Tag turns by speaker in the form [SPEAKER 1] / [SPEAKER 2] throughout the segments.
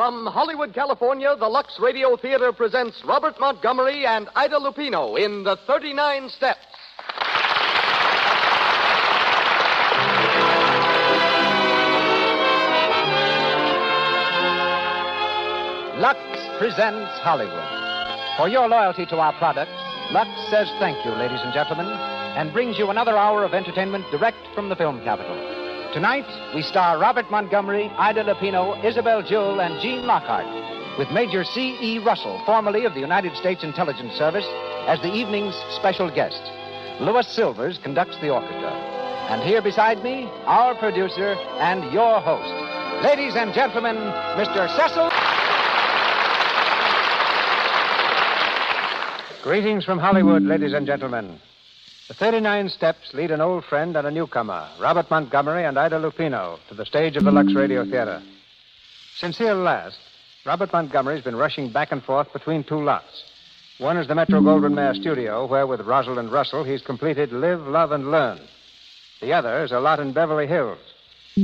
[SPEAKER 1] From Hollywood, California, the Lux Radio Theater presents Robert Montgomery and Ida Lupino in The 39 Steps.
[SPEAKER 2] Lux presents Hollywood. For your loyalty to our products, Lux says thank you, ladies and gentlemen, and brings you another hour of entertainment direct from the film capital. Tonight, we star Robert Montgomery, Ida Lupino, Isabel Jewell, and Gene Lockhart, with Major C.E. Russell, formerly of the United States Intelligence Service, as the evening's special guest. Louis Silvers conducts the orchestra. And here beside me, our producer and your host. Ladies and gentlemen, Mr. Cecil...
[SPEAKER 3] Greetings from Hollywood, ladies and gentlemen. The 39 Steps lead an old friend and a newcomer, Robert Montgomery and Ida Lupino, to the stage of the Lux Radio Theater. Since here last, Robert Montgomery's been rushing back and forth between two lots. One is the Metro Goldwyn Mayer studio, where with Rosalind Russell he's completed Live, Love, and Learn. The other is a lot in Beverly Hills,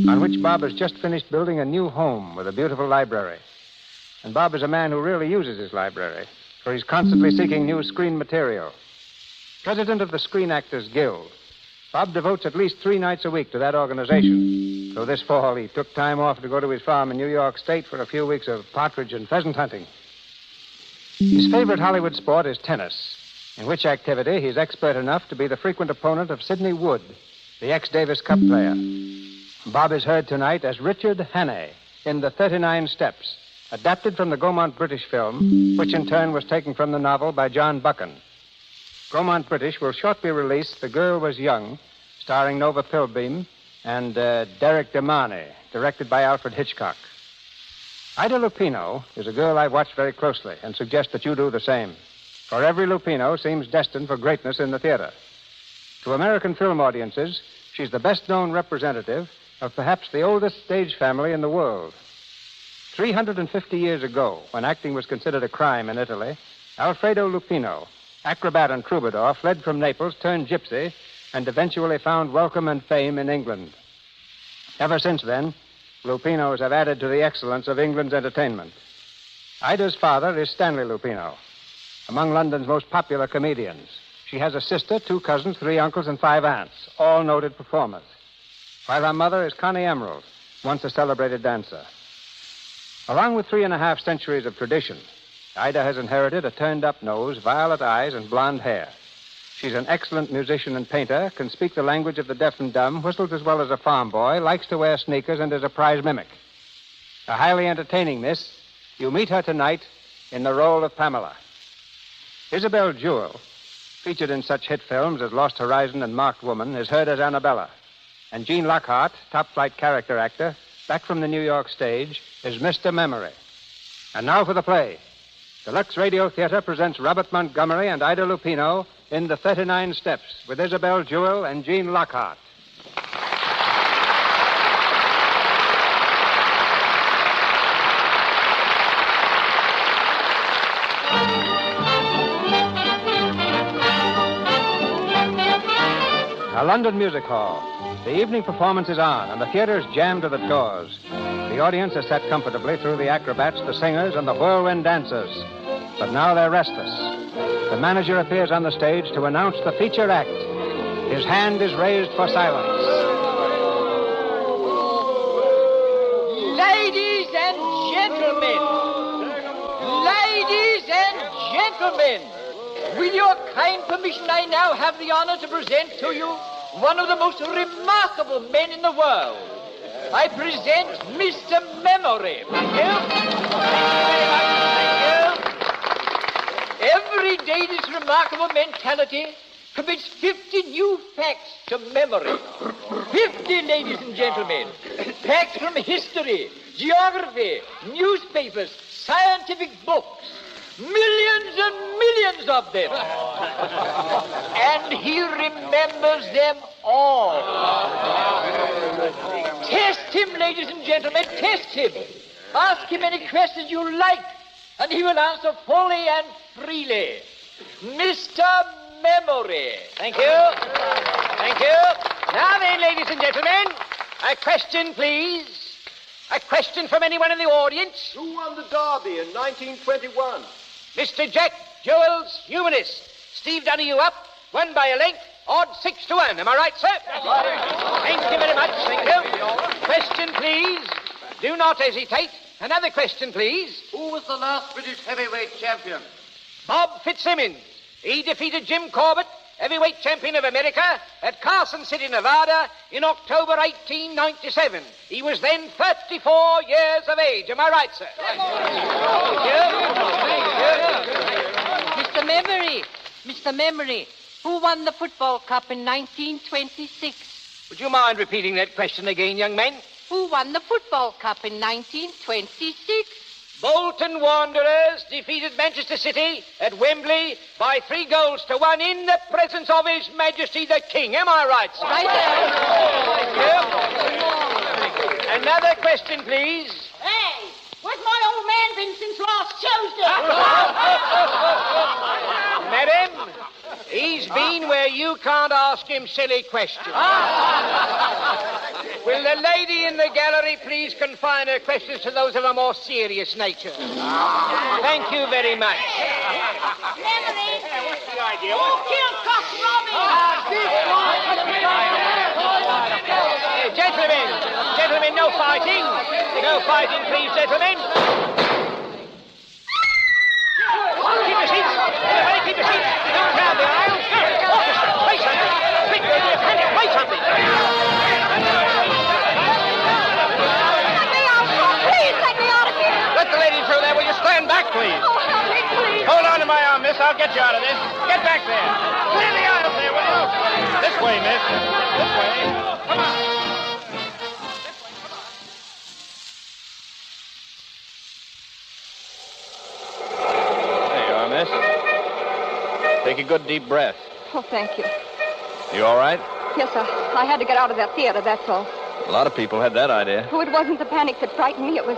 [SPEAKER 3] on which Bob has just finished building a new home with a beautiful library. And Bob is a man who really uses his library, for he's constantly seeking new screen material. President of the Screen Actors Guild, Bob devotes at least 3 nights a week to that organization. So this fall, he took time off to go to his farm in New York State for a few weeks of partridge and pheasant hunting. His favorite Hollywood sport is tennis, in which activity he's expert enough to be the frequent opponent of Sidney Wood, the ex-Davis Cup player. Bob is heard tonight as Richard Hannay in The 39 Steps, adapted from the Gaumont British film, which in turn was taken from the novel by John Buchan. Gaumont British will shortly release The Girl Was Young, starring Nova Pilbeam, and Derek DeMarney, directed by Alfred Hitchcock. Ida Lupino is a girl I've watched very closely and suggest that you do the same. For every Lupino seems destined for greatness in the theater. To American film audiences, she's the best-known representative of perhaps the oldest stage family in the world. 350 years ago, when acting was considered a crime in Italy, Alfredo Lupino, acrobat and troubadour, fled from Naples, turned gypsy, and eventually found welcome and fame in England. Ever since then, Lupinos have added to the excellence of England's entertainment. Ida's father is Stanley Lupino, among London's most popular comedians. She has a sister, 2 cousins, 3 uncles, and 5 aunts, all noted performers. While her mother is Connie Emerald, once a celebrated dancer. Along with 3.5 centuries of tradition, Ida has inherited a turned-up nose, violet eyes, and blonde hair. She's an excellent musician and painter, can speak the language of the deaf and dumb, whistles as well as a farm boy, likes to wear sneakers, and is a prize mimic. A highly entertaining miss, you meet her tonight in the role of Pamela. Isabel Jewell, featured in such hit films as Lost Horizon and Marked Woman, is heard as Annabella. And Gene Lockhart, top-flight character actor, back from the New York stage, is Mr. Memory. And now for the play. The Lux Radio Theater presents Robert Montgomery and Ida Lupino in The 39 Steps with Isabel Jewell and Gene Lockhart. A London music hall. The evening performance is on, and the theater is jammed to the doors. The audience is set comfortably through the acrobats, the singers, and the whirlwind dancers. But now they're restless. The manager appears on the stage to announce the feature act. His hand is raised for silence.
[SPEAKER 4] Ladies and gentlemen, with your kind permission, I now have the honor to present to you one of the most remarkable men in the world. I present Mr. Memory. Thank you. Every day this remarkable mentality commits 50 new facts to memory. 50, ladies and gentlemen. Facts from history, geography, newspapers, scientific books. Millions and millions of them. And he remembers them all. Test him, ladies and gentlemen, test him. Ask him any questions you like, and he will answer fully and freely. Mr. Memory.
[SPEAKER 5] Thank you. Thank you. Now then, ladies and gentlemen, a question, please. A question from anyone in the audience?
[SPEAKER 6] Who won the Derby in 1921?
[SPEAKER 5] Mr. Jack Jewell's Humanist. Steve Donahue up, won by a length, odd 6-1. Am I right, sir? Thank you very much, thank you. Question, please. Do not hesitate. Another question, please.
[SPEAKER 6] Who was the last British heavyweight champion?
[SPEAKER 5] Bob Fitzsimmons. He defeated Jim Corbett, heavyweight champion of America, at Carson City, Nevada, in October 1897. He was then 34 years of age. Am I right, sir?
[SPEAKER 7] Mr. Memory, Mr. Memory, who won the football cup in 1926?
[SPEAKER 5] Would you mind repeating that question again, young man?
[SPEAKER 7] Who won the football cup in 1926?
[SPEAKER 5] Bolton Wanderers defeated Manchester City at Wembley by 3-1 in the presence of His Majesty the King. Am I right, sir?
[SPEAKER 7] Right
[SPEAKER 5] Thank you. Another question, please.
[SPEAKER 8] Hey, where's my old man been since last Tuesday?
[SPEAKER 5] Madam, he's been where you can't ask him silly questions. Will the lady in the gallery please confine her questions to those of a more serious nature? Thank you very much.
[SPEAKER 8] Memory. Who killed Cock Robin?
[SPEAKER 5] Gentlemen, no fighting. No fighting, please, gentlemen. Keep your seats. Everybody keep your seats. Don't crowd the aisle. Orchestra, play something. Quick, play something.
[SPEAKER 8] Please let me out of here.
[SPEAKER 5] Let the lady through there. Will you stand back, please?
[SPEAKER 8] Oh, Henry, please.
[SPEAKER 5] Hold on to my arm, miss. I'll get you out of this. Get back there. Clear the aisle there, will you? This way, miss. This way. Come on. There you are, miss. Take a good deep breath.
[SPEAKER 9] Oh, thank you.
[SPEAKER 5] You all right?
[SPEAKER 9] Yes, sir. I had to get out of that theater, that's all.
[SPEAKER 5] A lot of people had that idea.
[SPEAKER 9] Oh, it wasn't the panic that frightened me. It was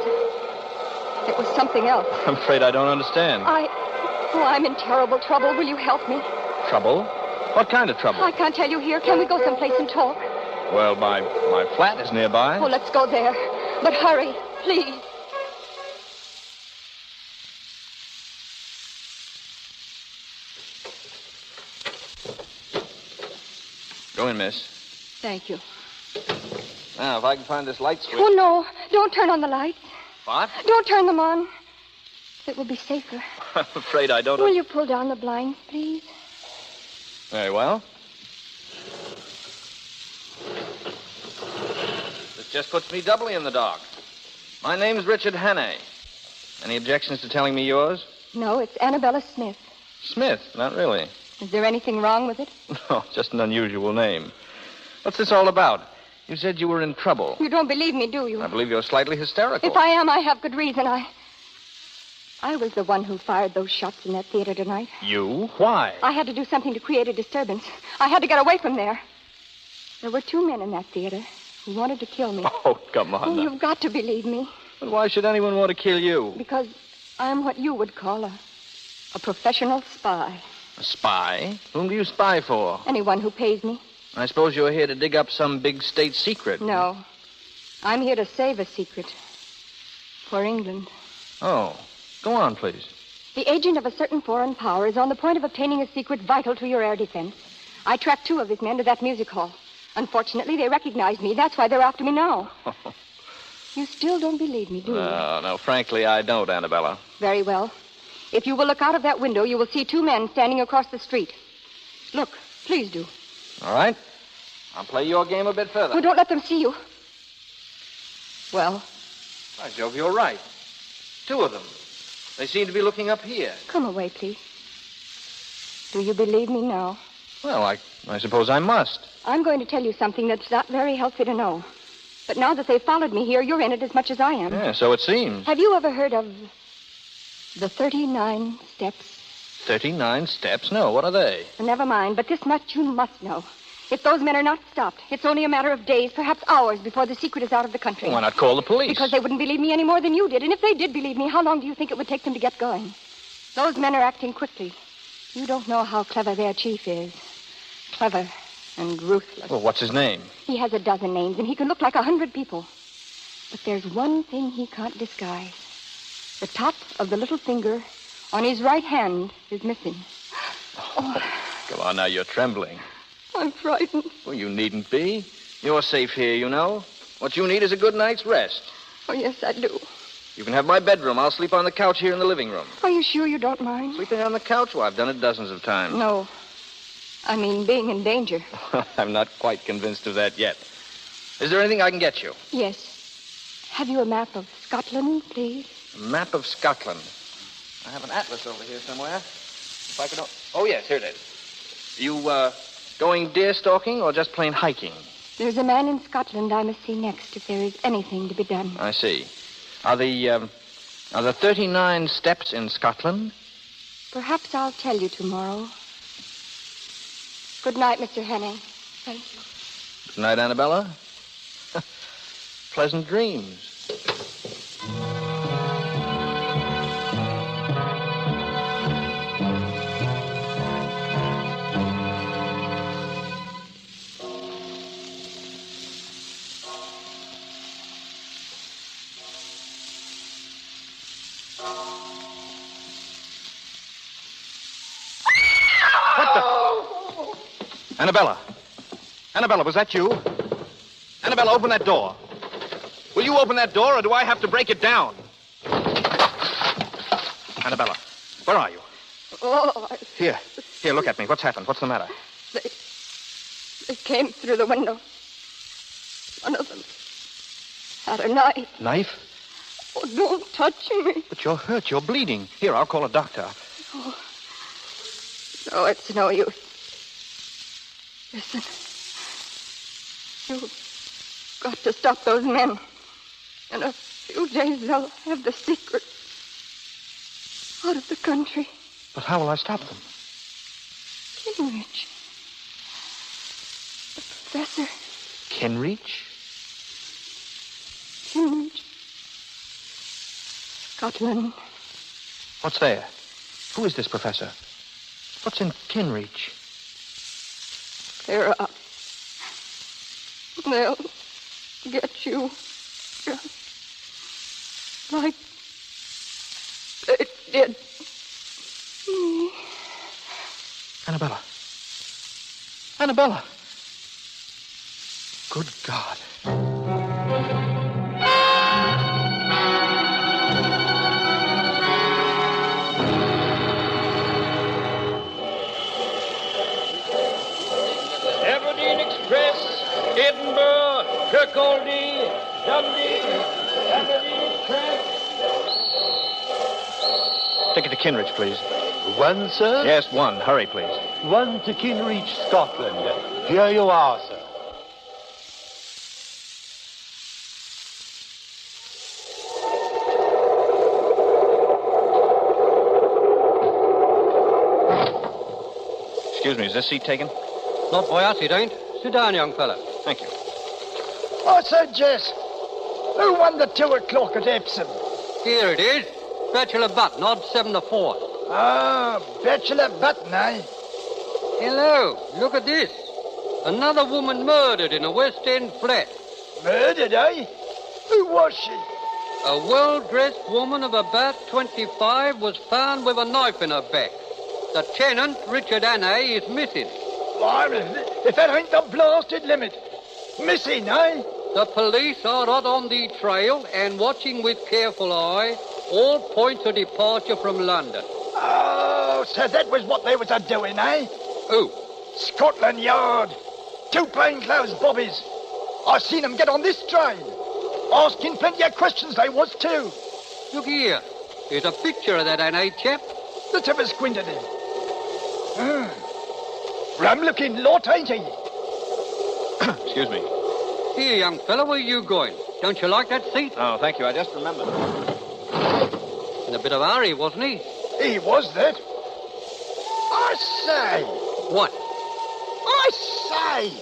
[SPEAKER 9] something else.
[SPEAKER 5] I'm afraid I don't understand.
[SPEAKER 9] I'm in terrible trouble. Will you help me?
[SPEAKER 5] Trouble? What kind of trouble?
[SPEAKER 9] I can't tell you here. Can we go someplace and talk?
[SPEAKER 5] Well, my flat is nearby.
[SPEAKER 9] Oh, let's go there. But hurry, please.
[SPEAKER 5] Go in, miss.
[SPEAKER 9] Thank you.
[SPEAKER 5] Now, if I can find this light switch.
[SPEAKER 9] Oh, no. Don't turn on the lights.
[SPEAKER 5] What?
[SPEAKER 9] Don't turn them on. It will be safer.
[SPEAKER 5] I'm afraid I don't...
[SPEAKER 9] Will you pull down the blinds, please?
[SPEAKER 5] Very well. This just puts me doubly in the dark. My name's Richard Hannay. Any objections to telling me yours?
[SPEAKER 9] No, it's Annabella Smith.
[SPEAKER 5] Smith? Not really.
[SPEAKER 9] Is there anything wrong with it?
[SPEAKER 5] No, just an unusual name. What's this all about? You said you were in trouble.
[SPEAKER 9] You don't believe me, do you?
[SPEAKER 5] I believe you're slightly hysterical.
[SPEAKER 9] If I am, I have good reason. I was the one who fired those shots in that theater tonight.
[SPEAKER 5] You? Why?
[SPEAKER 9] I had to do something to create a disturbance. I had to get away from there. There were 2 men in that theater who wanted to kill me.
[SPEAKER 5] Oh, come on.
[SPEAKER 9] Oh,
[SPEAKER 5] now.
[SPEAKER 9] you've got to believe me.
[SPEAKER 5] But why should anyone want to kill you?
[SPEAKER 9] Because I'm what you would call a professional spy.
[SPEAKER 5] A spy? Whom do you spy for?
[SPEAKER 9] Anyone who pays me.
[SPEAKER 5] I suppose you're here to dig up some big state secret.
[SPEAKER 9] No. I'm here to save a secret. For England.
[SPEAKER 5] Oh. Go on, please.
[SPEAKER 9] The agent of a certain foreign power is on the point of obtaining a secret vital to your air defense. I tracked 2 of his men to that music hall. Unfortunately, they recognized me. That's why they're after me now. You still don't believe me, do you?
[SPEAKER 5] No, frankly, I don't, Annabella.
[SPEAKER 9] Very well. If you will look out of that window, you will see 2 men standing across the street. Look, please do.
[SPEAKER 5] All right. I'll play your game a bit further.
[SPEAKER 9] Oh, don't let them see you. Well?
[SPEAKER 5] By Jove, you're right. 2 of them. They seem to be looking up here.
[SPEAKER 9] Come away, please. Do you believe me now?
[SPEAKER 5] Well, I suppose I must.
[SPEAKER 9] I'm going to tell you something that's not very healthy to know. But now that they've followed me here, you're in it as much as I am.
[SPEAKER 5] Yeah, so it seems.
[SPEAKER 9] Have you ever heard of the 39 steps?
[SPEAKER 5] 39 steps? No, what are they?
[SPEAKER 9] Never mind, but this much you must know. If those men are not stopped, it's only a matter of days, perhaps hours, before the secret is out of the country.
[SPEAKER 5] Why not call the police?
[SPEAKER 9] Because they wouldn't believe me any more than you did. And if they did believe me, how long do you think it would take them to get going? Those men are acting quickly. You don't know how clever their chief is. Clever and ruthless.
[SPEAKER 5] Well, what's his name?
[SPEAKER 9] He has a dozen names, and he can look like 100 people. But there's one thing he can't disguise. The top of the little finger on his right hand is missing.
[SPEAKER 10] Oh. Come on now, you're trembling.
[SPEAKER 9] I'm frightened.
[SPEAKER 10] Well, you needn't be. You're safe here, you know. What you need is a good night's rest.
[SPEAKER 9] Oh, yes, I do.
[SPEAKER 10] You can have my bedroom. I'll sleep on the couch here in the living room.
[SPEAKER 9] Are you sure you don't mind?
[SPEAKER 10] Sleeping on the couch? Well, I've done it dozens of times.
[SPEAKER 9] No. I mean, being in danger.
[SPEAKER 10] I'm not quite convinced of that yet. Is there anything I can get you?
[SPEAKER 9] Yes. Have you a map of Scotland, please?
[SPEAKER 10] A map of Scotland. I have an atlas over here somewhere. If I could... Oh, yes, here it is. You, going deer stalking or just plain hiking?
[SPEAKER 9] There's a man in Scotland I must see next if there is anything to be done.
[SPEAKER 10] I see. Are the 39 steps in Scotland?
[SPEAKER 9] Perhaps I'll tell you tomorrow. Good night, Mr. Henning. Thank you.
[SPEAKER 10] Good night, Annabella. Pleasant dreams. Annabella. Annabella, was that you? Annabella, open that door. Will you open that door, or do I have to break it down? Annabella, where are you?
[SPEAKER 9] Oh,
[SPEAKER 10] Here, look at me. What's happened? What's the matter?
[SPEAKER 9] They came through the window. One of them had a knife.
[SPEAKER 10] Knife?
[SPEAKER 9] Oh, don't touch me.
[SPEAKER 10] But you're hurt. You're bleeding. Here, I'll call a doctor.
[SPEAKER 9] Oh. No, it's no use. Listen. You've got to stop those men. In a few days, they'll have the secret out of the country.
[SPEAKER 10] But how will I stop them?
[SPEAKER 9] Kinrich. The professor.
[SPEAKER 10] Kinrich?
[SPEAKER 9] Kinrich. Scotland.
[SPEAKER 10] What's there? Who is this professor? What's in Kinrich?
[SPEAKER 9] They're up. They'll get you. Just like they did me.
[SPEAKER 10] Annabella. Annabella. Good God.
[SPEAKER 4] Aberdeen Express, Edinburgh, Kirkcaldy, Dundee, Aberdeen Express.
[SPEAKER 10] Take it to Kinrich, please.
[SPEAKER 6] One, sir?
[SPEAKER 10] Yes, one. Hurry, please.
[SPEAKER 6] One to Kinrich, Scotland. Here you are, sir.
[SPEAKER 10] Excuse me, is this seat taken?
[SPEAKER 11] Not by us, it ain't. Sit down, young fella.
[SPEAKER 10] Thank you.
[SPEAKER 12] I said, Jess, who won the 2 o'clock at Epsom?
[SPEAKER 11] Here it is. Bachelor Button, odd 7 to 4.
[SPEAKER 12] Ah, Bachelor Button, eh?
[SPEAKER 11] Hello, look at this. Another woman murdered in a West End flat.
[SPEAKER 12] Murdered, eh? Who was she?
[SPEAKER 11] A well-dressed woman of about 25 was found with a knife in her back. The tenant, Richard Aweigh, is missing.
[SPEAKER 12] Blimey, if that ain't the blasted limit. Missing, eh?
[SPEAKER 11] The police are hot on the trail and watching with careful eye all points of departure from London.
[SPEAKER 12] Oh, so that was what they was a-doing, eh?
[SPEAKER 11] Who?
[SPEAKER 12] Scotland Yard. 2 plainclothes bobbies. I seen them get on this train. Asking plenty of questions they was, too.
[SPEAKER 11] Look here. Here's a picture of that Aweigh chap.
[SPEAKER 12] Let's have a squint at him. Rum-looking lot, ain't he?
[SPEAKER 10] Excuse me.
[SPEAKER 11] Here, young fella, where you going? Don't you like that seat?
[SPEAKER 10] Oh, thank you. I just remembered.
[SPEAKER 11] In a bit of a hurry, wasn't he?
[SPEAKER 12] He was that. I say.
[SPEAKER 11] What?
[SPEAKER 12] I say.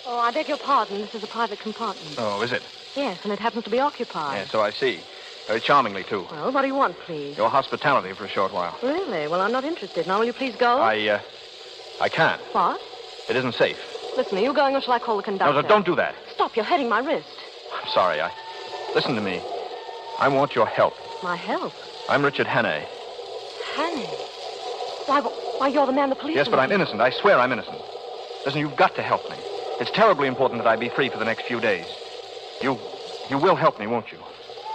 [SPEAKER 13] Oh, I beg your pardon. This is a private compartment.
[SPEAKER 10] Oh, is it?
[SPEAKER 13] Yes, and it happens to be occupied.
[SPEAKER 10] Yeah, so I see. Very charmingly, too.
[SPEAKER 13] Well, what do you want, please?
[SPEAKER 10] Your hospitality for a short while.
[SPEAKER 13] Really? Well, I'm not interested. Now, will you please go?
[SPEAKER 10] I can't.
[SPEAKER 13] What?
[SPEAKER 10] It isn't safe.
[SPEAKER 13] Listen, are you going or shall I call the conductor?
[SPEAKER 10] No, don't do that.
[SPEAKER 13] Stop, you're hurting my wrist.
[SPEAKER 10] I'm sorry. Listen to me. I want your help.
[SPEAKER 13] My help?
[SPEAKER 10] I'm Richard Hannay.
[SPEAKER 13] Hannay? Why, you're the man the police...
[SPEAKER 10] Yes, but I'm innocent. I swear I'm innocent. Listen, you've got to help me. It's terribly important that I be free for the next few days. You will help me, won't you?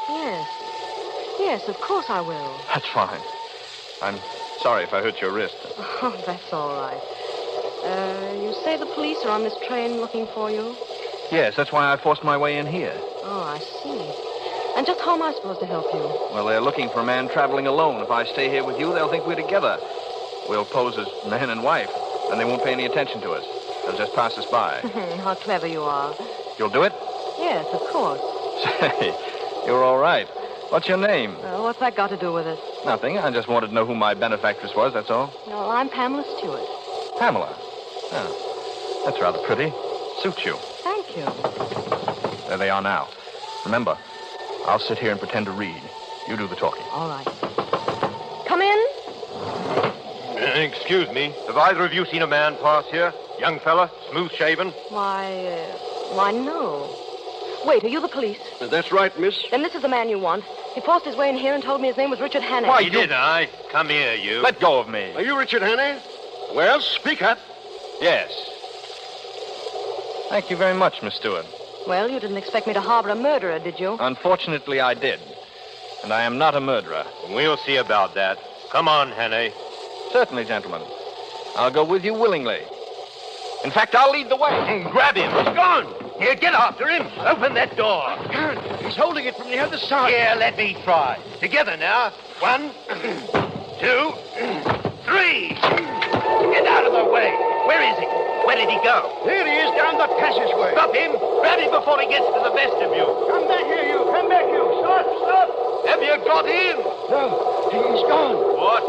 [SPEAKER 13] Yes. Yes, of course I will.
[SPEAKER 10] That's fine. I'm sorry if I hurt your wrist.
[SPEAKER 13] Oh, that's all right. You say the police are on this train looking for you?
[SPEAKER 10] Yes, that's why I forced my way in here.
[SPEAKER 13] Oh, I see. And just how am I supposed to help you?
[SPEAKER 10] Well, they're looking for a man traveling alone. If I stay here with you, they'll think we're together. We'll pose as man and wife, and they won't pay any attention to us. They'll just pass us by.
[SPEAKER 13] How clever you are.
[SPEAKER 10] You'll do it?
[SPEAKER 13] Yes, of course.
[SPEAKER 10] Say, you're all right. What's your name?
[SPEAKER 13] What's that got to do with it?
[SPEAKER 10] Nothing. I just wanted to know who my benefactress was, that's all.
[SPEAKER 13] No, I'm Pamela Stewart.
[SPEAKER 10] Pamela? Oh, that's rather pretty. Suits you.
[SPEAKER 13] Thank you.
[SPEAKER 10] There they are now. Remember, I'll sit here and pretend to read. You do the talking.
[SPEAKER 13] All right. Come in.
[SPEAKER 14] Excuse me. Have either of you seen a man pass here? Young fella, smooth-shaven?
[SPEAKER 13] Why, no. Wait, are you the police?
[SPEAKER 14] That's right, miss.
[SPEAKER 13] Then this is the man you want. He forced his way in here and told me his name was Richard Hannay.
[SPEAKER 14] Why, did I? Come here, you.
[SPEAKER 10] Let go of me.
[SPEAKER 14] Are you Richard Hannay? Well, speak up.
[SPEAKER 10] Yes. Thank you very much, Miss Stewart.
[SPEAKER 13] Well, you didn't expect me to harbor a murderer, did you?
[SPEAKER 10] Unfortunately, I did. And I am not a murderer.
[SPEAKER 14] We'll see about that. Come on, Hannay.
[SPEAKER 10] Certainly, gentlemen. I'll go with you willingly. In fact, I'll lead the way.
[SPEAKER 14] Grab him. He's gone. Here, get after him. Open that door.
[SPEAKER 12] He's holding it from the other side.
[SPEAKER 14] Here, let me try. Together now. 1, 2, 3. Get out of the way. Where is he? Where did he go?
[SPEAKER 12] Here he is down the passageway.
[SPEAKER 14] Stop him. Grab him before he gets to the vestibule.
[SPEAKER 12] Come back here, you. Come back, you. Stop, stop.
[SPEAKER 14] Have you got him?
[SPEAKER 12] No, he's gone.
[SPEAKER 14] What?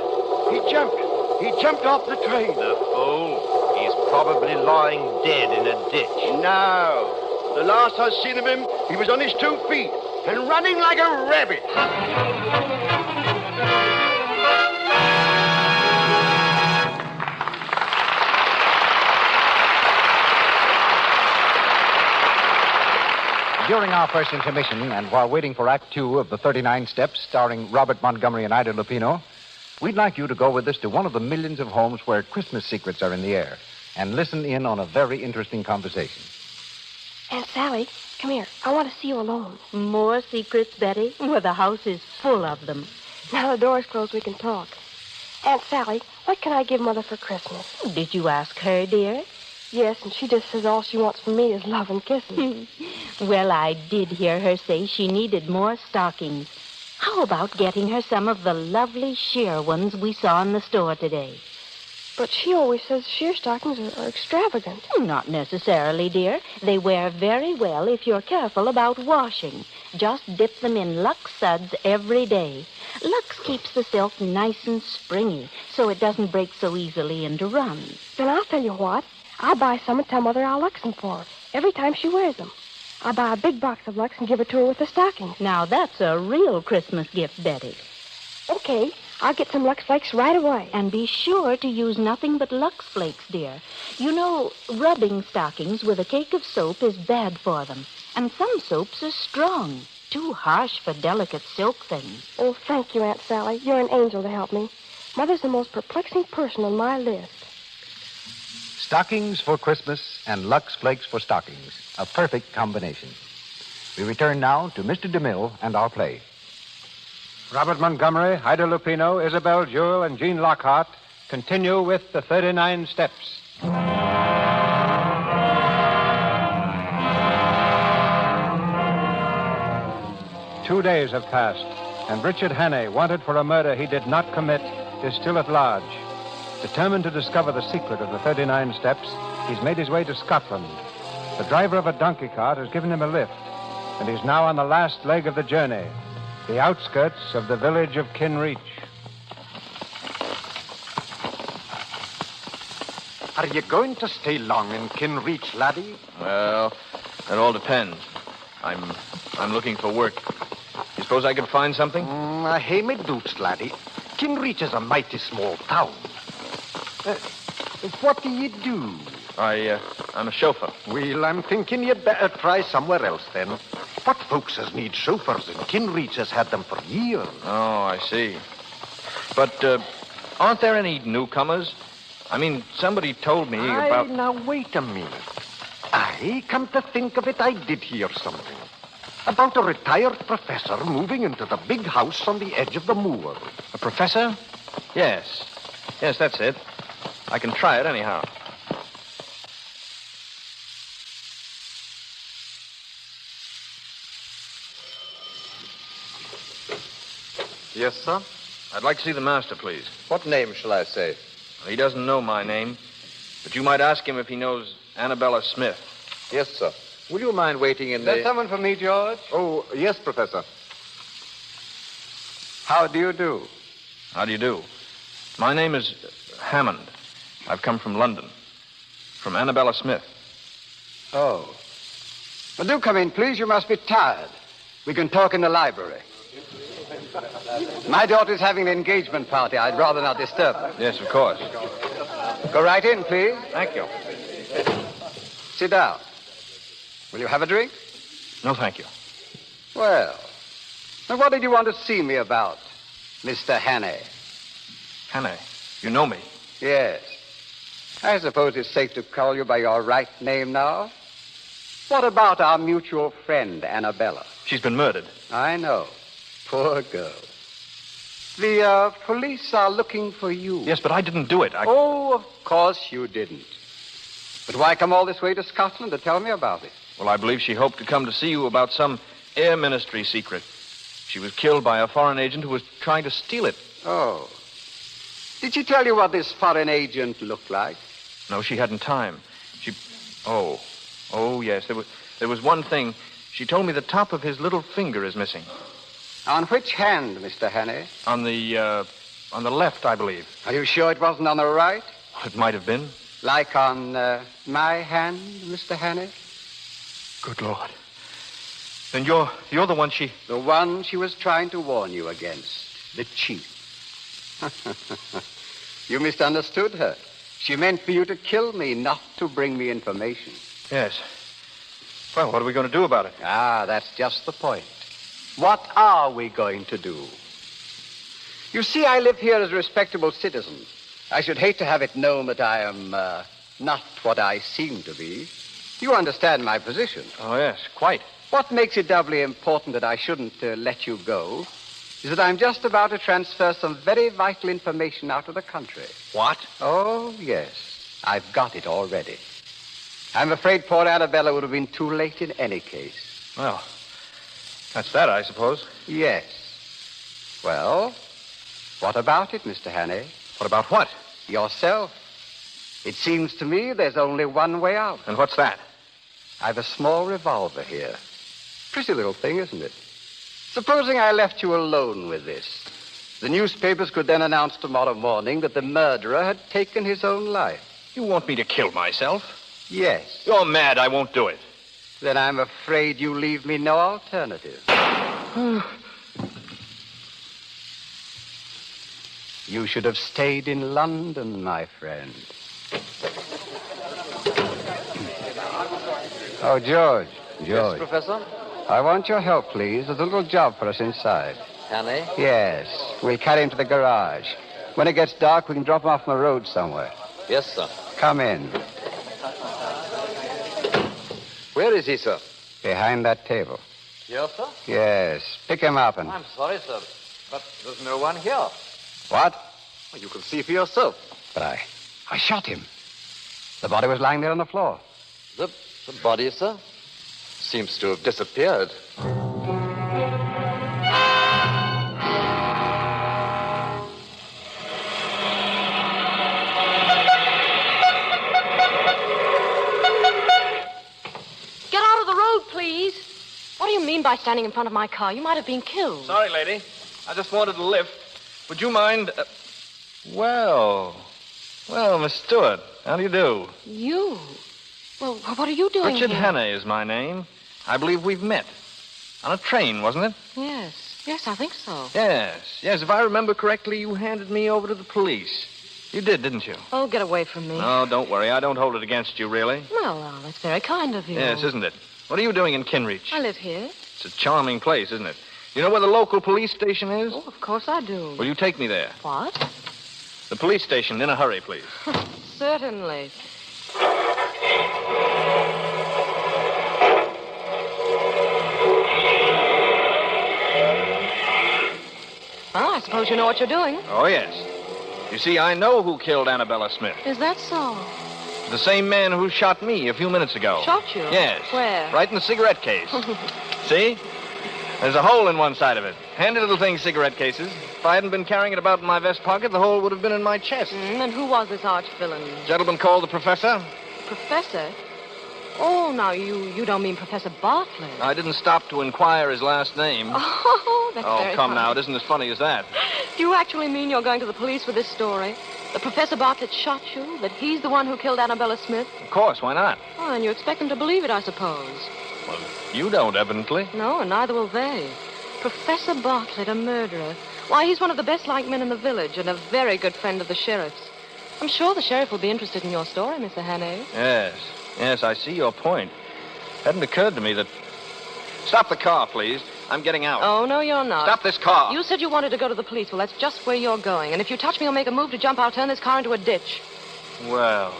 [SPEAKER 12] He jumped off the train.
[SPEAKER 14] The fool. He's probably lying dead in a ditch.
[SPEAKER 12] No. The last I seen of him, he was on his 2 feet and running like a rabbit.
[SPEAKER 2] During our first intermission, and while waiting for Act 2 of the 39 Steps, starring Robert Montgomery and Ida Lupino, we'd like you to go with us to one of the millions of homes where Christmas secrets are in the air and listen in on a very interesting conversation.
[SPEAKER 9] Aunt Sally, come here. I want to see you alone.
[SPEAKER 15] More secrets, Betty? Well, the house is full of them.
[SPEAKER 9] Now the door's closed, we can talk. Aunt Sally, what can I give Mother for Christmas?
[SPEAKER 15] Did you ask her, dear?
[SPEAKER 9] Yes, and she just says all she wants from me is love and kisses.
[SPEAKER 15] Well, I did hear her say she needed more stockings. How about getting her some of the lovely sheer ones we saw in the store today?
[SPEAKER 9] But she always says sheer stockings are extravagant.
[SPEAKER 15] Not necessarily, dear. They wear very well if you're careful about washing. Just dip them in Lux suds every day. Lux keeps the silk nice and springy, so it doesn't break so easily into runs.
[SPEAKER 9] Then I'll tell you what. I'll buy some and tell Mother I'll Lux them for her every time she wears them. I'll buy a big box of Lux and give it to her with the stockings.
[SPEAKER 15] Now, that's a real Christmas gift, Betty.
[SPEAKER 9] Okay, I'll get some Lux Flakes right away.
[SPEAKER 15] And be sure to use nothing but Lux Flakes, dear. You know, rubbing stockings with a cake of soap is bad for them. And some soaps are strong, too harsh for delicate silk things.
[SPEAKER 9] Oh, thank you, Aunt Sally. You're an angel to help me. Mother's the most perplexing person on my list.
[SPEAKER 2] Stockings for Christmas and Lux Flakes for stockings. A perfect combination. We return now to Mr. DeMille and our play.
[SPEAKER 3] Robert Montgomery, Ida Lupino, Isabel Jewell, and Jean Lockhart continue with the 39 Steps. 2 days have passed, and Richard Hannay, wanted for a murder he did not commit, is still at large. Determined to discover the secret of the 39 Steps, he's made his way to Scotland. The driver of a donkey cart has given him a lift, and he's now on the last leg of the journey, the outskirts of the village of Kinreach.
[SPEAKER 16] Are you going to stay long in Kinreach, laddie?
[SPEAKER 10] Well, it all depends. I'm looking for work. You suppose I could find something?
[SPEAKER 16] I hae me doubts, laddie. Kinreach is a mighty small town. What do you do?
[SPEAKER 10] I'm a chauffeur.
[SPEAKER 16] Well, I'm thinking you'd better try somewhere else, then. What folks as need chauffeurs in Kinreach has had them for years.
[SPEAKER 10] Oh, I see. But, aren't there any newcomers? I mean, somebody told me about...
[SPEAKER 16] Now, wait a minute. Come to think of it, I did hear something. About a retired professor moving into the big house on the edge of the moor.
[SPEAKER 10] A professor? Yes. Yes, that's it. I can try it anyhow.
[SPEAKER 17] Yes, sir?
[SPEAKER 10] I'd like to see the master, please.
[SPEAKER 17] What name shall I say?
[SPEAKER 10] He doesn't know my name, but you might ask him if he knows Annabella Smith.
[SPEAKER 17] Yes, sir. Will you mind waiting in
[SPEAKER 3] Is
[SPEAKER 17] the...
[SPEAKER 3] there someone for me, George?
[SPEAKER 17] Oh, yes, Professor.
[SPEAKER 3] How do you do?
[SPEAKER 10] How do you do? My name is Hammond. I've come from London. From Annabella Smith.
[SPEAKER 3] Oh. Well, do come in, please. You must be tired. We can talk in the library. My daughter's having an engagement party. I'd rather not disturb her.
[SPEAKER 10] Yes, of course.
[SPEAKER 3] Go right in, please.
[SPEAKER 10] Thank you.
[SPEAKER 3] Sit down. Will you have a drink?
[SPEAKER 10] No, thank you.
[SPEAKER 3] Well, now what did you want to see me about, Mr. Hannay?
[SPEAKER 10] Hannay, you know me.
[SPEAKER 3] Yes. I suppose it's safe to call you by your right name now. What about our mutual friend, Annabella?
[SPEAKER 10] She's been murdered.
[SPEAKER 3] I know. Poor girl. The police are looking for you.
[SPEAKER 10] Yes, but I didn't do it.
[SPEAKER 3] Oh, of course you didn't. But why come all this way to Scotland to tell me about it?
[SPEAKER 10] Well, I believe she hoped to come to see you about some air ministry secret. She was killed by a foreign agent who was trying to steal it.
[SPEAKER 3] Oh. Did she tell you what this foreign agent looked like?
[SPEAKER 10] No, she hadn't time. Oh, yes. There was one thing. She told me the top of his little finger is missing.
[SPEAKER 3] On which hand, Mr. Hannay?
[SPEAKER 10] On the left, I believe.
[SPEAKER 3] Are you sure it wasn't on the right?
[SPEAKER 10] It might have been.
[SPEAKER 3] Like on my hand, Mr. Hannay?
[SPEAKER 10] Good Lord. Then you're the one she...
[SPEAKER 3] The one she was trying to warn you against. The chief. You misunderstood her. She meant for you to kill me, not to bring me information.
[SPEAKER 10] Yes. Well, what are we going to do about it?
[SPEAKER 3] Ah, that's just the point. What are we going to do? You see, I live here as a respectable citizen. I should hate to have it known that I am not what I seem to be. You understand my position.
[SPEAKER 10] Oh, yes, quite.
[SPEAKER 3] What makes it doubly important that I shouldn't let you go is that I'm just about to transfer some very vital information out of the country.
[SPEAKER 10] What?
[SPEAKER 3] Oh, yes. I've got it already. I'm afraid poor Annabella would have been too late in any case.
[SPEAKER 10] Well, that's that, I suppose.
[SPEAKER 3] Yes. Well, what about it, Mr. Hannay?
[SPEAKER 10] What about what?
[SPEAKER 3] Yourself. It seems to me there's only one way out.
[SPEAKER 10] And what's that?
[SPEAKER 3] I've a small revolver here. Pretty little thing, isn't it? Supposing I left you alone with this. The newspapers could then announce tomorrow morning that the murderer had taken his own life.
[SPEAKER 10] You want me to kill myself?
[SPEAKER 3] Yes.
[SPEAKER 10] You're mad. I won't do it.
[SPEAKER 3] Then I'm afraid you leave me no alternative. You should have stayed in London, my friend. Oh, George.
[SPEAKER 17] Yes, Professor?
[SPEAKER 3] I want your help, please. There's a little job for us inside.
[SPEAKER 17] Hannay?
[SPEAKER 3] Yes. We'll carry him to the garage. When it gets dark, we can drop him off on the road somewhere.
[SPEAKER 17] Yes, sir.
[SPEAKER 3] Come in.
[SPEAKER 17] Where is he, sir?
[SPEAKER 3] Behind that table.
[SPEAKER 17] Here, sir?
[SPEAKER 3] Yes. Pick him up and...
[SPEAKER 17] I'm sorry, sir, but there's no one here.
[SPEAKER 3] What?
[SPEAKER 17] Well, you can see for yourself.
[SPEAKER 3] But I shot him. The body was lying there on the floor.
[SPEAKER 17] The body, sir, seems to have disappeared.
[SPEAKER 13] Get out of the road, please. What do you mean by standing in front of my car? You might have been killed.
[SPEAKER 10] Sorry, lady. I just wanted a lift. Would you mind... Well, Miss Stewart, how do you do?
[SPEAKER 13] You? Well, what are you doing
[SPEAKER 10] Richard
[SPEAKER 13] here?
[SPEAKER 10] Hannay is my name. I believe we've met. On a train, wasn't it?
[SPEAKER 13] Yes, I think so.
[SPEAKER 10] Yes. If I remember correctly, you handed me over to the police. You did, didn't you?
[SPEAKER 13] Oh, get away from me.
[SPEAKER 10] No, don't worry. I don't hold it against you, really.
[SPEAKER 13] Well, that's very kind of you.
[SPEAKER 10] Yes, isn't it? What are you doing in Kinreach?
[SPEAKER 13] I live here.
[SPEAKER 10] It's a charming place, isn't it? You know where the local police station is?
[SPEAKER 13] Oh, of course I do.
[SPEAKER 10] Will you take me there?
[SPEAKER 13] What?
[SPEAKER 10] The police station, in a hurry, please.
[SPEAKER 13] Certainly. Well, I suppose you know what you're doing.
[SPEAKER 10] Oh, yes. You see, I know who killed Annabella Smith.
[SPEAKER 13] Is that so?
[SPEAKER 10] The same man who shot me a few minutes ago.
[SPEAKER 13] Shot you?
[SPEAKER 10] Yes.
[SPEAKER 13] Where?
[SPEAKER 10] Right in the cigarette case. See? There's a hole in one side of it. Handy little thing, cigarette cases. If I hadn't been carrying it about in my vest pocket, the hole would have been in my chest.
[SPEAKER 13] And who was this arch villain?
[SPEAKER 10] Gentleman called the professor.
[SPEAKER 13] Professor? Oh, now, you don't mean Professor Bartlett.
[SPEAKER 10] I didn't stop to inquire his last name.
[SPEAKER 13] Oh, that's very
[SPEAKER 10] come
[SPEAKER 13] funny.
[SPEAKER 10] now. It isn't as funny as that.
[SPEAKER 13] Do you actually mean you're going to the police with this story? That Professor Bartlett shot you? That he's the one who killed Annabella Smith?
[SPEAKER 10] Of course, why not?
[SPEAKER 13] Oh, and you expect them to believe it, I suppose.
[SPEAKER 10] Well, you don't, evidently.
[SPEAKER 13] No, and neither will they. Professor Bartlett, a murderer. Why, he's one of the best-liked men in the village and a very good friend of the sheriff's. I'm sure the sheriff will be interested in your story, Mr. Hannay.
[SPEAKER 10] Yes, I see your point. Hadn't occurred to me that... Stop the car, please. I'm getting out.
[SPEAKER 13] Oh, no, you're not.
[SPEAKER 10] Stop this car.
[SPEAKER 13] You said you wanted to go to the police. Well, that's just where you're going. And if you touch me or make a move to jump, I'll turn this car into a ditch.
[SPEAKER 10] Well,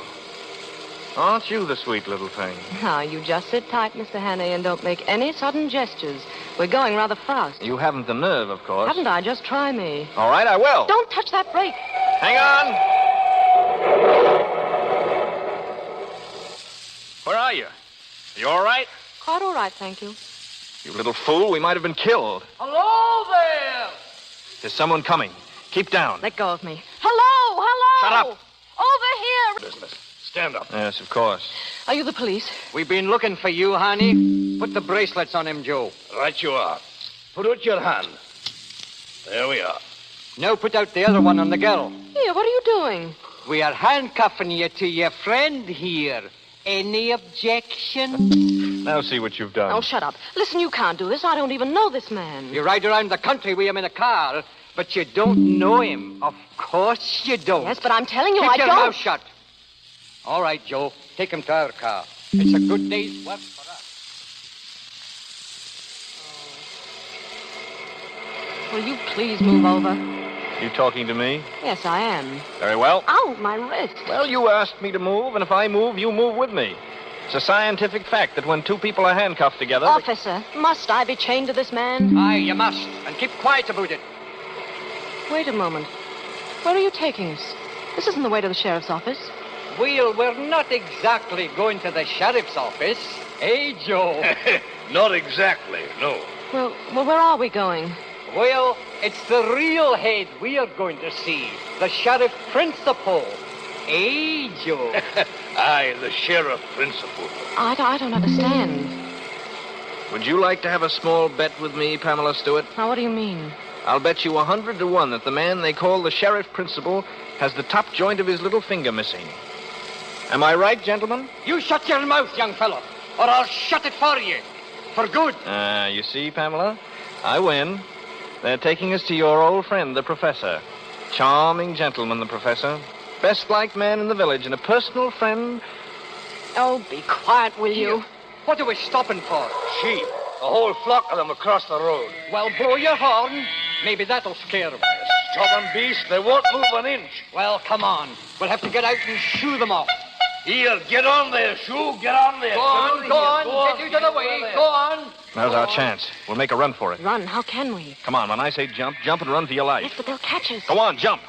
[SPEAKER 10] aren't you the sweet little thing?
[SPEAKER 13] Now, you just sit tight, Mr. Hannay, and don't make any sudden gestures. We're going rather fast.
[SPEAKER 10] You haven't the nerve, of course.
[SPEAKER 13] Haven't I? Just try me.
[SPEAKER 10] All right, I will.
[SPEAKER 13] Don't touch that brake.
[SPEAKER 10] Hang on. Where are you? You all right?
[SPEAKER 13] Quite all right, thank you.
[SPEAKER 10] You little fool, we might have been killed.
[SPEAKER 4] Hello there!
[SPEAKER 10] There's someone coming. Keep down.
[SPEAKER 13] Let go of me. Hello!
[SPEAKER 10] Shut up.
[SPEAKER 13] Over here!
[SPEAKER 6] Business. Stand up.
[SPEAKER 10] Yes, of course.
[SPEAKER 13] Are you the police?
[SPEAKER 11] We've been looking for you, honey. Put the bracelets on him, Joe.
[SPEAKER 6] Right you are. Put out your hand. There we are.
[SPEAKER 11] Now put out the other one on the girl.
[SPEAKER 13] Here, what are you doing?
[SPEAKER 11] We are handcuffing you to your friend here. Any objection?
[SPEAKER 10] Now see what you've done.
[SPEAKER 13] Oh, shut up. Listen, you can't do this. I don't even know this man.
[SPEAKER 11] You ride around the country with him in a car, but you don't know him. Of course you don't.
[SPEAKER 13] Yes, but I'm telling you,
[SPEAKER 11] Keep
[SPEAKER 13] I
[SPEAKER 11] your
[SPEAKER 13] don't.
[SPEAKER 11] mouth shut. All right, Joe. Take him to our car. It's a good day's work for us.
[SPEAKER 13] Will you please move over?
[SPEAKER 10] You talking to me?
[SPEAKER 13] Yes, I am.
[SPEAKER 10] Very well.
[SPEAKER 13] Ow, my wrist.
[SPEAKER 10] Well, you asked me to move, and if I move, you move with me. It's a scientific fact that when two people are handcuffed together...
[SPEAKER 13] Officer, must I be chained to this man?
[SPEAKER 11] Aye, you must. And keep quiet about it.
[SPEAKER 13] Wait a moment. Where are you taking us? This isn't the way to the sheriff's office.
[SPEAKER 11] Well, we're not exactly going to the sheriff's office. Eh, Joe?
[SPEAKER 6] Not exactly, no.
[SPEAKER 13] Well, where are we going?
[SPEAKER 11] Well, it's the real head we are going to see. The sheriff principal. Eh, Joe?
[SPEAKER 6] Aye, the sheriff principal.
[SPEAKER 13] I don't understand.
[SPEAKER 10] Would you like to have a small bet with me, Pamela Stewart?
[SPEAKER 13] Now, what do you mean?
[SPEAKER 10] I'll bet you 100 to 1 that the man they call the sheriff principal has the top joint of his little finger missing. Am I right, gentlemen?
[SPEAKER 11] You shut your mouth, young fellow, or I'll shut it for you. For good.
[SPEAKER 10] You see, Pamela? I win. They're taking us to your old friend, the professor. Charming gentleman, the professor. Best-liked man in the village and a personal friend.
[SPEAKER 13] Oh, be quiet, will you?
[SPEAKER 11] What are we stopping for?
[SPEAKER 6] Sheep. A whole flock of them across the road.
[SPEAKER 11] Well, blow your horn. Maybe that'll scare them.
[SPEAKER 6] Stubborn beast, they won't move an inch.
[SPEAKER 11] Well, come on. We'll have to get out and shoo them off.
[SPEAKER 6] Here, get on there, Shoo. Get on there.
[SPEAKER 11] Go on. Get out of the way. Go on.
[SPEAKER 10] Now's our chance. We'll make a run for it.
[SPEAKER 13] Run? How can we?
[SPEAKER 10] Come on, when I say jump, jump and run for your life.
[SPEAKER 13] Yes, but they'll catch us.
[SPEAKER 10] Go on, jump.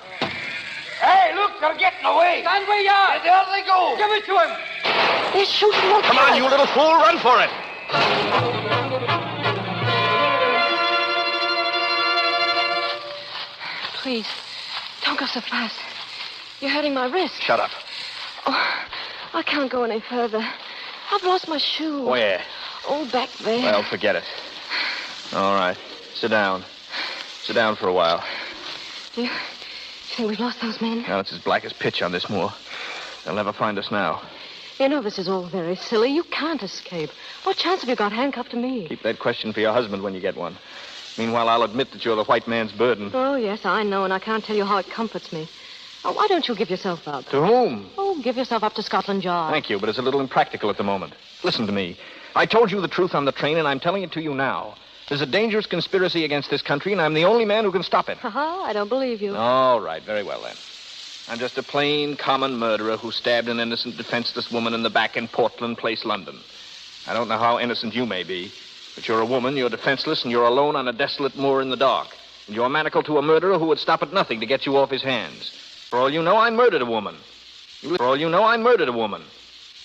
[SPEAKER 6] Hey, look, they're getting away.
[SPEAKER 11] Stand where you are.
[SPEAKER 6] There they go.
[SPEAKER 11] Give it to him.
[SPEAKER 13] They're shooting. They'll
[SPEAKER 10] Come
[SPEAKER 13] kill
[SPEAKER 10] on,
[SPEAKER 13] us.
[SPEAKER 10] you little fool, run for it.
[SPEAKER 13] Please, don't go so fast. You're hurting my wrist.
[SPEAKER 10] Shut up.
[SPEAKER 13] Oh, I can't go any further. I've lost my shoe.
[SPEAKER 10] Where?
[SPEAKER 13] Oh, back there.
[SPEAKER 10] Well, forget it. All right. Sit down. Sit down for a while.
[SPEAKER 13] Do you think we've lost those men?
[SPEAKER 10] Now, it's as black as pitch on this moor. They'll never find us now.
[SPEAKER 13] You know this is all very silly. You can't escape. What chance have you got handcuffed to me?
[SPEAKER 10] Keep that question for your husband when you get one. Meanwhile, I'll admit that you're the white man's burden.
[SPEAKER 13] Oh, yes, I know, and I can't tell you how it comforts me. Oh, why don't you give yourself up?
[SPEAKER 10] To whom?
[SPEAKER 13] Oh, give yourself up to Scotland Yard.
[SPEAKER 10] Thank you, but it's a little impractical at the moment. Listen to me. I told you the truth on the train, and I'm telling it to you now. There's a dangerous conspiracy against this country, and I'm the only man who can stop it.
[SPEAKER 13] Ha-ha, I don't believe you.
[SPEAKER 10] All right, very well, then. I'm just a plain, common murderer who stabbed an innocent, defenseless woman in the back in Portland Place, London. I don't know how innocent you may be, but you're a woman, you're defenseless, and you're alone on a desolate moor in the dark. And you're manacled to a murderer who would stop at nothing to get you off his hands. For all you know, I murdered a woman. You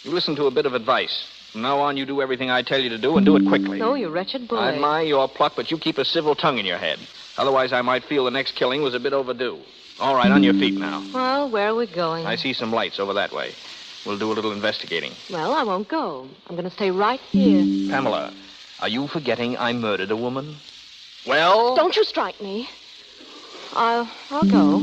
[SPEAKER 10] listen to a bit of advice. From now on, you do everything I tell you to do, and do it quickly.
[SPEAKER 13] Oh, you wretched boy.
[SPEAKER 10] I admire your pluck, but you keep a civil tongue in your head. Otherwise, I might feel the next killing was a bit overdue. All right, on your feet now.
[SPEAKER 13] Well, where are we going?
[SPEAKER 10] I see some lights over that way. We'll do a little investigating.
[SPEAKER 13] Well, I won't go. I'm going to stay right here.
[SPEAKER 10] Pamela, are you forgetting I murdered a woman? Well?
[SPEAKER 13] Don't you strike me. I'll go.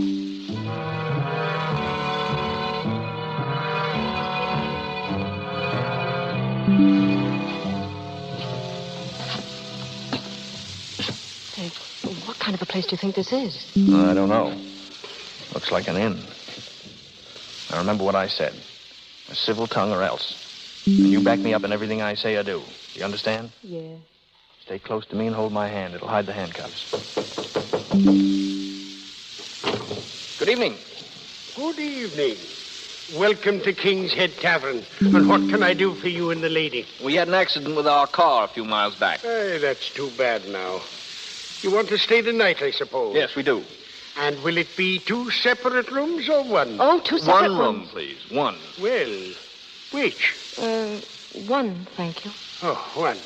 [SPEAKER 13] Hey, what kind of a place do you think this is?
[SPEAKER 10] I don't know. Looks like an inn. Now remember what I said. A civil tongue or else. And you back me up in everything I say or do. You understand?
[SPEAKER 13] Yeah.
[SPEAKER 10] Stay close to me and hold my hand. It'll hide the handcuffs. Good evening.
[SPEAKER 18] Good evening. Welcome to King's Head Tavern. And what can I do for you and the lady?
[SPEAKER 10] We had an accident with our car a few miles back.
[SPEAKER 18] Hey, that's too bad now. You want to stay the night, I suppose?
[SPEAKER 10] Yes, we do.
[SPEAKER 18] And will it be 2 separate rooms or one?
[SPEAKER 13] Oh, 2 separate rooms.
[SPEAKER 10] One room, please. One.
[SPEAKER 18] Well, which?
[SPEAKER 13] One, thank you.
[SPEAKER 18] Oh, one.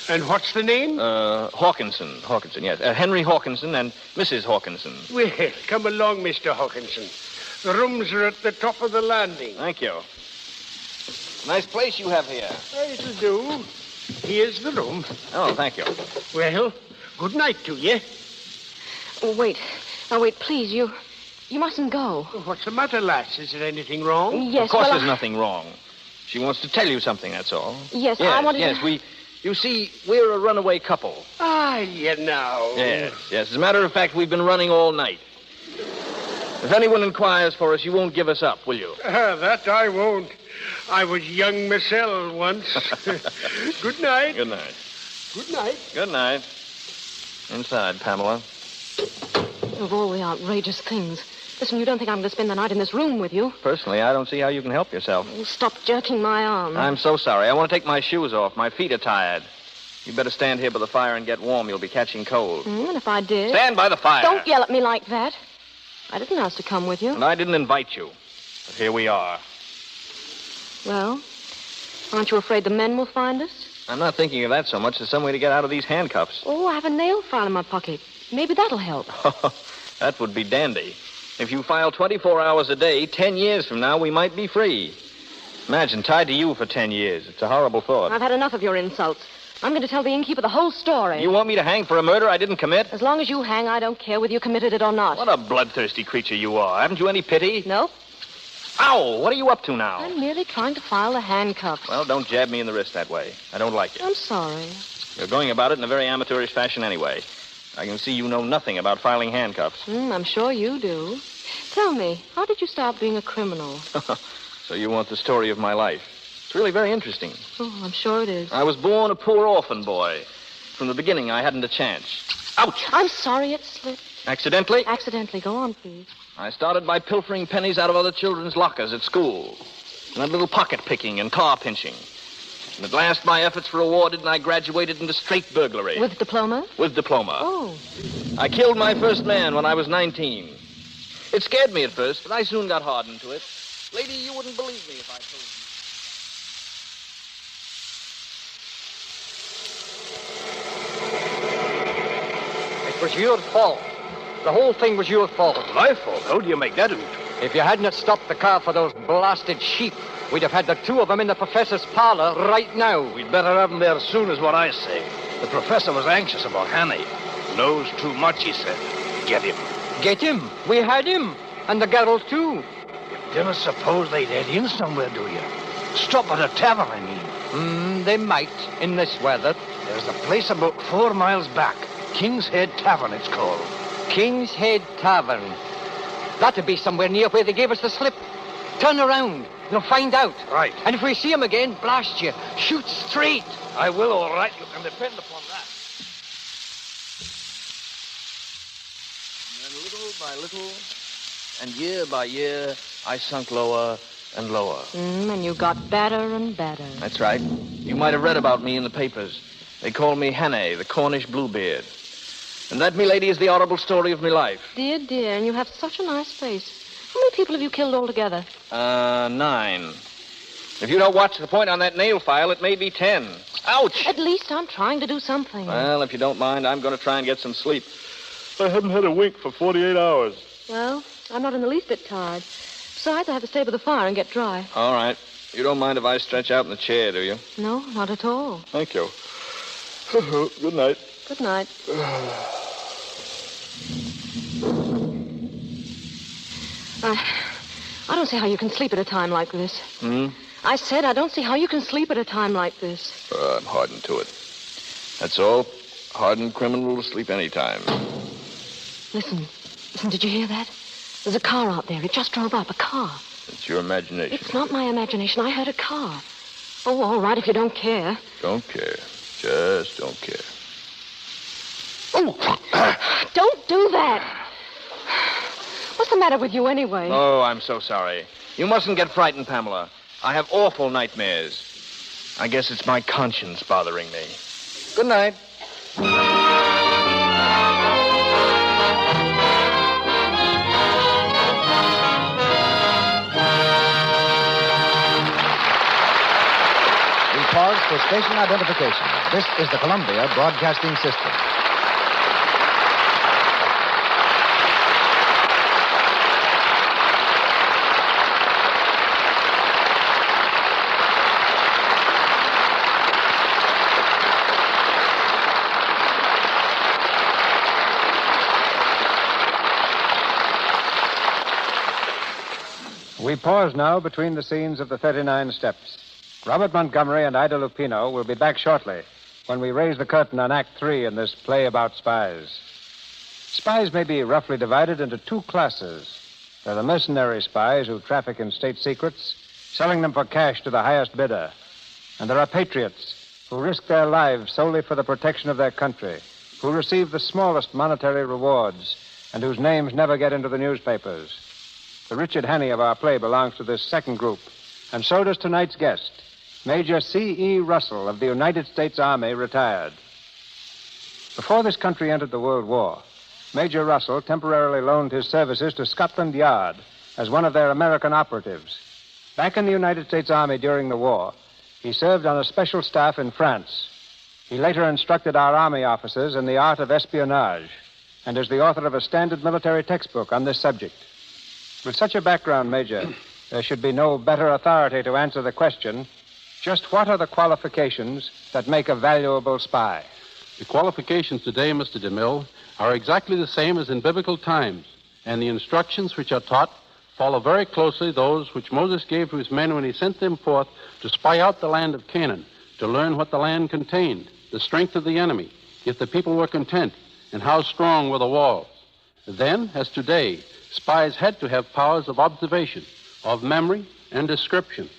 [SPEAKER 18] And what's the name?
[SPEAKER 10] Hawkinson. Hawkinson, yes. Henry Hawkinson and Mrs. Hawkinson.
[SPEAKER 18] Well, come along, Mr. Hawkinson. The rooms are at the top of the landing.
[SPEAKER 10] Thank you. Nice place you have here.
[SPEAKER 18] It'll do. Here's the room.
[SPEAKER 10] Oh, thank you.
[SPEAKER 18] Well, good night to you.
[SPEAKER 13] Oh, wait. Now, wait, please, you mustn't go.
[SPEAKER 18] What's the matter, lass? Is there anything wrong?
[SPEAKER 13] Yes,
[SPEAKER 10] Of course there's nothing wrong. She wants to tell you something, that's all.
[SPEAKER 13] Yes, I wanted to...
[SPEAKER 10] You see, we're a runaway couple.
[SPEAKER 18] Ah, you know.
[SPEAKER 10] Yes. As a matter of fact, we've been running all night. If anyone inquires for us, you won't give us up, will you?
[SPEAKER 18] That I won't. I was young myself once. Good night.
[SPEAKER 10] Good night.
[SPEAKER 18] Good night.
[SPEAKER 10] Good night. Inside, Pamela.
[SPEAKER 13] Of all the outrageous things. Listen, you don't think I'm going to spend the night in this room with you?
[SPEAKER 10] Personally, I don't see how you can help yourself.
[SPEAKER 13] Stop jerking my arm.
[SPEAKER 10] I'm so sorry. I want to take my shoes off. My feet are tired. You better stand here by the fire and get warm. You'll be catching cold.
[SPEAKER 13] And if I did?
[SPEAKER 10] Stand by the fire.
[SPEAKER 13] Don't yell at me like that. I didn't ask to come with you.
[SPEAKER 10] And I didn't invite you. But here we are.
[SPEAKER 13] Well, aren't you afraid the men will find us?
[SPEAKER 10] I'm not thinking of that so much. There's some way to get out of these handcuffs.
[SPEAKER 13] Oh, I have a nail file in my pocket. Maybe that'll help.
[SPEAKER 10] That would be dandy. If you file 24 hours a day, 10 years from now, we might be free. Imagine, tied to you for 10 years. It's a horrible thought.
[SPEAKER 13] I've had enough of your insults. I'm going to tell the innkeeper the whole story.
[SPEAKER 10] You want me to hang for a murder I didn't commit?
[SPEAKER 13] As long as you hang, I don't care whether you committed it or not.
[SPEAKER 10] What a bloodthirsty creature you are. Haven't you any pity?
[SPEAKER 13] No.
[SPEAKER 10] Ow! What are you up to now?
[SPEAKER 13] I'm merely trying to file the handcuffs.
[SPEAKER 10] Well, don't jab me in the wrist that way. I don't like it.
[SPEAKER 13] I'm sorry.
[SPEAKER 10] You're going about it in a very amateurish fashion anyway. I can see you know nothing about filing handcuffs.
[SPEAKER 13] I'm sure you do. Tell me, how did you start being a criminal?
[SPEAKER 10] So you want the story of my life. It's really very interesting.
[SPEAKER 13] Oh, I'm sure it is.
[SPEAKER 10] I was born a poor orphan boy. From the beginning, I hadn't a chance. Ouch!
[SPEAKER 13] I'm sorry it slipped.
[SPEAKER 10] Accidentally?
[SPEAKER 13] Accidentally. Go on, please.
[SPEAKER 10] I started by pilfering pennies out of other children's lockers at school. And a little pocket picking and car pinching. And at last, my efforts were rewarded, and I graduated into straight burglary.
[SPEAKER 13] With diploma?
[SPEAKER 10] With diploma.
[SPEAKER 13] Oh.
[SPEAKER 10] I killed my first man when I was 19. It scared me at first, but I soon got hardened to it. Lady, you wouldn't believe me if I told you.
[SPEAKER 3] It was your fault. The whole thing was your fault.
[SPEAKER 6] My fault? How do you make that out?
[SPEAKER 3] If you hadn't have stopped the car for those blasted sheep, we'd have had the two of them in the professor's parlor right now.
[SPEAKER 6] We'd better have them there soon, is what I say. The professor was anxious about Hanny. Knows too much, he said. Get him.
[SPEAKER 3] Get him? We had him. And the girl, too.
[SPEAKER 6] You don't suppose they'd head in somewhere, do you? Stop at a tavern, I mean.
[SPEAKER 3] They might, in this weather.
[SPEAKER 6] There's a place about 4 miles back. King's Head Tavern, it's called.
[SPEAKER 3] King's Head Tavern.
[SPEAKER 4] Got to be somewhere near where they gave us the slip. Turn around. You'll find out.
[SPEAKER 6] Right.
[SPEAKER 4] And if we see him again, blast you. Shoot straight.
[SPEAKER 6] I will, all right. You can depend upon that.
[SPEAKER 10] And little by little, and year by year, I sunk lower and lower.
[SPEAKER 13] And you got better and better.
[SPEAKER 10] That's right. You might have read about me in the papers. They call me Hannay, the Cornish Bluebeard. And that, milady, is the horrible story of my life.
[SPEAKER 13] Dear, dear, and you have such a nice face. How many people have you killed altogether?
[SPEAKER 10] 9. If you don't watch the point on that nail file, it may be 10. Ouch!
[SPEAKER 13] At least I'm trying to do something.
[SPEAKER 10] Well, if you don't mind, I'm going to try and get some sleep. I haven't had a wink for 48 hours.
[SPEAKER 13] Well, I'm not in the least bit tired. Besides, I have to stay by the fire and get dry.
[SPEAKER 10] All right. You don't mind if I stretch out in the chair, do you?
[SPEAKER 13] No, not at all.
[SPEAKER 10] Thank you. Good night.
[SPEAKER 13] Good night. I don't see how you can sleep at a time like this. I said I don't see how you can sleep at a time like this.
[SPEAKER 10] I'm hardened to it. That's all. Hardened criminal to sleep any time.
[SPEAKER 13] Listen, did you hear that? There's a car out there. It just drove up, a car.
[SPEAKER 10] It's your imagination.
[SPEAKER 13] It's not my imagination. I heard a car. Oh, all right, if you don't care.
[SPEAKER 10] Don't care. Just don't care.
[SPEAKER 13] Oh, don't do that. What's the matter with you anyway?
[SPEAKER 10] Oh, I'm so sorry. You mustn't get frightened, Pamela. I have awful nightmares. I guess it's my conscience bothering me. Good night.
[SPEAKER 2] We pause for station identification. This is the Columbia Broadcasting System.
[SPEAKER 3] We pause now between the scenes of the 39 Steps. Robert Montgomery and Ida Lupino will be back shortly when we raise the curtain on Act 3 in this play about spies. Spies may be roughly divided into two classes. There are the mercenary spies who traffic in state secrets, selling them for cash to the highest bidder. And there are patriots who risk their lives solely for the protection of their country, who receive the smallest monetary rewards, and whose names never get into the newspapers. The Richard Hannay of our play belongs to this second group, and so does tonight's guest, Major C.E. Russell of the United States Army, retired. Before this country entered the World War, Major Russell temporarily loaned his services to Scotland Yard as one of their American operatives. Back in the United States Army during the war, he served on a special staff in France. He later instructed our Army officers in the art of espionage and is the author of a standard military textbook on this subject. With such a background, Major, there should be no better authority to answer the question, just what are the qualifications that make a valuable spy?
[SPEAKER 19] The qualifications today, Mr. DeMille, are exactly the same as in biblical times, and the instructions which are taught follow very closely those which Moses gave to his men when he sent them forth to spy out the land of Canaan, to learn what the land contained, the strength of the enemy, if the people were content, and how strong were the walls. Then, as today, spies had to have powers of observation, of memory, and description.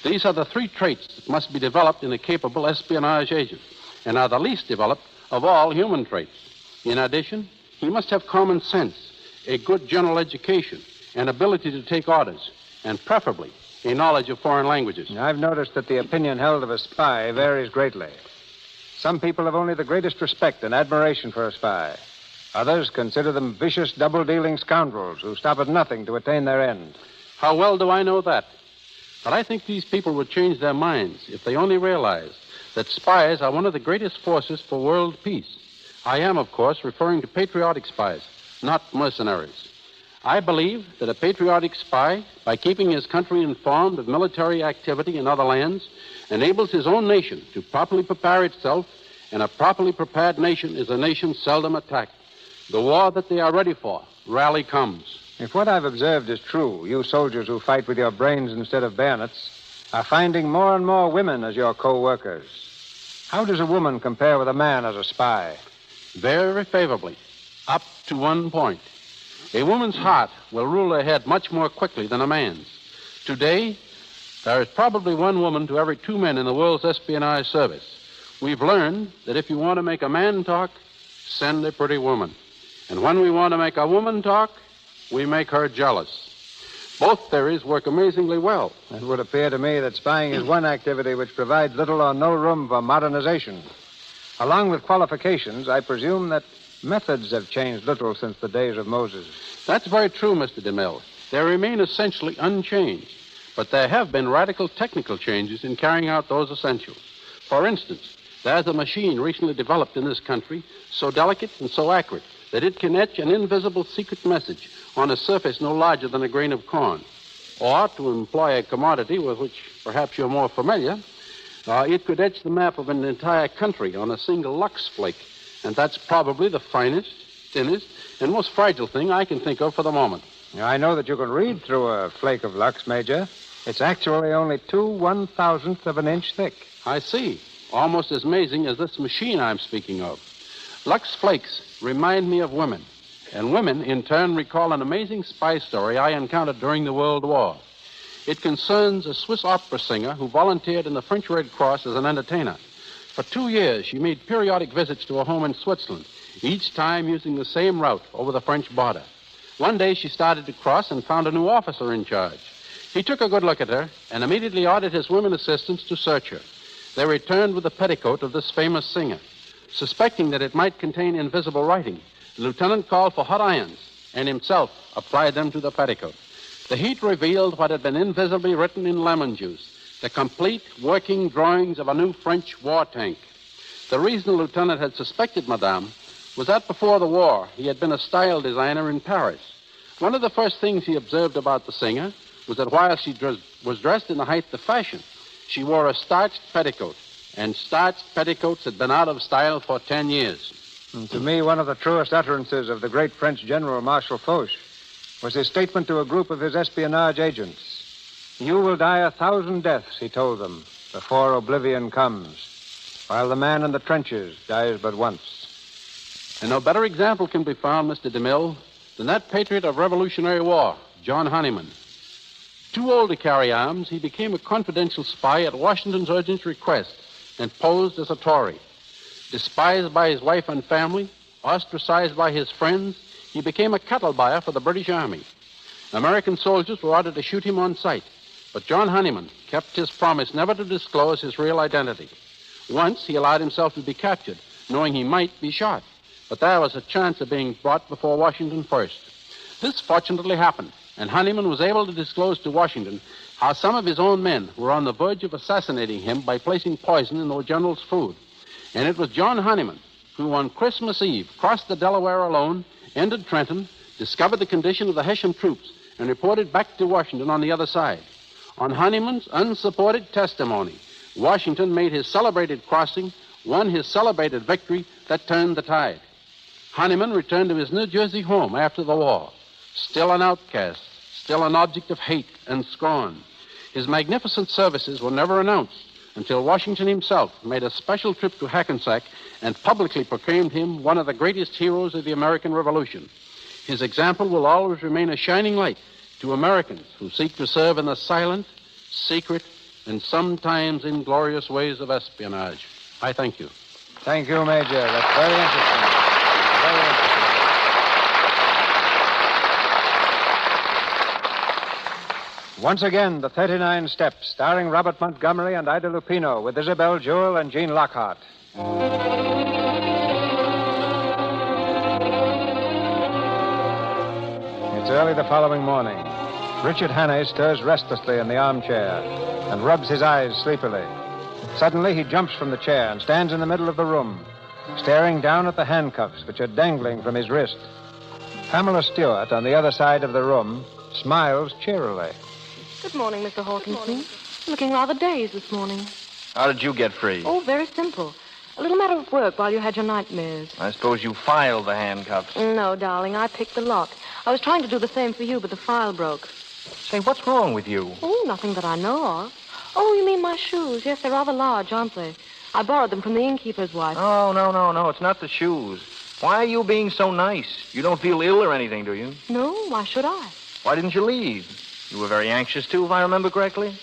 [SPEAKER 19] These are the three traits that must be developed in a capable espionage agent, and are the least developed of all human traits. In addition, he must have common sense, a good general education, an ability to take orders, and preferably a knowledge of foreign languages.
[SPEAKER 3] I've noticed that the opinion held of a spy varies greatly. Some people have only the greatest respect and admiration for a spy. Others consider them vicious, double-dealing scoundrels who stop at nothing to attain their end.
[SPEAKER 19] How well do I know that? But I think these people would change their minds if they only realized that spies are one of the greatest forces for world peace. I am, of course, referring to patriotic spies, not mercenaries. I believe that a patriotic spy, by keeping his country informed of military activity in other lands, enables his own nation to properly prepare itself, and a properly prepared nation is a nation seldom attacked. The war that they are ready for rarely comes.
[SPEAKER 3] If what I've observed is true, you soldiers who fight with your brains instead of bayonets are finding more and more women as your co-workers. How does a woman compare with a man as a spy?
[SPEAKER 19] Very favorably, up to one point. A woman's heart will rule her head much more quickly than a man's. Today, there is probably one woman to every 2 men in the world's espionage service. We've learned that if you want to make a man talk, send a pretty woman. And when we want to make a woman talk, we make her jealous. Both theories work amazingly well.
[SPEAKER 3] It would appear to me that spying is one activity which provides little or no room for modernization. Along with qualifications, I presume that methods have changed little since the days of Moses.
[SPEAKER 19] That's very true, Mr. DeMille. They remain essentially unchanged, but there have been radical technical changes in carrying out those essentials. For instance, there's a machine recently developed in this country so delicate and so accurate that it can etch an invisible secret message on a surface no larger than a grain of corn. Or, to employ a commodity with which perhaps you're more familiar, it could etch the map of an entire country on a single lux flake. And that's probably the finest, thinnest, and most fragile thing I can think of for the moment.
[SPEAKER 3] I know that you can read through a flake of lux, Major. It's actually only 2/1000th of an inch thick.
[SPEAKER 19] I see. Almost as amazing as this machine I'm speaking of. Lux flakes remind me of women, and women, in turn, recall an amazing spy story I encountered during the World War. It concerns a Swiss opera singer who volunteered in the French Red Cross as an entertainer. For 2 years, she made periodic visits to a home in Switzerland, each time using the same route over the French border. One day, she started to cross and found a new officer in charge. He took a good look at her and immediately ordered his women assistants to search her. They returned with the petticoat of this famous singer. Suspecting that it might contain invisible writing, the lieutenant called for hot irons and himself applied them to the petticoat. The heat revealed what had been invisibly written in lemon juice, the complete working drawings of a new French war tank. The reason the lieutenant had suspected Madame was that before the war, he had been a style designer in Paris. One of the first things he observed about the singer was that while she was dressed in the height of fashion, she wore a starched petticoat, and starched petticoats had been out of style for 10 years.
[SPEAKER 3] And to me, one of the truest utterances of the great French General Marshal Foch was his statement to a group of his espionage agents. You will die 1,000 deaths, he told them, before oblivion comes, while the man in the trenches dies but once.
[SPEAKER 19] And no better example can be found, Mr. DeMille, than that patriot of Revolutionary War, John Honeyman. Too old to carry arms, he became a confidential spy at Washington's urgent request and posed as a Tory. Despised by his wife and family, ostracized by his friends, he became a cattle buyer for the British Army. American soldiers were ordered to shoot him on sight, but John Honeyman kept his promise never to disclose his real identity. Once he allowed himself to be captured, knowing he might be shot, but there was a chance of being brought before Washington first. This fortunately happened, and Honeyman was able to disclose to Washington how some of his own men were on the verge of assassinating him by placing poison in the general's food. And it was John Honeyman who, on Christmas Eve, crossed the Delaware alone, entered Trenton, discovered the condition of the Hessian troops, and reported back to Washington on the other side. On Honeyman's unsupported testimony, Washington made his celebrated crossing, won his celebrated victory that turned the tide. Honeyman returned to his New Jersey home after the war, still an outcast, still an object of hate and scorn. His magnificent services were never announced until Washington himself made a special trip to Hackensack and publicly proclaimed him one of the greatest heroes of the American Revolution. His example will always remain a shining light to Americans who seek to serve in the silent, secret, and sometimes inglorious ways of espionage. I thank you.
[SPEAKER 3] Thank you, Major. That's very interesting. Very interesting. Once again, the 39 Steps, starring Robert Montgomery and Ida Lupino, with Isabel Jewell and Jean Lockhart. It's early the following morning. Richard Hannay stirs restlessly in the armchair and rubs his eyes sleepily. Suddenly, he jumps from the chair and stands in the middle of the room, staring down at the handcuffs which are dangling from his wrist. Pamela Stewart, on the other side of the room, smiles cheerily.
[SPEAKER 13] Good morning, Mr. Hawkinson. Looking rather dazed this morning.
[SPEAKER 10] How did you get free?
[SPEAKER 13] Oh, very simple. A little matter of work while you had your nightmares.
[SPEAKER 10] I suppose you filed the handcuffs.
[SPEAKER 13] No, darling, I picked the lock. I was trying to do the same for you, but the file broke.
[SPEAKER 10] Say, what's wrong with you?
[SPEAKER 13] Oh, nothing that I know of. Oh, you mean my shoes? Yes, they're rather large, aren't they? I borrowed them from the innkeeper's wife.
[SPEAKER 10] Oh, no. It's not the shoes. Why are you being so nice? You don't feel ill or anything, do you?
[SPEAKER 13] No, why should I?
[SPEAKER 10] Why didn't you leave? You were very anxious, too, if I remember correctly.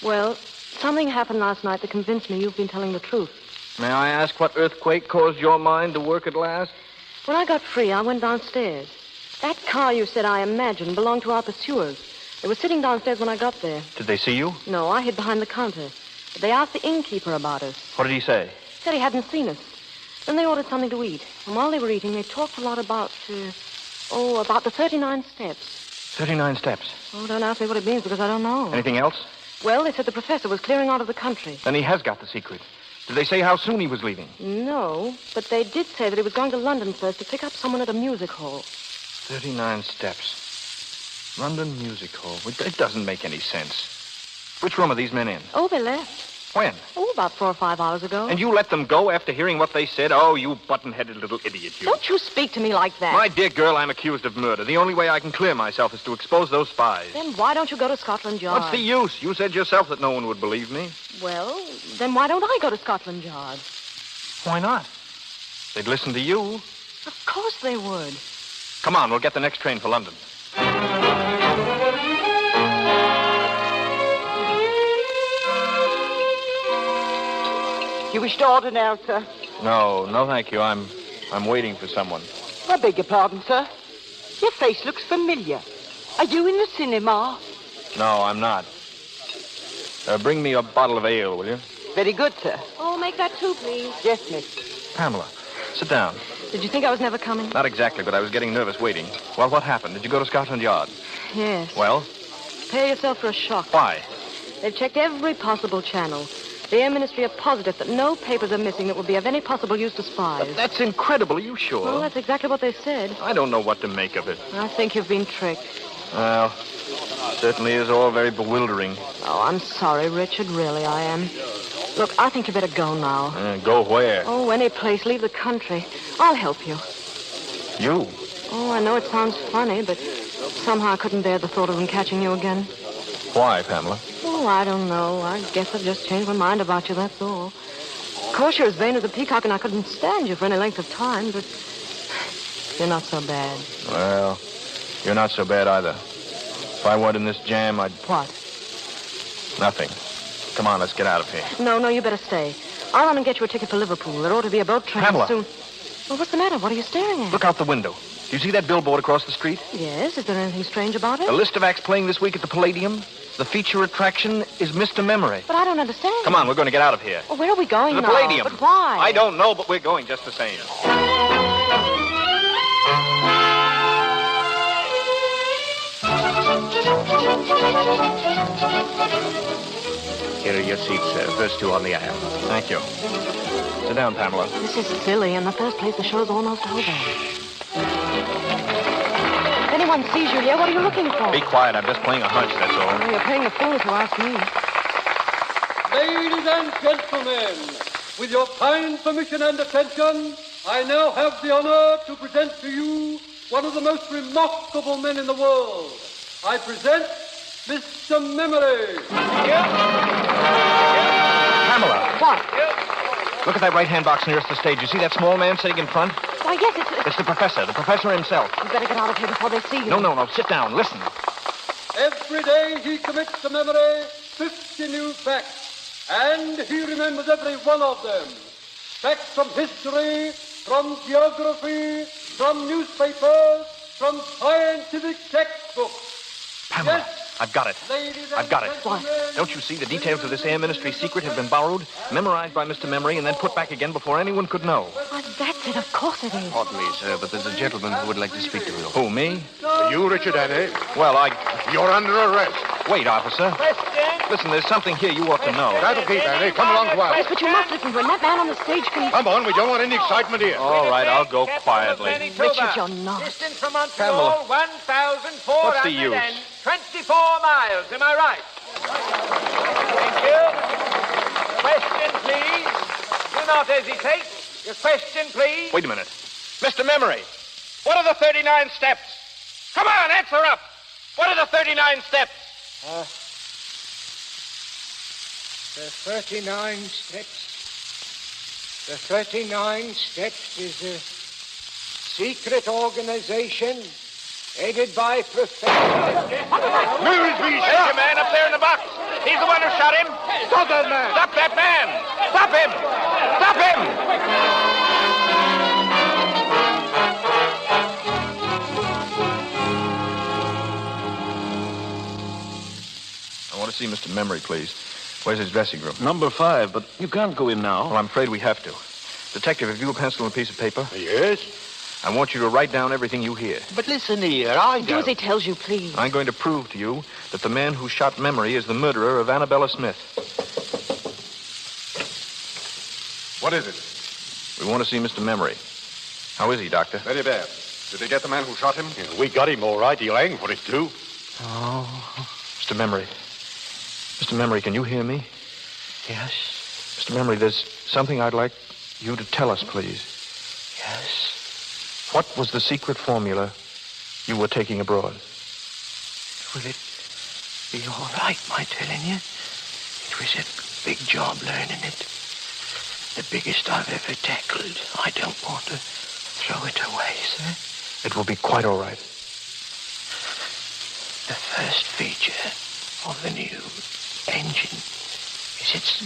[SPEAKER 13] Well, something happened last night that convinced me you've been telling the truth.
[SPEAKER 10] May I ask what earthquake caused your mind to work at last?
[SPEAKER 13] When I got free, I went downstairs. That car you said I imagined belonged to our pursuers. They were sitting downstairs when I got there.
[SPEAKER 10] Did they see you?
[SPEAKER 13] No, I hid behind the counter. But they asked the innkeeper about us.
[SPEAKER 10] What did he say?
[SPEAKER 13] Said he hadn't seen us. Then they ordered something to eat. And while they were eating, they talked a lot about the 39 steps.
[SPEAKER 10] 39 steps.
[SPEAKER 13] Oh, don't ask me what it means because I don't know.
[SPEAKER 10] Anything else?
[SPEAKER 13] Well, they said the professor was clearing out of the country.
[SPEAKER 10] Then he has got the secret. Did they say how soon he was leaving?
[SPEAKER 13] No, but they did say that he was going to London first to pick up someone at a music hall.
[SPEAKER 10] 39 steps. London Music Hall. It doesn't make any sense. Which room are these men in?
[SPEAKER 13] Oh, they left.
[SPEAKER 10] When?
[SPEAKER 13] Oh, about 4 or 5 hours ago.
[SPEAKER 10] And you let them go after hearing what they said? Oh, you button-headed little idiot, you.
[SPEAKER 13] Don't you speak to me like that.
[SPEAKER 10] My dear girl, I'm accused of murder. The only way I can clear myself is to expose those spies.
[SPEAKER 13] Then why don't you go to Scotland Yard?
[SPEAKER 10] What's the use? You said yourself that no one would believe me.
[SPEAKER 13] Well, then why don't I go to Scotland Yard?
[SPEAKER 10] Why not? They'd listen to you.
[SPEAKER 13] Of course they would.
[SPEAKER 10] Come on, we'll get the next train for London.
[SPEAKER 20] You wish to order now, sir?
[SPEAKER 10] No, thank you. I'm waiting for someone.
[SPEAKER 20] I beg your pardon, sir. Your face looks familiar. Are you in the cinema?
[SPEAKER 10] No, I'm not. Bring me a bottle of ale, will you?
[SPEAKER 20] Very good, sir.
[SPEAKER 13] Oh, make that 2, please.
[SPEAKER 20] Yes, miss.
[SPEAKER 10] Pamela, sit down.
[SPEAKER 13] Did you think I was never coming?
[SPEAKER 10] Not exactly, but I was getting nervous waiting. Well, what happened? Did you go to Scotland Yard?
[SPEAKER 13] Yes.
[SPEAKER 10] Well?
[SPEAKER 13] Prepare yourself for a shock.
[SPEAKER 10] Why?
[SPEAKER 13] They've checked every possible channel. The Air Ministry are positive that no papers are missing that would be of any possible use to spies.
[SPEAKER 10] But that's incredible. Are you sure?
[SPEAKER 13] Well, that's exactly what they said.
[SPEAKER 10] I don't know what to make of it.
[SPEAKER 13] I think you've been tricked.
[SPEAKER 10] Well, certainly is all very bewildering.
[SPEAKER 13] Oh, I'm sorry, Richard. Really, I am. Look, I think you better go now.
[SPEAKER 10] Go where?
[SPEAKER 13] Oh, any place. Leave the country. I'll help you.
[SPEAKER 10] You?
[SPEAKER 13] Oh, I know it sounds funny, but somehow I couldn't bear the thought of them catching you again.
[SPEAKER 10] Why, Pamela?
[SPEAKER 13] Oh, I don't know. I guess I've just changed my mind about you, that's all. Of course, you're as vain as a peacock, and I couldn't stand you for any length of time, but you're not so bad.
[SPEAKER 10] Well, you're not so bad either. If I weren't in this jam, I'd...
[SPEAKER 13] What?
[SPEAKER 10] Nothing. Come on, let's get out of here.
[SPEAKER 13] No, you better stay. I'll run and get you a ticket for Liverpool. There ought to be a boat train
[SPEAKER 10] Pamela.
[SPEAKER 13] soon. Well, what's the matter? What are you staring at?
[SPEAKER 10] Look out the window. Do you see that billboard across the street?
[SPEAKER 13] Yes. Is there anything strange about it?
[SPEAKER 10] A list of acts playing this week at the Palladium. The feature attraction is Mr. Memory.
[SPEAKER 13] But I don't understand.
[SPEAKER 10] Come on, we're going to get out of here.
[SPEAKER 13] Well, where are we going
[SPEAKER 10] to the
[SPEAKER 13] now?
[SPEAKER 10] Palladium.
[SPEAKER 13] But why?
[SPEAKER 10] I don't know, but we're going just the same.
[SPEAKER 14] Here are your seats, sir. First 2 on the aisle.
[SPEAKER 10] Thank you. Sit down, Pamela.
[SPEAKER 13] This is silly. In the first place, the show's almost over. If anyone sees you here, what are you looking for?
[SPEAKER 10] Be quiet. I'm just playing a hunch, that's all.
[SPEAKER 13] Well, you're playing a fool if you ask me.
[SPEAKER 11] Ladies and gentlemen, with your kind permission and attention, I now have the honor to present to you one of the most remarkable men in the world. I present Mr. Memory.
[SPEAKER 10] Pamela.
[SPEAKER 13] What?
[SPEAKER 10] Look at that right-hand box nearest the stage. You see that small man sitting in front?
[SPEAKER 13] Why, yes,
[SPEAKER 10] It's the professor himself.
[SPEAKER 13] You better get out of here before they see you.
[SPEAKER 10] No. Sit down. Listen.
[SPEAKER 11] Every day he commits to memory 50 new facts, and he remembers every one of them. Facts from history, from geography, from newspapers, from scientific textbooks.
[SPEAKER 10] Pamela.
[SPEAKER 11] Yes.
[SPEAKER 10] I've got it. I've got it.
[SPEAKER 13] What?
[SPEAKER 10] Don't you see the details of this Air Ministry secret have been borrowed, memorized by Mr. Memory, and then put back again before anyone could know?
[SPEAKER 13] Why, that's it. Of course it is.
[SPEAKER 14] Pardon me, sir, but there's a gentleman who would like to speak to you.
[SPEAKER 10] Who, me?
[SPEAKER 18] You, Richard Aweigh?
[SPEAKER 10] Well,
[SPEAKER 18] You're under arrest.
[SPEAKER 10] Wait, officer. Listen, there's something here you ought to know.
[SPEAKER 18] That'll keep, Aweigh. Come along quiet.
[SPEAKER 13] Yes, but you must listen to him. That man on the stage can...
[SPEAKER 18] Come on, we don't want any excitement here.
[SPEAKER 10] All right, I'll go quietly.
[SPEAKER 13] Richard, you're not.
[SPEAKER 5] Distance from Montreal, 1,424 miles. Am I right? Thank you. Question, please. Do not hesitate. Your question, please.
[SPEAKER 10] Wait a minute. Mr. Memory, what are the 39 steps? Come on, answer up. What are the 39 steps?
[SPEAKER 21] The 39 steps. The 39 steps is
[SPEAKER 18] secret organization headed by Professor...
[SPEAKER 6] There's your man up there in the box. He's the one who shot him.
[SPEAKER 18] Stop that man!
[SPEAKER 6] Stop that man! Stop him! Stop
[SPEAKER 10] him! I want to see Mr. Memory, please. Where's his dressing room?
[SPEAKER 6] Number 5, but you can't go in now.
[SPEAKER 10] Well, I'm afraid we have to. Detective, have you a pencil and a piece of paper?
[SPEAKER 18] Yes?
[SPEAKER 10] I want you to write down everything you hear.
[SPEAKER 18] But listen here, I
[SPEAKER 13] Do as he tells you, please.
[SPEAKER 10] I'm going to prove to you that the man who shot Memory is the murderer of Annabella Smith.
[SPEAKER 1] What is it?
[SPEAKER 10] We want to see Mr. Memory. How is he, Doctor?
[SPEAKER 1] Very bad. Did they get the man who shot him?
[SPEAKER 16] Yeah, we got him all right. He'll hang for it, too.
[SPEAKER 10] Oh. Mr. Memory. Mr. Memory, can you hear me?
[SPEAKER 18] Yes?
[SPEAKER 10] Mr. Memory, there's something I'd like you to tell us, please.
[SPEAKER 18] Yes?
[SPEAKER 10] What was the secret formula you were taking abroad?
[SPEAKER 18] Will it be all right, my telling you? It was a big job learning it. The biggest I've ever tackled. I don't want to throw it away, sir.
[SPEAKER 10] It will be quite all right.
[SPEAKER 18] The first feature of the new engine is its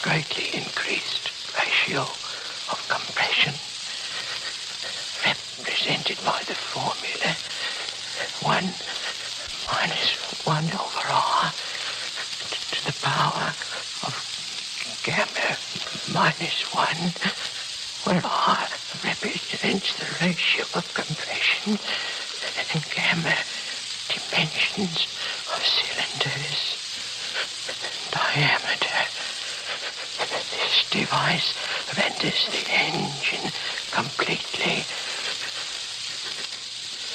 [SPEAKER 18] greatly increased ratio of compression, represented by the formula 1 minus 1 over R to the power of gamma minus 1, where R represents the ratio of compression and gamma dimensions of cylinders diameter. This device renders the engine completely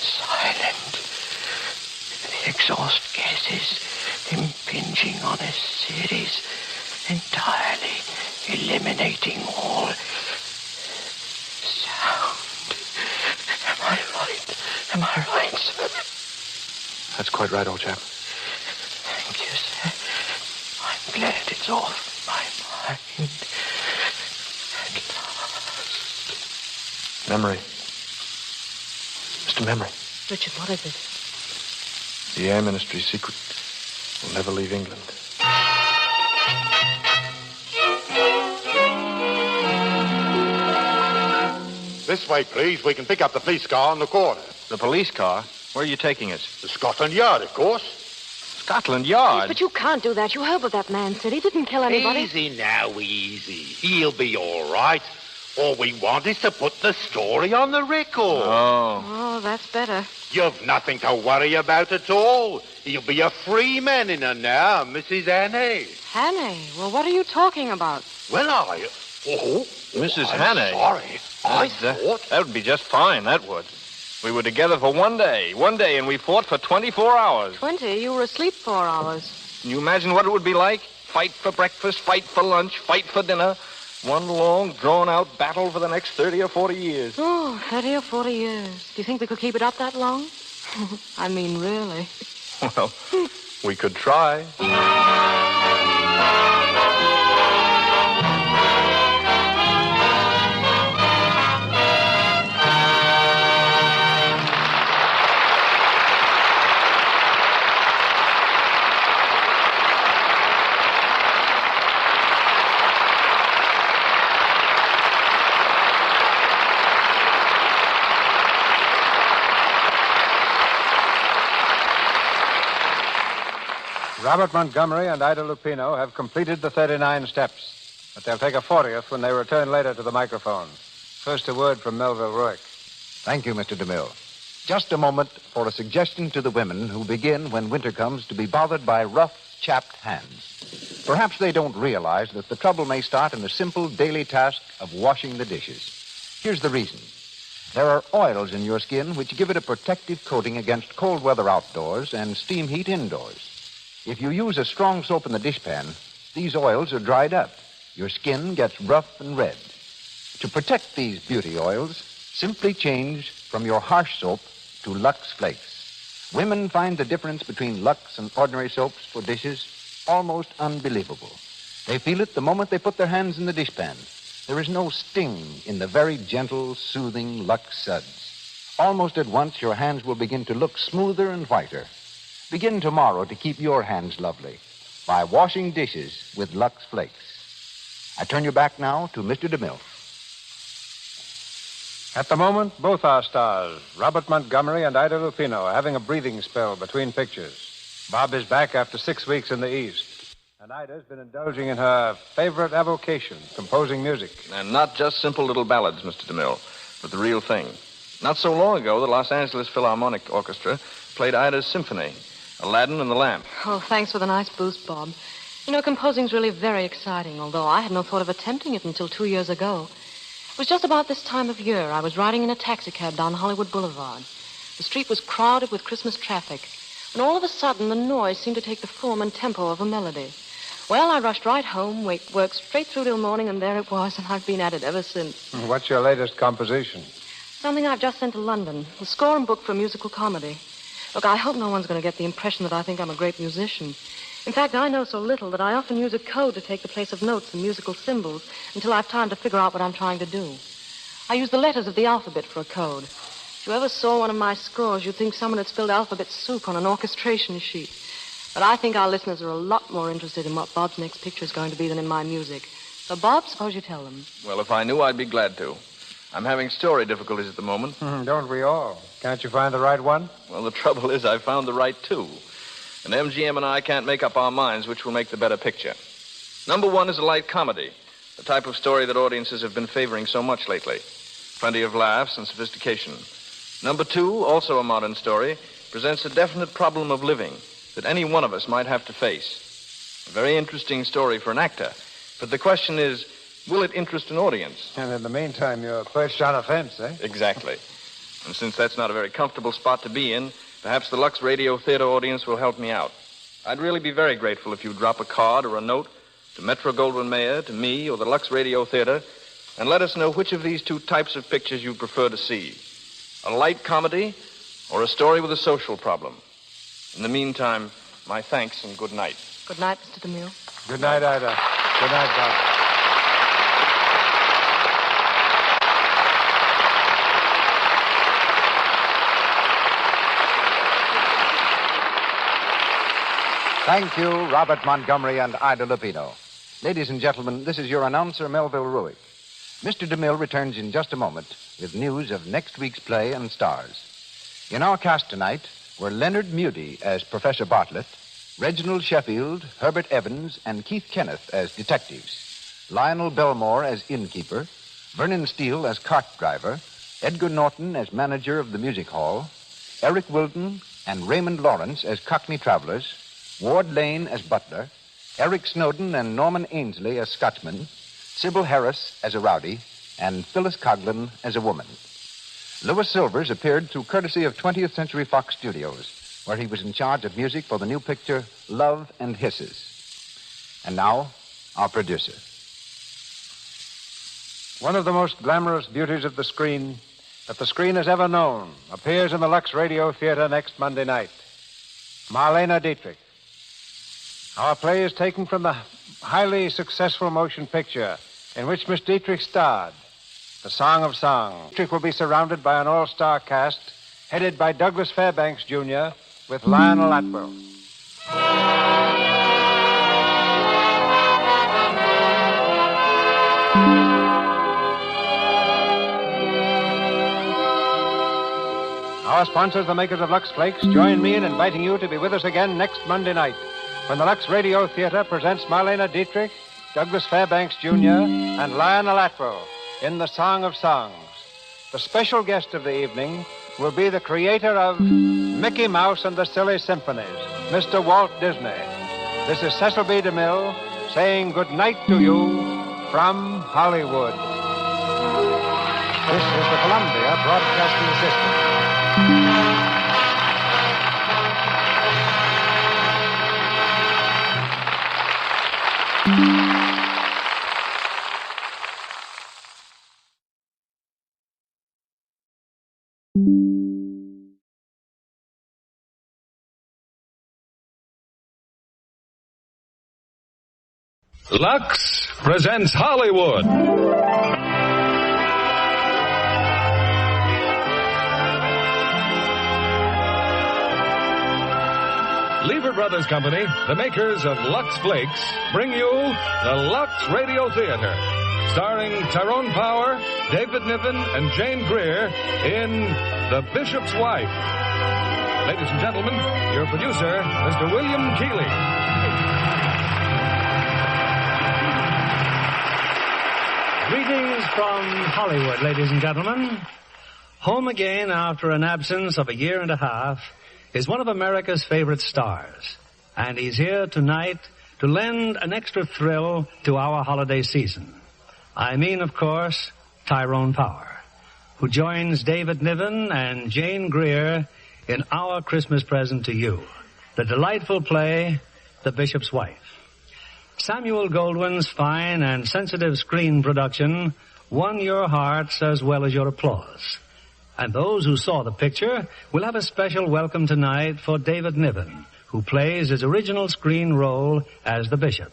[SPEAKER 18] silent. The exhaust gases impinging on a series, entirely eliminating all sound. Am I right? Am I right, sir?
[SPEAKER 10] That's quite right, old chap.
[SPEAKER 18] Thank you, sir. I'm glad it's off my mind. At last.
[SPEAKER 10] Memory. Mr. Memory.
[SPEAKER 13] Richard, what is it?
[SPEAKER 10] The Air Ministry's secret will never leave England.
[SPEAKER 16] This way, please. We can pick up the police car on the corner.
[SPEAKER 10] The police car? Where are you taking us?
[SPEAKER 16] The Scotland Yard, of course.
[SPEAKER 10] Scotland Yard?
[SPEAKER 13] But you can't do that. You heard what that man said. He didn't kill anybody.
[SPEAKER 22] Easy now, easy. He'll be all right. All we want is to put the story on the record.
[SPEAKER 13] Oh, that's better.
[SPEAKER 22] You've nothing to worry about at all. He'll be a free man in her now, Mrs. Annie.
[SPEAKER 13] Hannay? Well, what are you talking about?
[SPEAKER 22] Well,
[SPEAKER 10] Mrs.
[SPEAKER 22] I'm
[SPEAKER 10] Hannay.
[SPEAKER 22] sorry. I thought...
[SPEAKER 10] That would be just fine, that would. We were together for one day, and we fought for 24 hours.
[SPEAKER 13] 20? You were asleep 4 hours.
[SPEAKER 10] Can you imagine what it would be like? Fight for breakfast, fight for lunch, fight for dinner. One long, drawn-out battle for the next 30 or 40 years.
[SPEAKER 13] Oh, 30 or 40 years. Do you think we could keep it up that long? I mean, really.
[SPEAKER 10] Well, we could try.
[SPEAKER 3] Robert Montgomery and Ida Lupino have completed the 39 steps, but they'll take a 40th when they return later to the microphone. First, a word from Melville Ruick.
[SPEAKER 2] Thank you, Mr. DeMille. Just a moment for a suggestion to the women who begin, when winter comes, to be bothered by rough, chapped hands. Perhaps they don't realize that the trouble may start in the simple daily task of washing the dishes. Here's the reason. There are oils in your skin which give it a protective coating against cold weather outdoors and steam heat indoors. If you use a strong soap in the dishpan, these oils are dried up. Your skin gets rough and red. To protect these beauty oils, simply change from your harsh soap to Lux Flakes. Women find the difference between Lux and ordinary soaps for dishes almost unbelievable. They feel it the moment they put their hands in the dishpan. There is no sting in the very gentle, soothing Lux suds. Almost at once, your hands will begin to look smoother and whiter. Begin tomorrow to keep your hands lovely by washing dishes with Lux Flakes. I turn you back now to Mr. DeMille.
[SPEAKER 3] At the moment, both our stars, Robert Montgomery and Ida Lupino, are having a breathing spell between pictures. Bob is back after 6 weeks in the East, and Ida's been indulging in her favorite avocation, composing music.
[SPEAKER 10] And not just simple little ballads, Mr. DeMille, but the real thing. Not so long ago, the Los Angeles Philharmonic Orchestra played Ida's symphony, Aladdin and the Lamp.
[SPEAKER 13] Oh, thanks for the nice boost, Bob. You know, composing's really very exciting, although I had no thought of attempting it until 2 years ago. It was just about this time of year. I was riding in a taxicab down Hollywood Boulevard. The street was crowded with Christmas traffic, and all of a sudden the noise seemed to take the form and tempo of a melody. Well, I rushed right home, worked straight through till morning, and there it was, and I've been at it ever since.
[SPEAKER 3] What's your latest composition?
[SPEAKER 13] Something I've just sent to London, a score and book for a musical comedy. Look, I hope no one's going to get the impression that I think I'm a great musician. In fact, I know so little that I often use a code to take the place of notes and musical symbols until I've time to figure out what I'm trying to do. I use the letters of the alphabet for a code. If you ever saw one of my scores, you'd think someone had spilled alphabet soup on an orchestration sheet. But I think our listeners are a lot more interested in what Bob's next picture is going to be than in my music. So, Bob, suppose you tell them.
[SPEAKER 10] Well, if I knew, I'd be glad to. I'm having story difficulties at the moment.
[SPEAKER 3] Don't we all? Can't you find the right one?
[SPEAKER 10] Well, the trouble is I've found the right two. And MGM and I can't make up our minds which will make the better picture. Number one is a light comedy, the type of story that audiences have been favoring so much lately. Plenty of laughs and sophistication. Number two, also a modern story, presents a definite problem of living that any one of us might have to face. A very interesting story for an actor. But the question is, will it interest an audience?
[SPEAKER 3] And in the meantime, you're perched on a fence, eh?
[SPEAKER 10] Exactly. And since that's not a very comfortable spot to be in, perhaps the Lux Radio Theater audience will help me out. I'd really be very grateful if you'd drop a card or a note to Metro Goldwyn Mayer, to me, or the Lux Radio Theater, and let us know which of these two types of pictures you prefer to see. A light comedy or a story with a social problem. In the meantime, my thanks and good night.
[SPEAKER 13] Good night, Mr. DeMille.
[SPEAKER 3] Good night, Ida. Good night, Bob.
[SPEAKER 2] Thank you, Robert Montgomery and Ida Lupino. Ladies and gentlemen, this is your announcer, Melville Ruick. Mr. DeMille returns in just a moment with news of next week's play and stars. In our cast tonight were Leonard Moody as Professor Bartlett, Reginald Sheffield, Herbert Evans, and Keith Kenneth as detectives, Lionel Belmore as innkeeper, Vernon Steele as cart driver, Edgar Norton as manager of the music hall, Eric Wilton and Raymond Lawrence as Cockney travelers, Ward Lane as butler, Eric Snowden and Norman Ainsley as Scotchman, Sybil Harris as a rowdy, and Phyllis Coughlin as a woman. Louis Silvers appeared through courtesy of 20th Century Fox Studios, where he was in charge of music for the new picture Love and Hisses. And now, our producer.
[SPEAKER 3] One of the most glamorous beauties of the screen that the screen has ever known appears in the Lux Radio Theater next Monday night. Marlene Dietrich. Our play is taken from the highly successful motion picture in which Miss Dietrich starred, The Song of Songs. Dietrich will be surrounded by an all-star cast headed by Douglas Fairbanks, Jr., with Lionel Atwell. Our sponsors, the makers of Lux Flakes, join me in inviting you to be with us again next Monday night when the Lux Radio Theater presents Marlene Dietrich, Douglas Fairbanks, Jr., and Lionel Atwell in The Song of Songs. The special guest of the evening will be the creator of Mickey Mouse and the Silly Symphonies, Mr. Walt Disney. This is Cecil B. DeMille saying good night to you from Hollywood. This is the Columbia Broadcasting System.
[SPEAKER 7] Lux presents Hollywood. Warner Brothers Company, the makers of Lux Flakes, bring you the Lux Radio Theater, starring Tyrone Power, David Niven, and Jane Greer in The Bishop's Wife. Ladies and gentlemen, your producer, Mr. William Keighley.
[SPEAKER 8] Greetings from Hollywood, ladies and gentlemen. Home again after an absence of a year and a half is one of America's favorite stars. And he's here tonight to lend an extra thrill to our holiday season. I mean, of course, Tyrone Power, who joins David Niven and Jane Greer in our Christmas present to you, the delightful play, The Bishop's Wife. Samuel Goldwyn's fine and sensitive screen production won your hearts as well as your applause. And those who saw the picture will have a special welcome tonight for David Niven, who plays his original screen role as the bishop.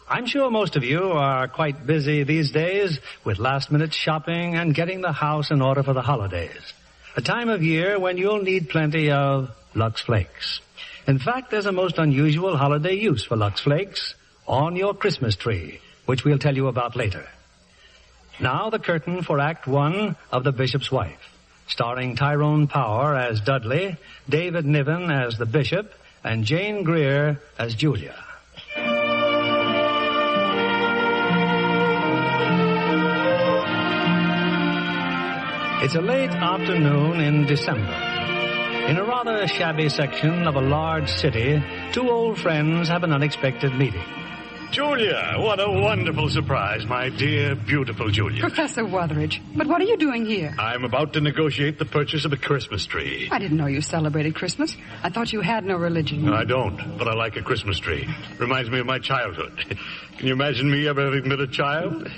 [SPEAKER 8] I'm sure most of you are quite busy these days with last-minute shopping and getting the house in order for the holidays, a time of year when you'll need plenty of Lux Flakes. In fact, there's a most unusual holiday use for Lux Flakes on your Christmas tree, which we'll tell you about later. Now the curtain for Act 1 of The Bishop's Wife, starring Tyrone Power as Dudley, David Niven as the bishop, and Jane Greer as Julia. It's a late afternoon in December. In a rather shabby section of a large city, two old friends have an unexpected meeting.
[SPEAKER 23] Julia, what a wonderful surprise, my dear, beautiful Julia.
[SPEAKER 24] Professor Wutheridge, but what are you doing here?
[SPEAKER 23] I'm about to negotiate the purchase of a Christmas tree.
[SPEAKER 24] I didn't know you celebrated Christmas. I thought you had no religion.
[SPEAKER 23] No, I don't, but I like a Christmas tree. Reminds me of my childhood. Can you imagine me ever having been a child?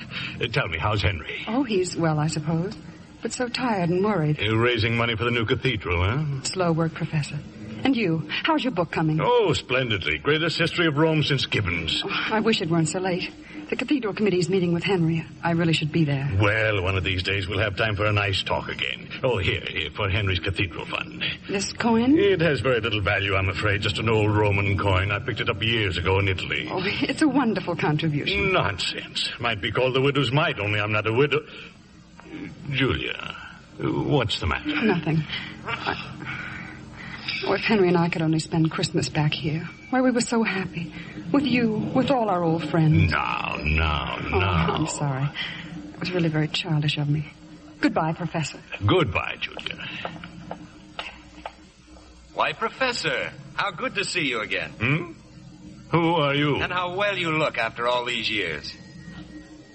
[SPEAKER 23] Tell me, how's Henry?
[SPEAKER 24] Oh, he's well, I suppose, but so tired and worried.
[SPEAKER 23] You raising money for the new cathedral, huh?
[SPEAKER 24] Slow work, Professor. And you, how's your book coming?
[SPEAKER 23] Oh, splendidly. Greatest history of Rome since Gibbons.
[SPEAKER 24] Oh, I wish it weren't so late. The cathedral committee's meeting with Henry. I really should be there.
[SPEAKER 23] Well, one of these days we'll have time for a nice talk again. Oh, here, for Henry's cathedral fund.
[SPEAKER 24] This coin?
[SPEAKER 23] It has very little value, I'm afraid. Just an old Roman coin. I picked it up years ago in Italy.
[SPEAKER 24] Oh, it's a wonderful contribution.
[SPEAKER 23] Nonsense. Might be called the widow's mite, only I'm not a widow. Julia, what's the matter?
[SPEAKER 24] Nothing. Oh, if Henry and I could only spend Christmas back here, where we were so happy. With you, with all our old friends.
[SPEAKER 23] No.
[SPEAKER 24] Oh, I'm sorry. It was really very childish of me. Goodbye, Professor.
[SPEAKER 23] Goodbye, Julia.
[SPEAKER 25] Why, Professor, how good to see you again.
[SPEAKER 23] Who are you?
[SPEAKER 25] And how well you look after all these years.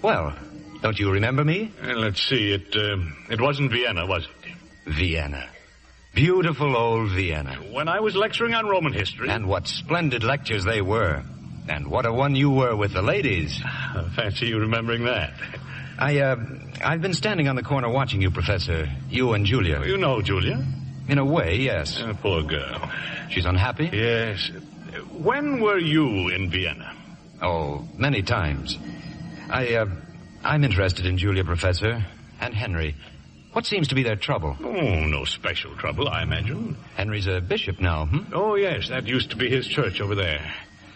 [SPEAKER 25] Well, don't you remember me?
[SPEAKER 23] Let's see, it wasn't Vienna, was it?
[SPEAKER 25] Vienna. Beautiful old Vienna.
[SPEAKER 23] When I was lecturing on Roman history.
[SPEAKER 25] And what splendid lectures they were. And what a one you were with the ladies.
[SPEAKER 23] I fancy you remembering that.
[SPEAKER 25] I've been standing on the corner watching you, Professor. You and Julia.
[SPEAKER 23] You know Julia?
[SPEAKER 25] In a way, yes.
[SPEAKER 23] Poor girl.
[SPEAKER 25] She's unhappy?
[SPEAKER 23] Yes. When were you in Vienna?
[SPEAKER 25] Oh, many times. I'm interested in Julia, Professor, and Henry. What seems to be their trouble?
[SPEAKER 23] Oh, no special trouble, I imagine.
[SPEAKER 25] Henry's a bishop now,
[SPEAKER 23] Oh, yes, that used to be his church over there.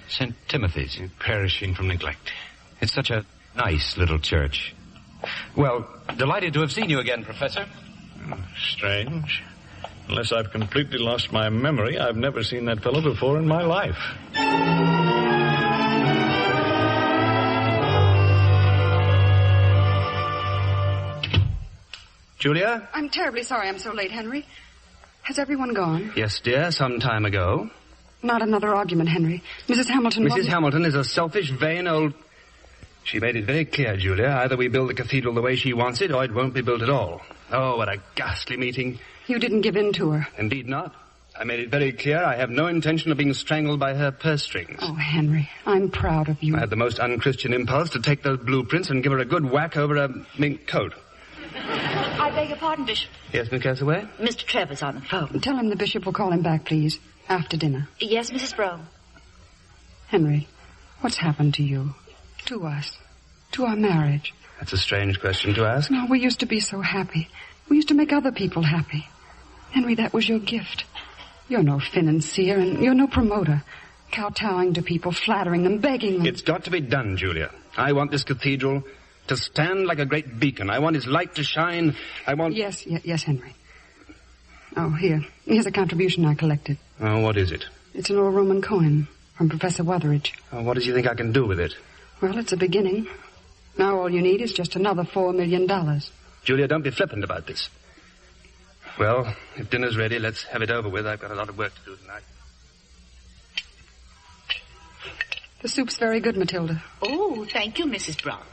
[SPEAKER 25] St. Timothy's.
[SPEAKER 23] Perishing from neglect.
[SPEAKER 25] It's such a nice little church. Well, delighted to have seen you again, Professor.
[SPEAKER 23] Strange. Unless I've completely lost my memory, I've never seen that fellow before in my life.
[SPEAKER 25] Julia?
[SPEAKER 24] I'm terribly sorry I'm so late, Henry. Has everyone gone?
[SPEAKER 25] Yes, dear, some time ago.
[SPEAKER 24] Not another argument, Henry. Mrs. Hamilton...
[SPEAKER 25] Mrs. Hamilton is a selfish, vain old... She made it very clear, Julia. Either we build the cathedral the way she wants it, or it won't be built at all. Oh, what a ghastly meeting.
[SPEAKER 24] You didn't give in to her.
[SPEAKER 25] Indeed not. I made it very clear I have no intention of being strangled by her purse strings.
[SPEAKER 24] Oh, Henry, I'm proud of you.
[SPEAKER 25] I had the most unchristian impulse to take those blueprints and give her a good whack over a mink coat.
[SPEAKER 26] I beg your pardon, Bishop.
[SPEAKER 25] Yes, Miss Castaway?
[SPEAKER 26] Mr. Trevor's on the phone.
[SPEAKER 24] Tell him the bishop will call him back, please, after dinner.
[SPEAKER 26] Yes, Mrs. Brown.
[SPEAKER 24] Henry, what's happened to you? To us? To our marriage?
[SPEAKER 25] That's a strange question to ask.
[SPEAKER 24] No, we used to be so happy. We used to make other people happy. Henry, that was your gift. You're no financier, and you're no promoter. Kowtowing to people, flattering them, begging them.
[SPEAKER 25] It's got to be done, Julia. I want this cathedral to stand like a great beacon. I want its light to shine. I want...
[SPEAKER 24] Yes, Henry. Oh, here's a contribution I collected.
[SPEAKER 25] Oh, what is it?
[SPEAKER 24] It's an old Roman coin from Professor Wutheridge.
[SPEAKER 25] Oh, what does you think I can do with it?
[SPEAKER 24] Well, it's a beginning. Now all you need is just another $4 million.
[SPEAKER 25] Julia, don't be flippant about this. Well, if dinner's ready, let's have it over with. I've got a lot of work to do tonight.
[SPEAKER 24] The soup's very good, Matilda.
[SPEAKER 26] Oh, thank you, Mrs. Brown.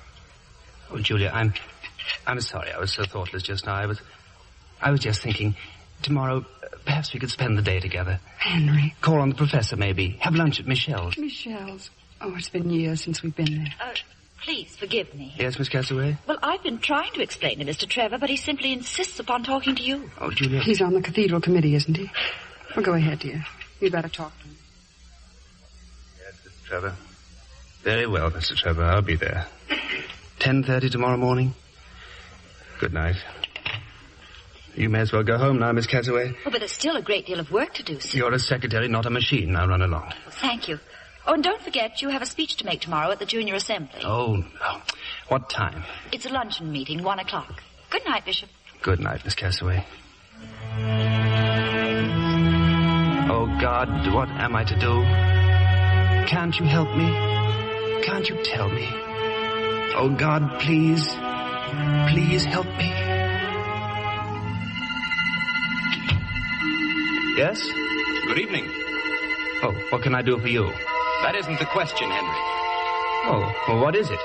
[SPEAKER 25] Oh, Julia, I'm sorry I was so thoughtless just now. I was just thinking, tomorrow, perhaps we could spend the day together.
[SPEAKER 24] Henry.
[SPEAKER 25] Call on the professor, maybe. Have lunch at Michelle's.
[SPEAKER 24] Michelle's? Oh, it's been years since we've been there.
[SPEAKER 26] Please forgive me.
[SPEAKER 25] Yes, Miss Castaway?
[SPEAKER 26] Well, I've been trying to explain to Mr. Trevor, but he simply insists upon talking to you.
[SPEAKER 25] Oh, Julia.
[SPEAKER 24] He's on the cathedral committee, isn't he? Well, go ahead, dear. You'd better talk to him.
[SPEAKER 25] Yes, Mr. Trevor. Very well, Mr. Trevor. I'll be there. 10:30 tomorrow morning. Good night. You may as well go home now, Miss Castaway.
[SPEAKER 26] Oh, but there's still a great deal of work to do, sir.
[SPEAKER 25] You're a secretary, not a machine. Now run along.
[SPEAKER 26] Well, thank you. Oh, and don't forget, you have a speech to make tomorrow at the Junior Assembly.
[SPEAKER 25] Oh, no. What time?
[SPEAKER 26] It's a luncheon meeting, 1 o'clock. Good night, Bishop.
[SPEAKER 25] Good night, Miss Castaway. Oh, God, what am I to do? Can't you help me? Can't you tell me? Oh, God, please, please help me. Yes?
[SPEAKER 4] Good evening.
[SPEAKER 25] Oh, what can I do for you?
[SPEAKER 4] That isn't the question, Henry.
[SPEAKER 25] Oh, well, what is it?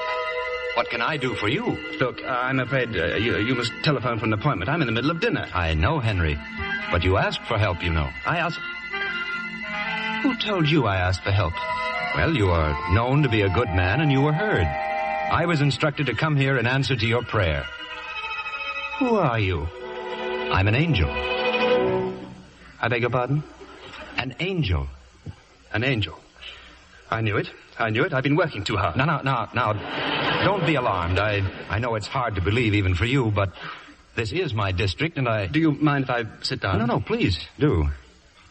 [SPEAKER 4] What can I do for you?
[SPEAKER 25] Look, I'm afraid you must telephone for an appointment. I'm in the middle of dinner.
[SPEAKER 4] I know, Henry. But you asked for help, you know.
[SPEAKER 25] I asked... Who told you I asked for help?
[SPEAKER 4] Well, you are known to be a good man, and you were heard. I was instructed to come here in answer to your prayer.
[SPEAKER 25] Who are you?
[SPEAKER 4] I'm an angel.
[SPEAKER 25] I beg your pardon?
[SPEAKER 4] An angel.
[SPEAKER 25] An angel. I knew it. I've been working too hard.
[SPEAKER 4] Now, don't be alarmed. I know it's hard to believe even for you, but this is my district, and I...
[SPEAKER 25] Do you mind if I sit down?
[SPEAKER 4] No, please, do.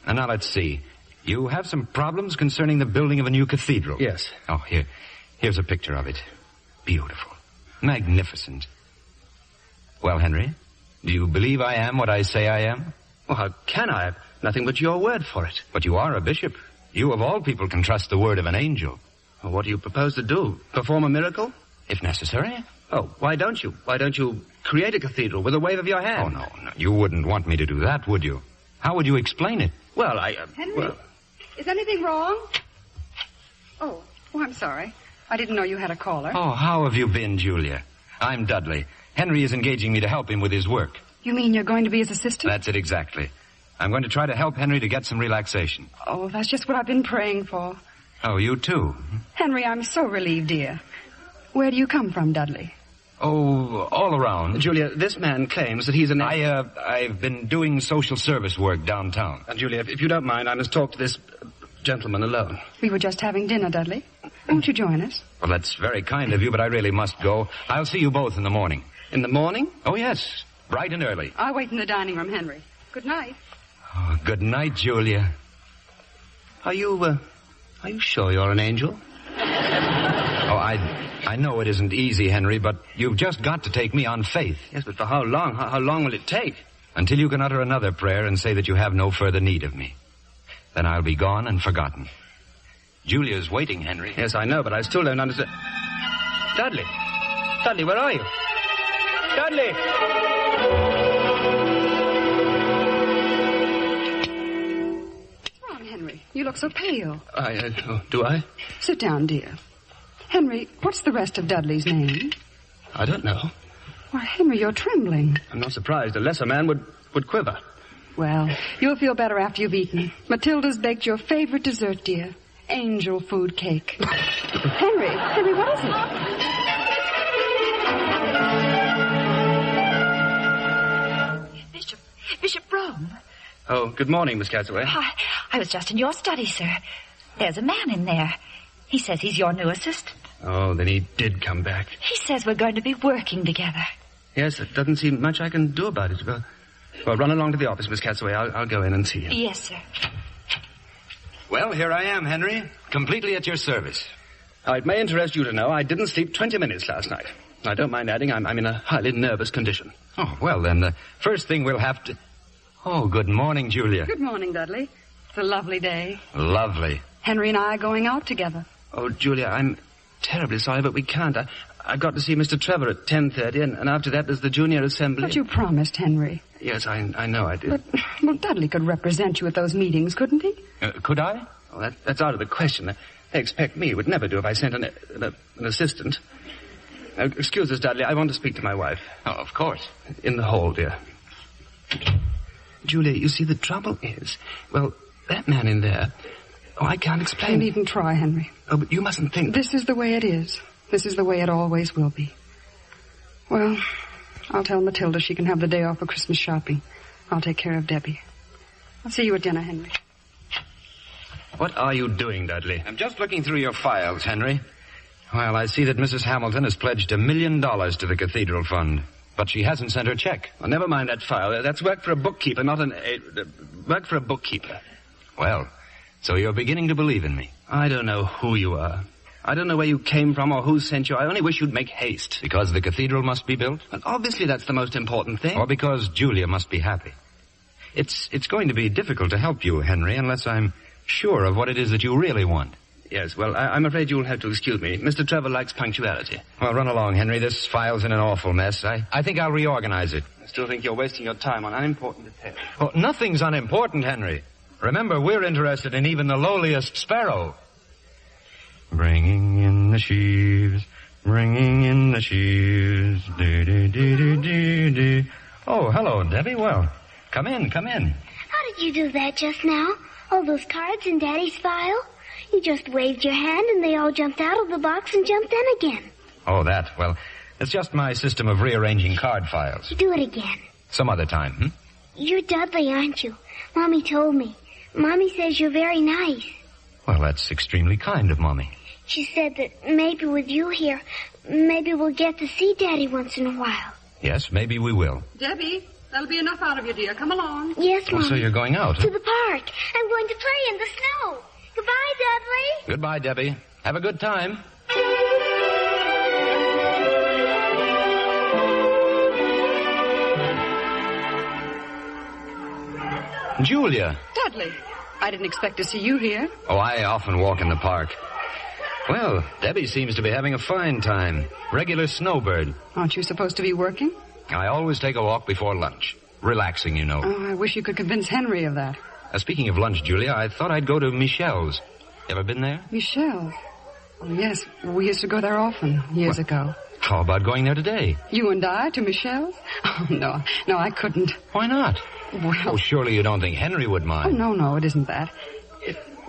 [SPEAKER 4] And now let's see. You have some problems concerning the building of a new cathedral.
[SPEAKER 25] Yes.
[SPEAKER 4] Oh, here's a picture of it. Beautiful. Magnificent. Well, Henry, do you believe I am what I say I am?
[SPEAKER 25] Well, how can I? I've nothing but your word for it.
[SPEAKER 4] But you are a bishop. You, of all people, can trust the word of an angel.
[SPEAKER 25] Well, what do you propose to do? Perform a miracle?
[SPEAKER 4] If necessary.
[SPEAKER 25] Oh, why don't you? Why don't you create a cathedral with a wave of your hand?
[SPEAKER 4] Oh, no. You wouldn't want me to do that, would you? How would you explain it?
[SPEAKER 25] Well,
[SPEAKER 24] Henry, is anything wrong? Oh, I'm sorry. I didn't know you had a caller.
[SPEAKER 4] Oh, how have you been, Julia? I'm Dudley. Henry is engaging me to help him with his work.
[SPEAKER 24] You mean you're going to be his assistant?
[SPEAKER 4] That's it, exactly. I'm going to try to help Henry to get some relaxation.
[SPEAKER 24] Oh, that's just what I've been praying for.
[SPEAKER 4] Oh, you too?
[SPEAKER 24] Henry, I'm so relieved, dear. Where do you come from, Dudley?
[SPEAKER 4] Oh, all around.
[SPEAKER 25] Julia, this man claims that he's an...
[SPEAKER 4] I've been doing social service work downtown.
[SPEAKER 25] And Julia, if you don't mind, I must talk to this gentleman alone.
[SPEAKER 24] We were just having dinner, Dudley. Won't you join us?
[SPEAKER 4] Well, that's very kind of you, but I really must go. I'll see you both in the morning.
[SPEAKER 25] In the morning?
[SPEAKER 4] Oh, yes. Bright and early.
[SPEAKER 24] I'll wait in the dining room, Henry. Good night.
[SPEAKER 4] Oh, good night, Julia.
[SPEAKER 25] Are you sure you're an angel?
[SPEAKER 4] Oh, I know it isn't easy, Henry, but you've just got to take me on faith.
[SPEAKER 25] Yes, but for how long? How long will it take?
[SPEAKER 4] Until you can utter another prayer and say that you have no further need of me. Then I'll be gone and forgotten. Julia's waiting, Henry.
[SPEAKER 25] Yes, I know, but I still don't understand. Dudley! Dudley, where are you? Dudley!
[SPEAKER 24] What's wrong, Henry? You look so pale.
[SPEAKER 25] Do I?
[SPEAKER 24] Sit down, dear. Henry, what's the rest of Dudley's name?
[SPEAKER 25] I don't know.
[SPEAKER 24] Why, Henry, you're trembling.
[SPEAKER 25] I'm not surprised. A lesser man would quiver.
[SPEAKER 24] Well, you'll feel better after you've eaten. Matilda's baked your favorite dessert, dear. Angel food cake. Henry, what is
[SPEAKER 26] it? Bishop Brown.
[SPEAKER 25] Oh, good morning, Miss Castaway.
[SPEAKER 26] I was just in your study, sir. There's a man in there. He says he's your new assistant.
[SPEAKER 25] Oh, then he did come back.
[SPEAKER 26] He says we're going to be working together.
[SPEAKER 25] Yes, there doesn't seem much I can do about it. Well, run along to the office, Miss Castaway. I'll go in and see him.
[SPEAKER 26] Yes, sir.
[SPEAKER 4] Well, here I am, Henry. Completely at your service.
[SPEAKER 25] Now, it may interest you to know I didn't sleep 20 minutes last night. I don't mind adding I'm in a highly nervous condition.
[SPEAKER 4] Oh, well, then the first thing we'll have to... Oh, good morning, Julia.
[SPEAKER 24] Good morning, Dudley. It's a lovely day.
[SPEAKER 4] Lovely.
[SPEAKER 24] Henry and I are going out together.
[SPEAKER 25] Oh, Julia, I'm terribly sorry, but we can't. I got to see Mr. Trevor at 10:30, and after that there's the junior assembly.
[SPEAKER 24] But you promised, Henry.
[SPEAKER 25] Yes, I know I did.
[SPEAKER 24] Well, Dudley could represent you at those meetings, couldn't he?
[SPEAKER 4] Could I?
[SPEAKER 25] Oh, that's out of the question. They expect me. It would never do if I sent an assistant. Excuse us, Dudley. I want to speak to my wife.
[SPEAKER 4] Oh, of course.
[SPEAKER 25] In the hall, dear. Julia, you see, the trouble is... Well, that man in there... Oh, I can't explain.
[SPEAKER 24] Don't even try, Henry.
[SPEAKER 25] Oh, but you mustn't think...
[SPEAKER 24] This is the way it is. This is the way it always will be. Well, I'll tell Matilda she can have the day off for Christmas shopping. I'll take care of Debbie. I'll see you at dinner, Henry.
[SPEAKER 25] What are you doing, Dudley?
[SPEAKER 4] I'm just looking through your files, Henry. Well, I see that Mrs. Hamilton has pledged $1 million to the Cathedral Fund, but she hasn't sent her check.
[SPEAKER 25] Well, never mind that file. That's work for a bookkeeper, not work for a bookkeeper.
[SPEAKER 4] Well, so you're beginning to believe in me.
[SPEAKER 25] I don't know who you are. I don't know where you came from or who sent you. I only wish you'd make haste.
[SPEAKER 4] Because the cathedral must be built?
[SPEAKER 25] And obviously that's the most important thing.
[SPEAKER 4] Or because Julia must be happy. It's going to be difficult to help you, Henry, unless I'm sure of what it is that you really want.
[SPEAKER 25] Yes, well, I'm afraid you'll have to excuse me. Mr. Trevor likes punctuality.
[SPEAKER 4] Well, run along, Henry. This file's in an awful mess. I think I'll reorganize it.
[SPEAKER 25] I still think you're wasting your time on unimportant details.
[SPEAKER 4] Oh, nothing's unimportant, Henry. Remember, we're interested in even the lowliest sparrow. Bringing in the sheaves, bringing in the sheaves. Oh, hello, Debbie. Well, come in.
[SPEAKER 9] How did you do that just now? All those cards in Daddy's file? You just waved your hand and they all jumped out of the box and jumped in again.
[SPEAKER 4] Oh, that. Well, it's just my system of rearranging card files.
[SPEAKER 9] Do it again.
[SPEAKER 4] Some other time,
[SPEAKER 9] You're Dudley, aren't you? Mommy told me. Mommy says you're very nice.
[SPEAKER 4] Well, that's extremely kind of Mommy.
[SPEAKER 9] She said that maybe with you here, maybe we'll get to see Daddy once in a while.
[SPEAKER 4] Yes, maybe we will.
[SPEAKER 24] Debbie, that'll be enough out of you, dear. Come along.
[SPEAKER 9] Yes, Mom.
[SPEAKER 4] Oh, so you're going out?
[SPEAKER 9] To the park. I'm going to play in the snow. Goodbye, Dudley.
[SPEAKER 4] Goodbye, Debbie. Have a good time. Julia.
[SPEAKER 24] Dudley, I didn't expect to see you here.
[SPEAKER 4] Oh, I often walk in the park. Well, Debbie seems to be having a fine time. Regular snowbird.
[SPEAKER 24] Aren't you supposed to be working?
[SPEAKER 4] I always take a walk before lunch. Relaxing, you know.
[SPEAKER 24] Oh, I wish you could convince Henry of that.
[SPEAKER 4] Speaking of lunch, Julia, I thought I'd go to Michelle's. Ever been there?
[SPEAKER 24] Michelle's? Oh, yes. We used to go there often, years ago.
[SPEAKER 4] How about going there today?
[SPEAKER 24] You and I to Michelle's? Oh, no, I couldn't.
[SPEAKER 4] Why not?
[SPEAKER 24] Well...
[SPEAKER 4] Oh, surely you don't think Henry would mind.
[SPEAKER 24] Oh, no, it isn't that.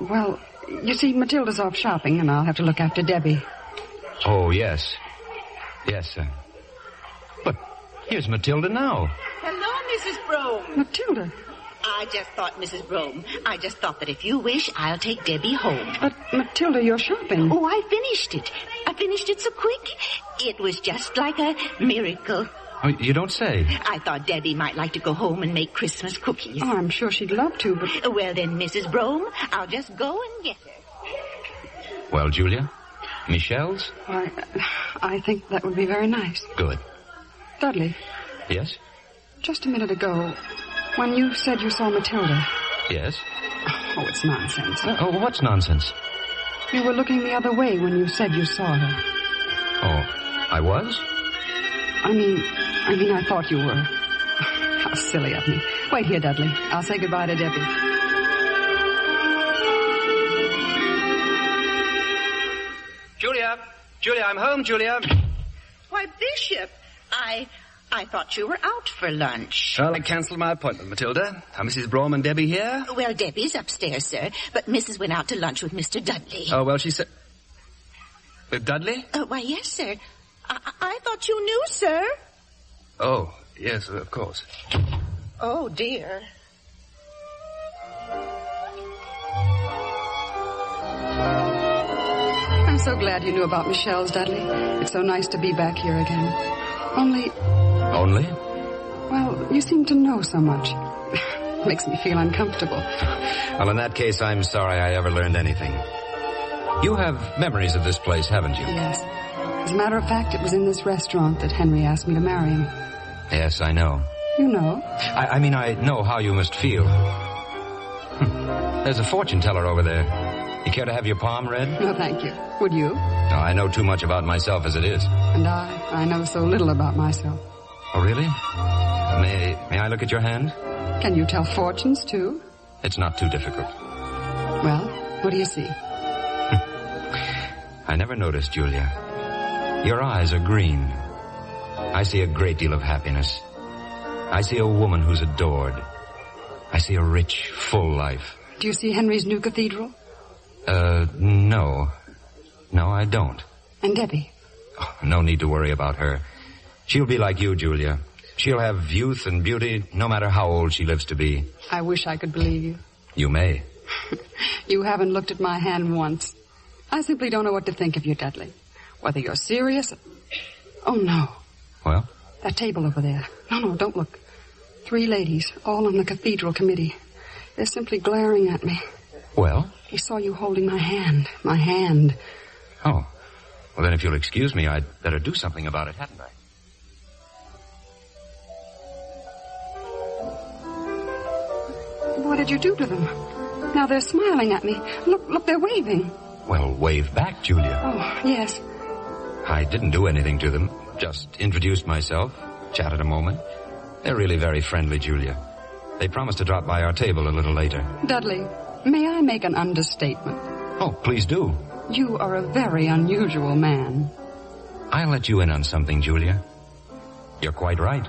[SPEAKER 24] Well, you see, Matilda's off shopping, and I'll have to look after Debbie.
[SPEAKER 4] Oh, yes. Yes, sir. But here's Matilda now.
[SPEAKER 12] Hello, Mrs. Brome.
[SPEAKER 24] Matilda.
[SPEAKER 12] I just thought, Mrs. Brome, that if you wish, I'll take Debbie home.
[SPEAKER 24] But, Matilda, you're shopping.
[SPEAKER 12] Oh, I finished it. I finished it so quick. It was just like a miracle.
[SPEAKER 4] Oh, you don't say.
[SPEAKER 12] I thought Debbie might like to go home and make Christmas cookies.
[SPEAKER 24] Oh, I'm sure she'd love to, but...
[SPEAKER 12] Well, then, Mrs. Brome, I'll just go and get her.
[SPEAKER 4] Well, Julia, Michelle's?
[SPEAKER 24] I think that would be very nice.
[SPEAKER 4] Good.
[SPEAKER 24] Dudley.
[SPEAKER 4] Yes?
[SPEAKER 24] Just a minute ago, when you said you saw Matilda...
[SPEAKER 4] Yes?
[SPEAKER 24] Oh, it's nonsense.
[SPEAKER 4] Oh, what's nonsense?
[SPEAKER 24] You were looking the other way when you said you saw her.
[SPEAKER 4] Oh, I was?
[SPEAKER 24] I mean, I thought you were. How silly of me. Wait here, Dudley. I'll say goodbye to Debbie.
[SPEAKER 25] Julia, I'm home, Julia.
[SPEAKER 12] Why, Bishop, I thought you were out for lunch.
[SPEAKER 25] Well, I cancelled my appointment, Matilda. Are Mrs. Brome and Debbie here?
[SPEAKER 12] Well, Debbie's upstairs, sir, but Mrs. went out to lunch with Mr. Dudley.
[SPEAKER 25] Oh, well, she said... With Dudley?
[SPEAKER 12] Why, yes, sir. I thought you knew, sir.
[SPEAKER 25] Oh, yes, of course.
[SPEAKER 12] Oh, dear.
[SPEAKER 24] I'm so glad you knew about Michelle's, Dudley. It's so nice to be back here again. Only?
[SPEAKER 4] Only?
[SPEAKER 24] Well, you seem to know so much. makes me feel uncomfortable.
[SPEAKER 4] Well, in that case, I'm sorry I ever learned anything. You have memories of this place, haven't you?
[SPEAKER 24] Yes. As a matter of fact, it was in this restaurant that Henry asked me to marry him.
[SPEAKER 4] Yes, I know.
[SPEAKER 24] You know?
[SPEAKER 4] I mean, I know how you must feel. There's a fortune teller over there. You care to have your palm read?
[SPEAKER 24] No, thank you. Would you?
[SPEAKER 4] No, I know too much about myself as it is.
[SPEAKER 24] And I know so little about myself.
[SPEAKER 4] Oh, really? May I look at your hand?
[SPEAKER 24] Can you tell fortunes, too?
[SPEAKER 4] It's not too difficult.
[SPEAKER 24] Well, what do you see?
[SPEAKER 4] I never noticed, Julia. Your eyes are green. I see a great deal of happiness. I see a woman who's adored. I see a rich, full life.
[SPEAKER 24] Do you see Henry's new cathedral?
[SPEAKER 4] No. No, I don't.
[SPEAKER 24] And Debbie?
[SPEAKER 4] Oh, no need to worry about her. She'll be like you, Julia. She'll have youth and beauty no matter how old she lives to be.
[SPEAKER 24] I wish I could believe you.
[SPEAKER 4] You may.
[SPEAKER 24] You haven't looked at my hand once. I simply don't know what to think of you, Dudley. Whether you're serious... Oh, no.
[SPEAKER 4] Well?
[SPEAKER 24] That table over there. No, don't look. 3 ladies, all on the cathedral committee. They're simply glaring at me.
[SPEAKER 4] Well?
[SPEAKER 24] They saw you holding my hand. My hand.
[SPEAKER 4] Oh. Well, then if you'll excuse me, I'd better do something about it, hadn't I?
[SPEAKER 24] What did you do to them? Now they're smiling at me. Look, they're waving.
[SPEAKER 4] Well, wave back, Julia.
[SPEAKER 24] Oh, yes.
[SPEAKER 4] I didn't do anything to them. Just introduced myself, chatted a moment. They're really very friendly, Julia. They promised to drop by our table a little later.
[SPEAKER 24] Dudley, may I make an understatement?
[SPEAKER 4] Oh, please do.
[SPEAKER 24] You are a very unusual man.
[SPEAKER 4] I'll let you in on something, Julia. You're quite right.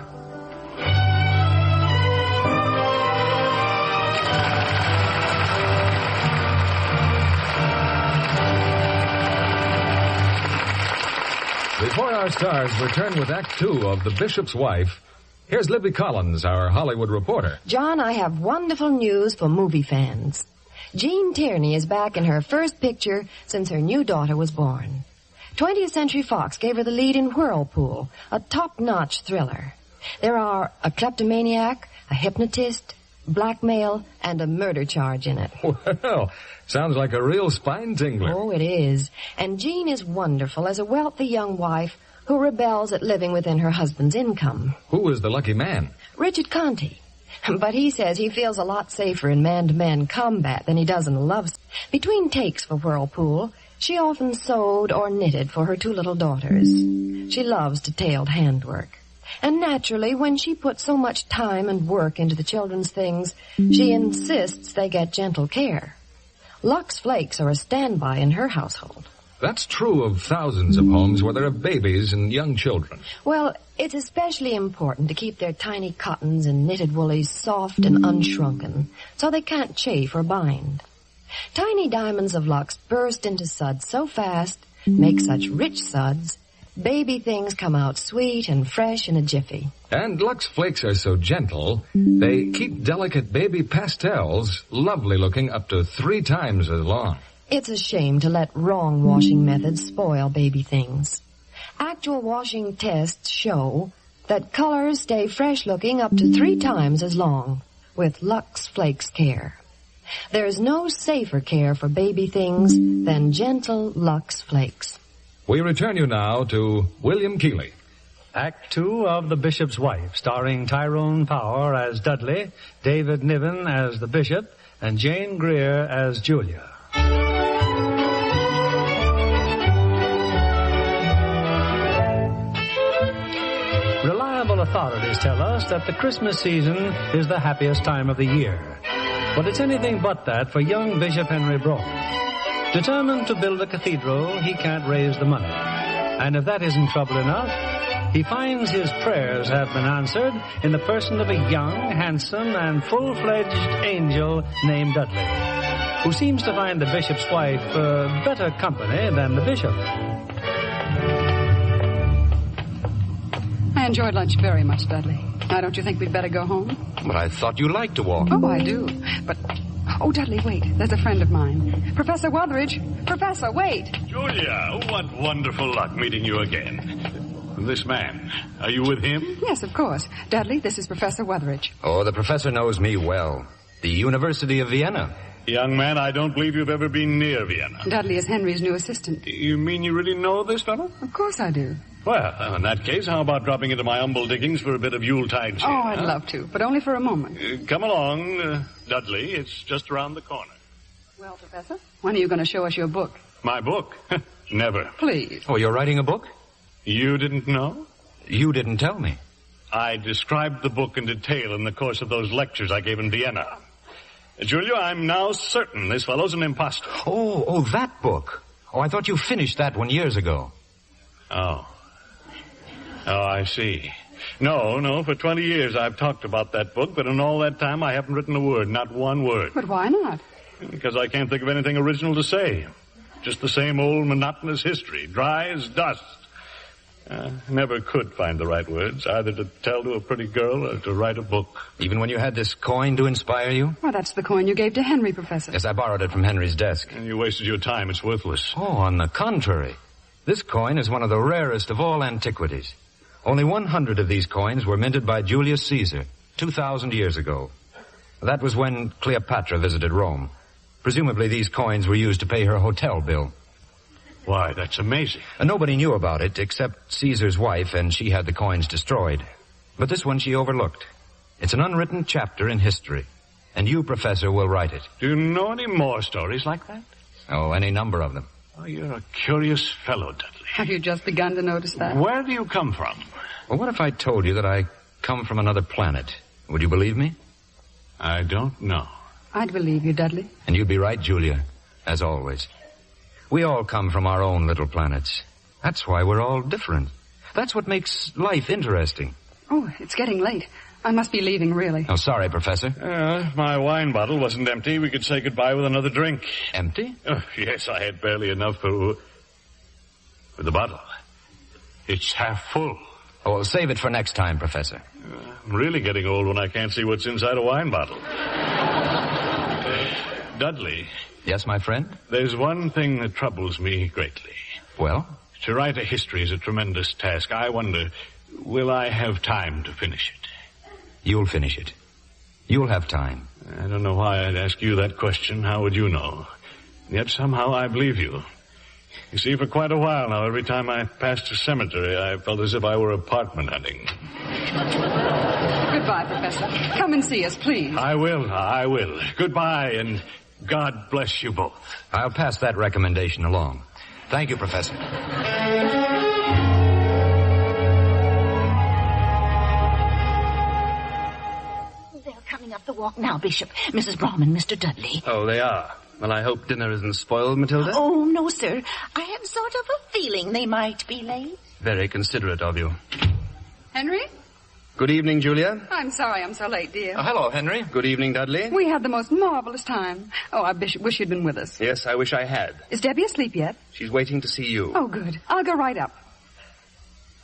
[SPEAKER 7] Before our stars return with Act 2 of The Bishop's Wife, here's Libby Collins, our Hollywood reporter.
[SPEAKER 11] John, I have wonderful news for movie fans. Jean Tierney is back in her first picture since her new daughter was born. 20th Century Fox gave her the lead in Whirlpool, a top-notch thriller. There are a kleptomaniac, a hypnotist, blackmail, and a murder charge in it.
[SPEAKER 7] Well, sounds like a real spine-tingler.
[SPEAKER 11] Oh, it is. And Jean is wonderful as a wealthy young wife who rebels at living within her husband's income.
[SPEAKER 7] Who is the lucky man?
[SPEAKER 11] Richard Conte. But he says he feels a lot safer in man-to-man combat than he does in a love. Between takes for Whirlpool, she often sewed or knitted for her 2 little daughters. She loves detailed handwork. And naturally, when she puts so much time and work into the children's things, she insists they get gentle care. Lux Flakes are a standby in her household.
[SPEAKER 7] That's true of thousands of homes where there are babies and young children.
[SPEAKER 11] Well, it's especially important to keep their tiny cottons and knitted woolies soft and unshrunken, so they can't chafe or bind. Tiny diamonds of Lux burst into suds so fast, make such rich suds, baby things come out sweet and fresh in a jiffy.
[SPEAKER 7] And Lux Flakes are so gentle, they keep delicate baby pastels lovely looking up to 3 times as long.
[SPEAKER 11] It's a shame to let wrong washing methods spoil baby things. Actual washing tests show that colors stay fresh looking up to 3 times as long with Lux Flakes care. There's no safer care for baby things than gentle Lux Flakes.
[SPEAKER 7] We return you now to William Keighley.
[SPEAKER 8] Act 2 of The Bishop's Wife, starring Tyrone Power as Dudley, David Niven as the Bishop, and Jane Greer as Julia. Reliable authorities tell us that the Christmas season is the happiest time of the year. But it's anything but that for young Bishop Henry Brock. Determined to build a cathedral, he can't raise the money. And if that isn't trouble enough, he finds his prayers have been answered in the person of a young, handsome, and full-fledged angel named Dudley, who seems to find the bishop's wife better company than the bishop.
[SPEAKER 24] I enjoyed lunch very much, Dudley. Now, don't you think we'd better go home?
[SPEAKER 4] But I thought you liked to walk.
[SPEAKER 24] Oh, I do. But... Oh, Dudley, wait. There's a friend of mine. Professor Wutheridge. Professor, wait.
[SPEAKER 22] Julia, what wonderful luck meeting you again.
[SPEAKER 23] This man. Are you with him?
[SPEAKER 24] Yes, of course. Dudley, this is Professor Weatheridge.
[SPEAKER 4] Oh, the professor knows me well. The University of Vienna.
[SPEAKER 23] Young man, I don't believe you've ever been near Vienna.
[SPEAKER 24] Dudley is Henry's new assistant.
[SPEAKER 23] You mean you really know this fellow?
[SPEAKER 24] Of course I do.
[SPEAKER 23] Well, in that case, how about dropping into my humble diggings for a bit of Yuletide cheer?
[SPEAKER 24] Oh, I'd love to, but only for a moment.
[SPEAKER 23] Come along, Dudley. It's just around the corner.
[SPEAKER 24] Well, Professor, when are you going to show us your book?
[SPEAKER 23] My book? Never.
[SPEAKER 24] Please.
[SPEAKER 4] Oh, you're writing a book?
[SPEAKER 23] You didn't know?
[SPEAKER 4] You didn't tell me.
[SPEAKER 23] I described the book in detail in the course of those lectures I gave in Vienna. Julia, I'm now certain this fellow's an imposter.
[SPEAKER 4] Oh, that book. Oh, I thought you finished that one years ago.
[SPEAKER 23] Oh, I see. No, for 20 years I've talked about that book, but in all that time I haven't written a word, not one word.
[SPEAKER 24] But why not?
[SPEAKER 23] Because I can't think of anything original to say. Just the same old monotonous history, dry as dust. Never could find the right words, either to tell to a pretty girl or to write a book.
[SPEAKER 4] Even when you had this coin to inspire you?
[SPEAKER 24] Well, that's the coin you gave to Henry, Professor.
[SPEAKER 4] Yes, I borrowed it from Henry's desk.
[SPEAKER 23] And you wasted your time. It's worthless.
[SPEAKER 4] Oh, on the contrary. This coin is one of the rarest of all antiquities. Only 100 of these coins were minted by Julius Caesar 2,000 years ago. That was when Cleopatra visited Rome. Presumably these coins were used to pay her hotel bill.
[SPEAKER 23] Why, that's amazing.
[SPEAKER 4] Nobody knew about it except Caesar's wife, and she had the coins destroyed. But this one she overlooked. It's an unwritten chapter in history, and you, Professor, will write it.
[SPEAKER 23] Do you know any more stories like that?
[SPEAKER 4] Oh, any number of them.
[SPEAKER 23] Oh, you're a curious fellow, Dudley.
[SPEAKER 24] Have you just begun to notice that?
[SPEAKER 23] Where do you come from?
[SPEAKER 4] Well, what if I told you that I come from another planet? Would you believe me?
[SPEAKER 23] I don't know.
[SPEAKER 24] I'd believe you, Dudley.
[SPEAKER 4] And you'd be right, Julia, as always. We all come from our own little planets. That's why we're all different. That's what makes life interesting.
[SPEAKER 24] Oh, it's getting late. I must be leaving, really.
[SPEAKER 4] Oh, sorry, Professor.
[SPEAKER 23] If my wine bottle wasn't empty, we could say goodbye with another drink.
[SPEAKER 4] Empty?
[SPEAKER 23] Oh, yes, I had barely enough for the bottle. It's half full.
[SPEAKER 4] Oh, well, save it for next time, Professor.
[SPEAKER 23] I'm really getting old when I can't see what's inside a wine bottle. Dudley.
[SPEAKER 4] Yes, my friend?
[SPEAKER 23] There's one thing that troubles me greatly.
[SPEAKER 4] Well?
[SPEAKER 23] To write a history is a tremendous task. I wonder, will I have time to finish it?
[SPEAKER 4] You'll finish it. You'll have time.
[SPEAKER 23] I don't know why I'd ask you that question. How would you know? Yet somehow I believe you. You see, for quite a while now, every time I passed a cemetery, I felt as if I were apartment hunting.
[SPEAKER 24] Goodbye, Professor. Come and see us, please.
[SPEAKER 23] I will. Goodbye, and God bless you both.
[SPEAKER 4] I'll pass that recommendation along. Thank you, Professor.
[SPEAKER 12] They're coming up the walk now, Bishop. Mrs. Brom and Mr. Dudley.
[SPEAKER 25] Oh, they are. Well, I hope dinner isn't spoiled, Matilda.
[SPEAKER 12] Oh, no, sir. I had sort of a feeling they might be late.
[SPEAKER 25] Very considerate of you.
[SPEAKER 24] Henry?
[SPEAKER 25] Good evening, Julia.
[SPEAKER 24] I'm sorry I'm so late, dear.
[SPEAKER 4] Hello, Henry.
[SPEAKER 25] Good evening, Dudley.
[SPEAKER 24] We had the most marvelous time. Oh, I wish you'd been with us.
[SPEAKER 25] Yes, I wish I had.
[SPEAKER 24] Is Debbie asleep yet?
[SPEAKER 25] She's waiting to see you.
[SPEAKER 24] Oh, good. I'll go right up.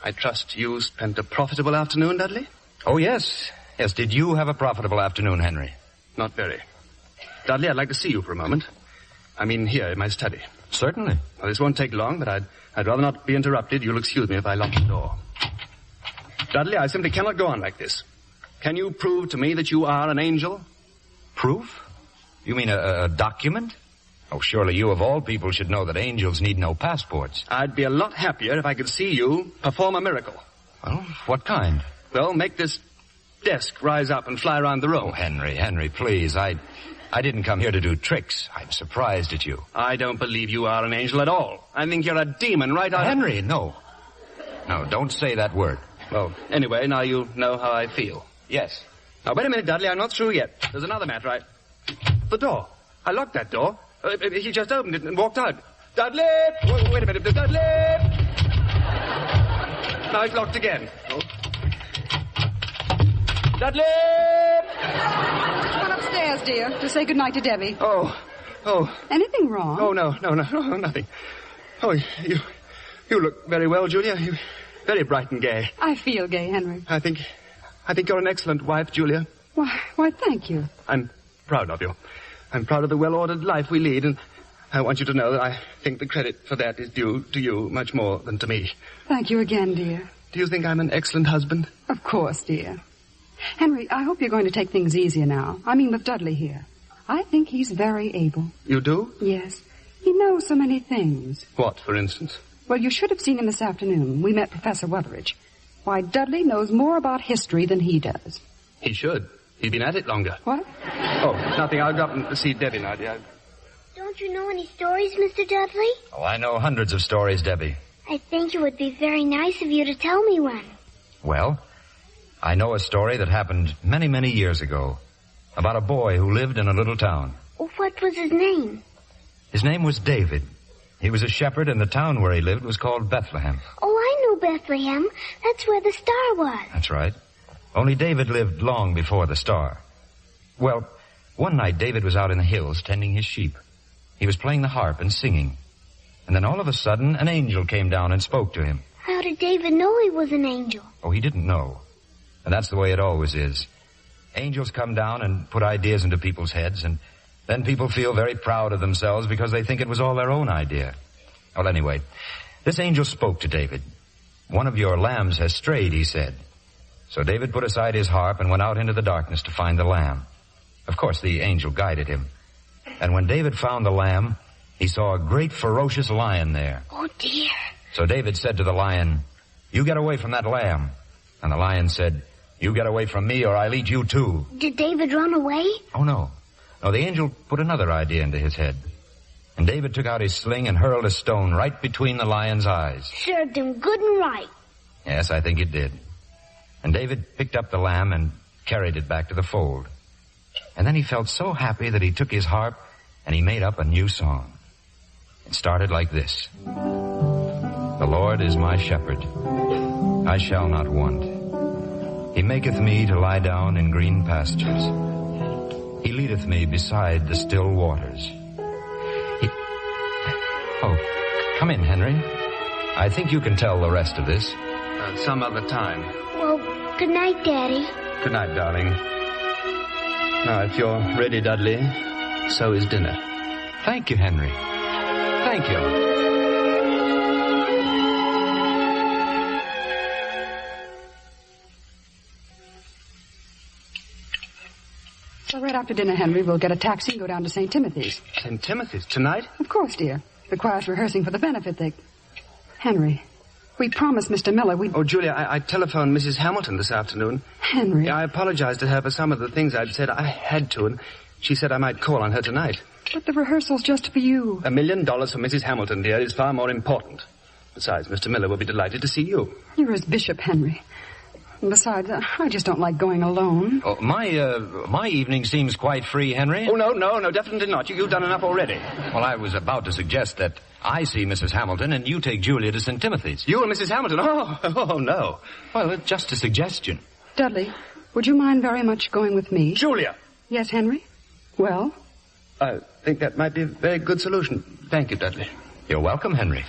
[SPEAKER 25] I trust you spent a profitable afternoon, Dudley?
[SPEAKER 4] Oh, yes. Yes, did you have a profitable afternoon, Henry?
[SPEAKER 25] Not very. Dudley, I'd like to see you for a moment. I mean, here in my study.
[SPEAKER 4] Certainly.
[SPEAKER 25] Well, this won't take long, but I'd rather not be interrupted. You'll excuse me if I lock the door. Dudley, I simply cannot go on like this. Can you prove to me that you are an angel?
[SPEAKER 4] Proof? You mean a document? Oh, surely you of all people should know that angels need no passports.
[SPEAKER 25] I'd be a lot happier if I could see you perform a miracle.
[SPEAKER 4] Well, what kind?
[SPEAKER 25] Well, make this desk rise up and fly around the room.
[SPEAKER 4] Oh, Henry, please. I didn't come here to do tricks. I'm surprised at you.
[SPEAKER 25] I don't believe you are an angel at all. I think you're a demon right out
[SPEAKER 4] Henry, no. No, don't say that word.
[SPEAKER 25] Well, anyway, now you know how I feel.
[SPEAKER 4] Yes.
[SPEAKER 25] Now, wait a minute, Dudley. I'm not through yet. There's another matter. The door. I locked that door. He just opened it and walked out. Dudley! Wait a minute. Dudley! Now it's locked again. Oh. Dudley!
[SPEAKER 24] Run upstairs, dear, to say goodnight to Debbie.
[SPEAKER 25] Oh.
[SPEAKER 24] Anything wrong?
[SPEAKER 25] Oh, no, nothing. Oh, you look very well, Julia. You're very bright and gay.
[SPEAKER 24] I feel gay, Henry.
[SPEAKER 25] I think you're an excellent wife, Julia.
[SPEAKER 24] Why, thank you.
[SPEAKER 25] I'm proud of you. I'm proud of the well-ordered life we lead, and I want you to know that I think the credit for that is due to you much more than to me.
[SPEAKER 24] Thank you again, dear.
[SPEAKER 25] Do you think I'm an excellent husband?
[SPEAKER 24] Of course, dear. Henry, I hope you're going to take things easier now. I mean with Dudley here. I think he's very able.
[SPEAKER 25] You do?
[SPEAKER 24] Yes. He knows so many things.
[SPEAKER 25] What, for instance?
[SPEAKER 24] Well, you should have seen him this afternoon. We met Professor Wutheridge. Why, Dudley knows more about history than he does.
[SPEAKER 25] He should. He's been at it longer.
[SPEAKER 24] What?
[SPEAKER 25] Oh, nothing. I'll go up and see Debbie now, dear.
[SPEAKER 9] Don't you know any stories, Mr. Dudley?
[SPEAKER 4] Oh, I know hundreds of stories, Debbie.
[SPEAKER 9] I think it would be very nice of you to tell me one.
[SPEAKER 4] Well, I know a story that happened many, many years ago about a boy who lived in a little town.
[SPEAKER 9] What was his name?
[SPEAKER 4] His name was David. He was a shepherd, and the town where he lived was called Bethlehem.
[SPEAKER 9] Oh, I know Bethlehem. That's where the star was.
[SPEAKER 4] That's right. Only David lived long before the star. Well, one night David was out in the hills tending his sheep. He was playing the harp and singing. And then all of a sudden, an angel came down and spoke to him.
[SPEAKER 9] How did David know he was an angel?
[SPEAKER 4] Oh, he didn't know. And that's the way it always is. Angels come down and put ideas into people's heads, and then people feel very proud of themselves because they think it was all their own idea. Well, anyway, this angel spoke to David. One of your lambs has strayed, he said. So David put aside his harp and went out into the darkness to find the lamb. Of course, the angel guided him. And when David found the lamb, he saw a great ferocious lion there.
[SPEAKER 9] Oh, dear.
[SPEAKER 4] So David said to the lion, "You get away from that lamb." And the lion said, "You get away from me or I'll eat you too."
[SPEAKER 9] Did David run away?
[SPEAKER 4] Oh, no. No, the angel put another idea into his head. And David took out his sling and hurled a stone right between the lion's eyes.
[SPEAKER 9] Served him good and right.
[SPEAKER 4] Yes, I think it did. And David picked up the lamb and carried it back to the fold. And then he felt so happy that he took his harp and he made up a new song. It started like this. The Lord is my shepherd. I shall not want. He maketh me to lie down in green pastures. He leadeth me beside the still waters. Oh, come in, Henry. I think you can tell the rest of this.
[SPEAKER 25] Some other time.
[SPEAKER 9] Well, good night, Daddy.
[SPEAKER 25] Good night, darling. Now, if you're ready, Dudley, so is dinner.
[SPEAKER 4] Thank you, Henry. Thank you.
[SPEAKER 24] So right after dinner, Henry, we'll get a taxi and go down to St. Timothy's.
[SPEAKER 25] St. Timothy's? Tonight?
[SPEAKER 24] Of course, dear. The choir's rehearsing for the benefit. Henry, we promised Mr. Miller we'd...
[SPEAKER 25] Oh, Julia, I telephoned Mrs. Hamilton this afternoon.
[SPEAKER 24] Henry.
[SPEAKER 25] I apologized to her for some of the things I'd said. I had to, and she said I might call on her tonight.
[SPEAKER 24] But the rehearsal's just for you.
[SPEAKER 25] $1 million for Mrs. Hamilton, dear, is far more important. Besides, Mr. Miller will be delighted to see you.
[SPEAKER 24] You're his bishop, Henry. And besides, I just don't like going alone.
[SPEAKER 4] Oh, my evening seems quite free, Henry.
[SPEAKER 25] Oh, no, definitely not. You've done enough already.
[SPEAKER 4] Well, I was about to suggest that I see Mrs. Hamilton and you take Julia to St. Timothy's.
[SPEAKER 25] You and Mrs. Hamilton? Oh, no.
[SPEAKER 4] Well, just a suggestion.
[SPEAKER 24] Dudley, would you mind very much going with me?
[SPEAKER 25] Julia!
[SPEAKER 24] Yes, Henry? Well?
[SPEAKER 25] I think that might be a very good solution. Thank you, Dudley.
[SPEAKER 4] You're welcome, Henry.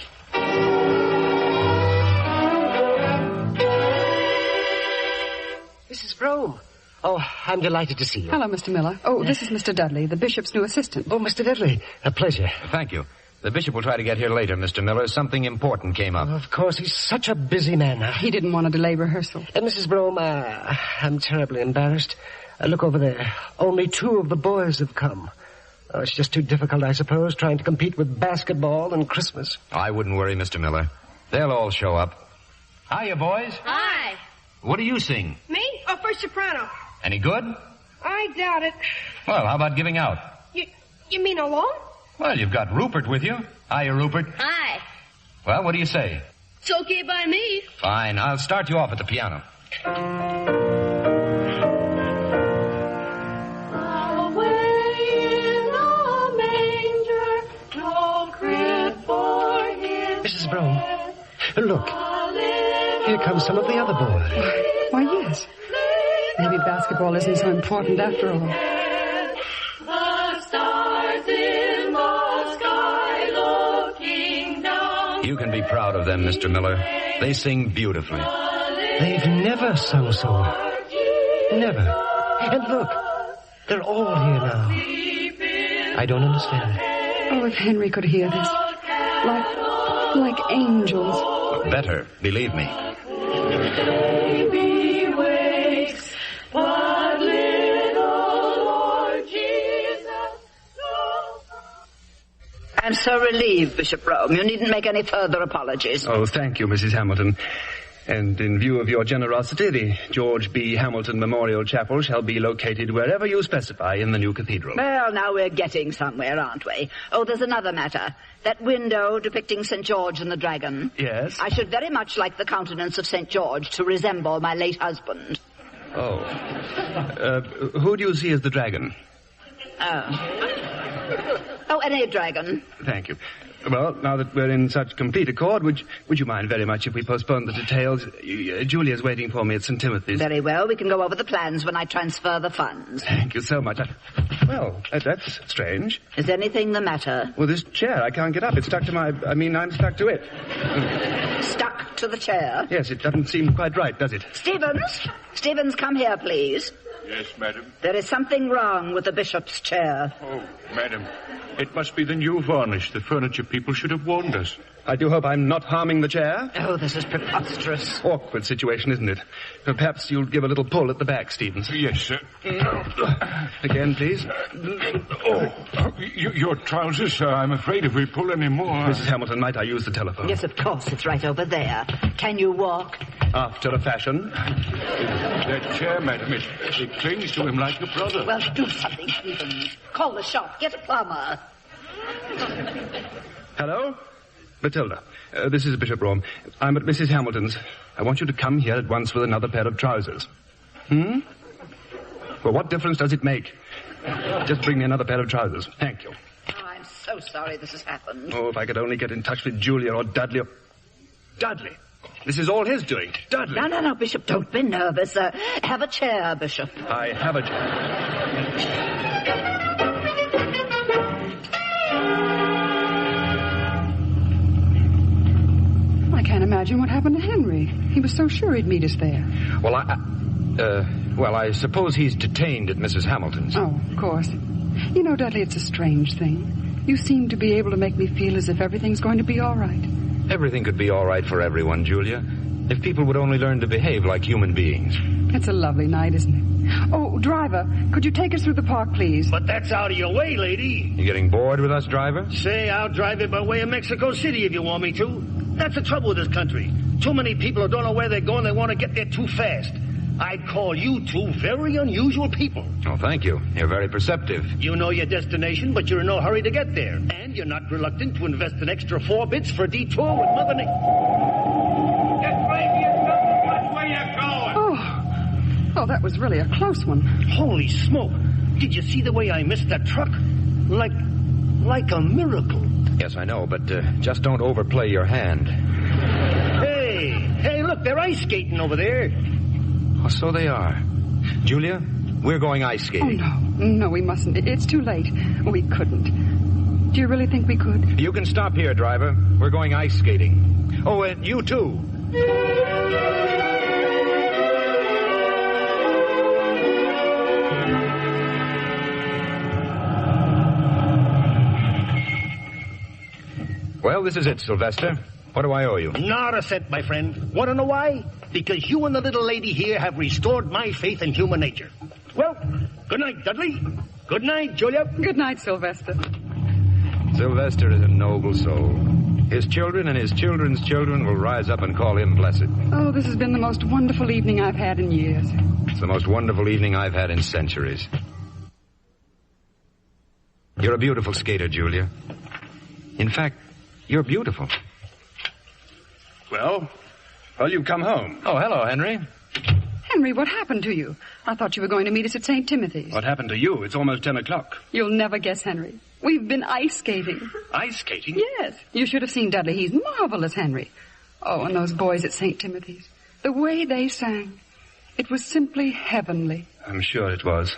[SPEAKER 5] Mrs. Brome. Oh, I'm delighted to see you.
[SPEAKER 24] Hello, Mr. Miller. Oh, this is Mr. Dudley, the bishop's new assistant.
[SPEAKER 5] Oh, Mr. Dudley, a pleasure.
[SPEAKER 4] Thank you. The bishop will try to get here later, Mr. Miller. Something important came up.
[SPEAKER 5] Oh, of course, he's such a busy man now.
[SPEAKER 24] He didn't want to delay rehearsal.
[SPEAKER 5] Mrs. Brome, I'm terribly embarrassed. Look over there. Only 2 of the boys have come. Oh, it's just too difficult, I suppose, trying to compete with basketball and Christmas.
[SPEAKER 4] I wouldn't worry, Mr. Miller. They'll all show up. Hiya, boys.
[SPEAKER 14] Hi.
[SPEAKER 4] What do you sing?
[SPEAKER 14] Me? Oh, first soprano.
[SPEAKER 4] Any good?
[SPEAKER 14] I doubt it.
[SPEAKER 4] Well, how about giving out?
[SPEAKER 14] You mean alone?
[SPEAKER 4] Well, you've got Rupert with you. Hiya, Rupert.
[SPEAKER 14] Hi.
[SPEAKER 4] Well, what do you say?
[SPEAKER 14] It's okay by me.
[SPEAKER 4] Fine. I'll start you off at the piano.
[SPEAKER 5] Mrs. Brome, look. Here come some of the other boys.
[SPEAKER 24] Why, yes. Maybe basketball isn't so important after all.
[SPEAKER 15] The stars in the sky looking down.
[SPEAKER 4] You can be proud of them, Mr. Miller. They sing beautifully.
[SPEAKER 5] They've never sung so well. Never. And look, they're all here now. I don't understand.
[SPEAKER 24] Oh, if Henry could hear this. Like angels.
[SPEAKER 4] Better, believe me.
[SPEAKER 15] baby wakes, what little Lord Jesus knows.
[SPEAKER 1] I'm so relieved, Bishop Rome. You needn't make any further apologies.
[SPEAKER 25] Oh, thank you, Mrs. Hamilton. And in view of your generosity, the George B. Hamilton Memorial Chapel shall be located wherever you specify in the new cathedral.
[SPEAKER 1] Well, now we're getting somewhere, aren't we? Oh, there's another matter. That window depicting St. George and the dragon.
[SPEAKER 25] Yes?
[SPEAKER 1] I should very much like the countenance of St. George to resemble my late husband.
[SPEAKER 25] Oh. Who do you see as the dragon?
[SPEAKER 1] Oh, any dragon.
[SPEAKER 25] Thank you. Well, now that we're in such complete accord, would you mind very much if we postponed the details? Julia's waiting for me at St. Timothy's.
[SPEAKER 1] Very well. We can go over the plans when I transfer the funds.
[SPEAKER 25] Thank you so much. Well, that's strange.
[SPEAKER 1] Is anything the matter?
[SPEAKER 25] Well, this chair, I can't get up. It's stuck to I'm stuck to it.
[SPEAKER 1] Stuck to the chair?
[SPEAKER 25] Yes, it doesn't seem quite right, does it?
[SPEAKER 1] Stevens, come here, please.
[SPEAKER 23] Yes, madam.
[SPEAKER 1] There is something wrong with the bishop's chair.
[SPEAKER 23] Oh, madam, it must be the new varnish. The furniture people should have warned us.
[SPEAKER 25] I do hope I'm not harming the chair.
[SPEAKER 1] Oh, this is preposterous.
[SPEAKER 25] Awkward situation, isn't it? Perhaps you'll give a little pull at the back, Stevens.
[SPEAKER 23] Yes, sir.
[SPEAKER 25] Again, please.
[SPEAKER 23] Your trousers, sir. I'm afraid if we pull any more...
[SPEAKER 25] Mrs. Hamilton, might I use the telephone?
[SPEAKER 1] Yes, of course. It's right over there. Can you walk?
[SPEAKER 25] After a fashion.
[SPEAKER 23] That chair, madam, it clings to him like a brother.
[SPEAKER 1] Well, do something, Stevens. Call the shop. Get a plumber.
[SPEAKER 25] Hello? Matilda, this is Bishop Rome. I'm at Mrs. Hamilton's. I want you to come here at once with another pair of trousers. Well, what difference does it make? Just bring me another pair of trousers. Thank you.
[SPEAKER 1] Oh, I'm so sorry this has happened.
[SPEAKER 25] Oh, if I could only get in touch with Julia or Dudley. Dudley! This is all his doing. Dudley!
[SPEAKER 1] No, Bishop, don't be nervous. Have a chair, Bishop.
[SPEAKER 25] I have a chair.
[SPEAKER 24] I can't imagine what happened to Henry. He was so sure he'd meet us there.
[SPEAKER 4] Well, I suppose he's detained at Mrs. Hamilton's.
[SPEAKER 24] Oh, of course. You know, Dudley, it's a strange thing. You seem to be able to make me feel as if everything's going to be all right.
[SPEAKER 4] Everything could be all right for everyone, Julia, if people would only learn to behave like human beings.
[SPEAKER 24] It's a lovely night, isn't it? Oh, driver, could you take us through the park, please?
[SPEAKER 6] But that's out of your way, lady.
[SPEAKER 4] You getting bored with us, driver?
[SPEAKER 6] Say, I'll drive it by way of Mexico City if you want me to. That's the trouble with this country. Too many people who don't know where they're going, they want to get there too fast. I'd call you two very unusual people.
[SPEAKER 4] Oh, thank you. You're very perceptive.
[SPEAKER 6] You know your destination, but you're in no hurry to get there. And you're not reluctant to invest an extra 4 bits for a detour with Mother Nature. Get right here, watch where you're going.
[SPEAKER 24] Oh, that was really a close one.
[SPEAKER 6] Holy smoke. Did you see the way I missed that truck? Like a miracle.
[SPEAKER 4] Yes, I know, but just don't overplay your hand.
[SPEAKER 6] Hey, look, they're ice skating over there.
[SPEAKER 4] Oh, so they are. Julia, we're going ice skating.
[SPEAKER 24] Oh, no, we mustn't. It's too late. We couldn't. Do you really think we could?
[SPEAKER 4] You can stop here, driver. We're going ice skating. Oh, and you too. Well, this is it, Sylvester. What do I owe you?
[SPEAKER 6] Not a cent, my friend. Want to know why? Because you and the little lady here have restored my faith in human nature. Well, good night, Dudley. Good night, Julia.
[SPEAKER 24] Good night, Sylvester.
[SPEAKER 4] Sylvester is a noble soul. His children and his children's children will rise up and call him blessed.
[SPEAKER 24] Oh, this has been the most wonderful evening I've had in years.
[SPEAKER 4] It's the most wonderful evening I've had in centuries. You're a beautiful skater, Julia. In fact, you're beautiful.
[SPEAKER 25] Well, you've come home.
[SPEAKER 4] Oh, hello, Henry.
[SPEAKER 24] Henry, what happened to you? I thought you were going to meet us at St. Timothy's.
[SPEAKER 25] What happened to you? It's almost 10 o'clock.
[SPEAKER 24] You'll never guess, Henry. We've been ice skating.
[SPEAKER 25] Ice skating?
[SPEAKER 24] Yes. You should have seen Dudley. He's marvelous, Henry. Oh, and those boys at St. Timothy's. The way they sang. It was simply heavenly.
[SPEAKER 25] I'm sure it was.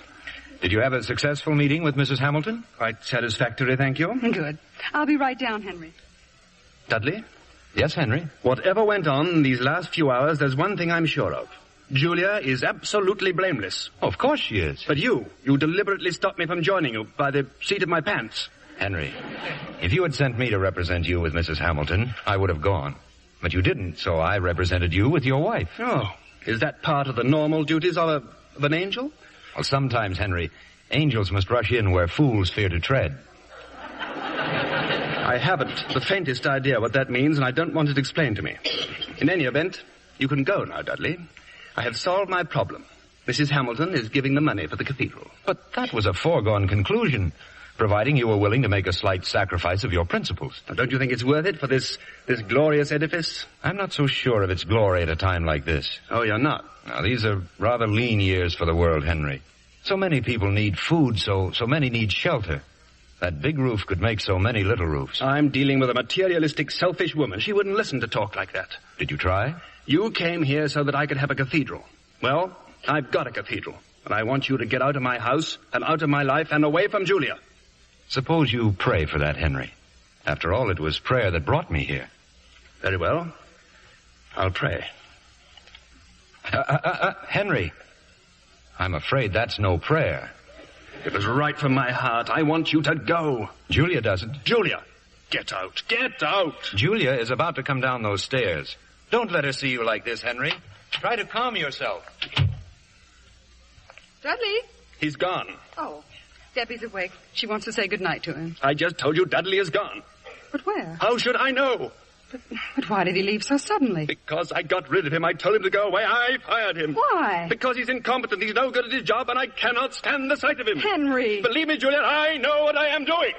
[SPEAKER 4] Did you have a successful meeting with Mrs. Hamilton?
[SPEAKER 25] Quite satisfactory, thank you.
[SPEAKER 24] Good. I'll be right down, Henry.
[SPEAKER 25] Dudley?
[SPEAKER 4] Yes, Henry?
[SPEAKER 25] Whatever went on these last few hours, there's one thing I'm sure of. Julia is absolutely blameless.
[SPEAKER 4] Oh, of course she is.
[SPEAKER 25] But you deliberately stopped me from joining you by the seat of my pants.
[SPEAKER 4] Henry, if you had sent me to represent you with Mrs. Hamilton, I would have gone. But you didn't, so I represented you with your wife.
[SPEAKER 25] Oh, is that part of the normal duties of an angel?
[SPEAKER 4] Well, sometimes, Henry, angels must rush in where fools fear to tread.
[SPEAKER 25] I haven't the faintest idea what that means, and I don't want it explained to me. In any event, you can go now, Dudley. I have solved my problem. Mrs. Hamilton is giving the money for the cathedral.
[SPEAKER 4] But that was a foregone conclusion, providing you were willing to make a slight sacrifice of your principles.
[SPEAKER 25] Now, don't you think it's worth it for this glorious edifice?
[SPEAKER 4] I'm not so sure of its glory at a time like this.
[SPEAKER 25] Oh, you're not?
[SPEAKER 4] Now, these are rather lean years for the world, Henry. So many people need food, so many need shelter. That big roof could make so many little roofs.
[SPEAKER 25] I'm dealing with a materialistic, selfish woman. She wouldn't listen to talk like that.
[SPEAKER 4] Did you try?
[SPEAKER 25] You came here so that I could have a cathedral. Well, I've got a cathedral, and I want you to get out of my house and out of my life and away from Julia.
[SPEAKER 4] Suppose you pray for that, Henry. After all, it was prayer that brought me here.
[SPEAKER 25] Very well. I'll pray.
[SPEAKER 4] Henry, I'm afraid that's no prayer.
[SPEAKER 25] It was right from my heart. I want you to go.
[SPEAKER 4] Julia doesn't.
[SPEAKER 25] Julia, get out. Get out.
[SPEAKER 4] Julia is about to come down those stairs. Don't let her see you like this, Henry. Try to calm yourself.
[SPEAKER 24] Dudley?
[SPEAKER 25] He's gone.
[SPEAKER 24] Oh, Debbie's awake. She wants to say goodnight to him.
[SPEAKER 25] I just told you Dudley is gone.
[SPEAKER 24] But where?
[SPEAKER 25] How should I know?
[SPEAKER 24] But why did he leave so suddenly?
[SPEAKER 25] Because I got rid of him. I told him to go away. I fired him.
[SPEAKER 24] Why?
[SPEAKER 25] Because he's incompetent. He's no good at his job, and I cannot stand the sight of him.
[SPEAKER 24] Henry!
[SPEAKER 25] Believe me, Juliet, I know what I am doing.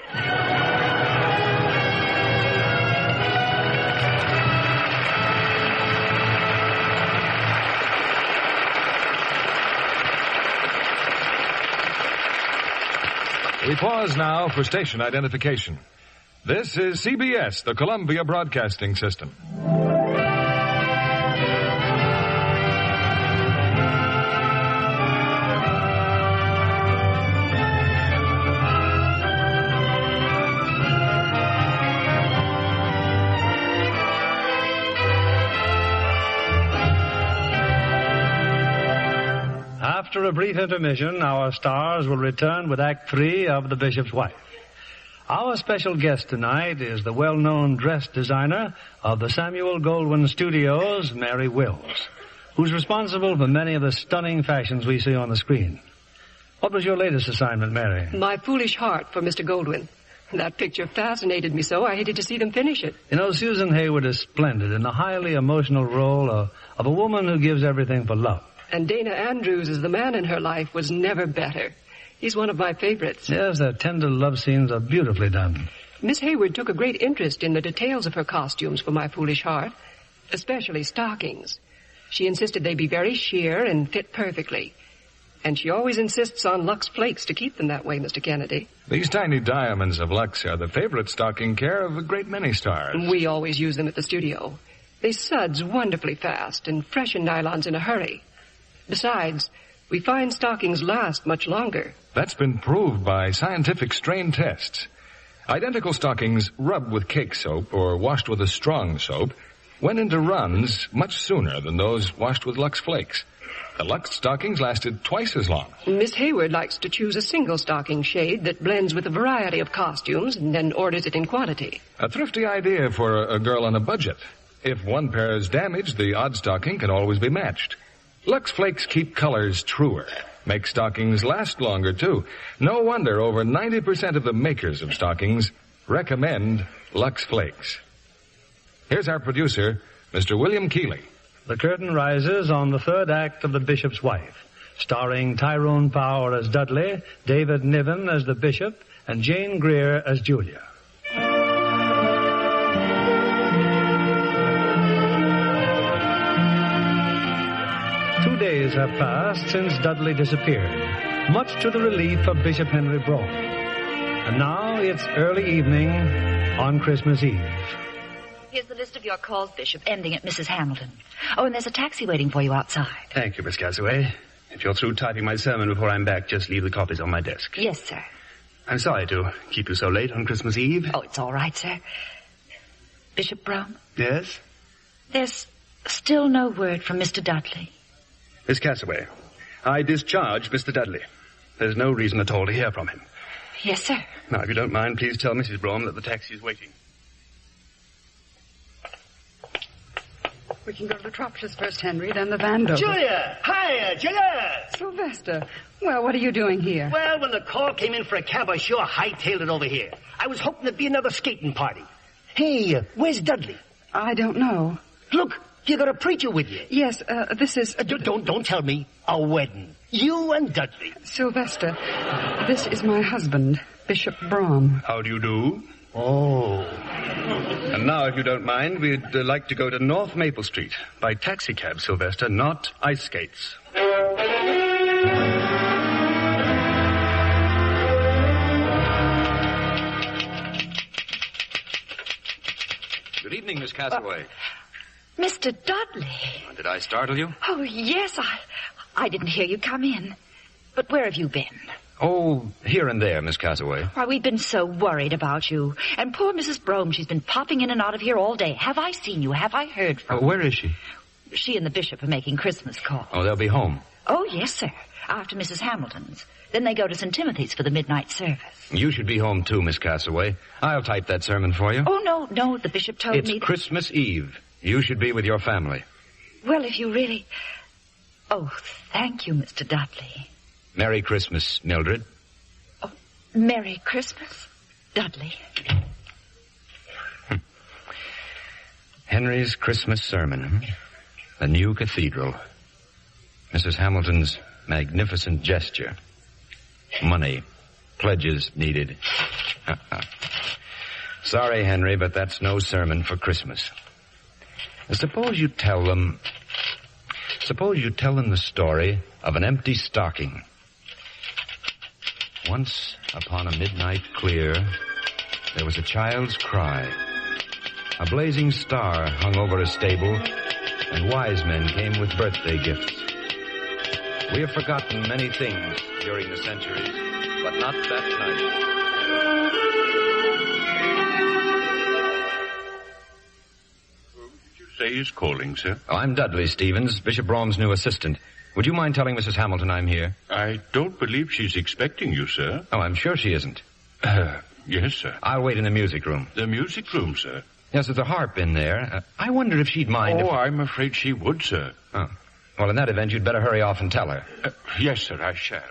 [SPEAKER 7] We pause now for station identification. This is CBS, the Columbia Broadcasting System.
[SPEAKER 8] After a brief intermission, our stars will return with Act 3 of The Bishop's Wife. Our special guest tonight is the well-known dress designer of the Samuel Goldwyn Studios, Mary Wills, who's responsible for many of the stunning fashions we see on the screen. What was your latest assignment, Mary?
[SPEAKER 24] My Foolish Heart for Mr. Goldwyn. That picture fascinated me so I hated to see them finish it.
[SPEAKER 8] You know, Susan Hayward is splendid in the highly emotional role of a woman who gives everything for love.
[SPEAKER 24] And Dana Andrews as the man in her life was never better. He's one of my favorites.
[SPEAKER 8] Yes, their tender love scenes are beautifully done.
[SPEAKER 24] Miss Hayward took a great interest in the details of her costumes for My Foolish Heart, especially stockings. She insisted they be very sheer and fit perfectly. And she always insists on Lux Flakes to keep them that way, Mr. Kennedy.
[SPEAKER 7] These tiny diamonds of Lux are the favorite stocking care of a great many stars.
[SPEAKER 24] We always use them at the studio. They suds wonderfully fast and freshen nylons in a hurry. Besides, we find stockings last much longer.
[SPEAKER 7] That's been proved by scientific strain tests. Identical stockings rubbed with cake soap or washed with a strong soap went into runs much sooner than those washed with Lux Flakes. The Lux stockings lasted twice as long.
[SPEAKER 24] Miss Hayward likes to choose a single stocking shade that blends with a variety of costumes and then orders it in quantity.
[SPEAKER 7] A thrifty idea for a girl on a budget. If one pair is damaged, the odd stocking can always be matched. Lux Flakes keep colors truer, make stockings last longer, too. No wonder over 90% of the makers of stockings recommend Lux Flakes. Here's our producer, Mr. William Keeley.
[SPEAKER 8] The curtain rises on the third act of The Bishop's Wife, starring Tyrone Power as Dudley, David Niven as the Bishop, and Jane Greer as Julia. 2 days have passed since Dudley disappeared, much to the relief of Bishop Henry Braun. And now it's early evening on Christmas Eve.
[SPEAKER 26] Here's the list of your calls, Bishop, ending at Mrs. Hamilton. Oh, and there's a taxi waiting for you outside.
[SPEAKER 25] Thank you, Miss Castaway. If you're through typing my sermon before I'm back, just leave the copies on my desk.
[SPEAKER 26] Yes, sir.
[SPEAKER 25] I'm sorry to keep you so late on Christmas Eve.
[SPEAKER 26] Oh, it's all right, sir. Bishop Brown?
[SPEAKER 25] Yes?
[SPEAKER 26] There's still no word from Mr. Dudley.
[SPEAKER 25] Miss Castaway, I discharged Mr. Dudley. There's no reason at all to hear from him.
[SPEAKER 26] Yes, sir.
[SPEAKER 25] Now, if you don't mind, please tell Mrs. Braun that the taxi is waiting.
[SPEAKER 24] We can go to the Tropicals first, Henry, then the Vandover.
[SPEAKER 6] Julia! Hiya, Julia!
[SPEAKER 24] Sylvester. Well, what are you doing here?
[SPEAKER 6] Well, when the call came in for a cab, I sure hightailed it over here. I was hoping there'd be another skating party. Hey, where's Dudley?
[SPEAKER 24] I don't know.
[SPEAKER 6] Look, you got a preacher with you.
[SPEAKER 24] Yes, this is...
[SPEAKER 6] Don't tell me. A wedding. You and Dudley.
[SPEAKER 24] Sylvester, this is my husband, Bishop Brom.
[SPEAKER 25] How do you do?
[SPEAKER 6] Oh.
[SPEAKER 25] And now, if you don't mind, we'd like to go to North Maple Street by taxicab, Sylvester, not ice skates.
[SPEAKER 4] Good evening, Miss Castaway.
[SPEAKER 26] Mr. Dudley.
[SPEAKER 4] Did I startle you?
[SPEAKER 26] Oh, yes, I didn't hear you come in. But where have you been?
[SPEAKER 4] Oh, here and there, Miss Castaway.
[SPEAKER 26] Why, we've been so worried about you. And poor Mrs. Brome, she's been popping in and out of here all day. Have I seen you? Have I heard from
[SPEAKER 4] Where is she?
[SPEAKER 26] She and the bishop are making Christmas calls.
[SPEAKER 4] Oh, they'll be home.
[SPEAKER 26] Oh, yes, sir. After Mrs. Hamilton's. Then they go to St. Timothy's for the midnight service.
[SPEAKER 4] You should be home, too, Miss Castaway. I'll type that sermon for you.
[SPEAKER 26] Oh, no, the bishop told me...
[SPEAKER 4] It's Christmas Eve. You should be with your family.
[SPEAKER 26] Well, if you really... Oh, thank you, Mr. Dudley.
[SPEAKER 4] Merry Christmas, Mildred.
[SPEAKER 26] Oh, Merry Christmas, Dudley.
[SPEAKER 4] Henry's Christmas sermon. The new cathedral. Mrs. Hamilton's magnificent gesture. Money. Pledges needed. Sorry, Henry, but that's no sermon for Christmas. Suppose you tell them the story of an empty stocking. Once upon a midnight clear, there was a child's cry. A blazing star hung over a stable, and wise men came with birthday gifts. We have forgotten many things during the centuries, but not that night.
[SPEAKER 23] Say he's calling, sir.
[SPEAKER 4] Oh, I'm Dudley Stevens, Bishop Brome's new assistant. Would you mind telling Mrs. Hamilton I'm here?
[SPEAKER 23] I don't believe she's expecting you, sir.
[SPEAKER 4] Oh, I'm sure she isn't.
[SPEAKER 23] Yes, sir.
[SPEAKER 4] I'll wait in the music room.
[SPEAKER 23] The music room, sir?
[SPEAKER 4] Yes, there's a harp in there. I wonder if she'd mind if...
[SPEAKER 23] I'm afraid she would, sir.
[SPEAKER 4] Oh. Well, in that event, you'd better hurry off and tell her.
[SPEAKER 23] Yes, sir, I shall.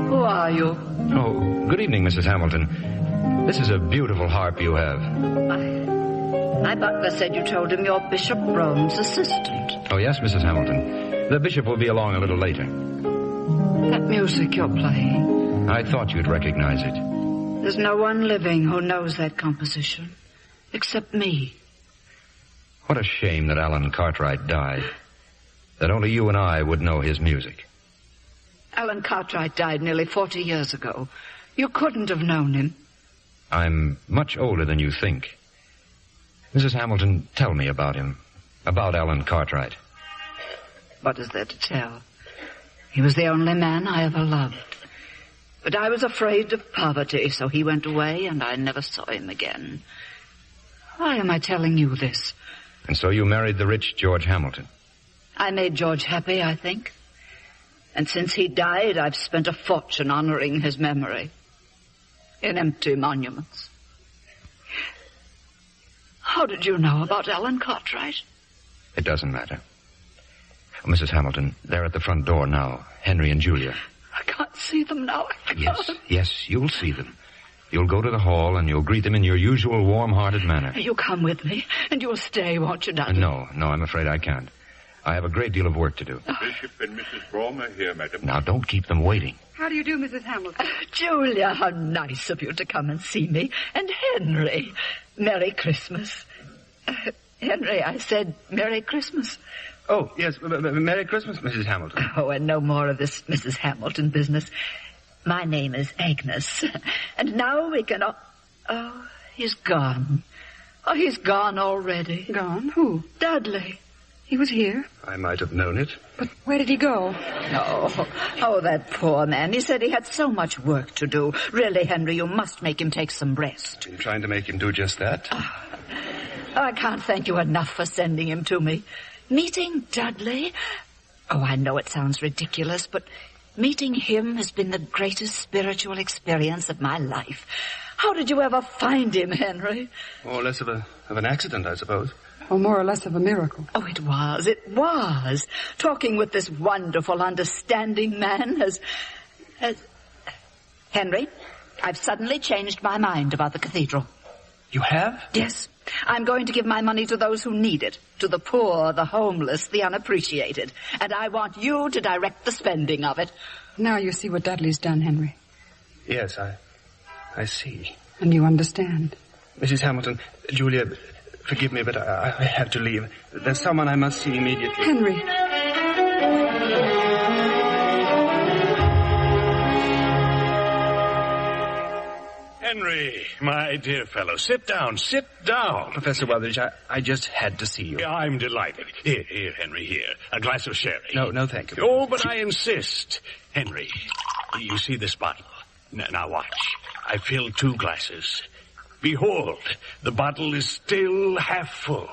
[SPEAKER 1] Who are you?
[SPEAKER 4] Oh, good evening, Mrs. Hamilton. This is a beautiful harp you have.
[SPEAKER 1] My butler said you told him you're Bishop Brome's assistant.
[SPEAKER 4] Oh, yes, Mrs. Hamilton. The bishop will be along a little later.
[SPEAKER 1] That music you're playing.
[SPEAKER 4] I thought you'd recognize it.
[SPEAKER 1] There's no one living who knows that composition, except me.
[SPEAKER 4] What a shame that Alan Cartwright died. That only you and I would know his music.
[SPEAKER 1] Alan Cartwright died nearly 40 years ago. You couldn't have known him.
[SPEAKER 4] I'm much older than you think. Mrs. Hamilton, tell me about him. About Alan Cartwright.
[SPEAKER 1] What is there to tell? He was the only man I ever loved. But I was afraid of poverty, so he went away and I never saw him again. Why am I telling you this?
[SPEAKER 4] And so you married the rich George Hamilton.
[SPEAKER 1] I made George happy, I think. And since he died, I've spent a fortune honoring his memory. In empty monuments. How did you know about Alan Cartwright?
[SPEAKER 4] It doesn't matter. Oh, Mrs. Hamilton, they're at the front door now. Henry and Julia.
[SPEAKER 1] I can't see them now.
[SPEAKER 4] Yes, you'll see them. You'll go to the hall and you'll greet them in your usual warm-hearted manner.
[SPEAKER 1] You'll come with me and you'll stay, won't you, Dudley?
[SPEAKER 4] No, I'm afraid I can't. I have a great deal of work to do.
[SPEAKER 23] Bishop and Mrs. Brome are here, madam.
[SPEAKER 4] Now, don't keep them waiting.
[SPEAKER 24] How do you do, Mrs. Hamilton?
[SPEAKER 1] Julia, how nice of you to come and see me. And Henry, Merry Christmas. Henry, I said Merry Christmas.
[SPEAKER 25] Oh, yes, Merry Christmas, Mrs. Hamilton.
[SPEAKER 1] Oh, and no more of this Mrs. Hamilton business. My name is Agnes. And now we can... Oh, he's gone. Oh, he's gone already.
[SPEAKER 24] Gone? Who?
[SPEAKER 1] Dudley.
[SPEAKER 24] He was here.
[SPEAKER 25] I might have known it.
[SPEAKER 24] But where did he go?
[SPEAKER 1] Oh, that poor man. He said he had so much work to do. Really, Henry, you must make him take some rest.
[SPEAKER 25] I'm trying to make him do just that.
[SPEAKER 1] I can't thank you enough for sending him to me. Meeting Dudley? Oh, I know it sounds ridiculous, but Meeting him has been the greatest spiritual experience of my life. How did you ever find him, Henry?
[SPEAKER 25] More or less of an accident, I suppose.
[SPEAKER 16] Or more or less of a miracle.
[SPEAKER 1] Oh, it was. Talking with this wonderful, understanding man has... Henry, I've suddenly changed my mind about the cathedral.
[SPEAKER 25] You have?
[SPEAKER 1] Yes. I'm going to give my money to those who need it, to the poor, the homeless, the unappreciated. And I want you to direct the spending of it.
[SPEAKER 16] Now you see what Dudley's done, Henry.
[SPEAKER 25] Yes, I see.
[SPEAKER 16] And you understand.
[SPEAKER 25] Mrs. Hamilton, Julia, forgive me, but I have to leave. There's someone I must see immediately.
[SPEAKER 16] Henry.
[SPEAKER 23] Henry, my dear fellow, sit down, sit down.
[SPEAKER 25] Professor Wutheridge, I just had to see you.
[SPEAKER 23] I'm delighted. Here, Henry, here. A glass of sherry.
[SPEAKER 25] No, thank you.
[SPEAKER 23] Oh, but I insist. Henry, you see this bottle? Now watch. I filled 2 glasses. Behold, the bottle is still half full.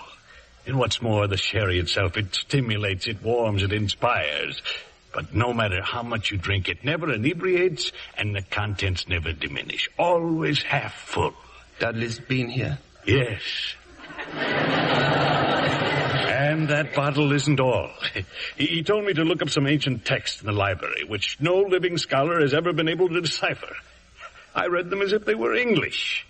[SPEAKER 23] And what's more, the sherry itself, it stimulates, it warms, it inspires. But no matter how much you drink, it never inebriates, and the contents never diminish. Always half full.
[SPEAKER 25] Dudley's been here?
[SPEAKER 23] Yes. And that bottle isn't all. He told me to look up some ancient texts in the library, which no living scholar has ever been able to decipher. I read them as if they were English.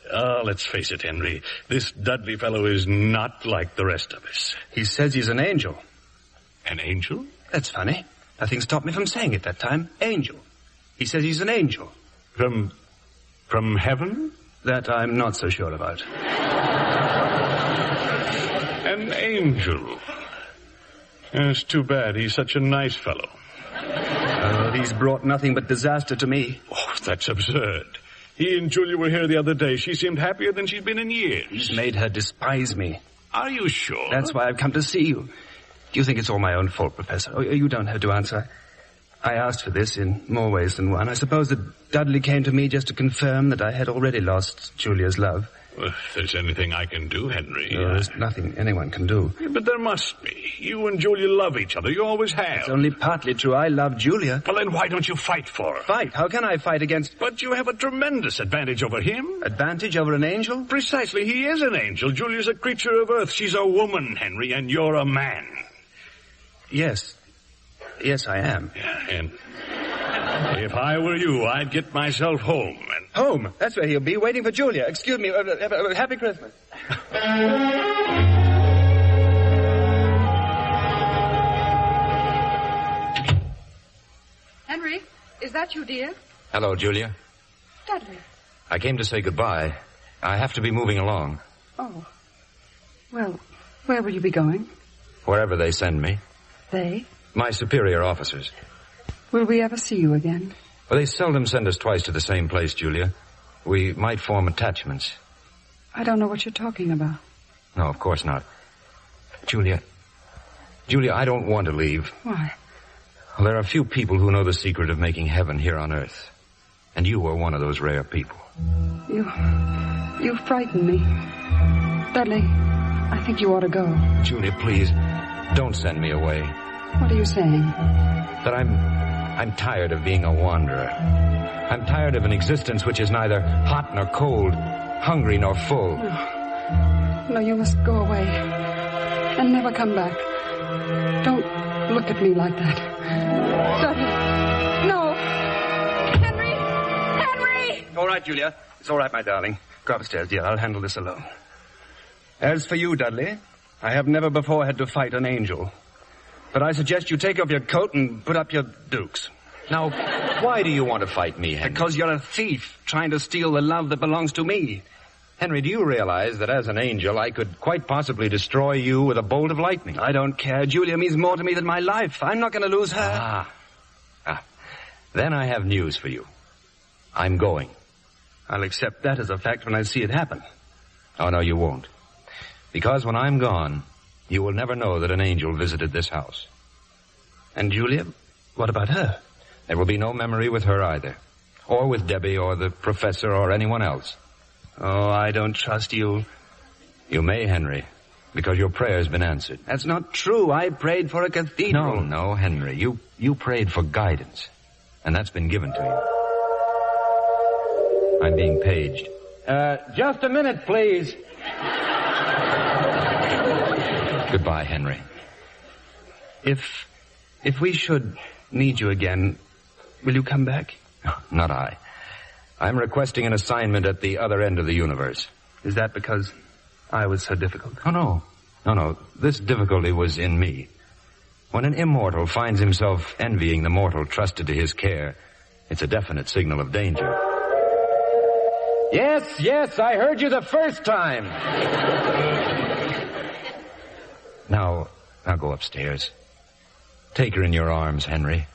[SPEAKER 23] Let's face it, Henry. This Dudley fellow is not like the rest of us.
[SPEAKER 25] He says he's an angel.
[SPEAKER 23] An angel?
[SPEAKER 25] That's funny. Nothing stopped me from saying it that time. Angel. He says he's an angel.
[SPEAKER 23] From heaven?
[SPEAKER 25] That I'm not so sure about.
[SPEAKER 23] An angel. It's too bad. He's such a nice fellow.
[SPEAKER 25] Oh, he's brought nothing but disaster to me.
[SPEAKER 23] Oh, that's absurd. He and Julia were here the other day. She seemed happier than she'd been in years.
[SPEAKER 25] He's made her despise me.
[SPEAKER 23] Are you sure?
[SPEAKER 25] That's why I've come to see you. Do you think it's all my own fault, Professor? Oh, you don't have to answer. I asked for this in more ways than one. I suppose that Dudley came to me just to confirm that I had already lost Julia's love.
[SPEAKER 23] Well, if there's anything I can do, Henry...
[SPEAKER 25] No, there's nothing anyone can do.
[SPEAKER 23] Yeah, but there must be. You and Julia love each other. You always have.
[SPEAKER 25] It's only partly true. I love Julia.
[SPEAKER 23] Well, then why don't you fight for her?
[SPEAKER 25] Fight? How can I fight against...
[SPEAKER 23] But you have a tremendous advantage over him.
[SPEAKER 25] Advantage over an angel?
[SPEAKER 23] Precisely. He is an angel. Julia's a creature of earth. She's a woman, Henry, and you're a man.
[SPEAKER 25] Yes. Yes, I am.
[SPEAKER 23] Yeah, and if I were you, I'd get myself home. And...
[SPEAKER 25] Home? That's where he'll be, waiting for Julia. Excuse me. Happy Christmas.
[SPEAKER 16] Henry, is that you, dear?
[SPEAKER 4] Hello, Julia.
[SPEAKER 16] Dudley.
[SPEAKER 4] I came to say goodbye. I have to be moving along.
[SPEAKER 16] Oh. Well, where will you be going?
[SPEAKER 4] Wherever they send me.
[SPEAKER 16] They?
[SPEAKER 4] My superior officers.
[SPEAKER 16] Will we ever see you again?
[SPEAKER 4] Well, they seldom send us twice to the same place, Julia. We might form attachments.
[SPEAKER 16] I don't know what you're talking about.
[SPEAKER 4] No, of course not. Julia, I don't want to leave.
[SPEAKER 16] Why?
[SPEAKER 4] Well, there are few people who know the secret of making heaven here on earth. And you are one of those rare people.
[SPEAKER 16] You frighten me. Dudley, I think you ought to go.
[SPEAKER 4] Julia, please, don't send me away.
[SPEAKER 16] What are you saying?
[SPEAKER 4] That I'm tired of being a wanderer. I'm tired of an existence which is neither hot nor cold, hungry nor full.
[SPEAKER 16] No, you must go away and never come back. Don't look at me like that. Dudley, no. Henry!
[SPEAKER 25] All right, Julia. It's all right, my darling. Go upstairs, dear. I'll handle this alone. As for you, Dudley, I have never before had to fight an angel. But I suggest you take off your coat and put up your dukes.
[SPEAKER 4] Now, why do you want to fight me, Henry?
[SPEAKER 25] Because you're a thief trying to steal the love that belongs to me.
[SPEAKER 4] Henry, do you realize that as an angel, I could quite possibly destroy you with a bolt of lightning?
[SPEAKER 25] I don't care. Julia means more to me than my life. I'm not going to lose her.
[SPEAKER 4] Then I have news for you. I'm going.
[SPEAKER 25] I'll accept that as a fact when I see it happen.
[SPEAKER 4] Oh, no, you won't. Because when I'm gone, you will never know that an angel visited this house.
[SPEAKER 25] And Julia? What about her?
[SPEAKER 4] There will be no memory with her either. Or with Debbie or the professor or anyone else.
[SPEAKER 25] Oh, I don't trust you.
[SPEAKER 4] You may, Henry, because your prayer's been answered.
[SPEAKER 25] That's not true. I prayed for a cathedral.
[SPEAKER 4] No, Henry. You prayed for guidance. And that's been given to you. I'm being paged.
[SPEAKER 25] Just a minute, please.
[SPEAKER 4] Goodbye, Henry. If we should need you again, will you come back? Not I. I'm requesting an assignment at the other end of the universe.
[SPEAKER 25] Is that because I was so difficult?
[SPEAKER 4] Oh, no. No. This difficulty was in me. When an immortal finds himself envying the mortal trusted to his care, it's a definite signal of danger.
[SPEAKER 25] Yes, I heard you the first time.
[SPEAKER 4] Now go upstairs. Take her in your arms, Henry.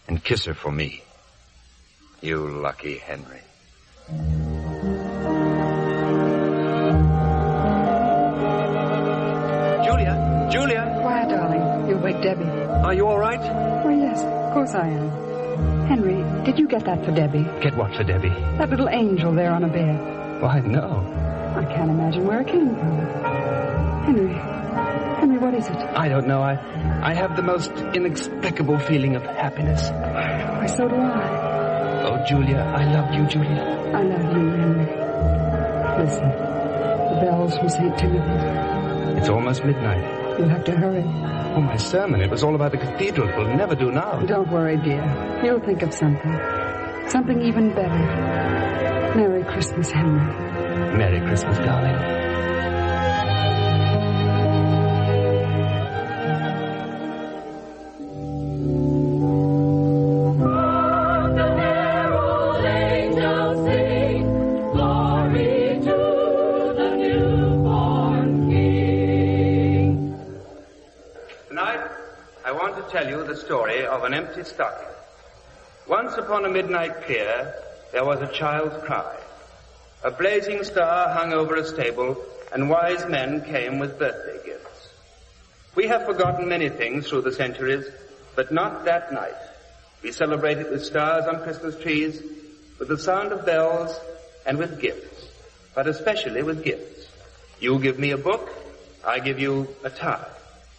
[SPEAKER 4] And kiss her for me. You lucky Henry.
[SPEAKER 25] Julia.
[SPEAKER 16] Quiet, darling. You'll wake Debbie.
[SPEAKER 25] Are you all right?
[SPEAKER 16] Oh, yes, of course I am. Henry, did you get that for Debbie?
[SPEAKER 25] Get what for Debbie?
[SPEAKER 16] That little angel there on a bed.
[SPEAKER 25] Why, no.
[SPEAKER 16] I can't imagine where it came from. Henry, what is it?
[SPEAKER 25] I don't know. I have the most inexplicable feeling of happiness.
[SPEAKER 16] Why, so do I.
[SPEAKER 25] Oh, Julia, I love you, Julia.
[SPEAKER 16] I love you, Henry. Listen, the bells from St. Timothy's.
[SPEAKER 25] It's almost midnight.
[SPEAKER 16] You'll have to hurry.
[SPEAKER 25] Oh, my sermon. It was all about the cathedral. It will never do now.
[SPEAKER 16] Don't worry, dear. You'll think of something. Something even better. Merry Christmas, Henry.
[SPEAKER 25] Merry Christmas, darling. Tell you the story of an empty stocking. Once upon a midnight clear, there was a child's cry. A blazing star hung over a stable, and wise men came with birthday gifts. We have forgotten many things through the centuries, but not that night. We celebrated with stars on Christmas trees, with the sound of bells, and with gifts, but especially with gifts. You give me a book, I give you a tie.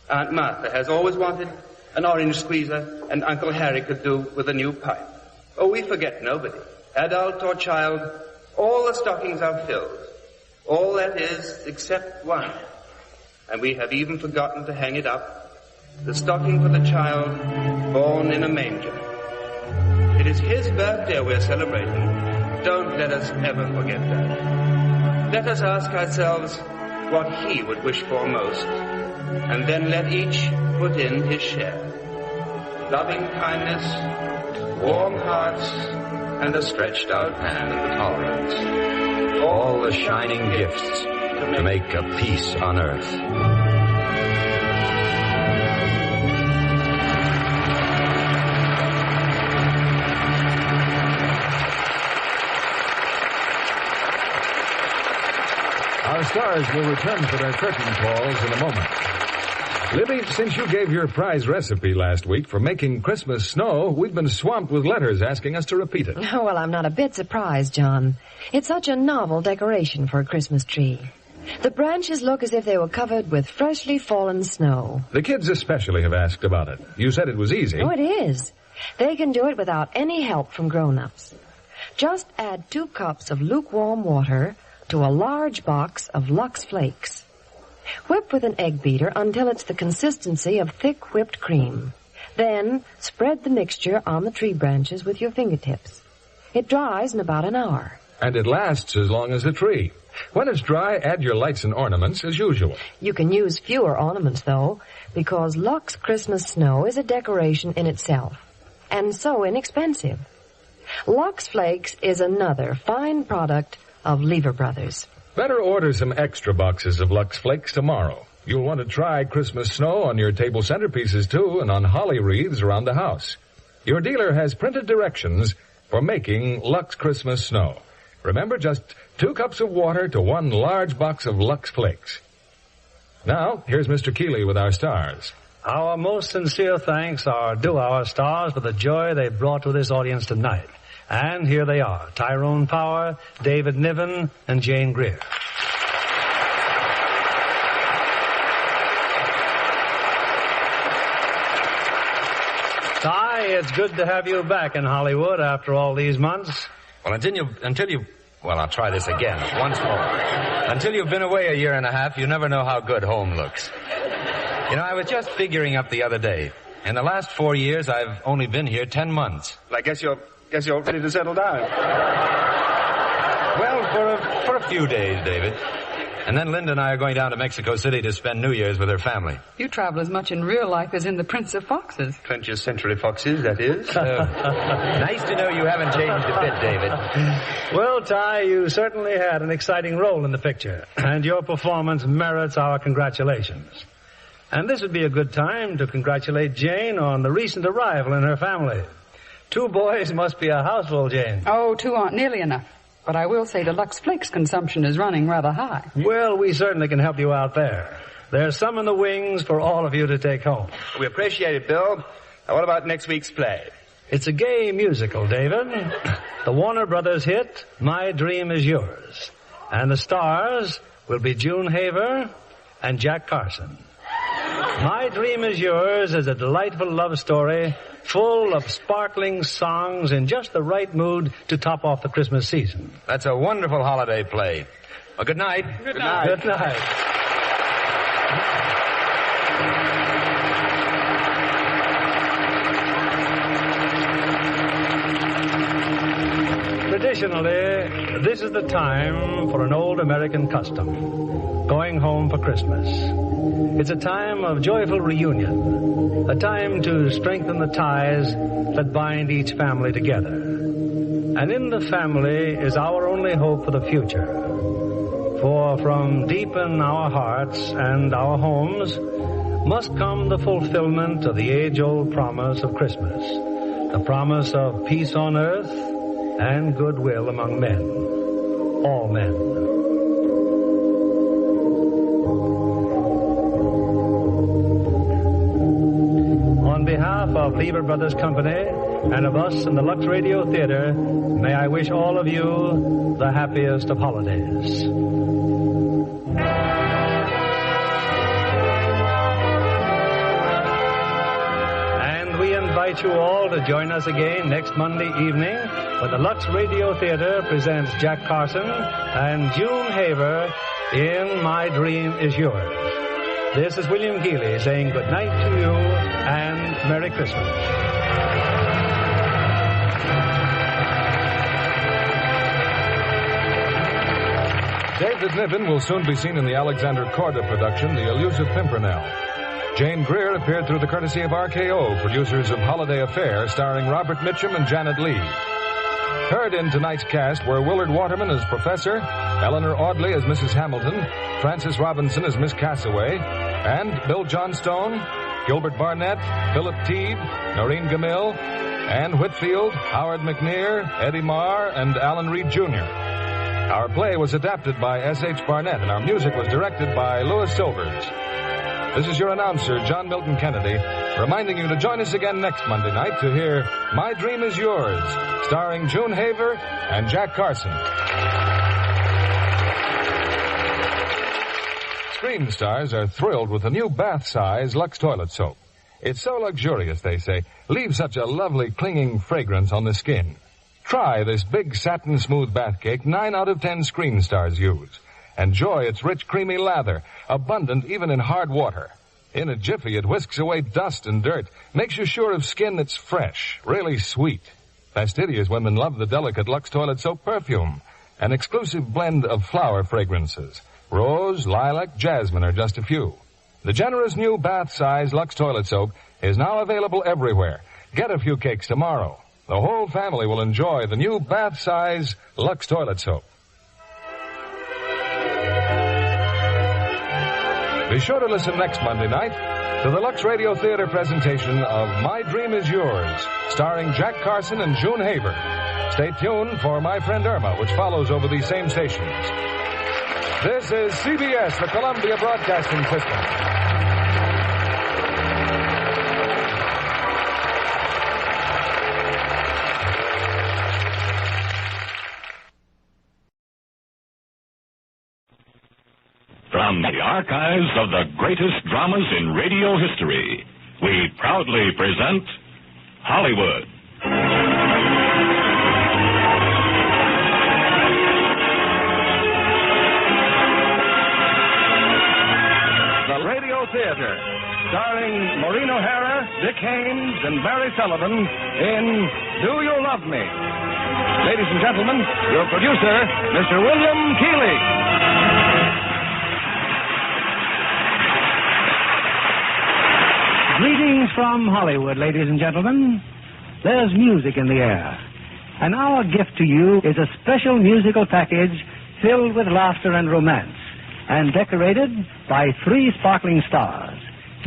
[SPEAKER 25] Aunt Martha has always wanted an orange squeezer, and Uncle Harry could do with a new pipe. Oh, we forget nobody. Adult or child, all the stockings are filled. All that is, except one. And we have even forgotten to hang it up. The stocking for the child born in a manger. It is his birthday we're celebrating. Don't let us ever forget that. Let us ask ourselves what he would wish for most, and then let each put in his share. Loving kindness, warm hearts, and a stretched out hand of tolerance.
[SPEAKER 4] All the shining gifts to make a peace on earth.
[SPEAKER 7] Our stars will return for their curtain calls in a moment. Libby, since you gave your prize recipe last week for making Christmas snow, we've been swamped with letters asking us to repeat it.
[SPEAKER 11] Oh, well, I'm not a bit surprised, John. It's such a novel decoration for a Christmas tree. The branches look as if they were covered with freshly fallen snow.
[SPEAKER 7] The kids especially have asked about it. You said it was easy.
[SPEAKER 11] Oh, it is. They can do it without any help from grown-ups. Just add 2 cups of lukewarm water to a large box of Lux Flakes. Whip with an egg beater until it's the consistency of thick whipped cream. Then spread the mixture on the tree branches with your fingertips. It dries in about an hour.
[SPEAKER 7] And it lasts as long as the tree. When it's dry, add your lights and ornaments as usual.
[SPEAKER 11] You can use fewer ornaments, though, because Lux Christmas Snow is a decoration in itself, and so inexpensive. Lux Flakes is another fine product of Lever Brothers.
[SPEAKER 7] Better order some extra boxes of Lux Flakes tomorrow. You'll want to try Christmas snow on your table centerpieces, too, and on holly wreaths around the house. Your dealer has printed directions for making Lux Christmas snow. Remember, just 2 cups of water to 1 large box of Lux Flakes. Now, here's Mr. Keeley with our stars.
[SPEAKER 8] Our most sincere thanks are due our stars for the joy they brought to this audience tonight. And here they are, Tyrone Power, David Niven, and Jane Greer. Ty, it's good to have you back in Hollywood after all these months.
[SPEAKER 4] Well, well, I'll try this again, once more. Until you've been away a year and a half, you never know how good home looks. You know, I was just figuring up the other day. In the last 4 years, I've only been here 10 months.
[SPEAKER 25] Well, I guess you're ready to settle down.
[SPEAKER 4] Well, for a few days, David. And then Linda and I are going down to Mexico City to spend New Year's with her family.
[SPEAKER 16] You travel as much in real life as in The Prince of Foxes.
[SPEAKER 25] 20th Century Foxes, that is.
[SPEAKER 4] Nice to know you haven't changed a bit, David.
[SPEAKER 8] Well, Ty, you certainly had an exciting role in the picture, and your performance merits our congratulations. And this would be a good time to congratulate Jane on the recent arrival in her family. 2 boys must be a houseful, Jane.
[SPEAKER 16] Oh, 2 aren't nearly enough. But I will say the Lux Flakes consumption is running rather high.
[SPEAKER 8] Well, we certainly can help you out there. There's some in the wings for all of you to take home.
[SPEAKER 25] We appreciate it, Bill. Now, what about next week's play?
[SPEAKER 8] It's a gay musical, David. The Warner Brothers hit, My Dream Is Yours. And the stars will be June Haver and Jack Carson. My Dream Is Yours is a delightful love story full of sparkling songs in just the right mood to top off the Christmas season.
[SPEAKER 4] That's a wonderful holiday play. Well, good night.
[SPEAKER 25] Good night.
[SPEAKER 8] Good night. Traditionally, this is the time for an old American custom, going home for Christmas. It's a time of joyful reunion, a time to strengthen the ties that bind each family together. And in the family is our only hope for the future. For from deep in our hearts and our homes must come the fulfillment of the age-old promise of Christmas, the promise of peace on earth and goodwill among men, all men. On behalf of Lever Brothers Company and of us in the Lux Radio Theater, may I wish all of you the happiest of holidays. And we invite you all to join us again next Monday evening when the Lux Radio Theater presents Jack Carson and June Haver in My Dream Is Yours. This is William Geely saying good night to you and Merry Christmas.
[SPEAKER 7] David Niven will soon be seen in the Alexander Korda production, The Elusive Pimpernel. Jane Greer appeared through the courtesy of RKO, producers of Holiday Affair, starring Robert Mitchum and Janet Leigh. Heard in tonight's cast were Willard Waterman as Professor, Eleanor Audley as Mrs. Hamilton, Frances Robinson as Miss Cassaway, and Bill Johnstone, Gilbert Barnett, Philip Teed, Noreen Gamil, Ann Whitfield, Howard McNear, Eddie Marr, and Alan Reed Jr. Our play was adapted by S.H. Barnett, and our music was directed by Louis Silvers. This is your announcer, John Milton Kennedy, reminding you to join us again next Monday night to hear My Dream Is Yours, starring June Haver and Jack Carson. Screen stars are thrilled with the new bath-size Lux toilet soap. It's so luxurious, they say, leaves such a lovely clinging fragrance on the skin. Try this big satin smooth bath cake 9 out of 10 screen stars use. Enjoy its rich creamy lather, abundant even in hard water. In a jiffy, it whisks away dust and dirt, makes you sure of skin that's fresh, really sweet. Fastidious women love the delicate Lux toilet soap perfume, an exclusive blend of flower fragrances. Rose, lilac, jasmine are just a few. The generous new bath-size Lux toilet soap is now available everywhere. Get a few cakes tomorrow. The whole family will enjoy the new bath-size Lux toilet soap. Be sure to listen next Monday night to the Lux Radio Theater presentation of My Dream Is Yours, starring Jack Carson and June Haver. Stay tuned for My Friend Irma, which follows over these same stations. This is CBS, the Columbia Broadcasting System.
[SPEAKER 10] From the archives of the greatest dramas in radio history, we proudly present Hollywood.
[SPEAKER 7] The Radio Theater, starring Maureen O'Hara, Dick Haynes, and Barry Sullivan in Do You Love Me? Ladies and gentlemen, your producer, Mr. William Keighley.
[SPEAKER 13] Greetings from Hollywood, ladies and gentlemen. There's music in the air. And our gift to you is a special musical package filled with laughter and romance and decorated by 3 sparkling stars.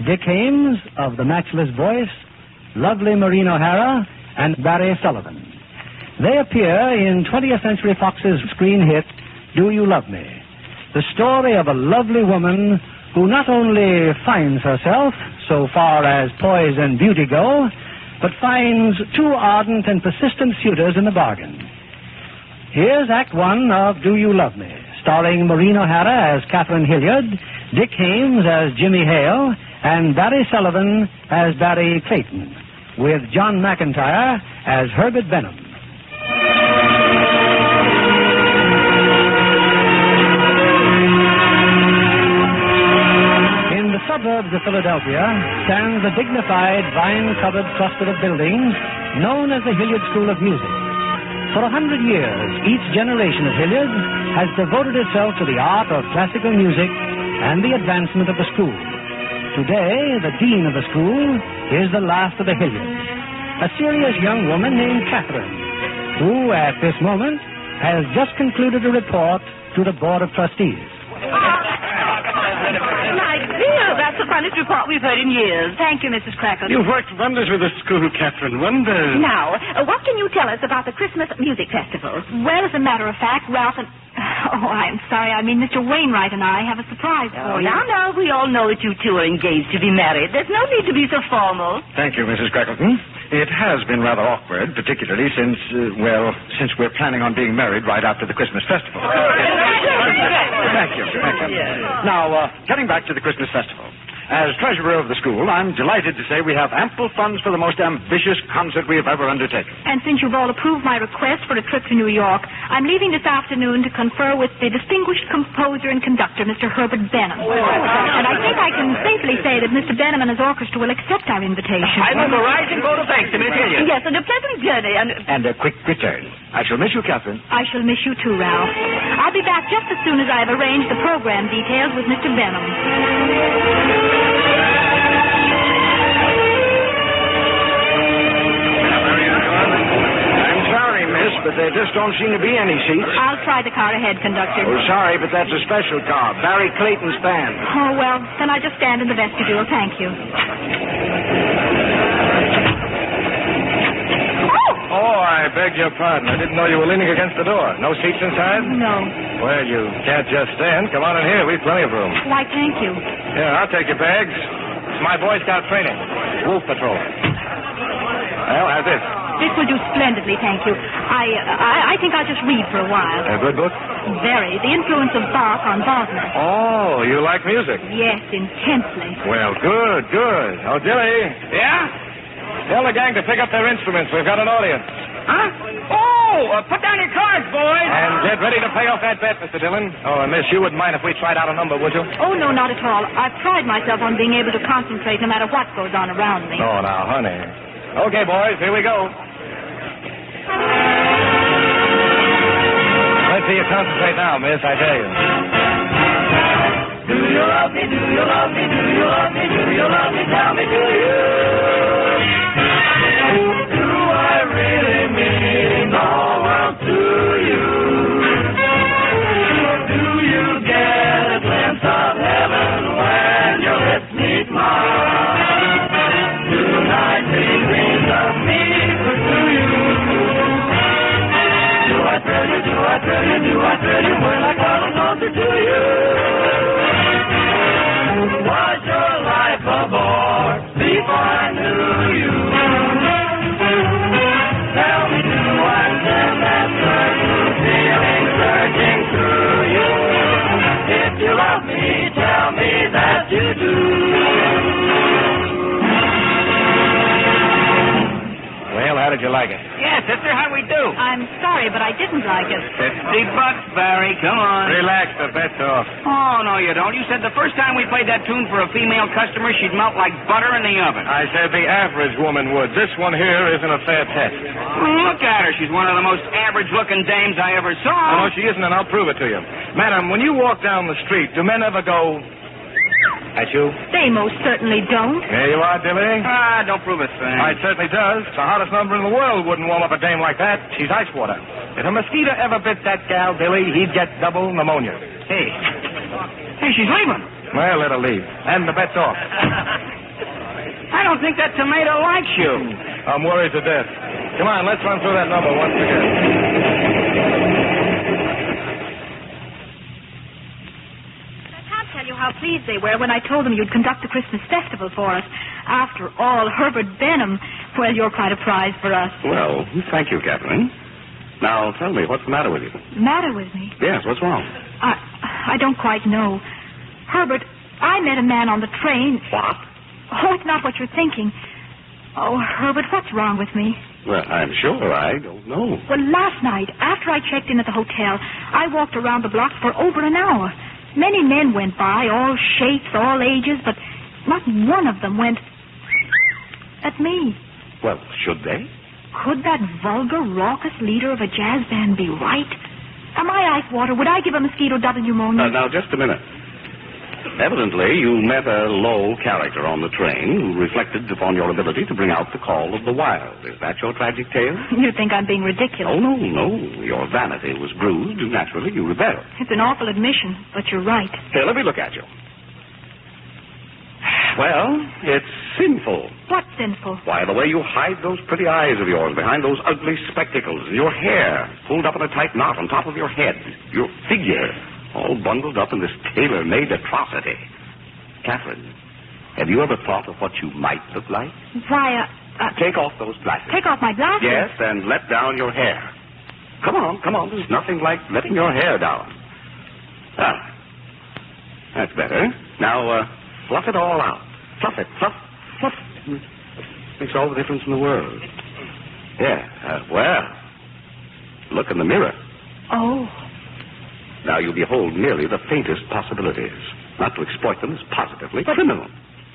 [SPEAKER 13] Dick Haymes of The Matchless Voice, lovely Maureen O'Hara, and Barry Sullivan. They appear in 20th Century Fox's screen hit, Do You Love Me? The story of a lovely woman who not only finds herself, so far as poise and beauty go, but finds 2 ardent and persistent suitors in the bargain. Here's Act 1 of Do You Love Me, starring Maureen O'Hara as Catherine Hilliard, Dick Haymes as Jimmy Hale, and Barry Sullivan as Barry Clayton, with John McIntyre as Herbert Benham. In the suburbs of Philadelphia stands a dignified, vine-covered cluster of buildings known as the Hilliard School of Music. For 100 years, each generation of Hilliard has devoted itself to the art of classical music and the advancement of the school. Today, the dean of the school is the last of the Hilliards, a serious young woman named Catherine, who, at this moment, has just concluded a report to the Board of Trustees.
[SPEAKER 17] My dear, that's the finest report we've heard in years. Thank you, Mrs. Crackle.
[SPEAKER 18] You've worked wonders with the school, Catherine. Wonders.
[SPEAKER 17] Now, what can you tell us about the Christmas Music Festival?
[SPEAKER 19] Well, as a matter of fact, Ralph and... Oh, I'm sorry. I mean, Mr. Wainwright and I have a surprise for you.
[SPEAKER 17] Now, we all know that you two are engaged to be married. There's no need to be so formal.
[SPEAKER 18] Thank you, Mrs. Crackleton. It has been rather awkward, particularly since we're planning on being married right after the Christmas festival. Thank you. Now, getting back to the Christmas festival. As treasurer of the school, I'm delighted to say we have ample funds for the most ambitious concert we have ever undertaken.
[SPEAKER 19] And since you've all approved my request for a trip to New York, I'm leaving this afternoon to confer with the distinguished composer and conductor, Mr. Herbert Benham. And I think I can safely say that Mr. Benham and his orchestra will accept our invitation.
[SPEAKER 17] I will rise and go to thanks to Miss Hilliard. Yes, and a pleasant journey.
[SPEAKER 18] And a quick return. I shall miss you, Catherine.
[SPEAKER 19] I shall miss you too, Ralph. I'll be back just as soon as I've arranged the program details with Mr. Benham.
[SPEAKER 18] But there just don't seem to be any seats.
[SPEAKER 19] I'll try the car ahead, conductor.
[SPEAKER 18] Oh, sorry, but that's a special car. Barry Clayton's band.
[SPEAKER 19] Oh, well, then I just stand in the vestibule. Thank you.
[SPEAKER 7] Oh, I beg your pardon. I didn't know you were leaning against the door. No seats inside?
[SPEAKER 19] No.
[SPEAKER 7] Well, you can't just stand. Come on in here. We've plenty of room.
[SPEAKER 19] Why, thank you.
[SPEAKER 7] Yeah, I'll take your bags. It's my Boy Scout training. Wolf Patrol. Well, how's this?
[SPEAKER 19] This will do splendidly, thank you. I think I'll just read for a while.
[SPEAKER 7] A good book?
[SPEAKER 19] Very. The influence of Bach on Wagner.
[SPEAKER 7] Oh, you like music?
[SPEAKER 19] Yes, intensely.
[SPEAKER 7] Well, good. Oh, Dilly.
[SPEAKER 18] Yeah?
[SPEAKER 7] Tell the gang to pick up their instruments. We've got an audience.
[SPEAKER 18] Huh? Oh, put down your cards, boys.
[SPEAKER 7] And get ready to pay off that bet, Mr. Dillon. Oh, miss, you wouldn't mind if we tried out a number, would you?
[SPEAKER 19] Oh, no, not at all. I've pride myself on being able to concentrate no matter what goes on around me.
[SPEAKER 7] Oh, now, honey. Okay, boys, here we go. Let's see you concentrate now, miss, I tell you.
[SPEAKER 15] Do you love me? Do you love me? Do you love me? Do you love me? Tell me, do you? Do I really mean the world to you? Do you get a glimpse of heaven when your lips meet mine? Tonight bring dreams of me pursue you. Do I tell you? Do I tell you? Do I tell you when I come closer to you? Was your life a bore before I knew
[SPEAKER 18] How did you like it?
[SPEAKER 17] Yeah, sister, how'd we do?
[SPEAKER 19] I'm sorry, but I didn't like it.
[SPEAKER 17] $50, Barry. Come on.
[SPEAKER 18] Relax, the bet's off.
[SPEAKER 17] Oh, no, you don't. You said the first time we played that tune for a female customer, she'd melt like butter in the oven.
[SPEAKER 18] I said the average woman would. This one here isn't a fair test.
[SPEAKER 17] Look at her. She's one of the most average-looking dames I ever saw.
[SPEAKER 18] Oh, no, she isn't, and I'll prove it to you. Madam, when you walk down the street, do men ever go... at you?
[SPEAKER 19] They most certainly don't.
[SPEAKER 18] There you are, Dilly.
[SPEAKER 17] Don't prove it, Sam.
[SPEAKER 18] It certainly does. The hottest number in the world wouldn't warm up a dame like that. She's ice water. If a mosquito ever bit that gal, Dilly, he'd get double pneumonia.
[SPEAKER 17] Hey, she's leaving.
[SPEAKER 18] Well, let her leave. And the bet's off.
[SPEAKER 17] I don't think that tomato likes you.
[SPEAKER 18] I'm worried to death. Come on, let's run through that number once again.
[SPEAKER 19] How pleased they were when I told them you'd conduct the Christmas festival for us. After all, Herbert Benham, well, you're quite a prize for us.
[SPEAKER 10] Well, thank you, Catherine. Now, tell me, what's the matter with you?
[SPEAKER 19] Matter with me?
[SPEAKER 10] Yes, what's wrong?
[SPEAKER 19] I don't quite know. Herbert, I met a man on the train.
[SPEAKER 10] What?
[SPEAKER 19] Oh, it's not what you're thinking. Oh, Herbert, what's wrong with me?
[SPEAKER 10] Well, I'm sure I don't know.
[SPEAKER 19] Well, last night, after I checked in at the hotel, I walked around the block for over an hour. Many men went by, all shapes, all ages, but not one of them went at me.
[SPEAKER 10] Well, should they?
[SPEAKER 19] Could that vulgar, raucous leader of a jazz band be right? Am I ice water? Would I give a mosquito double pneumonia?
[SPEAKER 10] Now, just a minute. Evidently, you met a low character on the train who reflected upon your ability to bring out the call of the wild. Is that your tragic tale?
[SPEAKER 19] You think I'm being ridiculous?
[SPEAKER 10] Oh, no. Your vanity was bruised, and naturally you rebelled.
[SPEAKER 19] It's an awful admission, but you're right.
[SPEAKER 10] Here, let me look at you. Well, it's sinful.
[SPEAKER 19] What's sinful?
[SPEAKER 10] Why, the way you hide those pretty eyes of yours behind those ugly spectacles, and your hair pulled up in a tight knot on top of your head, your figure all bundled up in this tailor-made atrocity. Catherine, have you ever thought of what you might look like?
[SPEAKER 19] Why,
[SPEAKER 10] Take off those glasses.
[SPEAKER 19] Take off my glasses?
[SPEAKER 10] Yes, and let down your hair. Come on. There's nothing like letting your hair down. That's better. Now, fluff it all out. Fluff it. Fluff. Makes all the difference in the world. Yeah, well, look in the mirror.
[SPEAKER 19] Oh.
[SPEAKER 10] Now you behold merely the faintest possibilities. Not to exploit them is positively criminal.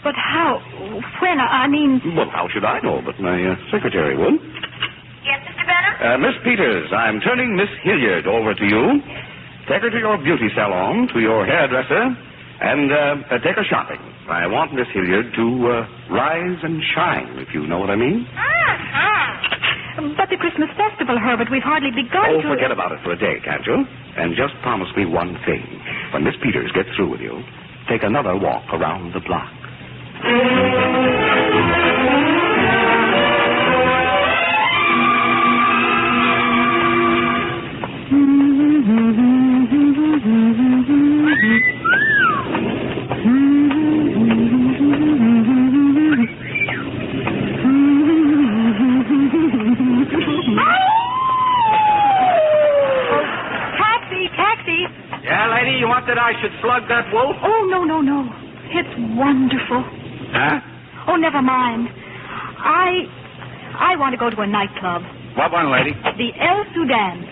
[SPEAKER 19] But how? When? I mean...
[SPEAKER 10] Well, how should I know? But my secretary would.
[SPEAKER 19] Yes, Mr. Benham?
[SPEAKER 10] Miss Peters, I'm turning Miss Hilliard over to you. Take her to your beauty salon, to your hairdresser, and take her shopping. I want Miss Hilliard to rise and shine, if you know what I mean.
[SPEAKER 19] But the Christmas festival, Herbert, we've hardly begun to...
[SPEAKER 10] Forget about it for a day, can't you? And just promise me one thing. When Miss Peters gets through with you, take another walk around the block.
[SPEAKER 17] That I should slug that wolf?
[SPEAKER 19] Oh, no. It's wonderful.
[SPEAKER 10] Huh?
[SPEAKER 19] Oh, never mind. I want to go to a nightclub.
[SPEAKER 10] What one, lady?
[SPEAKER 19] The El Sudan.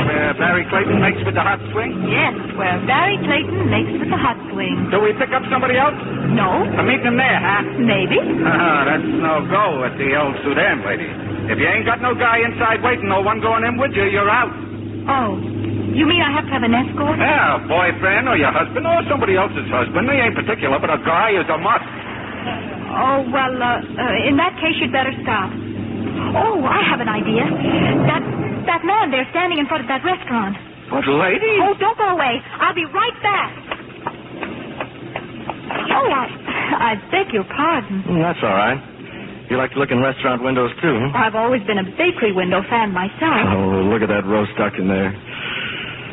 [SPEAKER 10] Where Barry Clayton makes with the hot swing?
[SPEAKER 19] Yes, where Barry Clayton makes with the hot swing.
[SPEAKER 10] Do we pick up somebody else?
[SPEAKER 19] No.
[SPEAKER 10] Meet them there, huh?
[SPEAKER 19] Maybe.
[SPEAKER 10] That's no go at the El Sudan, lady. If you ain't got no guy inside waiting, no one going in with you, you're out.
[SPEAKER 19] Oh. You mean I have to have an escort?
[SPEAKER 10] Yeah, a boyfriend or your husband or somebody else's husband. They ain't particular, but a guy is a must.
[SPEAKER 19] Oh, well, in that case, you'd better stop. Oh, I have an idea. That man there standing in front of that restaurant.
[SPEAKER 10] What, lady?
[SPEAKER 19] Oh, don't go away. I'll be right back. Oh, I beg your pardon.
[SPEAKER 18] That's all right. You like to look in restaurant windows, too, huh?
[SPEAKER 19] I've always been a bakery window fan myself.
[SPEAKER 18] Oh, look at that roast duck in there.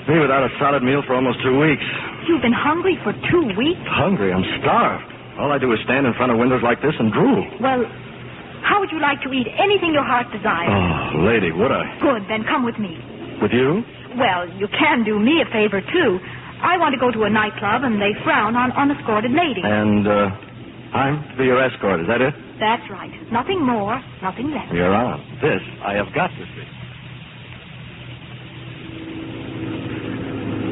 [SPEAKER 18] Me without a solid meal for almost 2 weeks.
[SPEAKER 19] You've been hungry for 2 weeks?
[SPEAKER 18] Hungry? I'm starved. All I do is stand in front of windows like this and drool.
[SPEAKER 19] Well, how would you like to eat anything your heart desires?
[SPEAKER 18] Oh, lady, would I?
[SPEAKER 19] Good, then come with me.
[SPEAKER 18] With you?
[SPEAKER 19] Well, you can do me a favor, too. I want to go to a nightclub, and they frown on unescorted ladies.
[SPEAKER 18] And, I'm to be your escort, is that it?
[SPEAKER 19] That's right. Nothing more, nothing less.
[SPEAKER 2] You're on. This I have got to see.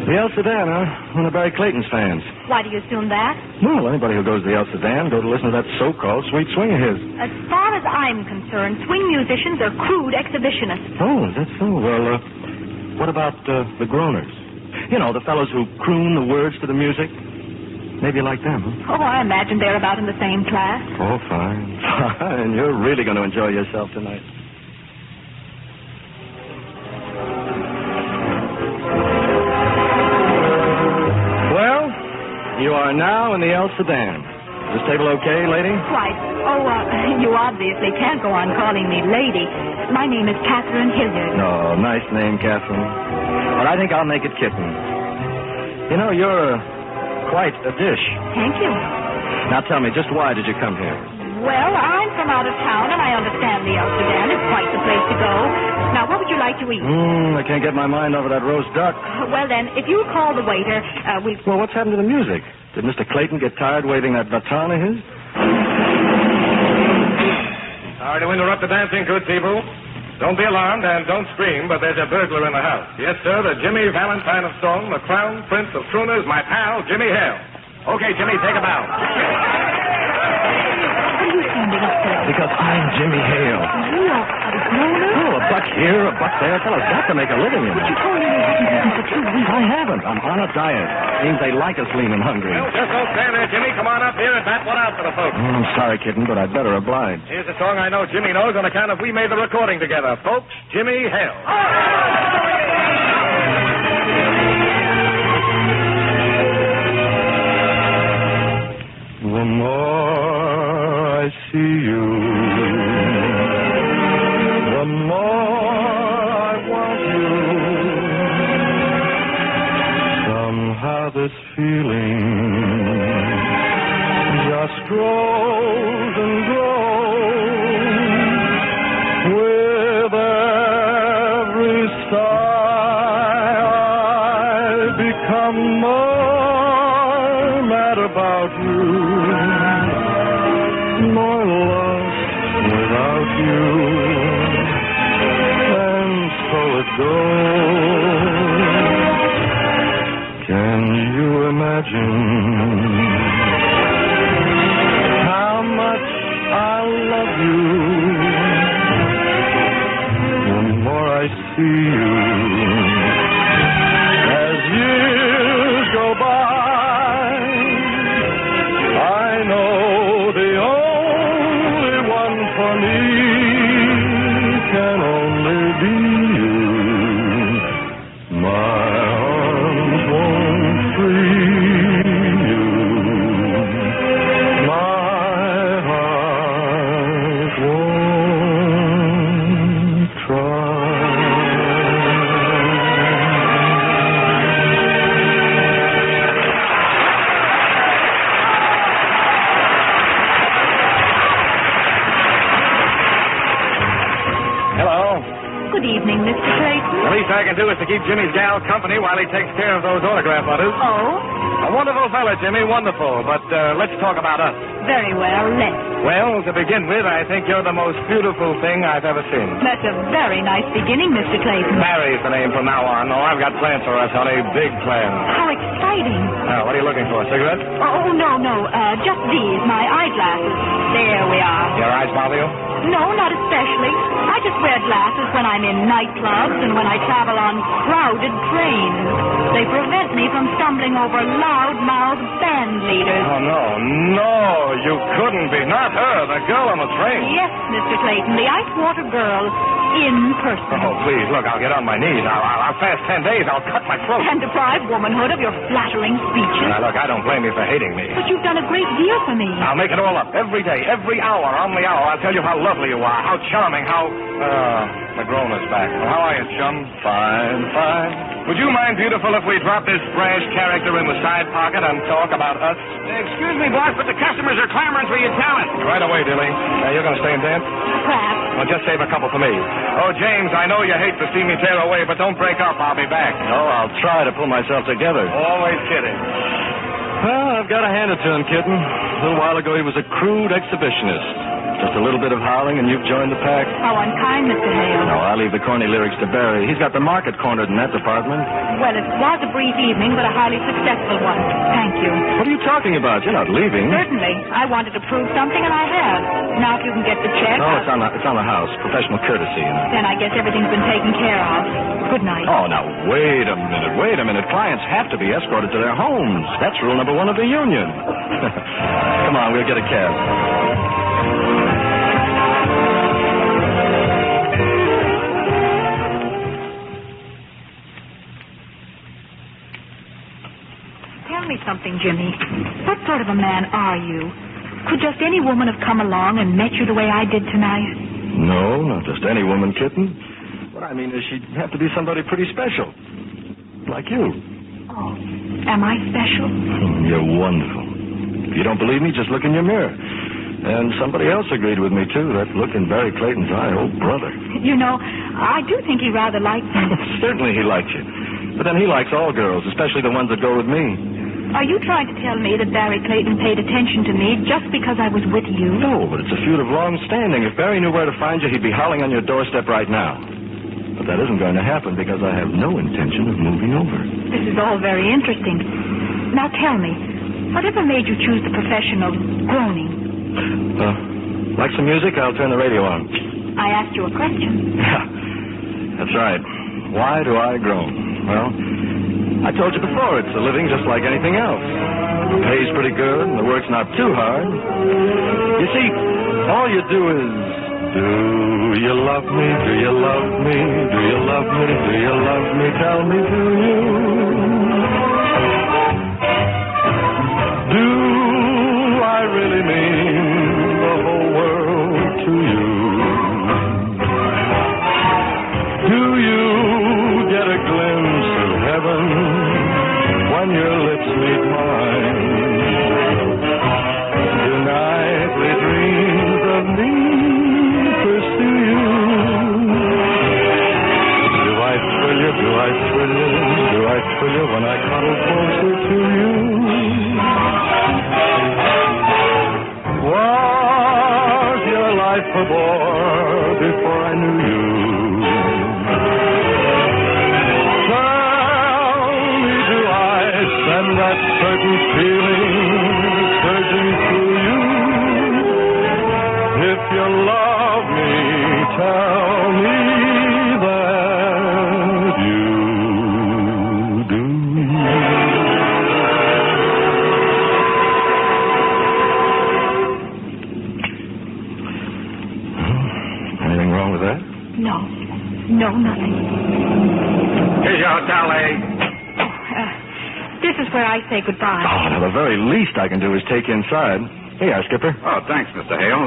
[SPEAKER 2] The El Sedan, huh? One of Barry Clayton's fans.
[SPEAKER 19] Why do you assume that?
[SPEAKER 2] Well, anybody who goes to the El Sedan go to listen to that so-called sweet swing of his.
[SPEAKER 19] As far as I'm concerned, swing musicians are crude exhibitionists.
[SPEAKER 2] Oh, is that so? Well, what about the groaners? You know, the fellows who croon the words to the music. Maybe you like them, huh?
[SPEAKER 19] Oh, I imagine they're about in the same class.
[SPEAKER 2] Oh, fine. Fine. You're really going to enjoy yourself tonight. You are now in the El Sedan. Is this table okay, lady?
[SPEAKER 19] Quite. Oh, you obviously can't go on calling me lady. My name is Catherine Hilliard.
[SPEAKER 2] Oh, nice name, Catherine. But I think I'll make it Kitten. You know, you're quite a dish.
[SPEAKER 19] Thank you.
[SPEAKER 2] Now tell me, just why did you come here?
[SPEAKER 19] Well, I'm from out of town, and I understand the El Sedan is quite the place to go. Now, what would you like to eat?
[SPEAKER 2] I can't get my mind over that roast duck.
[SPEAKER 19] Well, then, if you call the waiter, we'll...
[SPEAKER 2] Well, what's happened to the music? Did Mr. Clayton get tired waving that baton of his?
[SPEAKER 3] Sorry to interrupt the dancing, good people. Don't be alarmed and don't scream, but there's a burglar in the house. Yes, sir, the Jimmy Valentine of Song, the crown prince of crooners, my pal, Jimmy Hale. Okay, Jimmy, take a bow.
[SPEAKER 19] What are you standing up for?
[SPEAKER 2] Because I'm Jimmy Hale.
[SPEAKER 19] You are a groaner?
[SPEAKER 2] Oh, a buck here, a buck there. Fellas got to make a living, you know.
[SPEAKER 19] But you told me you haven't eaten for 2 weeks.
[SPEAKER 2] I haven't. I'm on a diet. Means they like us lean and hungry.
[SPEAKER 3] Well, just don't stand there, Jimmy. Come on up here and bat one out for the folks.
[SPEAKER 2] I'm sorry, Kitten, but I'd better oblige.
[SPEAKER 3] Here's a song I know Jimmy knows on account of we made the recording together. Folks, Jimmy Hale.
[SPEAKER 2] The more I see you, the more I want you. Somehow this feeling just grows and grows. With every sigh I become more mad about you. More lost without you, and so it goes. Can you imagine how much I love you? The more I see you, as years go by, I know the only one for me can only be you. My arms won't free you. My heart won't try.
[SPEAKER 3] Hello.
[SPEAKER 19] Good evening, Mr. Clayton.
[SPEAKER 3] The least I can do is to keep Jimmy's gal company while he takes care of those autograph letters.
[SPEAKER 19] Oh?
[SPEAKER 3] A wonderful fella, Jimmy, wonderful. But let's talk about us.
[SPEAKER 19] Very well, let's.
[SPEAKER 3] Well, to begin with, I think you're the most beautiful thing I've ever seen.
[SPEAKER 19] That's a very nice beginning, Mr. Clayton.
[SPEAKER 3] Mary's the name from now on. Oh, I've got plans for us, honey. Big plans.
[SPEAKER 19] How exciting.
[SPEAKER 3] What are you looking for? Cigarette?
[SPEAKER 19] Oh, no. Just these, my eyeglasses. There we are.
[SPEAKER 3] Your eyes bother you?
[SPEAKER 19] No, not especially. I just wear glasses when I'm in nightclubs and when I travel on crowded trains. They prevent me from stumbling over loud-mouthed band leaders.
[SPEAKER 3] Oh, no, you couldn't be. Not her, the girl on the train.
[SPEAKER 19] Yes, Mr. Clayton, the Icewater girl in person.
[SPEAKER 3] Oh, please, look, I'll get on my knees. I'll fast 10 days. I'll cut my throat.
[SPEAKER 19] And deprive womanhood of your flattering speeches.
[SPEAKER 3] Now, look, I don't blame you for hating me.
[SPEAKER 19] But you've done a great deal for me.
[SPEAKER 3] I'll make it all up every day, every hour, on the hour. I'll tell you how lovely you are, how charming, how... McGroner's back. Well, how are you, chum? Fine. Would you mind, beautiful, if we drop this brash character in the side pocket and talk about us?
[SPEAKER 17] Excuse me, boss, but the customers are clamoring for your talent.
[SPEAKER 3] Right away, Dilly. You're going to stay and dance?
[SPEAKER 19] Perhaps.
[SPEAKER 3] Well, just save a couple for me. Oh, James, I know you hate to see me tear away, but don't break up. I'll be back.
[SPEAKER 2] Oh, I'll try to pull myself together.
[SPEAKER 3] Always kidding.
[SPEAKER 2] Well, I've got to hand it to him, Kitten. A little while ago, he was a crude exhibitionist. Just a little bit of howling and you've joined the pack.
[SPEAKER 19] How unkind, Mr. Hale.
[SPEAKER 2] No, I'll leave the corny lyrics to Barry. He's got the market cornered in that department.
[SPEAKER 19] Well, it was a brief evening, but a highly successful one. Thank you.
[SPEAKER 2] What are you talking about? You're not leaving.
[SPEAKER 19] Certainly. I wanted to prove something, and I have. Now, if you can get the check...
[SPEAKER 2] No, it's on the house. Professional courtesy.
[SPEAKER 19] Then I guess everything's been taken care of. Good night.
[SPEAKER 2] Oh, now, wait a minute. Clients have to be escorted to their homes. That's rule number 1 of the union. Come on, we'll get a cab.
[SPEAKER 19] Tell me something, Jimmy. What sort of a man are you? Could just any woman have come along and met you the way I did tonight?
[SPEAKER 2] No, not just any woman, kitten. What I mean is she'd have to be somebody pretty special. Like you.
[SPEAKER 19] Oh, am I special?
[SPEAKER 2] You're wonderful. If you don't believe me, just look in your mirror. And somebody else agreed with me, too. That look in Barry Clayton's eye, oh, brother.
[SPEAKER 19] You know, I do think he rather likes me.
[SPEAKER 2] Certainly he likes you. But then he likes all girls, especially the ones that go with me.
[SPEAKER 19] Are you trying to tell me that Barry Clayton paid attention to me just because I was with you?
[SPEAKER 2] No, but it's a feud of long standing. If Barry knew where to find you, he'd be howling on your doorstep right now. But that isn't going to happen because I have no intention of moving over.
[SPEAKER 19] This is all very interesting. Now tell me, whatever made you choose the profession of groaning?
[SPEAKER 2] Like some music? I'll turn the radio on.
[SPEAKER 19] I asked you a question.
[SPEAKER 2] Yeah, that's right. Why do I groan? Well, I told you before, it's a living just like anything else. The pay's pretty good, and the work's not too hard. You see, all you do is... Do you love me? Do you love me? Do you love me? Do you love me? Tell me, do you? Do I really mean the whole world to you? Do you get a glimpse of heaven when your lips meet mine? Do nightly dreams of me pursue you? Do I thrill you? Do I thrill you? Do I thrill you when I cuddle closer to you? Was your life a bore before I knew you? And that certain feeling surging through you. If you love me, tell me that you do. Anything wrong with that?
[SPEAKER 19] No, nothing.
[SPEAKER 10] Here's your hotel, eh?
[SPEAKER 19] This is where I say goodbye.
[SPEAKER 2] Oh, now the very least I can do is take you inside. Here you are, Skipper.
[SPEAKER 10] Oh, thanks, Mr. Hale.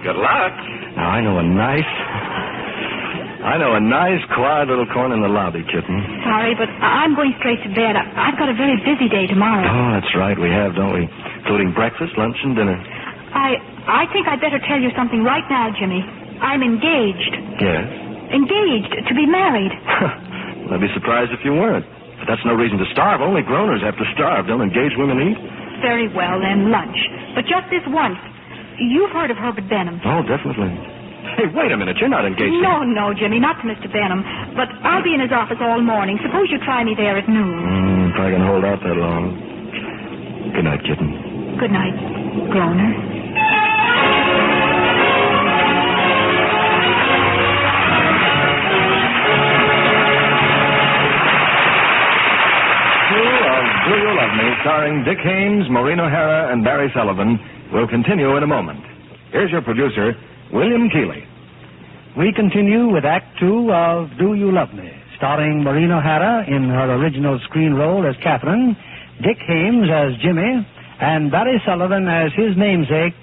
[SPEAKER 10] Good luck.
[SPEAKER 2] Now, I know a nice, quiet little corner in the lobby, kitten.
[SPEAKER 19] Sorry, but I'm going straight to bed. I've got a very busy day tomorrow.
[SPEAKER 2] Oh, that's right, we have, don't we? Including breakfast, lunch, and dinner.
[SPEAKER 19] I think I'd better tell you something right now, Jimmy. I'm engaged.
[SPEAKER 2] Yes?
[SPEAKER 19] Engaged to be married.
[SPEAKER 2] I'd be surprised if you weren't. But that's no reason to starve. Only groaners have to starve. Don't engaged women eat?
[SPEAKER 19] Very well, then, lunch. But just this once. You've heard of Herbert Benham.
[SPEAKER 2] Oh, definitely. Hey, wait a minute. You're not engaged.
[SPEAKER 19] No, Jimmy, not to Mr. Benham. But I'll be in his office all morning. Suppose you try me there at noon.
[SPEAKER 2] If I can hold out that long. Good night, kitten.
[SPEAKER 19] Good night, groaner.
[SPEAKER 9] Do You Love Me, starring Dick Haymes, Maureen O'Hara, and Barry Sullivan, will continue in a moment. Here's your producer, William Keeley.
[SPEAKER 13] We continue with Act 2 of Do You Love Me, starring Maureen O'Hara in her original screen role as Catherine, Dick Haymes as Jimmy, and Barry Sullivan as his namesake,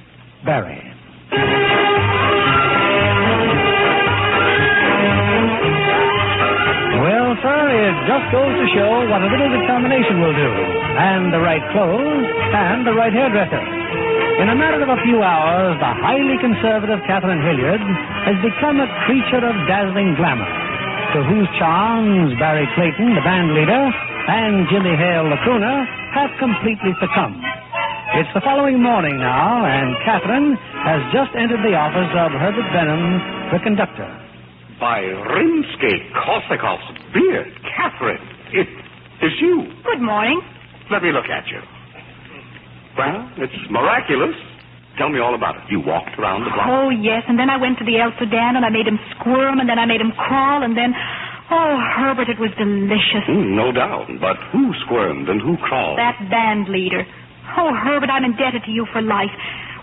[SPEAKER 13] Barry. Well, sir, it just goes to show what a little determination will do, and the right clothes, and the right hairdresser. In a matter of a few hours, the highly conservative Catherine Hilliard has become a creature of dazzling glamour, to whose charms Barry Clayton, the band leader, and Jimmy Hale, the crooner, have completely succumbed. It's the following morning now, and Catherine has just entered the office of Herbert Benham, the conductor.
[SPEAKER 10] By Rimsky-Korsakoff's beard, Catherine, it is you.
[SPEAKER 19] Good morning.
[SPEAKER 10] Let me look at you. Well, it's miraculous. Tell me all about it. You walked around the block?
[SPEAKER 19] Oh, yes, and then I went to the El Sudan, and I made him squirm, and then I made him crawl, and then... Oh, Herbert, it was delicious.
[SPEAKER 10] No doubt. But who squirmed and who crawled?
[SPEAKER 19] That band leader. Oh, Herbert, I'm indebted to you for life.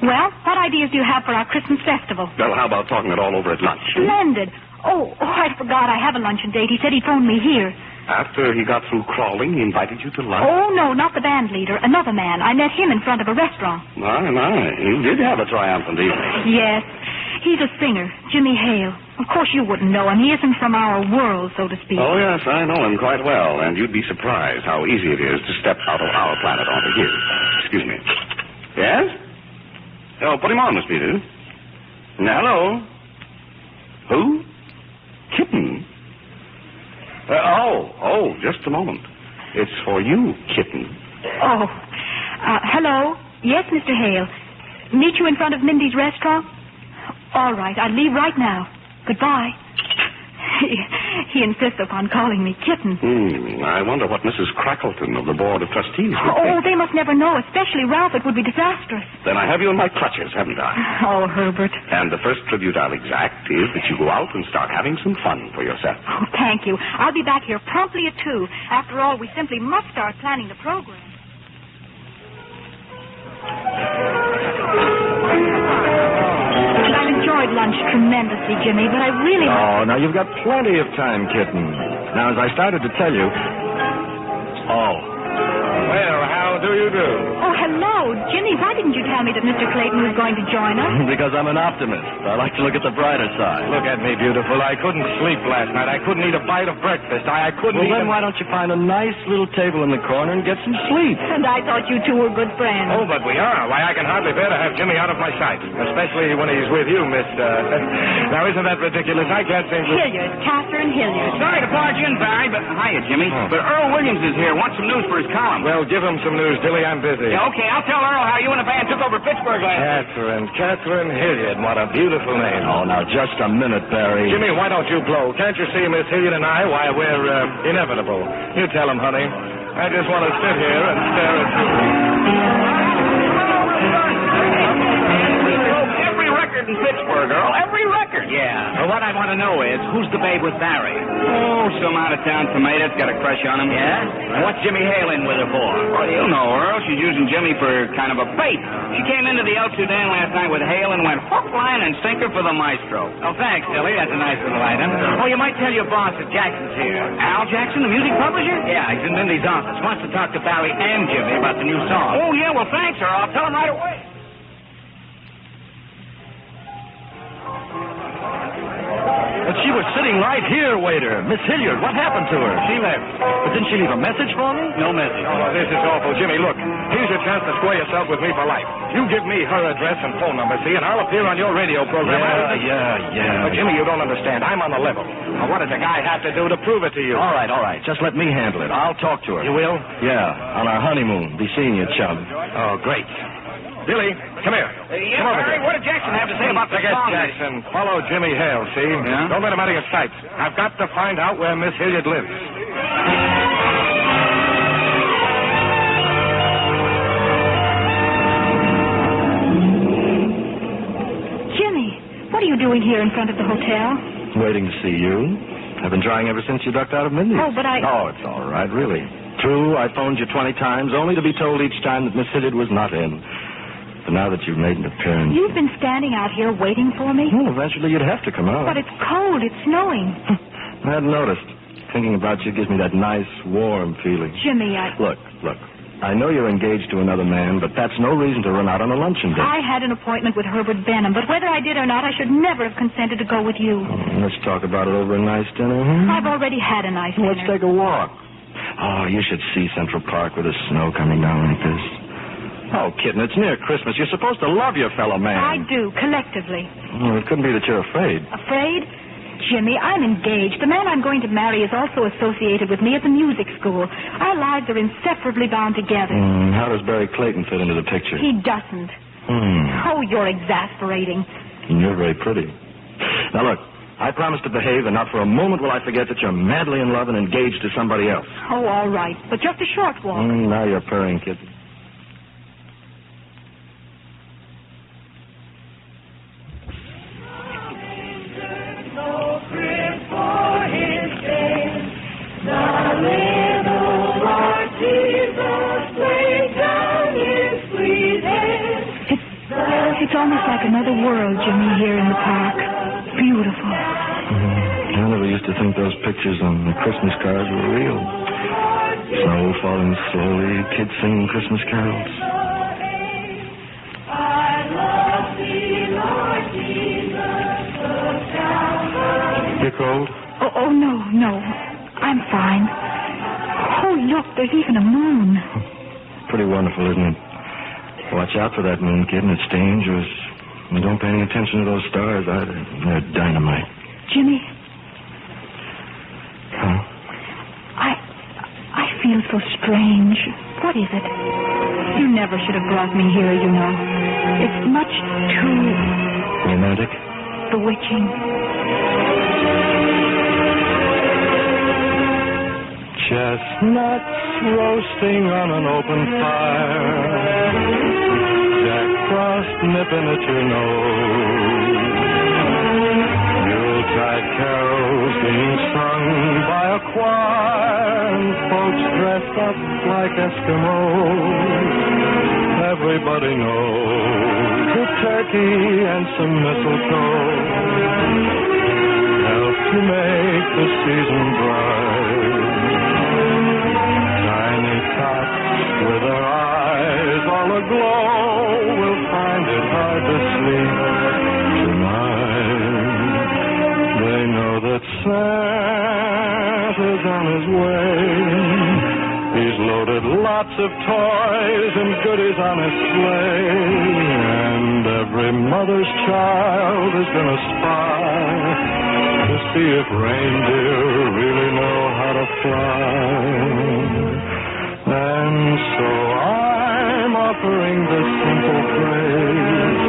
[SPEAKER 19] Well, what ideas do you have for our Christmas festival?
[SPEAKER 10] Well, how about talking it all over at lunch?
[SPEAKER 19] Splendid. Oh, I forgot I have a luncheon date. He said he'd phone me here.
[SPEAKER 10] After he got through crawling, he invited you to lunch?
[SPEAKER 19] Oh, no, not the band leader. Another man. I met him in front of a restaurant.
[SPEAKER 10] My. You did have a triumphant evening.
[SPEAKER 19] Yes. He's a singer, Jimmy Hale. Of course you wouldn't know him. He isn't from our world, so to speak.
[SPEAKER 10] Oh, yes, I know him quite well, and you'd be surprised how easy it is to step out of our planet onto his. Excuse me. Yes? Oh, put him on, Miss Peters. Hello? Who? Kitten? Just a moment. It's for you, Kitten.
[SPEAKER 19] Oh. Hello? Yes, Mr. Hale. Meet you in front of Mindy's restaurant? All right, I'll leave right now. Goodbye. He insists upon calling me Kitten.
[SPEAKER 10] I wonder what Mrs. Crackleton of the Board of Trustees would think.
[SPEAKER 19] They must never know, especially Ralph. It would be disastrous.
[SPEAKER 10] Then I have you in my clutches, haven't I?
[SPEAKER 19] Oh, Herbert.
[SPEAKER 10] And the first tribute I'll exact is that you go out and start having some fun for yourself.
[SPEAKER 19] Oh, thank you. I'll be back here promptly at 2. After all, we simply must start planning the program. I've enjoyed lunch tremendously, Jimmy, but I really...
[SPEAKER 2] Oh, now you've got plenty of time, Kitten. Now, as I started to tell you... Oh. Well, how do you do?
[SPEAKER 19] Oh, hello. Jimmy, why didn't you tell me that Mr. Clayton was going to join us?
[SPEAKER 2] Because I'm an optimist. I like to look at the brighter side. Look at me, beautiful. I couldn't sleep last night. I couldn't eat a bite of breakfast. I couldn't
[SPEAKER 9] Well,
[SPEAKER 2] even...
[SPEAKER 9] then why don't you find a nice little table in the corner and get some sleep?
[SPEAKER 19] And I thought you two were good friends.
[SPEAKER 3] Oh, but we are. Why, I can hardly bear to have Jimmy out of my sight. Especially when he's with you, Miss... Now, isn't that ridiculous? I can't seem to...
[SPEAKER 19] Hilliard, Catherine Hilliard.
[SPEAKER 17] Sorry to barge in, Barry, but... Hiya, Jimmy. But Earl Williams is here. Wants some news for his column.
[SPEAKER 3] Well, give him some news, Dilly. I'm busy.
[SPEAKER 17] Yeah, okay, I'll tell Earl how you and the band took over Pittsburgh last night.
[SPEAKER 3] Catherine Hilliard. What a beautiful name.
[SPEAKER 2] Oh, now, just a minute, Barry.
[SPEAKER 3] Jimmy, why don't you blow? Can't you see Miss Hilliard and I? Why, we're inevitable. You tell him, honey. I just want to sit here and stare at you.
[SPEAKER 17] Every record in Pittsburgh, Earl. Every record.
[SPEAKER 5] Yeah. Well, what I want to know is, who's the babe with Barry?
[SPEAKER 17] Oh, some out-of-town tomato's got a crush on him.
[SPEAKER 5] Yeah? And what's Jimmy Hale in with her for?
[SPEAKER 17] Well, you know, Earl. She's using Jimmy for kind of a bait. She came into the El Sudan last night with Hale and went hook, line, and sinker for the maestro.
[SPEAKER 5] Oh, thanks, Billy. That's a nice little item. Oh, you might tell your boss that Jackson's here.
[SPEAKER 17] Al Jackson, the music publisher?
[SPEAKER 5] Yeah, he's in Mindy's office. Wants to talk to Barry and Jimmy about the new song.
[SPEAKER 17] Oh, yeah, well, thanks, Earl. I'll tell him right away.
[SPEAKER 2] But she was sitting right here, waiter. Miss Hilliard, what happened to her?
[SPEAKER 3] She left.
[SPEAKER 2] But didn't she leave a message for me?
[SPEAKER 5] No message.
[SPEAKER 3] Oh, this is awful. Jimmy, look. Here's your chance to square yourself with me for life. You give me her address and phone number, see, and I'll appear on your radio program.
[SPEAKER 2] Yeah.
[SPEAKER 3] But, Jimmy, you don't understand. I'm on the level. Now, what does a guy have to do to prove it to you?
[SPEAKER 2] All right. Just let me handle it. I'll talk to her.
[SPEAKER 3] You will?
[SPEAKER 2] Yeah, on our honeymoon. Be seeing you, chum.
[SPEAKER 3] Oh, great. Billy, come here.
[SPEAKER 17] Yeah,
[SPEAKER 3] Come over
[SPEAKER 17] Barry,
[SPEAKER 3] here.
[SPEAKER 17] what did Jackson have to say about the
[SPEAKER 3] Forget
[SPEAKER 17] song?
[SPEAKER 3] Jackson. Follow Jimmy Hale, see?
[SPEAKER 17] Yeah?
[SPEAKER 3] Don't let him out of your sight. I've got to find out where Miss Hilliard lives.
[SPEAKER 19] Jimmy, what are you doing here in front of the hotel?
[SPEAKER 2] Waiting to see you. I've been trying ever since you ducked out of Mindy's.
[SPEAKER 19] Oh, but I...
[SPEAKER 2] Oh, it's all right, really. True, I phoned you 20 times, only to be told each time that Miss Hilliard was not in. But now that you've made an appearance...
[SPEAKER 19] You've been standing out here waiting for me?
[SPEAKER 2] Well, eventually you'd have to come out.
[SPEAKER 19] But it's cold. It's snowing.
[SPEAKER 2] I hadn't noticed. Thinking about you gives me that nice, warm feeling.
[SPEAKER 19] Jimmy,
[SPEAKER 2] Look. I know you're engaged to another man, but that's no reason to run out on a luncheon date.
[SPEAKER 19] I had an appointment with Herbert Benham, but whether I did or not, I should never have consented to go with you.
[SPEAKER 2] Let's talk about it over a nice dinner, huh?
[SPEAKER 19] I've already had a nice dinner.
[SPEAKER 2] Let's take a walk. Oh, you should see Central Park with the snow coming down like this. Oh, kitten, it's near Christmas. You're supposed to love your fellow man.
[SPEAKER 19] I do, collectively.
[SPEAKER 2] Well, it couldn't be that you're afraid.
[SPEAKER 19] Afraid? Jimmy, I'm engaged. The man I'm going to marry is also associated with me at the music school. Our lives are inseparably bound together.
[SPEAKER 2] How does Barry Clayton fit into the picture?
[SPEAKER 19] He doesn't. Oh, you're exasperating.
[SPEAKER 2] You're very pretty. Now, look, I promise to behave, and not for a moment will I forget that you're madly in love and engaged to somebody else.
[SPEAKER 19] Oh, all right. But just a short walk.
[SPEAKER 2] Now you're purring, kid.
[SPEAKER 19] It's almost like another world, Jimmy, here in the park. Beautiful.
[SPEAKER 2] I never used to think those pictures on the Christmas cards were real. Snow falling slowly, kids singing Christmas carols. You cold?
[SPEAKER 19] Oh, no. I'm fine. Oh, look, there's even a moon.
[SPEAKER 2] Pretty wonderful, isn't it? Watch out for that moon, kid, and it's dangerous. And don't pay any attention to those stars either. They're dynamite.
[SPEAKER 19] Jimmy.
[SPEAKER 2] Huh?
[SPEAKER 19] I feel so strange. What is it? You never should have brought me here, you know. It's much too...
[SPEAKER 2] romantic?
[SPEAKER 19] Bewitching.
[SPEAKER 15] Chestnuts roasting on an open fire, Jack Frost nipping at your nose, Yuletide carols being sung by a choir, and folks dressed up like Eskimos. Everybody knows a turkey and some mistletoe help to make the season bright. With their eyes all aglow, will find it hard to sleep tonight. They know that Santa's on his way. He's loaded lots of toys and goodies on his sleigh. And every mother's child is gonna spy to see if reindeer really know how to fly. And so I'm offering this simple phrase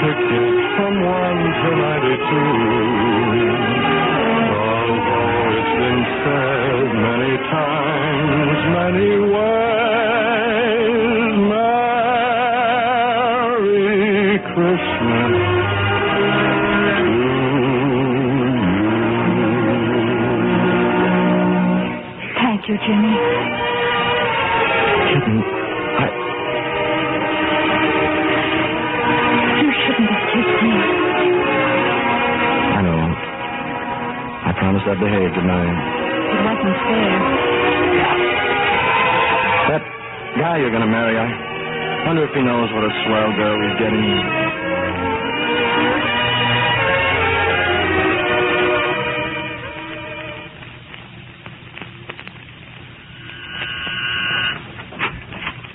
[SPEAKER 15] to kids from 1 to 92. Although it's been said many times, many ways, Merry Christmas to you.
[SPEAKER 19] Thank you, Jimmy. You shouldn't have kissed me.
[SPEAKER 2] I know. I promised I'd behave, didn't I?
[SPEAKER 19] It wasn't fair.
[SPEAKER 2] That guy you're going to marry, I wonder if he knows what a swell girl he's getting.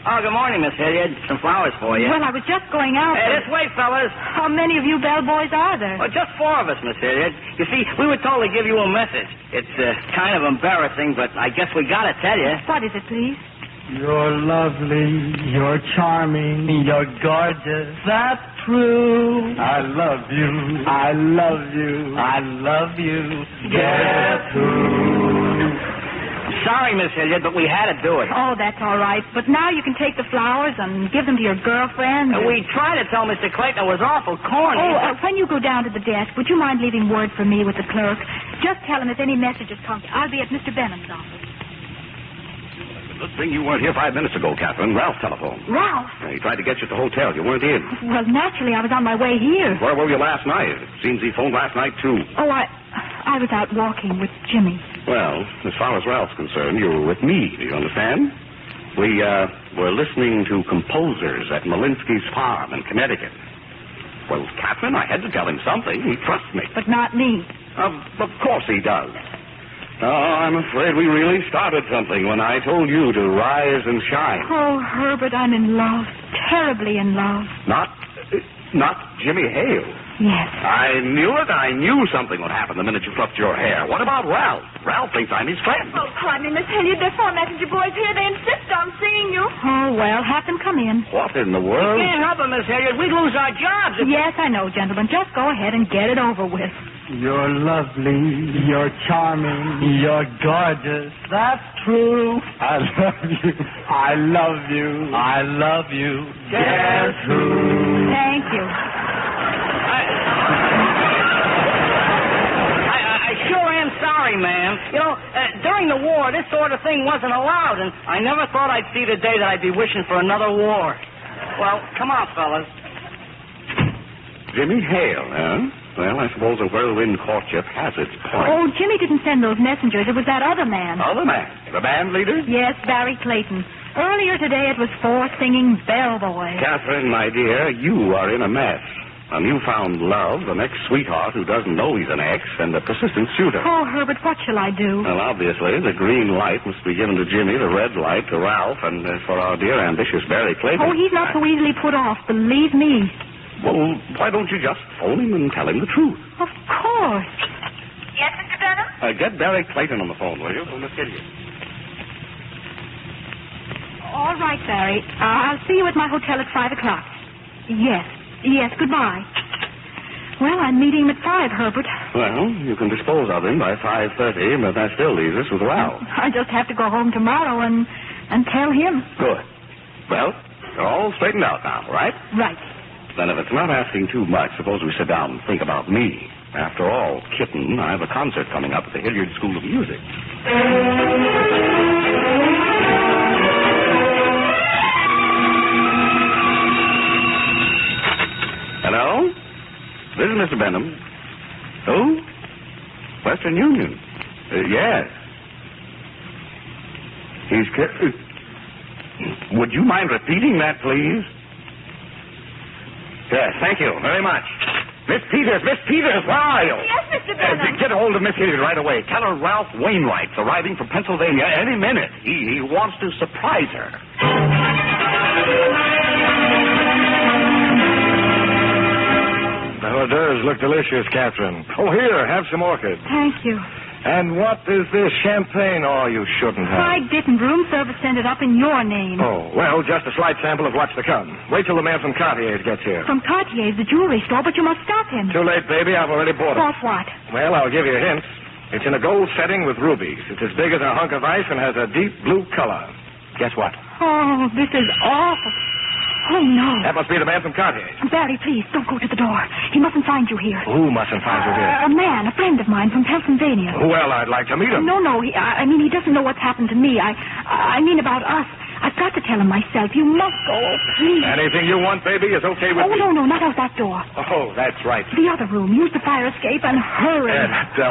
[SPEAKER 5] Oh, good morning, Miss Hilliard. Some flowers for you.
[SPEAKER 19] Well, I was just going out.
[SPEAKER 5] Hey, this way, fellas.
[SPEAKER 19] How many of you bellboys are there?
[SPEAKER 5] Well, just 4 of us, Miss Hilliard. You see, we were told to give you a message. It's kind of embarrassing, but I guess we got to tell you.
[SPEAKER 19] What is it, please?
[SPEAKER 15] You're lovely, you're charming, you're gorgeous. That's true. I love you, I love you, I love you. Guess who?
[SPEAKER 5] Sorry, Miss Hilliard, but we had to do it.
[SPEAKER 19] Oh, that's all right. But now you can take the flowers and give them to your girlfriend.
[SPEAKER 5] We tried to tell Mr. Clayton it was awful corny.
[SPEAKER 19] Oh, when you go down to the desk, would you mind leaving word for me with the clerk? Just tell him if any messages come. I'll be at Mr. Benham's office.
[SPEAKER 10] Good thing you weren't here 5 minutes ago, Catherine. Ralph telephoned.
[SPEAKER 19] Ralph?
[SPEAKER 10] Yeah, he tried to get you at the hotel. You weren't in.
[SPEAKER 19] Well, naturally, I was on my way here.
[SPEAKER 10] Where were you last night? It seems he phoned last night, too.
[SPEAKER 19] Oh, I was out walking with Jimmy.
[SPEAKER 10] Well, as far as Ralph's concerned, you were with me. Do you understand? We were listening to composers at Malinsky's farm in Connecticut. Well, Catherine, I had to tell him something. He trusts me.
[SPEAKER 19] But not me.
[SPEAKER 10] Of course he does. Oh, I'm afraid we really started something when I told you to rise and shine.
[SPEAKER 19] Oh, Herbert, I'm in love. Terribly in love.
[SPEAKER 10] Not Jimmy Hale.
[SPEAKER 19] Yes.
[SPEAKER 10] I knew it. I knew something would happen the minute you fluffed your hair. What about Ralph? Ralph thinks I'm his friend.
[SPEAKER 6] Oh, pardon me, Miss Hilliard. There are 4 messenger boys here. They insist on seeing you.
[SPEAKER 19] Oh, well, have them come in.
[SPEAKER 10] What in the world?
[SPEAKER 5] We can't help it, Miss Hilliard. We'd lose our jobs.
[SPEAKER 19] Yes, I know, gentlemen. Just go ahead and get it over with.
[SPEAKER 13] You're lovely. You're charming. You're gorgeous. That's true. I love you. I love you. I love you. Guess who?
[SPEAKER 19] Thank you.
[SPEAKER 5] I sure am sorry, ma'am. You know, during the war, this sort of thing wasn't allowed, and I never thought I'd see the day that I'd be wishing for another war. Well, come on, fellas.
[SPEAKER 10] Jimmy Hale, huh? Well, I suppose a whirlwind courtship has its point.
[SPEAKER 19] Oh, Jimmy didn't send those messengers. It was that other man.
[SPEAKER 10] Other man? The band leader?
[SPEAKER 19] Yes, Barry Clayton. Earlier today it was 4 singing bellboys.
[SPEAKER 10] Catherine, my dear, you are in a mess. A newfound love, an ex-sweetheart who doesn't know he's an ex, and a persistent suitor.
[SPEAKER 19] Oh, Herbert, what shall I do?
[SPEAKER 10] Well, obviously, the green light must be given to Jimmy, the red light to Ralph, and for our dear ambitious Barry Clayton.
[SPEAKER 19] Oh, he's not so easily put off, believe me.
[SPEAKER 10] Well, why don't you just phone him and tell him the truth?
[SPEAKER 19] Of course.
[SPEAKER 6] Yes, Mr. Benham?
[SPEAKER 10] Get Barry Clayton on the phone, will you? From Miss Hilliard.
[SPEAKER 19] All right, Barry. I'll see you at my hotel at 5 o'clock. Yes, goodbye. Well, I'm meeting him at 5, Herbert.
[SPEAKER 10] Well, you can dispose of him by 5:30, but that still leaves us with Ralph.
[SPEAKER 19] I just have to go home tomorrow and tell him.
[SPEAKER 10] Good. Well, they're all straightened out now, right?
[SPEAKER 19] Right.
[SPEAKER 10] Then if it's not asking too much, suppose we sit down and think about me. After all, kitten, I have a concert coming up at the Hilliard School of Music. Hello? This is Mr. Benham. Who? Western Union. Yes. Would you mind repeating that, please? Yes, thank you very much. Miss Peters, where are you?
[SPEAKER 6] Yes, Mr. Benham.
[SPEAKER 10] Get a hold of Miss Hilliard right away. Tell her Ralph Wainwright's arriving from Pennsylvania any minute. He wants to surprise her.
[SPEAKER 9] The hors d'oeuvres look delicious, Catherine. Oh, here, have some orchids.
[SPEAKER 19] Thank you.
[SPEAKER 9] And what is this champagne? Oh, you shouldn't have.
[SPEAKER 19] I didn't. Room service sent it up in your name.
[SPEAKER 9] Oh, well, just a slight sample of what's to come. Wait till the man from Cartier's gets here.
[SPEAKER 19] From Cartier's, the jewelry store, but you must stop him.
[SPEAKER 9] Too late, baby. I've already bought it.
[SPEAKER 19] Bought what?
[SPEAKER 9] Well, I'll give you a hint. It's in a gold setting with rubies. It's as big as a hunk of ice and has a deep blue color. Guess what?
[SPEAKER 19] Oh, this is awful. Oh, no.
[SPEAKER 9] That must be the man from Cartier's.
[SPEAKER 19] Barry, please, don't go to the door. He mustn't find you here.
[SPEAKER 9] Who mustn't find you here?
[SPEAKER 19] A man, a friend of mine from Pennsylvania.
[SPEAKER 9] Well, I'd like to meet him.
[SPEAKER 19] No. I mean, he doesn't know what's happened to me. I mean about us. I've got to tell him myself. You must go, please.
[SPEAKER 9] Anything you want, baby, is okay with me.
[SPEAKER 19] Oh, no, not out that door.
[SPEAKER 9] Oh, that's right.
[SPEAKER 19] The other room. Use the fire escape and hurry.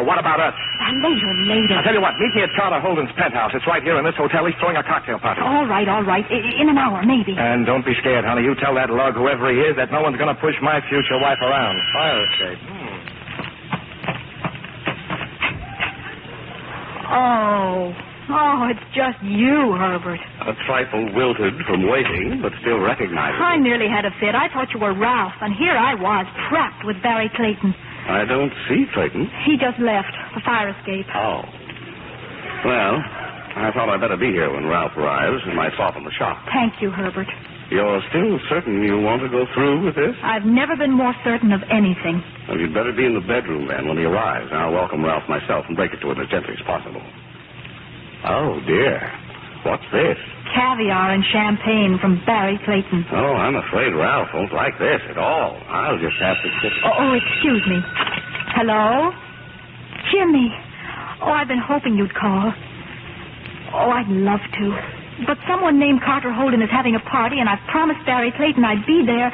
[SPEAKER 9] What about us?
[SPEAKER 19] Later.
[SPEAKER 9] I'll tell you what. Meet me at Carter Holden's penthouse. It's right here in this hotel. He's throwing a cocktail party.
[SPEAKER 19] All right. In an hour, maybe.
[SPEAKER 9] And don't be scared, honey. You tell that lug, whoever he is, that no one's going to push my future wife around. Fire escape.
[SPEAKER 19] Oh, it's just you, Herbert.
[SPEAKER 10] A trifle wilted from waiting, but still recognizable.
[SPEAKER 19] I nearly had a fit. I thought you were Ralph, and here I was, trapped with Barry Clayton.
[SPEAKER 10] I don't see Clayton.
[SPEAKER 19] He just left. The fire escape.
[SPEAKER 10] Oh. Well, I thought I'd better be here when Ralph arrives. It might soften the shock.
[SPEAKER 19] Thank you, Herbert.
[SPEAKER 10] You're still certain you want to go through with this?
[SPEAKER 19] I've never been more certain of anything.
[SPEAKER 10] Well, you'd better be in the bedroom then when he arrives. I'll welcome Ralph myself and break it to him as gently as possible. Oh, dear. What's this?
[SPEAKER 19] Caviar and champagne from Barry Clayton.
[SPEAKER 10] Oh, I'm afraid Ralph won't like this at all. I'll just have to sit...
[SPEAKER 19] Oh, excuse me. Hello? Jimmy. Oh, I've been hoping you'd call. Oh, I'd love to. But someone named Carter Holden is having a party, and I've promised Barry Clayton I'd be there.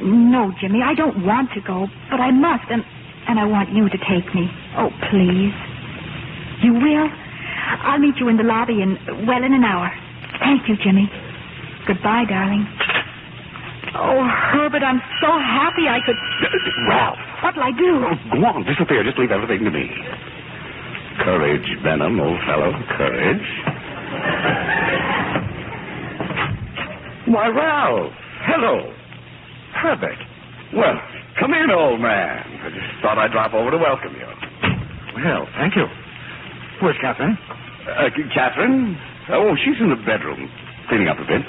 [SPEAKER 19] No, Jimmy, I don't want to go, but I must, and I want you to take me. Oh, please. You will? I'll meet you in the lobby in an hour. Thank you, Jimmy. Goodbye, darling. Oh, Herbert, I'm so happy I could...
[SPEAKER 10] Ralph.
[SPEAKER 19] What'll I do?
[SPEAKER 10] Oh, go on, disappear. Just leave everything to me. Courage, Benham, old fellow. Courage. Why, Ralph. Hello. Herbert. Well, Come in, old man. I just thought I'd drop over to welcome you.
[SPEAKER 18] Well, thank you. Where's Catherine?
[SPEAKER 10] Catherine? Oh, she's in the bedroom, cleaning up a bit.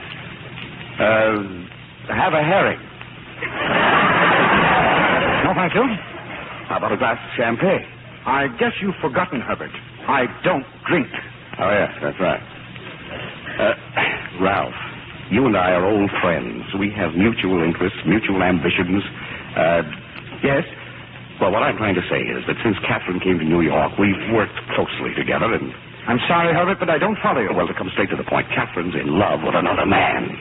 [SPEAKER 10] Have a herring.
[SPEAKER 18] No, thank you.
[SPEAKER 10] How about a glass of champagne?
[SPEAKER 18] I guess you've forgotten, Herbert. I don't drink.
[SPEAKER 10] Oh, yes, that's right. Ralph, you and I are old friends. We have mutual interests, mutual ambitions. Yes? Well, what I'm trying to say is that since Catherine came to New York, we've worked closely together, and...
[SPEAKER 18] I'm sorry, Herbert, but I don't follow you.
[SPEAKER 10] Well, to come straight to the point, Catherine's in love with another man.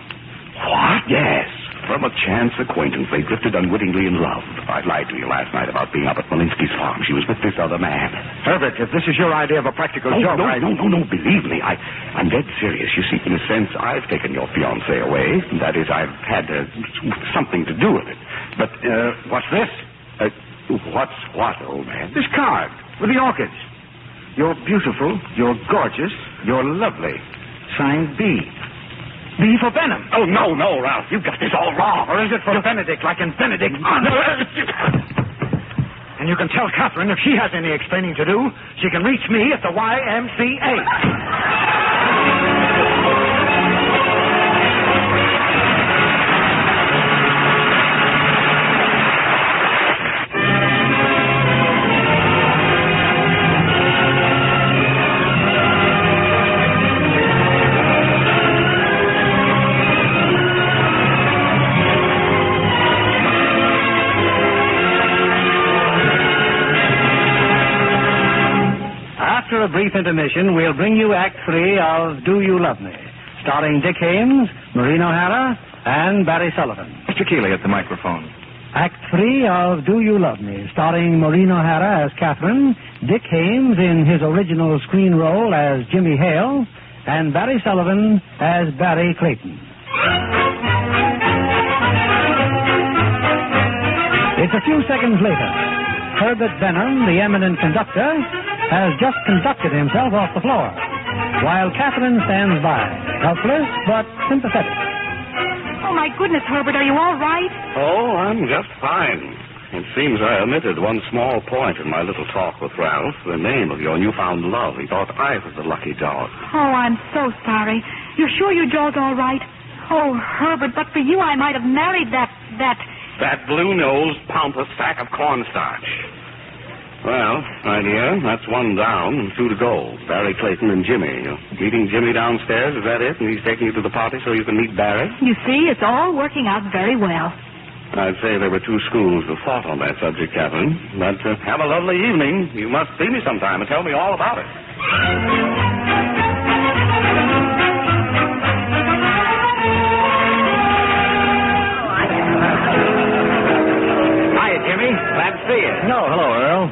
[SPEAKER 10] What? Yes. From a chance acquaintance, they drifted unwittingly in love. I lied to you last night about being up at Malinsky's farm. She was with this other man.
[SPEAKER 18] Herbert, if this is your idea of a practical joke,
[SPEAKER 10] No, believe me. I'm dead serious. You see, in a sense, I've taken your fiancée away. That is, I've had something to do with it. But,
[SPEAKER 18] what's this?
[SPEAKER 10] What's what, old man?
[SPEAKER 18] This card with the orchids. You're beautiful, you're gorgeous, you're lovely. Signed B. B for Benham.
[SPEAKER 10] Oh, no, Ralph. You've got this all wrong.
[SPEAKER 18] Or is it for Benedict, like in Benedict? And you can tell Catherine if she has any explaining to do, she can reach me at the YMCA. After a brief intermission, we'll bring you Act 3 of Do You Love Me, starring Dick Haymes, Maureen O'Hara, and Barry Sullivan.
[SPEAKER 9] Mr. Keeley at the microphone.
[SPEAKER 18] Act 3 of Do You Love Me, starring Maureen O'Hara as Catherine, Dick Haymes in his original screen role as Jimmy Hale, and Barry Sullivan as Barry Clayton. It's a few seconds later. Herbert Benham, the eminent conductor, has just conducted himself off the floor, while Catherine stands by, helpless but sympathetic.
[SPEAKER 19] Oh, my goodness, Herbert, are you all right?
[SPEAKER 10] Oh, I'm just fine. It seems I omitted one small point in my little talk with Ralph, the name of your newfound love. He thought I was the lucky dog.
[SPEAKER 19] Oh, I'm so sorry. You're sure your jaw's all right? Oh, Herbert, but for you, I might have married that
[SPEAKER 10] blue-nosed, pompous sack of cornstarch. Well, my dear, that's one down and two to go. Barry Clayton and Jimmy. You're meeting Jimmy downstairs, is that it? And he's taking you to the party so you can meet Barry?
[SPEAKER 19] You see, it's all working out very well.
[SPEAKER 10] I'd say there were two schools of thought on that subject, Catherine. But have a lovely evening. You must see me sometime and tell me all about it.
[SPEAKER 18] Jimmy. Glad to see you.
[SPEAKER 9] No, hello, Earl.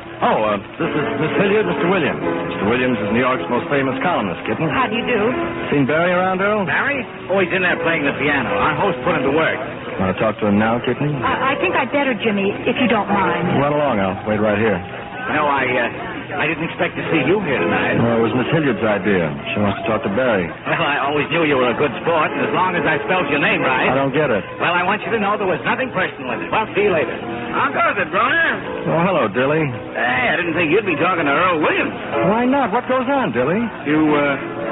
[SPEAKER 9] This is Miss Hilliard, Mr. Williams. Mr. Williams is New York's most famous columnist, kitten.
[SPEAKER 19] How do you do?
[SPEAKER 9] Seen Barry around, Earl?
[SPEAKER 5] Barry? Oh, he's in there playing the piano. Our host put him to work.
[SPEAKER 9] Want to talk to him now, kitten?
[SPEAKER 19] I think I'd better, Jimmy, if you don't mind.
[SPEAKER 9] Run along, I'll wait right here.
[SPEAKER 5] You know, I didn't expect to see you here tonight.
[SPEAKER 9] No, it was Miss Hilliard's idea. She wants to talk to Barry.
[SPEAKER 5] Well, I always knew you were a good sport, and as long as I spelled your name right...
[SPEAKER 9] I don't get it.
[SPEAKER 5] Well, I want you to know there was nothing personal in it. Well, see you later. How goes it, Groner?
[SPEAKER 9] Oh, hello, Dilly.
[SPEAKER 5] Hey, I didn't think you'd be talking to Earl Williams.
[SPEAKER 9] Why not? What goes on, Dilly?
[SPEAKER 5] You,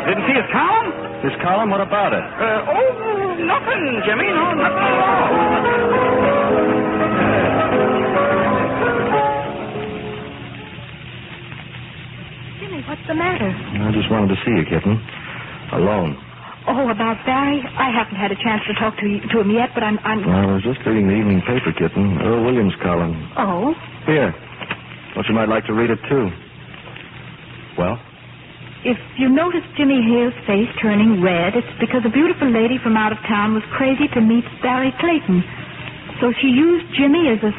[SPEAKER 5] didn't see his column?
[SPEAKER 9] His column? What about it?
[SPEAKER 5] Nothing, Jimmy. No, nothing at all.
[SPEAKER 19] What's the matter?
[SPEAKER 9] I just wanted to see you, kitten. Alone.
[SPEAKER 19] Oh, about Barry? I haven't had a chance to talk to him yet, but I'm...
[SPEAKER 9] Well, I was just reading the evening paper, kitten. Earl Williams' column.
[SPEAKER 19] Oh?
[SPEAKER 9] Here. Thought you might like to read it, too. Well?
[SPEAKER 19] If you notice Jimmy Hale's face turning red, it's because a beautiful lady from out of town was crazy to meet Barry Clayton. So she used Jimmy as a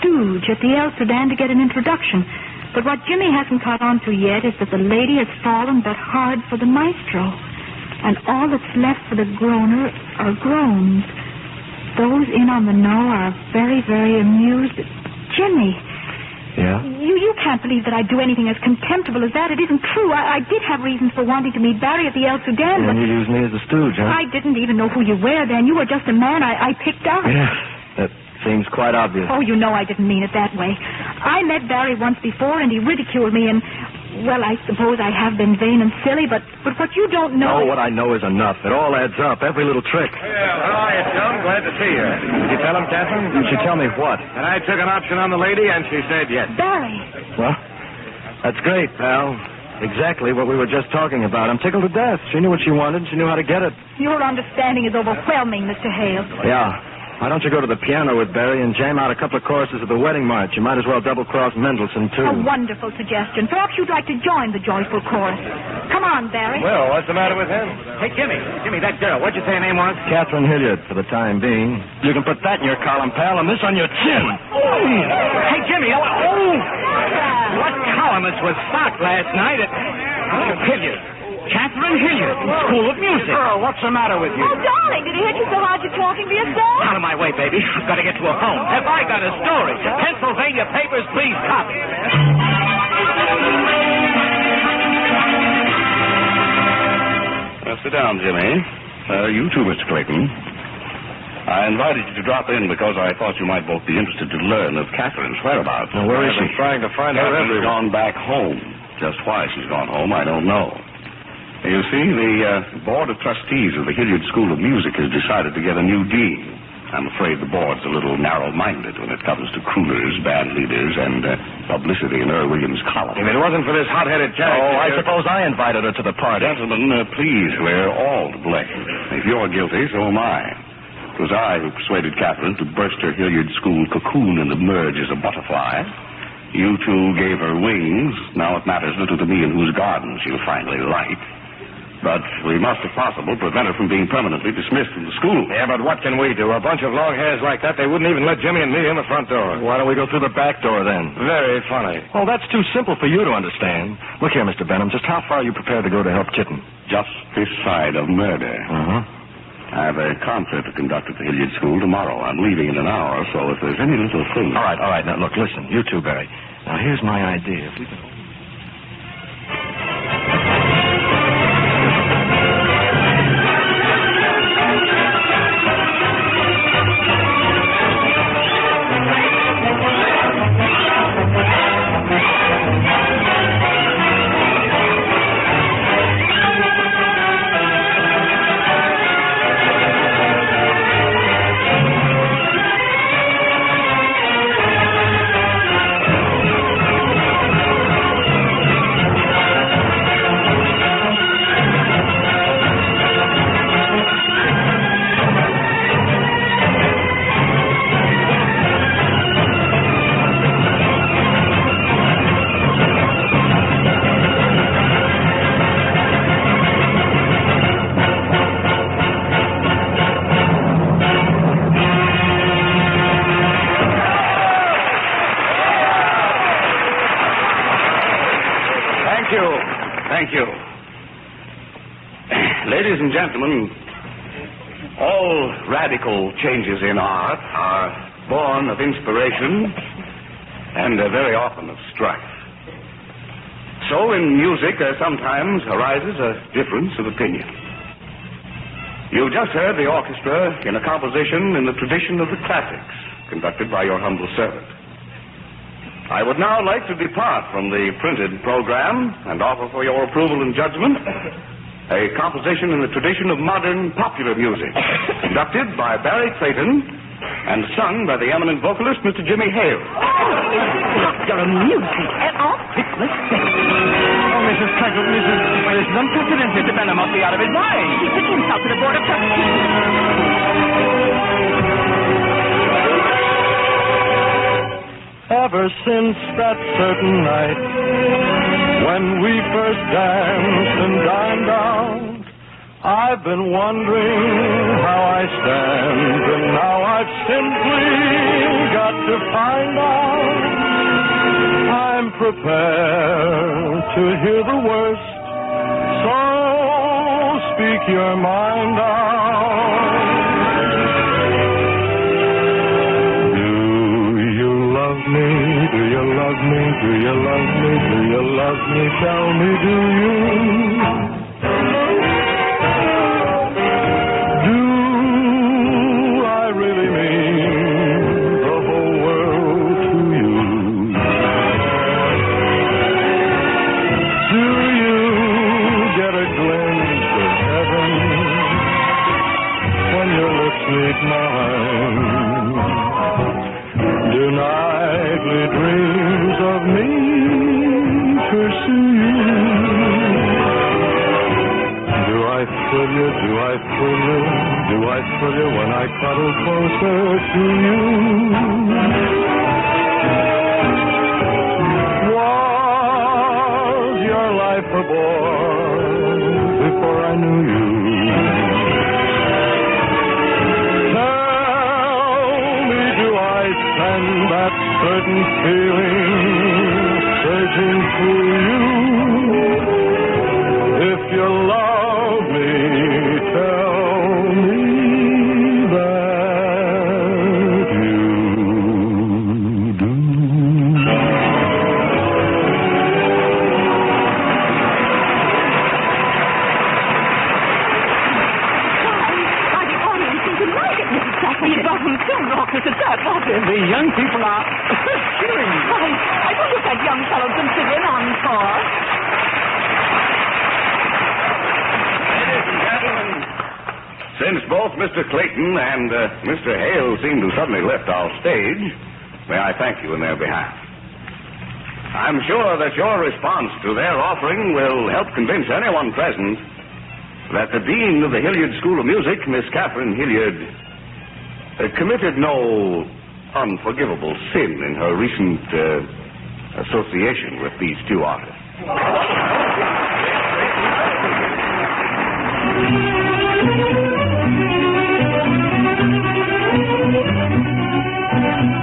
[SPEAKER 19] stooge at the El Sudan to get an introduction. But what Jimmy hasn't caught on to yet is that the lady has fallen but hard for the maestro. And all that's left for the groaner are groans. Those in on the know are very, very amused. Jimmy.
[SPEAKER 9] Yeah?
[SPEAKER 19] You can't believe that I'd do anything as contemptible as that. It isn't true. I did have reasons for wanting to meet Barry at the El Sudan, but...
[SPEAKER 9] And you used me as a stooge, huh?
[SPEAKER 19] I didn't even know who you were then. You were just a man I picked out.
[SPEAKER 9] Yeah. Seems quite obvious.
[SPEAKER 19] Oh, you know I didn't mean it that way. I met Barry once before, and he ridiculed me, and, well, I suppose I have been vain and silly, but what you don't know...
[SPEAKER 9] No, what I know is enough. It all adds up, every little trick.
[SPEAKER 3] Well, how are you, Chum? Glad to see you. Did you tell him, Catherine?
[SPEAKER 9] Did she tell me what?
[SPEAKER 3] And I took an option on the lady, and she said yes.
[SPEAKER 19] Barry.
[SPEAKER 9] Well, that's great, pal. Exactly what we were just talking about. I'm tickled to death. She knew what she wanted. She knew how to get it.
[SPEAKER 19] Your understanding is overwhelming, Mr. Hale.
[SPEAKER 9] Yeah. Why don't you go to the piano with Barry and jam out a couple of choruses of the wedding march? You might as well double-cross Mendelssohn, too.
[SPEAKER 19] A wonderful suggestion. Perhaps you'd like to join the joyful chorus. Come on, Barry.
[SPEAKER 3] Well, what's the matter with him? Hey, Jimmy, that girl, what'd you say her name was?
[SPEAKER 9] Catherine Hilliard, for the time being. You can put that in your column, pal, and this on your chin.
[SPEAKER 3] Oh! Hey, Jimmy, what columnist was stocked last night at Hilliard? Catherine Hilliard, School of Music. Girl, what's the matter with you?
[SPEAKER 19] Oh, darling, did he hit you so hard you're talking to yourself?
[SPEAKER 3] Out of my way, baby. I've got to get to a phone. Have I got a story? Pennsylvania papers, please copy.
[SPEAKER 10] Sit down, Jimmy. You too, Mr. Clayton. I invited you to drop in because I thought you might both be interested to learn of Catherine's whereabouts.
[SPEAKER 9] Now, where is she?
[SPEAKER 3] Trying to find her
[SPEAKER 10] Catherine's gone back home. Just why she's gone home, I don't know. You see, the Board of Trustees of the Hilliard School of Music has decided to get a new dean. I'm afraid the board's a little narrow-minded when it comes to crooners, band leaders, and publicity in Earl Williams' column.
[SPEAKER 3] If it wasn't for this hot-headed character...
[SPEAKER 9] Oh, I suppose I invited her to the party.
[SPEAKER 10] Gentlemen, please, we're all to blame. If you're guilty, so am I. It was I who persuaded Catherine to burst her Hilliard School cocoon and emerge as a butterfly. You two gave her wings. Now it matters little to me in whose garden she'll finally light. But we must, if possible, prevent her from being permanently dismissed from the school.
[SPEAKER 3] Yeah, but what can we do? A bunch of long hairs like that, they wouldn't even let Jimmy and me in the front door.
[SPEAKER 9] Why don't we go through the back door, then?
[SPEAKER 3] Very funny.
[SPEAKER 9] Oh, that's too simple for you to understand. Look here, Mr. Benham, just how far are you prepared to go to help Kitten?
[SPEAKER 10] Just this side of murder.
[SPEAKER 9] Uh-huh.
[SPEAKER 10] I have a concert to conduct at the Hilliard School tomorrow. I'm leaving in an hour, so if there's any little thing...
[SPEAKER 9] All right. Now, look, listen, you two, Barry. Now, here's my idea. If we can...
[SPEAKER 10] Thank you. Ladies and gentlemen, all radical changes in art are born of inspiration and very often of strife. So in music there sometimes arises a difference of opinion. You just heard the orchestra in a composition in the tradition of the classics, conducted by your humble servant. I would now like to depart from the printed program and offer for your approval and judgment a composition in the tradition of modern popular music, conducted by Barry Clayton and sung by the eminent vocalist, Mr. Jimmy Hale.
[SPEAKER 5] Popular music at all Christmas Day. Oh, Mrs. Clayton, this is unprecedented. The Benham must be out of his mind. He took himself to the Board of Trustees.
[SPEAKER 15] Ever since that certain night when we first danced and dined out, I've been wondering how I stand, and now I've simply got to find out. I'm prepared to hear the worst, so speak your mind out. Do you love me? Do you love me? Do you love me? Tell me, do you? Do I really mean to you. Do I thrill you? Do I thrill you? Do I thrill you when I cuddle closer to you? Was your life a bore before I knew you? And that certain feeling surging through you. If you love me, tell me that you do.
[SPEAKER 6] Why, the audience seems to like it, Mrs. Chesterton.
[SPEAKER 5] It wasn't so raucous as that, was it? The young people are cheering.
[SPEAKER 6] I wonder if that young fellow can sit in encore.
[SPEAKER 10] Ladies and gentlemen, since both Mr. Clayton and Mr. Hale seem to suddenly left our stage, may I thank you in their behalf. I'm sure that your response to their offering will help convince anyone present that the Dean of the Hilliard School of Music, Miss Catherine Hilliard, committed no unforgivable sin in her recent association with these two artists.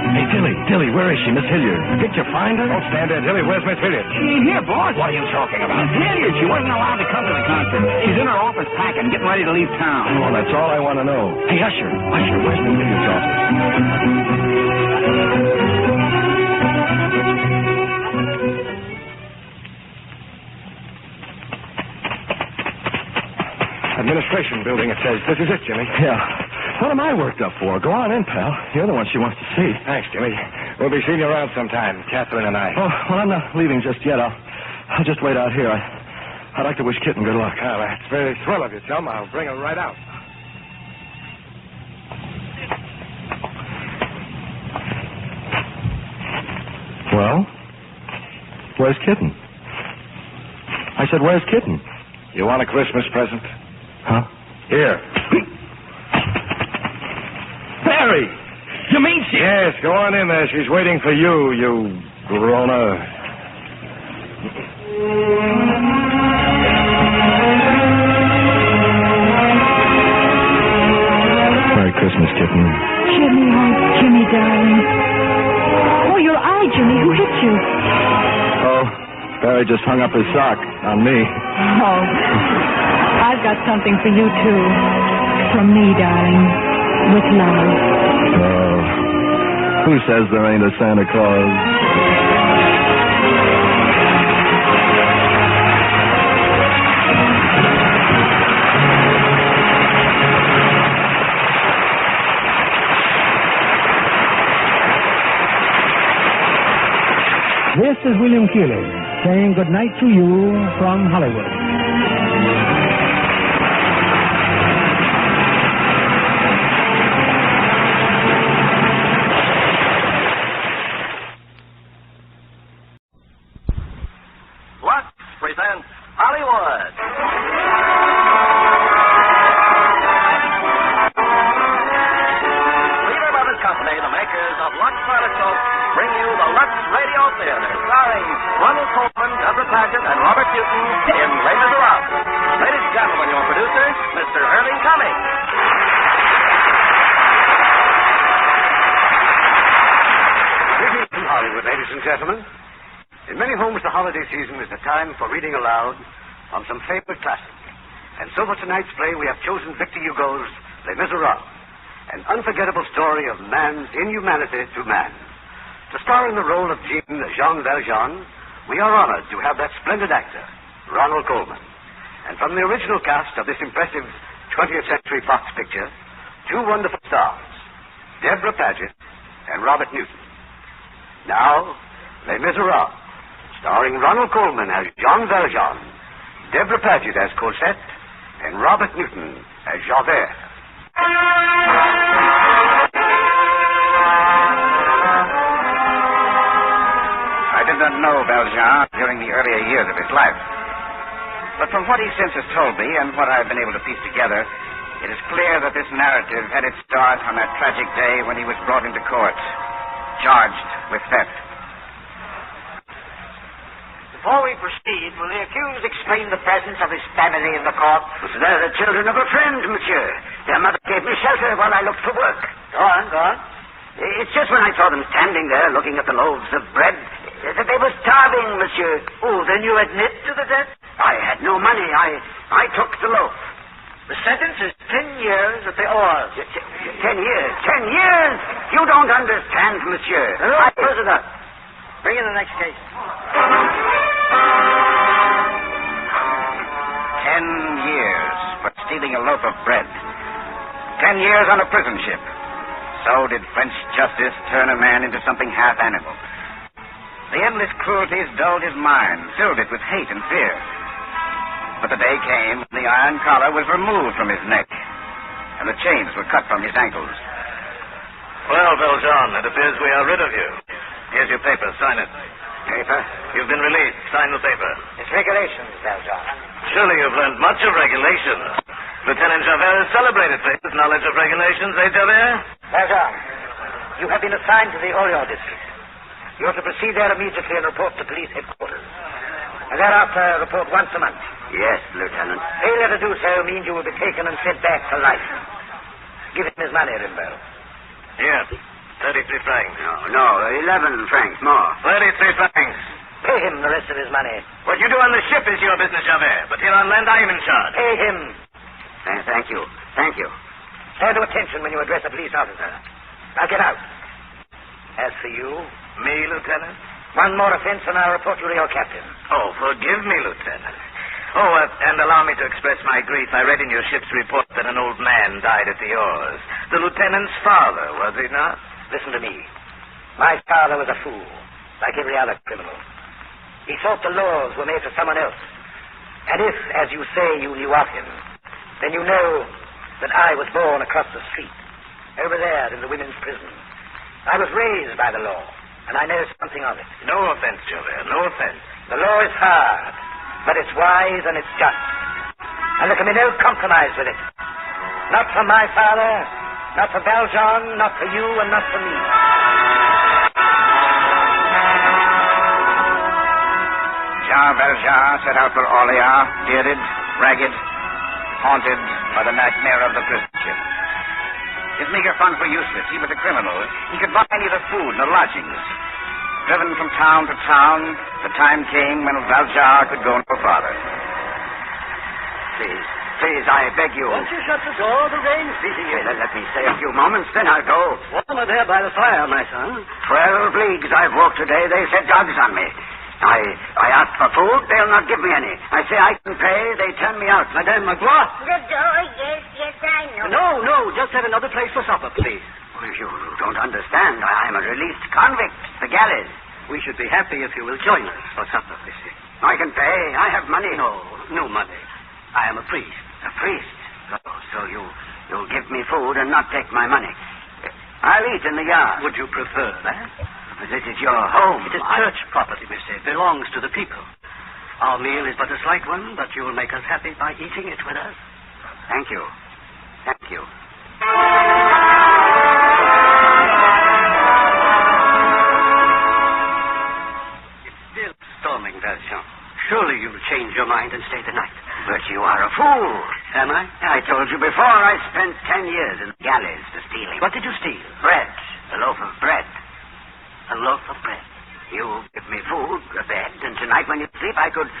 [SPEAKER 18] Hey, Tilly, where is she, Miss Hilliard? Did you find her?
[SPEAKER 10] Don't stand there, Tilly. Where's Miss Hilliard?
[SPEAKER 17] She ain't here, boss.
[SPEAKER 10] What are you talking about?
[SPEAKER 17] Miss Hilliard, she wasn't allowed to come to the concert. She's in her office packing, getting ready to leave town.
[SPEAKER 18] Oh, that's all I want to know. Hey, Usher, where's Miss Hilliard's office? Administration building, it says. This is it, Jimmy. Yeah. What am I worked up for? Go on in, pal. You're the one she wants to see.
[SPEAKER 10] Thanks, Jimmy. We'll be seeing you around sometime, Catherine and I.
[SPEAKER 18] Oh, well, I'm not leaving just yet. I'll just wait out here. I'd like to wish Kitten good luck.
[SPEAKER 10] Oh, that's very swell of you, chum. I'll bring her right out.
[SPEAKER 18] Well, where's Kitten? I said, where's Kitten?
[SPEAKER 10] You want a Christmas present?
[SPEAKER 18] Huh?
[SPEAKER 10] Here.
[SPEAKER 18] Barry! You mean she...
[SPEAKER 10] Yes, go on in there. She's waiting for you, you groaner.
[SPEAKER 18] Merry Christmas, Kitten.
[SPEAKER 19] Jimmy, oh, Jimmy, darling. Oh, your eye, Jimmy. Who hit you?
[SPEAKER 18] Oh, Barry just hung up his sock on me.
[SPEAKER 19] Oh, I've got something for you, too. From me, darling. With love.
[SPEAKER 18] Oh, who says there ain't a Santa Claus?
[SPEAKER 13] This is William Keeley saying good night to you from Hollywood.
[SPEAKER 2] Lux presents Hollywood. Leader Brothers Company, the makers of Lux Toilet Soap, bring you the Lux Radio Theater, starring Ronald Colman, Deborah Paget, and Robert Newton in Les Misérables. Ladies and gentlemen, your producer, Mr. Irving Cummings.
[SPEAKER 12] Greetings from Hollywood, ladies and gentlemen. In many homes, the holiday season is the time for reading aloud on some favorite classic. And so for tonight's play, we have chosen Victor Hugo's Les Misérables, an unforgettable story of man's inhumanity to man. To star in the role of Jean Valjean, we are honored to have that splendid actor, Ronald Colman. And from the original cast of this impressive 20th Century Fox picture, two wonderful stars, Deborah Paget and Robert Newton. Now, Les Misérables, starring Ronald Colman as Jean Valjean, Deborah Paget as Cosette, and Robert Newton as Javert. did not know Valjean during the earlier years of his life. But from what he since has told me and what I have been able to piece together, it is clear that this narrative had its start on that tragic day when he was brought into court, charged with theft.
[SPEAKER 14] Before we proceed, will the accused explain the presence of his family in the court?
[SPEAKER 12] They're the children of a friend, monsieur. Their mother gave me shelter while I looked for work.
[SPEAKER 14] Go on, go on.
[SPEAKER 12] It's just when I saw them standing there looking at the loaves of bread that they were starving, monsieur.
[SPEAKER 14] Oh, then you admit to the debt?
[SPEAKER 12] I had no money. I took the loaf.
[SPEAKER 14] The sentence is 10 years at the oars.
[SPEAKER 12] 10 years? 10 years? You don't understand, monsieur.
[SPEAKER 14] Hello, prisoner. Bring in the next case.
[SPEAKER 12] 10 years for stealing a loaf of bread. 10 years on a prison ship. So did French justice turn a man into something half animal. The endless cruelties dulled his mind, filled it with hate and fear. But the day came when the iron collar was removed from his neck, and the chains were cut from his ankles.
[SPEAKER 2] Well, Valjean, it appears we are rid of you. Here's your paper. Sign it.
[SPEAKER 12] Paper?
[SPEAKER 2] You've been released. Sign the paper.
[SPEAKER 14] It's regulations, Valjean.
[SPEAKER 2] Surely you've learned much of regulations. Lieutenant Javert is celebrated for his knowledge of regulations, eh, Javert?
[SPEAKER 14] Valjean, you have been assigned to the Aweigh district. You are to proceed there immediately and report to police headquarters. And thereafter, report once a month.
[SPEAKER 12] Yes, Lieutenant.
[SPEAKER 14] Failure to do so means you will be taken and sent back for life. Give him his money, Rimbaud.
[SPEAKER 2] Here, 33 francs.
[SPEAKER 12] No, 11 francs more.
[SPEAKER 2] 33 francs.
[SPEAKER 14] Pay him the rest of his money.
[SPEAKER 2] What you do on the ship is your business, Javert. But here on land, I am in charge.
[SPEAKER 14] Pay him.
[SPEAKER 12] Thank you. Thank you.
[SPEAKER 14] Stand to attention when you address a police officer. Now get out. As for you...
[SPEAKER 2] Me, Lieutenant?
[SPEAKER 14] One more offense and I'll report you to your captain.
[SPEAKER 2] Oh, forgive me, Lieutenant. Oh, and allow me to express my grief. I read in your ship's report that an old man died at the oars. The lieutenant's father, was he not?
[SPEAKER 14] Listen to me. My father was a fool, like every other criminal. He thought the laws were made for someone else. And if, as you say, you knew of him, then you know that I was born across the street, over there in the women's prison. I was raised by the law, and I know something of it.
[SPEAKER 2] No offense, Javert, no offense.
[SPEAKER 14] The law is hard, but it's wise and it's just. And there can be no compromise with it. Not for my father, not for Valjean, not for you, and not for me.
[SPEAKER 12] Jean Valjean set out for Orleans, bearded, ragged, haunted by the nightmare of the prison ship. His meager funds were useless. He was a criminal. He could buy neither food nor lodgings. Driven from town to town, the time came when Valjean could go no farther. Please, I beg you.
[SPEAKER 14] Won't you shut the door? The rain's beating in.
[SPEAKER 12] Let me stay a few moments, then I'll go.
[SPEAKER 14] Warmer there by the fire, my son.
[SPEAKER 12] 12 leagues I've walked today. They set dogs on me. I asked for food. They'll not give me any. I say I can pay. They turn me out.
[SPEAKER 14] Madame Magloire.
[SPEAKER 20] The door, yes, I know.
[SPEAKER 14] No, just have another place for supper, please.
[SPEAKER 12] Well, you don't understand. I'm a released convict. The galleys.
[SPEAKER 14] We should be happy if you will join us for supper, monsieur.
[SPEAKER 12] I can pay. I have money.
[SPEAKER 14] No money. I am a priest.
[SPEAKER 12] A priest? Oh, so you'll give me food and not take my money. I'll eat in the yard.
[SPEAKER 14] Would you prefer that?
[SPEAKER 12] But this is your home.
[SPEAKER 14] It is church property, monsieur. It belongs to the people. Our meal is but a slight one, but you will make us happy by eating it with us.
[SPEAKER 12] Thank you. Thank you.
[SPEAKER 14] It's still storming, Valjean. Surely you'll change your mind and stay the night.
[SPEAKER 12] But you are a fool.
[SPEAKER 14] Am I?
[SPEAKER 12] I told you before I spent 10 years in the galleys for stealing.
[SPEAKER 14] What did you steal?
[SPEAKER 12] Bread. A loaf of bread.
[SPEAKER 14] A loaf of bread.
[SPEAKER 12] You give me food, a bed, and tonight when you sleep I could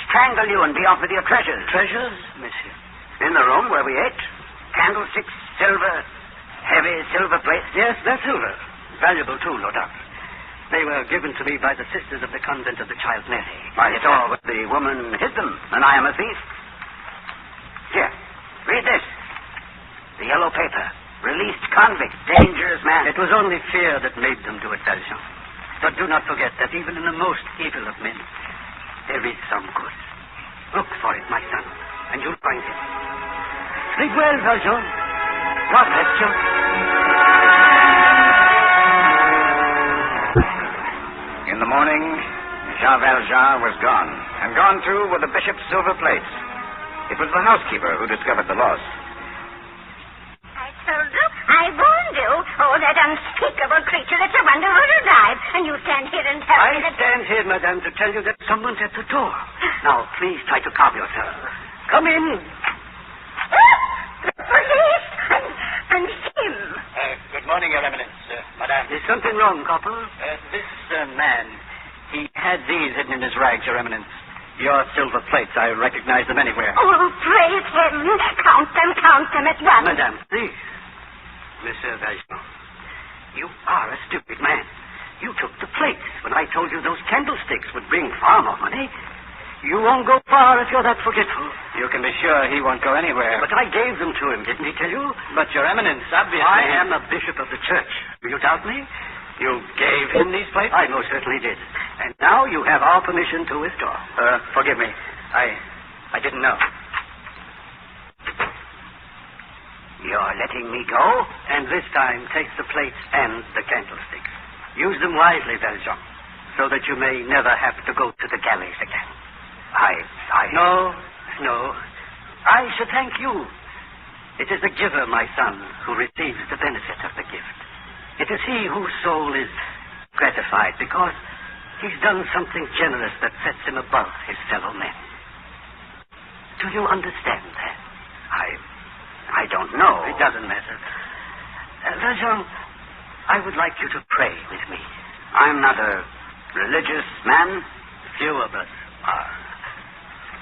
[SPEAKER 12] strangle you and be off with your treasures.
[SPEAKER 14] Treasures, monsieur?
[SPEAKER 12] In the room where we ate. Candlesticks, silver, heavy silver plates.
[SPEAKER 14] Yes, they're silver. Valuable too, no doubt. They were given to me by the sisters of the convent of the Child Mary.
[SPEAKER 12] I saw where the woman hid them, and I am a thief. Here, read this. The yellow paper. Released convict, dangerous man.
[SPEAKER 14] It was only fear that made them do it, Valjean. But do not forget that even in the most evil of men, there is some good. Look for it, my son, and you'll find it. Sleep well, Valjean. God bless you.
[SPEAKER 12] In In the morning, Jean Valjean was gone, and gone, too, were the bishop's silver plates. It was the housekeeper who discovered the loss.
[SPEAKER 20] I told you, I warned you. Oh, that unspeakable creature that's a wonder who's alive. And you stand here and tell me that...
[SPEAKER 12] I stand here, madame, to tell you that someone's at the door. Now, please try to calm yourself. Come in.
[SPEAKER 20] The police and him.
[SPEAKER 12] Good morning, Your Eminence, madame. Is something wrong, Copper? This man, he had these hidden in his rags, Your Eminence. Your silver plates, I recognize them anywhere.
[SPEAKER 20] Oh, praise him. Count them at once.
[SPEAKER 12] Madame, please. Monsieur Valjean, you are a stupid man. You took the plates when I told you those candlesticks would bring far more money. You won't go far if you're that forgetful. You can be sure he won't go anywhere. But I gave them to him, didn't he tell you? But, Your Eminence, obviously... I am a bishop of the church. Do you doubt me? You gave him these plates? I most certainly did. And now you have our permission to withdraw. Forgive me. I didn't know. You're letting me go? And this time, take the plates and the candlesticks. Use them wisely, Valjean, so that you may never have to go to the galleys again. No. I should thank you. It is the giver, my son, who receives the benefit of the gift. It is he whose soul is gratified because he's done something generous that sets him above his fellow men. Do you understand that? I don't know. It doesn't matter. Valjean, I would like you to pray with me. I'm not a religious man. Few of us are.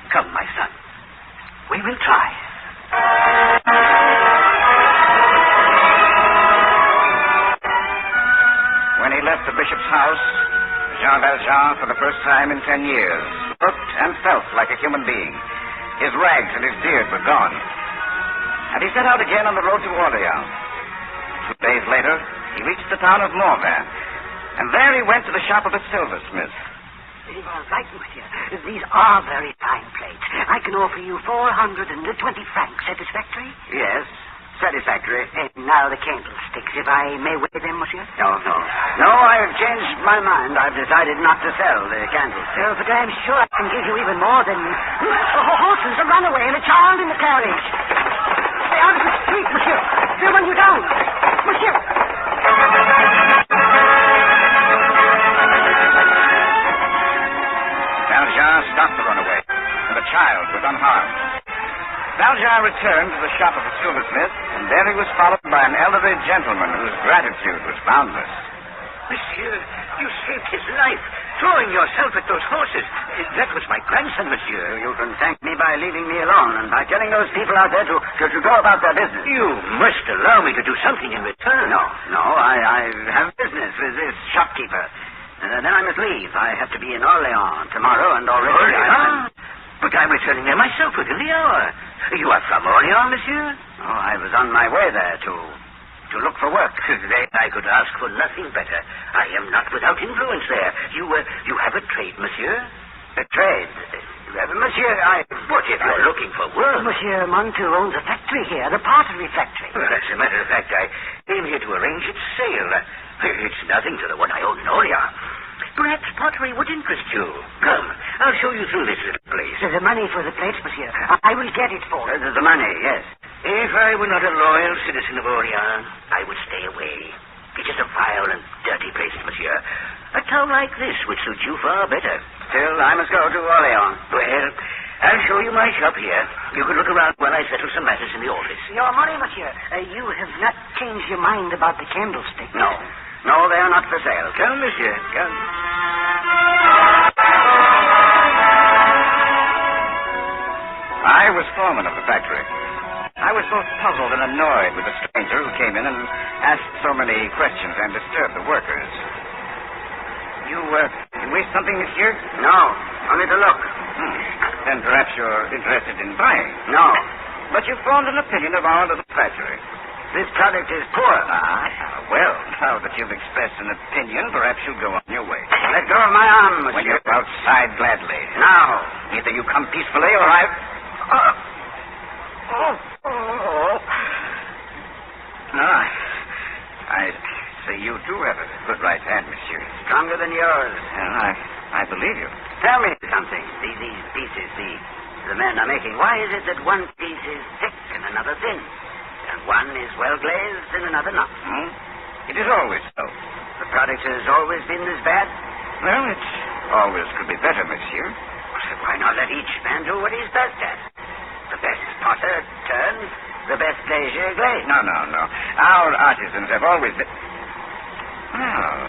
[SPEAKER 12] Come, my son. We will try. When he left the bishop's house, Jean Valjean, for the first time in 10 years, looked and felt like a human being. His rags and his beard were gone. And he set out again on the road to Orleans. 2 days later, he reached the town of Morvan. And there he went to the shop of a silversmith.
[SPEAKER 14] You are right, monsieur. These are very fine plates. I can offer you 420 francs. Satisfactory?
[SPEAKER 12] Yes, satisfactory.
[SPEAKER 14] And now the candlesticks, if I may weigh them, monsieur?
[SPEAKER 12] No, I have changed my mind. I've decided not to sell the candlesticks.
[SPEAKER 14] But I'm sure I can give you even more than... horses, a runaway, and a child in the carriage. Stay out of the street, monsieur. They'll run you down. Monsieur!
[SPEAKER 12] Valjean stopped the runaway, and the child was unharmed. Valjean returned to the shop of the silversmith, and there he was followed by an elderly gentleman whose gratitude was boundless.
[SPEAKER 14] Monsieur, you saved his life, throwing yourself at those horses. That was my grandson, monsieur.
[SPEAKER 12] You can thank me by leaving me alone and by telling those people out there to go about their business.
[SPEAKER 14] You must allow me to do something in return.
[SPEAKER 12] No, I have business with this shopkeeper. Then I must leave. I have to be in Orleans tomorrow, and already...
[SPEAKER 14] Orleans? But I'm returning there myself within the hour. You are from Orleans, monsieur?
[SPEAKER 12] Oh, I was on my way there to look for work.
[SPEAKER 14] Then I could ask for nothing better. I am not without influence there. You have a trade, monsieur?
[SPEAKER 12] A trade? Monsieur,
[SPEAKER 14] What if you're looking for work?
[SPEAKER 12] Monsieur Montu owns a factory here, the pottery factory.
[SPEAKER 14] Well, as a matter of fact, I came here to arrange its sale. It's nothing to the one I own in Orleans. Perhaps pottery would interest you. Come, I'll show you through this little place.
[SPEAKER 12] The money for the plates, monsieur. I will get it for you. The money, yes.
[SPEAKER 14] If I were not a loyal citizen of Orleans, I would stay away. It is a vile and dirty place, monsieur. A town like this would suit you far better.
[SPEAKER 12] Still, I must go to Orleans.
[SPEAKER 14] Well, I'll show you my shop here. You can look around while I settle some matters in the office.
[SPEAKER 12] Your money, monsieur. You have not changed your mind about the candlestick. No, they are not for sale.
[SPEAKER 14] Come, monsieur, come.
[SPEAKER 12] I was foreman of the factory. I was both puzzled and annoyed with the stranger who came in and asked so many questions and disturbed the workers. You wish something, monsieur? No, only to look. Then perhaps you're interested in buying. No. But you formed an opinion of our little factory. This product is poor. Well, now that you've expressed an opinion, perhaps you'll go on your way. Let go of my arm, monsieur. When you're outside, gladly. Now, either you come peacefully or I see you do have a good right hand, monsieur. Stronger than yours.
[SPEAKER 14] Well, I believe you.
[SPEAKER 12] Tell me something. These pieces the men are making, why is it that one piece is thick and another thin? And one is well glazed and another not?
[SPEAKER 14] It is always so.
[SPEAKER 12] The product has always been this bad?
[SPEAKER 14] Well, it always could be better, monsieur.
[SPEAKER 12] Well, why not let each man do what he's best at? The best potter turns, the best glazier glaze.
[SPEAKER 14] No. Our artisans have always been... Oh,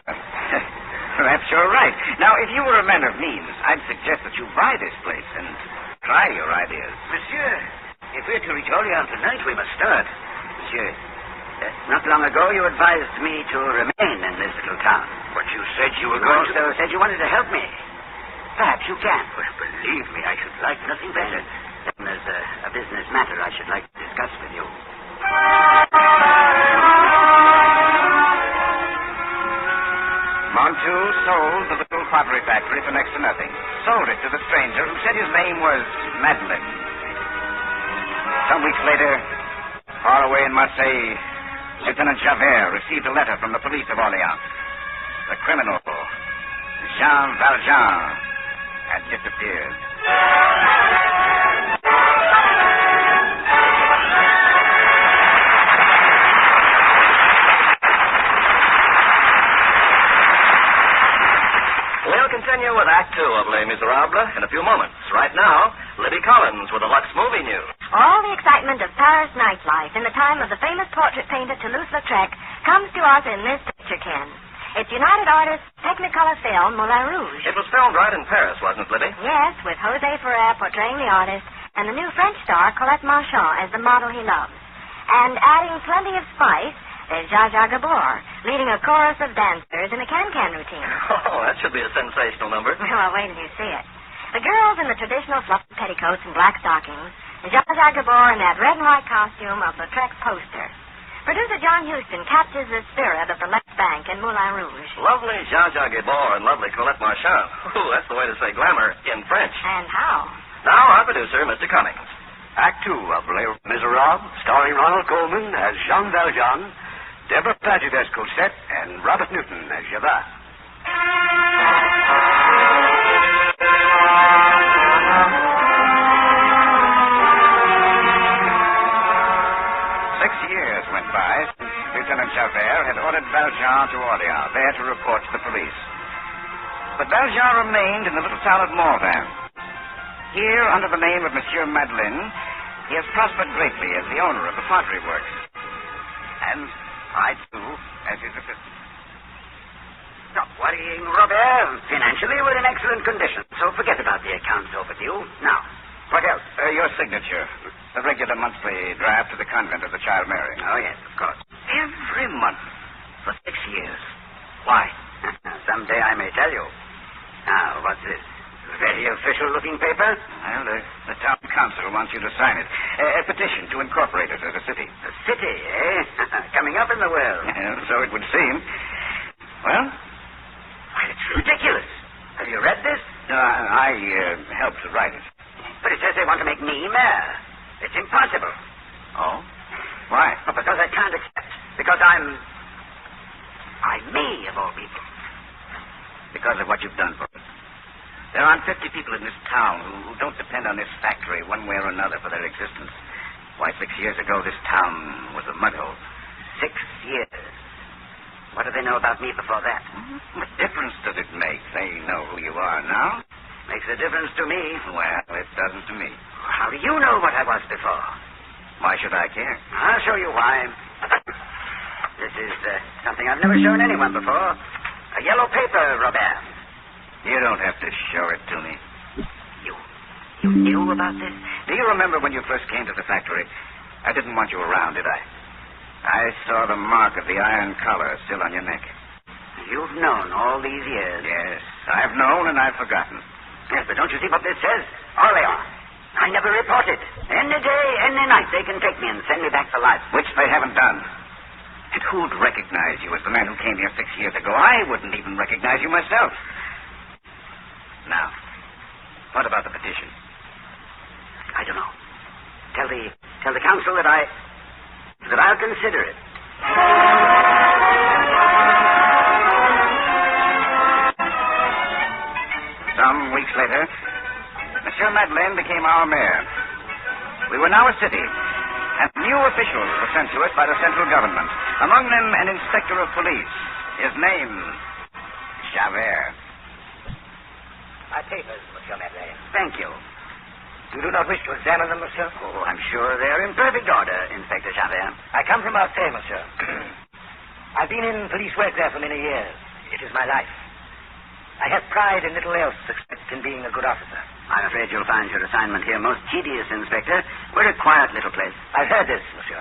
[SPEAKER 14] perhaps you're right. Now, if you were a man of means, I'd suggest that you buy this place and try your ideas.
[SPEAKER 12] Monsieur, if we're to reach Orleans tonight, we must start. Monsieur, not long ago you advised me to remain in this little town.
[SPEAKER 14] But you said you were going to...
[SPEAKER 12] You said you wanted to help me. Perhaps you can. Well, believe me, I should like nothing better. Then there's a business matter I should like to discuss with you.
[SPEAKER 14] Montu sold the little pottery factory for next to nothing. Sold it to the stranger who said his name was Madeline. Some weeks later, far away in Marseille, Lieutenant Javert received a letter from the police of Orleans. The criminal, Jean Valjean, had disappeared.
[SPEAKER 2] We'll continue with Act Two of Les Misérables in a few moments. Right now, Libby Collins with the Lux Movie News.
[SPEAKER 20] All the excitement of Paris nightlife in the time of the famous portrait painter Toulouse-Lautrec comes to us in this picture, Ken. It's United Artists' Technicolor film, Moulin Rouge.
[SPEAKER 2] It was filmed right in Paris, wasn't it, Libby?
[SPEAKER 20] Yes, with José Ferrer portraying the artist and the new French star, Colette Marchand, as the model he loves. And adding plenty of spice, there's Zsa Gabor, leading a chorus of dancers in a can-can routine.
[SPEAKER 2] Oh, that should be a sensational number.
[SPEAKER 20] Well, wait till you see it. The girls in the traditional fluffy petticoats and black stockings, and Zsa Gabor in that red and white costume of Lautrec's poster. Producer John Huston captures the spirit of the left bank in Moulin Rouge.
[SPEAKER 2] Lovely Zsa Gabor and lovely Colette Marchand. Ooh, that's the way to say glamour in French.
[SPEAKER 20] And how?
[SPEAKER 2] Now, our producer, Mr. Cummings.
[SPEAKER 12] Act Two of Les Misérables, starring Ronald Colman as Jean Valjean, Deborah Paget as Cosette, and Robert Newton as Javert.
[SPEAKER 14] 6 years went by since Lieutenant Javert had ordered Valjean to Orleans, there to report to the police. But Valjean remained in the little town of Morvan. Here, under the name of Monsieur Madeleine, he has prospered greatly as the owner of the pottery works. And I, too, as his assistant.
[SPEAKER 12] Stop worrying, Robert. Financially, we're in excellent condition, so forget about the accounts overdue. Now, what else?
[SPEAKER 14] Your signature. The regular monthly draft to the convent of the Child Mary.
[SPEAKER 12] Oh, yes, of course.
[SPEAKER 14] Every month for 6 years.
[SPEAKER 12] Why? Someday I may tell you. Now, what's this? Very official-looking paper?
[SPEAKER 14] Well, the town council wants you to sign it. A petition to incorporate it as a city.
[SPEAKER 12] A city, eh? Coming up in the world.
[SPEAKER 14] Well, so it would seem. Well?
[SPEAKER 12] Why, it's ridiculous. Have you read this?
[SPEAKER 14] No, I helped to write it.
[SPEAKER 12] But it says they want to make me mayor. It's impossible.
[SPEAKER 14] Oh? Why?
[SPEAKER 12] Well, because I can't accept. Because I'm me, of all people.
[SPEAKER 14] Because of what you've done for us. There aren't 50 people in this town who don't depend on this factory one way or another for their existence. Why, 6 years ago, this town was a mudhole.
[SPEAKER 12] 6 years. What do they know about me before that?
[SPEAKER 14] What difference does it make? They know who you are now.
[SPEAKER 12] Makes a difference to me.
[SPEAKER 14] Well, it doesn't to me.
[SPEAKER 12] How do you know what I was before?
[SPEAKER 14] Why should I care?
[SPEAKER 12] I'll show you why. This is something I've never shown anyone before. A yellow paper, Robert.
[SPEAKER 14] You don't have to show it to me.
[SPEAKER 12] You knew about this?
[SPEAKER 14] Do you remember when you first came to the factory? I didn't want you around, did I? I saw the mark of the iron collar still on your neck.
[SPEAKER 12] You've known all these years.
[SPEAKER 14] Yes, I've known and I've forgotten.
[SPEAKER 12] Yes, but don't you see what this says? Orleans. I never reported. Any day, any night, they can take me and send me back to life.
[SPEAKER 14] Which they haven't done. And who'd recognize you as the man who came here 6 years ago? I wouldn't even recognize you myself. Now, what about the petition?
[SPEAKER 12] I don't know. Tell the council that I'll consider it.
[SPEAKER 17] Some weeks later, Monsieur Madeleine became our mayor. We were now a city, and new officials were sent to it by the central government. Among them, an inspector of police. His name, Javert.
[SPEAKER 14] My papers, Monsieur Madeleine.
[SPEAKER 17] Thank you.
[SPEAKER 14] You do not wish to examine them, monsieur?
[SPEAKER 17] Oh, I'm sure they're in perfect order, Inspector Javert.
[SPEAKER 14] I come from Marseille, monsieur. I've been in police work there for many years. It is my life. I have pride in little else except in being a good officer.
[SPEAKER 17] I'm afraid you'll find your assignment here most tedious, Inspector. We're a quiet little place.
[SPEAKER 14] I've heard this, monsieur.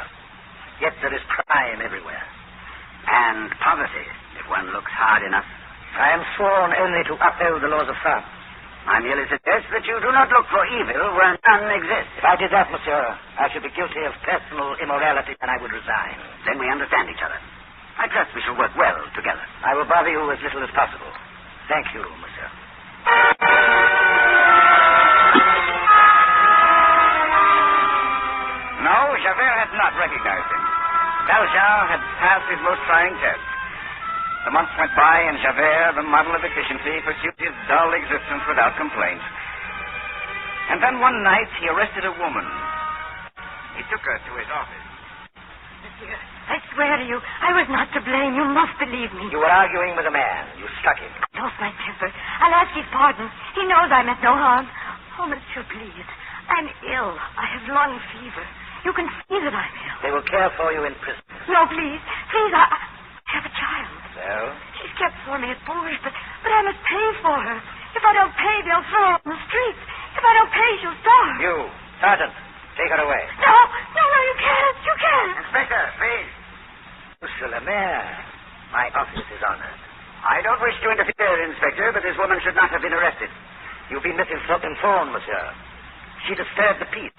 [SPEAKER 14] Yet there is crime everywhere.
[SPEAKER 17] And poverty, if one looks hard enough.
[SPEAKER 14] I am sworn only to uphold the laws of France.
[SPEAKER 17] I merely suggest that you do not look for evil where none exists.
[SPEAKER 14] If I did that, monsieur, I should be guilty of personal immorality, and I would resign.
[SPEAKER 17] Then we understand each other. I trust we shall work well together.
[SPEAKER 14] I will bother you as little as possible. Thank you, monsieur.
[SPEAKER 17] No, Javert had not recognized him. Valjean had passed his most trying test. The months went by, and Javert, the model of efficiency, pursued his dull existence without complaint. And then one night, he arrested a woman. He took her to his office.
[SPEAKER 20] Monsieur, I swear to you, I was not to blame. You must believe me.
[SPEAKER 14] You were arguing with a man. You struck him.
[SPEAKER 20] I lost my temper. I'll ask his pardon. He knows I meant no harm. Oh, monsieur, please. I'm ill. I have lung fever. You can see that I'm ill.
[SPEAKER 14] They will care for you in prison.
[SPEAKER 20] No, please. Please, I have a child.
[SPEAKER 14] Well?
[SPEAKER 20] She's kept for me at Bourges, but I must pay for her. If I don't pay, they'll throw her on the streets. If I don't pay, she'll starve.
[SPEAKER 14] You, Sergeant, take her away.
[SPEAKER 20] No, you can't. You can't.
[SPEAKER 17] Inspector, please.
[SPEAKER 14] Monsieur le Maire, my office is honored.
[SPEAKER 17] I don't wish to interfere, Inspector, but this woman should not have been arrested.
[SPEAKER 14] You've been misinformed, monsieur. She disturbed the peace.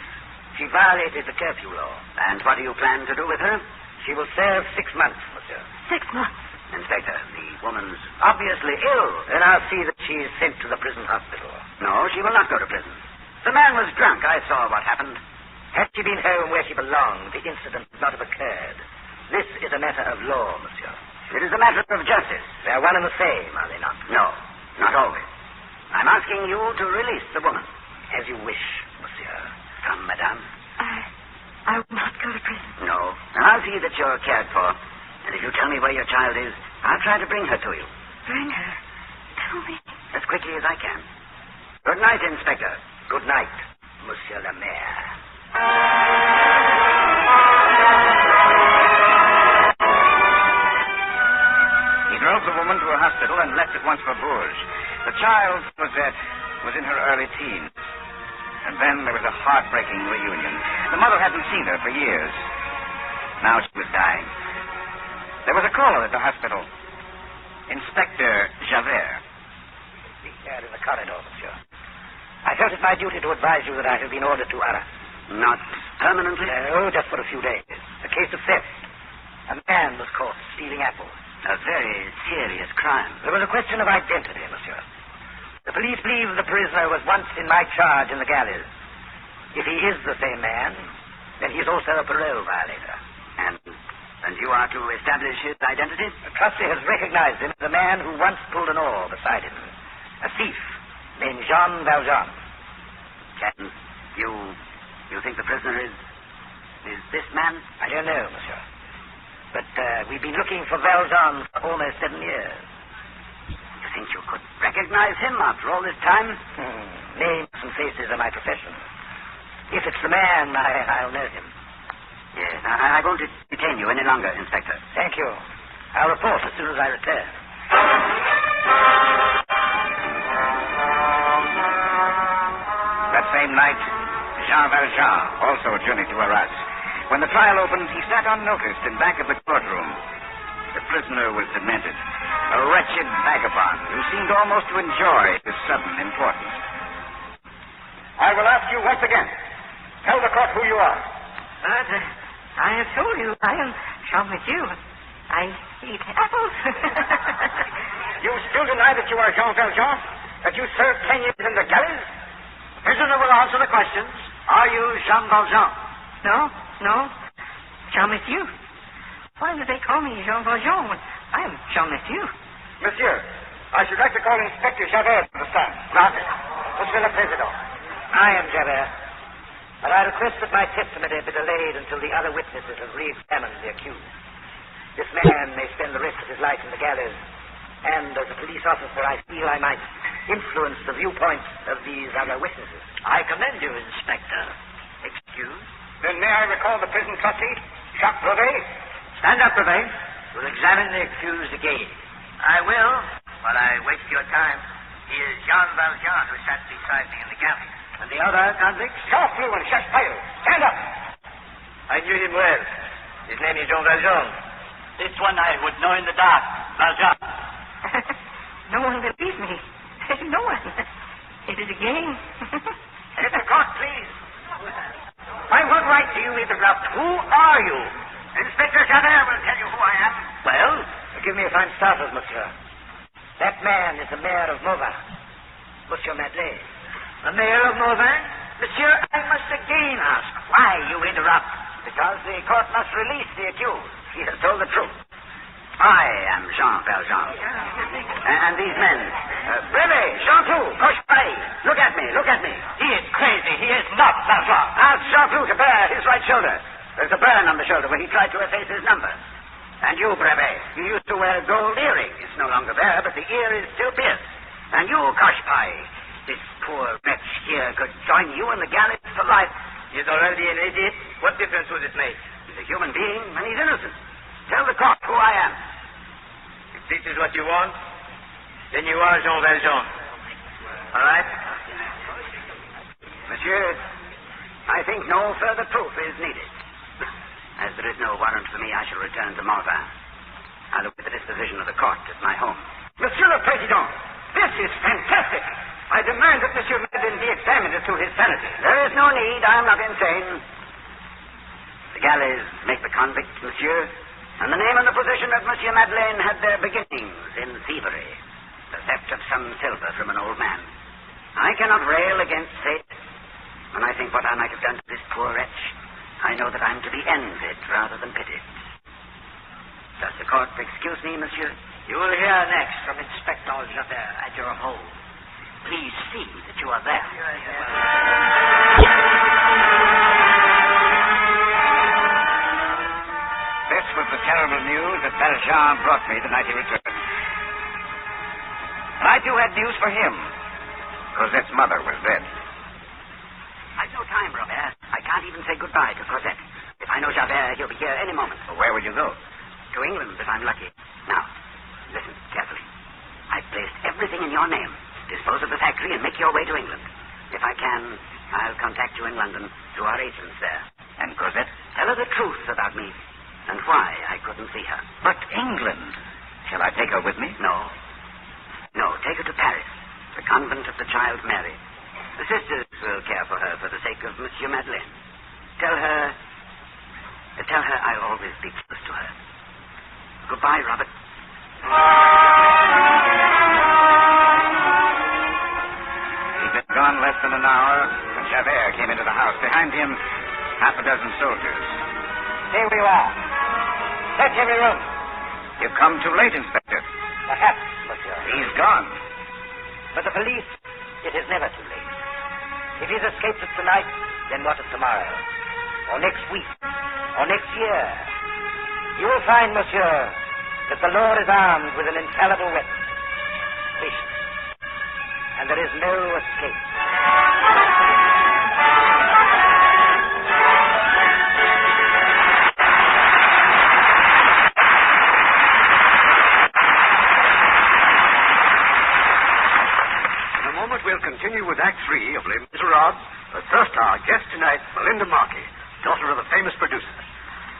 [SPEAKER 14] She violated the curfew law.
[SPEAKER 17] And what do you plan to do with her?
[SPEAKER 14] She will serve 6 months, monsieur.
[SPEAKER 20] 6 months?
[SPEAKER 17] Inspector, the woman's obviously ill.
[SPEAKER 14] Then I'll see that she is sent to the prison hospital.
[SPEAKER 17] No, she will not go to prison. The man was drunk. I saw what happened.
[SPEAKER 14] Had she been home where she belonged, the incident would not have occurred. This is a matter of law, monsieur.
[SPEAKER 17] It is a matter of justice.
[SPEAKER 14] They are one and the same, are they not?
[SPEAKER 17] No, not always. I'm asking you to release the woman.
[SPEAKER 14] As you wish, monsieur.
[SPEAKER 17] Come, madame.
[SPEAKER 20] I will not go to prison.
[SPEAKER 17] No. And I'll see that you're cared for. And if you tell me where your child is, I'll try to bring her to you.
[SPEAKER 20] Bring her? Tell me.
[SPEAKER 17] As quickly as I can. Good night, Inspector.
[SPEAKER 14] Good night, Monsieur le Maire.
[SPEAKER 17] He drove the woman to a hospital and left at once for Bourges. The child, Cosette, was in her early teens. And then there was a heartbreaking reunion. The mother hadn't seen her for years. Now she was dying. There was a caller at the hospital. Inspector Javert.
[SPEAKER 14] Speak there in the corridor, monsieur. I felt it my duty to advise you that I have been ordered to Arras.
[SPEAKER 17] Not permanently?
[SPEAKER 14] No, just for a few days. A case of theft. A man was caught stealing apples.
[SPEAKER 17] A very serious crime.
[SPEAKER 14] There was a question of identity, monsieur. The police believe the prisoner was once in my charge in the galleys. If he is the same man, then he is also a parole violator.
[SPEAKER 17] And you are to establish his identity?
[SPEAKER 14] The trustee has recognized him as the man who once pulled an oar beside him. A thief named Jean Valjean.
[SPEAKER 17] Captain, you think the prisoner is this man?
[SPEAKER 14] I don't know, monsieur. But we've been looking for Valjean for almost 7 years.
[SPEAKER 17] You think you could recognize him after all this time?
[SPEAKER 14] Names and faces are my profession. If it's the man, I'll know him.
[SPEAKER 17] Yes, I won't detain you any longer, Inspector.
[SPEAKER 14] Thank you. I'll report as soon as I return.
[SPEAKER 17] That same night, Jean Valjean also journeyed to Arras. When the trial opened, he sat unnoticed in back of the courtroom. The prisoner was demented, a wretched vagabond who seemed almost to enjoy his sudden importance. I will ask you once again. Tell the court who you are.
[SPEAKER 20] But I have told you I am Jean Mathieu. I eat apples.
[SPEAKER 17] You still deny that you are Jean Valjean? That you served 10 years in the galleys? The prisoner will answer the questions. Are you Jean Valjean?
[SPEAKER 20] No. Jean Mathieu. Why do they call me Jean Valjean when I am Jean Mathieu?
[SPEAKER 17] Monsieur,
[SPEAKER 12] I should like to call Inspector Javert to the stand.
[SPEAKER 14] Granted. Monsieur le Président, I am Javert. But I request that my testimony be delayed until the other witnesses have re-examined the accused. This man may spend the rest of his life in the galleys, and as a police officer, I feel I might influence the viewpoints of these other witnesses.
[SPEAKER 12] I commend you, Inspector. Excuse? Then may I recall the prison trustee, Jacques Brevet?
[SPEAKER 14] Stand up, Brevet. We'll examine the accused again.
[SPEAKER 17] I will, but I waste your time. He is Jean Valjean, who sat beside me in the galley.
[SPEAKER 14] And the other convicts?
[SPEAKER 12] Chartreux and Chesterton. Stand up.
[SPEAKER 14] I knew him well. His name is Jean Valjean.
[SPEAKER 12] This one I would know in the dark. Valjean.
[SPEAKER 19] No one believes me. No one. It is a game.
[SPEAKER 12] Let the court, please. By what right do you interrupt? Who are you? Inspector Javert will tell you who I am.
[SPEAKER 14] Well, forgive me if I'm startled, monsieur. That man is the mayor of Mauvais, Monsieur Madeleine.
[SPEAKER 12] The mayor of Mauvais? Monsieur, I must again ask why you interrupt.
[SPEAKER 14] Because the court must release the accused. He has told the truth.
[SPEAKER 17] I am Jean Valjean. And these men,
[SPEAKER 12] Brevet, Chartreux, Cochepaille, look at me. He is crazy. He is not Valjean.
[SPEAKER 14] Ask Chartreux to bare his right shoulder. There's a burn on the shoulder where he tried to efface his number. And you, Brevet, you used to wear a gold earring. It's no longer there, but the ear is still pierced. And you, Cochepaille, this poor wretch here could join you in the galleys for life.
[SPEAKER 12] He's already an idiot. What difference would it make?
[SPEAKER 14] He's a human being, and he's innocent. Tell the court who I am.
[SPEAKER 12] If this is what you want, then you are Jean Valjean. All right?
[SPEAKER 14] Monsieur, I think no further proof is needed. As there is no warrant for me, I shall return to Mauvais. I'll look at the disposition of the court at my home.
[SPEAKER 12] Monsieur le Président, this is fantastic. I demand that Monsieur Madeleine be examined as to his sanity.
[SPEAKER 14] There is no need. I am not insane. The galleys make the convicts, monsieur, and the name and the position of Monsieur Madeleine had their beginnings in thievery, the theft of some silver from an old man. I cannot rail against fate. When I think what I might have done to this poor wretch, I know that I'm to be envied rather than pitied. Does the court excuse me, monsieur?
[SPEAKER 12] You will hear next from Inspector Javert at your home. Please see that you are there.
[SPEAKER 17] This was the terrible news that Valjean brought me the night he returned. I, too, had news for him. Cosette's mother was dead.
[SPEAKER 14] I've no time, Robert. I can't even say goodbye to Cosette. If I know Javert, he'll be here any moment.
[SPEAKER 17] Well, where would you go?
[SPEAKER 14] To England, if I'm lucky. Now, listen carefully. I've placed everything in your name. Dispose of the factory and make your way to England. If I can, I'll contact you in London through our agents there.
[SPEAKER 17] And Cosette?
[SPEAKER 14] Tell her the truth about me and why I couldn't see her.
[SPEAKER 17] But England. Shall I take her with me?
[SPEAKER 14] No. No, take her to Paris, the convent of the Child Mary. The sisters will care for her for the sake of Monsieur Madeleine. Tell her I'll always be close to her. Goodbye, Robert.
[SPEAKER 17] He'd been gone less than an hour when Javert came into the house. Behind him, half a dozen soldiers.
[SPEAKER 14] Here we are. Search every room.
[SPEAKER 17] You've come too late, Inspector.
[SPEAKER 14] Perhaps, monsieur.
[SPEAKER 17] He's gone.
[SPEAKER 14] For the police, it is never too late. If he's escaped it tonight, then what of tomorrow? Or next week? Or next year? You will find, monsieur, that the Lord is armed with an infallible weapon. Patience. And there is no escape.
[SPEAKER 12] We'll continue with Act 3 of Les Misérables, but first our guest tonight, Melinda Markey, daughter of a famous producer.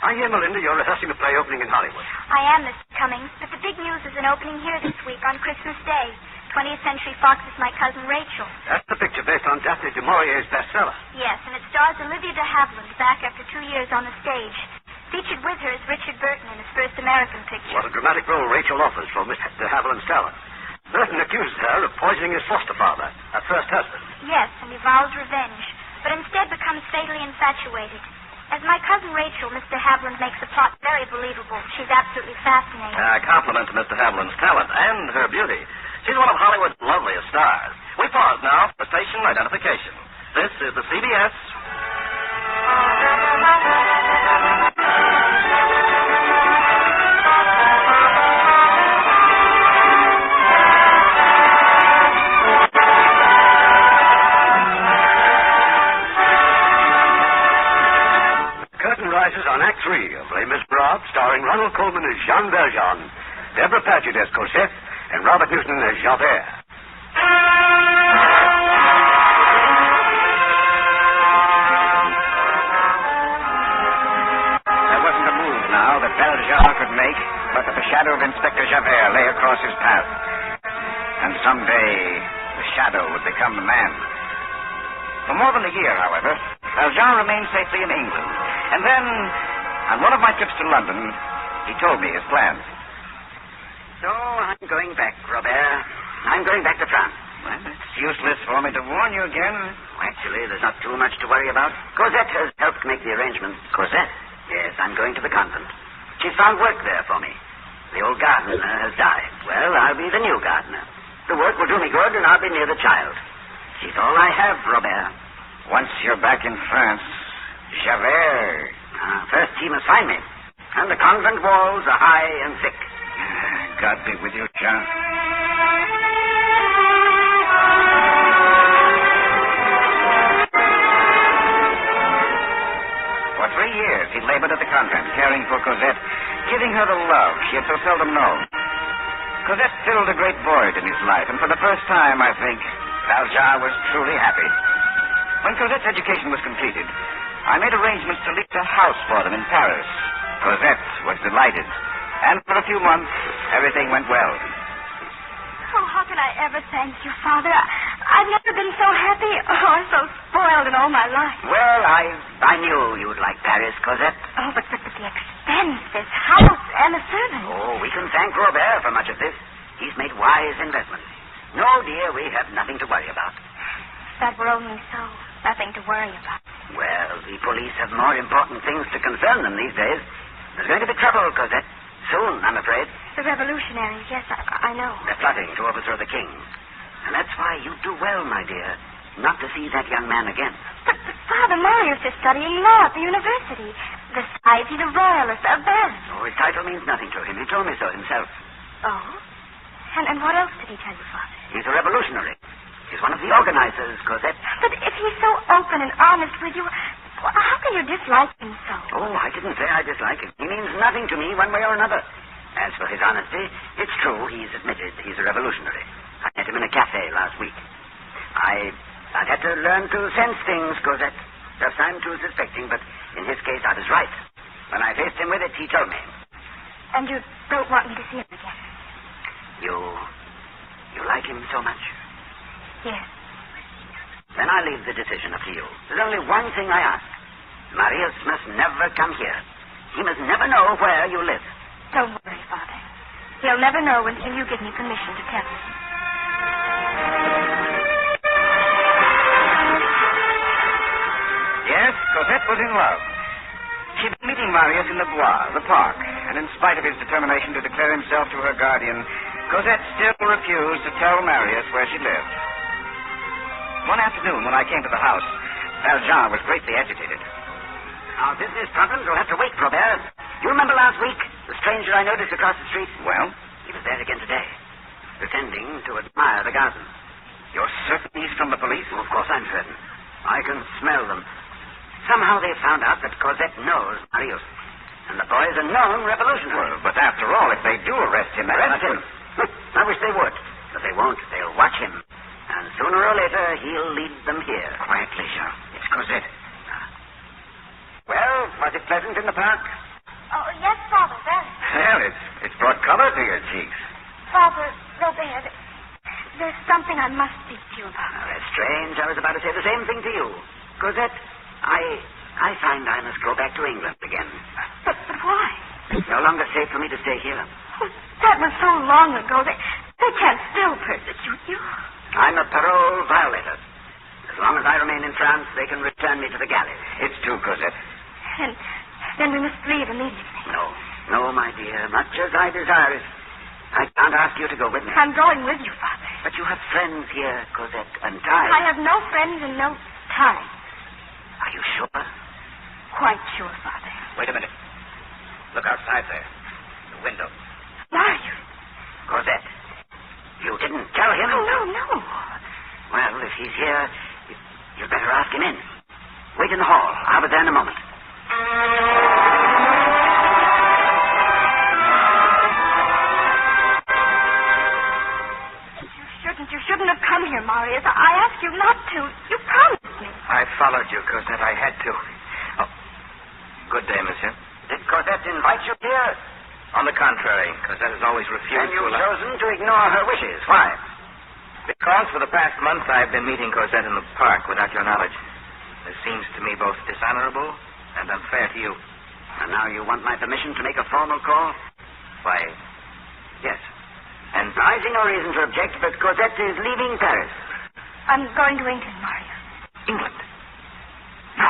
[SPEAKER 12] I hear, Melinda, you're rehearsing a play opening in Hollywood.
[SPEAKER 20] I am, Mr. Cummings, but the big news is an opening here this week on Christmas Day. 20th Century Fox's My Cousin Rachel.
[SPEAKER 12] That's the picture based on Daphne du Maurier's bestseller.
[SPEAKER 20] Yes, and it stars Olivia de Havilland back after 2 years on the stage. Featured with her is Richard Burton in his first American picture.
[SPEAKER 12] What a dramatic role Rachel offers for Miss de Havilland's talent. Burton accuses her of poisoning his foster father, her first husband.
[SPEAKER 20] Yes, and he vows revenge, but instead becomes fatally infatuated. As My Cousin Rachel, Mr. Havilland makes the plot very believable. She's absolutely fascinating.
[SPEAKER 12] A compliment to Mr. Haviland's talent and her beauty.
[SPEAKER 17] She's one of Hollywood's loveliest stars. We pause now for station identification. This is the CBS.
[SPEAKER 12] Curtain rises on Act 3 of Les Misérables, starring Ronald Colman as Jean Valjean, Deborah Paget as Cosette, and Robert Newton as Javert.
[SPEAKER 17] There wasn't a move now that Valjean could make, but that the shadow of Inspector Javert lay across his path. And someday, the shadow would become the man. For more than a year, however, Valjean remained safely in England. And then, on one of my trips to London, he told me his plans.
[SPEAKER 14] So I'm going back, Robert. I'm going back to France.
[SPEAKER 17] Well, it's useless for me to warn you again.
[SPEAKER 14] Actually, there's not too much to worry about. Cosette has helped make the arrangements.
[SPEAKER 17] Cosette?
[SPEAKER 14] Yes, I'm going to the convent. She's found work there for me. The old gardener has died. Well, I'll be the new gardener. The work will do me good, and I'll be near the child. She's all I have, Robert.
[SPEAKER 17] Once you're back in France, Javert.
[SPEAKER 14] First, he must find me. And the convent walls are high and thick.
[SPEAKER 17] God be with you, John. For 3 years, he labored at the convent, caring for Cosette, giving her the love she had so seldom known. Cosette filled a great void in his life, and for the first time, I think, Valjean was truly happy. When Cosette's education was completed, I made arrangements to lease a house for them in Paris. Cosette was delighted. And for a few months, everything went well.
[SPEAKER 6] Oh, how can I ever thank you, Father? I've never been so happy or so spoiled in all my life.
[SPEAKER 14] Well, I knew you'd like Paris, Cosette.
[SPEAKER 6] Oh, but the expense, this house, and the servants.
[SPEAKER 14] Oh, we can thank Robert for much of this. He's made wise investments. No, dear, we have nothing to worry about.
[SPEAKER 6] That were only so. Nothing to worry about.
[SPEAKER 14] Well, the police have more important things to concern them these days. There's going to be trouble, Cosette. Soon, I'm afraid.
[SPEAKER 6] The revolutionaries, yes, I know.
[SPEAKER 14] They're plotting to overthrow the king. And that's why you do well, my dear, not to see that young man again.
[SPEAKER 6] But Father, Marius is studying law at the university. Besides, he's a royalist, a baron.
[SPEAKER 14] Oh, his title means nothing to him. He told me so himself.
[SPEAKER 6] Oh? And what else did he tell you, Father?
[SPEAKER 14] He's a revolutionary. He's one of the organizers, Cosette.
[SPEAKER 6] But if he's so open and honest with you, how can you dislike him so?
[SPEAKER 14] Oh, I didn't say I dislike him. He means nothing to me one way or another. As for his honesty, it's true he's admitted he's a revolutionary. I met him in a cafe last week. I'd had to learn to sense things, Cosette. Just I'm too suspecting, but in his case I was right. When I faced him with it, he told me.
[SPEAKER 6] And you don't want me to see him again?
[SPEAKER 14] You like him so much?
[SPEAKER 6] Yes.
[SPEAKER 14] Then I leave the decision up to you. There's only one thing I ask. Marius must never come here. He must never know where you live.
[SPEAKER 6] Don't worry, Father. He'll never know until you give me permission to tell him.
[SPEAKER 17] Yes, Cosette was in love. She'd been meeting Marius in the Bois, the park, and in spite of his determination to declare himself to her guardian, Cosette still refused to tell Marius where she lived. One afternoon, when I came to the house, Valjean was greatly agitated.
[SPEAKER 14] Our business problems will have to wait, Robert. You remember last week, the stranger I noticed across the street?
[SPEAKER 17] Well?
[SPEAKER 14] He was there again today, pretending to admire the garden.
[SPEAKER 17] You're certain he's from the police?
[SPEAKER 14] Oh, of course I'm certain. I can smell them. Somehow they found out that Cosette knows Marius. And the boy's a known revolutionary.
[SPEAKER 17] Well, but after all, if they do arrest him...
[SPEAKER 14] Arrest him? I wish they would. But they won't. They'll watch him. And sooner or later, he'll lead them here.
[SPEAKER 17] Quietly, Jean. It's Cosette.
[SPEAKER 14] Well, was it pleasant in the park?
[SPEAKER 6] Oh, yes, Father, very.
[SPEAKER 17] Well, it's brought color to your cheeks.
[SPEAKER 6] Father, Robert, there's something I must speak to you about.
[SPEAKER 14] Oh, that's strange. I was about to say the same thing to you. Cosette, I find I must go back to England again.
[SPEAKER 6] But why?
[SPEAKER 14] It's no longer safe for me to stay here.
[SPEAKER 6] Well, that was so long ago. They can't still persecute you.
[SPEAKER 14] I'm a parole violator. As long as I remain in France, they can return me to the galleys.
[SPEAKER 17] It's true, Cosette.
[SPEAKER 6] And then we must leave immediately.
[SPEAKER 14] No, my dear. Much as I desire it, I can't ask you to go with me.
[SPEAKER 6] I'm going with you, Father.
[SPEAKER 14] But you have friends here, Cosette, and time.
[SPEAKER 6] I have no friends and no time.
[SPEAKER 14] Are you sure?
[SPEAKER 6] Quite sure, Father.
[SPEAKER 17] Wait a minute. Look outside there. The window.
[SPEAKER 6] Marius.
[SPEAKER 14] Cosette, you didn't tell him?
[SPEAKER 6] Oh, no.
[SPEAKER 14] Well, if he's here, you'd better ask him in. Wait in the hall. I'll be there in a moment.
[SPEAKER 6] You shouldn't have come here, Marius. I asked you not to. You promised me.
[SPEAKER 17] I followed you, Cosette. I had to. Oh. Good day, monsieur.
[SPEAKER 14] Did Cosette invite you here?
[SPEAKER 17] On the contrary, Cosette has always refused
[SPEAKER 14] And you've
[SPEAKER 17] to allow...
[SPEAKER 14] chosen to ignore her wishes. Why?
[SPEAKER 17] Because for the past month I've been meeting Cosette in the park without your knowledge. This seems to me both dishonorable and unfair to you.
[SPEAKER 14] And now you want my permission to make a formal call?
[SPEAKER 17] Why, yes.
[SPEAKER 14] And I see no reason to object, but Cosette is leaving Paris.
[SPEAKER 6] I'm going to England, Marius.
[SPEAKER 17] England? No.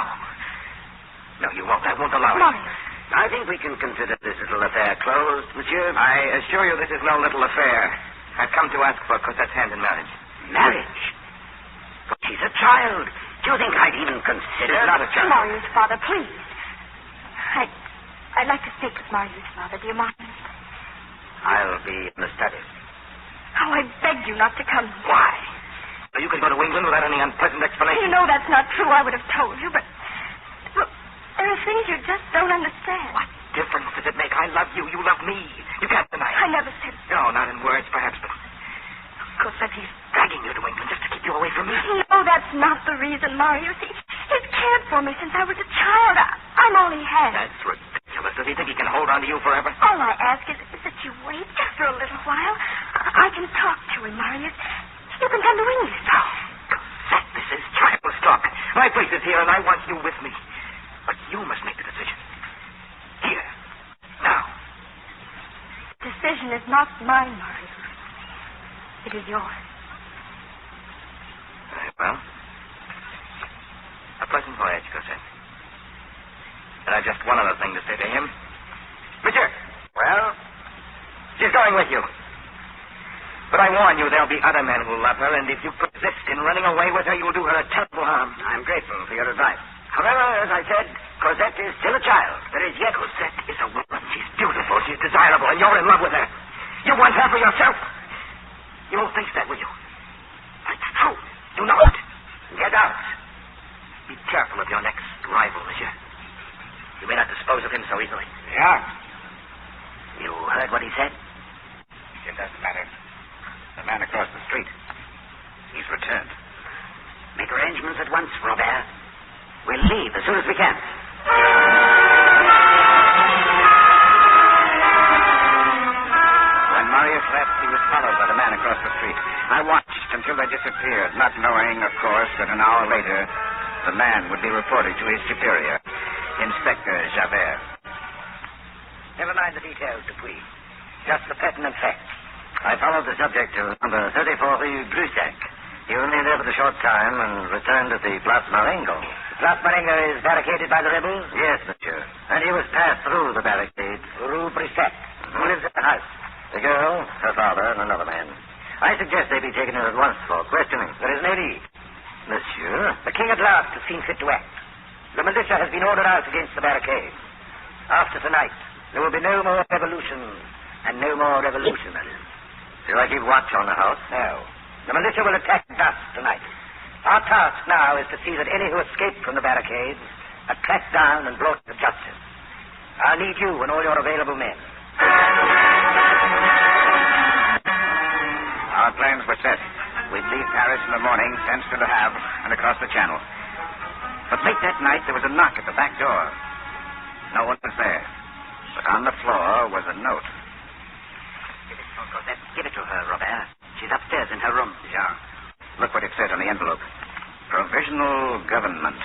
[SPEAKER 17] No, you won't. I won't allow it.
[SPEAKER 6] Marius.
[SPEAKER 14] I think we can consider this little affair closed, monsieur.
[SPEAKER 17] I assure you this is no little affair. I've come to ask for Cosette's hand in marriage.
[SPEAKER 14] Marriage? But she's a child. Do you think I'd even consider...
[SPEAKER 17] She's not a child.
[SPEAKER 6] Marius, Father, please. I'd like to speak with Marius, Father. Do you mind?
[SPEAKER 14] I'll be in the study.
[SPEAKER 6] Oh, I beg you not to come.
[SPEAKER 14] Why?
[SPEAKER 17] So you can go to England without any unpleasant explanation?
[SPEAKER 6] You know that's not true. I would have told you, but... Look, there are things you just don't understand.
[SPEAKER 17] What difference does it make? I love you. You love me. You can't deny it.
[SPEAKER 6] I never said so.
[SPEAKER 17] No, not in words, perhaps, but... Cosette, he's dragging you to England just to keep you away from me.
[SPEAKER 6] No, that's not the reason, Marius. He's cared for me since I was a child. I'm all he has.
[SPEAKER 17] That's ridiculous. Does he think he can hold on to you forever?
[SPEAKER 6] All I ask is that you wait just for a little while. I can talk to him, Marius. You can come to England.
[SPEAKER 17] Oh, Cosette, this is child's talk. My place is here, and I want you with me. But you must make the decision. Here. Now.
[SPEAKER 6] The decision is not mine, Marius. It is yours.
[SPEAKER 17] Very well. A pleasant voyage, Cosette. And I've just one other thing to say to him. Richard! Well? She's going with you. But I warn you, there'll be other men who'll love her, and if you persist in running away with her, you'll do her a terrible harm.
[SPEAKER 14] I'm grateful for your advice. However, as I said, Cosette is still a child. There is yet...
[SPEAKER 17] Cosette is a woman. She's beautiful. She's desirable, and you're in love with her. You want her for yourself. You won't face that, will you? That's true. You know it.
[SPEAKER 14] Get out.
[SPEAKER 17] Be careful of your next rival, monsieur. You may not dispose of him so easily.
[SPEAKER 14] Yeah. You heard what he said?
[SPEAKER 17] It doesn't matter. The man across the street. He's returned.
[SPEAKER 14] Make arrangements at once, Robert. We'll leave as soon as we can.
[SPEAKER 17] When Marius left, he was followed by the man across the street. I watched until they disappeared, not knowing, of course, that an hour later, the man would be reported to his superior, Inspector Javert.
[SPEAKER 14] Never mind the details, Dupuis. Just the pertinent facts. I followed the subject to number 34 Rue Brussac. He only there for a short time and returned to the Place Marengo. The Place Marengo is barricaded by the rebels? Yes, monsieur. And he was passed through the barricade. Rue Brussac. Who lives at the house? The girl, her father, and another man. I suggest they be taken in at once for questioning. There is no need. Monsieur? The king at last has seen fit to act. The militia has been ordered out against the barricade. After tonight, there will be no more revolutions and no more revolutionaries. Shall I keep watch on the house? No. The militia will attack dusk tonight. Our task now is to see that any who escape from the barricades are tracked down and brought to justice. I'll need you and all your available men.
[SPEAKER 17] Our plans were set. We'd leave Paris in the morning, thence to Le Havre, and across the Channel. But late that night, there was a knock at the back door. No one was there. But on the floor was a note.
[SPEAKER 14] Give it to her, Robert. She's upstairs in her room.
[SPEAKER 17] Yeah. Look what it says on the envelope. Provisional Government.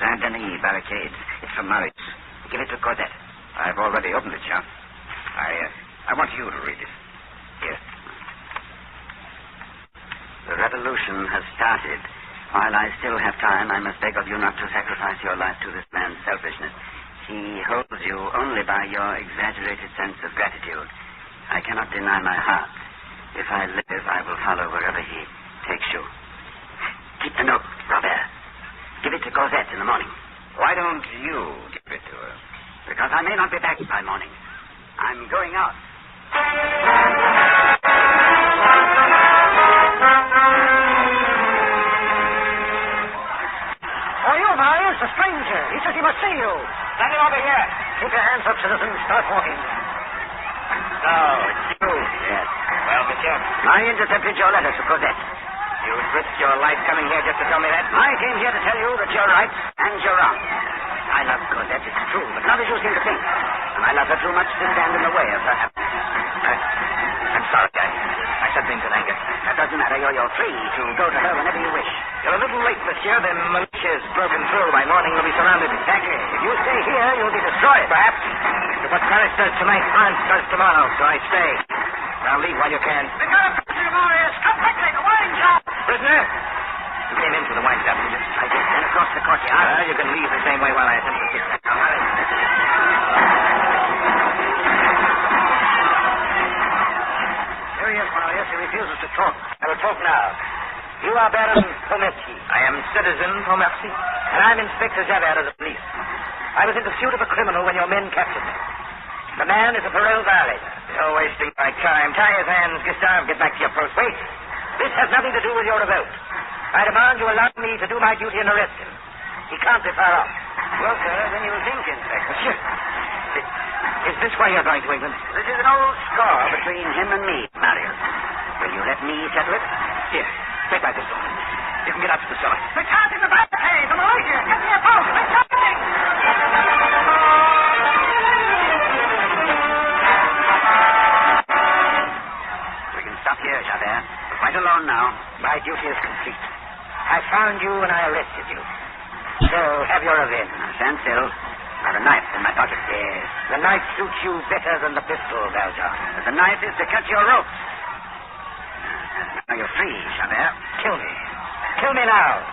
[SPEAKER 17] Saint-Denis Barricades. It's from Marius.
[SPEAKER 14] Give it to Cosette.
[SPEAKER 17] I've already opened it, Jean. I want you to read it.
[SPEAKER 14] Here. The revolution has started. While I still have time, I must beg of you not to sacrifice your life to this man's selfishness. He holds you only by your exaggerated sense of gratitude. I cannot deny my heart. If I live, I will follow wherever he takes you. Keep the note, Robert. Give it to Cosette in the morning.
[SPEAKER 17] Why don't you give it to her?
[SPEAKER 14] Because I may not be back by morning. I'm going out.
[SPEAKER 12] Oh, you, Marius, a stranger. He says he must see you.
[SPEAKER 14] Send him over here.
[SPEAKER 12] Keep your hands up, citizen. Start walking.
[SPEAKER 14] Oh, it's you. Yes.
[SPEAKER 17] Well, monsieur?
[SPEAKER 14] I intercepted your letter to Cosette.
[SPEAKER 17] You risked your life coming here just to tell me that?
[SPEAKER 14] I came here to tell you that you're right and you're wrong. I love Cosette, it's true, but not as you seem to think. And I love her too much to stand in the way of her happiness.
[SPEAKER 17] I'm sorry, I said things in anger.
[SPEAKER 14] That doesn't matter. You're free to go to her whenever you wish.
[SPEAKER 17] You're a little late, monsieur. The militia's broken through. By morning, you'll be surrounded.
[SPEAKER 14] Exactly. If you stay here, you'll be destroyed.
[SPEAKER 17] Perhaps. But what Paris does tonight, France does tomorrow, so I stay. Now leave while you can.
[SPEAKER 12] We got a prisoner, Marius. Come quickly. The wine shop.
[SPEAKER 17] Prisoner? You came into the wine shop, did you?
[SPEAKER 14] I did. Then across the courtyard.
[SPEAKER 17] You can leave the same way while I attempt to fix that. Now, hurry.
[SPEAKER 12] Here he is, Marius. He refuses to talk.
[SPEAKER 14] I will talk now. You are Baron Pomercy.
[SPEAKER 17] I am Citizen Pomercy.
[SPEAKER 14] And I'm Inspector Javert of the police. I was in pursuit of a criminal when your men captured me. The man is a parole violator.
[SPEAKER 17] You're wasting my time. Tie his hands, Gustave. Get back to your post.
[SPEAKER 14] Wait. This has nothing to do with your revolt. I demand you allow me to do my duty and arrest him. He can't be far off.
[SPEAKER 17] Well, sir, then you'll think, Inspector. Sure. Is this why you're going to England?
[SPEAKER 14] This is an old score between him and me, Marius. Will you let me settle it?
[SPEAKER 17] Here, take my pistol. You can get out to the cellar.
[SPEAKER 12] The count in the barricade. The militia. Get me a boat. They're coming.
[SPEAKER 14] We can stop here, Javert. We're quite alone now. My duty is complete. I found you and I arrested you. So, have your revenge. Stand still. I have a knife in my pocket. Yes. The knife suits you better than the pistol, Valjean. But the knife is to cut your ropes. Now you're free, Javert. Kill me. Kill me now.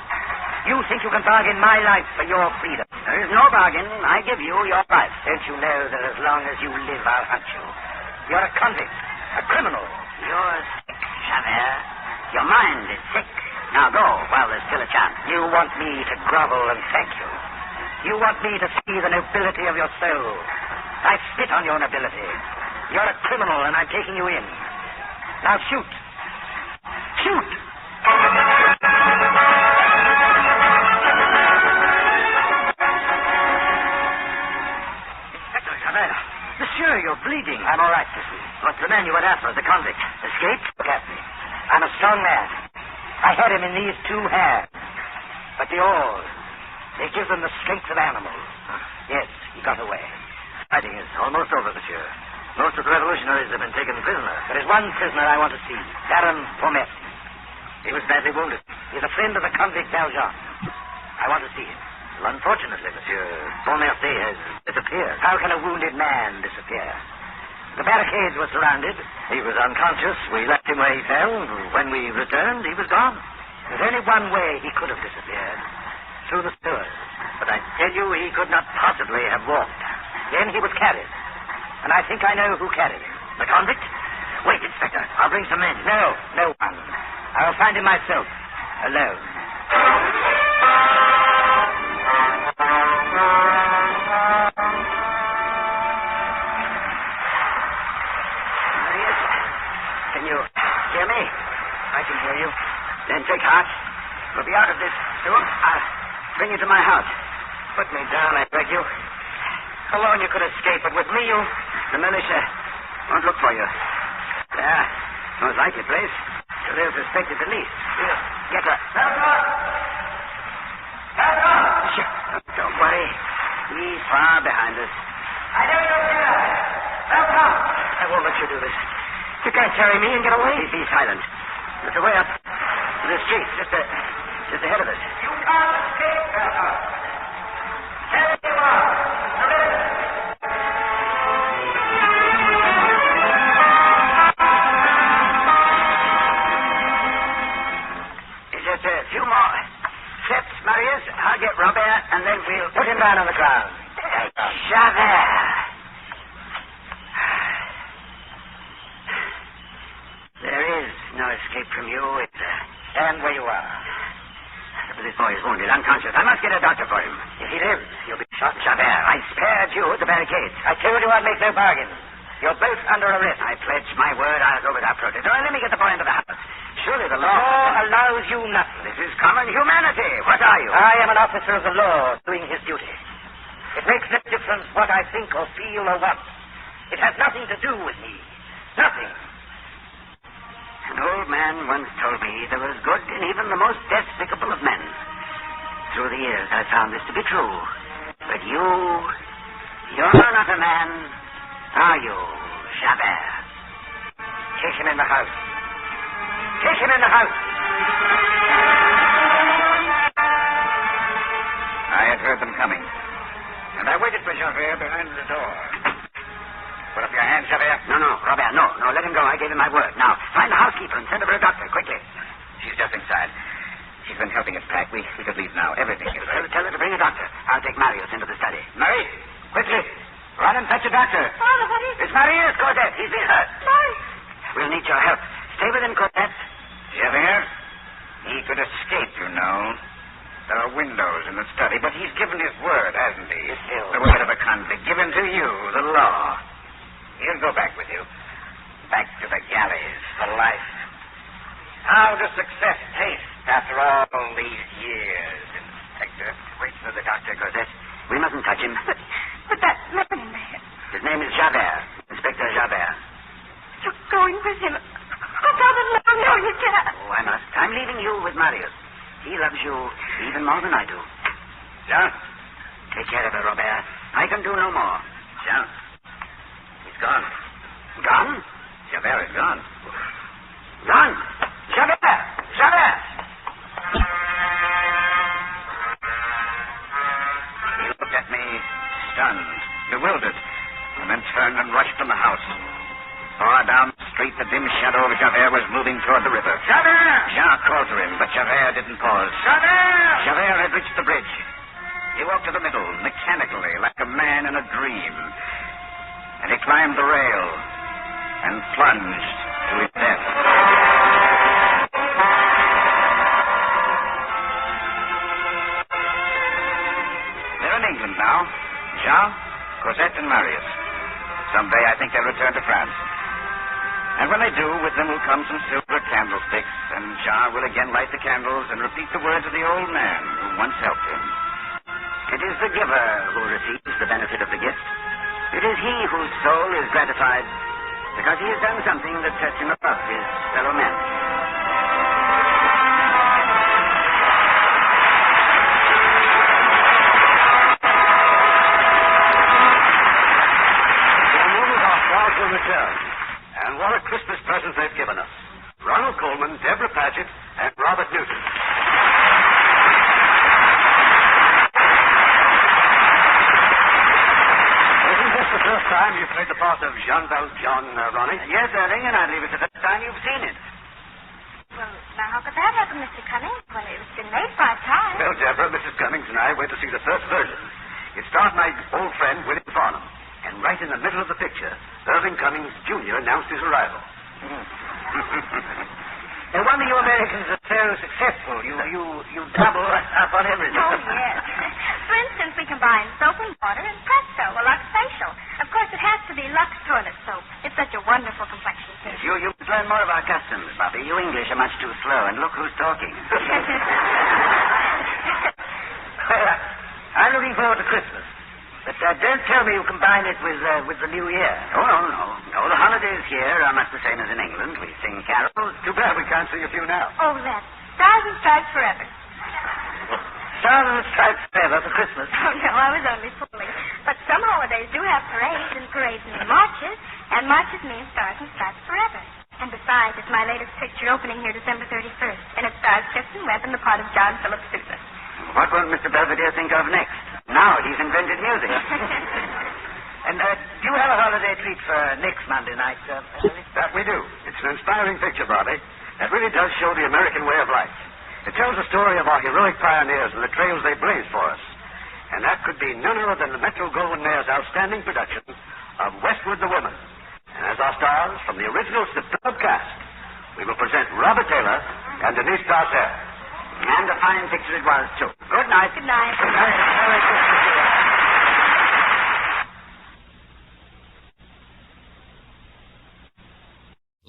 [SPEAKER 14] You think you can bargain my life for your freedom. There is no bargain. I give you your life. Don't you know that as long as you live, I'll hunt you? You're a convict. A criminal. You're sick, Javert. Your mind is sick. Now go while there's still a chance. You want me to grovel and thank you. You want me to see the nobility of your soul. I spit on your nobility. You're a criminal, and I'm taking you in. Now shoot. Shoot! Inspector Javert. Monsieur, you're bleeding. I'm all right, Sissy. But the man you went after, the convict, escaped? Look at me. I'm a strong man. I had him in these two hands. But the oars, they give them the strength of animals. Yes, he got away. Fighting is almost over, monsieur. Most of the revolutionaries have been taken prisoner. There is one prisoner I want to see, Baron Pomercy. He was badly wounded. He's a friend of the convict Valjean. I want to see him. Well, unfortunately, monsieur, Pomercy has disappeared. How can a wounded man disappear? The barricades were surrounded. He was unconscious. We left him where he fell. When we returned, he was gone. There's only one way he could have disappeared. Through the sewers. But I tell you, he could not possibly have walked. Then he was carried. And I think I know who carried him. The convict? Wait, Inspector. I'll bring some men. No one. I will find him myself. Alone. Marius, can you hear me? I can hear you. Then take heart. We'll be out of this soon. I'll bring you to my house. Put me down, I beg you. Alone you could escape, but with me the militia won't look for you. Yeah, most likely place. So they'll suspect it the least. Here, get her. Sure. Don't worry. He's far behind us. I know you're here. I won't let you do this. You can't carry me and get away. Be silent. There's a way up to the street, just ahead of us. You can't escape, Valjean. There you are. A few more steps, Marius. I'll get Robert, and then we'll put him down on the ground. Javert. escape from you is stand where you are. But this boy is wounded, unconscious. I must get a doctor for him. If he lives, he'll be shot. Javert, I spared you at the barricades. I told you I'd make no bargain. You're both under arrest. I pledge my word I'll go without protest. All right, let me get the boy into the house. Surely the law allows you nothing. This is common humanity. What are you? I am an officer of the law doing his duty. It makes no difference what I think or feel or want. It has nothing to do with me. Nothing. An old man once told me there was good in even the most despicable of men. Through the years, I found this to be true. But you're not a man, are you, Javert? Take him in the house. Take him in the house.
[SPEAKER 17] I had heard them coming, and I waited for Javert behind the door. Put up your hands, Javert.
[SPEAKER 14] No, Robert, no, let him go. I gave him my word. Now, find the housekeeper and send her for a doctor, quickly.
[SPEAKER 17] She's just inside. She's been helping us pack. We could leave now. Everything is ready.
[SPEAKER 14] Tell her to bring a doctor. I'll take Marius into the study.
[SPEAKER 17] Marie, quickly. Run and fetch a doctor.
[SPEAKER 6] Father, what is it?
[SPEAKER 14] It's Marius, Cosette. He's been hurt.
[SPEAKER 6] Marius.
[SPEAKER 14] We'll need your help. Stay with him, Cosette.
[SPEAKER 17] Javert, he could escape, you know. There are windows in the study, but he's given his word, hasn't he?
[SPEAKER 14] Still.
[SPEAKER 17] The word of a convict given to you, the law. He'll go back with you. Back to the galleys for life. How does success taste after all these years, Inspector?
[SPEAKER 14] Wait for the doctor, Cosette. We mustn't touch him.
[SPEAKER 6] But that man.
[SPEAKER 14] His name is Javert. Inspector Javert.
[SPEAKER 6] You're going with him. Oh, Father, no, you cannot.
[SPEAKER 14] Oh, I must. I'm leaving you with Marius. He loves you even more than I do.
[SPEAKER 17] Jean?
[SPEAKER 14] Take care of her, Robert. I can do no more.
[SPEAKER 17] Jean? He's gone.
[SPEAKER 14] Gone?
[SPEAKER 17] Javert is gone.
[SPEAKER 14] Gone? Javert! Javert!
[SPEAKER 17] He looked at me, stunned, bewildered, and then turned and rushed from the house. Far down the street, the dim shadow of Javert was moving toward the river.
[SPEAKER 14] Javert!
[SPEAKER 17] Jean called to him, but Javert didn't pause.
[SPEAKER 14] Javert!
[SPEAKER 17] Javert had reached the bridge. He walked to the middle, mechanically, like a man in a dream. And he climbed the rail and plunged to his death. They're in England now. Jean, Cosette, and Marius. Someday I think they'll return to France. And when they do, with them will come some silver candlesticks, and Jean will again light the candles and repeat the words of the old man who once helped him.
[SPEAKER 14] It is the giver who receives the benefit of the gift. It is he whose soul is gratified because he has done something that sets him above his fellow men.
[SPEAKER 12] In a moment, our stars will return. And what a Christmas present they've given us. Ronald Coleman, Deborah Paget, and Robert Newton. Isn't this the first time you've played the part of Jean Valjean, Ronnie?
[SPEAKER 14] Yes, Irving, and I believe it's the first time you've seen it.
[SPEAKER 6] Well, now, how could that happen, Mr. Cummings? Well, it's been made 5 times.
[SPEAKER 12] Well, Deborah, Mrs. Cummings and I went to see the first version. It starred my old friend, William Farnham. And right in the middle of the picture, Irving Cummings, Jr. announced his arrival.
[SPEAKER 14] No wonder you Americans are so successful. You double up on everything.
[SPEAKER 6] Oh, yes. For instance, we combine soap and water and presto, a Lux facial. Of course, it has to be Lux toilet soap. It's such a wonderful complexion tint.
[SPEAKER 14] You must learn more of our customs, Bobby. You English are much too slow, and look who's talking. Well, I'm looking forward to Christmas. But don't tell me you combine it with the New Year.
[SPEAKER 12] Oh, no.
[SPEAKER 14] No, the holidays here are much the same as in England. We sing carols.
[SPEAKER 12] Too bad we can't see a few now.
[SPEAKER 6] Oh, that. Stars and Stripes Forever.
[SPEAKER 14] Stars and Stripes Forever for Christmas.
[SPEAKER 6] Oh, no, I was only fooling. But some holidays do have parades, and parades mean marches, and marches mean Stars and Stripes Forever. And besides, it's my latest picture opening here December 31st, and it stars Chesterton in the part of John Philip Sousa.
[SPEAKER 14] What won't Mr. Belvedere think of next? Now he's invented music. And do you have a holiday treat for next Monday night,
[SPEAKER 12] That we do. It's an inspiring picture, Bobby. That really does show the American way of life. It tells the story of our heroic pioneers and the trails they blazed for us. And that could be none other than the Metro-Goldwyn-Mayer's outstanding production of Westward the Woman. And as our stars from the original superb cast, we will present Robert Taylor and Denise Darcel. And a fine picture it was, too. Good night.
[SPEAKER 6] Good night.
[SPEAKER 12] Merry Christmas to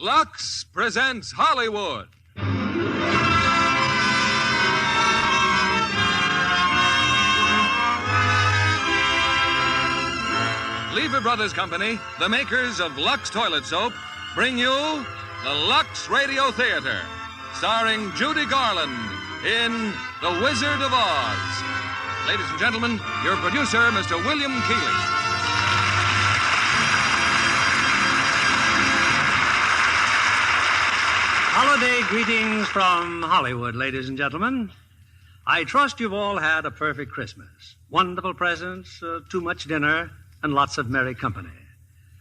[SPEAKER 12] you.
[SPEAKER 7] Lux presents Hollywood. Lever Brothers Company, the makers of Lux Toilet Soap, bring you the Lux Radio Theater, starring Judy Garland in The Wizard of Oz. Ladies and gentlemen, your producer, Mr. William Keighley.
[SPEAKER 8] Holiday greetings from Hollywood, ladies and gentlemen. I trust you've all had a perfect Christmas. Wonderful presents, too much dinner, and lots of merry company.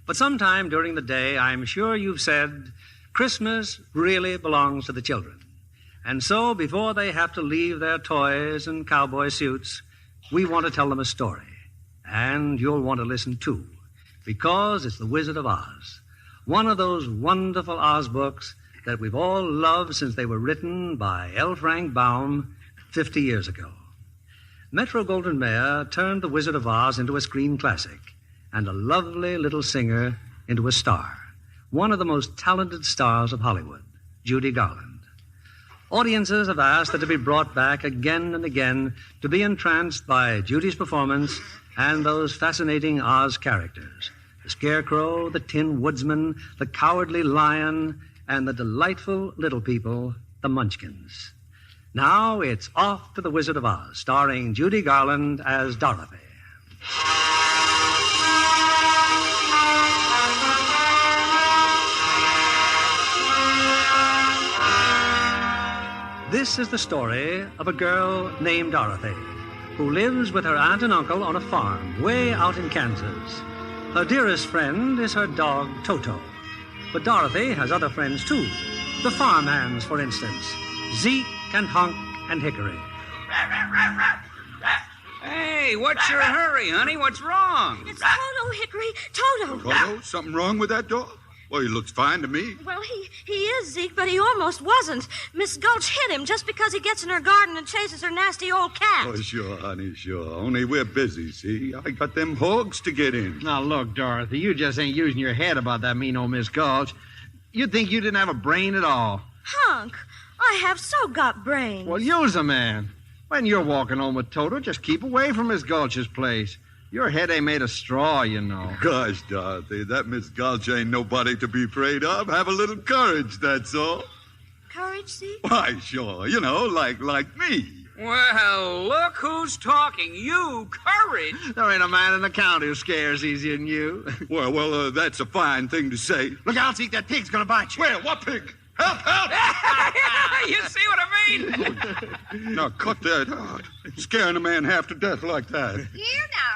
[SPEAKER 8] But sometime during the day, I'm sure you've said, Christmas really belongs to the children. And so, before they have to leave their toys and cowboy suits, we want to tell them a story. And you'll want to listen too, because it's The Wizard of Oz, one of those wonderful Oz books that we've all loved since they were written by L. Frank Baum 50 years ago. Metro-Goldwyn-Mayer turned The Wizard of Oz into a screen classic and a lovely little singer into a star, one of the most talented stars of Hollywood, Judy Garland. Audiences have asked that it be brought back again and again to be entranced by Judy's performance and those fascinating Oz characters, the Scarecrow, the Tin Woodsman, the Cowardly Lion, and the delightful little people, the Munchkins. Now it's off to The Wizard of Oz, starring Judy Garland as Dorothy. This is the story of a girl named Dorothy, who lives with her aunt and uncle on a farm way out in Kansas. Her dearest friend is her dog, Toto. But Dorothy has other friends, too. The farmhands, for instance. Zeke and Hunk and Hickory.
[SPEAKER 1] Hey, what's your hurry, honey? What's wrong?
[SPEAKER 21] It's Toto, Hickory. Toto.
[SPEAKER 22] Toto? Something wrong with that dog? Well, he looks fine to me.
[SPEAKER 21] Well, he is, Zeke, but he almost wasn't. Miss Gulch hit him just because he gets in her garden and chases her nasty old cat.
[SPEAKER 22] Oh, sure, honey, sure. Only we're busy, see? I got them hogs to get in.
[SPEAKER 1] Now, look, Dorothy, you just ain't using your head about that mean old Miss Gulch. You'd think you didn't have a brain at all.
[SPEAKER 21] Hunk, I have so got brains.
[SPEAKER 1] Well, use a man. When you're walking home with Toto, just keep away from Miss Gulch's place. Your head ain't made of straw, you know.
[SPEAKER 22] Gosh, Dorothy, that Miss Gulch ain't nobody to be afraid of. Have a little courage, that's all.
[SPEAKER 21] Courage, Zeke?
[SPEAKER 22] Why, sure. You know, like me.
[SPEAKER 1] Well, look who's talking. You, courage. There ain't a man in the county who scares easier than you.
[SPEAKER 22] Well, that's a fine thing to say.
[SPEAKER 1] Look out, Zeke, that pig's gonna bite you.
[SPEAKER 22] Where? What pig? Help, help!
[SPEAKER 1] You see what I mean?
[SPEAKER 22] Now, cut that out. Scaring a man half to death like that.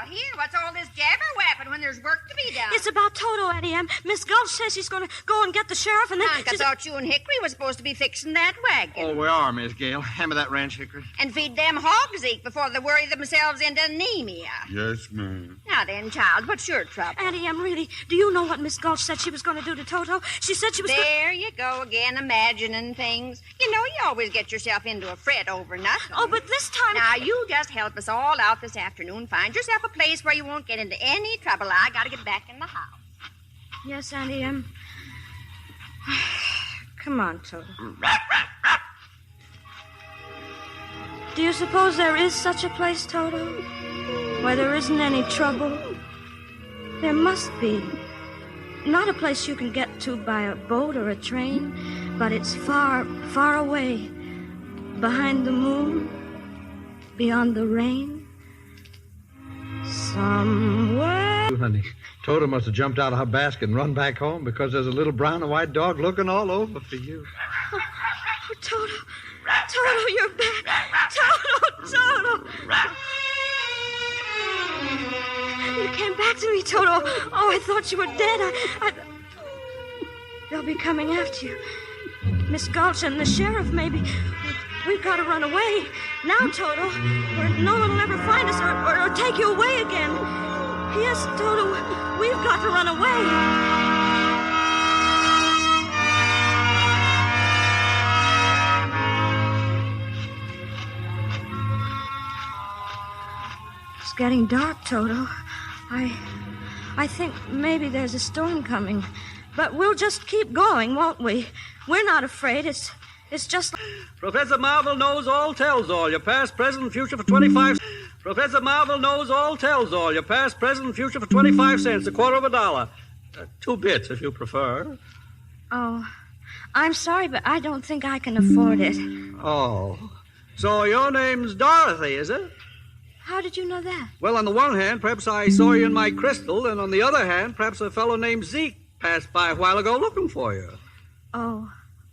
[SPEAKER 23] Here, what's all this jabber-wapping when there's work to be done?
[SPEAKER 21] It's about Toto, Addie M. Miss Gulch says she's going to go and get the sheriff, and then...
[SPEAKER 23] I thought you and Hickory were supposed to be fixing that wagon.
[SPEAKER 1] Oh, we are, Miss Gale. Hand me that wrench, Hickory.
[SPEAKER 23] And feed them hogs, Zeke, before they worry themselves into anemia.
[SPEAKER 22] Yes, ma'am.
[SPEAKER 23] Now then, child, what's your trouble?
[SPEAKER 21] Addie M, really, do you know what Miss Gulch said she was going to do to Toto? She said she was...
[SPEAKER 23] There you go again, imagining things. You know, you always get yourself into a fret over nothing.
[SPEAKER 21] Oh, but this time...
[SPEAKER 23] Now, you just help us all out this afternoon. Find yourself a place where you won't get into any trouble. I got to get back in the house.
[SPEAKER 21] Yes, Auntie M. Come on, Toto. Do you suppose there is such a place, Toto, where there isn't any trouble? There must be. Not a place you can get to by a boat or a train, but it's far, far away. Behind the moon, beyond the rain. Somewhere.
[SPEAKER 1] Honey, Toto must have jumped out of her basket and run back home because there's a little brown and white dog looking all over for you.
[SPEAKER 21] Oh, Toto. Toto, you're back. Toto. You came back to me, Toto. Oh, I thought you were dead. They'll be coming after you. Miss Gulch and the sheriff, maybe. We've got to run away. Now, Toto, where no one will ever find us or take you away again. Yes, Toto, we've got to run away. getting dark, Toto. I think maybe there's a storm coming. But we'll just keep going, won't we? We're not afraid. It's just...
[SPEAKER 4] Professor Marvel knows all, tells all. Your past, present, and future for 25... Professor Marvel knows all, tells all. Your past, present, and future for 25 cents, a quarter of a dollar. 2 bits, if you prefer.
[SPEAKER 21] Oh, I'm sorry, but I don't think I can afford it.
[SPEAKER 4] Oh. So your name's Dorothy, is it?
[SPEAKER 21] How did you know that?
[SPEAKER 4] Well, on the one hand, perhaps I saw you in my crystal, and on the other hand, perhaps a fellow named Zeke passed by a while ago looking for you.
[SPEAKER 21] Oh,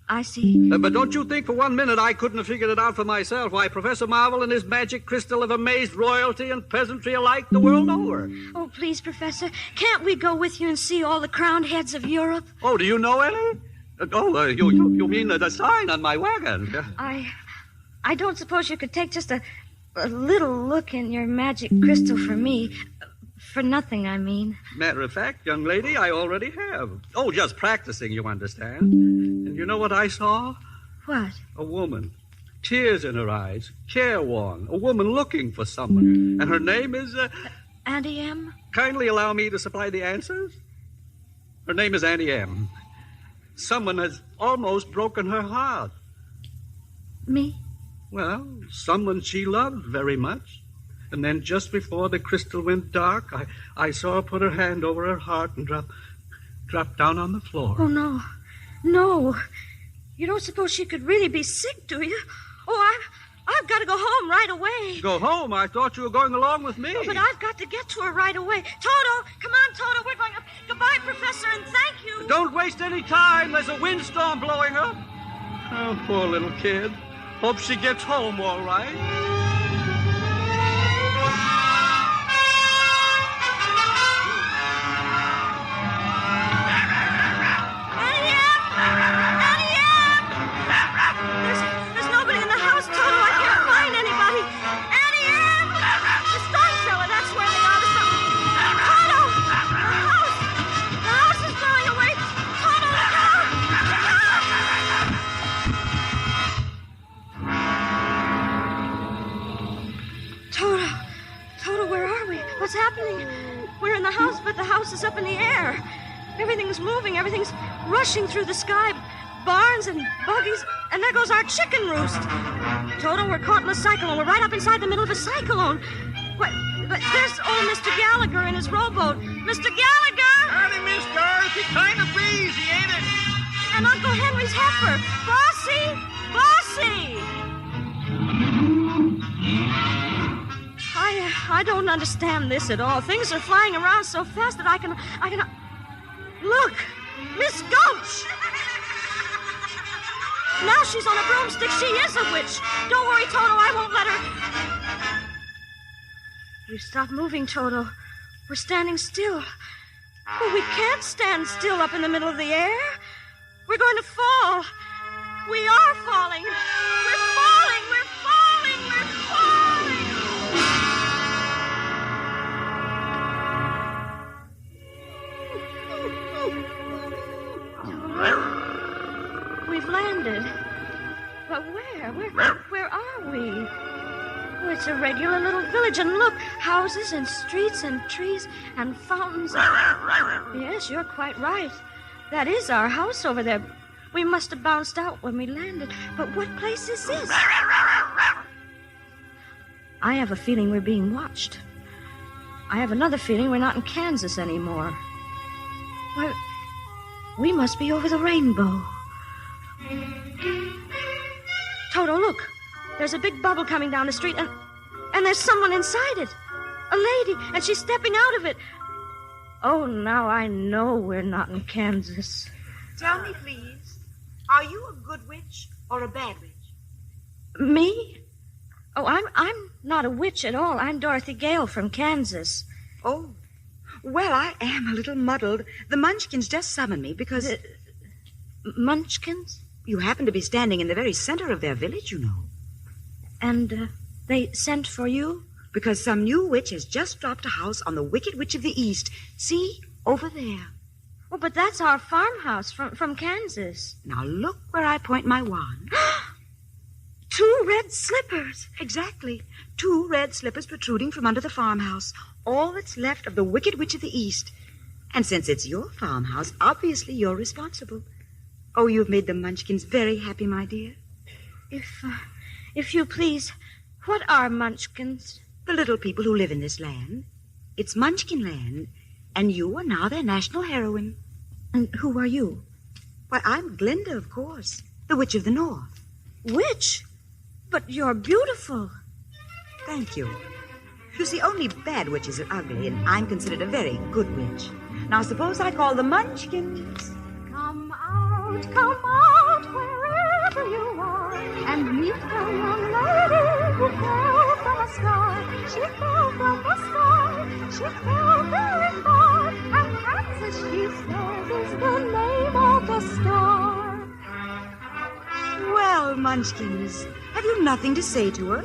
[SPEAKER 21] I see.
[SPEAKER 4] But don't you think for 1 minute I couldn't have figured it out for myself? Why, Professor Marvel and his magic crystal have amazed royalty and peasantry alike the world over.
[SPEAKER 21] Oh, please, Professor, can't we go with you and see all the crowned heads of Europe?
[SPEAKER 4] Oh, do you know any? You mean the sign on my wagon?
[SPEAKER 21] I don't suppose you could take just a little look in your magic crystal for me. For nothing, I mean.
[SPEAKER 4] Matter of fact, young lady, I already have. Oh, just practicing, you understand. And you know what I saw?
[SPEAKER 21] What?
[SPEAKER 4] A woman. Tears in her eyes. Careworn. A woman looking for someone. And her name is...
[SPEAKER 21] Auntie M?
[SPEAKER 4] Kindly allow me to supply the answers. Her name is Auntie M. Someone has almost broken her heart.
[SPEAKER 21] Me?
[SPEAKER 4] Well, someone she loved very much. And then just before the crystal went dark, I saw her put her hand over her heart and drop down on the floor.
[SPEAKER 21] Oh, no. No. You don't suppose she could really be sick, do you? Oh, I've got to go home right away.
[SPEAKER 4] Go home? I thought you were going along with me.
[SPEAKER 21] Oh, but I've got to get to her right away. Toto, come on, Toto. We're going up. Goodbye, Professor, and thank you.
[SPEAKER 4] Don't waste any time. There's a windstorm blowing up. Oh, poor little kid. Hope she gets home all right.
[SPEAKER 21] What's happening? We're in the house, but the house is up in the air. Everything's moving. Everything's rushing through the sky. Barns and buggies, and there goes our chicken roost. Toto, we're caught in a cyclone. We're right up inside the middle of a cyclone. What? But there's old Mr. Gallagher in his rowboat. Mr. Gallagher!
[SPEAKER 4] Howdy, Miss Dorothy. Kind of breezy, ain't it?
[SPEAKER 21] And Uncle Henry's heifer. Bossy! Bossy! I don't understand this at all. Things are flying around so fast that I can... Look! Miss Gulch! Now she's on a broomstick. She is a witch. Don't worry, Toto. I won't let her... We've stopped moving, Toto. We're standing still. Oh, we can't stand still up in the middle of the air. We're going to fall. We are falling. We're falling. We're falling. We're falling. We've landed. But where? Where are we? Oh, it's a regular little village. And look, houses and streets and trees and fountains. Yes, you're quite right. That is our house over there. We must have bounced out when we landed. But what place is this? I have a feeling we're being watched. I have another feeling we're not in Kansas anymore. Why, we must be over the rainbow. Toto, look. There's a big bubble coming down the street, and there's someone inside it. A lady, and she's stepping out of it. Oh, now I know we're not in Kansas.
[SPEAKER 11] Tell me, please, are you a good witch or a bad witch?
[SPEAKER 21] Me? Oh, I'm not a witch at all. I'm Dorothy Gale from Kansas.
[SPEAKER 11] Oh, well, I am a little muddled. The Munchkins just summoned me because...
[SPEAKER 21] Munchkins?
[SPEAKER 11] You happen to be standing in the very center of their village, you know.
[SPEAKER 21] And they sent for you?
[SPEAKER 11] Because some new witch has just dropped a house on the Wicked Witch of the East. See, over there.
[SPEAKER 21] Oh, but that's our farmhouse from Kansas.
[SPEAKER 11] Now look where I point my wand. 2 red slippers. Exactly. 2 red slippers protruding from under the farmhouse. All that's left of the Wicked Witch of the East. And since it's your farmhouse, obviously you're responsible. Oh, you've made the Munchkins very happy, my dear.
[SPEAKER 21] If you please, what are Munchkins?
[SPEAKER 11] The little people who live in this land. It's Munchkin land, and you are now their national heroine.
[SPEAKER 21] And who are you?
[SPEAKER 11] Why, I'm Glinda, of course, the Witch of the North.
[SPEAKER 21] Witch? But you're beautiful.
[SPEAKER 11] Thank you. You see, only bad witches are ugly, and I'm considered a very good witch. Now, suppose I call the Munchkins.
[SPEAKER 3] Come out, wherever you are, and meet a young lady who fell from a star. She fell from the sky, she fell very far, and Kansas, she says, is the name of the star.
[SPEAKER 11] Well, Munchkins, have you nothing to say to her?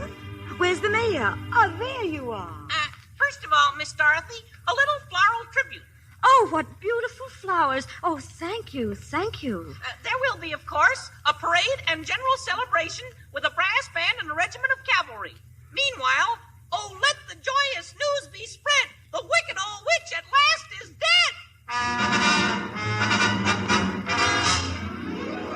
[SPEAKER 11] Where's the mayor? Oh, there you are.
[SPEAKER 9] First of all, Miss Dorothy, a little floral tribute.
[SPEAKER 21] Oh, what beautiful flowers. Oh, thank you, thank you.
[SPEAKER 9] There will be, of course, a parade and general celebration with a brass band and a regiment of cavalry. Meanwhile, oh, let the joyous news be spread. The wicked old witch at last is dead.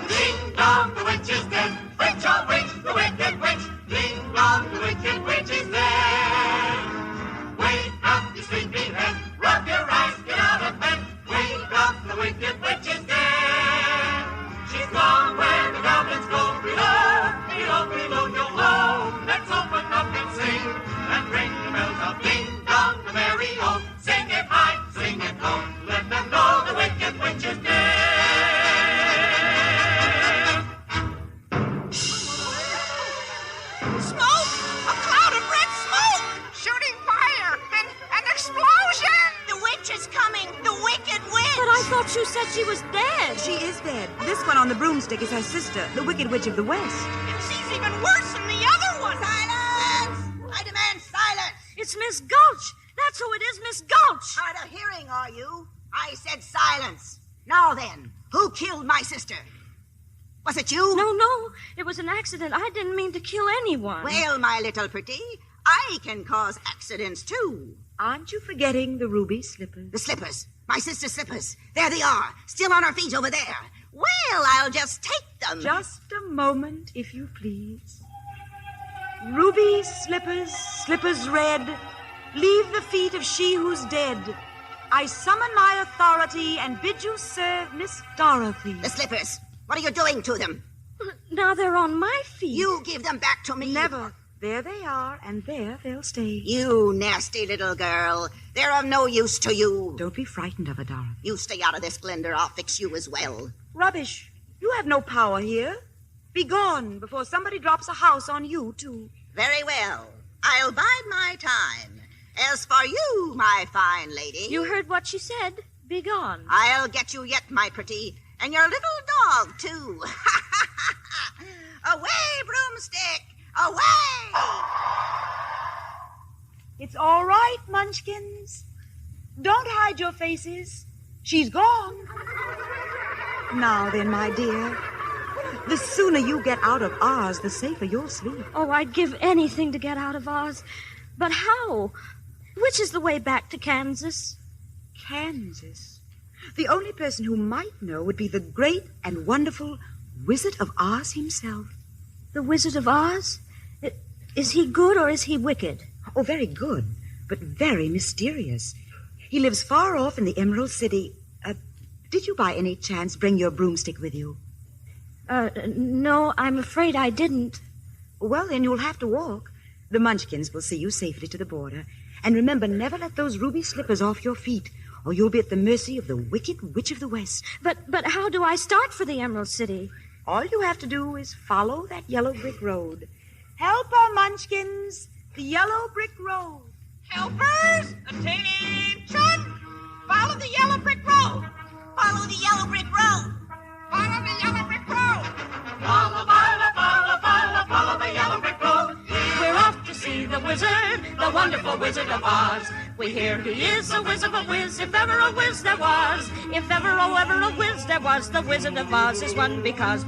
[SPEAKER 3] Ding dong, the witch is dead. Witch, oh witch, the wicked witch. Ding dong, the wicked witch is dead. Wake up, you sleepyhead. Rub your eyes, get out of bed. Wake up, the wicked witch is dead. She's gone where the goblins go. Below, below, below, yo ho. Let's open up and sing and ring the bells of ding dong, the merry ho. Sing it high, sing it low. Let them know the wicked witch is dead.
[SPEAKER 9] Smoke! A cloud of red smoke! Shooting fire! An explosion!
[SPEAKER 23] The witch is coming! The wicked witch!
[SPEAKER 21] But I thought you said she was dead.
[SPEAKER 11] She is dead. This one on the broomstick is her sister, the Wicked Witch of the West.
[SPEAKER 9] And she's even worse than the other one!
[SPEAKER 23] Silence! I demand silence!
[SPEAKER 21] It's Miss Gulch. That's who it is, Miss Gulch.
[SPEAKER 23] Hard of hearing, are you? I said silence. Now then, who killed my sister? Was it you?
[SPEAKER 21] No. It was an accident. I didn't mean to kill anyone.
[SPEAKER 23] Well, my little pretty, I can cause accidents, too.
[SPEAKER 11] Aren't you forgetting the ruby slippers?
[SPEAKER 23] The slippers. My sister's slippers. There they are, still on her feet over there. Well, I'll just take them.
[SPEAKER 11] Just a moment, if you please. Ruby slippers, slippers red, leave the feet of she who's dead. I summon my authority and bid you serve Miss Dorothy.
[SPEAKER 23] The slippers. What are you doing to them?
[SPEAKER 21] Now they're on my feet.
[SPEAKER 23] You give them back to me.
[SPEAKER 11] Never. There they are, and there they'll stay.
[SPEAKER 23] You nasty little girl. They're of no use to you.
[SPEAKER 11] Don't be frightened of her, Dorothy.
[SPEAKER 23] You stay out of this, Glinda. I'll fix you as well.
[SPEAKER 11] Rubbish. You have no power here. Be gone before somebody drops a house on you, too.
[SPEAKER 23] Very well. I'll bide my time. As for you, my fine lady...
[SPEAKER 21] You heard what she said. Be gone.
[SPEAKER 23] I'll get you yet, my pretty. And your little dog, too. Away, broomstick! Away!
[SPEAKER 11] It's all right, Munchkins. Don't hide your faces. She's gone. Now then, my dear, the sooner you get out of Oz, the safer you'll sleep.
[SPEAKER 21] Oh, I'd give anything to get out of Oz. But how? Which is the way back to Kansas?
[SPEAKER 11] Kansas? The only person who might know would be the great and wonderful Wizard of Oz himself.
[SPEAKER 21] The Wizard of Oz? Is he good or is he wicked?
[SPEAKER 11] Oh, very good, but very mysterious. He lives far off in the Emerald City. Did you by any chance bring your broomstick with you?
[SPEAKER 21] No, I'm afraid I didn't.
[SPEAKER 11] Well, then you'll have to walk. The Munchkins will see you safely to the border. And remember, never let those ruby slippers off your feet, or you'll be at the mercy of the Wicked Witch of the West.
[SPEAKER 21] But how do I start for the Emerald City?
[SPEAKER 11] All you have to do is follow that yellow brick road. Help her, Munchkins! The yellow brick road.
[SPEAKER 9] Helpers, attention! Follow the yellow brick road.
[SPEAKER 23] Follow the yellow brick road.
[SPEAKER 9] Follow the yellow brick road.
[SPEAKER 3] Follow, follow, follow, follow, follow the yellow brick road.
[SPEAKER 21] We're off to see the wizard, the wonderful Wizard of Oz. We hear he is a whiz of a whiz, if ever a whiz there was. If ever, oh, ever a whiz there was, the Wizard of Oz is one because.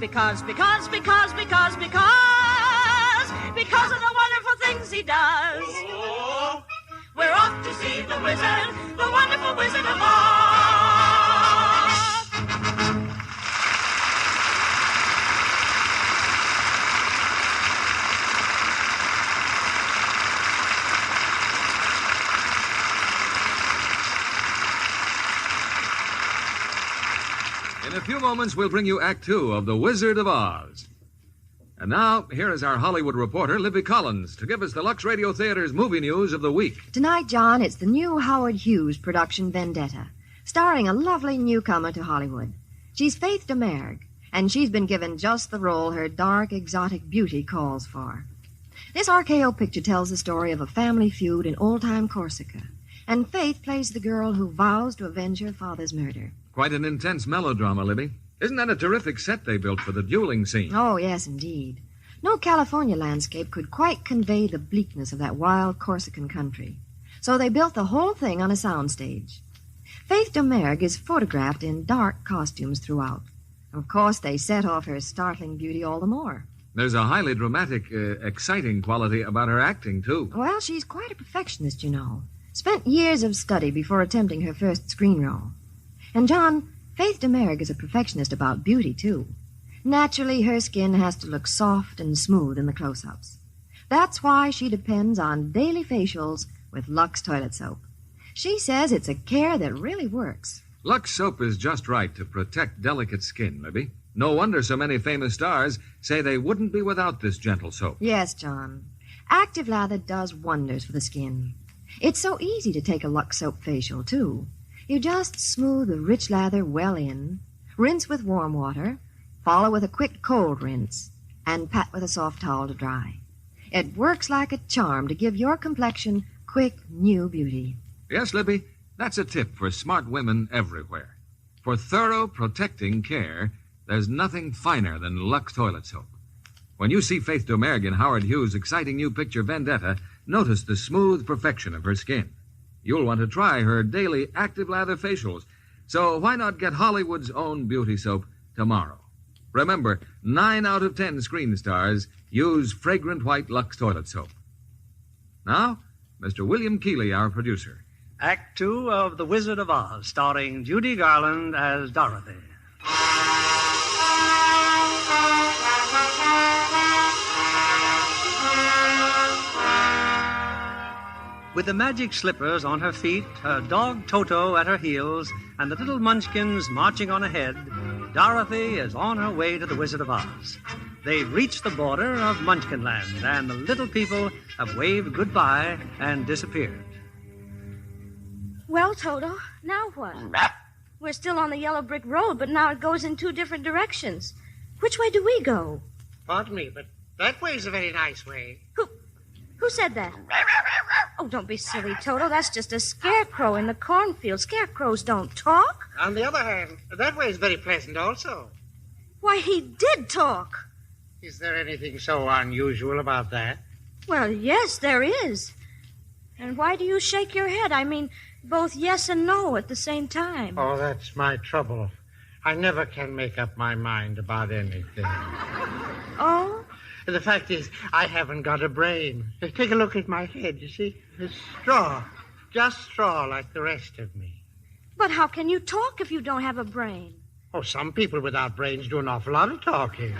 [SPEAKER 21] because of the wonderful things he does. We're off to see the wizard, the wonderful Wizard of Oz.
[SPEAKER 7] In a few moments, we'll bring you Act Two of The Wizard of Oz. And now, here is our Hollywood reporter, Libby Collins, to give us the Lux Radio Theater's movie news of the week.
[SPEAKER 5] Tonight, John, it's the new Howard Hughes production Vendetta, starring a lovely newcomer to Hollywood. She's Faith Domergue, and she's been given just the role her dark, exotic beauty calls for. This RKO picture tells the story of a family feud in old-time Corsica, and Faith plays the girl who vows to avenge her father's murder.
[SPEAKER 7] Quite an intense melodrama, Libby. Isn't that a terrific set they built for the dueling scene?
[SPEAKER 5] Oh, yes, indeed. No California landscape could quite convey the bleakness of that wild Corsican country. So they built the whole thing on a soundstage. Faith Domergue is photographed in dark costumes throughout. Of course, they set off her startling beauty all the more.
[SPEAKER 7] There's a highly dramatic, exciting quality about her acting, too.
[SPEAKER 5] Well, she's quite a perfectionist, you know. Spent years of study before attempting her first screen role. And, John, Faith Domergue is a perfectionist about beauty, too. Naturally, her skin has to look soft and smooth in the close-ups. That's why she depends on daily facials with Lux toilet soap. She says it's a care that really works.
[SPEAKER 7] Lux soap is just right to protect delicate skin, Libby. No wonder so many famous stars say they wouldn't be without this gentle soap.
[SPEAKER 5] Yes, John. Active lather does wonders for the skin. It's so easy to take a Lux soap facial, too. You just smooth the rich lather well in, rinse with warm water, follow with a quick cold rinse, and pat with a soft towel to dry. It works like a charm to give your complexion quick, new beauty.
[SPEAKER 7] Yes, Libby, that's a tip for smart women everywhere. For thorough, protecting care, there's nothing finer than Lux toilet soap. When you see Faith Domergue in Howard Hughes' exciting new picture Vendetta, notice the smooth perfection of her skin. You'll want to try her daily active lather facials. So why not get Hollywood's own beauty soap tomorrow? Remember, 9 out of 10 screen stars use fragrant white Lux toilet soap. Now, Mr. William Keeley, our producer.
[SPEAKER 8] Act Two of The Wizard of Oz, starring Judy Garland as Dorothy. With the magic slippers on her feet, her dog Toto at her heels, and the little munchkins marching on ahead, Dorothy is on her way to the Wizard of Oz. They've reached the border of Munchkinland, and the little people have waved goodbye and disappeared.
[SPEAKER 21] Well, Toto, now what? We're still on the yellow brick road, but now it goes in 2 different directions. Which way do we go?
[SPEAKER 15] Pardon me, but that way's a very nice way.
[SPEAKER 21] Who said that? Oh, don't be silly, Toto. That's just a scarecrow in the cornfield. Scarecrows don't talk.
[SPEAKER 15] On the other hand, that way is very pleasant also.
[SPEAKER 21] Why, he did talk.
[SPEAKER 15] Is there anything so unusual about that?
[SPEAKER 21] Well, yes, there is. And why do you shake your head? I mean, both yes and no at the same time.
[SPEAKER 15] Oh, that's my trouble. I never can make up my mind about anything.
[SPEAKER 21] Oh?
[SPEAKER 15] The fact is, I haven't got a brain. Take a look at my head, you see? It's straw. Just straw like the rest of me.
[SPEAKER 21] But how can you talk if you don't have a brain?
[SPEAKER 15] Oh, some people without brains do an awful lot of talking.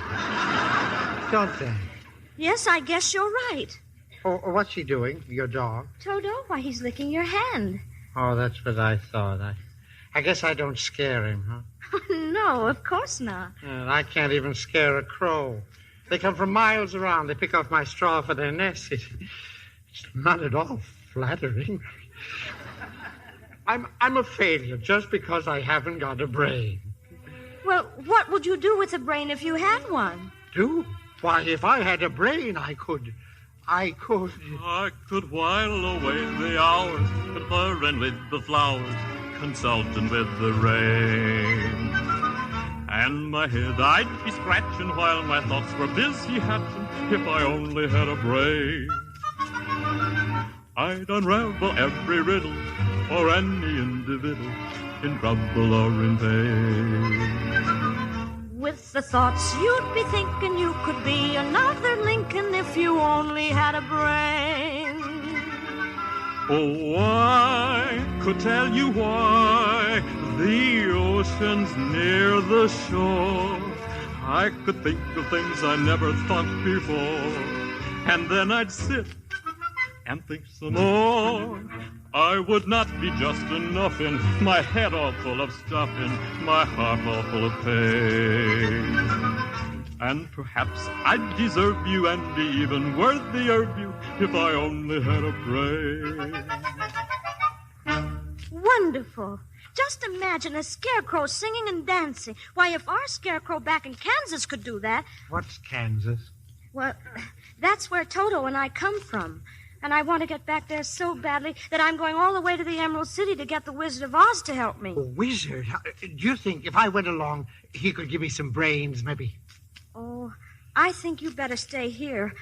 [SPEAKER 15] Don't they?
[SPEAKER 21] Yes, I guess you're right.
[SPEAKER 15] Oh, what's he doing, your dog?
[SPEAKER 21] Toto, why, he's licking your hand.
[SPEAKER 15] Oh, that's what I thought. I guess I don't scare him, huh?
[SPEAKER 21] No, of course not.
[SPEAKER 15] I can't even scare a crow. They come from miles around. They pick off my straw for their nest. It's not at all flattering. I'm a failure just because I haven't got a brain.
[SPEAKER 21] Well, what would you do with a brain if you had one?
[SPEAKER 15] Do? Why, if I had a brain, I could
[SPEAKER 16] I could while away the hours, confer and lit the flowers, consulting with the rain. And my head I'd be scratching while my thoughts were busy hatching, if I only had a brain. I'd unravel every riddle for any individual in trouble or in pain.
[SPEAKER 21] With with the thoughts you'd be thinking you could be another Lincoln if you only had a brain.
[SPEAKER 16] Oh, I could tell you why the ocean's near the shore. I could think of things I never thought before, and then I'd sit and think some more. I would not be just enough in my head all full of stuff, in my heart all full of pain. And perhaps I'd deserve you and be even worthier of you if I only had a brain.
[SPEAKER 21] Wonderful. Just imagine a scarecrow singing and dancing. Why, if our scarecrow back in Kansas could do that...
[SPEAKER 15] What's Kansas?
[SPEAKER 21] Well, that's where Toto and I come from. And I want to get back there so badly that I'm going all the way to the Emerald City to get the Wizard of Oz to help me.
[SPEAKER 15] A wizard? Do you think if I went along, he could give me some brains, maybe?
[SPEAKER 21] Oh, I think you better stay here.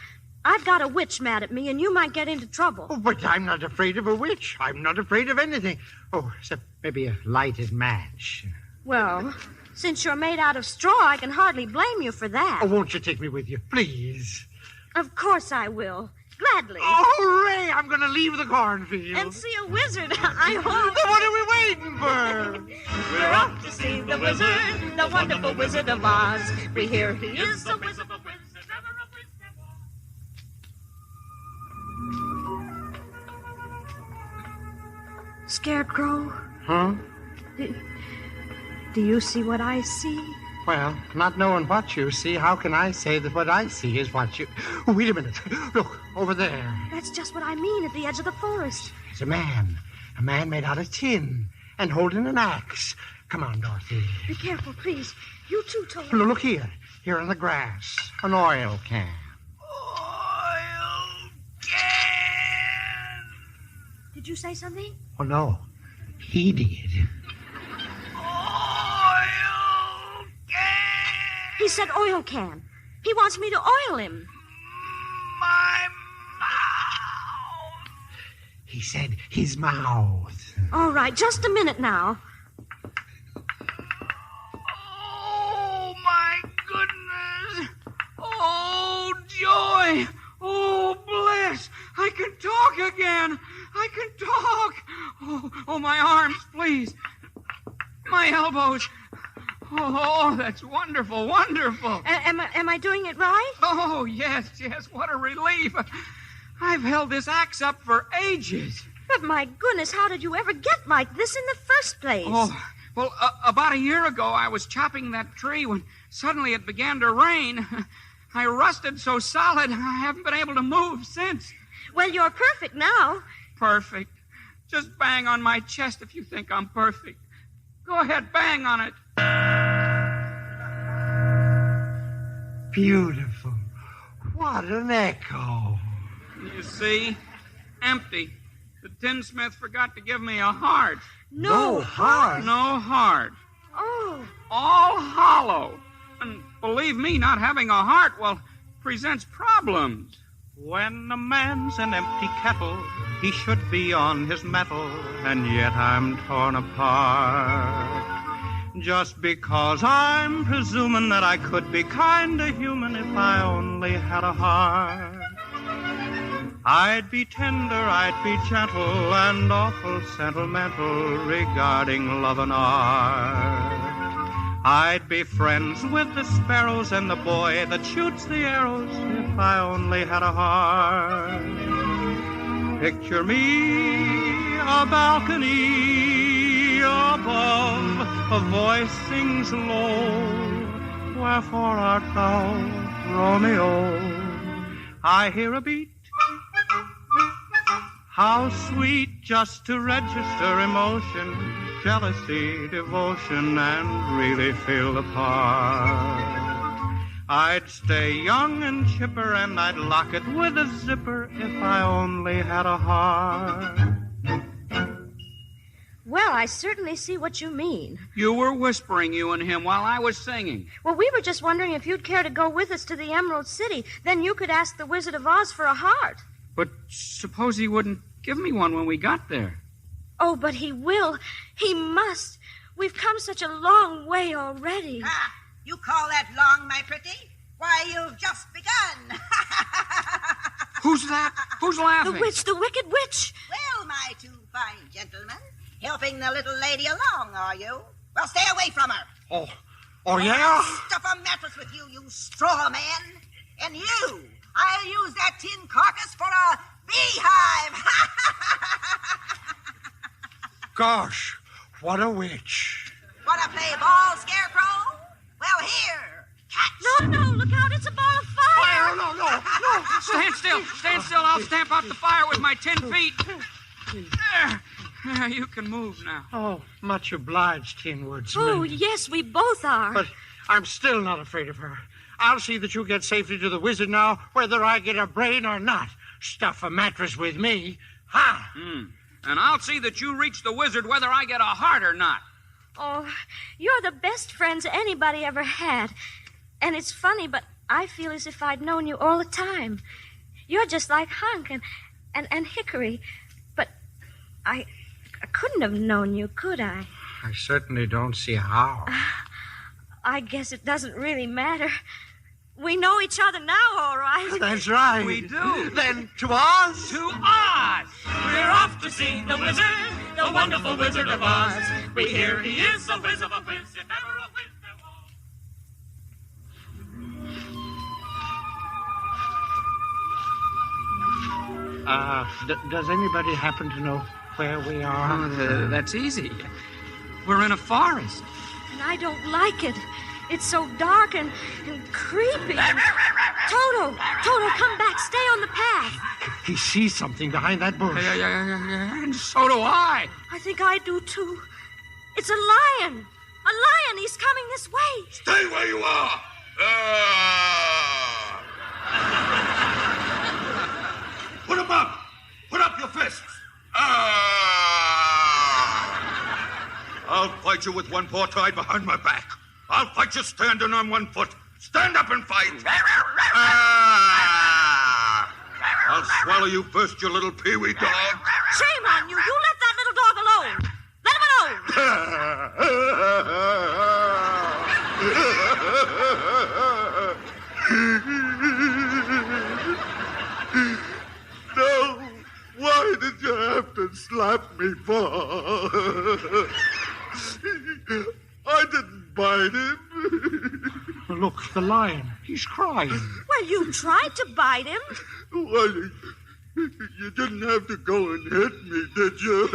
[SPEAKER 21] I've got a witch mad at me, and you might get into trouble.
[SPEAKER 15] Oh, but I'm not afraid of a witch. I'm not afraid of anything. Oh, except maybe a lighted match.
[SPEAKER 21] Well, since you're made out of straw, I can hardly blame you for that.
[SPEAKER 15] Oh, won't you take me with you, please?
[SPEAKER 21] Of course I will. Gladly.
[SPEAKER 15] Oh, hooray! I'm going to leave the cornfield.
[SPEAKER 21] And see a wizard, I hope.
[SPEAKER 15] Then what are we waiting for?
[SPEAKER 21] We're off to see the wizard, the wonderful Wizard of Oz. We hear he is the wizard of wizards. Scarecrow?
[SPEAKER 15] Huh?
[SPEAKER 21] Do you see what I see?
[SPEAKER 15] Well, not knowing what you see, how can I say that what I see is what you... Oh, wait a minute. Look, over there.
[SPEAKER 21] That's just what I mean, at the edge of the forest.
[SPEAKER 15] It's a man. A man made out of tin and holding an axe. Come on, Dorothy.
[SPEAKER 21] Be careful, please. You too, Toto.
[SPEAKER 15] Look here. Here in the grass. An oil can.
[SPEAKER 21] Did you say something?
[SPEAKER 15] Oh, no. He did.
[SPEAKER 21] He said oil can. He wants me to oil him.
[SPEAKER 15] My mouth. He said his mouth.
[SPEAKER 21] All right, just a minute now.
[SPEAKER 10] Oh, my goodness. Oh, joy. Oh, bliss. I can talk again. I can talk. Oh, my arms, please. My elbows. Oh, that's wonderful, wonderful.
[SPEAKER 21] Am I doing it right?
[SPEAKER 10] Oh, yes, what a relief. I've held this axe up for ages.
[SPEAKER 21] But my goodness, how did you ever get like this in the first place?
[SPEAKER 10] Oh, well, about a year ago, I was chopping that tree when suddenly it began to rain. I rusted so solid, I haven't been able to move since.
[SPEAKER 21] Well, you're perfect now.
[SPEAKER 10] Perfect. Just bang on my chest if you think I'm perfect. Go ahead, bang on it.
[SPEAKER 15] Beautiful. What an echo.
[SPEAKER 10] You see? Empty. The tinsmith forgot to give me a heart.
[SPEAKER 21] No heart?
[SPEAKER 10] No heart.
[SPEAKER 21] Oh.
[SPEAKER 10] All hollow. And believe me, not having a heart, well, presents problems.
[SPEAKER 13] When a man's an empty kettle, he should be on his mettle, and yet I'm torn apart. Just because I'm presuming that I could be kinda human if I only had a heart. I'd be tender, I'd be gentle, and awful sentimental regarding love and art. I'd be friends with the sparrows and the boy that shoots the arrows if I only had a heart. Picture me, a balcony above, a voice sings low, wherefore art thou, Romeo? I hear a beat, how sweet just to register emotion, jealousy, devotion, and really feel the part. I'd stay young and chipper, and I'd lock it with a zipper if I only had a heart.
[SPEAKER 21] Well, I certainly see what you mean.
[SPEAKER 10] You were whispering, you and him, while I was singing.
[SPEAKER 21] Well, we were just wondering if you'd care to go with us to the Emerald City. Then you could ask the Wizard of Oz for a heart.
[SPEAKER 10] But suppose he wouldn't give me one when we got there.
[SPEAKER 21] Oh, but he will. He must. We've come such a long way already.
[SPEAKER 2] You call that long, my pretty? Why, you've just begun.
[SPEAKER 10] Who's that? Who's laughing?
[SPEAKER 21] The witch, the wicked witch.
[SPEAKER 2] Well, my two fine gentlemen, helping the little lady along, are you? Well, stay away from her.
[SPEAKER 15] Oh, yeah?
[SPEAKER 2] Stuff a mattress with you, you straw man. And you, I'll use that tin carcass for a beehive.
[SPEAKER 15] Gosh, what a witch.
[SPEAKER 2] Want to play ball, Scarecrow? Well, here, catch.
[SPEAKER 21] No, look out, it's a ball of fire.
[SPEAKER 10] No. Stand still. I'll stamp out the fire with my 10 feet. There, you can move now.
[SPEAKER 15] Oh, much obliged, Tin Woodsman.
[SPEAKER 21] Oh, yes, we both are.
[SPEAKER 15] But I'm still not afraid of her. I'll see that you get safely to the wizard now, whether I get a brain or not. Stuff a mattress with me. Ha!
[SPEAKER 10] And I'll see that you reach the wizard whether I get a heart or not.
[SPEAKER 21] Oh, you're the best friends anybody ever had. And it's funny, but I feel as if I'd known you all the time. You're just like Hunk and Hickory. But I couldn't have known you, could I?
[SPEAKER 15] I certainly don't see how.
[SPEAKER 21] I guess it doesn't really matter. We know each other now, all right.
[SPEAKER 15] That's right.
[SPEAKER 10] We do.
[SPEAKER 15] Then to Oz?
[SPEAKER 10] To Oz!
[SPEAKER 3] We're off to see the wizard, the wonderful Wizard of Oz. We hear he is a whiz of a whiz, if ever a whiz there was.
[SPEAKER 15] Does anybody happen to know where we are?
[SPEAKER 10] Oh, that's easy. We're in a forest.
[SPEAKER 21] And I don't like it. It's so dark and creepy. Toto, come back. Stay on the path.
[SPEAKER 15] He sees something behind that bush.
[SPEAKER 10] Yeah, and so do I.
[SPEAKER 21] I think I do, too. It's a lion. A lion. He's coming this way.
[SPEAKER 22] Stay where you are. Put him up. Put up your fists. I'll fight you with one paw tied behind my back. I'll fight you standing on one foot. Stand up and fight. I'll swallow you first, you little peewee dog.
[SPEAKER 21] Shame on you. You let that little dog alone. Let him alone.
[SPEAKER 22] No. Why did you have to slap me for? I didn't bite him.
[SPEAKER 15] Look, the lion. He's crying.
[SPEAKER 21] Well, you tried to bite him.
[SPEAKER 22] Well, you didn't have to go and hit me, did you?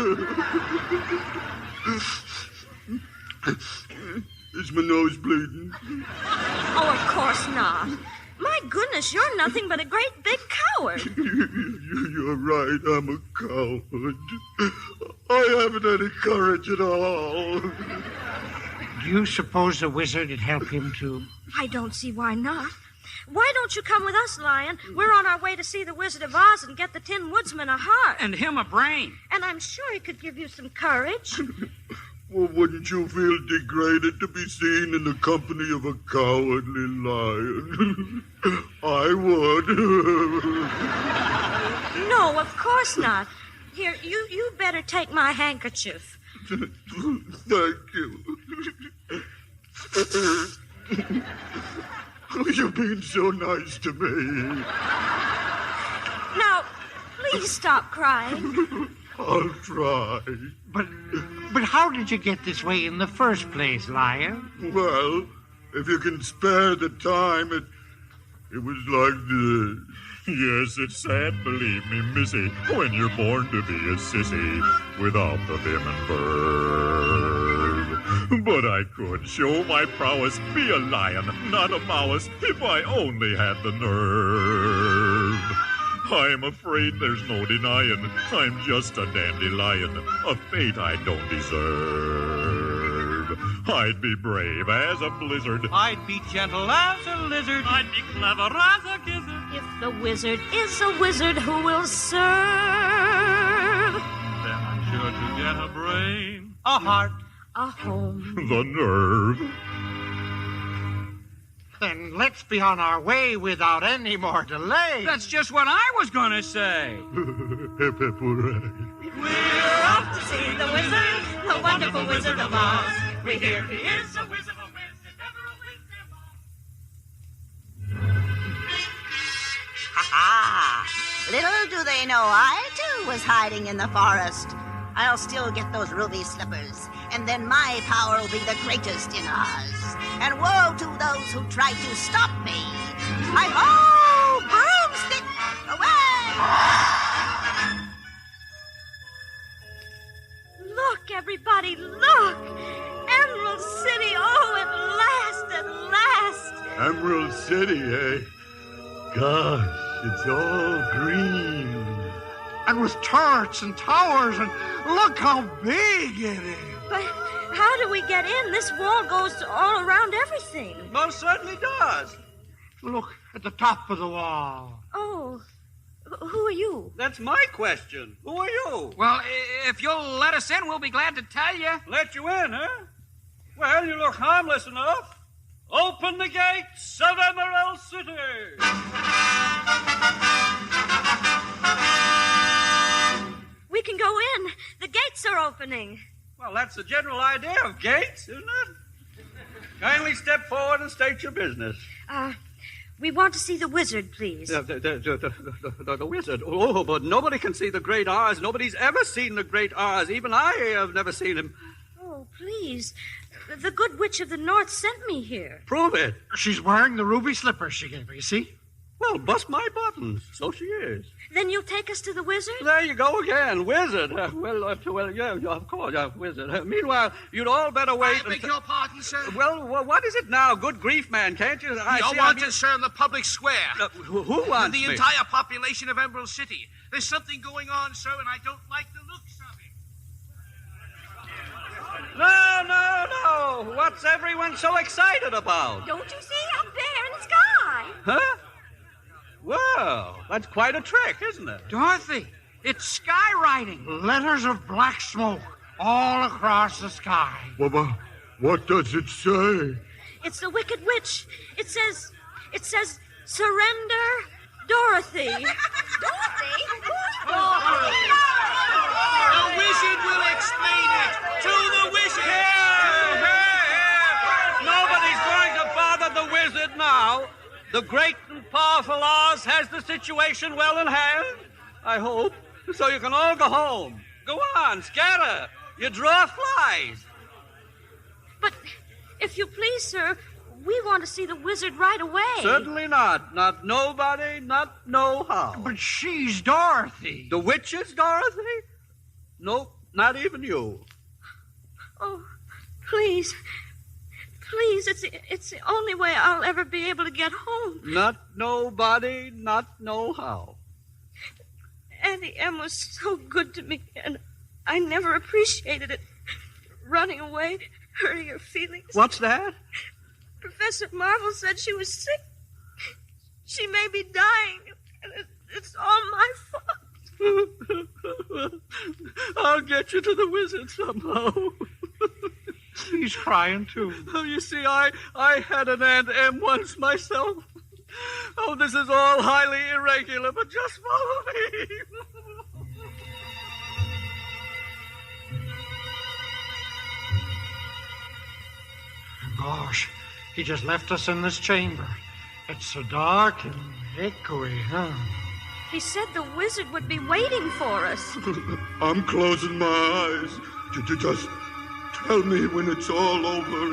[SPEAKER 22] Is my nose bleeding?
[SPEAKER 21] Oh, of course not. My goodness, you're nothing but a great big coward.
[SPEAKER 22] You're right, I'm a coward. I haven't any courage at all.
[SPEAKER 15] Do you suppose the wizard would help him to...
[SPEAKER 21] I don't see why not. Why don't you come with us, Lion? We're on our way to see the Wizard of Oz and get the Tin Woodsman a heart.
[SPEAKER 10] And him a brain.
[SPEAKER 21] And I'm sure he could give you some courage.
[SPEAKER 22] Well, wouldn't you feel degraded to be seen in the company of a cowardly lion? I would.
[SPEAKER 21] No, of course not. Here, you better take my handkerchief.
[SPEAKER 22] Thank you. You've been so nice to me.
[SPEAKER 21] Now, please stop crying.
[SPEAKER 22] I'll try.
[SPEAKER 15] But how did you get this way in the first place, Lion?
[SPEAKER 22] Well, if you can spare the time, it was like this.
[SPEAKER 18] Yes, it's sad, believe me, missy, when you're born to be a sissy without the vim and verve. But I could show my prowess, be a lion, not a mouse, if I only had the nerve. I'm afraid there's no denying I'm just a dandelion, a fate I don't deserve. I'd be brave as a blizzard.
[SPEAKER 13] I'd be gentle as a lizard.
[SPEAKER 16] I'd be clever as a gizzard.
[SPEAKER 21] If the wizard is a wizard who will serve,
[SPEAKER 16] then I'm sure to get a brain,
[SPEAKER 13] a heart,
[SPEAKER 21] a home,
[SPEAKER 18] the nerve.
[SPEAKER 15] Then let's be on our way without any more delay.
[SPEAKER 10] That's just what I was going to say.
[SPEAKER 22] Hip, hip, hooray.
[SPEAKER 3] We're off to see the wizard, the wonderful Wizard of Oz. We hear he is a whiz of a whiz, if ever a whiz there
[SPEAKER 2] Little do they know I, too, was hiding in the forest. I'll still get those ruby slippers, and then my power will be the greatest in Oz. And woe to those who try to stop me. Hi-ho! Broomstick! Away!
[SPEAKER 21] Look, everybody, look! Emerald City, oh, at last!
[SPEAKER 22] Emerald City, eh? Gosh, it's all green.
[SPEAKER 15] And with turrets and towers, and look how big it is.
[SPEAKER 21] But how do we get in? This wall goes all around everything.
[SPEAKER 4] Most certainly does.
[SPEAKER 15] Look at the top of the wall.
[SPEAKER 21] Oh, who are you?
[SPEAKER 4] That's my question. Who are you?
[SPEAKER 10] Well, if you'll let us in, we'll be glad to tell you.
[SPEAKER 4] Let you in, huh? Well, you look harmless enough. Open the gates of Emerald City.
[SPEAKER 21] We can go in. The gates are opening.
[SPEAKER 4] Well, that's the general idea of gates, isn't it? Kindly step forward and state your business.
[SPEAKER 21] We want to see the wizard, please.
[SPEAKER 4] The wizard. Oh, but nobody can see the Great Oz. Nobody's ever seen the Great Oz. Even I have never seen him.
[SPEAKER 21] Oh, please. The good witch of the north sent me here.
[SPEAKER 4] Prove it.
[SPEAKER 15] She's wearing the ruby slippers she gave me, you see?
[SPEAKER 4] Well, bust my buttons. So she is.
[SPEAKER 21] Then you'll take us to the wizard?
[SPEAKER 4] There you go again. Wizard. Yeah, of course, wizard. Meanwhile, you'd all better wait.
[SPEAKER 17] I beg your pardon, sir?
[SPEAKER 4] Well, what is it now? Good grief, man. Can't you?
[SPEAKER 17] You're wanted, sir, in the public square.
[SPEAKER 4] Who wants
[SPEAKER 17] the
[SPEAKER 4] me?
[SPEAKER 17] entire population of Emerald City. There's something going on, sir, and I don't like the looks of it.
[SPEAKER 4] No. What's everyone so excited about?
[SPEAKER 21] Don't you see? Up there in the sky.
[SPEAKER 4] Huh? Well, that's quite a trick, isn't it?
[SPEAKER 10] Dorothy, it's skywriting.
[SPEAKER 15] Letters of black smoke all across the sky.
[SPEAKER 22] Well, what does it say?
[SPEAKER 21] It's the Wicked Witch. It says, surrender, Dorothy.
[SPEAKER 23] Dorothy?
[SPEAKER 17] The wizard will explain it. To the wizard.
[SPEAKER 4] Nobody's going to bother the wizard now. The great and powerful Oz has the situation well in hand, I hope. So you can all go home. Go on, scatter. You draw flies.
[SPEAKER 21] But if you please, sir, we want to see the wizard right away.
[SPEAKER 4] Certainly not. Not nobody, not no how.
[SPEAKER 15] But she's Dorothy.
[SPEAKER 4] The witch is Dorothy? Nope, not even you.
[SPEAKER 21] Oh, please. Please, it's the only way I'll ever be able to get home.
[SPEAKER 4] Not nobody, not no how.
[SPEAKER 21] Auntie Em was so good to me, and I never appreciated it. Running away, hurting her feelings.
[SPEAKER 4] What's that?
[SPEAKER 21] Professor Marvel said she was sick. She may be dying, and it's all my fault.
[SPEAKER 4] I'll get you to the wizard somehow.
[SPEAKER 15] He's crying, too.
[SPEAKER 4] Oh, you see, I had an Aunt Em once myself. Oh, this is all highly irregular, but just follow me.
[SPEAKER 15] Gosh, he just left us in this chamber. It's so dark and echoey, huh?
[SPEAKER 21] He said the wizard would be waiting for us.
[SPEAKER 22] I'm closing my eyes. Just tell me when it's all over.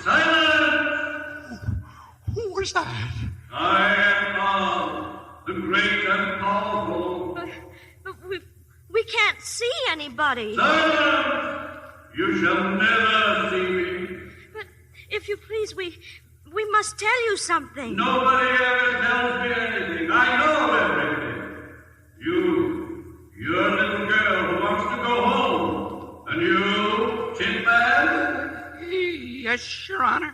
[SPEAKER 3] Silence!
[SPEAKER 15] Who was that?
[SPEAKER 3] I am Oz, the great and powerful.
[SPEAKER 21] But we can't see anybody.
[SPEAKER 3] Silence! You shall never see me.
[SPEAKER 21] But if you please, we must tell you something.
[SPEAKER 3] Nobody ever tells me anything. I know everything. You're a little girl who wants to go home. And you, Tin Man?
[SPEAKER 10] Yes, Your Honor.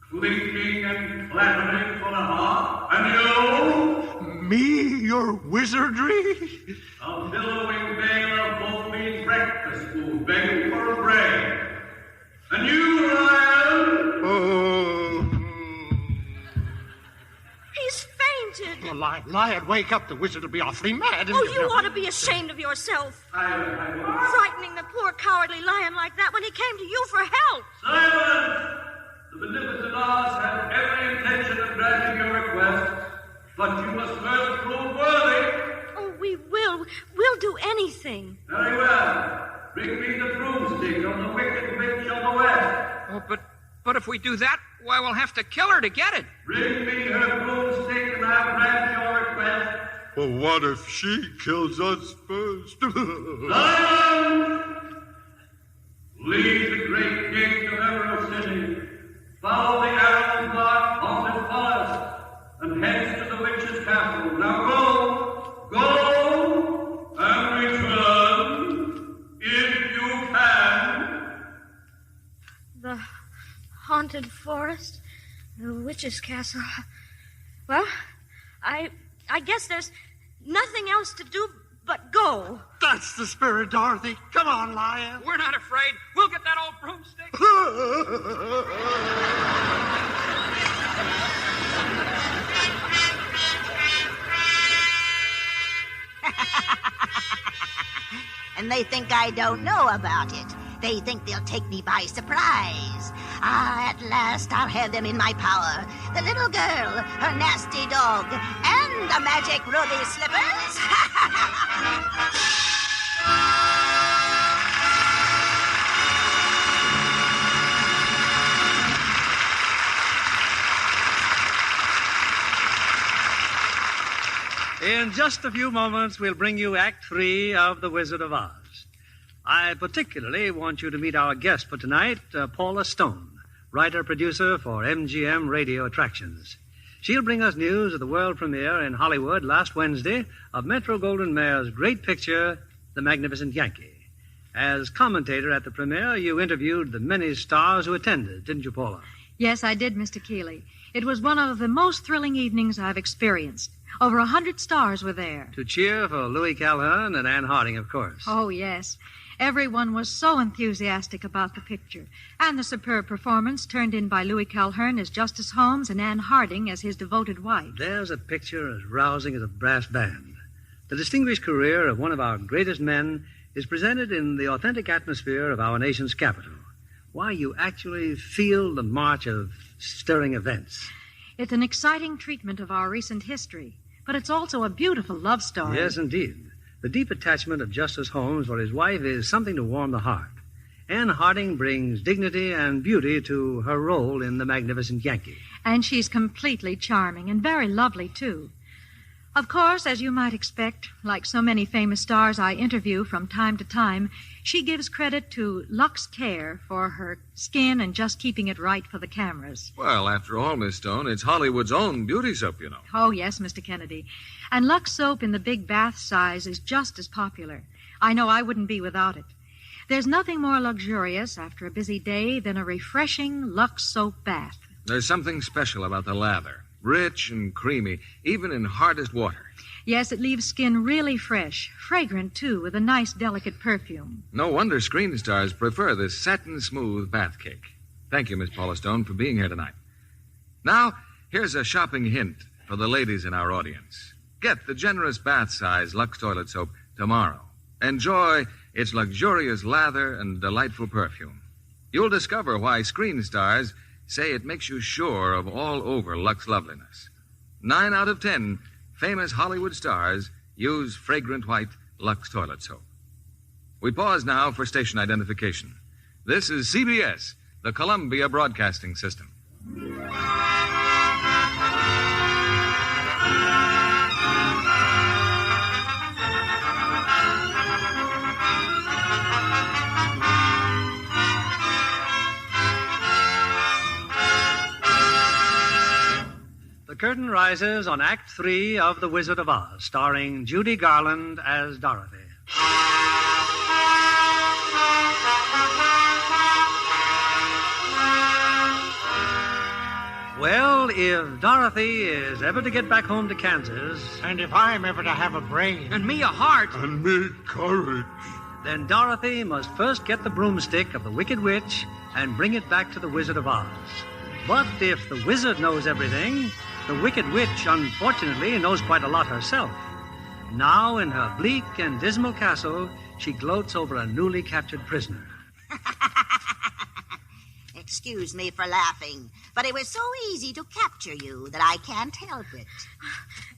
[SPEAKER 3] Clinking and clattering for the heart. And you?
[SPEAKER 15] Me, your wizardry?
[SPEAKER 3] A billowing bale of both meat breakfast food, begging for a break. And you, Lion?
[SPEAKER 21] He's fainted.
[SPEAKER 15] Well, Lion, wake up. The wizard will be awfully mad.
[SPEAKER 21] Oh, you ought to be ashamed of yourself. Frightening the poor cowardly lion like that when he came to you for help.
[SPEAKER 3] Silence! The beneficent Oz has every intention of granting your request.
[SPEAKER 4] But you must first prove worthy.
[SPEAKER 21] Oh, we will. We'll do anything.
[SPEAKER 4] Very well. Bring me the broomstick of the Wicked Witch of the West.
[SPEAKER 10] Oh, but if we do that, why, we'll have to kill her to get it.
[SPEAKER 4] Bring me her broomstick and I'll grant your request.
[SPEAKER 22] Well, what if she kills us first?
[SPEAKER 4] Silence! Leave the great gate of Emerald City. Follow the arrow marked haunted forest and hence to the witch's castle. Now go, and return if you can.
[SPEAKER 21] The haunted forest, the witch's castle. Well, I guess there's nothing else to do but go.
[SPEAKER 15] That's the spirit, Dorothy. Come on, Lion.
[SPEAKER 10] We're not afraid. We'll get that old broomstick.
[SPEAKER 2] And they think I don't know about it. They think they'll take me by surprise. At last I'll have them in my power. The little girl, her nasty dog, and the magic ruby slippers.
[SPEAKER 8] In just a few moments, we'll bring you Act 3 of The Wizard of Oz. I particularly want you to meet our guest for tonight, Paula Stone, writer-producer for MGM Radio Attractions. She'll bring us news of the world premiere in Hollywood last Wednesday of Metro-Goldwyn-Mayer's great picture, The Magnificent Yankee. As commentator at the premiere, you interviewed the many stars who attended, didn't you, Paula?
[SPEAKER 14] Yes, I did, Mr. Keeley. It was one of the most thrilling evenings I've experienced. Over 100 stars were there.
[SPEAKER 8] To cheer for Louis Calhern and Anne Harding, of course.
[SPEAKER 14] Oh, yes. Everyone was so enthusiastic about the picture. And the superb performance turned in by Louis Calhern as Justice Holmes and Anne Harding as his devoted wife.
[SPEAKER 8] There's a picture as rousing as a brass band. The distinguished career of one of our greatest men is presented in the authentic atmosphere of our nation's capital. Why, you actually feel the march of stirring events.
[SPEAKER 14] It's an exciting treatment of our recent history, but it's also a beautiful love story.
[SPEAKER 8] Yes, indeed. The deep attachment of Justice Holmes for his wife is something to warm the heart. Anne Harding brings dignity and beauty to her role in The Magnificent Yankee.
[SPEAKER 14] And she's completely charming and very lovely, too. Of course, as you might expect, like so many famous stars I interview from time to time, she gives credit to Lux Care for her skin and just keeping it right for the cameras.
[SPEAKER 7] Well, after all, Miss Stone, it's Hollywood's own beauty soap, you know.
[SPEAKER 14] Oh, yes, Mr. Kennedy. And Lux soap in the big bath size is just as popular. I know I wouldn't be without it. There's nothing more luxurious after a busy day than a refreshing Lux soap bath.
[SPEAKER 7] There's something special about the lather. Rich and creamy, even in hardest water.
[SPEAKER 14] Yes, it leaves skin really fresh, fragrant, too, with a nice, delicate perfume.
[SPEAKER 7] No wonder screen stars prefer this satin-smooth bath cake. Thank you, Miss Paula Stone, for being here tonight. Now, here's a shopping hint for the ladies in our audience. Get the generous bath-size Lux toilet soap tomorrow. Enjoy its luxurious lather and delightful perfume. You'll discover why screen stars say it makes you sure of all-over Lux loveliness. 9 out of 10 famous Hollywood stars use fragrant white Lux toilet soap. We pause now for station identification. This is CBS, the Columbia Broadcasting System.
[SPEAKER 8] The curtain rises on Act 3 of The Wizard of Oz, starring Judy Garland as Dorothy. Well, if Dorothy is ever to get back home to Kansas...
[SPEAKER 15] And if I'm ever to have a brain...
[SPEAKER 10] And me a heart...
[SPEAKER 22] And me courage...
[SPEAKER 8] Then Dorothy must first get the broomstick of the Wicked Witch and bring it back to the Wizard of Oz. But if the wizard knows everything, the Wicked Witch, unfortunately, knows quite a lot herself. Now, in her bleak and dismal castle, she gloats over a newly captured prisoner.
[SPEAKER 2] It's excuse me for laughing, but it was so easy to capture you that I can't help it.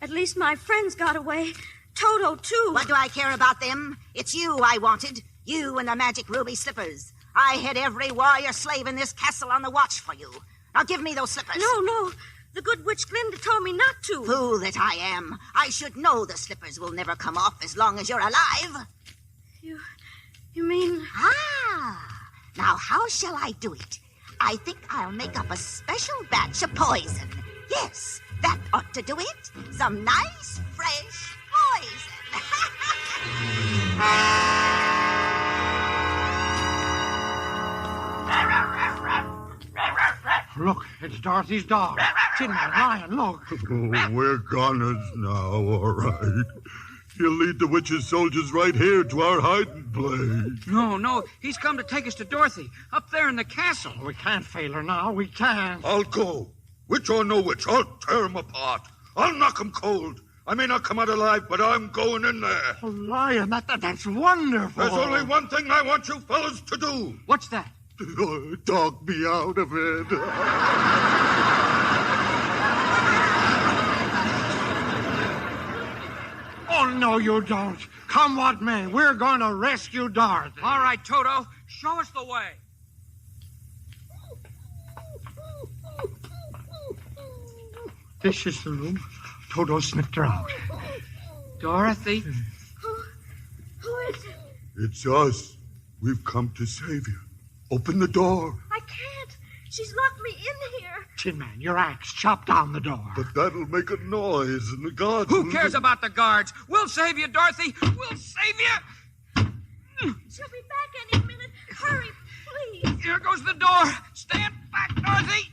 [SPEAKER 21] At least my friends got away. Toto, too.
[SPEAKER 2] What do I care about them? It's you I wanted. You and the magic ruby slippers. I had every warrior slave in this castle on the watch for you. Now give me those slippers.
[SPEAKER 21] No. The good witch Glinda told me not to.
[SPEAKER 2] Fool that I am. I should know the slippers will never come off as long as you're alive.
[SPEAKER 21] You mean...
[SPEAKER 2] Now how shall I do it? I think I'll make up a special batch of poison. Yes, that ought to do it. Some nice, fresh poison.
[SPEAKER 15] Look, it's Dorothy's dog. Tin Man, Lion, look.
[SPEAKER 22] Oh, we're goners now, all right. He'll lead the witch's soldiers right here to our hiding place.
[SPEAKER 10] No, he's come to take us to Dorothy, up there in the castle.
[SPEAKER 15] We can't fail her now, we can't.
[SPEAKER 22] I'll go. Witch or no witch, I'll tear him apart. I'll knock him cold. I may not come out alive, but I'm going in there.
[SPEAKER 15] Oh, Lion, that's wonderful.
[SPEAKER 22] There's only one thing I want you fellas to do.
[SPEAKER 10] What's that?
[SPEAKER 22] Talk me out of it.
[SPEAKER 15] Oh, no, you don't. Come what may, we're going to rescue Dorothy.
[SPEAKER 10] All right, Toto, show us the way.
[SPEAKER 15] This is the room. Toto sniffed her out.
[SPEAKER 10] Dorothy?
[SPEAKER 21] Who is it?
[SPEAKER 22] It's us. We've come to save you. Open the door.
[SPEAKER 21] I can't. She's locked me in here.
[SPEAKER 15] Tin Man, your axe, chop down the door.
[SPEAKER 22] But that'll make a noise, and the guards...
[SPEAKER 10] Who cares about the guards? We'll save you, Dorothy. We'll save you.
[SPEAKER 21] She'll be back any minute. Hurry, please.
[SPEAKER 10] Here goes the door. Stand back, Dorothy.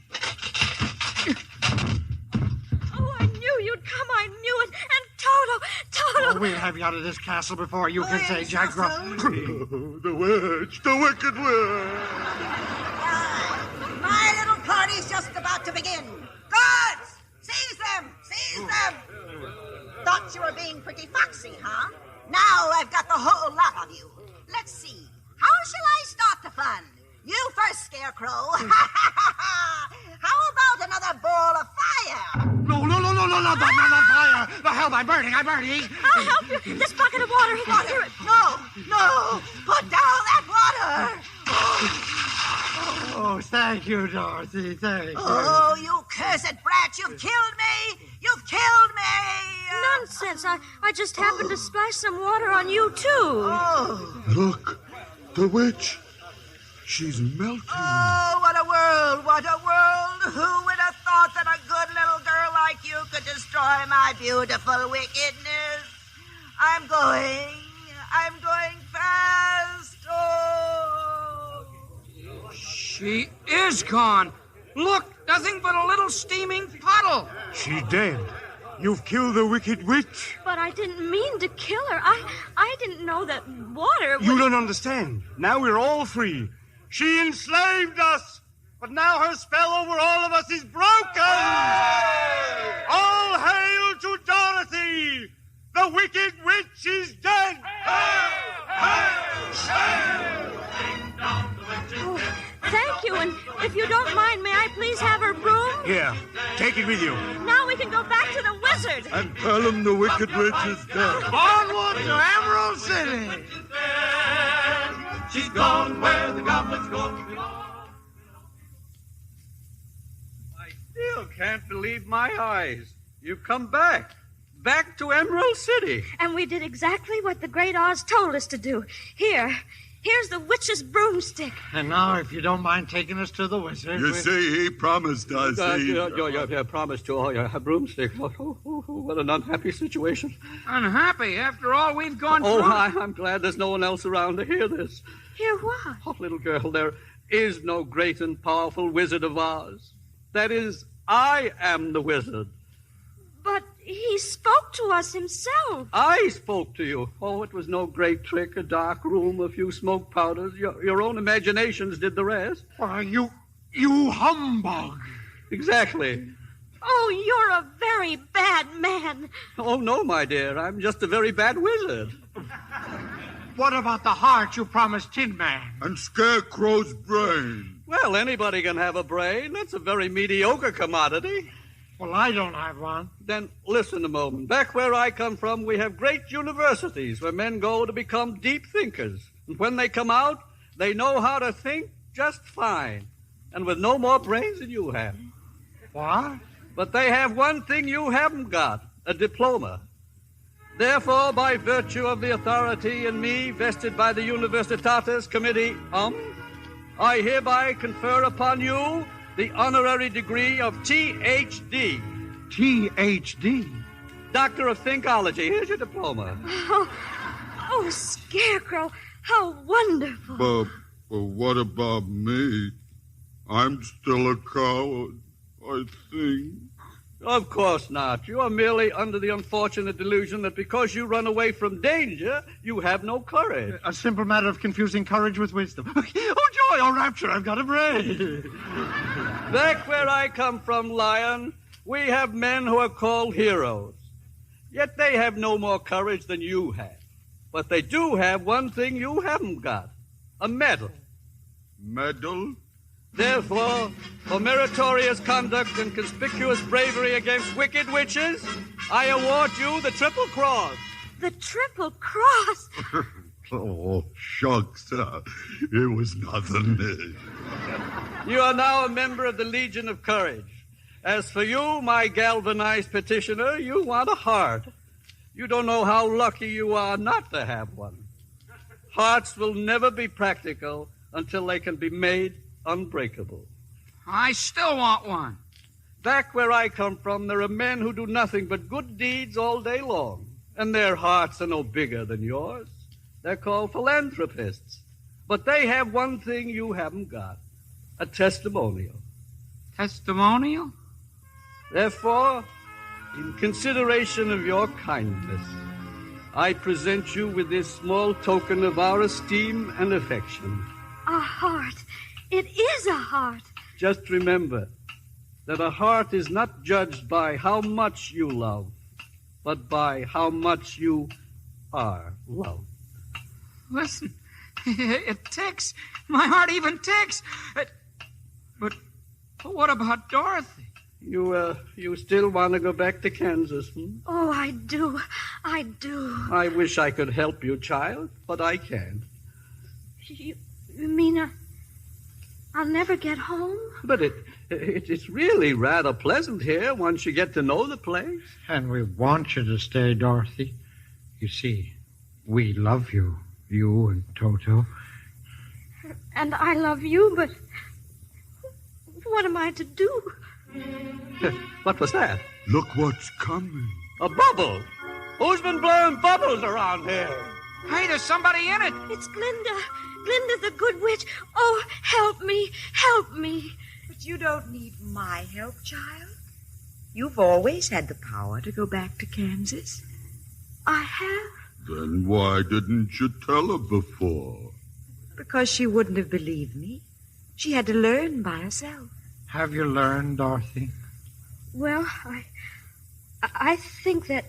[SPEAKER 21] Oh, I knew you'd come. I knew it. And Toto.
[SPEAKER 15] Oh, we'll have you out of this castle before you can say Jack Gruff.
[SPEAKER 22] The witch, the wicked witch.
[SPEAKER 2] My little party's just about to begin. Guards! Seize them! Seize them! Thought you were being pretty foxy, huh? Now I've got the whole lot of you. Let's see. How shall I start the fun? You first, Scarecrow. How about another ball of fire?
[SPEAKER 15] No, not fire. The hell, I'm burning.
[SPEAKER 21] I'll help you. This bucket of water. Here.
[SPEAKER 2] No. Put down that water.
[SPEAKER 15] Oh, thank you, Dorothy. Thank you.
[SPEAKER 2] Oh, you cursed brat. You've killed me. You've killed me.
[SPEAKER 21] Nonsense. I just happened to splash some water on you, too.
[SPEAKER 2] Oh.
[SPEAKER 22] Look, the witch. She's melting.
[SPEAKER 2] Oh, what a world, what a world. Who would have thought that a good little girl like you could destroy my beautiful wickedness? I'm going fast. Oh.
[SPEAKER 10] She is gone. Look, nothing but a little steaming puddle.
[SPEAKER 22] She's dead. You've killed the wicked witch.
[SPEAKER 21] But I didn't mean to kill her. I didn't know that water would...
[SPEAKER 6] You don't understand. Now we're all free. She enslaved us, but now her spell over all of us is broken. Hey! All hail to Dorothy! The wicked witch is dead!
[SPEAKER 3] Hey!
[SPEAKER 21] Oh, thank you, and if you don't mind, may I please have her broom?
[SPEAKER 6] Here, take it with you.
[SPEAKER 21] Now we can go back to the wizard.
[SPEAKER 22] And tell him the wicked witch is dead.
[SPEAKER 15] Onward to Emerald City!
[SPEAKER 3] She's gone where the goblins go.
[SPEAKER 4] I still can't believe my eyes. You've come back. Back to Emerald City.
[SPEAKER 21] And we did exactly what the Great Oz told us to do. Here's the witch's broomstick.
[SPEAKER 15] And now, if you don't mind taking us to the wizard...
[SPEAKER 22] You see, he promised us.
[SPEAKER 4] Yeah, promised to. A broomstick. Oh, what an unhappy situation.
[SPEAKER 10] Unhappy? After all we've gone through?
[SPEAKER 4] Oh, I'm glad there's no one else around to hear this.
[SPEAKER 21] Hear what?
[SPEAKER 4] Oh, little girl, there is no great and powerful Wizard of Oz. That is, I am the wizard.
[SPEAKER 21] But he spoke to us himself.
[SPEAKER 4] I spoke to you. Oh, it was no great trick, a dark room, a few smoke powders. Your own imaginations did the rest.
[SPEAKER 15] Why, you humbug.
[SPEAKER 4] Exactly.
[SPEAKER 21] Oh, you're a very bad man.
[SPEAKER 4] Oh, no, my dear. I'm just a very bad wizard.
[SPEAKER 15] What about the heart you promised Tin Man?
[SPEAKER 22] And Scarecrow's brain?
[SPEAKER 4] Well, anybody can have a brain. That's a very mediocre commodity.
[SPEAKER 15] Well, I don't have one.
[SPEAKER 4] Then listen a moment. Back where I come from, we have great universities where men go to become deep thinkers. And when they come out, they know how to think just fine. And with no more brains than you have.
[SPEAKER 15] What?
[SPEAKER 4] But they have one thing you haven't got, a diploma. Therefore, by virtue of the authority in me vested by the Universitatis Committee, I hereby confer upon you the honorary degree of Ph.D.
[SPEAKER 15] Ph.D.?
[SPEAKER 4] Doctor of Thinkology. Here's your diploma.
[SPEAKER 21] Oh, Scarecrow, how wonderful.
[SPEAKER 22] But what about me? I'm still a coward, I think.
[SPEAKER 4] Of course not. You are merely under the unfortunate delusion that because you run away from danger, you have no courage.
[SPEAKER 15] A simple matter of confusing courage with wisdom. Oh, joy, oh, rapture, I've got a brain.
[SPEAKER 4] Back where I come from, Lion, we have men who are called heroes. Yet they have no more courage than you have. But they do have one thing you haven't got, a medal.
[SPEAKER 22] Medal?
[SPEAKER 4] Therefore, for meritorious conduct and conspicuous bravery against wicked witches, I award you the Triple Cross.
[SPEAKER 21] The Triple Cross?
[SPEAKER 22] Oh, shucks. It was nothing.
[SPEAKER 4] You are now a member of the Legion of Courage. As for you, my galvanized petitioner, you want a heart. You don't know how lucky you are not to have one. Hearts will never be practical until they can be made unbreakable.
[SPEAKER 10] I still want one.
[SPEAKER 4] Back where I come from, there are men who do nothing but good deeds all day long, and their hearts are no bigger than yours. They're called philanthropists. But they have one thing you haven't got, a testimonial.
[SPEAKER 10] Testimonial?
[SPEAKER 4] Therefore, in consideration of your kindness, I present you with this small token of our esteem and affection.
[SPEAKER 21] A heart. It is a heart.
[SPEAKER 4] Just remember that a heart is not judged by how much you love, but by how much you are loved.
[SPEAKER 10] Listen, it ticks. My heart even ticks. But what about Dorothy?
[SPEAKER 4] You still want to go back to Kansas,
[SPEAKER 21] Oh, I do. I do.
[SPEAKER 4] I wish I could help you, child, but I can't.
[SPEAKER 21] You mean I'll never get home?
[SPEAKER 4] But it's really rather pleasant here once you get to know the place.
[SPEAKER 15] And we want you to stay, Dorothy. You see, we love you, you and Toto.
[SPEAKER 21] And I love you, but what am I to do?
[SPEAKER 4] What was that?
[SPEAKER 22] Look what's coming.
[SPEAKER 4] A bubble. Who's been blowing bubbles around here?
[SPEAKER 10] Hey, there's somebody in it.
[SPEAKER 21] It's Glinda. Glinda the Good Witch. Oh, help me. Help me.
[SPEAKER 11] But you don't need my help, child. You've always had the power to go back to Kansas.
[SPEAKER 21] I have.
[SPEAKER 22] Then why didn't you tell her before?
[SPEAKER 11] Because she wouldn't have believed me. She had to learn by herself.
[SPEAKER 15] Have you learned, Dorothy?
[SPEAKER 21] Well, I think that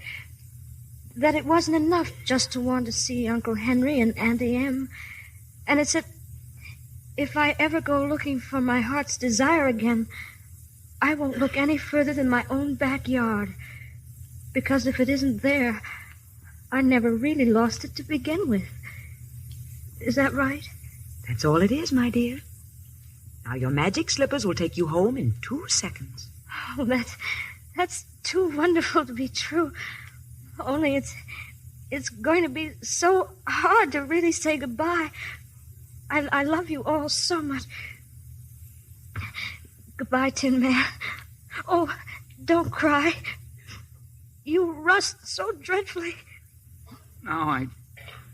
[SPEAKER 21] it wasn't enough just to want to see Uncle Henry and Auntie Em. And it's that if I ever go looking for my heart's desire again, I won't look any further than my own backyard. Because if it isn't there, I never really lost it to begin with. Is that right?
[SPEAKER 11] That's all it is, my dear. Now, your magic slippers will take you home in 2 seconds.
[SPEAKER 21] Oh, that's too wonderful to be true. Only it's going to be so hard to really say goodbye. I love you all so much. Goodbye, Tin Man. Oh, don't cry. You rust so dreadfully.
[SPEAKER 10] Now I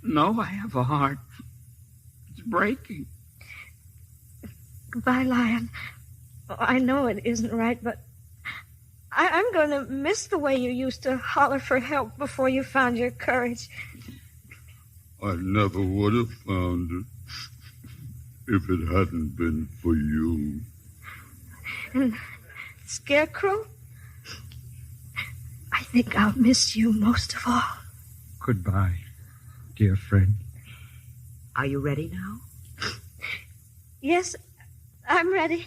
[SPEAKER 10] know I have a heart. It's breaking.
[SPEAKER 21] Goodbye, Lion. I know it isn't right, but I'm going to miss the way you used to holler for help before you found your courage.
[SPEAKER 22] I never would have found it if it hadn't been for you.
[SPEAKER 21] And Scarecrow, I think I'll miss you most of all.
[SPEAKER 15] Goodbye, dear friend.
[SPEAKER 11] Are you ready now?
[SPEAKER 21] Yes, I'm ready.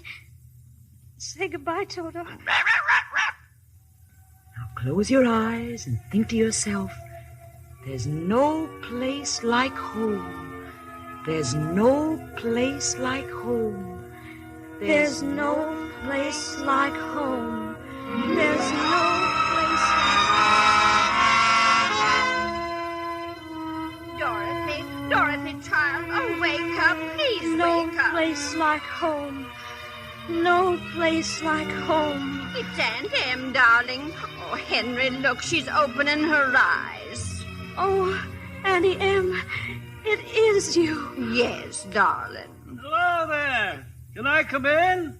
[SPEAKER 21] Say goodbye, Toto.
[SPEAKER 11] Now close your eyes and think to yourself, there's no place like home. There's no place like home.
[SPEAKER 21] There's no place like home. There's no place
[SPEAKER 23] Dorothy, Dorothy, child, oh, wake up. Please
[SPEAKER 21] no
[SPEAKER 23] wake up.
[SPEAKER 21] place like home. No place like home.
[SPEAKER 23] It's Aunt Em, darling. Oh, Henry, look, she's opening her eyes.
[SPEAKER 21] Oh, Auntie Em, it is you.
[SPEAKER 23] Yes, darling.
[SPEAKER 4] Hello there. Can I come in?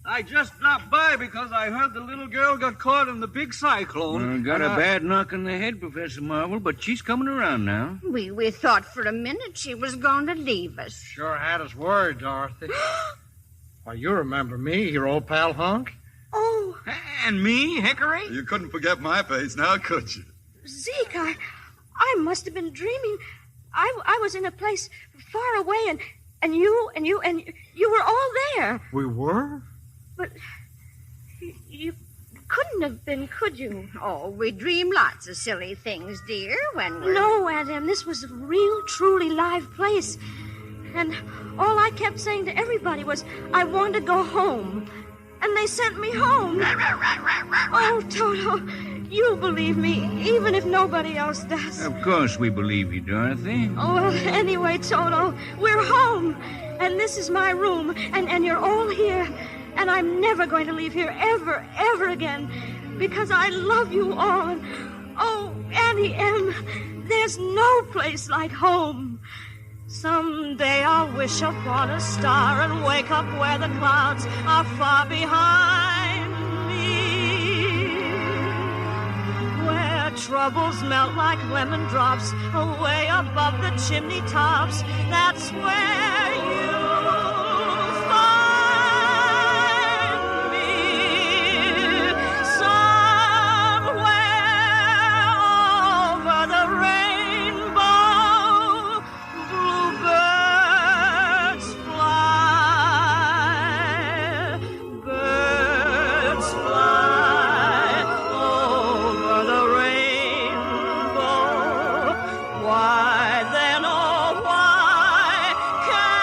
[SPEAKER 4] I just dropped by because I heard the little girl got caught in the big cyclone.
[SPEAKER 12] Got a bad knock on the head, Professor Marvel, but she's coming around now.
[SPEAKER 23] We thought for a minute she was going to leave us.
[SPEAKER 15] Sure had us worried, Dorothy. Why, you remember me, your old pal Hunk?
[SPEAKER 21] Oh.
[SPEAKER 12] And me, Hickory?
[SPEAKER 19] You couldn't forget my face now, could you?
[SPEAKER 21] Zeke, I must have been dreaming. I was in a place far away, and you were all there.
[SPEAKER 15] We were?
[SPEAKER 21] But you couldn't have been, could you?
[SPEAKER 23] Oh, we dream lots of silly things, dear, when we're...
[SPEAKER 21] No, Aunt Em, this was a real, truly live place. And all I kept saying to everybody was, I want to go home. And they sent me home. Oh, Toto, you'll believe me, even if nobody else does.
[SPEAKER 12] Of course we believe you, Dorothy.
[SPEAKER 21] Oh, well, anyway, Toto, we're home. And this is my room, and you're all here. And I'm never going to leave here ever again, because I love you all. And, oh, Auntie Em, there's no place like home. Someday I'll wish upon a star and wake up where the clouds are far behind me, where troubles melt like lemon drops away above the chimney tops. That's where you'll find me, somewhere over the rainbow. Bluebirds fly, birds fly over the rainbow. Why then, oh, why can't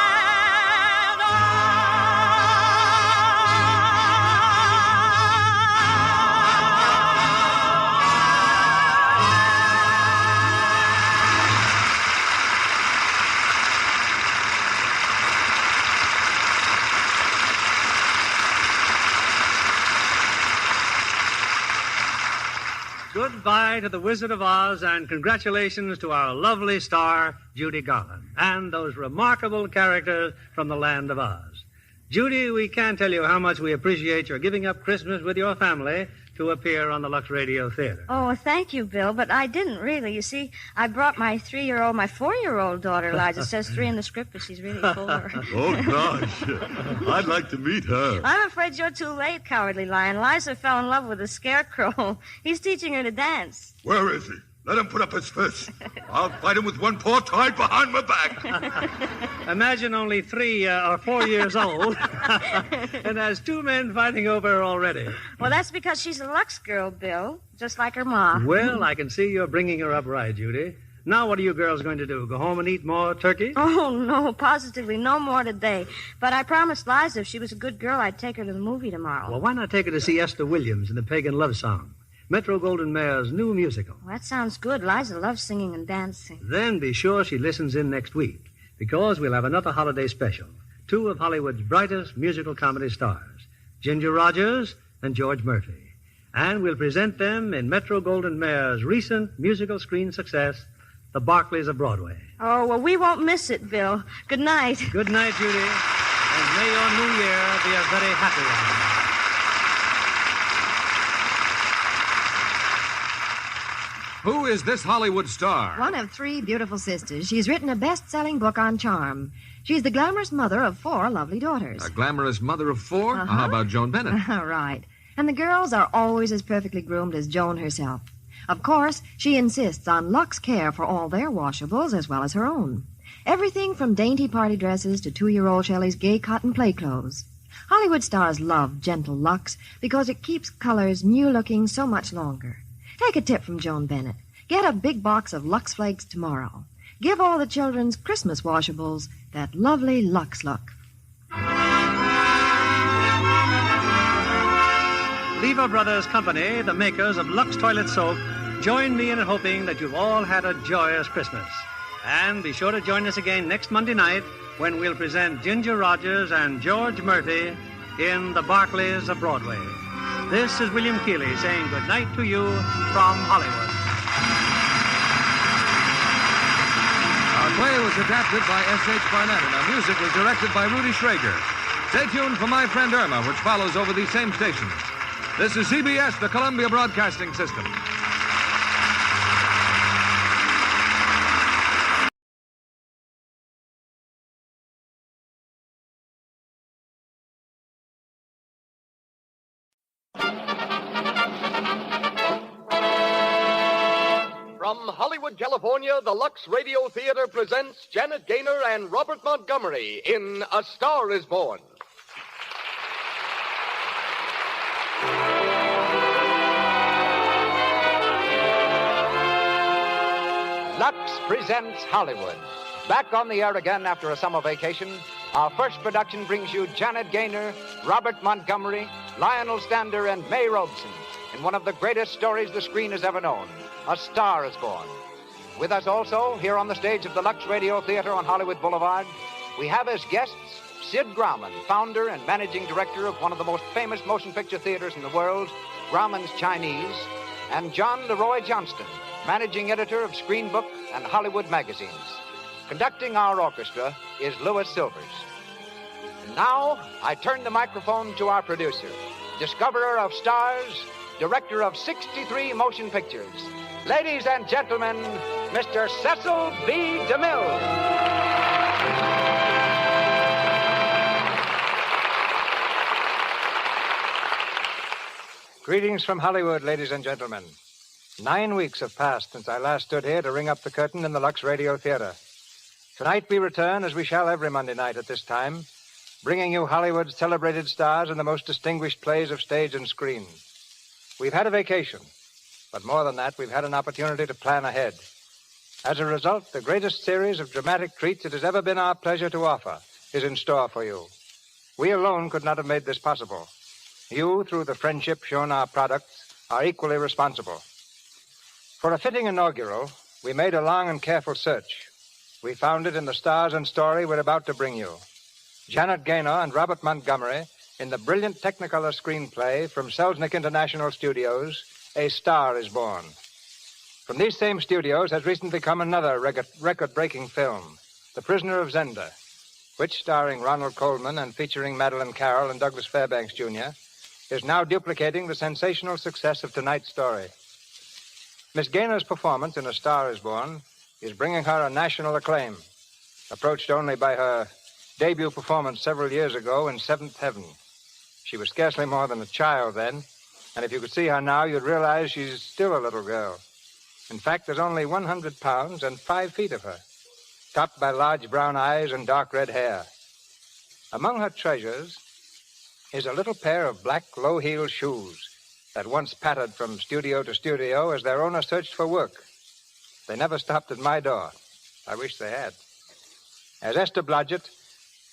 [SPEAKER 8] Goodbye to the Wizard of Oz, and congratulations to our lovely star, Judy Garland, and those remarkable characters from the land of Oz. Judy, we can't tell you how much we appreciate your giving up Christmas with your family to appear on the Lux Radio Theater.
[SPEAKER 21] Oh, thank you, Bill, but I didn't really. You see, I brought my 4-year-old daughter, Liza. Says 3 in the script, but she's really 4.
[SPEAKER 19] Oh, gosh. I'd like to meet her.
[SPEAKER 21] I'm afraid you're too late, Cowardly Lion. Liza fell in love with a scarecrow. He's teaching her to dance.
[SPEAKER 19] Where is he? Let him put up his fist. I'll fight him with one paw tied behind my back.
[SPEAKER 8] Imagine only 3 or 4 years old and has 2 men fighting over her already.
[SPEAKER 21] Well, that's because she's a Lux girl, Bill, just like her ma.
[SPEAKER 8] Well, I can see you're bringing her up right, Judy. Now what are you girls going to do? Go home and eat more turkey?
[SPEAKER 21] Oh, no, positively no more today. But I promised Liza if she was a good girl, I'd take her to the movie tomorrow.
[SPEAKER 8] Well, why not take her to see Esther Williams in the Pagan Love Song? Metro Goldwyn Mayer's new musical.
[SPEAKER 21] Well, that sounds good. Liza loves singing and dancing.
[SPEAKER 8] Then be sure she listens in next week, because we'll have another holiday special. 2 of Hollywood's brightest musical comedy stars, Ginger Rogers and George Murphy. And we'll present them in Metro Goldwyn Mayer's recent musical screen success, The Barclays of Broadway.
[SPEAKER 21] Oh, well, we won't miss it, Bill. Good night.
[SPEAKER 8] Good night, Judy. And may your new year be a very happy one.
[SPEAKER 7] Who is this Hollywood star?
[SPEAKER 5] One of 3 beautiful sisters. She's written a best-selling book on charm. She's the glamorous mother of 4 lovely daughters.
[SPEAKER 7] A glamorous mother of 4?
[SPEAKER 5] Uh-huh.
[SPEAKER 7] How about Joan Bennett?
[SPEAKER 5] Right. And the girls are always as perfectly groomed as Joan herself. Of course, she insists on Lux care for all their washables as well as her own. Everything from dainty party dresses to 2-year-old Shelley's gay cotton play clothes. Hollywood stars love gentle Lux because it keeps colors new-looking so much longer. Take a tip from Joan Bennett. Get a big box of Lux Flakes tomorrow. Give all the children's Christmas washables that lovely Lux look.
[SPEAKER 8] Lever Brothers Company, the makers of Lux Toilet Soap, join me in hoping that you've all had a joyous Christmas. And be sure to join us again next Monday night when we'll present Ginger Rogers and George Murphy in The Barclays of Broadway. This is William Keeley saying good night to you from Hollywood.
[SPEAKER 7] Our play was adapted by S.H. Barnett, and our music was directed by Rudy Schrager. Stay tuned for My Friend Irma, which follows over these same stations. This is CBS, the Columbia Broadcasting System.
[SPEAKER 1] From Hollywood, California, the Lux Radio Theater presents Janet Gaynor and Robert Montgomery in A Star is Born. Lux presents Hollywood. Back on the air again after a summer vacation, our first production brings you Janet Gaynor, Robert Montgomery, Lionel Stander, and May Robeson in one of the greatest stories the screen has ever known, A Star is Born. With us also, here on the stage of the Lux Radio Theater on Hollywood Boulevard, we have as guests Sid Grauman, founder and managing director of one of the most famous motion picture theaters in the world, Grauman's Chinese, and John Leroy Johnston, managing editor of Screen Book and Hollywood magazines. Conducting our orchestra is Louis Silvers. And now, I turn the microphone to our producer, discoverer of stars, director of 63 motion pictures. Ladies and gentlemen, Mr. Cecil B. DeMille. Greetings from Hollywood, ladies and gentlemen. 9 weeks have passed since I last stood here to ring up the curtain in the Lux Radio Theater. Tonight we return, as we shall every Monday night at this time, bringing you Hollywood's celebrated stars and the most distinguished plays of stage and screen. We've had a vacation, but more than that, we've had an opportunity to plan ahead. As a result, the greatest series of dramatic treats it has ever been our pleasure to offer is in store for you. We alone could not have made this possible. You, through the friendship shown our products, are equally responsible. For a fitting inaugural, we made a long and careful search. We found it in the stars and story we're about to bring you. Janet Gaynor and Robert Montgomery in the brilliant Technicolor screenplay from Selznick International Studios, A Star is Born. From these same studios has recently come another record-breaking film, The Prisoner of Zenda, which, starring Ronald Colman and featuring Madeleine Carroll and Douglas Fairbanks, Jr., is now duplicating the sensational success of tonight's story. Miss Gaynor's performance in A Star is Born is bringing her a national acclaim, approached only by her debut performance several years ago in Seventh Heaven. She was scarcely more than a child then, and if you could see her now, you'd realize she's still a little girl. In fact, there's only 100 pounds and 5 feet of her, topped by large brown eyes and dark red hair. Among her treasures is a little pair of black low-heeled shoes that once pattered from studio to studio as their owner searched for work. They never stopped at my door. I wish they had. As Esther Blodgett,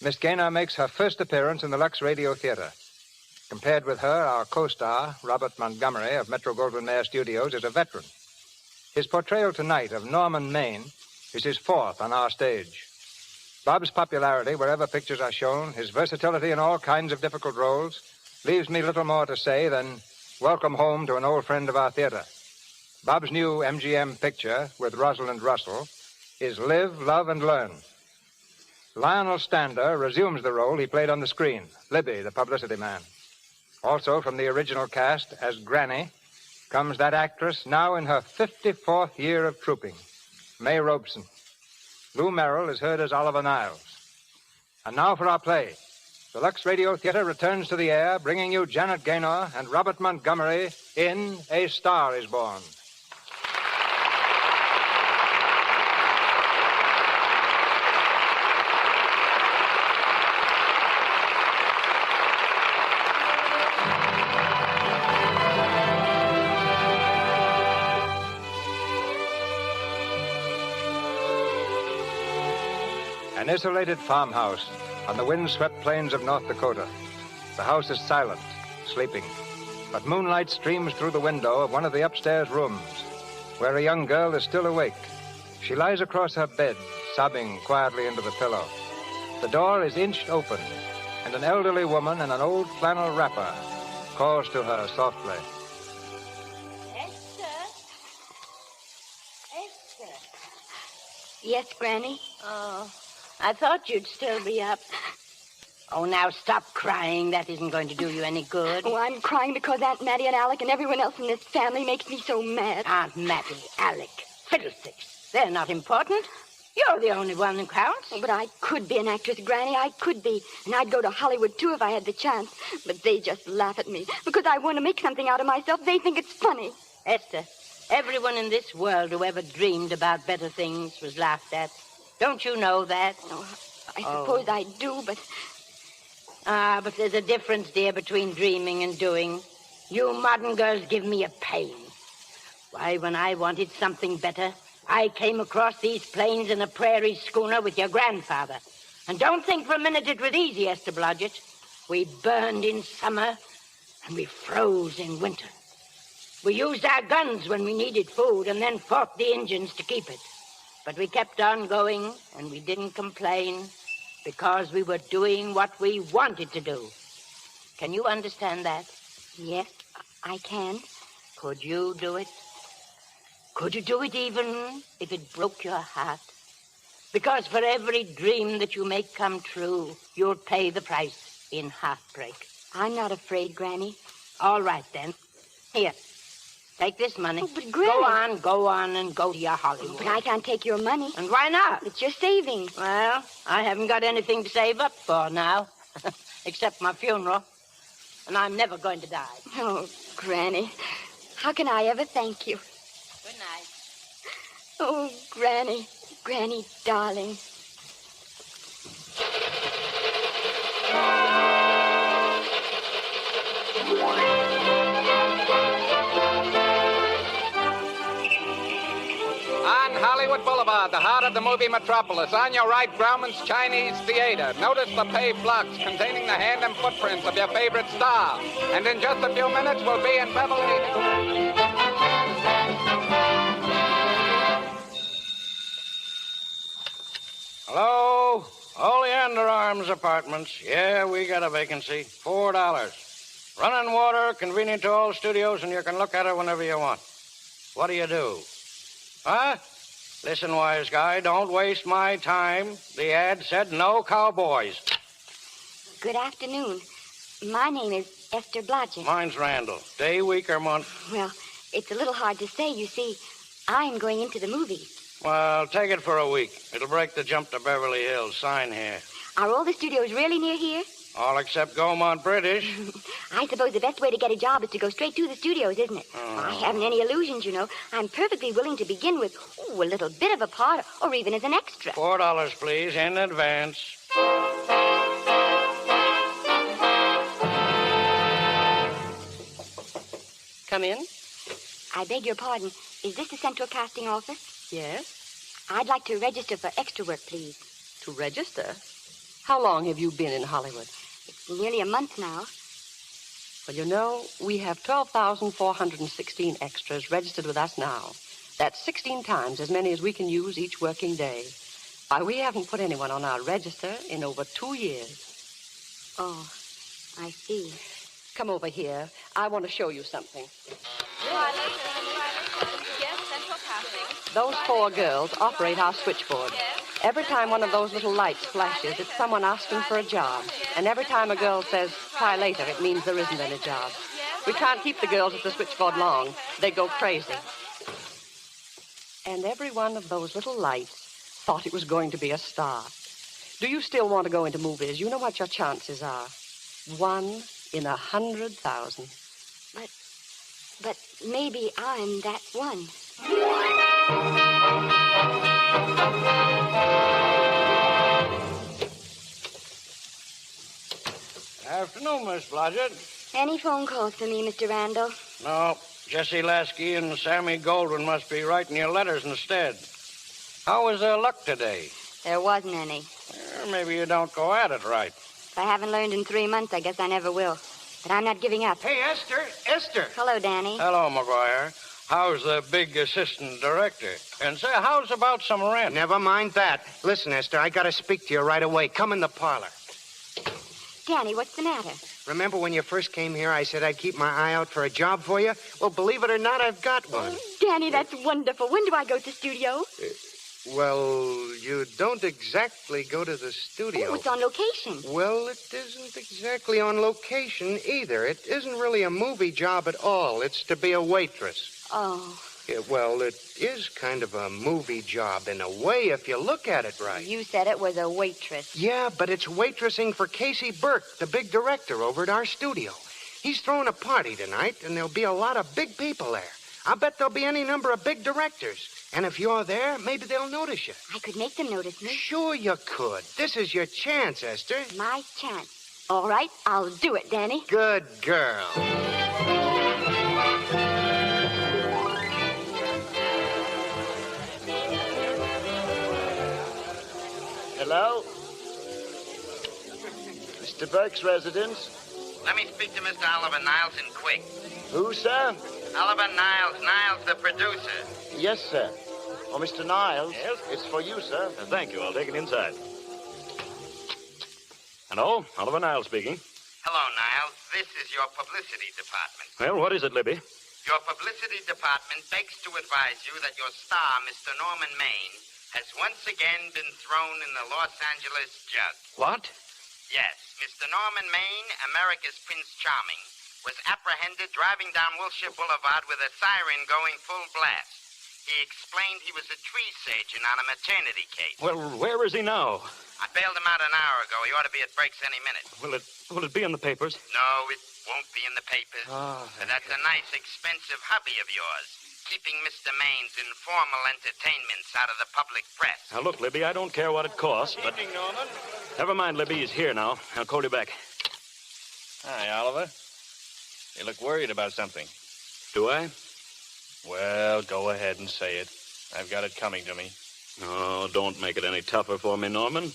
[SPEAKER 1] Miss Gaynor makes her first appearance in the Lux Radio Theater. Compared with her, our co-star, Robert Montgomery of Metro-Goldwyn-Mayer Studios, is a veteran. His portrayal tonight of Norman Maine is his fourth on our stage. Bob's popularity wherever pictures are shown, his versatility in all kinds of difficult roles, leaves me little more to say than welcome home to an old friend of our theater. Bob's new MGM picture with Rosalind Russell is Live, Love, and Learn. Lionel Stander resumes the role he played on the screen, Libby, the publicity man. Also from the original cast as Granny comes that actress now in her 54th year of trooping, May Robeson. Lou Merrill is heard as Oliver Niles. And now for our play. The Lux Radio Theater returns to the air, bringing you Janet Gaynor and Robert Montgomery in A Star is Born. An isolated farmhouse on the wind-swept plains of North Dakota. The house is silent, sleeping, but moonlight streams through the window of one of the upstairs rooms, where a young girl is still awake. She lies across her bed, sobbing quietly into the pillow. The door is inched open, and an elderly woman in an old flannel wrapper calls to her softly.
[SPEAKER 9] Yes, Granny? Oh, I thought you'd still be up. Oh, now stop crying. That isn't going to do you any good.
[SPEAKER 16] Oh, I'm crying because Aunt Mattie and Alec and everyone else in this family makes me so mad.
[SPEAKER 9] Aunt Mattie, Alec, fiddlesticks. They're not important. You're the only one who counts.
[SPEAKER 16] Oh, but I could be an actress, Granny. I could be. And I'd go to Hollywood, too, if I had the chance. But they just laugh at me. Because I want to make something out of myself, they think it's funny.
[SPEAKER 9] Esther, everyone in this world who ever dreamed about better things was laughed at. Don't you know that?
[SPEAKER 16] Oh, I suppose I do, but...
[SPEAKER 9] Ah, but there's a difference, dear, between dreaming and doing. You modern girls give me a pain. Why, when I wanted something better, I came across these plains in a prairie schooner with your grandfather. And don't think for a minute it was easy, Esther Blodgett. We burned in summer, and we froze in winter. We used our guns when we needed food, and then fought the Indians to keep it. But we kept on going, and we didn't complain, because we were doing what we wanted to do. Can you understand that?
[SPEAKER 16] Yes, I can.
[SPEAKER 9] Could you do it? Could you do it even if it broke your heart? Because for every dream that you make come true, you'll pay the price in heartbreak.
[SPEAKER 16] I'm not afraid, Granny.
[SPEAKER 9] All right, then. Here, take this money.
[SPEAKER 16] Oh, but Granny...
[SPEAKER 9] Go on, and go to your Hollywood.
[SPEAKER 16] But I can't take your money.
[SPEAKER 9] And why not?
[SPEAKER 16] It's your savings.
[SPEAKER 9] Well, I haven't got anything to save up for now, except my funeral. And I'm never going to die.
[SPEAKER 16] Oh, Granny, how can I ever thank you?
[SPEAKER 9] Good night.
[SPEAKER 16] Oh, Granny, Granny, darling.
[SPEAKER 20] On Hollywood Boulevard, the heart of the movie metropolis. On your right, Grauman's Chinese Theater. Notice the paved blocks containing the hand and footprints of your favorite star. And in just a few minutes, we'll be in Beverly.
[SPEAKER 24] Hello? Oleander Arms Apartments. Yeah, we got a vacancy. $4. Running water, convenient to all studios, and you can look at it whenever you want. What do you do? Huh? Listen, wise guy, don't waste my time. The ad said no cowboys.
[SPEAKER 16] Good afternoon. My name is Esther Blodgett.
[SPEAKER 24] Mine's Randall. Day, week, or month?
[SPEAKER 16] Well, it's a little hard to say. You see, I'm going into the movies.
[SPEAKER 24] Well, take it for a week. It'll break the jump to Beverly Hills. Sign here.
[SPEAKER 16] Are all the studios really near here?
[SPEAKER 24] All except Gaumont British.
[SPEAKER 16] I suppose the best way to get a job is to go straight to the studios, isn't it?
[SPEAKER 24] Oh.
[SPEAKER 16] I haven't any illusions, you know. I'm perfectly willing to begin with a little bit of a part, or even as an extra.
[SPEAKER 24] $4, please, in advance.
[SPEAKER 9] Come in.
[SPEAKER 16] I beg your pardon. Is this the Central Casting Office?
[SPEAKER 25] Yes?
[SPEAKER 16] I'd like to register for extra work, please.
[SPEAKER 25] To register? How long have you been in Hollywood?
[SPEAKER 16] It's nearly a month now.
[SPEAKER 25] Well, you know, we have 12,416 extras registered with us now. That's 16 times as many as we can use each working day. Why, we haven't put anyone on our register in over 2 years.
[SPEAKER 16] Oh, I see.
[SPEAKER 25] Come over here. I want to show you something.
[SPEAKER 23] Yes, Central Casting.
[SPEAKER 25] Those 4 girls operate our switchboard. Every time one of those little lights flashes, it's someone asking for a job. And every time a girl says, try later, it means there isn't any job. We can't keep the girls at the switchboard long. They go crazy. And every one of those little lights thought it was going to be a star. Do you still want to go into movies? You know what your chances are. 1 in 100,000.
[SPEAKER 16] But maybe I'm that one.
[SPEAKER 24] Afternoon, Miss Blodgett.
[SPEAKER 16] Any phone calls for me, Mr. Randall?
[SPEAKER 24] No, Jesse Lasky and Sammy Goldwyn must be writing your letters instead. How was their luck today?
[SPEAKER 16] There wasn't any.
[SPEAKER 24] Or maybe you don't go at it right.
[SPEAKER 16] If I haven't learned in 3 months, I guess I never will. But I'm not giving up.
[SPEAKER 1] Hey, Esther! Esther!
[SPEAKER 16] Hello, Danny.
[SPEAKER 24] Hello, McGuire. How's the big assistant director? And say, how's about some rent?
[SPEAKER 2] Never mind that. Listen, Esther, I gotta speak to you right away. Come in the parlor.
[SPEAKER 16] Danny, what's the matter?
[SPEAKER 2] Remember when you first came here, I said I'd keep my eye out for a job for you? Well, believe it or not, I've got one.
[SPEAKER 16] Danny, that's wonderful. When do I go to the studio?
[SPEAKER 2] Well, you don't exactly go to the studio.
[SPEAKER 16] Oh, it's on location.
[SPEAKER 2] Well, it isn't exactly on location either. It isn't really a movie job at all. It's to be a waitress.
[SPEAKER 16] Oh.
[SPEAKER 2] Yeah, well, it is kind of a movie job in a way if you look at it right.
[SPEAKER 16] You said it was a waitress.
[SPEAKER 2] Yeah, but it's waitressing for Casey Burke, the big director over at our studio. He's throwing a party tonight, and there'll be a lot of big people there. I bet there'll be any number of big directors. And if you're there, maybe they'll notice you.
[SPEAKER 16] I could make them notice me.
[SPEAKER 2] Sure you could. This is your chance, Esther.
[SPEAKER 16] My chance. All right, I'll do it, Danny.
[SPEAKER 2] Good girl.
[SPEAKER 13] Hello? Mr. Burke's residence?
[SPEAKER 20] Let me speak to Mr. Oliver Niles and quick.
[SPEAKER 13] Who, sir?
[SPEAKER 20] Oliver Niles. Niles, the producer.
[SPEAKER 13] Yes, sir. Oh, Mr. Niles. Yes? It's for you, sir.
[SPEAKER 14] Thank you. I'll take it inside. Hello? Oliver Niles speaking.
[SPEAKER 20] Hello, Niles. This is your publicity department.
[SPEAKER 14] Well, what is it, Libby?
[SPEAKER 20] Your publicity department begs to advise you that your star, Mr. Norman Maine, has once again been thrown in the Los Angeles jug.
[SPEAKER 14] What?
[SPEAKER 20] Yes, Mr. Norman Maine, America's Prince Charming, was apprehended driving down Wilshire Boulevard with a siren going full blast. He explained he was a tree surgeon on a maternity case.
[SPEAKER 14] Well, where is he now?
[SPEAKER 20] I bailed him out an hour ago. He ought to be at Breaks any minute.
[SPEAKER 14] Will it be in the papers?
[SPEAKER 20] No, it won't be in the papers.
[SPEAKER 14] Oh,
[SPEAKER 20] But that's a nice, expensive hobby of yours, keeping Mr. Maine's informal entertainments out of the public press.
[SPEAKER 14] Now, look, Libby, I don't care what it costs, but...
[SPEAKER 20] Evening, Norman.
[SPEAKER 14] Never mind, Libby. He's here now. I'll call you back.
[SPEAKER 17] Hi, Oliver. You look worried about something.
[SPEAKER 14] Do I?
[SPEAKER 17] Well, go ahead and say it. I've got it coming to me.
[SPEAKER 14] Oh, don't make it any tougher for me, Norman.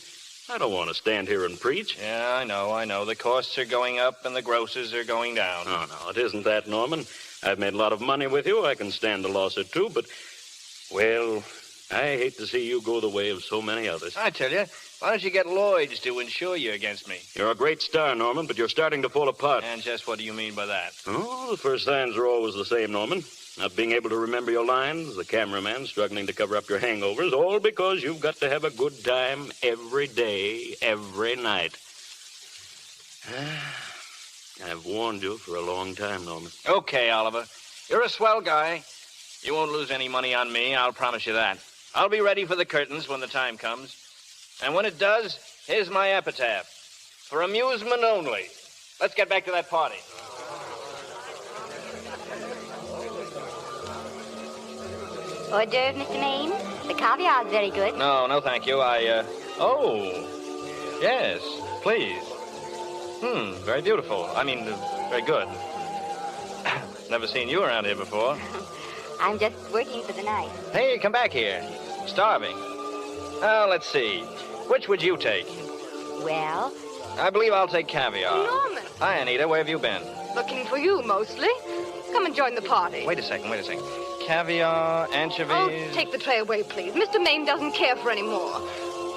[SPEAKER 14] I don't want to stand here and preach.
[SPEAKER 17] Yeah, I know. The costs are going up and the grosses are going down.
[SPEAKER 14] Oh, no, it isn't that, Norman. I've made a lot of money with you. I can stand a loss or two, but, well, I hate to see you go the way of so many others.
[SPEAKER 17] I tell you, why don't you get Lloyd's to insure you against me?
[SPEAKER 14] You're a great star, Norman, but you're starting to fall apart.
[SPEAKER 17] And just what do you mean by that?
[SPEAKER 14] Oh, the first signs are always the same, Norman. Not being able to remember your lines, the cameraman struggling to cover up your hangovers, all because you've got to have a good time every day, every night. I've warned you for a long time, Norman.
[SPEAKER 17] Okay, Oliver. You're a swell guy. You won't lose any money on me, I'll promise you that. I'll be ready for the curtains when the time comes. And when it does, here's my epitaph. For amusement only. Let's get back to that party.
[SPEAKER 16] Hors d'oeuvre, Mr. Maine. The caviar's very good.
[SPEAKER 17] No, thank you. Oh. Yes, please. Very beautiful. I mean, very good. Never seen you around here before.
[SPEAKER 16] I'm just working for the night.
[SPEAKER 17] Hey, come back here. Starving. Oh, let's see. Which would you take?
[SPEAKER 16] Well?
[SPEAKER 17] I believe I'll take caviar.
[SPEAKER 16] Norman.
[SPEAKER 17] Hi, Anita. Where have you been?
[SPEAKER 23] Looking for you, mostly. Come and join the party.
[SPEAKER 17] Wait a second. Caviar, anchovies...
[SPEAKER 23] Oh, take the tray away, please. Mr. Maine doesn't care for any more.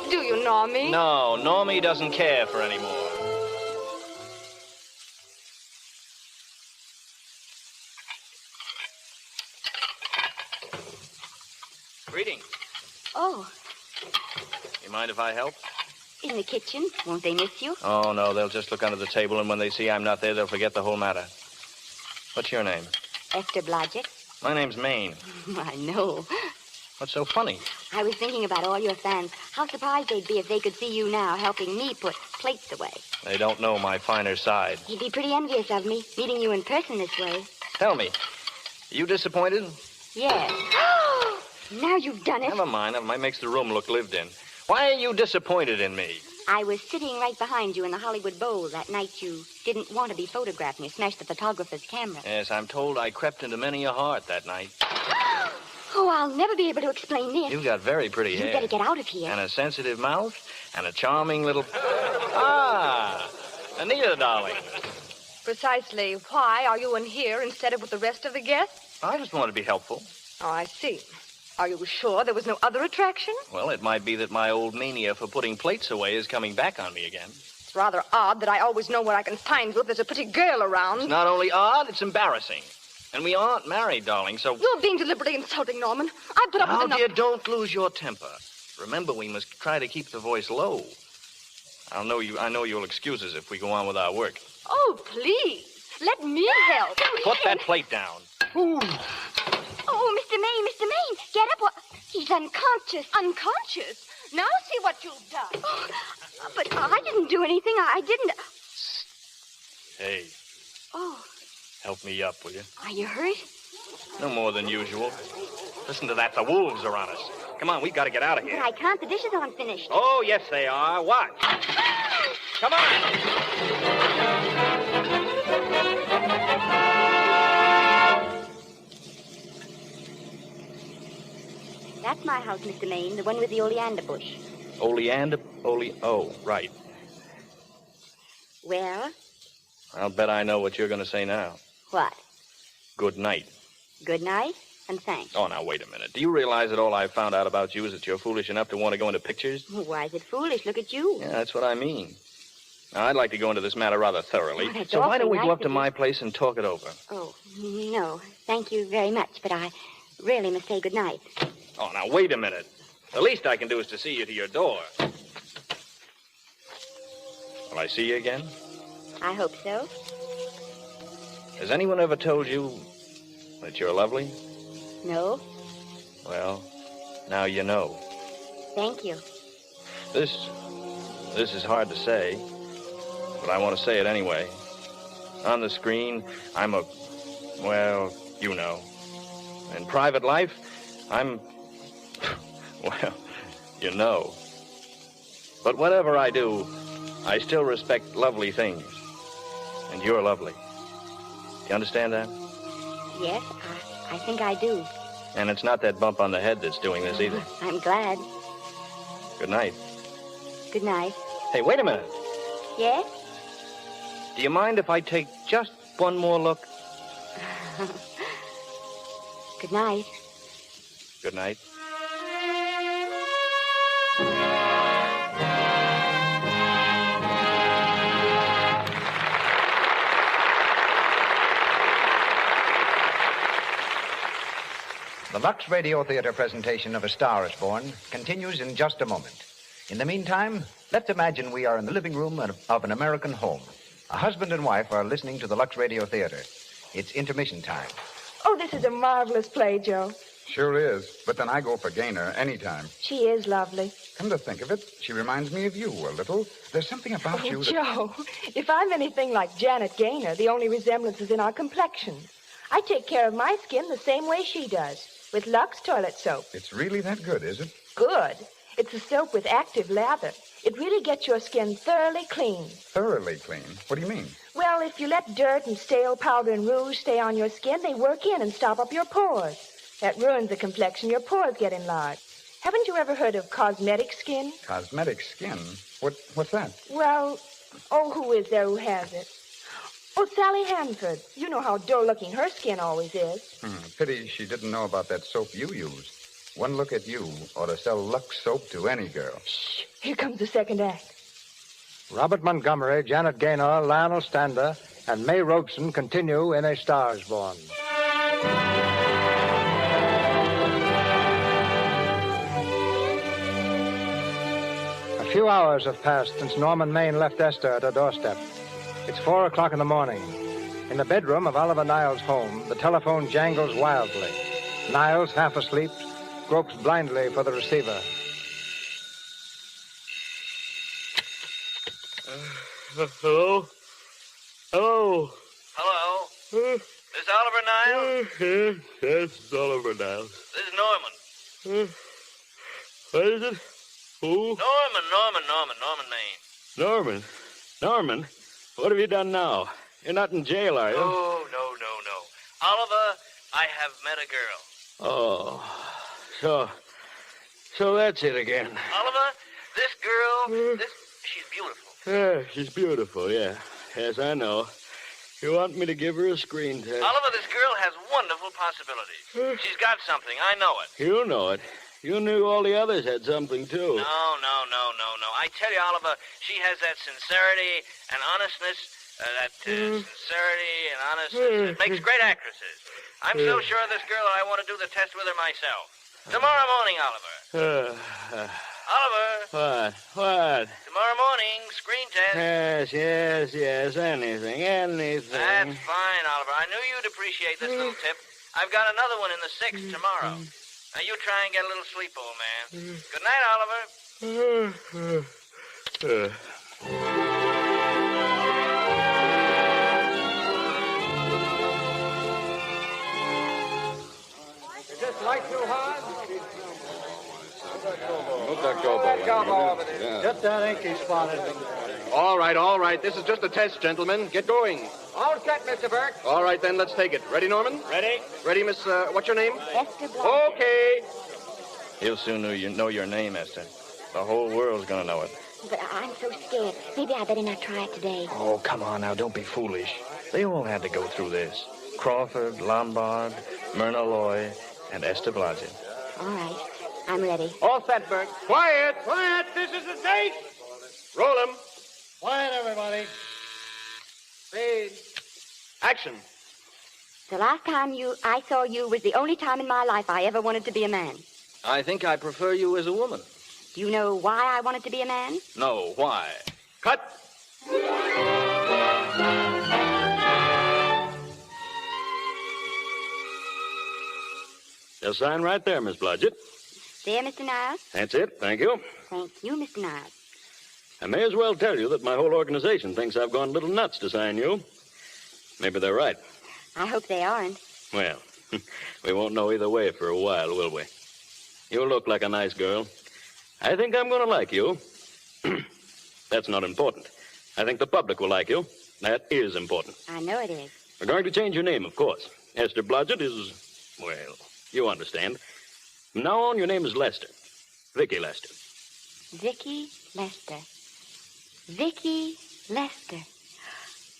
[SPEAKER 23] Do you, Normie?
[SPEAKER 17] No, Normie doesn't care for any more. Greetings.
[SPEAKER 16] Oh,
[SPEAKER 17] You mind if I help?
[SPEAKER 16] in the kitchen. Won't they miss you?
[SPEAKER 17] Oh, no, they'll just look under the table, and when they see I'm not there, they'll forget the whole matter. What's your name?
[SPEAKER 16] Esther Blodgett.
[SPEAKER 17] My name's Maine.
[SPEAKER 16] I know.
[SPEAKER 17] What's so funny?
[SPEAKER 16] I was thinking about all your fans. How surprised they'd be if they could see you now helping me put plates away.
[SPEAKER 17] They don't know my finer side.
[SPEAKER 16] He'd be pretty envious of me, meeting you in person this way.
[SPEAKER 17] Tell me, you disappointed?
[SPEAKER 16] Yes. Now you've done it.
[SPEAKER 17] Never mind. Makes the room look lived in. Why are you disappointed in me?
[SPEAKER 16] I was sitting right behind you in the Hollywood Bowl that night you didn't want to be photographed and you smashed the photographer's camera.
[SPEAKER 17] Yes, I'm told I crept into many a heart that night.
[SPEAKER 16] Oh, I'll never be able to explain this.
[SPEAKER 17] You've got very pretty hair.
[SPEAKER 16] You better get out of here.
[SPEAKER 17] And a sensitive mouth, and a charming little... Ah, Anita, darling.
[SPEAKER 3] Precisely. Why are you in here instead of with the rest of the guests?
[SPEAKER 17] I just want to be helpful.
[SPEAKER 3] Oh, I see. Are you sure there was no other attraction?
[SPEAKER 17] Well, it might be that my old mania for putting plates away is coming back on me again.
[SPEAKER 3] It's rather odd that I always know where I can find you if there's a pretty girl around.
[SPEAKER 17] It's not only odd, it's embarrassing. And we aren't married, darling, so...
[SPEAKER 3] You're being deliberately insulting, Norman. I put up with enough...
[SPEAKER 17] dear, don't lose your temper. Remember, we must try to keep the voice low. I know you'll excuse us if we go on with our work.
[SPEAKER 3] Oh, please. Let me help.
[SPEAKER 17] Put that plate down.
[SPEAKER 16] Oh, Mr. Maine, get up. He's unconscious.
[SPEAKER 3] Unconscious? Now see what you've done.
[SPEAKER 16] Oh, but I didn't do anything. I didn't...
[SPEAKER 17] Hey.
[SPEAKER 16] Oh.
[SPEAKER 17] Help me up, will you?
[SPEAKER 16] Are you hurt?
[SPEAKER 17] No more than usual. Listen to that. The wolves are on us. Come on, we've got to get out of here.
[SPEAKER 16] But I can't. The dishes aren't finished.
[SPEAKER 17] Oh, yes, they are. Watch. Come on.
[SPEAKER 16] That's my house, Mr. Maine, the one with the oleander bush.
[SPEAKER 17] Oh, right.
[SPEAKER 16] Well?
[SPEAKER 17] I'll bet I know what you're going to say now.
[SPEAKER 16] What?
[SPEAKER 17] Good night.
[SPEAKER 16] Good night, and thanks.
[SPEAKER 17] Oh, now, wait a minute. Do you realize that all I've found out about you is that you're foolish enough to want to go into pictures?
[SPEAKER 16] Why is it foolish? Look at you.
[SPEAKER 17] Yeah, that's what I mean. Now, I'd like to go into this matter rather thoroughly.
[SPEAKER 16] Oh,
[SPEAKER 17] so why don't we
[SPEAKER 16] nice
[SPEAKER 17] go up to
[SPEAKER 16] you.
[SPEAKER 17] my place and talk it over?
[SPEAKER 16] Oh, no. Thank you very much, but I really must say good night.
[SPEAKER 17] Oh, now, wait a minute. The least I can do is to see you to your door. Will I see you again?
[SPEAKER 16] I hope so.
[SPEAKER 17] Has anyone ever told you that you're lovely?
[SPEAKER 16] No.
[SPEAKER 17] Well, now you know.
[SPEAKER 16] Thank you.
[SPEAKER 17] This is hard to say, but I want to say it anyway. On the screen, I'm well, you know. In private life, I'm, well, you know. But whatever I do, I still respect lovely things. And you're lovely. You understand that?
[SPEAKER 16] Yes, I think I do.
[SPEAKER 17] And it's not that bump on the head that's doing this either.
[SPEAKER 16] I'm glad.
[SPEAKER 17] Good night.
[SPEAKER 16] Good night.
[SPEAKER 17] Hey, wait a minute.
[SPEAKER 16] Yes?
[SPEAKER 17] Do you mind if I take just one more look?
[SPEAKER 16] Good night.
[SPEAKER 17] Good night.
[SPEAKER 1] The Lux Radio Theater presentation of A Star is Born continues in just a moment. In the meantime, let's imagine we are in the living room of an American home. A husband and wife are listening to the Lux Radio Theater. It's intermission time.
[SPEAKER 6] Oh, this is a marvelous play, Joe.
[SPEAKER 10] Sure is, but then I go for Gaynor anytime.
[SPEAKER 6] She is lovely.
[SPEAKER 10] Come to think of it, she reminds me of you a little. There's something about you that...
[SPEAKER 6] Joe, if I'm anything like Janet Gaynor, the only resemblance is in our complexions. I take care of my skin the same way she does, with Lux toilet soap.
[SPEAKER 10] It's really that good, is it?
[SPEAKER 6] Good. It's a soap with active lather. It really gets your skin thoroughly clean.
[SPEAKER 10] Thoroughly clean? What do you mean?
[SPEAKER 6] Well, if you let dirt and stale powder and rouge stay on your skin, they work in and stop up your pores. That ruins the complexion. Your pores get enlarged. Haven't you ever heard of cosmetic skin?
[SPEAKER 10] Cosmetic skin? What's that?
[SPEAKER 6] Well, who is there who has it? Oh, Sally Hanford. You know how dull-looking her skin always is.
[SPEAKER 10] Pity she didn't know about that soap you use. One look at you ought to sell Lux soap to any girl.
[SPEAKER 6] Shh. Here comes the second act.
[SPEAKER 1] Robert Montgomery, Janet Gaynor, Lionel Stander, and May Robeson continue in A Star is Born. A few hours have passed since Norman Maine left Esther at her doorstep. It's 4 o'clock in the morning. In the bedroom of Oliver Niles' home, the telephone jangles wildly. Niles, half asleep, gropes blindly for the receiver.
[SPEAKER 17] Hello? Hello? Hello? This Oliver Niles?
[SPEAKER 19] Yes, it's Oliver Niles.
[SPEAKER 17] This is Norman.
[SPEAKER 19] What is it? Who?
[SPEAKER 17] Norman Maine.
[SPEAKER 19] Norman? What have you done now? You're not in jail, are you?
[SPEAKER 17] No. Oliver, I have met a girl.
[SPEAKER 19] Oh,
[SPEAKER 12] So that's it again.
[SPEAKER 17] Oliver, this girl, she's beautiful.
[SPEAKER 14] Yeah, she's beautiful, yeah. Yes, I know. You want me to give her a screen test?
[SPEAKER 17] Oliver, this girl has wonderful possibilities. She's got something. I know it.
[SPEAKER 14] You know it. You knew all the others had something, too.
[SPEAKER 17] No. I tell you, Oliver, she has that sincerity and honestness, sincerity and honestness. It makes great actresses. I'm so sure of this girl that I want to do the test with her myself. Tomorrow morning, Oliver. Oliver.
[SPEAKER 14] What?
[SPEAKER 17] Tomorrow morning, screen test.
[SPEAKER 14] Yes. Anything.
[SPEAKER 17] That's fine, Oliver. I knew you'd appreciate this little tip. I've got another one in the 6th tomorrow. Now, you try and get a little sleep, old man. Good night, Oliver.
[SPEAKER 1] Is this light too hard?
[SPEAKER 10] Move that gobo over there. Yeah.
[SPEAKER 1] Get that inky spotted.
[SPEAKER 4] All right. This is just a test, gentlemen. Get going.
[SPEAKER 1] All set, Mr. Burke.
[SPEAKER 4] All right, then, let's take it. Ready, Norman?
[SPEAKER 17] Ready.
[SPEAKER 4] Ready, Miss, what's your name?
[SPEAKER 23] Esther Blanchard.
[SPEAKER 4] Okay.
[SPEAKER 17] He'll soon know your name, Esther. The whole world's gonna know it.
[SPEAKER 16] But I'm so scared. Maybe I better not try it today.
[SPEAKER 17] Oh, come on now. Don't be foolish. They all had to go through this. Crawford, Lombard, Myrna Loy, and Esther Blanchard.
[SPEAKER 16] All right. I'm ready.
[SPEAKER 1] All set, Burke.
[SPEAKER 4] Quiet.
[SPEAKER 1] This is the date.
[SPEAKER 4] Roll 'em.
[SPEAKER 1] Quiet, everybody. Speed.
[SPEAKER 4] Action.
[SPEAKER 16] The last time I saw you was the only time in my life I ever wanted to be a man.
[SPEAKER 17] I think I prefer you as a woman.
[SPEAKER 16] Do you know why I wanted to be a man?
[SPEAKER 17] No, why?
[SPEAKER 4] Cut.
[SPEAKER 14] Just sign right there, Miss Blodgett.
[SPEAKER 16] There, Mr. Niles.
[SPEAKER 14] That's it. Thank you.
[SPEAKER 16] Thank you, Mr. Niles.
[SPEAKER 14] I may as well tell you that my whole organization thinks I've gone a little nuts to sign you. Maybe they're right.
[SPEAKER 16] I hope they aren't.
[SPEAKER 14] Well, we won't know either way for a while, will we? You look like a nice girl. I think I'm going to like you. That's not important. I think the public will like you. That is important.
[SPEAKER 16] I know it is.
[SPEAKER 14] We're going to change your name, of course. Esther Blodgett is, well, you understand. From now on, your name is Lester. Vicky Lester.
[SPEAKER 16] Vicky Lester. Vicky Lester.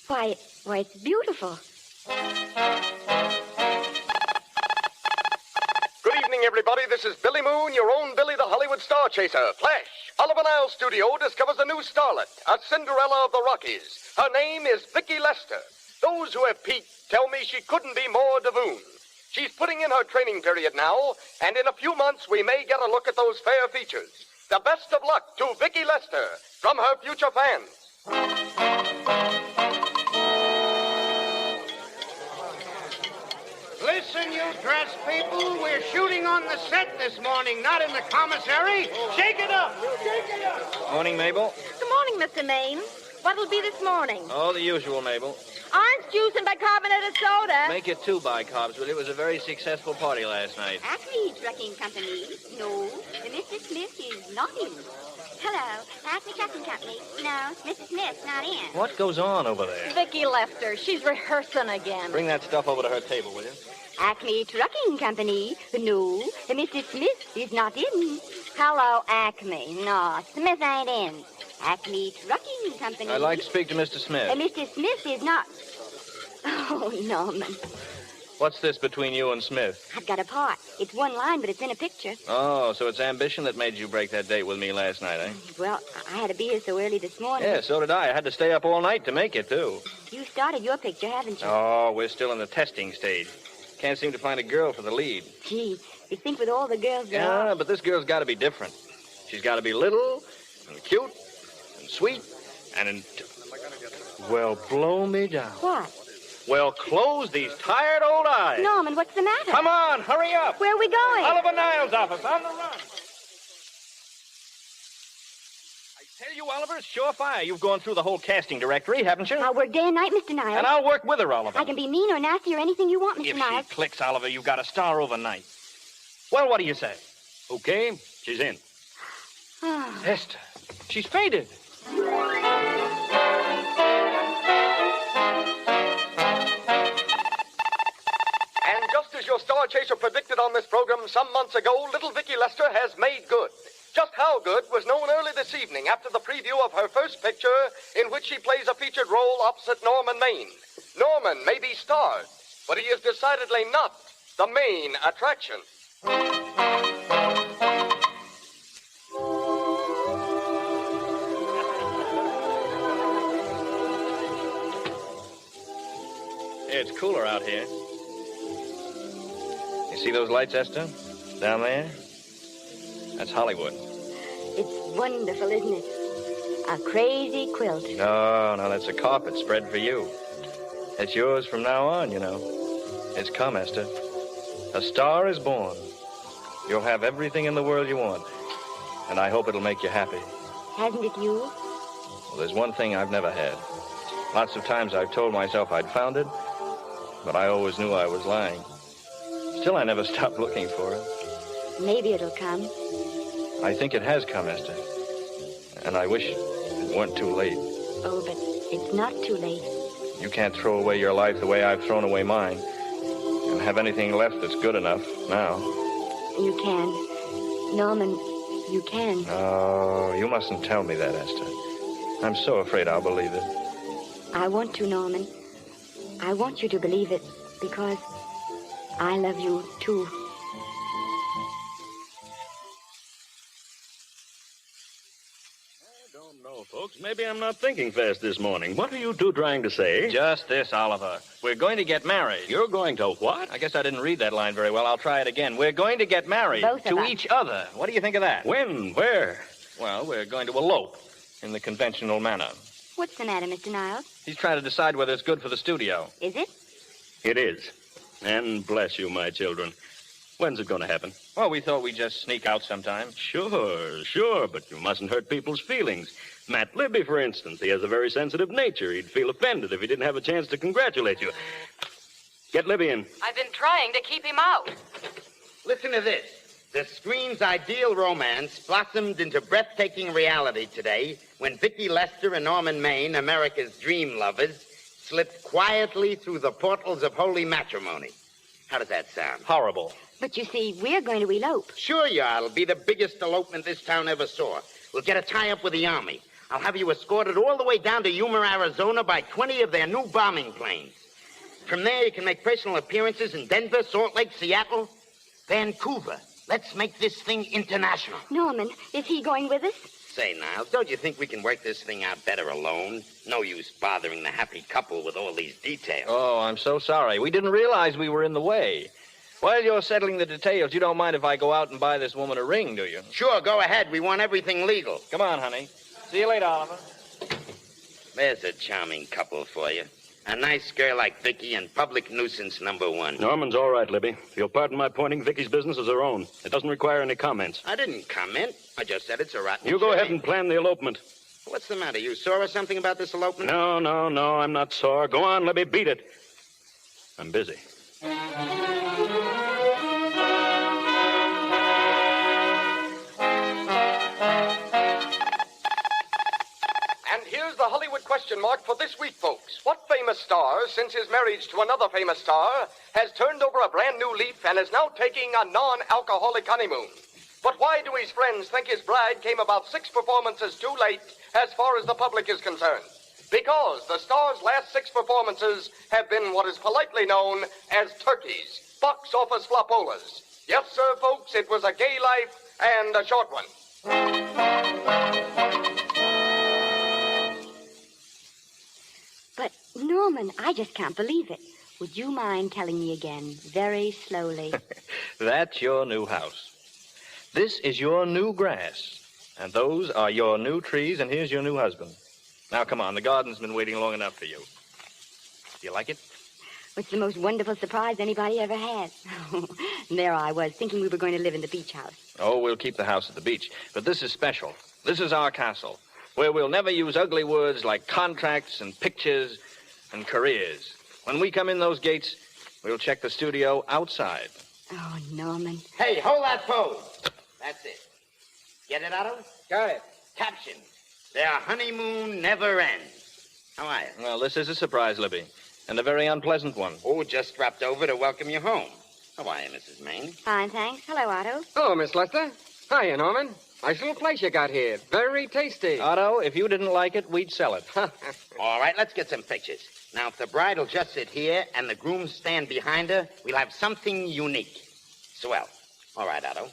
[SPEAKER 16] Why, it's beautiful.
[SPEAKER 4] Good evening, everybody. This is Billy Moon, your own Billy the Hollywood Star Chaser. Flash. Oliver Niles Studio discovers a new starlet, a Cinderella of the Rockies. Her name is Vicky Lester. Those who have peeked tell me she couldn't be more Davoon. She's putting in her training period now, and in a few months we may get a look at those fair features. The best of luck to Vicky Lester from her future fans.
[SPEAKER 2] Listen, you dress people, we're shooting on the set this morning, not in the commissary. Shake it up! Shake it up!
[SPEAKER 17] Morning, Mabel.
[SPEAKER 3] Good morning, Mr. Maine. What'll be this morning?
[SPEAKER 17] Oh, the usual, Mabel.
[SPEAKER 3] Orange juice and bicarbonated soda.
[SPEAKER 17] Make it 2 bicarbs, will you? It was a very successful party last night.
[SPEAKER 16] Acme Trucking Company. No, the Mr. Smith is not in. Hello, Acme Trucking Company. No, Mr. Smith's not in.
[SPEAKER 17] What goes on over there?
[SPEAKER 3] Vicky Lester. She's rehearsing again.
[SPEAKER 17] Bring that stuff over to her table, will you?
[SPEAKER 16] Acme Trucking Company. No, Mr. Smith is not in. Hello, Acme. No, Smith ain't in. Acme Trucking Company.
[SPEAKER 17] I'd like to speak to Mr. Smith.
[SPEAKER 16] Mr. Smith is not... Oh, Norman.
[SPEAKER 17] What's this between you and Smith?
[SPEAKER 16] I've got a part. It's one line, but it's in a picture.
[SPEAKER 17] Oh, so it's ambition that made you break that date with me last night, eh?
[SPEAKER 16] Well, I had to be here so early this morning.
[SPEAKER 17] Yeah, so did I. I had to stay up all night to make it, too.
[SPEAKER 16] You started your picture, haven't you?
[SPEAKER 17] Oh, we're still in the testing stage. Can't seem to find a girl for the lead.
[SPEAKER 16] Gee, you think with all the girls there are...
[SPEAKER 17] Yeah, but this girl's got to be different. She's got to be little and cute and sweet and... Well, blow me down.
[SPEAKER 16] What?
[SPEAKER 17] Well, close these tired old eyes.
[SPEAKER 16] Norman, what's the matter?
[SPEAKER 17] Come on, hurry up.
[SPEAKER 16] Where are we going?
[SPEAKER 17] Oliver Niles' office, on the run. I tell you, Oliver, it's surefire. You've gone through the whole casting directory, haven't you?
[SPEAKER 16] I'll work day and night, Mr. Niles.
[SPEAKER 17] And I'll work with her, Oliver.
[SPEAKER 16] I can be mean or nasty or anything you want, Mr.
[SPEAKER 17] If
[SPEAKER 16] Niles.
[SPEAKER 17] she clicks, Oliver, you've got a star overnight. Well, what do you say?
[SPEAKER 14] Okay, she's in.
[SPEAKER 17] Esther, she's fainted.
[SPEAKER 4] your Star Chaser predicted on this program some months ago, little Vicky Lester has made good. Just how good was known early this evening after the preview of her first picture, in which she plays a featured role opposite Norman Maine. Norman may be starred, but he is decidedly not the main attraction.
[SPEAKER 17] It's cooler out here. You see those lights, Esther? Down there? That's Hollywood.
[SPEAKER 16] It's wonderful, isn't it? A crazy quilt.
[SPEAKER 17] No, that's a carpet spread for you. It's yours from now on, you know. It's come, Esther. A star is born. You'll have everything in the world you want. And I hope it'll make you happy.
[SPEAKER 16] Hasn't it you?
[SPEAKER 17] Well, there's one thing I've never had. Lots of times I've told myself I'd found it, but I always knew I was lying. Still, I never stopped looking for it.
[SPEAKER 16] Maybe it'll come.
[SPEAKER 17] I think it has come, Esther. And I wish it weren't too late.
[SPEAKER 16] Oh, but it's not too late.
[SPEAKER 17] You can't throw away your life the way I've thrown away mine and have anything left that's good enough now.
[SPEAKER 16] You can. Norman, you can.
[SPEAKER 17] Oh, you mustn't tell me that, Esther. I'm so afraid I'll believe it.
[SPEAKER 16] I want to, Norman. I want you to believe it because I love you, too.
[SPEAKER 14] Folks, maybe I'm not thinking fast this morning. What are you two trying to say?
[SPEAKER 17] Just this, Oliver. We're going to get married.
[SPEAKER 14] You're going to what?
[SPEAKER 17] I guess I didn't read that line very well. I'll try it again. We're going to get married.
[SPEAKER 16] Both of
[SPEAKER 17] to
[SPEAKER 16] us.
[SPEAKER 17] each other. What do you think of that?
[SPEAKER 14] When? Where?
[SPEAKER 17] Well, we're going to elope in the conventional manner.
[SPEAKER 16] What's the matter, Mr. Niles?
[SPEAKER 17] He's trying to decide whether it's good for the studio.
[SPEAKER 16] Is it?
[SPEAKER 14] It is. And bless you, my children. When's it going to happen?
[SPEAKER 17] Well, we thought we'd just sneak out sometime.
[SPEAKER 14] Sure, but you mustn't hurt people's feelings. Matt Libby, for instance, he has a very sensitive nature. He'd feel offended if he didn't have a chance to congratulate you. Get Libby in.
[SPEAKER 3] I've been trying to keep him out.
[SPEAKER 2] Listen to this. The screen's ideal romance blossomed into breathtaking reality today when Vicky Lester and Norman Maine, America's dream lovers, slipped quietly through the portals of holy matrimony. How does that sound?
[SPEAKER 17] Horrible.
[SPEAKER 16] But you see, we're going to elope.
[SPEAKER 2] Sure you are. It'll be the biggest elopement this town ever saw. We'll get a tie-up with the Army. I'll have you escorted all the way down to Yuma, Arizona by 20 of their new bombing planes. From there, you can make personal appearances in Denver, Salt Lake, Seattle, Vancouver. Let's make this thing international.
[SPEAKER 16] Norman, is he going with us?
[SPEAKER 2] Say, Niles, don't you think we can work this thing out better alone? No use bothering the happy couple with all these details.
[SPEAKER 17] Oh, I'm so sorry. We didn't realize we were in the way. While you're settling the details, you don't mind if I go out and buy this woman a ring, do you?
[SPEAKER 2] Sure, go ahead. We want everything legal.
[SPEAKER 17] Come on, honey. See you later, Oliver.
[SPEAKER 2] There's a charming couple for you. A nice girl like Vicky and public nuisance number one.
[SPEAKER 14] Norman's all right, Libby. If you'll pardon my pointing, Vicky's business is her own. It doesn't require any comments.
[SPEAKER 2] I didn't comment. I just said it's a rotten
[SPEAKER 14] You go
[SPEAKER 2] shame.
[SPEAKER 14] ahead and plan the elopement.
[SPEAKER 2] What's the matter? You sore or something about this elopement?
[SPEAKER 14] No, I'm not sore. Go on, Libby, beat it. I'm busy.
[SPEAKER 4] And here's the Hollywood question mark for this week, folks. What famous star, since his marriage to another famous star, has turned over a brand new leaf and is now taking a non-alcoholic honeymoon? But why do his friends think his bride came about 6 performances too late as far as the public is concerned? Because the star's last 6 performances have been what is politely known as turkeys, box office flopolas. Yes, sir, folks, it was a gay life and a short one.
[SPEAKER 16] But, Norman, I just can't believe it. Would you mind telling me again, very slowly?
[SPEAKER 17] That's your new house. This is your new grass. And those are your new trees, and here's your new husband. Now, come on. The garden's been waiting long enough for you. Do you like it?
[SPEAKER 16] It's the most wonderful surprise anybody ever had. And there I was, thinking we were going to live in the beach house.
[SPEAKER 17] Oh, we'll keep the house at the beach. But this is special. This is our castle, where we'll never use ugly words like contracts and pictures and careers. When we come in those gates, we'll check the studio outside.
[SPEAKER 16] Oh, Norman.
[SPEAKER 2] Hey, hold that pose. That's it. Get it, Otto?
[SPEAKER 17] Got it.
[SPEAKER 2] Caption. Their honeymoon never ends. How are you?
[SPEAKER 17] Well, this is a surprise, Libby, and a very unpleasant one.
[SPEAKER 2] Oh, just dropped over to welcome you home. How are you, Mrs. Maine?
[SPEAKER 16] Fine, thanks. Hello, Otto.
[SPEAKER 11] Hello, Miss Lester. Hiya, Norman. Nice little place you got here. Very tasty.
[SPEAKER 17] Otto, if you didn't like it, we'd sell it.
[SPEAKER 2] All right, let's get some pictures. Now, if the bride will just sit here and the groom stand behind her, we'll have something unique. Swell. All right, Otto.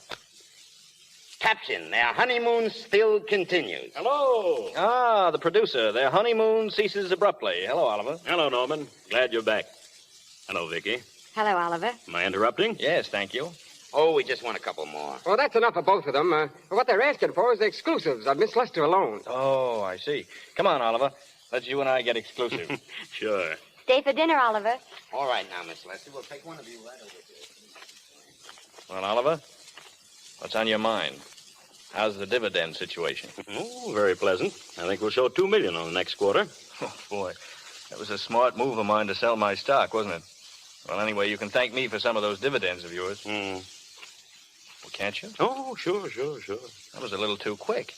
[SPEAKER 2] Caption, their honeymoon still continues.
[SPEAKER 14] Hello.
[SPEAKER 17] Ah, the producer. Their honeymoon ceases abruptly. Hello, Oliver.
[SPEAKER 14] Hello, Norman. Glad you're back. Hello, Vicky.
[SPEAKER 16] Hello, Oliver.
[SPEAKER 14] Am I interrupting?
[SPEAKER 17] Yes, thank you.
[SPEAKER 2] Oh, we just want a couple more.
[SPEAKER 11] Well, that's enough of both of them. What they're asking for is the exclusives of Miss Lester alone.
[SPEAKER 17] Oh, I see. Come on, Oliver. Let you and I get exclusive.
[SPEAKER 14] Sure.
[SPEAKER 16] Stay for dinner, Oliver.
[SPEAKER 2] All right now, Miss Lester. We'll take one of you right over here.
[SPEAKER 17] Well, Oliver, what's on your mind? How's the dividend situation?
[SPEAKER 14] Oh, very pleasant. I think we'll show $2 million on the next quarter.
[SPEAKER 17] Oh, boy. That was a smart move of mine to sell my stock, wasn't it? Well, anyway, you can thank me for some of those dividends of yours. Well, can't you?
[SPEAKER 14] Oh, sure.
[SPEAKER 17] That was a little too quick.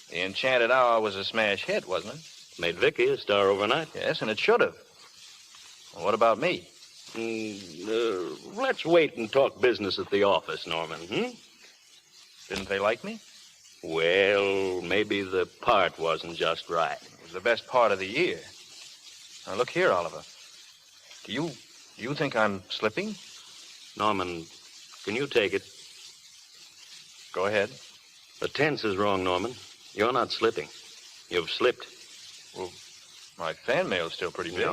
[SPEAKER 17] The Enchanted Hour was a smash hit, wasn't it?
[SPEAKER 14] Made Vicky a star overnight.
[SPEAKER 17] Yes, and it should have. Well, what about me?
[SPEAKER 14] Let's wait and talk business at the office, Norman.
[SPEAKER 17] Didn't they like me?
[SPEAKER 14] Well, maybe the part wasn't just right.
[SPEAKER 17] It was the best part of the year. Now, look here, Oliver. Do you think I'm slipping?
[SPEAKER 14] Norman, can you take it?
[SPEAKER 17] Go ahead.
[SPEAKER 14] The tense is wrong, Norman. You're not slipping. You've slipped.
[SPEAKER 17] Well, my fan mail's still pretty big.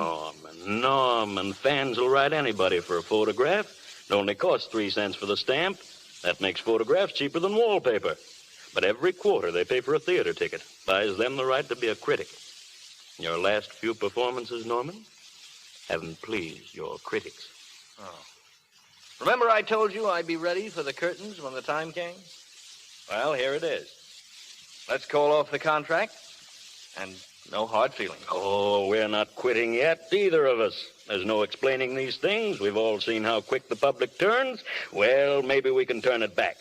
[SPEAKER 14] Norman, fans will write anybody for a photograph. It only costs 3 cents for the stamp. That makes photographs cheaper than wallpaper. But every quarter they pay for a theater ticket. Buys them the right to be a critic. Your last few performances, Norman, haven't pleased your critics.
[SPEAKER 17] Oh. Remember I told you I'd be ready for the curtains when the time came? Well, here it is. Let's call off the contract, and no hard feelings.
[SPEAKER 14] Oh, we're not quitting yet, either of us. There's no explaining these things. We've all seen how quick the public turns. Well, maybe we can turn it back.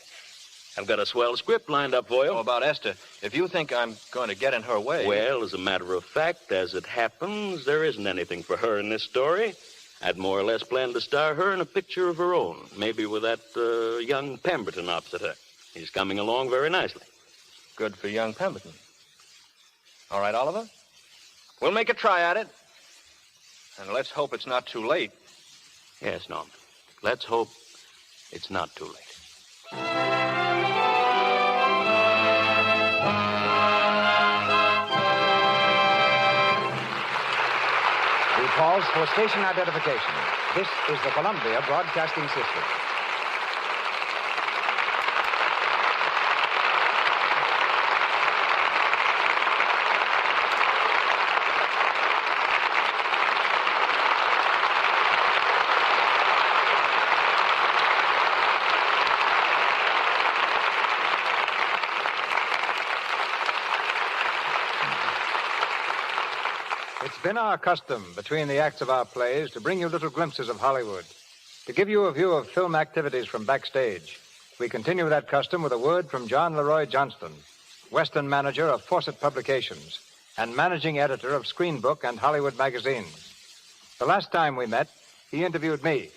[SPEAKER 14] I've got a swell script lined up for you.
[SPEAKER 17] Oh, about Esther. If you think I'm going to get in her way...
[SPEAKER 14] Well, as a matter of fact, as it happens, there isn't anything for her in this story. I'd more or less planned to star her in a picture of her own, maybe with that young Pemberton opposite her. He's coming along very nicely.
[SPEAKER 17] Good for young Pemberton. All right, Oliver? We'll make a try at it. And let's hope it's not too late.
[SPEAKER 14] Yes, Norman. Let's hope it's not too late.
[SPEAKER 1] We pause for station identification. This is the Columbia Broadcasting System. It's been our custom between the acts of our plays to bring you little glimpses of Hollywood, to give you a view of film activities from backstage. We continue that custom with a word from John Leroy Johnston, Western manager of Fawcett Publications and managing editor of Screen Book and Hollywood magazines. The last time we met, he interviewed me.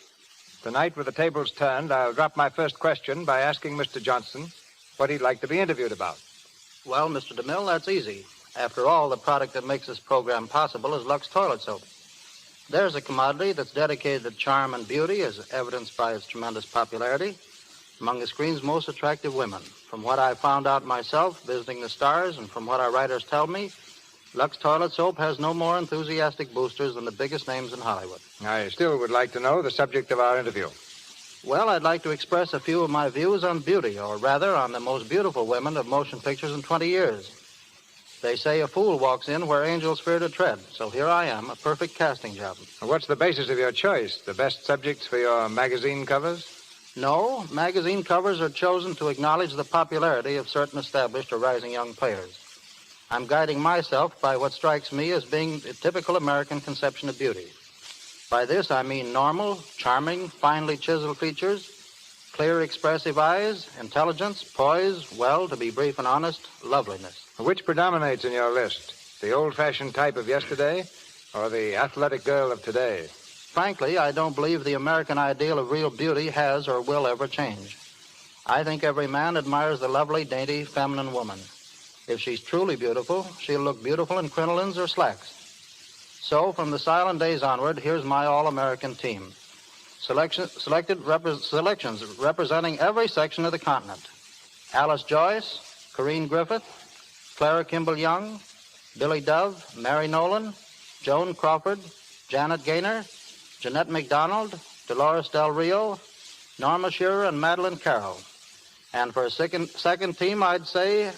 [SPEAKER 1] Tonight, with the tables turned, I'll drop my first question by asking Mr. Johnston what he'd like to be interviewed about.
[SPEAKER 15] Well, Mr. DeMille, that's easy. After all, the product that makes this program possible is Lux Toilet Soap. There's a commodity that's dedicated to charm and beauty, as evidenced by its tremendous popularity among the screen's most attractive women. From what I've found out myself, visiting the stars, and from what our writers tell me, Lux Toilet Soap has no more enthusiastic boosters than the biggest names in Hollywood.
[SPEAKER 1] I still would like to know the subject of our interview.
[SPEAKER 15] Well, I'd like to express a few of my views on beauty, or rather on the most beautiful women of motion pictures in 20 years. They say a fool walks in where angels fear to tread, so here I am, a perfect casting job.
[SPEAKER 1] What's the basis of your choice? The best subjects for your magazine covers?
[SPEAKER 15] No, magazine covers are chosen to acknowledge the popularity of certain established or rising young players. I'm guiding myself by what strikes me as being a typical American conception of beauty. By this, I mean normal, charming, finely chiseled features, clear, expressive eyes, intelligence, poise, well, to be brief and honest, loveliness.
[SPEAKER 1] Which predominates in your list? The old-fashioned type of yesterday or the athletic girl of today?
[SPEAKER 15] Frankly, I don't believe the American ideal of real beauty has or will ever change. I think every man admires the lovely, dainty, feminine woman. If she's truly beautiful, she'll look beautiful in crinolines or slacks. So, from the silent days onward, here's my all-American team. Selections representing every section of the continent. Alice Joyce, Corinne Griffith, Clara Kimball Young, Billy Dove, Mary Nolan, Joan Crawford, Janet Gaynor, Jeanette MacDonald, Dolores Del Rio, Norma Shearer, and Madeline Carroll. And for a second team, I'd say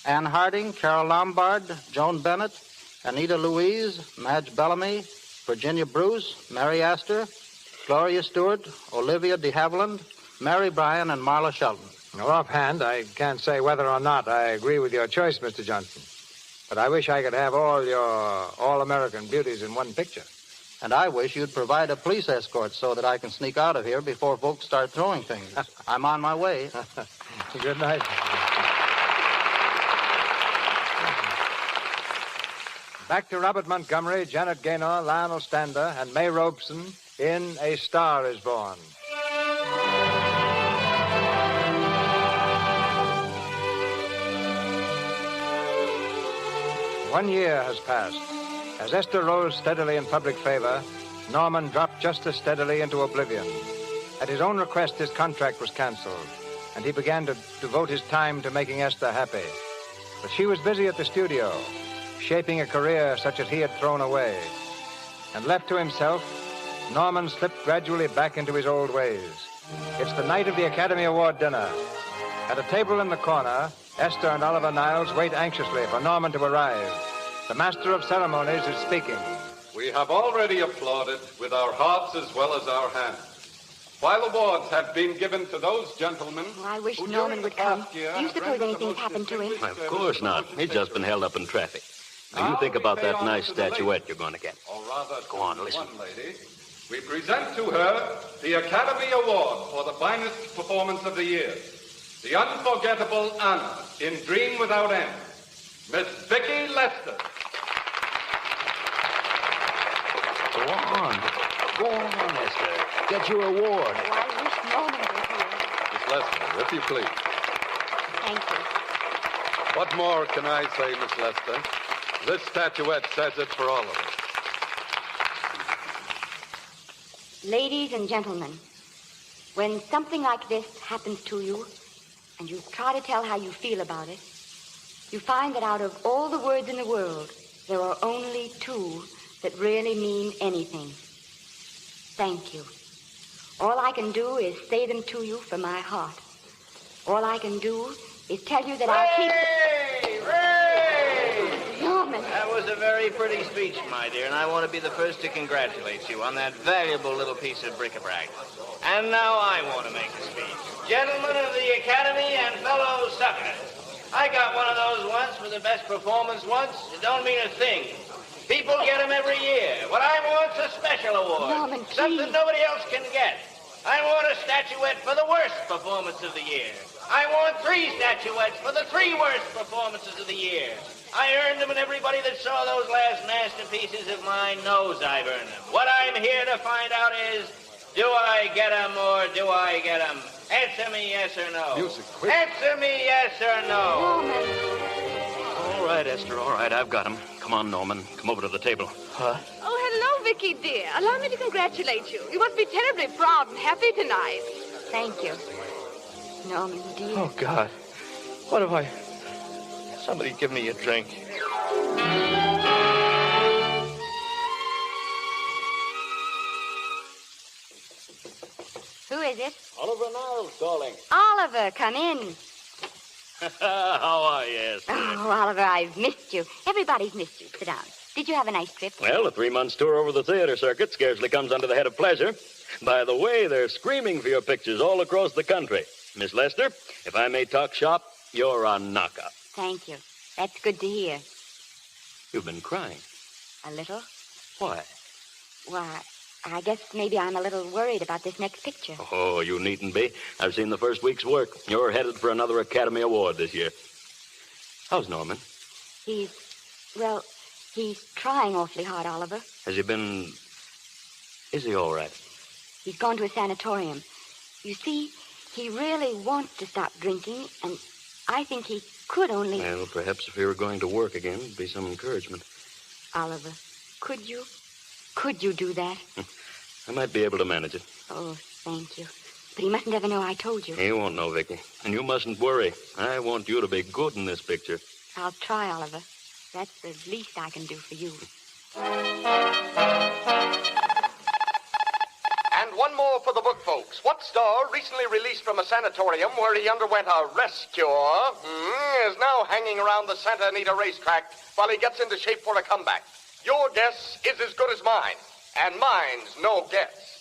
[SPEAKER 15] Ann Harding, Carol Lombard, Joan Bennett, Anita Louise, Madge Bellamy, Virginia Bruce, Mary Astor, Gloria Stewart, Olivia de Havilland, Mary Bryan, and Marla Shelton.
[SPEAKER 1] Well, offhand, I can't say whether or not I agree with your choice, Mr. Johnson. But I wish I could have all your all-American beauties in one picture.
[SPEAKER 15] And I wish you'd provide a police escort so that I can sneak out of here before folks start throwing things. I'm on my way.
[SPEAKER 1] Good night. Back to Robert Montgomery, Janet Gaynor, Lionel Stander, and May Robeson in A Star is Born. One year has passed. As Esther rose steadily in public favor, Norman dropped just as steadily into oblivion. At his own request, his contract was canceled, and he began to devote his time to making Esther happy. But she was busy at the studio, shaping a career such as he had thrown away. And left to himself, Norman slipped gradually back into his old ways. It's the night of the Academy Award dinner. At a table in the corner, Esther and Oliver Niles wait anxiously for Norman to arrive. The master of ceremonies is speaking.
[SPEAKER 5] We have already applauded with our hearts as well as our hands. While awards have been given to those gentlemen...
[SPEAKER 16] Oh, I wish Norman would come. Do you suppose anything's happened to him?
[SPEAKER 14] Of course not. He's just been held up in traffic. Now, you think about that nice statuette you're going to get.
[SPEAKER 5] Or rather,
[SPEAKER 14] go on, listen.
[SPEAKER 5] One lady, we present to her the Academy Award for the finest performance of the year. The unforgettable Anna in Dream Without End. Miss Vicki Lester.
[SPEAKER 14] Go on. Go on, Esther. Get your award.
[SPEAKER 16] Oh, I wish Norman were here.
[SPEAKER 5] Miss Lester, if you please.
[SPEAKER 16] Thank you.
[SPEAKER 5] What more can I say, Miss Lester? This statuette says it for all of us.
[SPEAKER 16] Ladies and gentlemen, when something like this happens to you, and you try to tell how you feel about it, you find that out of all the words in the world, there are only two that really mean anything. Thank you. All I can do is say them to you from my heart. All I can do is tell you that I'll keep... Norman!
[SPEAKER 17] That was a very pretty speech, my dear, and I want to be the first to congratulate you on that valuable little piece of bric-a-brac. And now I want to make a speech. Gentlemen of the Academy and fellow suckers, I got one of those once for the best performance once. It don't mean a thing. People get them every year. What I want's a special award.
[SPEAKER 16] Norman, please.
[SPEAKER 17] Something nobody else can get. I want a statuette for the worst performance of the year. I want 3 statuettes for the 3 worst performances of the year. I earned them, and everybody that saw those last masterpieces of mine knows I've earned them. What I'm here to find out is, do I get them or do I get them? Answer me yes or no.
[SPEAKER 5] Music, quick.
[SPEAKER 17] Answer me yes or no.
[SPEAKER 16] Norman.
[SPEAKER 14] All right, Esther, all right. I've got him. Come on, Norman. Come over to the table.
[SPEAKER 3] Oh, hello, Vicky, dear. Allow me to congratulate you. You must be terribly proud and happy tonight.
[SPEAKER 16] Thank you. Norman, dear.
[SPEAKER 8] Oh, God. What have I... Somebody give me a drink.
[SPEAKER 16] Who is it?
[SPEAKER 14] Oliver Niles calling.
[SPEAKER 16] Oliver, come in.
[SPEAKER 14] How are you, Esther?
[SPEAKER 16] Oh, Oliver, I've missed you. Everybody's missed you. Sit down. Did you have a nice trip?
[SPEAKER 14] Well, a 3-month tour over the theater circuit scarcely comes under the head of pleasure. By the way, they're screaming for your pictures all across the country. Miss Lester, if I may talk shop, you're a knockout.
[SPEAKER 16] Thank you. That's good to hear.
[SPEAKER 14] You've been crying.
[SPEAKER 16] A little?
[SPEAKER 14] Why?
[SPEAKER 16] Why, I guess maybe I'm a little worried about this next picture.
[SPEAKER 14] Oh, you needn't be. I've seen the first week's work. You're headed for another Academy Award this year. How's Norman?
[SPEAKER 16] He's trying awfully hard, Oliver.
[SPEAKER 14] Has he been Is he all right?
[SPEAKER 16] He's gone to a sanatorium. You see, he really wants to stop drinking, and I think he could only...
[SPEAKER 14] Well, perhaps if he were going to work again, it'd be some encouragement.
[SPEAKER 16] Oliver, could you? Could you do that?
[SPEAKER 14] I might be able to manage it.
[SPEAKER 16] Oh, thank you. But he mustn't ever know I told you.
[SPEAKER 14] He won't know, Vicky. And you mustn't worry. I want you to be good in this picture.
[SPEAKER 16] I'll try, Oliver. That's the least I can do for you.
[SPEAKER 4] And one more for the book, folks. What star, recently released from a sanatorium where he underwent a rest cure, is now hanging around the Santa Anita racetrack while he gets into shape for a comeback? Your guess is as good as mine, and mine's no guess.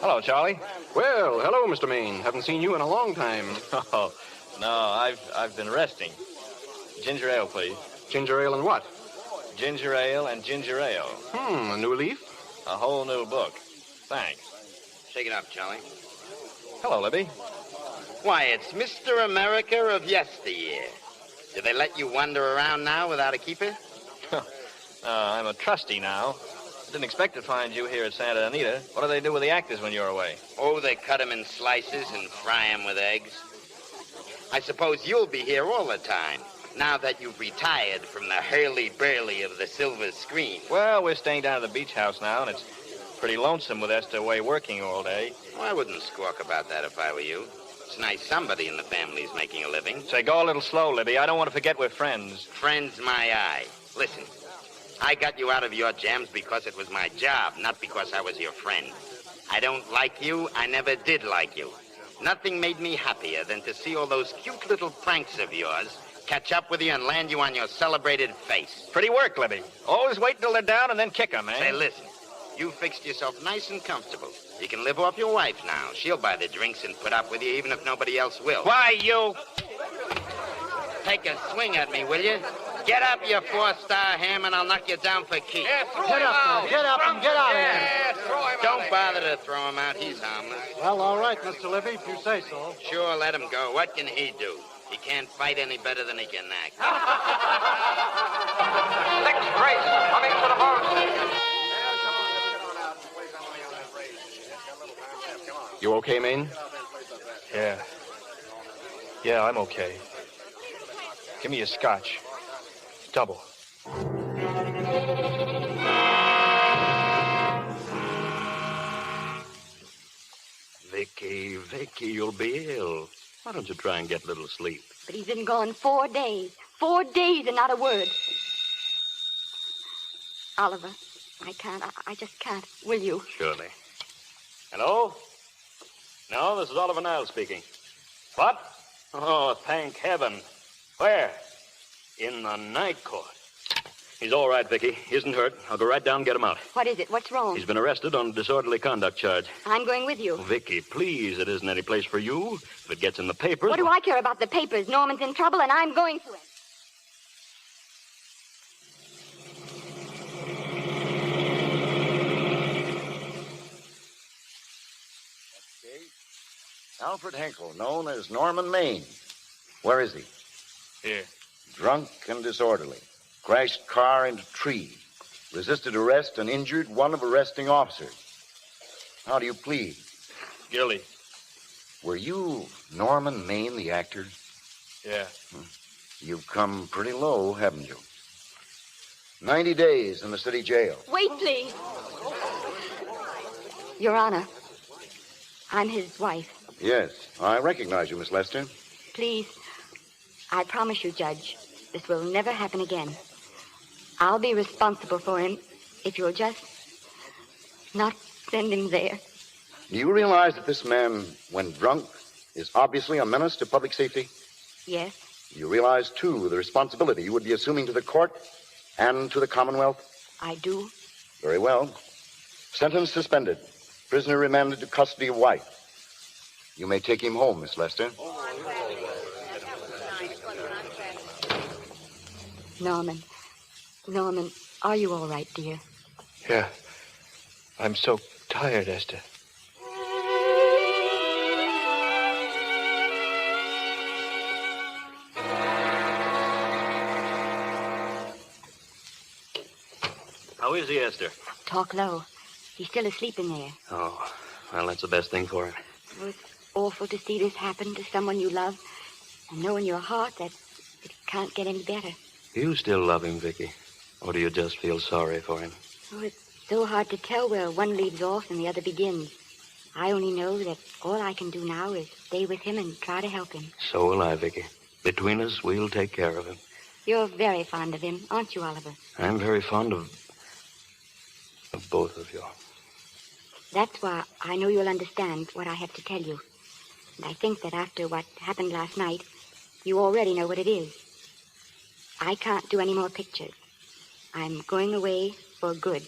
[SPEAKER 7] Hello, Charlie. Well, hello, Mr. Maine. Haven't seen you in a long time.
[SPEAKER 17] Oh, no, I've been resting. Ginger ale, please.
[SPEAKER 7] Ginger ale and what?
[SPEAKER 17] Ginger ale and ginger ale.
[SPEAKER 7] A new leaf?
[SPEAKER 17] A whole new book. Thanks.
[SPEAKER 2] Shake it up, Charlie.
[SPEAKER 17] Hello, Libby.
[SPEAKER 2] Why, it's Mr. America of yesteryear. Do they let you wander around now without a keeper?
[SPEAKER 17] I'm a trustee now. I didn't expect to find you here at Santa Anita. What do they do with the actors when you're away?
[SPEAKER 2] Oh, they cut them in slices and fry them with eggs. I suppose you'll be here all the time, now that you've retired from the hurly-burly of the silver screen.
[SPEAKER 17] Well, we're staying down at the beach house now, and it's pretty lonesome with Esther away working all day.
[SPEAKER 2] Well, I wouldn't squawk about that if I were you. It's nice somebody in the family's making a living.
[SPEAKER 17] Say, go a little slow, Libby. I don't want to forget we're friends.
[SPEAKER 2] Friends, my eye. Listen, I got you out of your jams because it was my job, not because I was your friend. I don't like you. I never did like you. Nothing made me happier than to see all those cute little pranks of yours catch up with you and land you on your celebrated face.
[SPEAKER 17] Pretty work, Libby. Always wait till they're down and then kick them, eh?
[SPEAKER 2] Say, listen, you fixed yourself nice and comfortable. You can live off your wife now. She'll buy the drinks and put up with you even if nobody else will.
[SPEAKER 17] Why, you...
[SPEAKER 2] Take a swing at me, will you? Get up, you four-star ham, and I'll knock you down for keeps.
[SPEAKER 15] Get up now. Get up and get out of here.
[SPEAKER 2] Don't bother to throw him out. He's harmless.
[SPEAKER 15] Well, all right, Mr. Libby, if you say so.
[SPEAKER 2] Sure, let him go. What can he do? He can't fight any better than he can act.
[SPEAKER 4] Next race, coming to the varsity.
[SPEAKER 7] You okay, Maine?
[SPEAKER 8] Yeah. Yeah, I'm okay. Give me a scotch. Double.
[SPEAKER 14] Vicky, you'll be ill. Why don't you try and get a little sleep?
[SPEAKER 16] But he's been gone 4 days. 4 days and not a word. Oliver, I can't. I just can't. Will you?
[SPEAKER 14] Surely. Hello? No, this is Oliver Niles speaking. What? Oh, thank heaven. Where? In the night court. He's all right, Vicky. He isn't hurt. I'll go right down and get him out.
[SPEAKER 16] What is it? What's wrong?
[SPEAKER 14] He's been arrested on a disorderly conduct charge.
[SPEAKER 16] I'm going with you.
[SPEAKER 14] Oh, Vicky, please, it isn't any place for you. If it gets in the papers...
[SPEAKER 16] What do I care about the papers? Norman's in trouble, and I'm going to him.
[SPEAKER 13] Alfred Henkel, known as Norman Maine. Where is he?
[SPEAKER 8] Here.
[SPEAKER 13] Drunk and disorderly. Crashed car into tree. Resisted arrest and injured one of arresting officers. How do you plead?
[SPEAKER 8] Guilty.
[SPEAKER 13] Were you Norman Maine, the actor?
[SPEAKER 8] Yeah.
[SPEAKER 13] You've come pretty low, haven't you? 90 days in the city jail.
[SPEAKER 16] Wait, please. Your Honor, I'm his wife.
[SPEAKER 13] Yes, I recognize you, Miss Lester.
[SPEAKER 16] Please, I promise you, Judge, this will never happen again. I'll be responsible for him if you'll just not send him there.
[SPEAKER 13] Do you realize that this man, when drunk, is obviously a menace to public safety?
[SPEAKER 16] Yes.
[SPEAKER 13] You realize, too, the responsibility you would be assuming to the court and to the Commonwealth?
[SPEAKER 16] I do.
[SPEAKER 13] Very well. Sentence suspended. Prisoner remanded to custody of wife. You may take him home, Miss Lester.
[SPEAKER 16] Norman, are you all right, dear?
[SPEAKER 8] Yeah. I'm so tired, Esther.
[SPEAKER 14] How is he, Esther?
[SPEAKER 16] Talk low. He's still asleep in there.
[SPEAKER 14] Oh, well, that's the best thing for him.
[SPEAKER 16] Oh, it's awful to see this happen to someone you love and know in your heart that it can't get any better.
[SPEAKER 14] Do you still love him, Vicky? Or do you just feel sorry for him?
[SPEAKER 16] Oh, it's so hard to tell where one leaves off and the other begins. I only know that all I can do now is stay with him and try to help him.
[SPEAKER 14] So will I, Vicky. Between us, we'll take care of him.
[SPEAKER 16] You're very fond of him, aren't you, Oliver?
[SPEAKER 14] I'm very fond of both of you.
[SPEAKER 16] That's why I know you'll understand what I have to tell you. And I think that after what happened last night, you already know what it is. I can't do any more pictures. I'm going away for good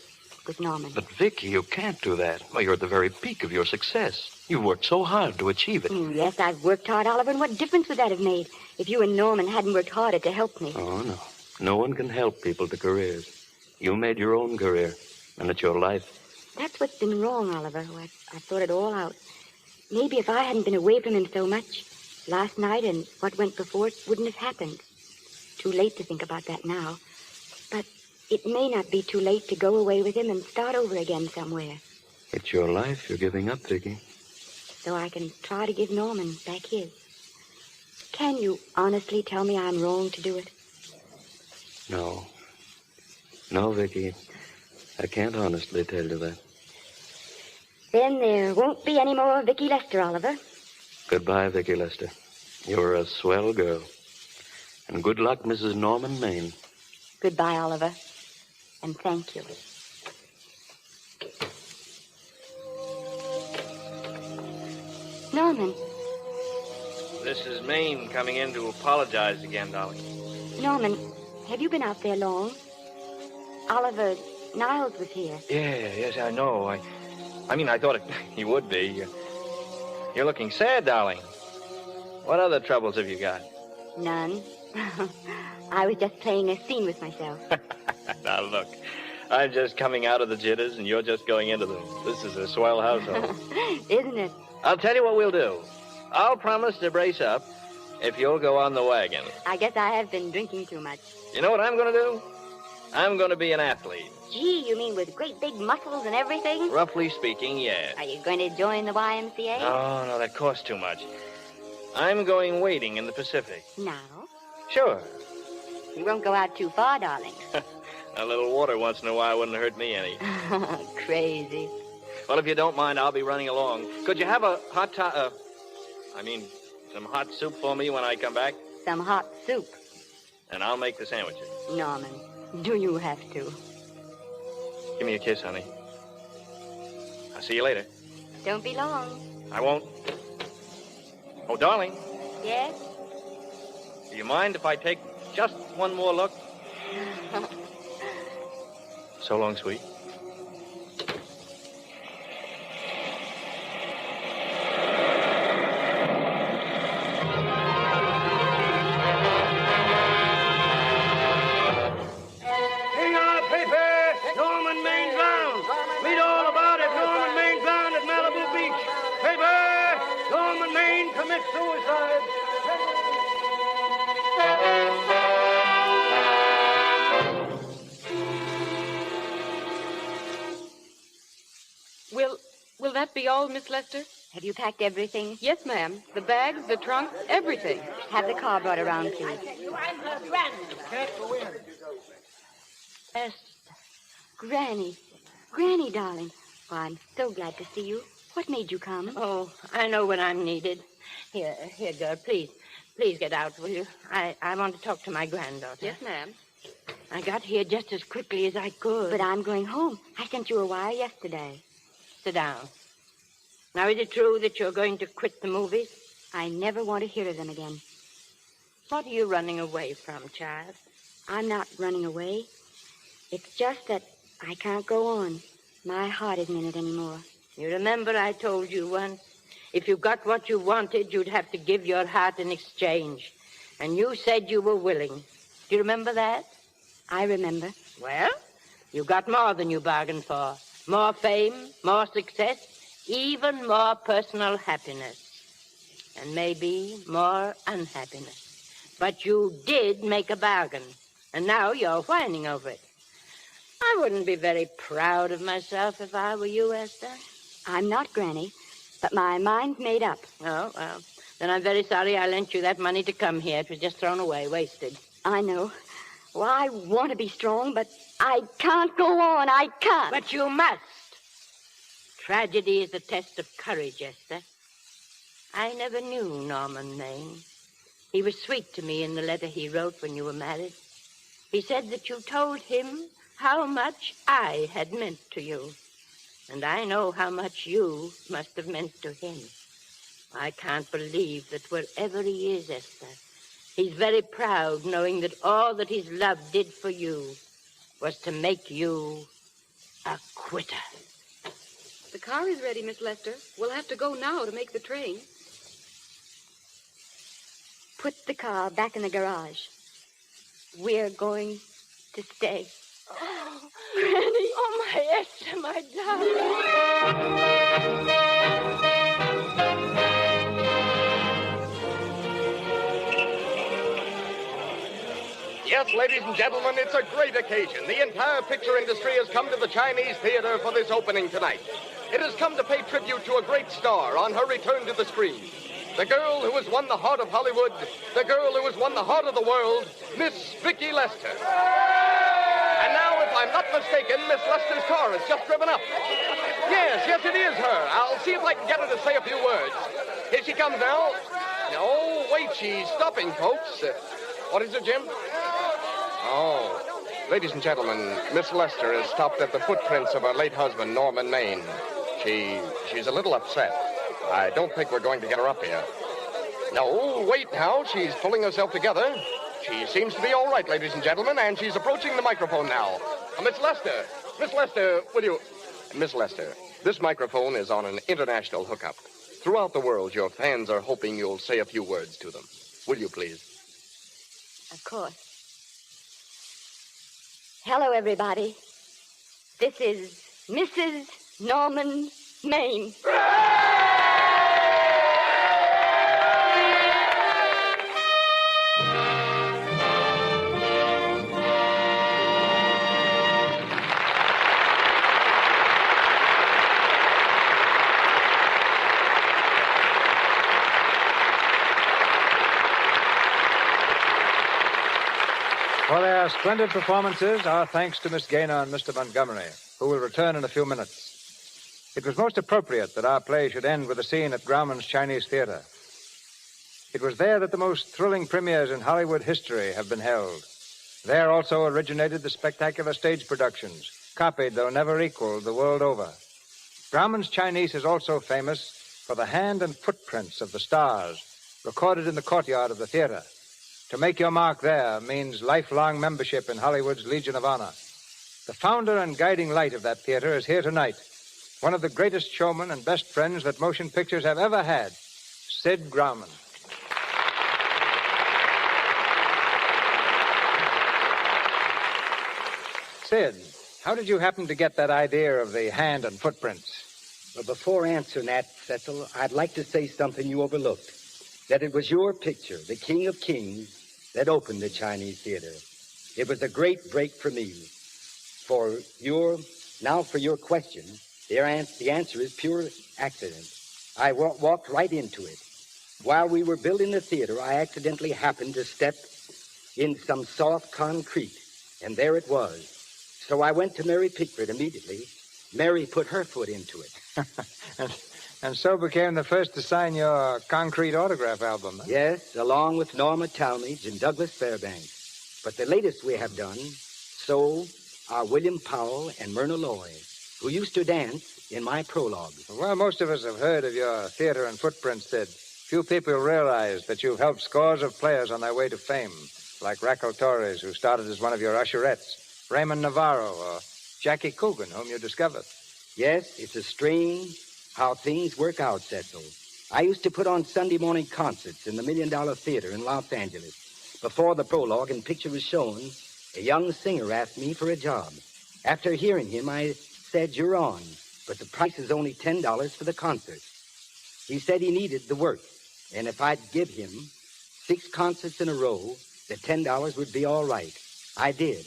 [SPEAKER 16] with Norman.
[SPEAKER 14] But, Vicky, you can't do that. Well, you're at the very peak of your success. You've worked so hard to achieve it.
[SPEAKER 16] Yes, I've worked hard, Oliver, and what difference would that have made if you and Norman hadn't worked harder to help me?
[SPEAKER 14] Oh, no. No one can help people to careers. You made your own career, and it's your life.
[SPEAKER 16] That's what's been wrong, Oliver. I thought it all out. Maybe if I hadn't been away from him so much, last night and what went before it wouldn't have happened. Too late to think about that now. But it may not be too late to go away with him and start over again somewhere.
[SPEAKER 14] It's your life you're giving up, Vicky.
[SPEAKER 16] So I can try to give Norman back his. Can you honestly tell me I'm wrong to do it?
[SPEAKER 14] No. No, Vicky. I can't honestly tell you that.
[SPEAKER 16] Then there won't be any more Vicky Lester, Oliver.
[SPEAKER 14] Goodbye, Vicky Lester. You're a swell girl. And good luck, Mrs. Norman Maine.
[SPEAKER 16] Goodbye, Oliver. And thank you. Norman.
[SPEAKER 17] This is Maine coming in to apologize again, darling.
[SPEAKER 16] Norman, have you been out there long? Oliver, Niles was here.
[SPEAKER 17] Yes, I know. I mean, I thought he would be. You're looking sad, darling. What other troubles have you got?
[SPEAKER 16] None. I was just playing a scene with myself.
[SPEAKER 17] Now, look. I'm just coming out of the jitters, and you're just going into them. This is a swell household.
[SPEAKER 16] Isn't it?
[SPEAKER 17] I'll tell you what we'll do. I'll promise to brace up if you'll go on the wagon.
[SPEAKER 16] I guess I have been drinking too much.
[SPEAKER 17] You know what I'm going to do? I'm going to be an athlete.
[SPEAKER 16] Gee, you mean with great big muscles and everything?
[SPEAKER 17] Roughly speaking, yes.
[SPEAKER 16] Are you going to join the YMCA?
[SPEAKER 17] No, that costs too much. I'm going wading in the Pacific.
[SPEAKER 16] Now?
[SPEAKER 17] Sure.
[SPEAKER 16] You won't go out too far, darling.
[SPEAKER 17] A little water once in a while wouldn't hurt me any.
[SPEAKER 16] Crazy.
[SPEAKER 17] Well, if you don't mind, I'll be running along. Could you have a hot some hot soup for me when I come back?
[SPEAKER 16] Some hot soup.
[SPEAKER 17] And I'll make the sandwiches.
[SPEAKER 16] Norman, do you have to?
[SPEAKER 17] Give me a kiss, honey. I'll see you later.
[SPEAKER 16] Don't be long.
[SPEAKER 17] I won't. Oh, darling.
[SPEAKER 16] Yes?
[SPEAKER 17] Do you mind if I take just one more look? So long, sweet.
[SPEAKER 12] Suicide.
[SPEAKER 9] Will that be all, Miss Lester?
[SPEAKER 16] Have you packed everything?
[SPEAKER 9] Yes, ma'am. The bags, the trunk, everything.
[SPEAKER 16] Have the car brought around, please.
[SPEAKER 12] I'm her granny. Can't go in.
[SPEAKER 16] Esther. Granny. Granny, darling. Oh, I'm so glad to see you. What made you come?
[SPEAKER 9] Oh, I know when I'm needed. Here, girl, please get out, will you? I want to talk to my granddaughter.
[SPEAKER 16] Yes, ma'am.
[SPEAKER 9] I got here just as quickly as I could.
[SPEAKER 16] But I'm going home. I sent you a wire yesterday.
[SPEAKER 9] Sit down. Now, is it true that you're going to quit the movies?
[SPEAKER 16] I never want to hear of them again.
[SPEAKER 9] What are you running away from, child?
[SPEAKER 16] I'm not running away. It's just that I can't go on. My heart isn't in it anymore.
[SPEAKER 9] You remember I told you once, if you got what you wanted, you'd have to give your heart in exchange. And you said you were willing. Do you remember that?
[SPEAKER 16] I remember.
[SPEAKER 9] Well, you got more than you bargained for. More fame, more success, even more personal happiness. And maybe more unhappiness. But you did make a bargain. And now you're whining over it. I wouldn't be very proud of myself if I were you, Esther.
[SPEAKER 16] I'm not, Granny, but my mind's made up.
[SPEAKER 9] Oh, well, then I'm very sorry I lent you that money to come here. It was just thrown away, wasted.
[SPEAKER 16] I know. Well, I want to be strong, but I can't go on. I can't.
[SPEAKER 9] But you must. Tragedy is a test of courage, Esther. I never knew Norman Maine. He was sweet to me in the letter he wrote when you were married. He said that you told him how much I had meant to you. And I know how much you must have meant to him. I can't believe that wherever he is, Esther, he's very proud knowing that all that his love did for you was to make you a quitter.
[SPEAKER 18] The car is ready, Miss Lester. We'll have to go now to make the train.
[SPEAKER 16] Put the car back in the garage. We're going to stay.
[SPEAKER 9] Oh, Granny. Oh, my Esther, my darling.
[SPEAKER 4] Yes, ladies and gentlemen, it's a great occasion. The entire picture industry has come to the Chinese theater for this opening tonight. It has come to pay tribute to a great star on her return to the screen. The girl who has won the heart of Hollywood, the girl who has won the heart of the world, Miss Vicki Lester. And now, if I'm not mistaken, Miss Lester's car has just driven up. Yes, it is her. I'll see if I can get her to say a few words. Here she comes now. No, wait, she's stopping, folks. What is it, Jim? Oh, ladies and gentlemen, Miss Lester has stopped at the footprints of her late husband, Norman Maine. She's a little upset. I don't think we're going to get her up here. No, wait now. She's pulling herself together. She seems to be all right, ladies and gentlemen, and she's approaching the microphone now. Miss Lester, will you... Miss Lester, this microphone is on an international hookup. Throughout the world, your fans are hoping you'll say a few words to them. Will you, please?
[SPEAKER 16] Of course. Hello, everybody. This is Mrs. Norman Maine.
[SPEAKER 1] For their splendid performances, our thanks to Miss Gaynor and Mr. Montgomery, who will return in a few minutes. It was most appropriate that our play should end with a scene at Grauman's Chinese Theater. It was there that the most thrilling premieres in Hollywood history have been held. There also originated the spectacular stage productions, copied though never equaled the world over. Grauman's Chinese is also famous for the hand and footprints of the stars recorded in the courtyard of the theater. To make your mark there means lifelong membership in Hollywood's Legion of Honor. The founder and guiding light of that theater is here tonight. One of the greatest showmen and best friends that motion pictures have ever had, Sid Grauman. Sid, how did you happen to get that idea of the hand and footprints?
[SPEAKER 21] Well, before answering that, Cecil, I'd like to say something you overlooked. That it was your picture, The King of Kings, that opened the Chinese Theater. It was a great break for me. For your question, the answer is pure accident. I walked right into it. While we were building the theater, I accidentally happened to step in some soft concrete, and there it was. So I went to Mary Pickford immediately. Mary put her foot into it.
[SPEAKER 1] And so became the first to sign your concrete autograph album, huh?
[SPEAKER 21] Yes, along with Norma Talmadge and Douglas Fairbanks. But the latest we have done, so are William Powell and Myrna Loy, who used to dance in my prologue.
[SPEAKER 1] Well, most of us have heard of your theater and footprints, Sid. Few people realize that you've helped scores of players on their way to fame, like Raquel Torres, who started as one of your usherettes, Raymond Navarro, or Jackie Coogan, whom you discovered.
[SPEAKER 21] Yes, it's a strange how things work out, Cecil. I used to put on Sunday morning concerts in the $1 Million Theater in Los Angeles. Before the prologue and picture was shown, a young singer asked me for a job. After hearing him, I said, "You're on, but the price is only $10 for the concert." He said he needed the work, and if I'd give him 6 concerts in a row, the $10 would be all right. I did.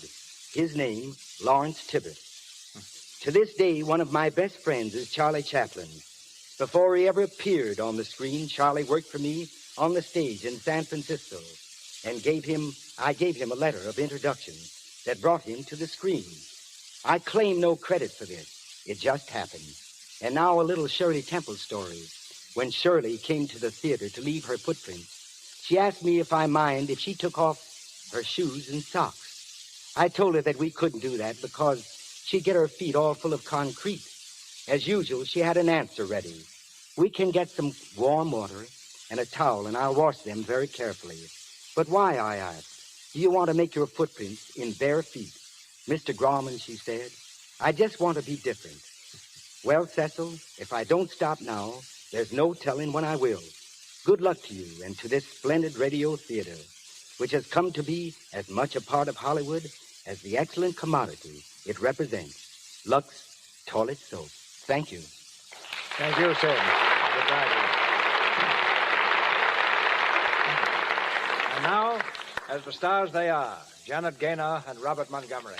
[SPEAKER 21] His name Lawrence Tibbett. To this day, one of my best friends is Charlie Chaplin. Before he ever appeared on the screen, Charlie worked for me on the stage in San Francisco and I gave him a letter of introduction that brought him to the screen. I claim no credit for this. It just happened. And now a little Shirley Temple story. When Shirley came to the theater to leave her footprints, she asked me if I mind if she took off her shoes and socks. I told her that we couldn't do that because she'd get her feet all full of concrete. As usual, she had an answer ready. We can get some warm water and a towel, and I'll wash them very carefully. But why, I asked, do you want to make your footprints in bare feet? Mr. Grauman, she said, I just want to be different. Well, Cecil, if I don't stop now, there's no telling when I will. Good luck to you and to this splendid radio theater, which has come to be as much a part of Hollywood as the excellent commodity it represents, Lux Toilet Soap. Thank you.
[SPEAKER 1] Thank you, sir. Goodbye to you. And now, as the stars they are, Janet Gaynor and Robert Montgomery.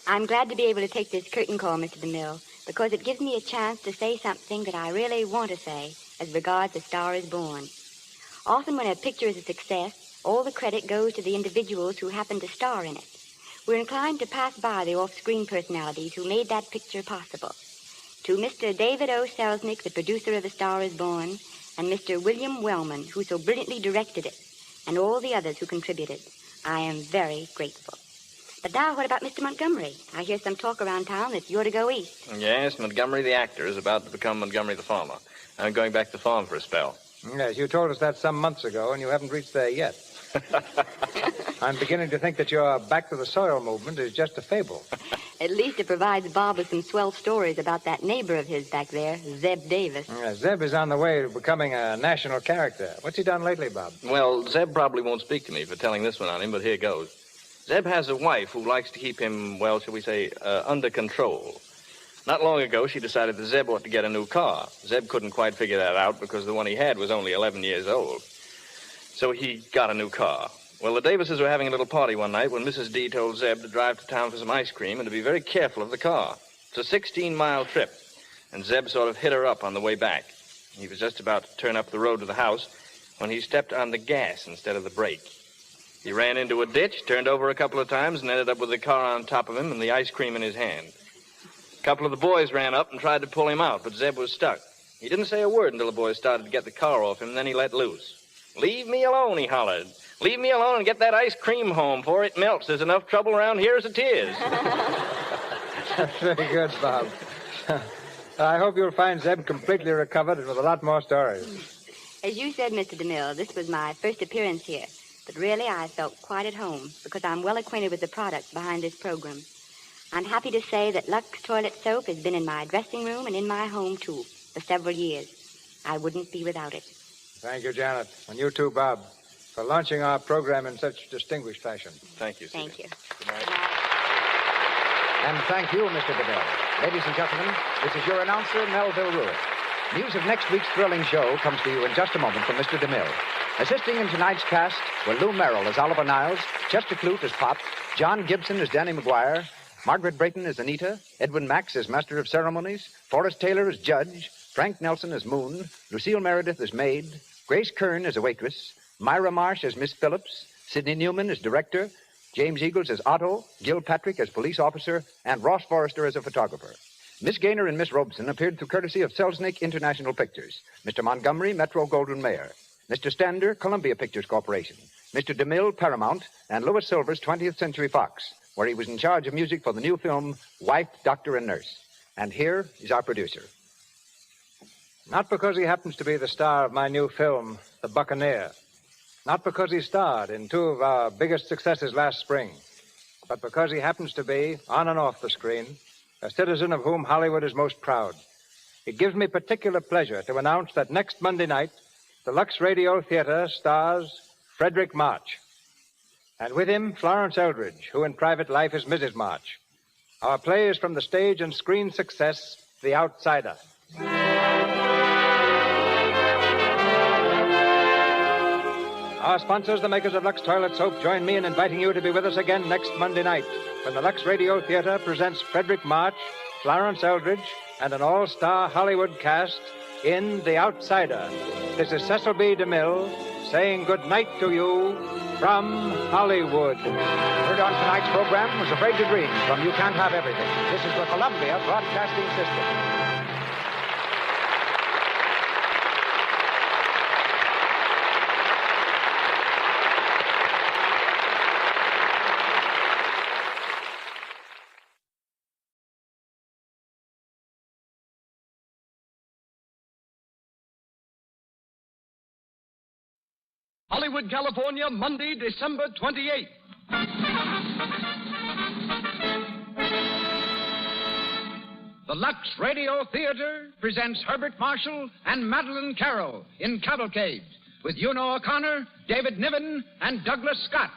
[SPEAKER 16] I'm glad to be able to take this curtain call, Mr. DeMille, because it gives me a chance to say something that I really want to say as regards A Star is Born. Often when a picture is a success, all the credit goes to the individuals who happen to star in it. We're inclined to pass by the off-screen personalities who made that picture possible. To Mr. David O. Selznick, the producer of A Star is Born, and Mr. William Wellman, who so brilliantly directed it, and all the others who contributed, I am very grateful. But now, what about Mr. Montgomery? I hear some talk around town that you're to go east.
[SPEAKER 17] Yes, Montgomery the actor is about to become Montgomery the farmer. I'm going back to the farm for a spell.
[SPEAKER 1] Yes, you told us that some months ago, and you haven't reached there yet. I'm beginning to think that your back to the soil movement is just a fable.
[SPEAKER 16] At least it provides Bob with some swell stories about that neighbor of his back there, Zeb Davis.
[SPEAKER 1] Zeb is on the way to becoming a national character. What's he done lately, Bob?
[SPEAKER 17] Well, Zeb probably won't speak to me for telling this one on him, but here goes. Zeb has a wife who likes to keep him, well, shall we say, under control. Not long ago, she decided that Zeb ought to get a new car. Zeb couldn't quite figure that out because the one he had was only 11 years old. So he got a new car. Well, the Davises were having a little party one night when Mrs. D told Zeb to drive to town for some ice cream and to be very careful of the car. It's a 16-mile trip, and Zeb sort of hit her up on the way back. He was just about to turn up the road to the house when he stepped on the gas instead of the brake. He ran into a ditch, turned over a couple of times, and ended up with the car on top of him and the ice cream in his hand. A couple of the boys ran up and tried to pull him out, but Zeb was stuck. He didn't say a word until the boys started to get the car off him, and then he let loose. "Leave me alone," he hollered. "Leave me alone and get that ice cream home before it melts. There's enough trouble around here as it is."
[SPEAKER 1] Very good, Bob. I hope you'll find Zeb completely recovered and with a lot more stories.
[SPEAKER 16] As you said, Mr. DeMille, this was my first appearance here. But really, I felt quite at home because I'm well acquainted with the products behind this program. I'm happy to say that Lux Toilet Soap has been in my dressing room and in my home, too, for several years. I wouldn't be without it.
[SPEAKER 1] Thank you, Janet. And you too, Bob, for launching our program in such distinguished fashion.
[SPEAKER 17] Thank you,
[SPEAKER 16] Thank you.
[SPEAKER 17] Good night.
[SPEAKER 6] And thank you, Mr. DeMille. Ladies and gentlemen, this is your announcer, Melville Ruick. News of next week's thrilling show comes to you in just a moment from Mr. DeMille. Assisting in tonight's cast were Lou Merrill as Oliver Niles, Chester Clute as Pop, John Gibson as Danny McGuire, Margaret Brayton as Anita, Edwin Max as Master of Ceremonies, Forrest Taylor as Judge, Frank Nelson as Moon, Lucille Meredith as Maid, Grace Kern as a waitress, Myra Marsh as Miss Phillips, Sidney Newman as Director, James Eagles as Otto, Gil Patrick as Police Officer, and Ross Forrester as a photographer. Miss Gaynor and Miss Robeson appeared through courtesy of Selznick International Pictures, Mr. Montgomery, Metro Goldwyn Mayer, Mr. Stander, Columbia Pictures Corporation, Mr. DeMille, Paramount, and Louis Silvers, 20th Century Fox, where he was in charge of music for the new film, Wife, Doctor, and Nurse. And here is our producer.
[SPEAKER 1] Not because he happens to be the star of my new film, The Buccaneer. Not because he starred in two of our biggest successes last spring. But because he happens to be, on and off the screen, a citizen of whom Hollywood is most proud. It gives me particular pleasure to announce that next Monday night, the Lux Radio Theater stars Frederick March. And with him, Florence Eldridge, who in private life is Mrs. March. Our play is from the stage and screen success, The Outsider. Our sponsors, the makers of Lux Toilet Soap, join me in inviting you to be with us again next Monday night when the Lux Radio Theater presents Frederick March, Florence Eldridge, and an all-star Hollywood cast in The Outsider. This is Cecil B. DeMille saying good night to you from Hollywood.
[SPEAKER 6] Heard on tonight's program was Afraid to Dream from You Can't Have Everything. This is the Columbia Broadcasting System.
[SPEAKER 19] Hollywood, California, Monday, December 28th. The Lux Radio Theater presents Herbert Marshall and Madeline Carroll in Cavalcade with Una O'Connor, David Niven, and Douglas Scott.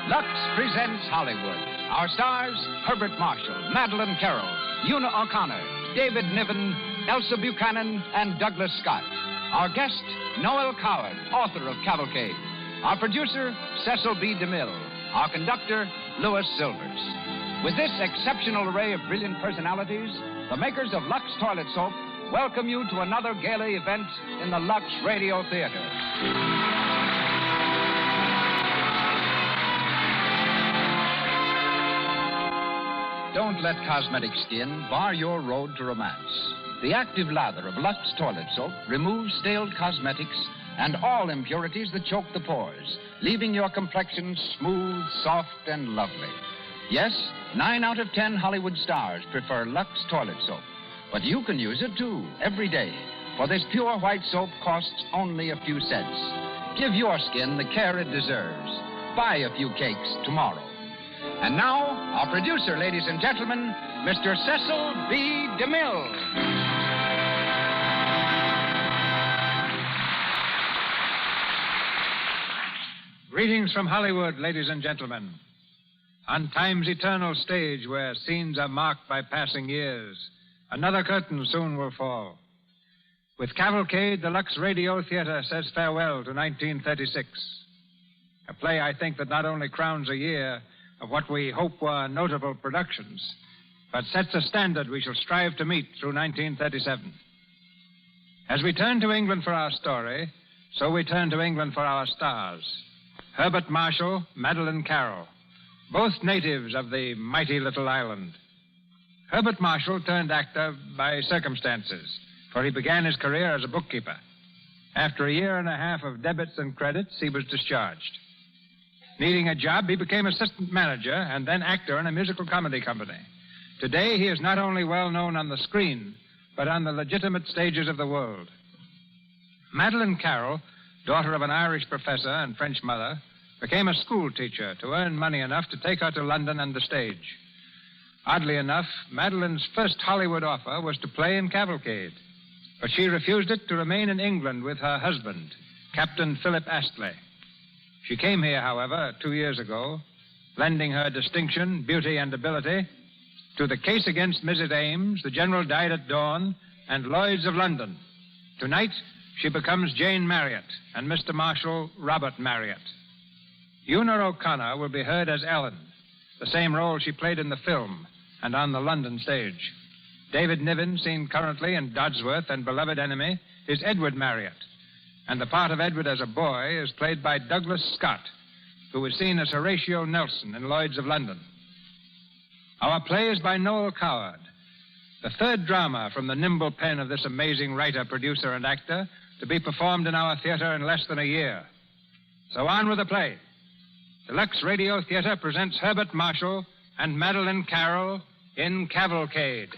[SPEAKER 19] Lux presents Hollywood. Our stars, Herbert Marshall, Madeline Carroll, Una O'Connor, David Niven, Elsa Buchanan, and Douglas Scott. Our guest, Noel Coward, author of Cavalcade. Our producer, Cecil B. DeMille. Our conductor, Louis Silvers. With this exceptional array of brilliant personalities, the makers of Lux Toilet Soap welcome you to another gala event in the Lux Radio Theater. Don't let cosmetic skin bar your road to romance. The active lather of Lux Toilet Soap removes stale cosmetics and all impurities that choke the pores, leaving your complexion smooth, soft, and lovely. Yes, 9 out of 10 Hollywood stars prefer Lux Toilet Soap. But you can use it, too, every day. For this pure white soap costs only a few cents. Give your skin the care it deserves. Buy a few cakes tomorrow. And now, our producer, ladies and gentlemen, Mr. Cecil B. DeMille.
[SPEAKER 1] Greetings from Hollywood, ladies and gentlemen. On time's eternal stage where scenes are marked by passing years, another curtain soon will fall. With Cavalcade, the Lux Radio Theater says farewell to 1936. A play, I think, that not only crowns a year of what we hope were notable productions, but sets a standard we shall strive to meet through 1937. As we turn to England for our story, so we turn to England for our stars. Herbert Marshall, Madeline Carroll, both natives of the mighty little island. Herbert Marshall turned actor by circumstances, for he began his career as a bookkeeper. After a year and a half of debits and credits, he was discharged. Needing a job, he became assistant manager and then actor in a musical comedy company. Today, he is not only well known on the screen, but on the legitimate stages of the world. Madeline Carroll, daughter of an Irish professor and French mother, became a school teacher to earn money enough to take her to London and the stage. Oddly enough, Madeline's first Hollywood offer was to play in Cavalcade, but she refused it to remain in England with her husband, Captain Philip Astley. She came here, however, 2 years ago, lending her distinction, beauty, and ability to The Case Against Mrs. Ames, The General Died at Dawn, and Lloyd's of London. Tonight, she becomes Jane Marriott and Mr. Marshall, Robert Marriott. Una O'Connor will be heard as Ellen, the same role she played in the film and on the London stage. David Niven, seen currently in Dodsworth and Beloved Enemy, is Edward Marriott. And the part of Edward as a boy is played by Douglas Scott, who was seen as Horatio Nelson in Lloyd's of London. Our play is by Noel Coward, the third drama from the nimble pen of this amazing writer, producer, and actor to be performed in our theater in less than a year. So on with the play. The Lux Radio Theater presents Herbert Marshall and Madeline Carroll in Cavalcade.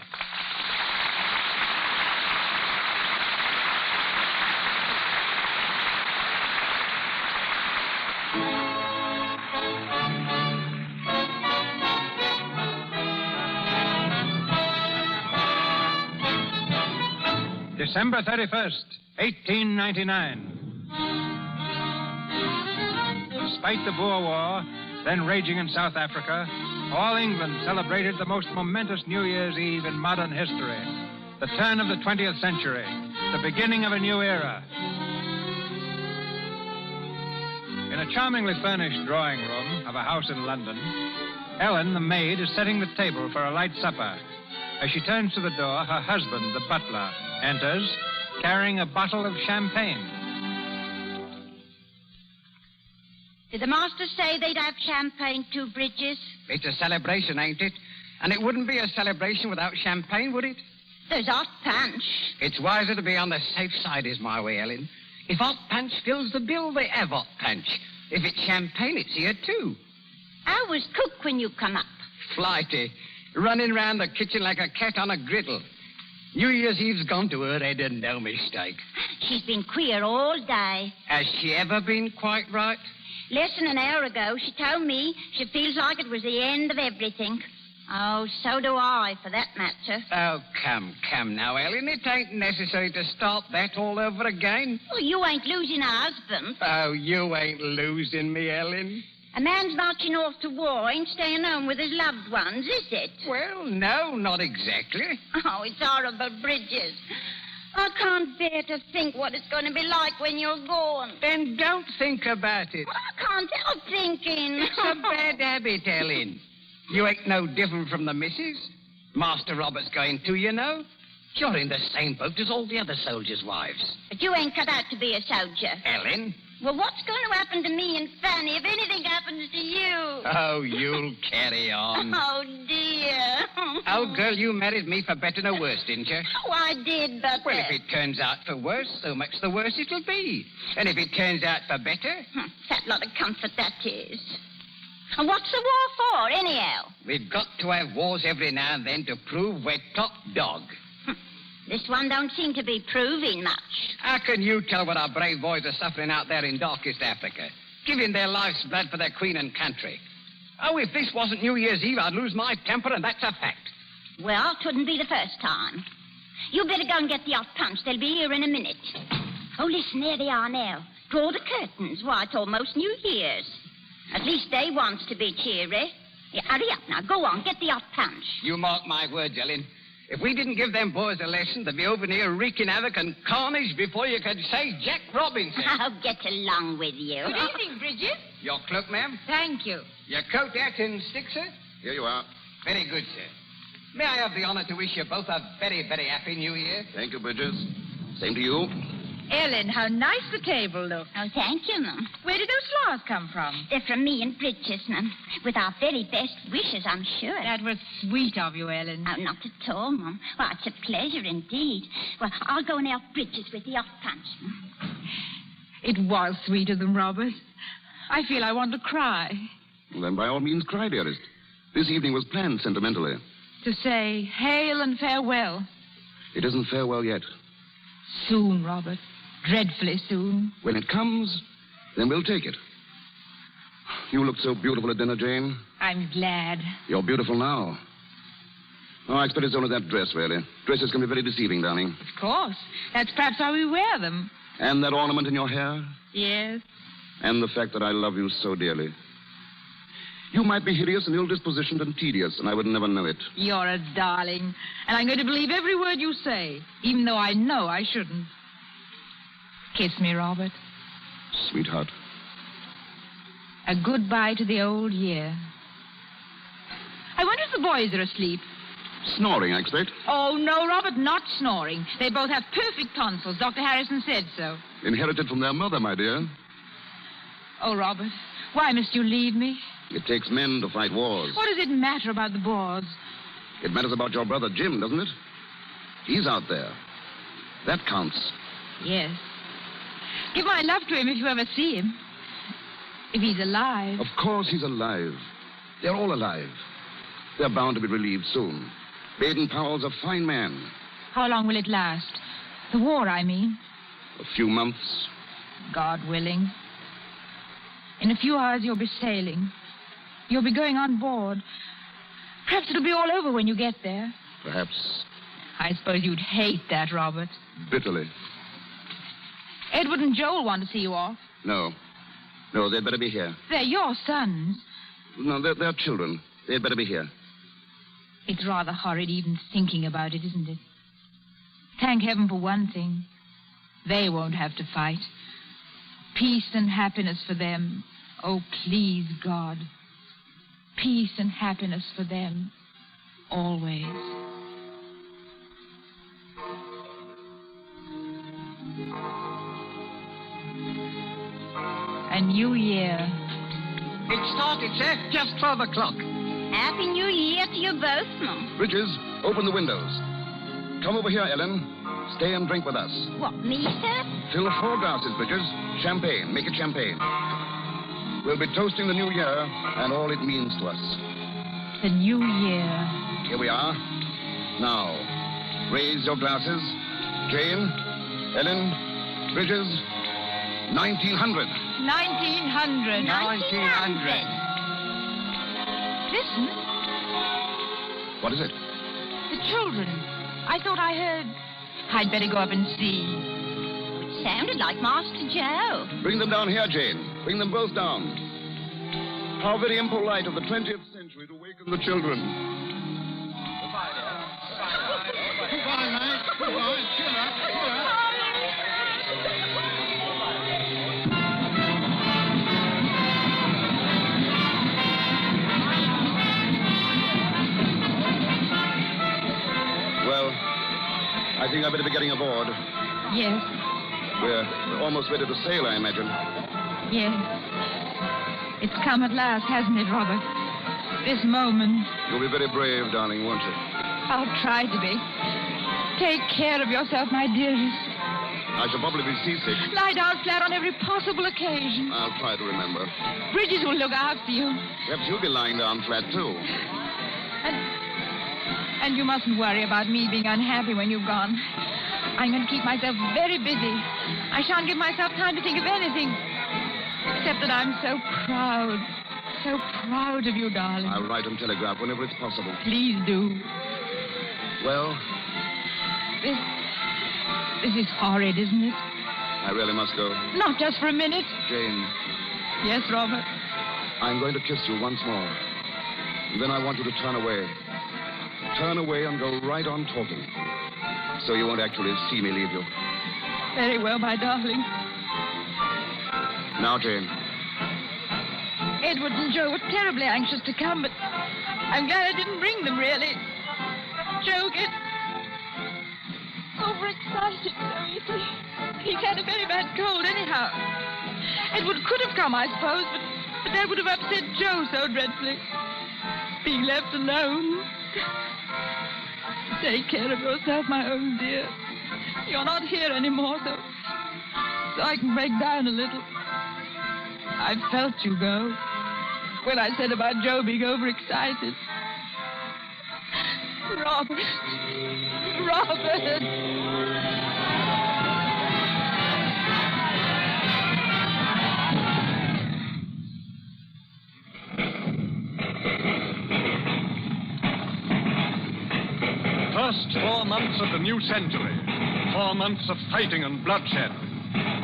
[SPEAKER 1] December 31st, 1899. Despite the Boer War, then raging in South Africa, all England celebrated the most momentous New Year's Eve in modern history. The turn of the 20th century, the beginning of a new era. In a charmingly furnished drawing room of a house in London, Ellen, the maid, is setting the table for a light supper. As she turns to the door, her husband, the butler, enters, carrying a bottle of champagne.
[SPEAKER 9] Did the master say they'd have champagne too, Bridges?
[SPEAKER 10] It's a celebration, ain't it? And it wouldn't be a celebration without champagne, would it?
[SPEAKER 9] There's hot punch.
[SPEAKER 10] It's wiser to be on the safe side, is my way, Ellen. If hot punch fills the bill, they have hot punch. If it's champagne, it's here, too.
[SPEAKER 9] How was cook when you come up?
[SPEAKER 10] Flighty. Running round the kitchen like a cat on a griddle. New Year's Eve's gone to her head and no mistake.
[SPEAKER 9] She's been queer all day.
[SPEAKER 10] Has she ever been quite right?
[SPEAKER 9] Less than an hour ago, she told me she feels like it was the end of everything. Oh, so do I, for that matter.
[SPEAKER 10] Oh, come now, Ellen. It ain't necessary to start that all over again.
[SPEAKER 9] Well, you ain't losing a husband.
[SPEAKER 10] Oh, you ain't losing me, Ellen.
[SPEAKER 9] A man's marching off to war ain't staying home with his loved ones, is it?
[SPEAKER 10] Well, no, not exactly.
[SPEAKER 9] Oh, it's horrible, Bridges. I can't bear to think what it's going to be like when you're gone.
[SPEAKER 10] Then don't think about it.
[SPEAKER 9] Well, I can't help thinking.
[SPEAKER 10] It's a bad habit, Ellen. You ain't no different from the missus. Master Robert's going too, you know. You're in the same boat as all the other soldiers' wives.
[SPEAKER 9] But you ain't cut out to be a soldier.
[SPEAKER 10] Ellen?
[SPEAKER 9] Well, what's going to happen to me and Fanny if anything happens to you?
[SPEAKER 10] Oh, you'll carry on.
[SPEAKER 9] Oh, dear.
[SPEAKER 10] Oh, girl, you married me for better nor worse, didn't you?
[SPEAKER 9] Oh, I did, but...
[SPEAKER 10] Well, if it turns out for worse, so much the worse it'll be. And if it turns out for better...
[SPEAKER 9] Fat lot of comfort that is. And what's the war for, anyhow?
[SPEAKER 10] We've got to have wars every now and then to prove we're top dog.
[SPEAKER 9] This one don't seem to be proving much.
[SPEAKER 10] How can you tell what our brave boys are suffering out there in darkest Africa? Giving their life's blood for their queen and country. Oh, if this wasn't New Year's Eve, I'd lose my temper, and that's a fact.
[SPEAKER 9] Well, 'twouldn't be the first time. You better go and get the hot punch. They'll be here in a minute. Oh, listen, there they are now. Draw the curtains. Why, it's almost New Year's. At least they wants to be cheery. Yeah, hurry up now. Go on, get the hot punch.
[SPEAKER 10] You mark my words, Ellen. If we didn't give them boys a lesson, they'd be over here wreaking havoc and carnage before you could say Jack Robinson.
[SPEAKER 9] I'll get along with you.
[SPEAKER 18] Good evening, Bridget.
[SPEAKER 10] Your cloak, ma'am?
[SPEAKER 18] Thank you.
[SPEAKER 10] Your coat, hat, and stick, sir?
[SPEAKER 7] Here you are.
[SPEAKER 10] Very good, sir. May I have the honor to wish you both a very, very happy New Year?
[SPEAKER 7] Thank you, Bridges. Same to you.
[SPEAKER 18] Ellen, how nice the table looks.
[SPEAKER 9] Oh, thank you, Mum.
[SPEAKER 18] Where did those flowers come from?
[SPEAKER 9] They're from me and Bridges, Mum. With our very best wishes, I'm sure.
[SPEAKER 18] That was sweet of you, Ellen.
[SPEAKER 9] Oh, not at all, Mum. Well, it's a pleasure indeed. Well, I'll go and help Bridges with the hot punch, Mum.
[SPEAKER 18] It was sweet of them, Robert. I feel I want to cry.
[SPEAKER 7] Well, then, by all means, cry, dearest. This evening was planned sentimentally.
[SPEAKER 18] To say hail and farewell.
[SPEAKER 7] It isn't farewell yet.
[SPEAKER 18] Soon, Robert. Dreadfully soon.
[SPEAKER 7] When it comes, then we'll take it. You looked so beautiful at dinner, Jane.
[SPEAKER 18] I'm glad.
[SPEAKER 7] You're beautiful now. Oh, I expect it's only that dress, really. Dresses can be very deceiving, darling.
[SPEAKER 18] Of course. That's perhaps how we wear them.
[SPEAKER 7] And that ornament in your hair.
[SPEAKER 18] Yes.
[SPEAKER 7] And the fact that I love you so dearly. You might be hideous and ill-dispositioned and tedious, and I would never know it.
[SPEAKER 18] You're a darling. And I'm going to believe every word you say, even though I know I shouldn't. Kiss me, Robert.
[SPEAKER 7] Sweetheart.
[SPEAKER 18] A goodbye to the old year. I wonder if the boys are asleep.
[SPEAKER 7] Snoring, I expect.
[SPEAKER 18] Oh, no, Robert, not snoring. They both have perfect tonsils. Dr. Harrison said so.
[SPEAKER 7] Inherited from their mother, my dear.
[SPEAKER 18] Oh, Robert, why must you leave me?
[SPEAKER 7] It takes men to fight wars.
[SPEAKER 18] What does it matter about the boys?
[SPEAKER 7] It matters about your brother Jim, doesn't it? He's out there. That counts.
[SPEAKER 18] Yes. Give my love to him if you ever see him. If he's alive.
[SPEAKER 7] Of course he's alive. They're all alive. They're bound to be relieved soon. Baden-Powell's a fine man.
[SPEAKER 18] How long will it last? The war, I mean.
[SPEAKER 7] A few months.
[SPEAKER 18] God willing. In a few hours you'll be sailing. You'll be going on board. Perhaps it'll be all over when you get there.
[SPEAKER 7] Perhaps.
[SPEAKER 18] I suppose you'd hate that, Robert.
[SPEAKER 7] Bitterly.
[SPEAKER 18] Edward and Joel want to see you off.
[SPEAKER 7] No. No, they'd better be here.
[SPEAKER 18] They're your sons.
[SPEAKER 7] No, they're children. They'd better be here.
[SPEAKER 18] It's rather horrid even thinking about it, isn't it? Thank heaven for one thing. They won't have to fight. Peace and happiness for them. Oh, please, God. Peace and happiness for them. Always. A new year.
[SPEAKER 10] It started, sir, just 12 o'clock.
[SPEAKER 20] Happy New Year to you both, Mum.
[SPEAKER 7] Bridges, open the windows. Come over here, Ellen. Stay and drink with us.
[SPEAKER 20] What, me, sir?
[SPEAKER 7] Fill 4 glasses, Bridges. Champagne. Make it champagne. We'll be toasting the new year and all it means to us.
[SPEAKER 18] The new year.
[SPEAKER 7] Here we are. Now, raise your glasses. Jane, Ellen, Bridges, 1900.
[SPEAKER 18] 1900.
[SPEAKER 10] 1900.
[SPEAKER 18] Listen.
[SPEAKER 7] What is it?
[SPEAKER 18] The children. I thought I heard. I'd better go up and see.
[SPEAKER 20] It sounded like Master Joe.
[SPEAKER 7] Bring them down here, Jane. Bring them both down. How very impolite of the 20th century to waken the children.
[SPEAKER 10] Goodbye, dear. Goodbye, mate. Goodbye. Cheer up. Cheer up.
[SPEAKER 7] Well, I think I better be getting aboard.
[SPEAKER 18] Yes.
[SPEAKER 7] We're almost ready to sail, I imagine.
[SPEAKER 18] Yes. It's come at last, hasn't it, Robert? This moment.
[SPEAKER 7] You'll be very brave, darling, won't you?
[SPEAKER 18] I'll try to be. Take care of yourself, my dearest.
[SPEAKER 7] I shall probably be seasick.
[SPEAKER 18] Lie down flat on every possible occasion.
[SPEAKER 7] I'll try to remember.
[SPEAKER 18] Bridges will look out for you.
[SPEAKER 7] Perhaps you'll be lying down flat, too.
[SPEAKER 18] And you mustn't worry about me being unhappy when you've gone. I'm going to keep myself very busy. I shan't give myself time to think of anything. Except that I'm so proud of you, darling.
[SPEAKER 7] I'll write and telegraph whenever it's possible.
[SPEAKER 18] Please do.
[SPEAKER 7] Well?
[SPEAKER 18] This is horrid, isn't it?
[SPEAKER 7] I really must go.
[SPEAKER 18] Not just for a minute.
[SPEAKER 7] Jane.
[SPEAKER 18] Yes, Robert.
[SPEAKER 7] I'm going to kiss you once more. And then I want you to turn away. Turn away and go right on talking. So you won't actually see me leave you.
[SPEAKER 18] Very well, my darling.
[SPEAKER 7] Now, Jane.
[SPEAKER 18] Edward and Joe were terribly anxious to come, but I'm glad I didn't bring them, really. Joe gets overexcited so easily. He's had a very bad cold anyhow. Edward could have come, I suppose, but that would have upset Joe so dreadfully. Being left alone. Take care of yourself, my own dear. You're not here anymore, so I can break down a little. I felt you go when I said about Joe being overexcited. Robert.
[SPEAKER 5] First 4 months of the new century. 4 months of fighting and bloodshed.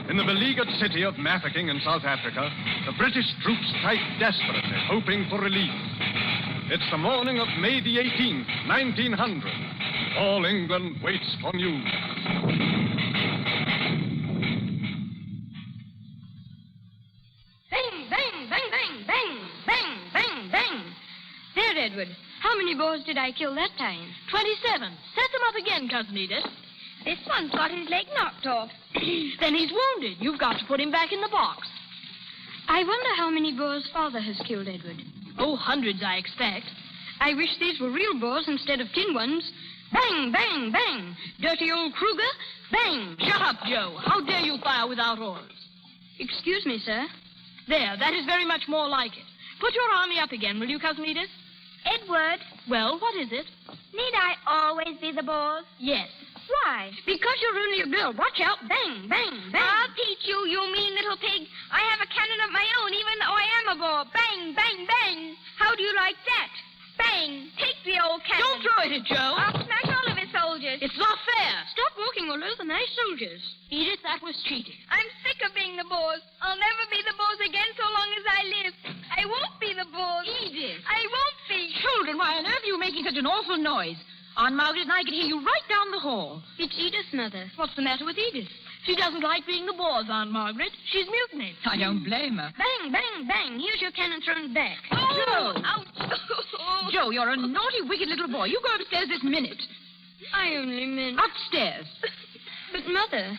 [SPEAKER 5] In the beleaguered city of Mafeking in South Africa, the British troops fight desperately, hoping for relief. It's the morning of May the 18th, 1900. All England waits for news.
[SPEAKER 20] Bang, bang, bang, bang, bang, bang, bang, bang. There, Edward. How many boars did I kill that time?
[SPEAKER 3] 27. Set them up again, Cousin Edith.
[SPEAKER 20] This one's got his leg knocked off.
[SPEAKER 3] Then he's wounded. You've got to put him back in the box.
[SPEAKER 20] I wonder how many boars Father has killed, Edward.
[SPEAKER 3] Oh, hundreds, I expect.
[SPEAKER 20] I wish these were real boars instead of tin ones. Bang, bang, bang. Dirty old Kruger. Bang.
[SPEAKER 3] Shut up, Joe. How dare you fire without orders?
[SPEAKER 20] Excuse me, sir.
[SPEAKER 3] There, that is very much more like it. Put your army up again, will you, Cousin Edith?
[SPEAKER 20] Edward.
[SPEAKER 3] Well, what is it?
[SPEAKER 20] Need I always be the boss?
[SPEAKER 3] Yes.
[SPEAKER 20] Why? Because you're ruining your bill. Watch out. Bang, bang, bang. I'll teach you, you mean little pig. I have a cannon of my own, even though I am a bore. Bang, bang, bang. How do you like that? Bang. Take the old cannon.
[SPEAKER 3] Don't throw it at Joe.
[SPEAKER 20] I'll smash all of his soldiers.
[SPEAKER 3] It's not fair.
[SPEAKER 20] Stop walking all over the nice soldiers.
[SPEAKER 3] Edith, that was cheating.
[SPEAKER 20] I'm sick of being the boss. I'll never be the boss again so long as I live. I won't be the boss.
[SPEAKER 3] Edith.
[SPEAKER 20] I won't be.
[SPEAKER 18] children, why on earth are you making such an awful noise? Aunt Margaret and I could hear you right down the hall.
[SPEAKER 20] It's Edith, Mother. What's the matter with Edith? She doesn't like being the boss, Aunt Margaret. She's mutinied.
[SPEAKER 18] I don't blame her.
[SPEAKER 20] Bang, bang, bang. Here's your cannon thrown back.
[SPEAKER 18] Oh!
[SPEAKER 20] Ouch.
[SPEAKER 18] Joe, you're a naughty, wicked little boy. You go upstairs this minute.
[SPEAKER 20] I only meant...
[SPEAKER 18] Upstairs.
[SPEAKER 20] But, Mother,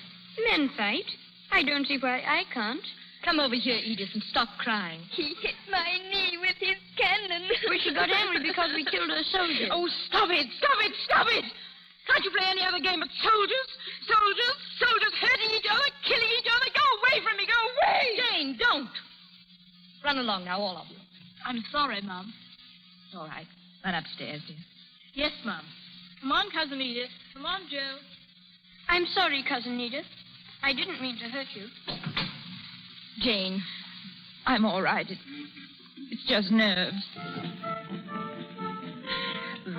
[SPEAKER 20] men fight. I don't see why I can't.
[SPEAKER 18] Come over here, Edith, and stop crying.
[SPEAKER 20] He hit my knee with his cannon. Well, she got angry because we killed her soldier.
[SPEAKER 18] Oh, stop it, stop it, stop it! Can't you play any other game but soldiers? Soldiers hurting each other, killing each other. Go away from me, go away!
[SPEAKER 20] Jane, don't. Run along now, all of you.
[SPEAKER 18] I'm sorry, Mom. It's all right. Run upstairs, dear.
[SPEAKER 20] Yes, Mom. Come on, Cousin Edith. Come on, Joe. I'm sorry, Cousin Edith. I didn't mean to hurt you.
[SPEAKER 18] Jane, I'm all right. It's just nerves.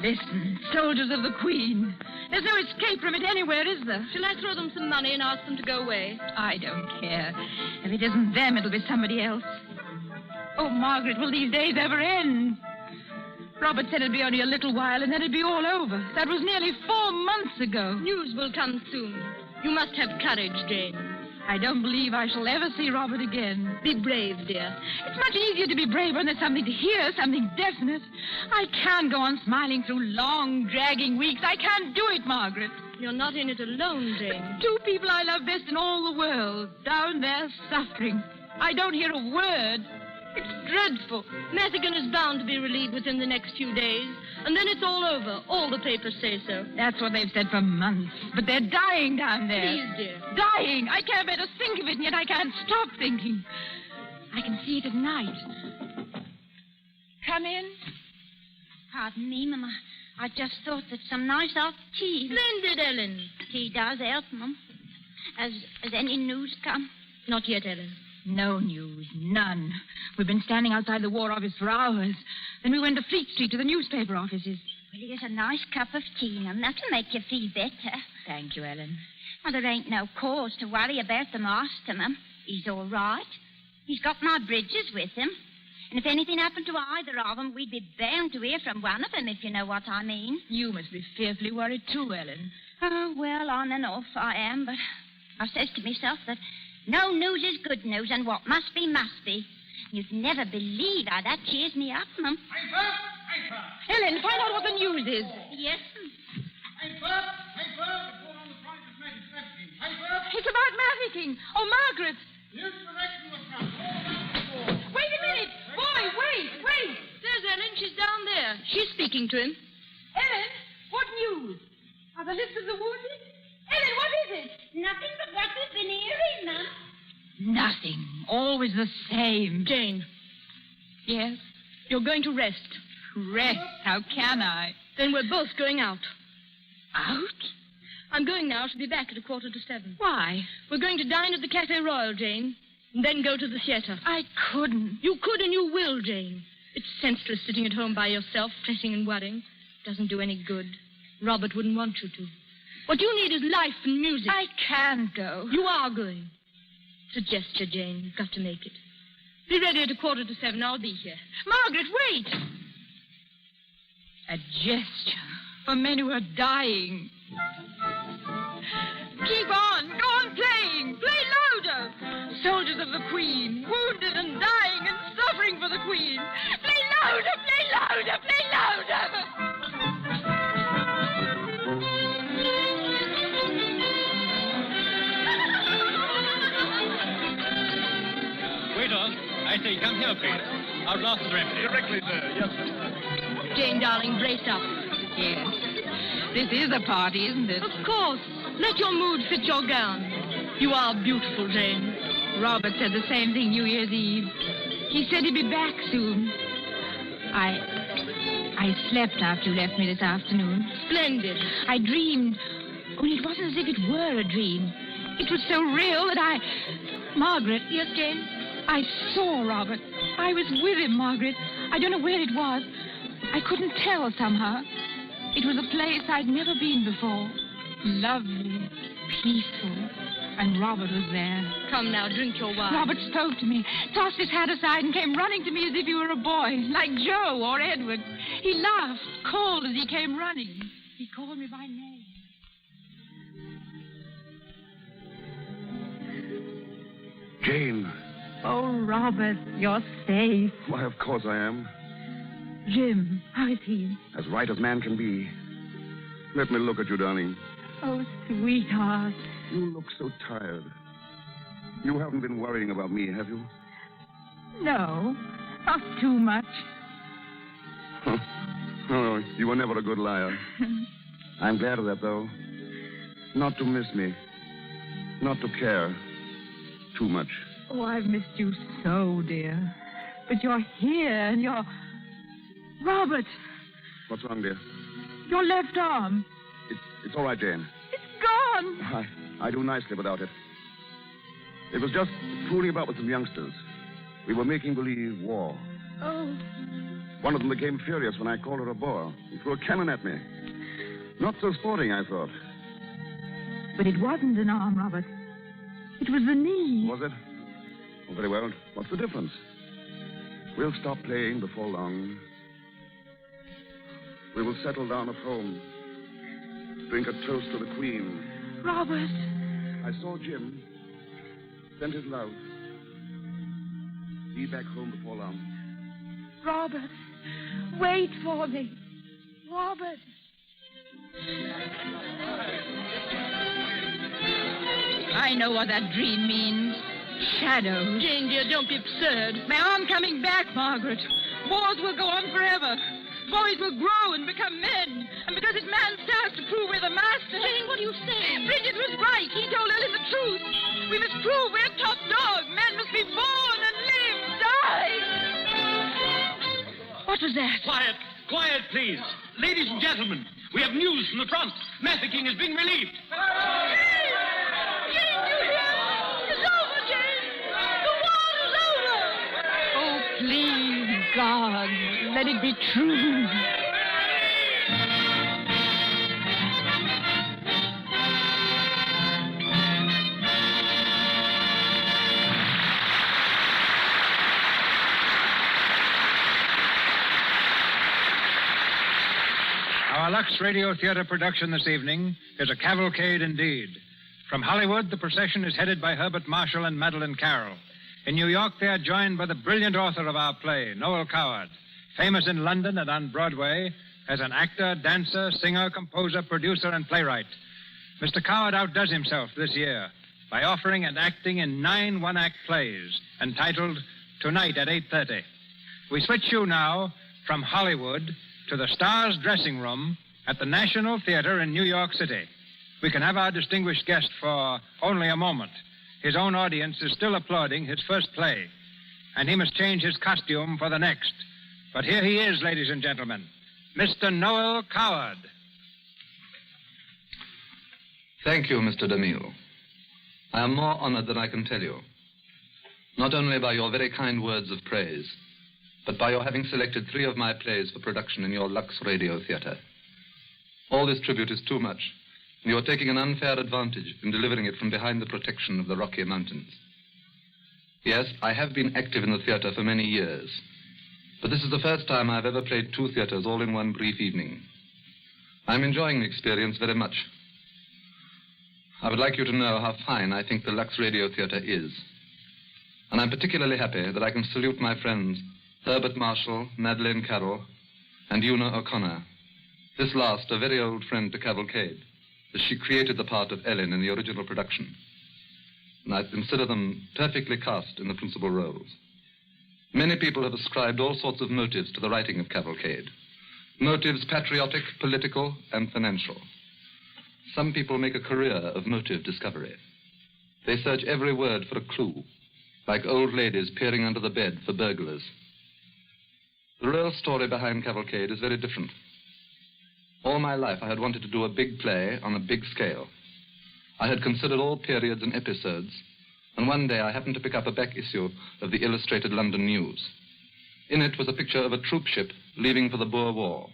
[SPEAKER 18] Listen, soldiers of the Queen. There's no escape from it anywhere, is there?
[SPEAKER 20] Shall I throw them some money and ask them to go away?
[SPEAKER 18] I don't care. If it isn't them, it'll be somebody else. Oh, Margaret, will these days ever end? Robert said it'd be only a little while and then it'd be all over. That was nearly 4 months ago.
[SPEAKER 20] News will come soon. You must have courage, Jane.
[SPEAKER 18] I don't believe I shall ever see Robert again.
[SPEAKER 20] Be brave, dear.
[SPEAKER 18] It's much easier to be brave when there's something to hear, something definite. I can't go on smiling through long, dragging weeks. I can't do it, Margaret.
[SPEAKER 20] You're not in it alone, Jane.
[SPEAKER 18] 2 people I love best in all the world, down there suffering. I don't hear a word. It's dreadful.
[SPEAKER 20] Madigan is bound to be relieved within the next few days. And then it's all over. All the papers say so.
[SPEAKER 18] That's what they've said for months. But they're dying down there.
[SPEAKER 20] Please, dear.
[SPEAKER 18] Dying. I can't bear to think of it, and yet I can't stop thinking. I can see it at night. Come in.
[SPEAKER 11] Pardon me, Mama. I just thought that some nice hot tea...
[SPEAKER 20] Splendid, Ellen.
[SPEAKER 11] Tea does help, Mum. Has any news come?
[SPEAKER 20] Not yet, Ellen.
[SPEAKER 18] No news. None. We've been standing outside the War Office for hours. Then we went to Fleet Street to the newspaper offices.
[SPEAKER 11] Well, here's a nice cup of tea, and that'll make you feel better.
[SPEAKER 18] Thank you, Ellen.
[SPEAKER 11] Well, there ain't no cause to worry about the master, Mum. He's all right. He's got my bridges with him. And if anything happened to either of them, we'd be bound to hear from one of them, if you know what I mean.
[SPEAKER 18] You must be fearfully worried too, Ellen.
[SPEAKER 11] Oh, well, on and off I am, but I says to myself that no news is good news, and what must be, must be. You'd never believe how that cheers me up, Mum.
[SPEAKER 18] Ellen, find out what the news is.
[SPEAKER 11] Yes,
[SPEAKER 18] It's about Mafeking. Oh, Margaret. Wait a minute. Boy, wait.
[SPEAKER 20] There's Ellen. She's down there. She's speaking to him.
[SPEAKER 18] Ellen, what news? Are the lists of the wounded? Ellen, what is it?
[SPEAKER 11] Nothing but what we've been hearing, Mum.
[SPEAKER 18] Nothing. Always the same.
[SPEAKER 20] Jane.
[SPEAKER 18] Yes?
[SPEAKER 20] You're going to rest.
[SPEAKER 18] Rest? How can I?
[SPEAKER 20] Then we're both going out.
[SPEAKER 18] Out?
[SPEAKER 20] I'm going now. She'll be back at 7:15.
[SPEAKER 18] Why?
[SPEAKER 20] We're going to dine at the Café Royal, Jane, and then go to the theater.
[SPEAKER 18] I couldn't.
[SPEAKER 20] You could and you will, Jane. It's senseless sitting at home by yourself, fretting and worrying. Doesn't do any good. Robert wouldn't want you to. What you need is life and music.
[SPEAKER 18] I can't go.
[SPEAKER 20] You are going. It's a gesture, Jane. You've got to make it. Be ready at 7:15. I'll be here.
[SPEAKER 18] Margaret, wait! A gesture for men who are dying. Keep on. Go on playing. Play louder. Soldiers of the Queen, wounded and dying and suffering for the Queen. Play louder, play louder, play louder.
[SPEAKER 22] I say, come here, please. Our glasses are empty.
[SPEAKER 5] Directly, sir. Yes, sir.
[SPEAKER 20] Jane, darling, brace up.
[SPEAKER 18] Yes. This is a party, isn't it?
[SPEAKER 20] Of course. Let your mood fit your gown. You are beautiful, Jane.
[SPEAKER 18] Robert said the same thing New Year's Eve. He said he'd be back soon. I slept after you left me this afternoon.
[SPEAKER 20] Splendid.
[SPEAKER 18] I dreamed. Only it wasn't as if it were a dream. It was so real that Margaret.
[SPEAKER 20] Yes, Jane?
[SPEAKER 18] I saw Robert. I was with him, Margaret. I don't know where it was. I couldn't tell somehow. It was a place I'd never been before. Lovely, peaceful. And Robert was there.
[SPEAKER 20] Come now, drink your wine.
[SPEAKER 18] Robert spoke to me, tossed his hat aside, and came running to me as if he were a boy, like Joe or Edward. He laughed, called as he came running. He called me by name.
[SPEAKER 7] Jane.
[SPEAKER 18] Oh, Robert, you're safe.
[SPEAKER 7] Why, of course I am.
[SPEAKER 18] Jim, how is he?
[SPEAKER 7] As right as man can be. Let me look at you, darling.
[SPEAKER 18] Oh, sweetheart.
[SPEAKER 7] You look so tired. You haven't been worrying about me, have you?
[SPEAKER 18] No, not too much.
[SPEAKER 7] Huh. Oh, you were never a good liar. I'm glad of that, though. Not to miss me. Not to care too much.
[SPEAKER 18] Oh, I've missed you so, dear. But you're here, and you're... Robert!
[SPEAKER 7] What's wrong, dear?
[SPEAKER 18] Your left arm.
[SPEAKER 7] It's all right, Jane.
[SPEAKER 18] It's gone.
[SPEAKER 7] I do nicely without it. It was just fooling about with some youngsters. We were making believe war.
[SPEAKER 18] Oh.
[SPEAKER 7] One of them became furious when I called her a bore. He threw a cannon at me. Not so sporting, I thought.
[SPEAKER 18] But it wasn't an arm, Robert. It was the knee.
[SPEAKER 7] Was it? Oh, very well. What's the difference? We'll stop playing before long. We will settle down at home. Drink a toast to the Queen.
[SPEAKER 18] Robert.
[SPEAKER 7] I saw Jim. Sent his love. Be back home before long.
[SPEAKER 18] Robert, wait for me. Robert. I know what that dream means. Shadows.
[SPEAKER 20] Jane, dear, don't be absurd.
[SPEAKER 18] My arm coming back, Margaret. Wars will go on forever. Boys will grow and become men. And because it's man's task to prove we're the master...
[SPEAKER 20] Jane, what are you saying?
[SPEAKER 18] Bridget was right. He told Ellen the truth. We must prove we're top dog. Man must be born and live, die. What was that?
[SPEAKER 22] Quiet. Quiet, please. Ladies and gentlemen, we have news from the front. Mather King has been relieved.
[SPEAKER 18] Please, God, let it be true.
[SPEAKER 1] Our Lux Radio Theater production this evening is a cavalcade indeed. From Hollywood, the procession is headed by Herbert Marshall and Madeline Carroll. In New York, they are joined by the brilliant author of our play, Noel Coward, famous in London and on Broadway as an actor, dancer, singer, composer, producer, and playwright. Mr. Coward outdoes himself this year by offering and acting in 9 one-act plays entitled Tonight at 8:30. We switch you now from Hollywood to the Stars dressing room at the National Theater in New York City. We can have our distinguished guest for only a moment. His own audience is still applauding his first play, and he must change his costume for the next. But here he is, ladies and gentlemen, Mr. Noel Coward.
[SPEAKER 2] Thank you, Mr. DeMille. I am more honored than I can tell you. Not only by your very kind words of praise, but by your having selected 3 of my plays for production in your Lux Radio Theater. All this tribute is too much. You are taking an unfair advantage in delivering it from behind the protection of the Rocky Mountains. Yes, I have been active in the theater for many years, but this is the first time I've ever played 2 theaters all in one brief evening. I'm enjoying the experience very much. I would like you to know how fine I think the Lux Radio Theater is. And I'm particularly happy that I can salute my friends Herbert Marshall, Madeline Carroll, and Una O'Connor. This last, a very old friend to Cavalcade, as she created the part of Ellen in the original production. And I consider them perfectly cast in the principal roles. Many people have ascribed all sorts of motives to the writing of Cavalcade. Motives patriotic, political, and financial. Some people make a career of motive discovery. They search every word for a clue, like old ladies peering under the bed for burglars. The real story behind Cavalcade is very different. All my life, I had wanted to do a big play on a big scale. I had considered all periods and episodes, and one day I happened to pick up a back issue of the Illustrated London News. In it was a picture of a troop ship leaving for the Boer War.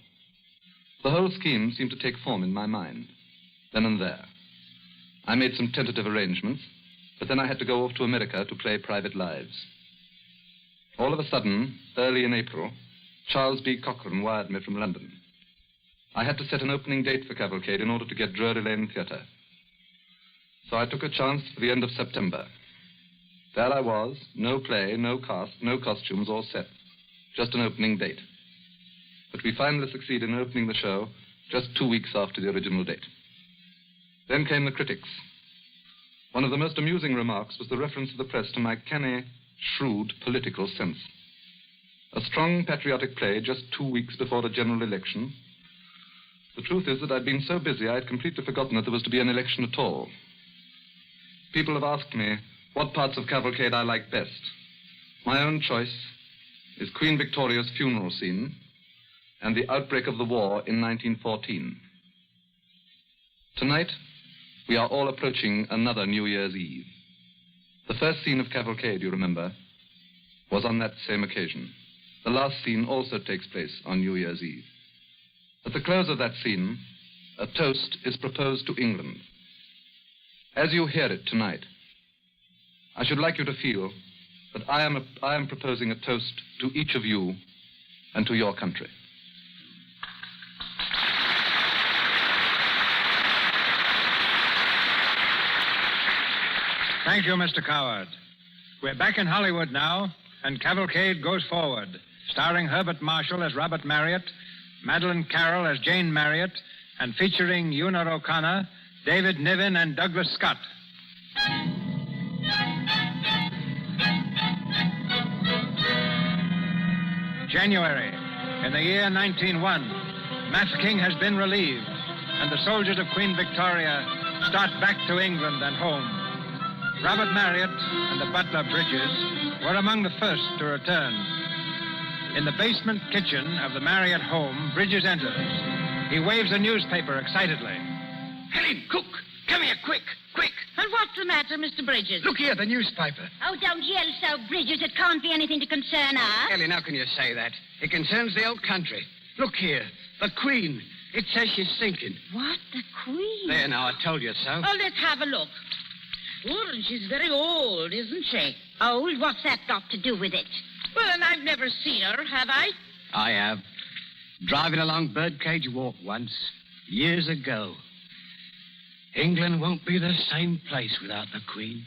[SPEAKER 2] The whole scheme seemed to take form in my mind, then and there. I made some tentative arrangements, but then I had to go off to America to play Private Lives. All of a sudden, early in April, Charles B. Cochrane wired me from London. I had to set an opening date for Cavalcade in order to get Drury Lane Theatre. So I took a chance for the end of September. There I was, no play, no cast, no costumes, all set. Just an opening date. But we finally succeeded in opening the show just 2 weeks after the original date. Then came the critics. One of the most amusing remarks was the reference of the press to my canny, shrewd political sense. A strong patriotic play just 2 weeks before the general election. The truth is that I'd been so busy I had completely forgotten that there was to be an election at all. People have asked me what parts of Cavalcade I like best. My own choice is Queen Victoria's funeral scene and the outbreak of the war in 1914. Tonight, we are all approaching another New Year's Eve. The first scene of Cavalcade, you remember, was on that same occasion. The last scene also takes place on New Year's Eve. At the close of that scene, a toast is proposed to England. As you hear it tonight, I should like you to feel that I am proposing a toast to each of you and to your country.
[SPEAKER 1] Thank you, Mr. Coward. We're back in Hollywood now, and Cavalcade goes forward, starring Herbert Marshall as Robert Marriott, Madeleine Carroll as Jane Marriott, and featuring Una O'Connor, David Niven, and Douglas Scott. January, in the year 1901, Mafeking has been relieved, and the soldiers of Queen Victoria start back to England and home. Robert Marriott and the butler Bridges were among the first to return. In the basement kitchen of the Marriott home, Bridges enters. He waves a newspaper excitedly.
[SPEAKER 22] Helen, cook, come here, quick, quick.
[SPEAKER 11] And what's the matter, Mr. Bridges?
[SPEAKER 22] Look here, the newspaper.
[SPEAKER 11] Oh, don't yell so, Bridges. It can't be anything to concern us.
[SPEAKER 10] Helen, how can you say that? It concerns the old country. Look here, the Queen. It says she's sinking.
[SPEAKER 11] What? The Queen?
[SPEAKER 10] There, now, I told you so.
[SPEAKER 11] Oh, let's have a look. Well, and she's very old, isn't she? Old? What's that got to do with it? Well, and I've never seen her, have I?
[SPEAKER 10] I have. Driving along Birdcage Walk once, years ago. England won't be the same place without the Queen.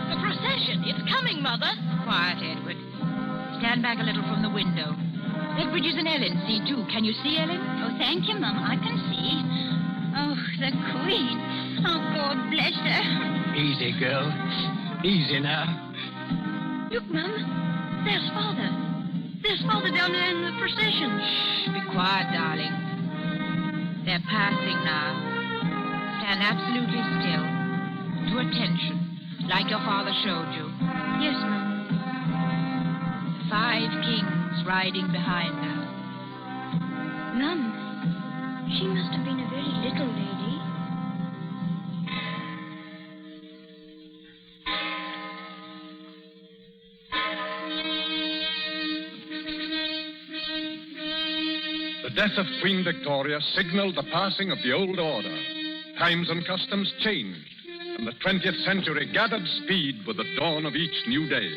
[SPEAKER 11] The procession, it's coming, Mother.
[SPEAKER 18] Quiet, Edward. Stand back a little from the window. Let Bridges and Ellen see, too. Can you see, Ellen?
[SPEAKER 11] Oh, thank you, Mum. I can see. Oh, the Queen. Oh, God bless her.
[SPEAKER 10] Easy, girl. Easy now.
[SPEAKER 11] Look, Mum. There's Father. There's Father down there in the procession.
[SPEAKER 18] Shh, be quiet, darling. They're passing now. Stand absolutely still. To attention, like your father showed you.
[SPEAKER 11] Yes, Mum.
[SPEAKER 18] 5 kings riding behind her.
[SPEAKER 11] Mum, she must have been a very little lady.
[SPEAKER 5] The death of Queen Victoria signaled the passing of the old order. Times and customs changed, and the 20th century gathered speed with the dawn of each new day.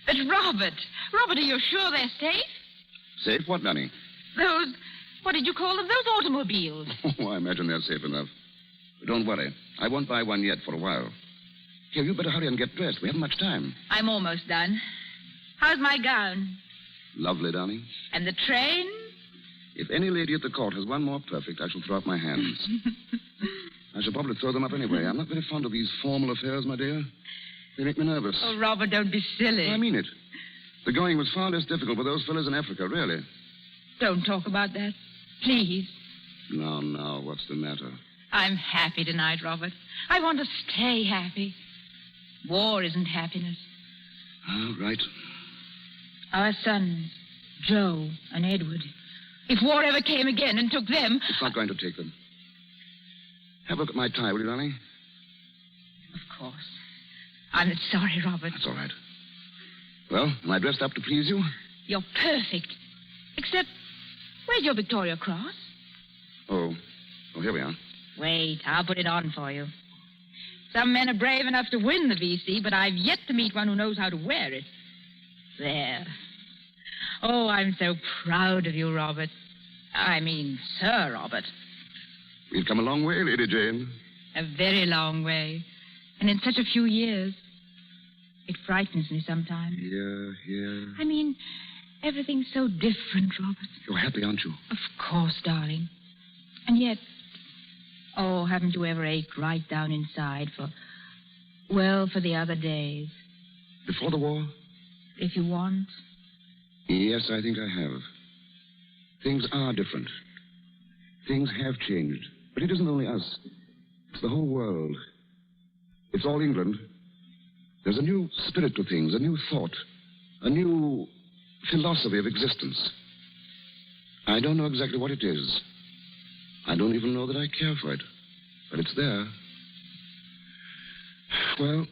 [SPEAKER 18] But Robert, are you sure they're safe?
[SPEAKER 7] Safe what, Nanny?
[SPEAKER 18] Those, what did you call them? Those automobiles.
[SPEAKER 7] Oh, I imagine they're safe enough. But don't worry. I won't buy one yet for a while. Here, you better hurry and get dressed. We haven't much time.
[SPEAKER 18] I'm almost done. How's my gown?
[SPEAKER 7] Lovely, darling.
[SPEAKER 18] And the train?
[SPEAKER 7] If any lady at the court has one more perfect, I shall throw up my hands. I shall probably throw them up anyway. I'm not very fond of these formal affairs, my dear. They make me nervous.
[SPEAKER 18] Oh, Robert, don't be silly.
[SPEAKER 7] I mean it. The going was far less difficult with those fellows in Africa, really.
[SPEAKER 18] Don't talk about that. Please.
[SPEAKER 7] No, what's the matter?
[SPEAKER 18] I'm happy tonight, Robert. I want to stay happy. War isn't happiness.
[SPEAKER 7] Oh, right.
[SPEAKER 18] Our sons, Joe and Edward. If war ever came again and took them...
[SPEAKER 7] It's not going to take them. Have a look at my tie, will you, darling?
[SPEAKER 18] Of course. I'm sorry, Robert.
[SPEAKER 7] That's all right. Well, am I dressed up to please you?
[SPEAKER 18] You're perfect. Except, where's your Victoria Cross?
[SPEAKER 7] Oh, here we are.
[SPEAKER 18] Wait, I'll put it on for you. Some men are brave enough to win the VC, but I've yet to meet one who knows how to wear it. There. Oh, I'm so proud of you, Robert. I mean, Sir Robert.
[SPEAKER 7] We've come a long way, Lady Jane.
[SPEAKER 18] A very long way. And in such a few years. It frightens me sometimes.
[SPEAKER 7] Yeah.
[SPEAKER 18] I mean, everything's so different, Robert.
[SPEAKER 7] You're happy, aren't you?
[SPEAKER 18] Of course, darling. And yet, oh, haven't you ever ached right down inside for the other days?
[SPEAKER 7] Before the war?
[SPEAKER 18] If you want.
[SPEAKER 7] Yes, I think I have. Things are different. Things have changed. But it isn't only us. It's the whole world. It's all England. There's a new spirit to things, a new thought, a new philosophy of existence. I don't know exactly what it is. I don't even know that I care for it. But it's there. Well,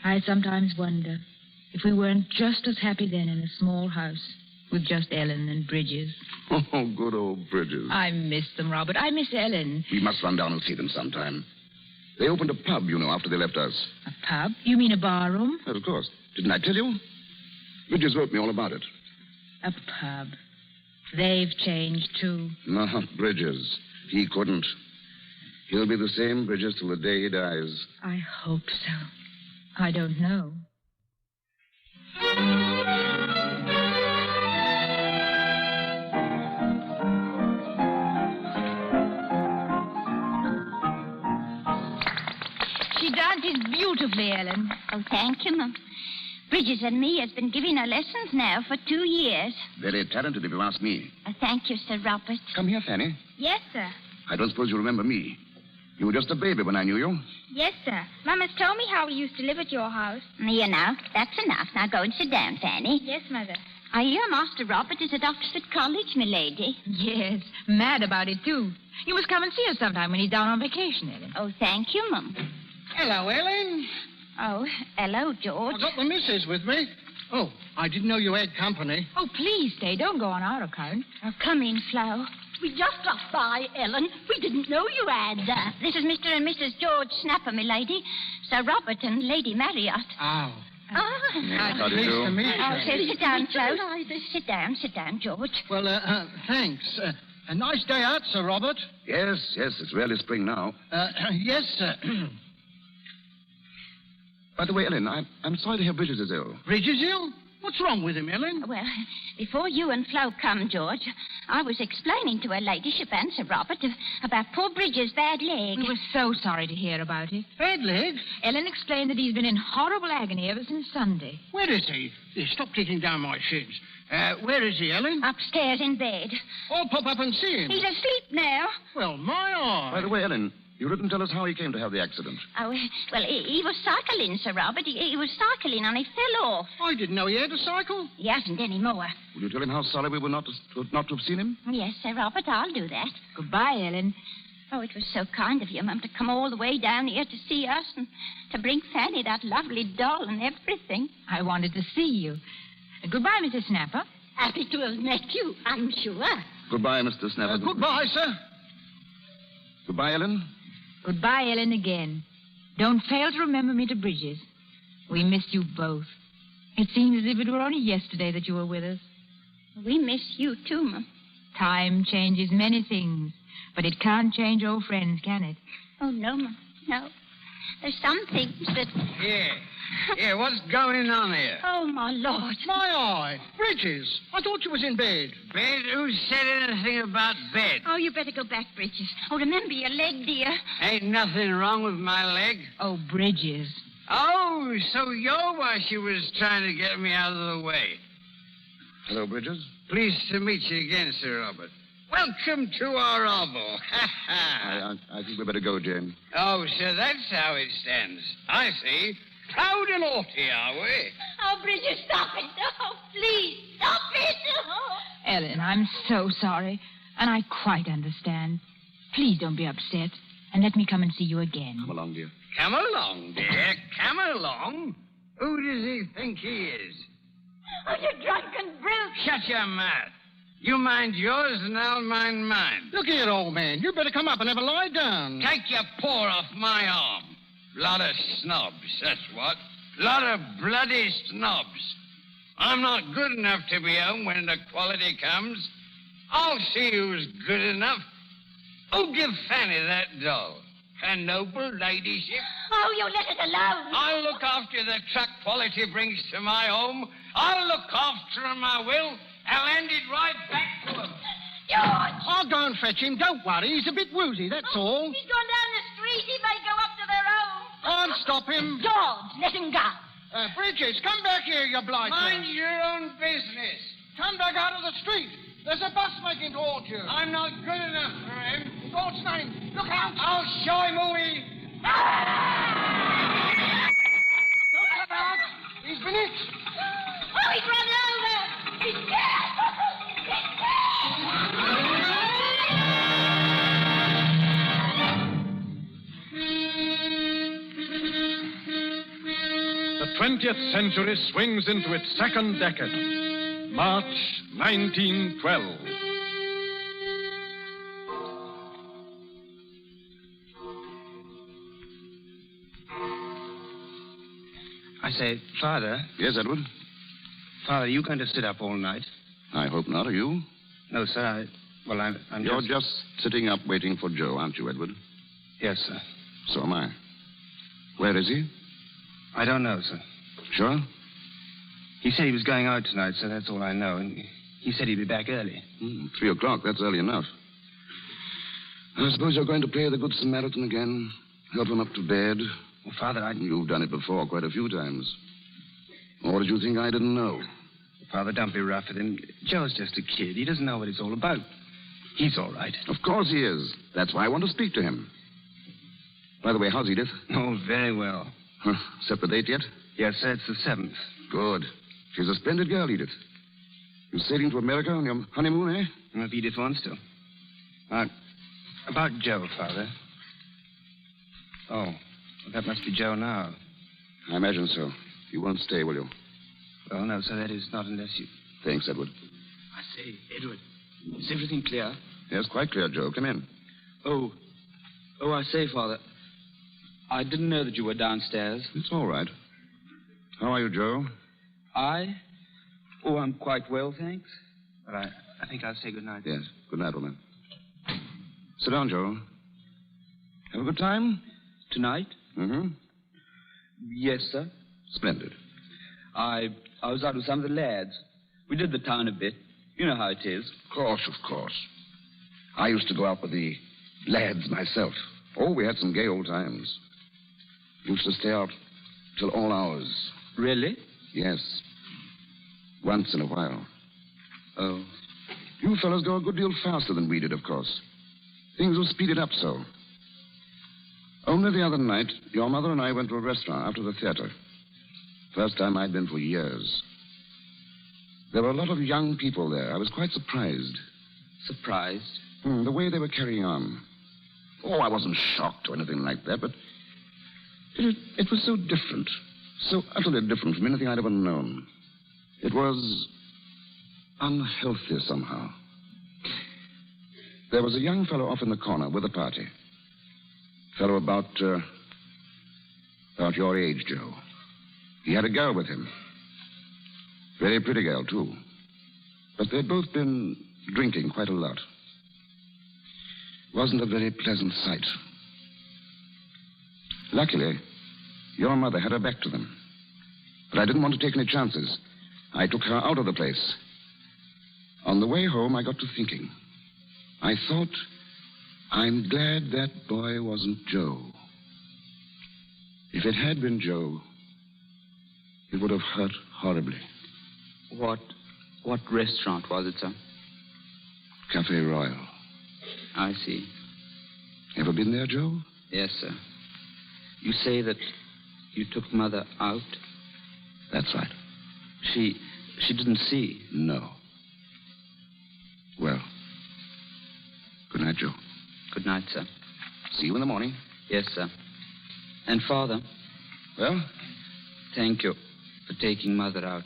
[SPEAKER 18] I sometimes wonder if we weren't just as happy then in a small house with just Ellen and Bridges.
[SPEAKER 7] Oh, good old Bridges.
[SPEAKER 18] I miss them, Robert. I miss Ellen.
[SPEAKER 7] We must run down and see them sometime. They opened a pub, you know, after they left us.
[SPEAKER 18] A pub? You mean a barroom?
[SPEAKER 7] Well, of course. Didn't I tell you? Bridges wrote me all about it.
[SPEAKER 18] A pub. They've changed, too.
[SPEAKER 7] No, Bridges. He couldn't. He'll be the same Bridges till the day he dies.
[SPEAKER 18] I hope so. I don't know. She dances beautifully, Ellen.
[SPEAKER 11] Oh, thank you, Mum. Bridges and me has been giving her lessons now for 2 years.
[SPEAKER 7] Very talented, if you ask me.
[SPEAKER 11] Oh, thank you, Sir Robert.
[SPEAKER 7] Come here, Fanny.
[SPEAKER 20] Yes, sir.
[SPEAKER 7] I don't suppose you remember me. You were just a baby when I knew you.
[SPEAKER 20] Yes, sir. Mama's told me how we used to live at your house.
[SPEAKER 11] You know, that's enough. Now go and sit down, Fanny.
[SPEAKER 20] Yes, Mother.
[SPEAKER 11] I hear Master Robert is at Oxford College, milady.
[SPEAKER 18] Yes, mad about it, too. You must come and see us sometime when he's down on vacation, Ellen.
[SPEAKER 11] Oh, thank you, Mum.
[SPEAKER 12] Hello, Ellen.
[SPEAKER 11] Oh, hello, George.
[SPEAKER 12] I've got the missus with me. Oh, I didn't know you had company.
[SPEAKER 18] Oh, please stay. Don't go on our account.
[SPEAKER 11] Oh, come in, Flo.
[SPEAKER 13] We just dropped by, Ellen. We didn't know you had.
[SPEAKER 11] This is Mr. and Mrs. George Snapper, milady. Sir Robert and Lady Marriott.
[SPEAKER 12] Oh.
[SPEAKER 7] How do you do?
[SPEAKER 12] Nice to meet you.
[SPEAKER 11] Oh, sit down, Flo. Sit down, George.
[SPEAKER 12] Well, thanks. A nice day out, Sir Robert.
[SPEAKER 7] Yes, it's really spring now.
[SPEAKER 12] Yes, sir.
[SPEAKER 7] By the way, Ellen, I'm sorry to hear Bridges is ill.
[SPEAKER 12] Bridges ill? What's wrong with him, Ellen?
[SPEAKER 11] Well, before you and Flo come, George, I was explaining to her ladyship and Sir Robert about poor Bridges' bad leg.
[SPEAKER 18] We were so sorry to hear about it.
[SPEAKER 12] Bad leg?
[SPEAKER 18] Ellen explained that he's been in horrible agony ever since Sunday.
[SPEAKER 12] Where is he? Here, stop taking down my shins. Where is he, Ellen?
[SPEAKER 11] Upstairs in bed.
[SPEAKER 12] I'll pop up and see him.
[SPEAKER 11] He's asleep now.
[SPEAKER 12] Well, my eye.
[SPEAKER 7] By the way, Ellen, you didn't tell us how he came to have the accident.
[SPEAKER 11] Oh, well, he was cycling, Sir Robert. He was cycling and he fell off.
[SPEAKER 12] I didn't know he had a cycle.
[SPEAKER 11] He hasn't any more.
[SPEAKER 7] Will you tell him how sorry we were not to have seen him?
[SPEAKER 11] Yes, Sir Robert, I'll do that.
[SPEAKER 18] Goodbye, Ellen.
[SPEAKER 11] Oh, it was so kind of you, Mum, to come all the way down here to see us and to bring Fanny that lovely doll and everything.
[SPEAKER 18] I wanted to see you. Goodbye, Mrs. Snapper.
[SPEAKER 13] Happy to have met you, I'm sure.
[SPEAKER 7] Goodbye, Mr. Snapper.
[SPEAKER 12] Goodbye, sir.
[SPEAKER 7] Goodbye, Ellen.
[SPEAKER 18] Goodbye, Ellen, again. Don't fail to remember me to Bridges. We miss you both. It seems as if it were only yesterday that you were with us.
[SPEAKER 11] We miss you, too, Mum.
[SPEAKER 18] Time changes many things, but it can't change old friends, can it?
[SPEAKER 11] Oh, no, Mum, no. There's some things that...
[SPEAKER 10] Yeah, what's going on here?
[SPEAKER 11] Oh, my Lord.
[SPEAKER 12] My eye. Bridges. I thought you was in bed.
[SPEAKER 10] Bed? Who said anything about bed?
[SPEAKER 11] Oh, you better go back, Bridges. Oh, remember your leg, dear.
[SPEAKER 10] Ain't nothing wrong with my leg.
[SPEAKER 18] Oh, Bridges.
[SPEAKER 10] Oh, so you're why she was trying to get me out of the way.
[SPEAKER 7] Hello, Bridges.
[SPEAKER 10] Pleased to meet you again, Sir Robert. Welcome to our hovel.
[SPEAKER 7] I think we better go, Jane.
[SPEAKER 10] Oh, so that's how it stands. I see. Proud and haughty, are we?
[SPEAKER 13] Oh, Bridget, stop it. Oh, please, stop it. Oh.
[SPEAKER 18] Ellen, I'm so sorry, and I quite understand. Please don't be upset. and let me come and see you again.
[SPEAKER 7] Come along, dear.
[SPEAKER 10] Come along, dear. Come along. Who does he think he is?
[SPEAKER 13] Oh, you drunken brute.
[SPEAKER 10] Shut your mouth. You mind yours, and I'll mind mine.
[SPEAKER 22] Look here, old man. You better come up and have a lie down.
[SPEAKER 10] Take your paw off my arm. Lot of snobs, that's what. Lot of bloody snobs. I'm not good enough to be home when the quality comes. I'll see who's good enough. Who'll give Fanny that doll? Her noble ladyship?
[SPEAKER 13] Oh, you let it alone.
[SPEAKER 10] I'll look after the truck quality brings to my home. I'll look after him, I will. I'll hand it right back to him.
[SPEAKER 13] George!
[SPEAKER 22] I'll go and fetch him. Don't worry. He's a bit woozy, that's all.
[SPEAKER 13] He's gone down the street. He may go up to their own.
[SPEAKER 22] I'll stop him.
[SPEAKER 13] George, let him go.
[SPEAKER 22] Bridges, come back here, you blighter.
[SPEAKER 10] Mind your own business.
[SPEAKER 22] Come back out of the street. There's a bus making towards you.
[SPEAKER 10] I'm not good enough for him.
[SPEAKER 22] In God's name, look out.
[SPEAKER 10] I'll show him who he...
[SPEAKER 22] Don't come out. He's been hit.
[SPEAKER 13] Oh, he's run over. He's dead. He's
[SPEAKER 8] The 20th century swings into its second decade. March 1912.
[SPEAKER 12] I say, Father.
[SPEAKER 7] Yes, Edward?
[SPEAKER 12] Father, are you going to sit up all night?
[SPEAKER 7] I hope not. Are you?
[SPEAKER 12] No, sir. I'm
[SPEAKER 7] You're just sitting up waiting for Joe, aren't you, Edward?
[SPEAKER 12] Yes, sir.
[SPEAKER 7] So am I. Where is he?
[SPEAKER 12] I don't know, sir.
[SPEAKER 7] Sure?
[SPEAKER 12] He said he was going out tonight, sir. That's all I know. And he said he'd be back early.
[SPEAKER 7] 3 o'clock. That's early enough. I suppose you're going to play the Good Samaritan again. Help him up to bed.
[SPEAKER 12] Well, Father,
[SPEAKER 7] You've done it before quite a few times. Or did you think I didn't know?
[SPEAKER 12] Father, don't be rough with him. Joe's just a kid. He doesn't know what it's all about. He's all right.
[SPEAKER 7] Of course he is. That's why I want to speak to him. By the way, how's Edith?
[SPEAKER 12] Oh, very well.
[SPEAKER 7] Set the date yet?
[SPEAKER 12] Yes, sir. It's the 7th.
[SPEAKER 7] Good. She's a splendid girl, Edith. You sailing to America on your honeymoon, eh?
[SPEAKER 12] Well, if Edith wants to. About Joe, Father. Oh, well, that must be Joe now.
[SPEAKER 7] I imagine so. You won't stay, will you?
[SPEAKER 12] Well, no, sir, that is not unless you...
[SPEAKER 7] Thanks, Edward.
[SPEAKER 12] I say, Edward, is everything clear?
[SPEAKER 7] Yes, quite clear, Joe. Come in.
[SPEAKER 15] Oh, I say, Father, I didn't know that you were downstairs.
[SPEAKER 7] It's all right. How are you, Joe?
[SPEAKER 15] Oh, I'm quite well, thanks.
[SPEAKER 12] But I think I'll say good night.
[SPEAKER 7] Yes, good night, old man. Sit down, Joe. Have a good time?
[SPEAKER 15] Tonight?
[SPEAKER 7] Mm-hmm.
[SPEAKER 15] Yes, sir.
[SPEAKER 7] Splendid.
[SPEAKER 15] I was out with some of the lads. We did the town a bit. You know how it is.
[SPEAKER 7] Of course. I used to go out with the lads myself. Oh, we had some gay old times. Used to stay out till all hours.
[SPEAKER 15] Really?
[SPEAKER 7] Yes. Once in a while.
[SPEAKER 15] Oh.
[SPEAKER 7] You fellows go a good deal faster than we did, of course. Things were speeded up so. Only the other night, your mother and I went to a restaurant after the theater. First time I'd been for years. There were a lot of young people there. I was quite surprised.
[SPEAKER 15] Surprised?
[SPEAKER 7] The way they were carrying on. Oh, I wasn't shocked or anything like that, but it was so different. So utterly different from anything I'd ever known. It was unhealthy somehow. There was a young fellow off in the corner with a party. Fellow about your age, Joe. He had a girl with him. Very pretty girl, too. But they'd both been drinking quite a lot. Wasn't a very pleasant sight. Luckily, your mother had her back to them. But I didn't want to take any chances. I took her out of the place. On the way home, I got to thinking. I thought, I'm glad that boy wasn't Joe. If it had been Joe, it would have hurt horribly.
[SPEAKER 15] What restaurant was it, sir?
[SPEAKER 7] Cafe Royal.
[SPEAKER 15] I see.
[SPEAKER 7] Ever been there, Joe?
[SPEAKER 15] Yes, sir. You say that you took Mother out?
[SPEAKER 7] That's right.
[SPEAKER 15] She didn't see?
[SPEAKER 7] No. Well, good night, Joe.
[SPEAKER 15] Good night, sir.
[SPEAKER 7] See you in the morning.
[SPEAKER 15] Yes, sir. And, Father.
[SPEAKER 7] Well?
[SPEAKER 15] Thank you for taking Mother out.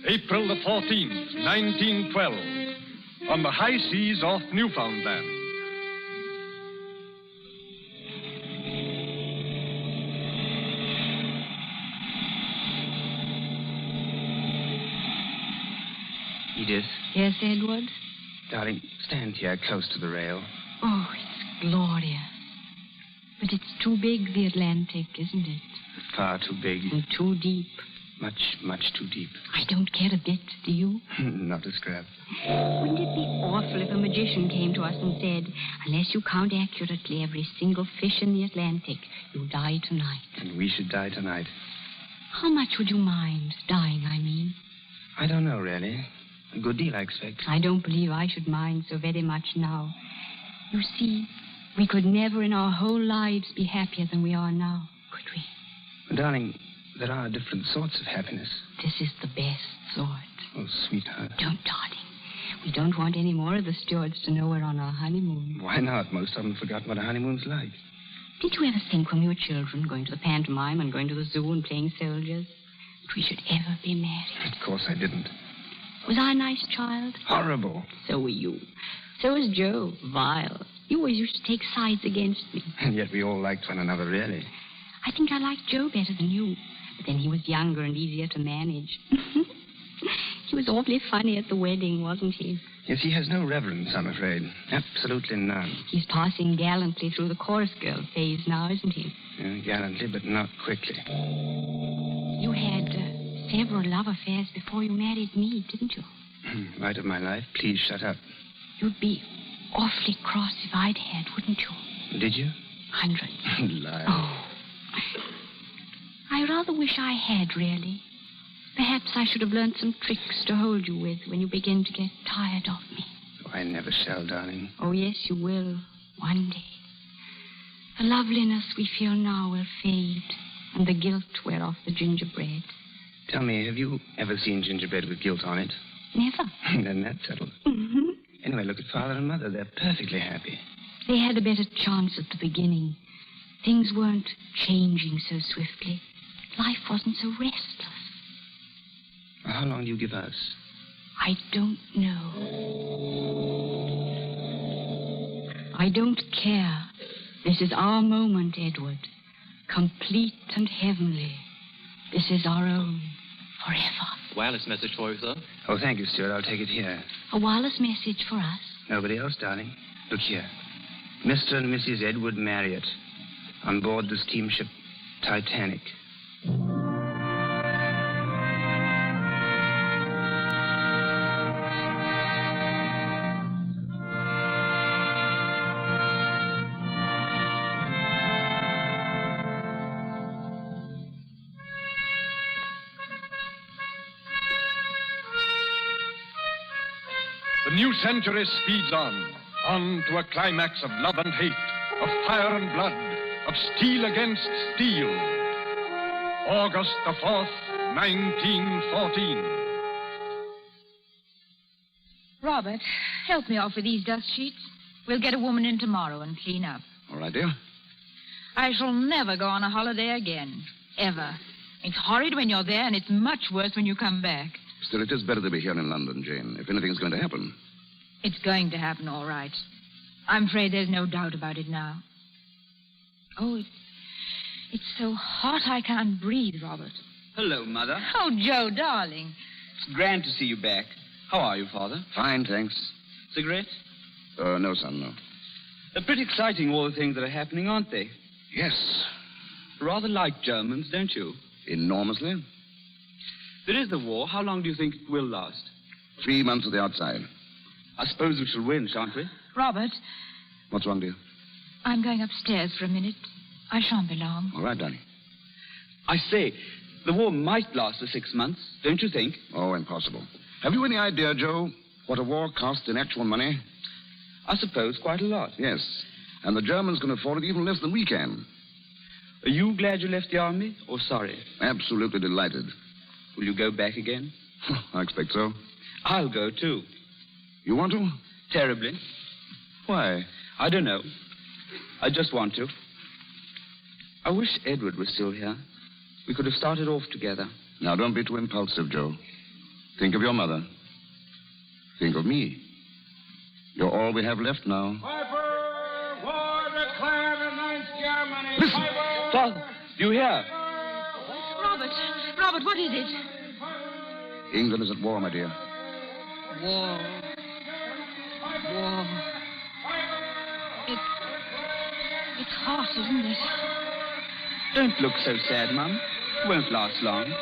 [SPEAKER 8] April the 14th, 1912. On the high seas off Newfoundland.
[SPEAKER 15] Edith.
[SPEAKER 18] Yes, Edward?
[SPEAKER 12] Darling, stand here close to the rail.
[SPEAKER 18] Oh, it's glorious. But it's too big, the Atlantic, isn't it?
[SPEAKER 12] Far too big.
[SPEAKER 18] And too deep.
[SPEAKER 12] Much, much too deep.
[SPEAKER 18] I don't care a bit, do you?
[SPEAKER 12] Not a scrap.
[SPEAKER 4] Wouldn't it be awful if a magician came to us and said, unless you count accurately every single fish in the Atlantic, you'll die tonight?
[SPEAKER 12] And we should die tonight.
[SPEAKER 4] How much would you mind dying, I mean?
[SPEAKER 12] I don't know, really. A good deal, I expect.
[SPEAKER 4] I don't believe I should mind so very much now. You see, we could never in our whole lives be happier than we are now, could we?
[SPEAKER 12] Darling, there are different sorts of happiness.
[SPEAKER 4] This is the best sort.
[SPEAKER 12] Oh, sweetheart.
[SPEAKER 4] Don't, darling. We don't want any more of the stewards to know we're on our honeymoon.
[SPEAKER 12] Why not? Most of them forgot what a honeymoon's like.
[SPEAKER 4] Did you ever think when we were children, going to the pantomime and going to the zoo and playing soldiers, that we should ever be married?
[SPEAKER 12] Of course I didn't.
[SPEAKER 4] Was I a nice child?
[SPEAKER 12] Horrible.
[SPEAKER 4] So were you. So was Joe. Vile. You always used to take sides against me.
[SPEAKER 12] And yet we all liked one another, really.
[SPEAKER 4] I think I liked Joe better than you. But then he was younger and easier to manage. He was awfully funny at the wedding, wasn't he?
[SPEAKER 12] Yes, he has no reverence, I'm afraid. Absolutely none.
[SPEAKER 4] He's passing gallantly through the chorus girl phase now, isn't he?
[SPEAKER 12] Gallantly, but not quickly.
[SPEAKER 4] You had several love affairs before you married me, didn't you?
[SPEAKER 12] Light of my life, please shut up.
[SPEAKER 4] You'd be awfully cross if I'd had, wouldn't you?
[SPEAKER 12] Did you?
[SPEAKER 4] Hundreds.
[SPEAKER 12] Liar.
[SPEAKER 4] Oh. I rather wish I had, really. Perhaps I should have learned some tricks to hold you with when you begin to get tired of me.
[SPEAKER 12] Oh, I never shall, darling.
[SPEAKER 4] Oh, yes, you will. One day. The loveliness we feel now will fade, and the guilt wear off the gingerbread.
[SPEAKER 12] Tell me, have you ever seen gingerbread with guilt on it?
[SPEAKER 4] Never.
[SPEAKER 12] Then that's settled.
[SPEAKER 4] Mm-hmm.
[SPEAKER 12] Anyway, look at Father and Mother. They're perfectly happy.
[SPEAKER 4] They had a better chance at the beginning. Things weren't changing so swiftly. Life wasn't so restless.
[SPEAKER 12] How long do you give us?
[SPEAKER 4] I don't know. I don't care. This is our moment, Edward. Complete and heavenly. This is our own. Forever.
[SPEAKER 14] Wireless message for you, sir.
[SPEAKER 12] Oh, thank you, Stuart. I'll take it here.
[SPEAKER 4] A wireless message for us?
[SPEAKER 12] Nobody else, darling. Look here. Mr. and Mrs. Edward Marriott on board the steamship Titanic.
[SPEAKER 8] The new century speeds on to a climax of love and hate, of fire and blood, of steel against steel. August the 4th, 1914.
[SPEAKER 18] Robert, help me off with these dust sheets. We'll get a woman in tomorrow and clean up.
[SPEAKER 7] All right, dear.
[SPEAKER 18] I shall never go on a holiday again. Ever. It's horrid when you're there, and it's much worse when you come back.
[SPEAKER 7] Still, it is better to be here in London, Jane, if anything's going to happen.
[SPEAKER 18] It's going to happen, all right. I'm afraid there's no doubt about it now. Oh, it's so hot I can't breathe, Robert.
[SPEAKER 15] Hello, Mother.
[SPEAKER 18] Oh, Joe, darling.
[SPEAKER 15] It's grand to see you back. How are you, Father?
[SPEAKER 7] Fine, thanks.
[SPEAKER 15] Cigarette?
[SPEAKER 7] No, son, no.
[SPEAKER 15] They're pretty exciting, all the things that are happening, aren't they?
[SPEAKER 7] Yes.
[SPEAKER 15] Rather like Germans, don't you?
[SPEAKER 7] Enormously.
[SPEAKER 15] There is the war. How long do you think it will last?
[SPEAKER 7] 3 months at the outside.
[SPEAKER 15] I suppose we shall win, shan't we?
[SPEAKER 18] Robert,
[SPEAKER 7] What's wrong, dear?
[SPEAKER 18] I'm going upstairs for a minute. I shan't be long.
[SPEAKER 7] All right, darling.
[SPEAKER 15] I say, the war might last for 6 months, don't you think?
[SPEAKER 7] Oh, impossible. Have you any idea, Joe, what a war costs in actual money?
[SPEAKER 15] I suppose quite a lot.
[SPEAKER 7] Yes. And the Germans can afford it even less than we can.
[SPEAKER 15] Are you glad you left the army, or sorry?
[SPEAKER 7] Absolutely delighted.
[SPEAKER 15] Will you go back again?
[SPEAKER 7] I expect so.
[SPEAKER 15] I'll go, too.
[SPEAKER 7] You want to?
[SPEAKER 15] Terribly.
[SPEAKER 7] Why?
[SPEAKER 15] I don't know. I just want to. I wish Edward was still here. We could have started off together.
[SPEAKER 7] Now, don't be too impulsive, Joe. Think of your mother. Think of me. You're all we have left now.
[SPEAKER 10] Piper, war declared against Germany.
[SPEAKER 15] Listen,
[SPEAKER 10] Piper!
[SPEAKER 15] Father, you hear?
[SPEAKER 18] Robert, what is it?
[SPEAKER 7] England is at war, my dear.
[SPEAKER 18] War. It's hot, isn't it?
[SPEAKER 15] Don't look so sad, Mum. It won't last long.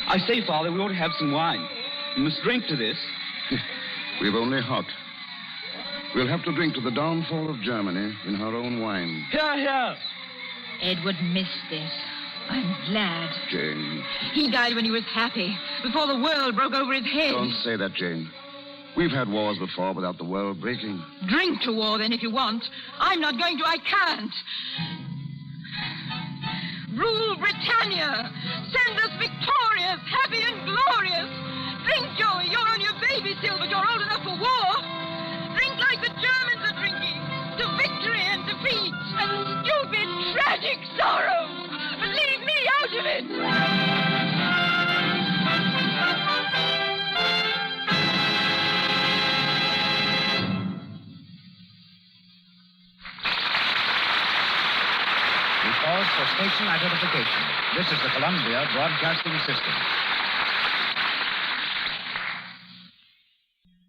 [SPEAKER 15] I say, Father, we ought to have some wine. We must drink to this.
[SPEAKER 7] We've only hot. We'll have to drink to the downfall of Germany in her own wine.
[SPEAKER 15] Here, here.
[SPEAKER 18] Edward missed this. I'm glad.
[SPEAKER 7] Jane.
[SPEAKER 18] He died when he was happy, before the world broke over his head.
[SPEAKER 7] Don't say that, Jane. We've had wars before without the world breaking.
[SPEAKER 18] Drink to war, then, if you want. I'm not going to. I can't. Rule Britannia. Send us victorious, happy and glorious. Drink, Joey. You're on your baby still, but you're old enough for war. Drink like the Germans are drinking. To victory and defeat and stupid, tragic sorrow. But leave me out of it.
[SPEAKER 6] Pause for station identification. This is the Columbia Broadcasting System.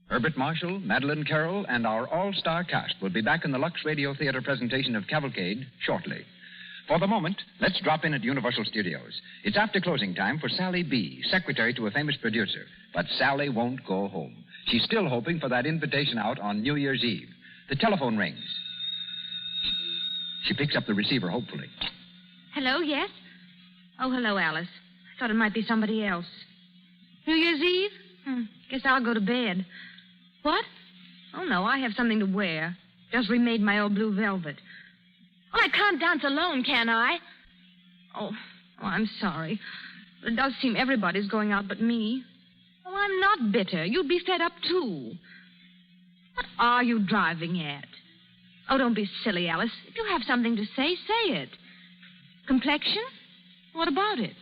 [SPEAKER 6] Herbert Marshall, Madeline Carroll, and our all-star cast will be back in the Lux Radio Theater presentation of Cavalcade shortly. For the moment, let's drop in at Universal Studios. It's after closing time for Sally B., secretary to a famous producer. But Sally won't go home. She's still hoping for that invitation out on New Year's Eve. The telephone rings. She picks up the receiver hopefully.
[SPEAKER 11] Hello, yes? Oh, hello, Alice. I thought it might be somebody else. New Year's Eve? Guess I'll go to bed. What? Oh, no, I have something to wear. Just remade my old blue velvet. Well, I can't dance alone, can I? Oh, I'm sorry. It does seem everybody's going out but me. Oh, I'm not bitter. You'd be fed up, too. What are you driving at? Oh, don't be silly, Alice. If you have something to say, say it. Complexion? What about it?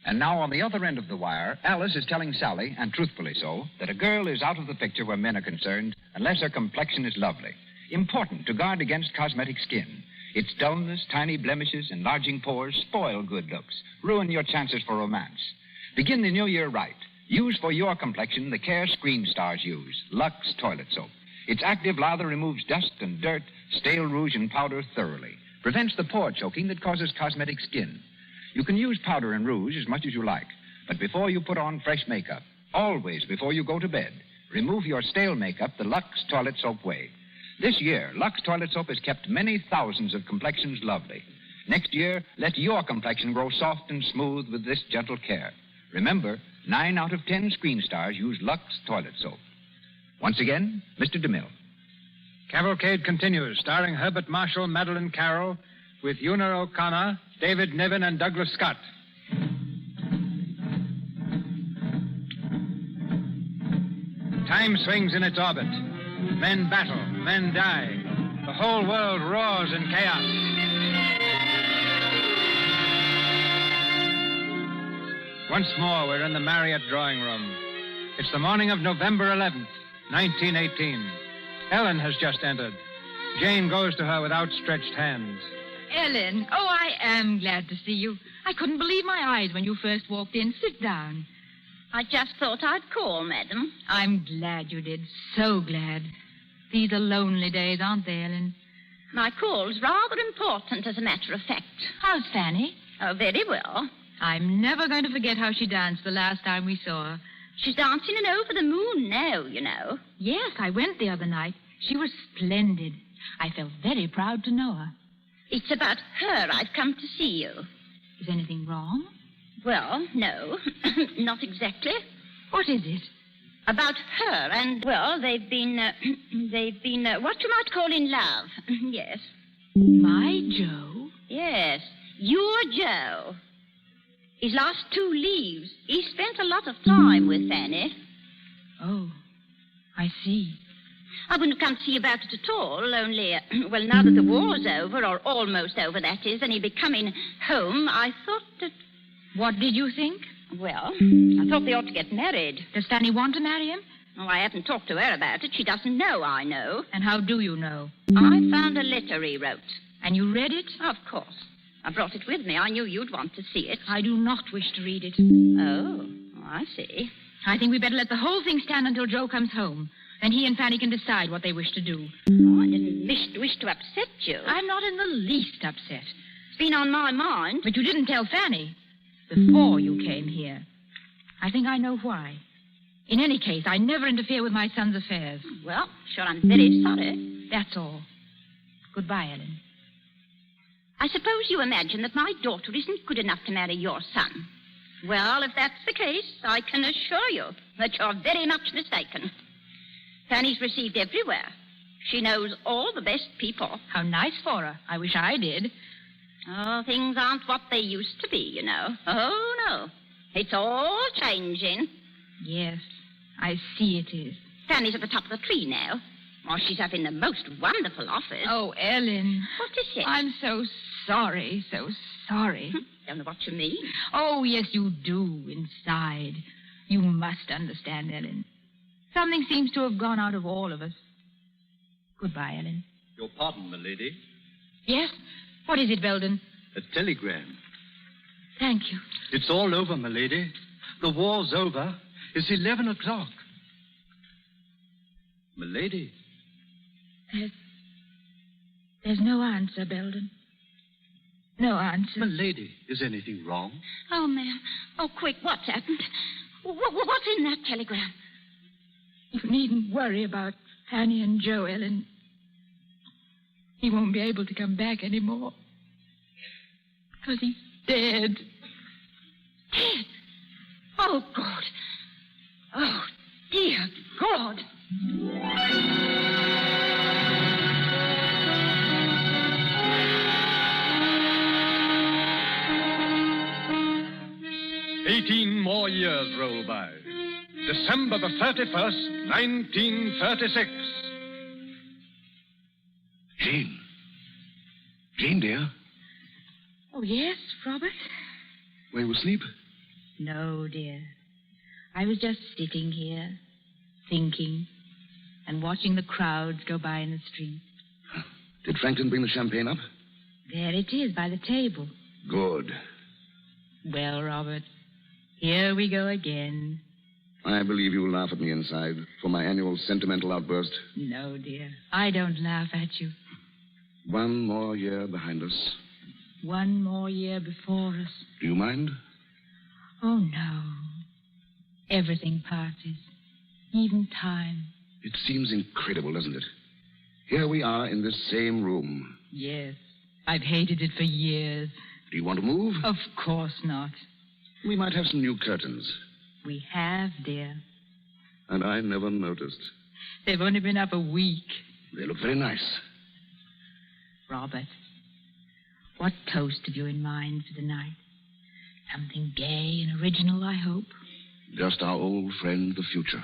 [SPEAKER 6] And now, on the other end of the wire, Alice is telling Sally, and truthfully so, that a girl is out of the picture where men are concerned unless her complexion is lovely. Important to guard against cosmetic skin. Its dullness, tiny blemishes, enlarging pores spoil good looks, ruin your chances for romance. Begin the new year right. Use for your complexion the care screen stars use, Lux Toilet Soap. Its active lather removes dust and dirt, stale rouge and powder thoroughly. Prevents the pore choking that causes cosmetic skin. You can use powder and rouge as much as you like, but before you put on fresh makeup, always before you go to bed, remove your stale makeup the Lux Toilet Soap way. This year, Lux Toilet Soap has kept many thousands of complexions lovely. Next year, let your complexion grow soft and smooth with this gentle care. Remember, 9 out of 10 screen stars use Lux Toilet Soap. Once again, Mr. DeMille.
[SPEAKER 1] Cavalcade continues, starring Herbert Marshall, Madeline Carroll, with Una O'Connor, David Niven, and Douglas Scott. Time swings in its orbit. Men battle, men die. The whole world roars in chaos. Once more, we're in the Marriott drawing room. It's the morning of November 11th. 1918. Ellen has just entered. Jane goes to her with outstretched hands.
[SPEAKER 18] Ellen, oh, I am glad to see you. I couldn't believe my eyes when you first walked in. Sit down.
[SPEAKER 11] I just thought I'd call, madam.
[SPEAKER 18] I'm glad you did. So glad. These are lonely days, aren't they, Ellen?
[SPEAKER 11] My call's rather important, as a matter of fact.
[SPEAKER 18] How's Fanny?
[SPEAKER 11] Oh, very well.
[SPEAKER 18] I'm never going to forget how she danced the last time we saw her.
[SPEAKER 11] She's dancing in Over the Moon now, you know.
[SPEAKER 18] Yes, I went the other night. She was splendid. I felt very proud to know her.
[SPEAKER 11] It's about her I've come to see you.
[SPEAKER 18] Is anything wrong?
[SPEAKER 11] Well, no, not exactly.
[SPEAKER 18] What is it?
[SPEAKER 11] About her and, well, they've been what you might call in love. Yes.
[SPEAKER 18] My Joe?
[SPEAKER 11] Yes, your Joe. His last 2 leaves, he spent a lot of time with Fanny.
[SPEAKER 18] Oh. I see.
[SPEAKER 11] I wouldn't have come to see about it at all, only, well, now that the war's over, or almost over, that is, and he'd be coming home, I thought that...
[SPEAKER 18] What did you think?
[SPEAKER 11] Well, I thought they ought to get married.
[SPEAKER 18] Does Fanny want to marry him?
[SPEAKER 11] Oh, I haven't talked to her about it. She doesn't know I know.
[SPEAKER 18] And how do you know?
[SPEAKER 11] I found a letter he wrote.
[SPEAKER 18] And you read it?
[SPEAKER 11] Of course. I brought it with me. I knew you'd want to see it.
[SPEAKER 18] I do not wish to read it.
[SPEAKER 11] Oh, I see.
[SPEAKER 18] I think we'd better let the whole thing stand until Joe comes home. Then he and Fanny can decide what they wish to do.
[SPEAKER 11] Oh, I didn't wish to upset you.
[SPEAKER 18] I'm not in the least upset.
[SPEAKER 11] It's been on my mind.
[SPEAKER 18] But you didn't tell Fanny before you came here. I think I know why. In any case, I never interfere with my son's affairs.
[SPEAKER 11] Well, sure, I'm very sorry.
[SPEAKER 18] That's all. Goodbye, Ellen.
[SPEAKER 11] I suppose you imagine that my daughter isn't good enough to marry your son. Well, if that's the case, I can assure you that you're very much mistaken. Fanny's received everywhere. She knows all the best people.
[SPEAKER 18] How nice for her. I wish I did.
[SPEAKER 11] Oh, things aren't what they used to be, you know. Oh, no. It's all changing.
[SPEAKER 18] Yes, I see it is.
[SPEAKER 11] Fanny's at the top of the tree now. Oh, she's having the most wonderful offers.
[SPEAKER 18] Oh, Ellen.
[SPEAKER 11] What is it?
[SPEAKER 18] I'm so sorry, so sorry.
[SPEAKER 11] Don't know what you mean.
[SPEAKER 18] Oh, yes, you do, inside. You must understand, Ellen. Something seems to have gone out of all of us. Goodbye, Ellen.
[SPEAKER 14] Your pardon, my lady.
[SPEAKER 18] Yes? What is it, Belden?
[SPEAKER 14] A telegram.
[SPEAKER 18] Thank you.
[SPEAKER 14] It's all over, my lady. The war's over. It's 11 o'clock. My lady.
[SPEAKER 18] There's no answer, Belden. No answer.
[SPEAKER 14] My lady, is anything wrong?
[SPEAKER 11] Oh, ma'am. Oh, quick, what's happened? What's in that telegram?
[SPEAKER 18] You needn't worry about Fanny and Joe, Ellen. He won't be able to come back anymore. Because he's dead.
[SPEAKER 11] Dead? Oh, God. Oh, dear God.
[SPEAKER 8] More years roll by. December the 31st, 1936.
[SPEAKER 7] Jane. Jane, dear.
[SPEAKER 18] Oh, yes, Robert?
[SPEAKER 7] Were you asleep?
[SPEAKER 18] No, dear. I was just sitting here, thinking, and watching the crowds go by in the street.
[SPEAKER 7] Did Franklin bring the champagne up?
[SPEAKER 18] There it is, by the table.
[SPEAKER 7] Good.
[SPEAKER 18] Well, Robert, here we go again.
[SPEAKER 7] I believe you laugh at me inside for my annual sentimental outburst.
[SPEAKER 18] No, dear. I don't laugh at you.
[SPEAKER 7] One more year behind us.
[SPEAKER 18] One more year before us.
[SPEAKER 7] Do you mind?
[SPEAKER 18] Oh, no. Everything passes. Even time.
[SPEAKER 7] It seems incredible, doesn't it? Here we are in this same room.
[SPEAKER 18] Yes. I've hated it for years.
[SPEAKER 7] Do you want to move?
[SPEAKER 18] Of course not.
[SPEAKER 7] We might have some new curtains.
[SPEAKER 18] We have, dear.
[SPEAKER 7] And I never noticed.
[SPEAKER 18] They've only been up a week.
[SPEAKER 7] They look very nice.
[SPEAKER 18] Robert, what toast have you in mind for the night? Something gay and original, I hope.
[SPEAKER 7] Just our old friend, the future.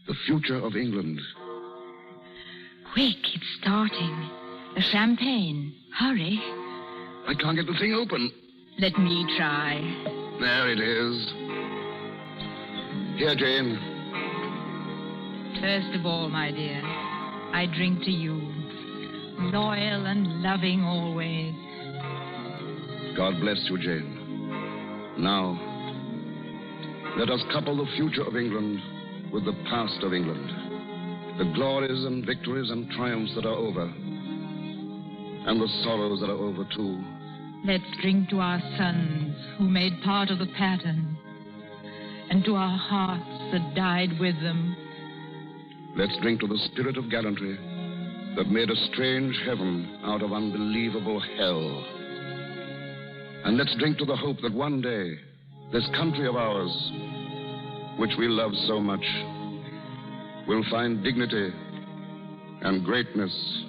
[SPEAKER 7] The future of England.
[SPEAKER 18] Quick, it's starting. The champagne. Hurry.
[SPEAKER 7] I can't get the thing open.
[SPEAKER 18] Let me try.
[SPEAKER 7] There it is. Here, Jane.
[SPEAKER 18] First of all, my dear, I drink to you. Loyal and loving always.
[SPEAKER 7] God bless you, Jane. Now, let us couple the future of England with the past of England. The glories and victories and triumphs that are over. And the sorrows that are over, too.
[SPEAKER 18] Let's drink to our sons who made part of the pattern. And to our hearts that died with them.
[SPEAKER 7] Let's drink to the spirit of gallantry that made a strange heaven out of unbelievable hell. And let's drink to the hope that one day, this country of ours, which we love so much, will find dignity and greatness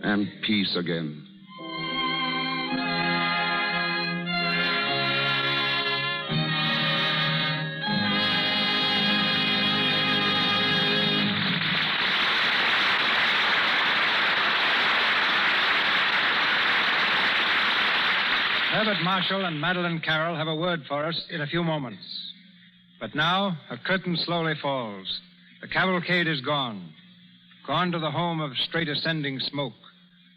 [SPEAKER 7] and peace again.
[SPEAKER 1] Herbert Marshall and Madeline Carroll have a word for us in a few moments. But now, a curtain slowly falls. The cavalcade is gone. Gone to the home of straight ascending smoke,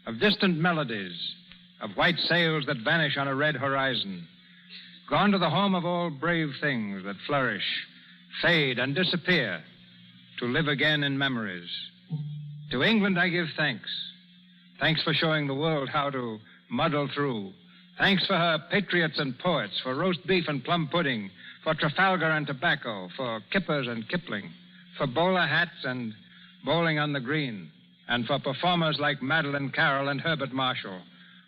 [SPEAKER 1] of distant melodies, of white sails that vanish on a red horizon. Gone to the home of all brave things that flourish, fade, and disappear, to live again in memories. To England I give thanks. Thanks for showing the world how to muddle through. Thanks for her patriots and poets, for roast beef and plum pudding, for Trafalgar and tobacco, for kippers and Kipling, for bowler hats and bowling on the green, and for performers like Madeline Carroll and Herbert Marshall,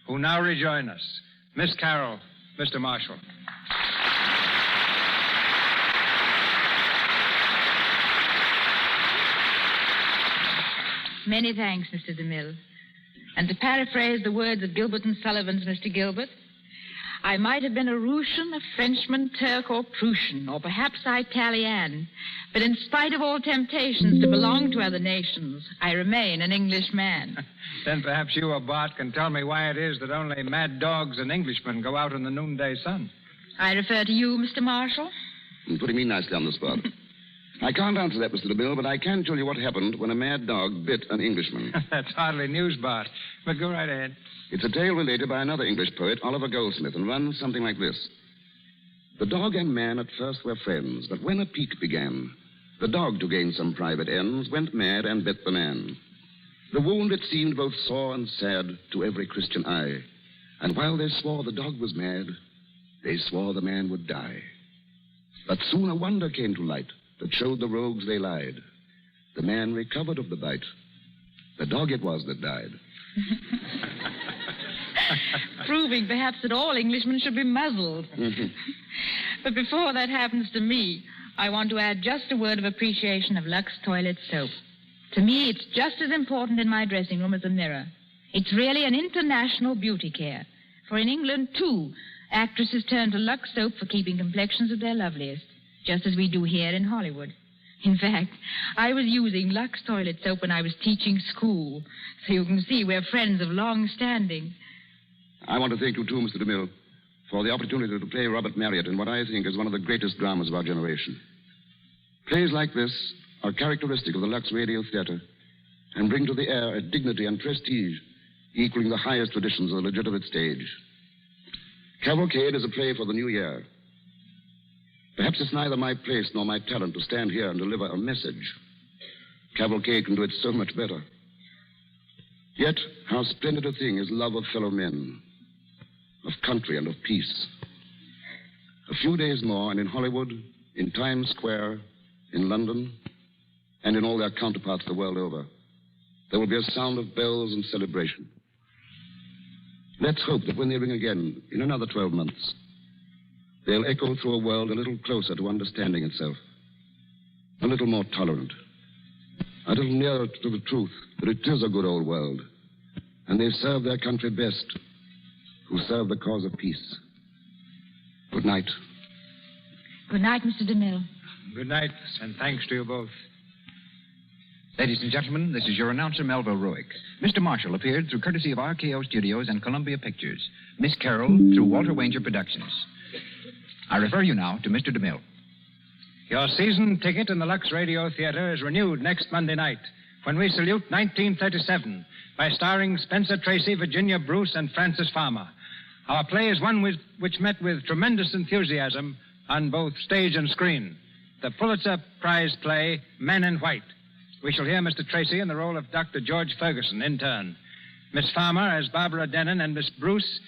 [SPEAKER 1] who now rejoin us. Miss Carroll, Mr. Marshall.
[SPEAKER 18] Many thanks, Mr. DeMille. And to paraphrase the words of Gilbert and Sullivan's Mr. Gilbert, I might have been a Russian, a Frenchman, Turk, or Prussian, or perhaps Italian. But in spite of all temptations to belong to other nations, I remain an Englishman.
[SPEAKER 1] Then perhaps you or Bart can tell me why it is that only mad dogs and Englishmen go out in the noonday sun.
[SPEAKER 18] I refer to you, Mr. Marshall.
[SPEAKER 7] You're putting me nicely on the spot. I can't answer that, Mr. DeMille, but I can tell you what happened when a mad dog bit an Englishman.
[SPEAKER 1] That's hardly news, Bart. But go right ahead.
[SPEAKER 7] It's a tale related by another English poet, Oliver Goldsmith, and runs something like this. The dog and man at first were friends, but when a pique began, the dog, to gain some private ends, went mad and bit the man. The wound, it seemed, both sore and sad to every Christian eye. And while they swore the dog was mad, they swore the man would die. But soon a wonder came to light that showed the rogues they lied. The man recovered of the bite. The dog it was that died.
[SPEAKER 18] Proving perhaps that all Englishmen should be muzzled. But before that happens to me, I want to add just a word of appreciation of Lux Toilet Soap. To me, it's just as important in my dressing room as a mirror. It's really an international beauty care. For in England, too, actresses turn to Lux Soap for keeping complexions at their loveliest, just as we do here in Hollywood. In fact, I was using Lux Toilet Soap when I was teaching school, so you can see we're friends of long standing.
[SPEAKER 7] I want to thank you, too, Mr. DeMille, for the opportunity to play Robert Marriott in what I think is one of the greatest dramas of our generation. Plays like this are characteristic of the Lux Radio Theater and bring to the air a dignity and prestige equaling the highest traditions of the legitimate stage. Cavalcade is a play for the new year. Perhaps it's neither my place nor my talent to stand here and deliver a message. Cavalcade can do it so much better. Yet, how splendid a thing is love of fellow men, of country and of peace. A few days more, and in Hollywood, in Times Square, in London, and in all their counterparts the world over, there will be a sound of bells and celebration. Let's hope that when they ring again, in another 12 months, they'll echo through a world a little closer to understanding itself, a little more tolerant, a little nearer to the truth that it is a good old world, and they serve their country best who serve the cause of peace. Good night.
[SPEAKER 18] Good night, Mr. DeMille.
[SPEAKER 1] Good night, and thanks to you both.
[SPEAKER 19] Ladies and gentlemen, this is your announcer, Melville Ruick. Mr. Marshall appeared through courtesy of RKO Studios and Columbia Pictures. Miss Carroll through Walter Wanger Productions. I refer you now to Mr. DeMille.
[SPEAKER 1] Your season ticket in the Lux Radio Theater is renewed next Monday night when we salute 1937 by starring Spencer Tracy, Virginia Bruce, and Francis Farmer. Our play is one which met with tremendous enthusiasm on both stage and screen. The Pulitzer Prize play, Men in White. We shall hear Mr. Tracy in the role of Dr. George Ferguson, intern. Miss Farmer as Barbara Denon, and Miss Bruce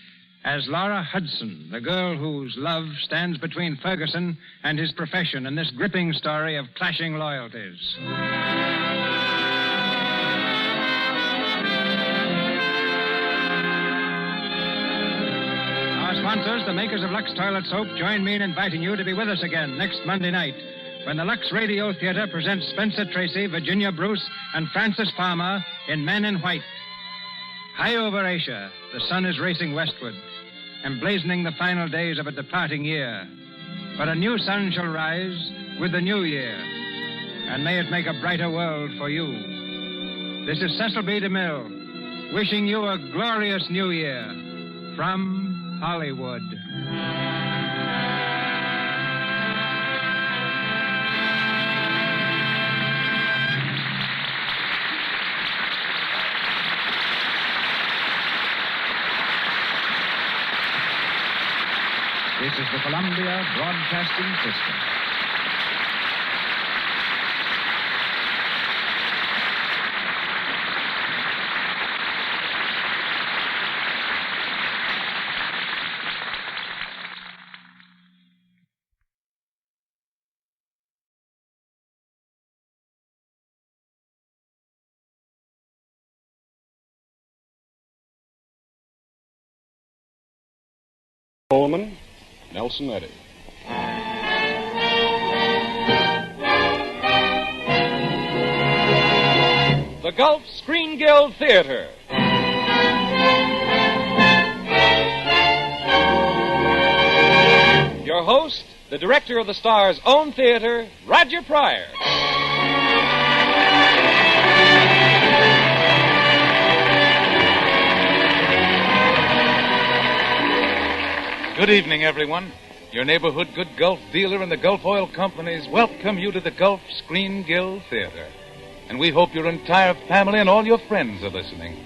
[SPEAKER 1] as Laura Hudson, the girl whose love stands between Ferguson and his profession in this gripping story of clashing loyalties. Our sponsors, the makers of Lux Toilet Soap, join me in inviting you to be with us again next Monday night when the Lux Radio Theater presents Spencer Tracy, Virginia Bruce, and Francis Farmer in Men in White. High over Asia, the sun is racing westward, emblazoning the final days of a departing year. But a new sun shall rise with the new year, and may it make a brighter world for you. This is Cecil B. DeMille, wishing you a glorious new year from Hollywood.
[SPEAKER 19] This is the Columbia Broadcasting System.
[SPEAKER 16] Coleman, Nelson Eddy. The Gulf Screen Guild Theater. Your host, the director of the Star's own theater, Roger Pryor.
[SPEAKER 21] Good evening, everyone. Your neighborhood good Gulf dealer and the Gulf Oil Companies welcome you to the Gulf Screen Guild Theater. And we hope your entire family and all your friends are listening.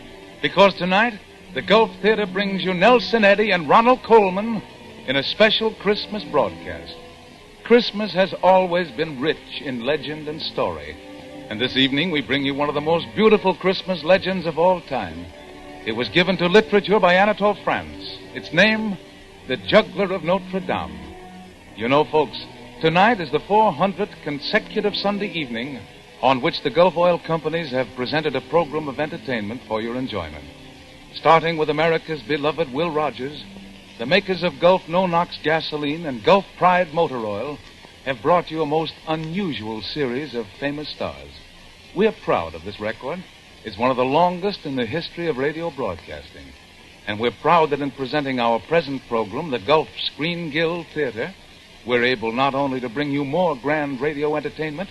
[SPEAKER 21] Because tonight, the Gulf Theater brings you Nelson Eddy and Ronald Coleman in a special Christmas broadcast. Christmas has always been rich in legend and story. And this evening, we bring you one of the most beautiful Christmas legends of all time. It was given to literature by Anatole France. Its name, The Juggler of Notre Dame. You know, folks, tonight is the 400th consecutive Sunday evening on which the Gulf Oil Companies have presented a program of entertainment for your enjoyment. Starting with America's beloved Will Rogers, the makers of Gulf No-Nox gasoline and Gulf Pride motor oil have brought you a most unusual series of famous stars. We are proud of this record. It's one of the longest in the history of radio broadcasting. And we're proud that in presenting our present program, the Gulf Screen Guild Theater, we're able not only to bring you more grand radio entertainment,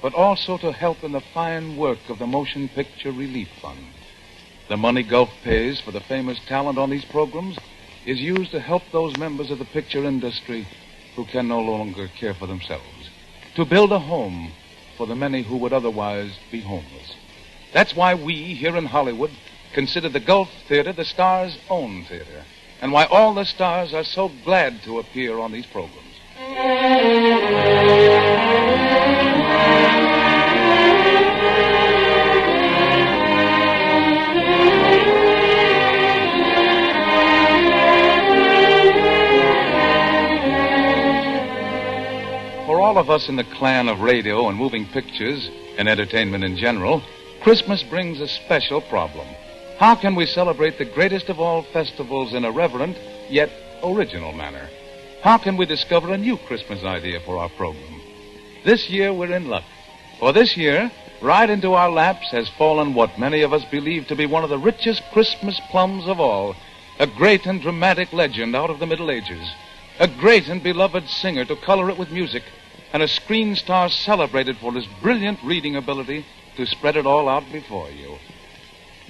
[SPEAKER 21] but also to help in the fine work of the Motion Picture Relief Fund. The money Gulf pays for the famous talent on these programs is used to help those members of the picture industry who can no longer care for themselves, to build a home for the many who would otherwise be homeless. That's why we, here in Hollywood, consider the Gulf Theater the Star's own theater, and why all the stars are so glad to appear on these programs. For all of us in the clan of radio and moving pictures and entertainment in general, Christmas brings a special problem. How can we celebrate the greatest of all festivals in a reverent, yet original manner? How can we discover a new Christmas idea for our program? This year, we're in luck. For this year, right into our laps has fallen what many of us believe to be one of the richest Christmas plums of all, a great and dramatic legend out of the Middle Ages, a great and beloved singer to color it with music, and a screen star celebrated for his brilliant reading ability to spread it all out before you.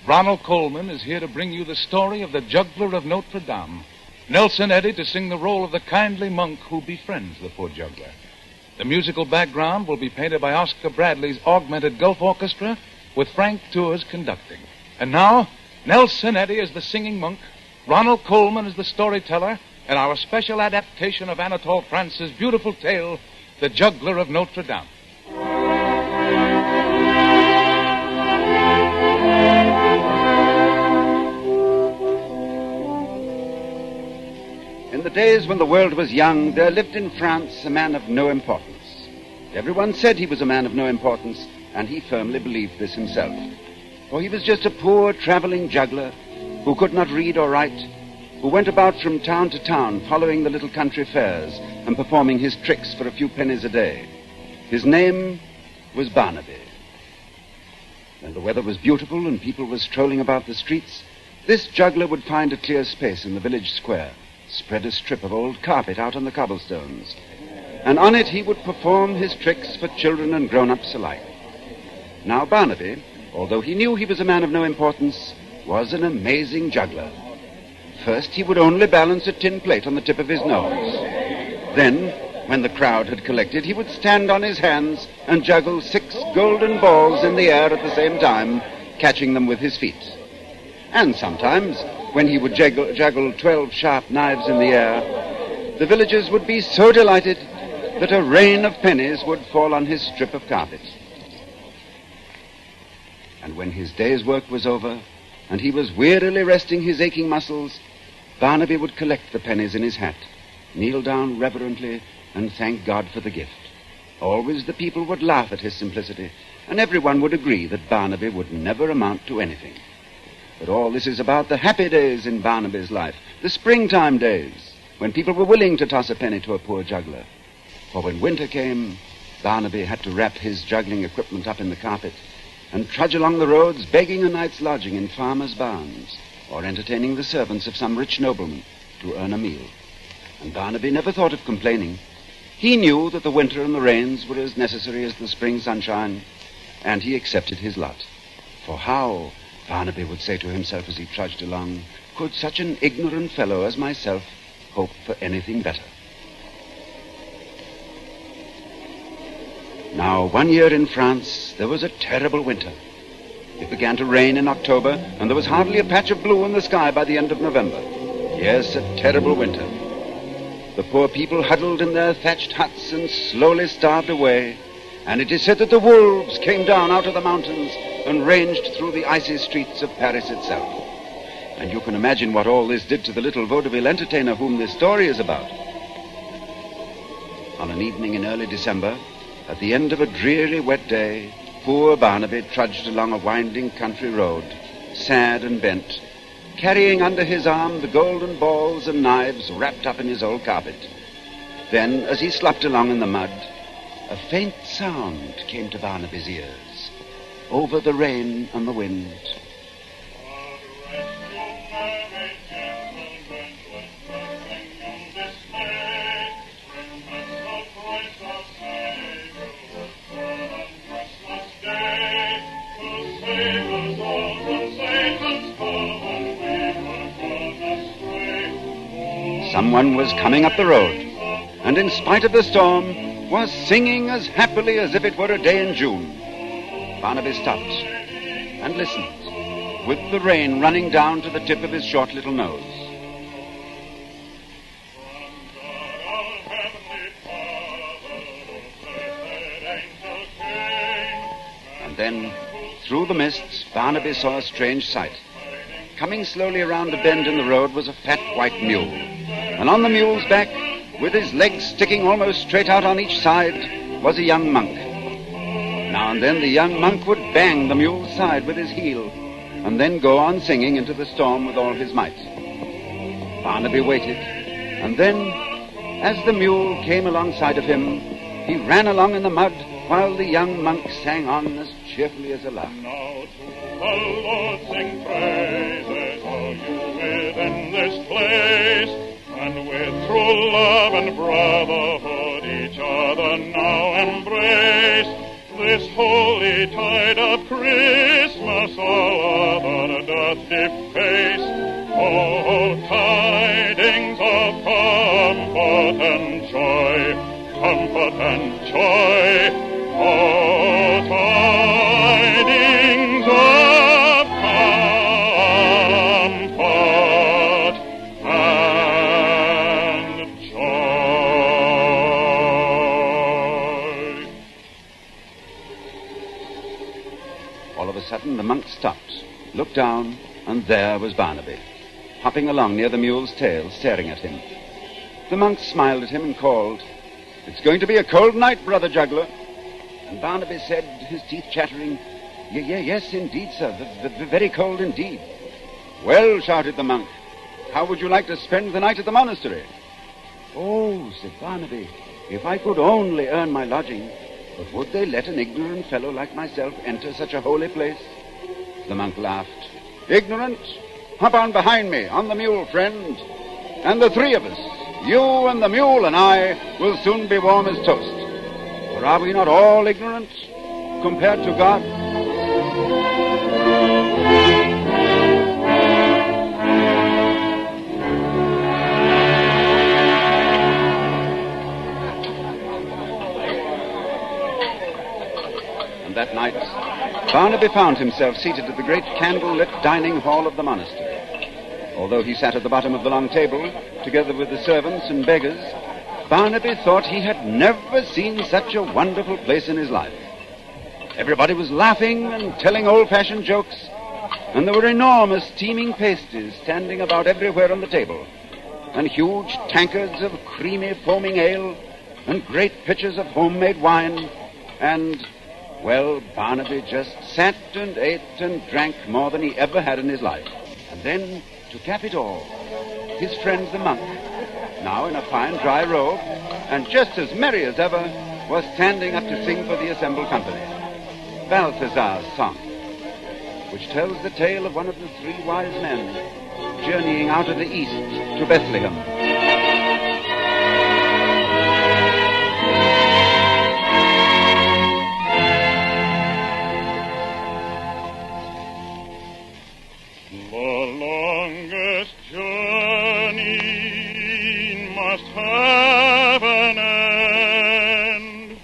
[SPEAKER 21] Ronald Coleman is here to bring you the story of the Juggler of Notre Dame. Nelson Eddy to sing the role of the kindly monk who befriends the poor juggler. The musical background will be painted by Oscar Bradley's Augmented Gulf Orchestra with Frank Tours conducting. And now, Nelson Eddy is the singing monk, Ronald Coleman is the storyteller, and our special adaptation of Anatole France's beautiful tale, The Juggler of Notre Dame.
[SPEAKER 23] In the days when the world was young, there lived in France a man of no importance. Everyone said he was a man of no importance, and he firmly believed this himself. For he was just a poor traveling juggler who could not read or write, who went about from town to town following the little country fairs and performing his tricks for a few pennies a day. His name was Barnaby. When the weather was beautiful and people were strolling about the streets, this juggler would find a clear space in the village square, spread a strip of old carpet out on the cobblestones, and on it he would perform his tricks for children and grown-ups alike. Now Barnaby, although he knew he was a man of no importance, was an amazing juggler. first, he would only balance a tin plate on the tip of his nose. Then, when the crowd had collected, he would stand on his hands and juggle 6 golden balls in the air at the same time, catching them with his feet. And sometimes, when he would juggle 12 sharp knives in the air, the villagers would be so delighted that a rain of pennies would fall on his strip of carpet. And when his day's work was over, and he was wearily resting his aching muscles, Barnaby would collect the pennies in his hat, kneel down reverently, and thank God for the gift. Always the people would laugh at his simplicity, and everyone would agree that Barnaby would never amount to anything. But all this is about the happy days in Barnaby's life, the springtime days, when people were willing to toss a penny to a poor juggler. For when winter came, Barnaby had to wrap his juggling equipment up in the carpet and trudge along the roads begging a night's lodging in farmers' barns or entertaining the servants of some rich nobleman to earn a meal. And Barnaby never thought of complaining. He knew that the winter and the rains were as necessary as the spring sunshine, and he accepted his lot. For how, Barnaby would say to himself as he trudged along, could such an ignorant fellow as myself hope for anything better? Now, one year in France, there was a terrible winter. It began to rain in October, and there was hardly a patch of blue in the sky by the end of November. Yes, a terrible winter. The poor people huddled in their thatched huts and slowly starved away, and it is said that the wolves came down out of the mountains and ranged through the icy streets of Paris itself. And you can imagine what all this did to the little vaudeville entertainer whom this story is about. On an evening in early December, at the end of a dreary wet day, poor Barnaby trudged along a winding country road, sad and bent, carrying under his arm the golden balls and knives wrapped up in his old carpet. Then, as he slopped along in the mud, a faint sound came to Barnaby's ears, over the rain and the wind. Someone was coming up the road, and in spite of the storm, was singing as happily as if it were a day in June. Barnaby stopped and listened, with the rain running down to the tip of his short little nose. And then, through the mists, Barnaby saw a strange sight. Coming slowly around a bend in the road was a fat white mule. And on the mule's back, with his legs sticking almost straight out on each side, was a young monk. Now and then the young monk would bang the mule's side with his heel, and then go on singing into the storm with all his might. Barnaby waited, and then, as the mule came alongside of him, he ran along in the mud while the young monk sang on as cheerfully as a lark.
[SPEAKER 3] Now to the Lord sing praises, all you within this place, and with true love and brotherhood each other now embrace. This holy tide of Christmas all other doth deface. Oh, tidings of comfort and joy, comfort and joy. Oh, tidings of comfort and joy.
[SPEAKER 23] All of a sudden, the monk stopped, looked down, and there was Barnaby, hopping along near the mule's tail, staring at him. The monk smiled at him and called, "It's going to be a cold night, brother juggler." And Barnaby said, his teeth chattering, Yes, indeed, sir, very cold indeed." "Well," shouted the monk, "how would you like to spend the night at the monastery?" "Oh," said Barnaby, "if I could only earn my lodging. But would they let an ignorant fellow like myself enter such a holy place?" The monk laughed. "Ignorant? Hop on behind me, on the mule, friend. And the three of us, you and the mule and I, will soon be warm as toast. For are we not all ignorant compared to God?" Barnaby found himself seated at the great candle-lit dining hall of the monastery. Although he sat at the bottom of the long table, together with the servants and beggars, Barnaby thought he had never seen such a wonderful place in his life. Everybody was laughing and telling old-fashioned jokes, and there were enormous steaming pasties standing about everywhere on the table, and huge tankards of creamy, foaming ale, and great pitchers of homemade wine, and, well, Barnaby just sat and ate and drank more than he ever had in his life. And then, to cap it all, his friend the monk, now in a fine dry robe, and just as merry as ever, was standing up to sing for the assembled company Balthazar's song, which tells the tale of one of the three wise men journeying out of the east to Bethlehem.
[SPEAKER 3] The longest journey must have an end,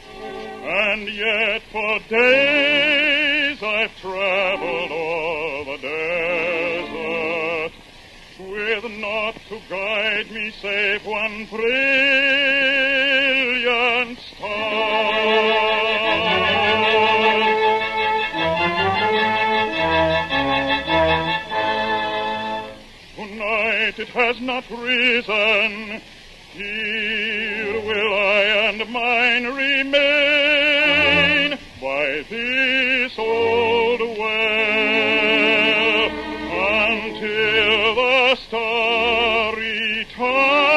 [SPEAKER 3] and yet for days I've traveled o'er the desert, with naught to guide me save one brilliant star. Tonight it has not risen. Here will I and mine remain by this old well until the star returns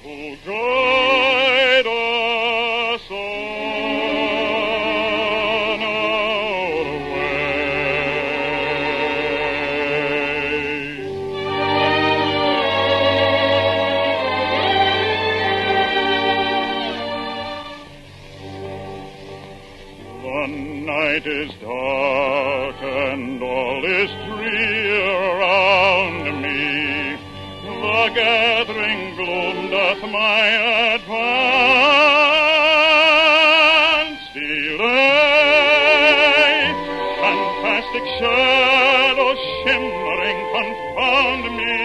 [SPEAKER 3] to guide us on our night is dark and all is drear around me. The gathering gloom doth my advance delay. Fantastic shadows shimmering confound me.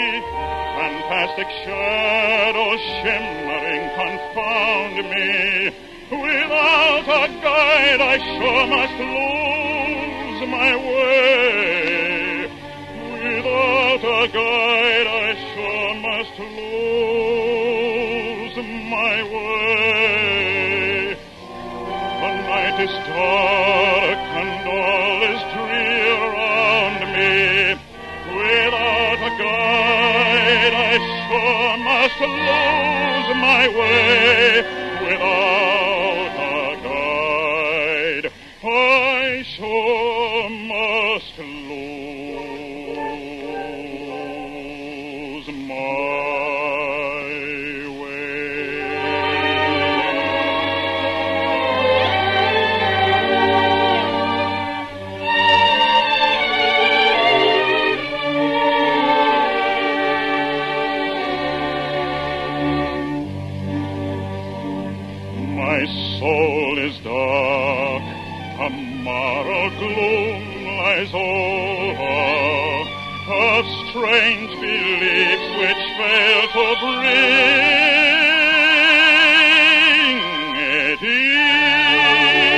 [SPEAKER 3] Fantastic shadows shimmering confound me. Without a guide I sure must lose my way. Without a guide I sure must lose my way. The night is dark and all is drear around me. Without a guide I sure must lose my way. Without a guide, I sure must lose my My soul is dark, tomorrow gloom lies over, of strange beliefs which fail to bring it ease.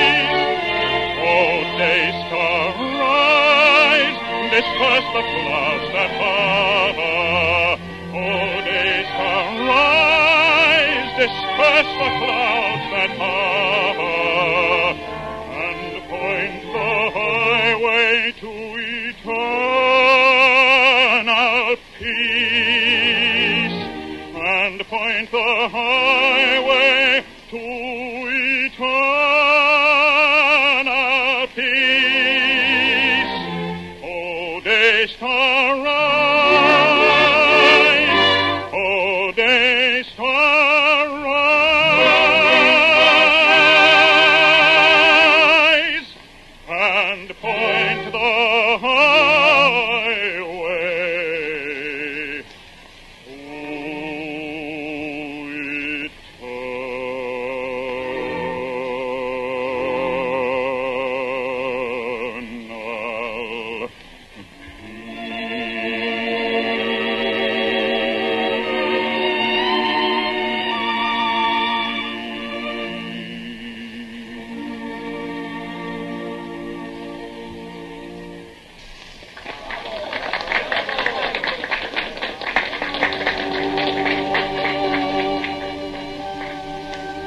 [SPEAKER 3] Oh, day star, rise, disperse the clouds that hover. Oh, day star, rise, disperse the clouds that hover, and point the highway to eternal peace, and point the highway to eternal peace. O day star, rise, O day star, rise, and point the highway to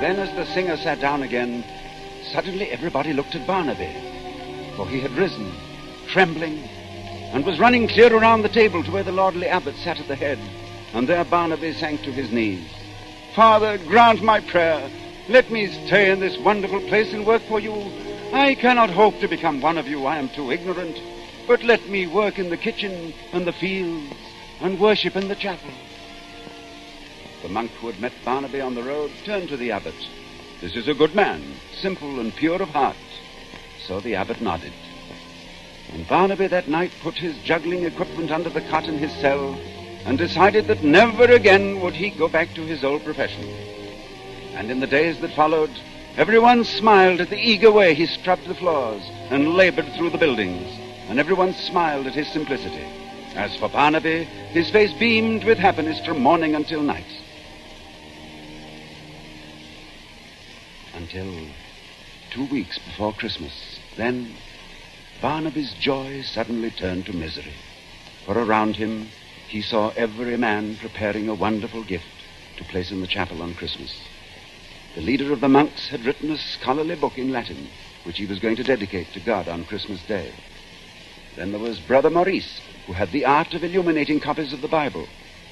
[SPEAKER 23] then, as the singer sat down again, suddenly everybody looked at Barnaby, for he had risen, trembling, and was running clear around the table to where the lordly abbot sat at the head, and there Barnaby sank to his knees. Father, grant my prayer. Let me stay in this wonderful place and work for you. I cannot hope to become one of you. I am too ignorant. But let me work in the kitchen and the fields and worship in the chapel. The monk who had met Barnaby on the road turned to the abbot. This is a good man, simple and pure of heart. So the abbot nodded. And Barnaby that night put his juggling equipment under the cot in his cell and decided that never again would he go back to his old profession. And in the days that followed, everyone smiled at the eager way he scrubbed the floors and labored through the buildings, and everyone smiled at his simplicity. As for Barnaby, his face beamed with happiness from morning until night. Until 2 weeks before Christmas. Then Barnaby's joy suddenly turned to misery, for around him he saw every man preparing a wonderful gift to place in the chapel on Christmas. The leader of the monks had written a scholarly book in Latin, which he was going to dedicate to God on Christmas Day. Then there was Brother Maurice, who had the art of illuminating copies of the Bible.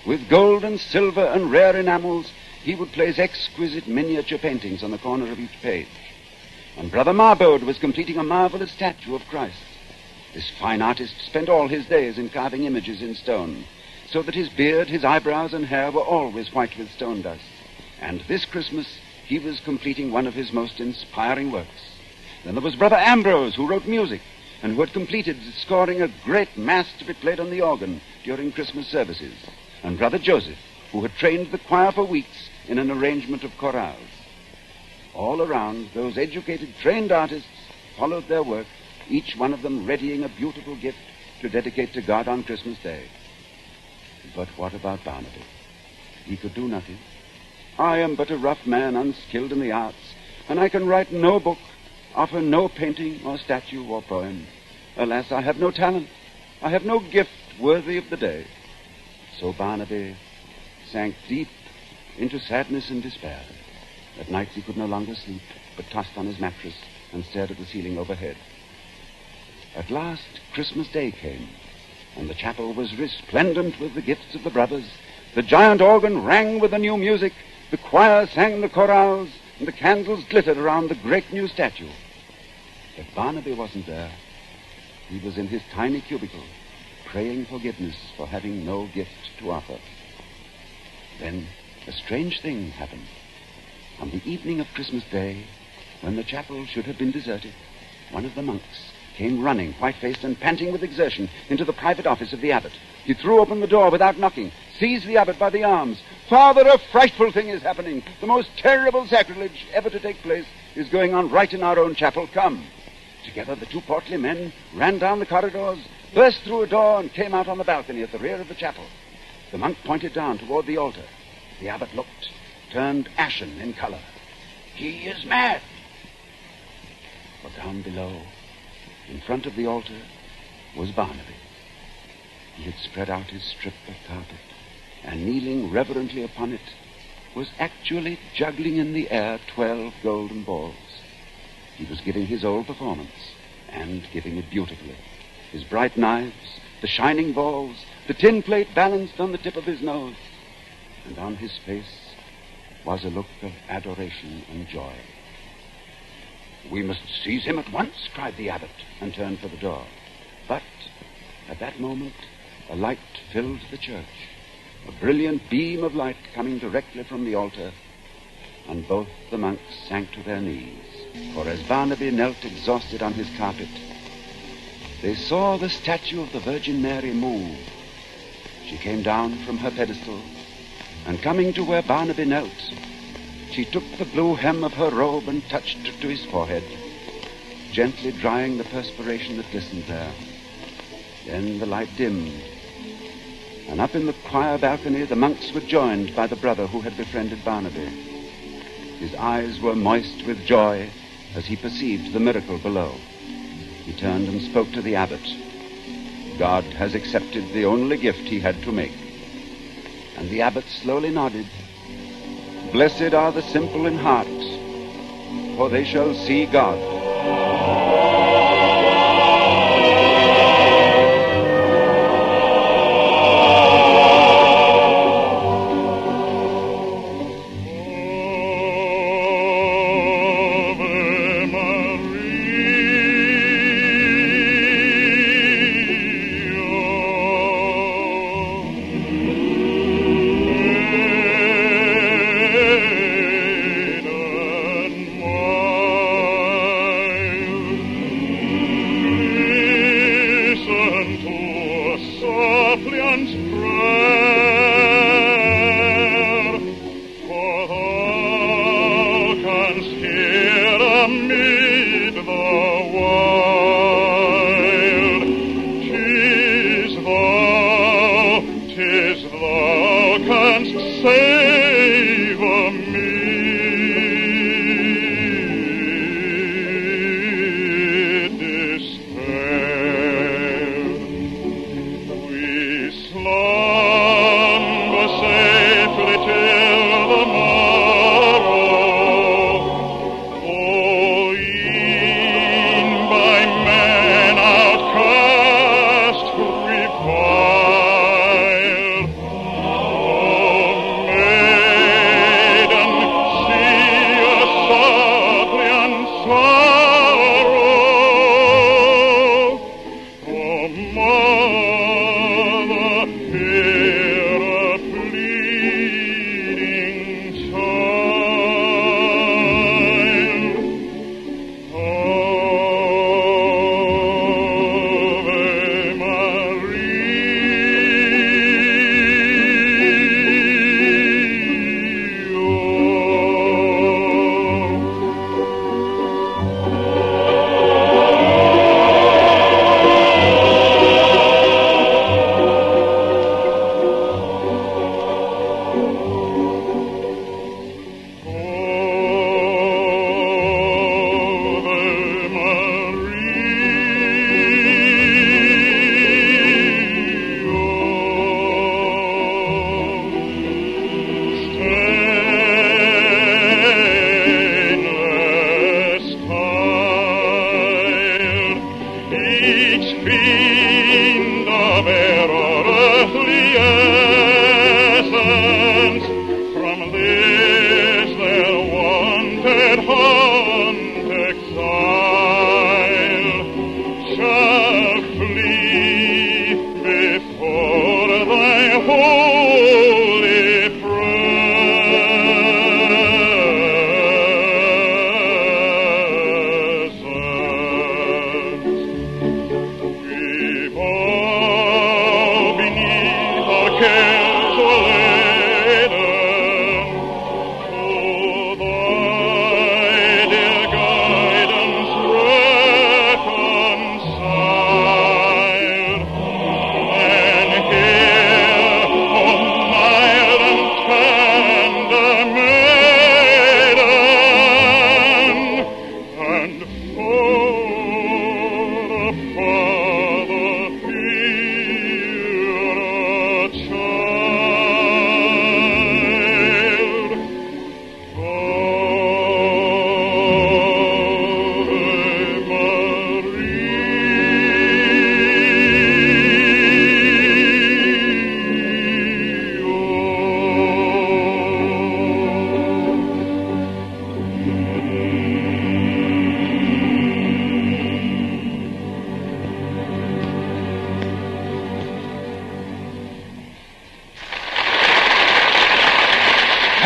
[SPEAKER 23] With gold and silver and rare enamels, he would place exquisite miniature paintings on the corner of each page. And Brother Marbode was completing a marvelous statue of Christ. This fine artist spent all his days in carving images in stone, so that his beard, his eyebrows, and hair were always white with stone dust. And this Christmas, he was completing one of his most inspiring works. Then there was Brother Ambrose, who wrote music, and who had completed scoring a great mass to be played on the organ during Christmas services. And Brother Joseph, who had trained the choir for weeks in an arrangement of chorales. All around, those educated, trained artists followed their work, each one of them readying a beautiful gift to dedicate to God on Christmas Day. But what about Barnaby? He could do nothing. I am but a rough man, unskilled in the arts, and I can write no book, offer no painting or statue or poem. Alas, I have no talent. I have no gift worthy of the day. So Barnaby sank deep into sadness and despair. At nights he could no longer sleep, but tossed on his mattress and stared at the ceiling overhead. At last, Christmas Day came, and the chapel was resplendent with the gifts of the brothers. The giant organ rang with the new music, the choir sang the chorales, and the candles glittered around the great new statue. But Barnaby wasn't there. He was in his tiny cubicle, praying forgiveness for having no gift to offer. Then a strange thing happened. On the evening of Christmas Day, when the chapel should have been deserted, one of the monks came running, white-faced and panting with exertion, into the private office of the abbot. He threw open the door without knocking, seized the abbot by the arms. "Father, a frightful thing is happening. The most terrible sacrilege ever to take place is going on right in our own chapel. Come." Together, the two portly men ran down the corridors, burst through a door, and came out on the balcony at the rear of the chapel. The monk pointed down toward the altar. The abbot looked, turned ashen in color. "He is mad." For down below, in front of the altar, was Barnaby. He had spread out his strip of carpet, and kneeling reverently upon it, was actually juggling in the air 12 golden balls. He was giving his old performance, and giving it beautifully. His bright knives, the shining balls, the tin plate balanced on the tip of his nose, and on his face was a look of adoration and joy. "We must seize him at once," cried the abbot, and turned for the door. But at that moment, a light filled the church, a brilliant beam of light coming directly from the altar, and both the monks sank to their knees. For as Barnaby knelt exhausted on his carpet, they saw the statue of the Virgin Mary move. She came down from her pedestal, and coming to where Barnaby knelt, she took the blue hem of her robe and touched it to his forehead, gently drying the perspiration that glistened there. Then the light dimmed, and up in the choir balcony the monks were joined by the brother who had befriended Barnaby. His eyes were moist with joy as he perceived the miracle below. He turned and spoke to the abbot. God has accepted the only gift he had to make. And the abbot slowly nodded. Blessed are the simple in heart, for they shall see God.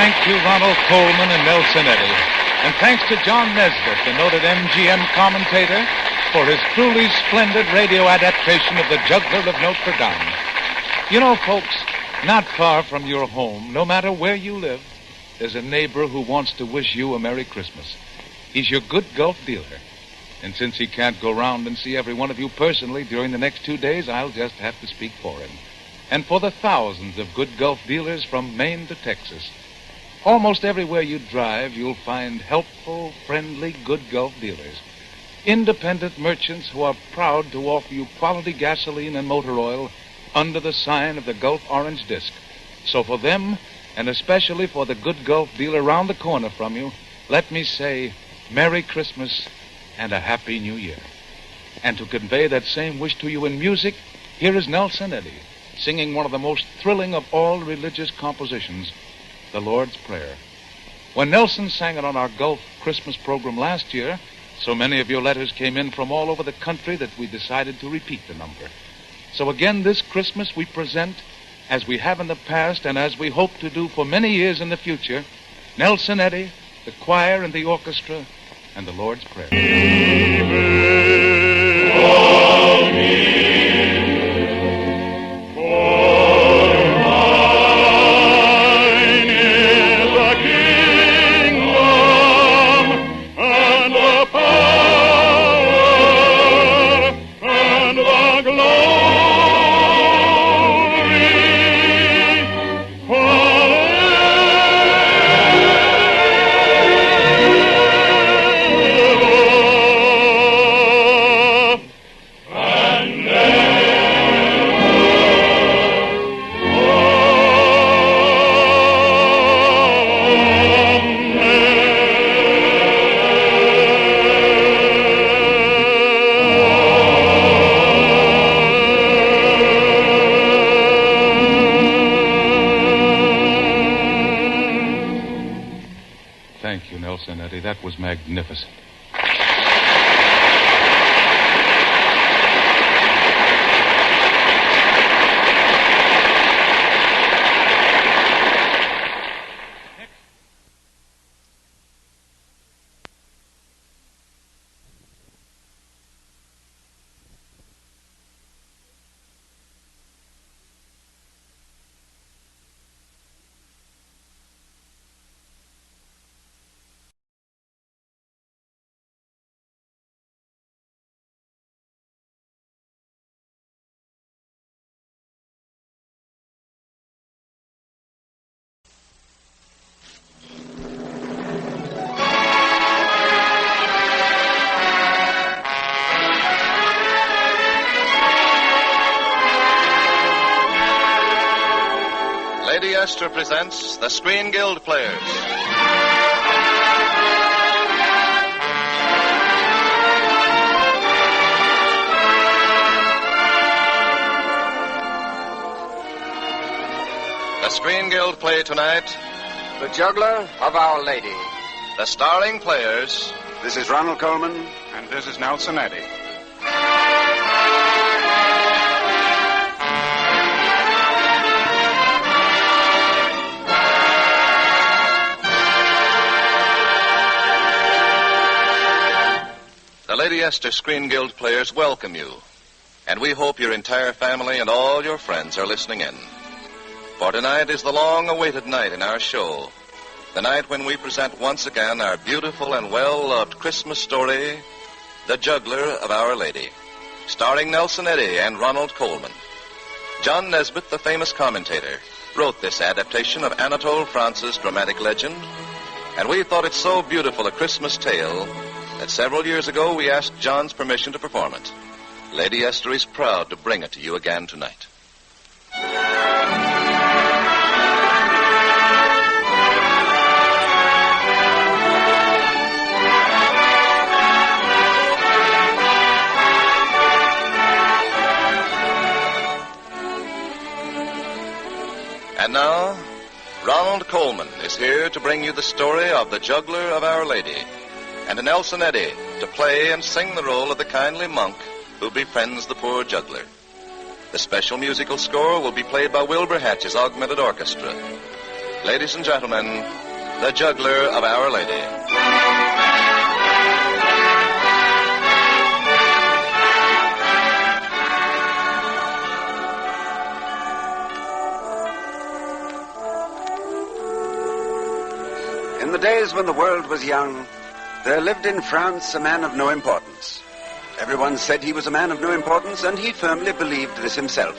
[SPEAKER 21] Thank you, Ronald Coleman and Nelson Eddy. And thanks to John Nesbitt, the noted MGM commentator, for his truly splendid radio adaptation of The Juggler of Notre Dame. You know, folks, not far from your home, no matter where you live, there's a neighbor who wants to wish you a Merry Christmas. He's your good Gulf dealer. And since he can't go round and see every one of you personally during the next 2 days, I'll just have to speak for him. And for the thousands of good Gulf dealers from Maine to Texas. Almost everywhere you drive, you'll find helpful, friendly, good Gulf dealers. Independent merchants who are proud to offer you quality gasoline and motor oil under the sign of the Gulf Orange Disc. So for them, and especially for the good Gulf dealer round the corner from you, let me say Merry Christmas and a Happy New Year. And to convey that same wish to you in music, here is Nelson Eddy, singing one of the most thrilling of all religious compositions, the Lord's Prayer. When Nelson sang it on our Gulf Christmas program last year, so many of your letters came in from all over the country that we decided to repeat the number. So again this Christmas we present, as we have in the past and as we hope to do for many years in the future, Nelson Eddy, the choir and the orchestra, and the Lord's Prayer. Thank you, Nelson Eddy. That was magnificent.
[SPEAKER 2] Lady Esther presents the Screen Guild Players. The Screen Guild play tonight,
[SPEAKER 23] The Juggler of Our Lady.
[SPEAKER 2] The starring players.
[SPEAKER 23] This is Ronald Coleman.
[SPEAKER 9] And this is Nelson Eddy.
[SPEAKER 2] The Lady Esther Screen Guild players welcome you, and we hope your entire family and all your friends are listening in. For tonight is the long-awaited night in our show, the night when we present once again our beautiful and well-loved Christmas story, The Juggler of Our Lady, starring Nelson Eddy and Ronald Coleman. John Nesbitt, the famous commentator, wrote this adaptation of Anatole France's dramatic legend, and we thought it so beautiful a Christmas tale that several years ago we asked John's permission to perform it. Lady Esther is proud to bring it to you again tonight. And now, Ronald Coleman is here to bring you the story of the Juggler of Our Lady, and Nelson Eddy to play and sing the role of the kindly monk who befriends the poor juggler. The special musical score will be played by Wilbur Hatch's Augmented Orchestra. Ladies and gentlemen, The Juggler of Our Lady.
[SPEAKER 23] In the days when the world was young, there lived in France a man of no importance. Everyone said he was a man of no importance, and he firmly believed this himself.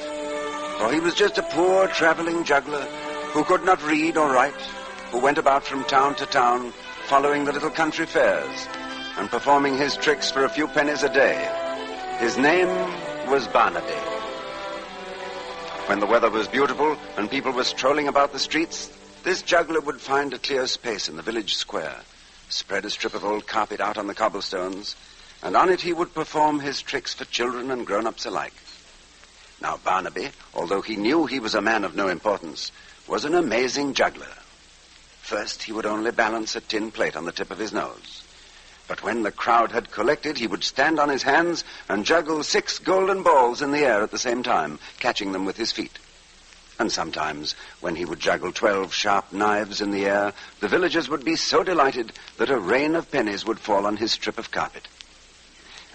[SPEAKER 23] For he was just a poor traveling juggler who could not read or write, who went about from town to town following the little country fairs and performing his tricks for a few pennies a day. His name was Barnaby. When the weather was beautiful and people were strolling about the streets, This juggler would find a clear space in the village square, spread a strip of old carpet out on the cobblestones, and on it he would perform his tricks for children and grown-ups alike. Now, Barnaby, although he knew he was a man of no importance, was an amazing juggler. First, he would only balance a tin plate on the tip of his nose. But when the crowd had collected, he would stand on his hands and juggle 6 golden balls in the air at the same time, catching them with his feet. And sometimes, when he would juggle 12 sharp knives in the air, the villagers would be so delighted that a rain of pennies would fall on his strip of carpet.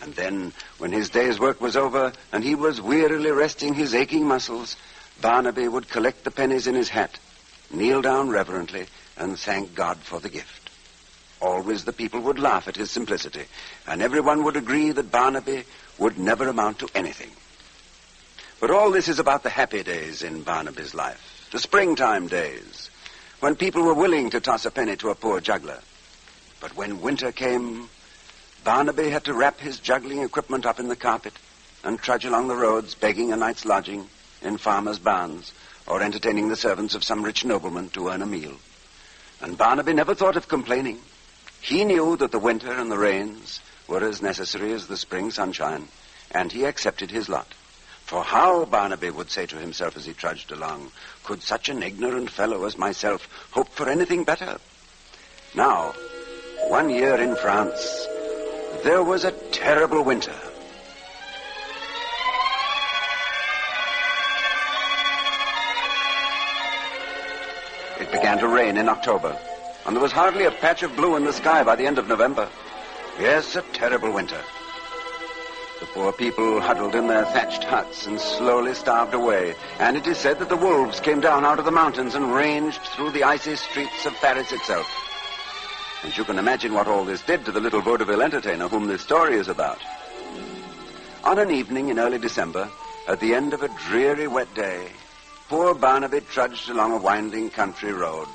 [SPEAKER 23] And then, when his day's work was over and he was wearily resting his aching muscles, Barnaby would collect the pennies in his hat, kneel down reverently, and thank God for the gift. Always the people would laugh at his simplicity, and everyone would agree that Barnaby would never amount to anything. But all this is about the happy days in Barnaby's life, the springtime days, when people were willing to toss a penny to a poor juggler. But when winter came, Barnaby had to wrap his juggling equipment up in the carpet and trudge along the roads begging a night's lodging in farmers' barns or entertaining the servants of some rich nobleman to earn a meal. And Barnaby never thought of complaining. He knew that the winter and the rains were as necessary as the spring sunshine, and he accepted his lot. For how, Barnaby would say to himself as he trudged along, could such an ignorant fellow as myself hope for anything better? Now, one year in France, there was a terrible winter. It began to rain in October, and there was hardly a patch of blue in the sky by the end of November. Yes, a terrible winter. The poor people huddled in their thatched huts and slowly starved away, and it is said that the wolves came down out of the mountains and ranged through the icy streets of Paris itself. And you can imagine what all this did to the little vaudeville entertainer whom this story is about. On an evening in early December, at the end of a dreary wet day, poor Barnaby trudged along a winding country road,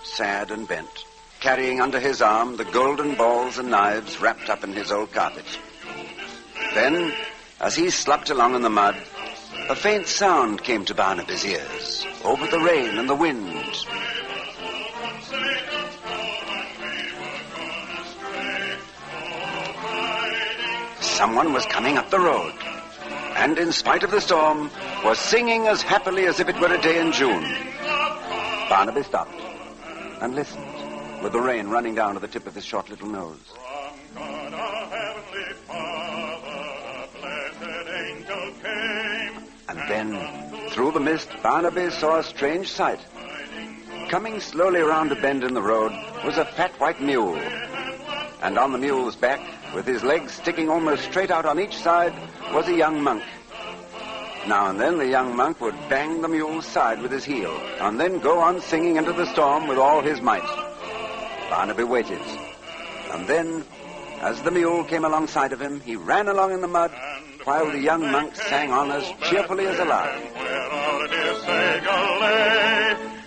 [SPEAKER 23] sad and bent, carrying under his arm the golden balls and knives wrapped up in his old carpet. Then, as he slopped along in the mud, a faint sound came to Barnaby's ears, over the rain and the wind. Someone was coming up the road, and in spite of the storm, was singing as happily as if it were a day in June. Barnaby stopped and listened, with the rain running down to the tip of his short little nose. And then, through the mist, Barnaby saw a strange sight. Coming slowly around a bend in the road was a fat white mule. And on the mule's back, with his legs sticking almost straight out on each side, was a young monk. Now and then the young monk would bang the mule's side with his heel, and then go on singing into the storm with all his might. Barnaby waited. And then, as the mule came alongside of him, he ran along in the mud, while the young monk sang on as cheerfully as a lark.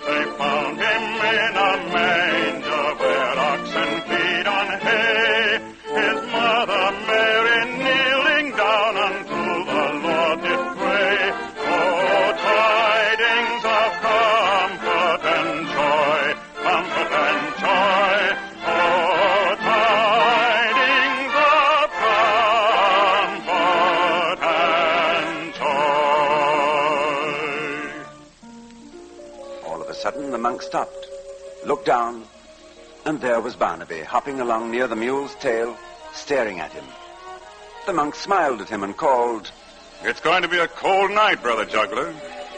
[SPEAKER 3] They found him in a manger where oxen feed on hay. His mother Mary kneeling down unto the Lord did pray. Oh, tidings of comfort and joy, comfort and joy. Oh, tidings of comfort and joy.
[SPEAKER 23] All of a sudden, the monk stopped, looked down, and there was Barnaby, hopping along near the mule's tail, staring at him. The monk smiled at him and called,
[SPEAKER 9] "It's going to be a cold night, brother juggler."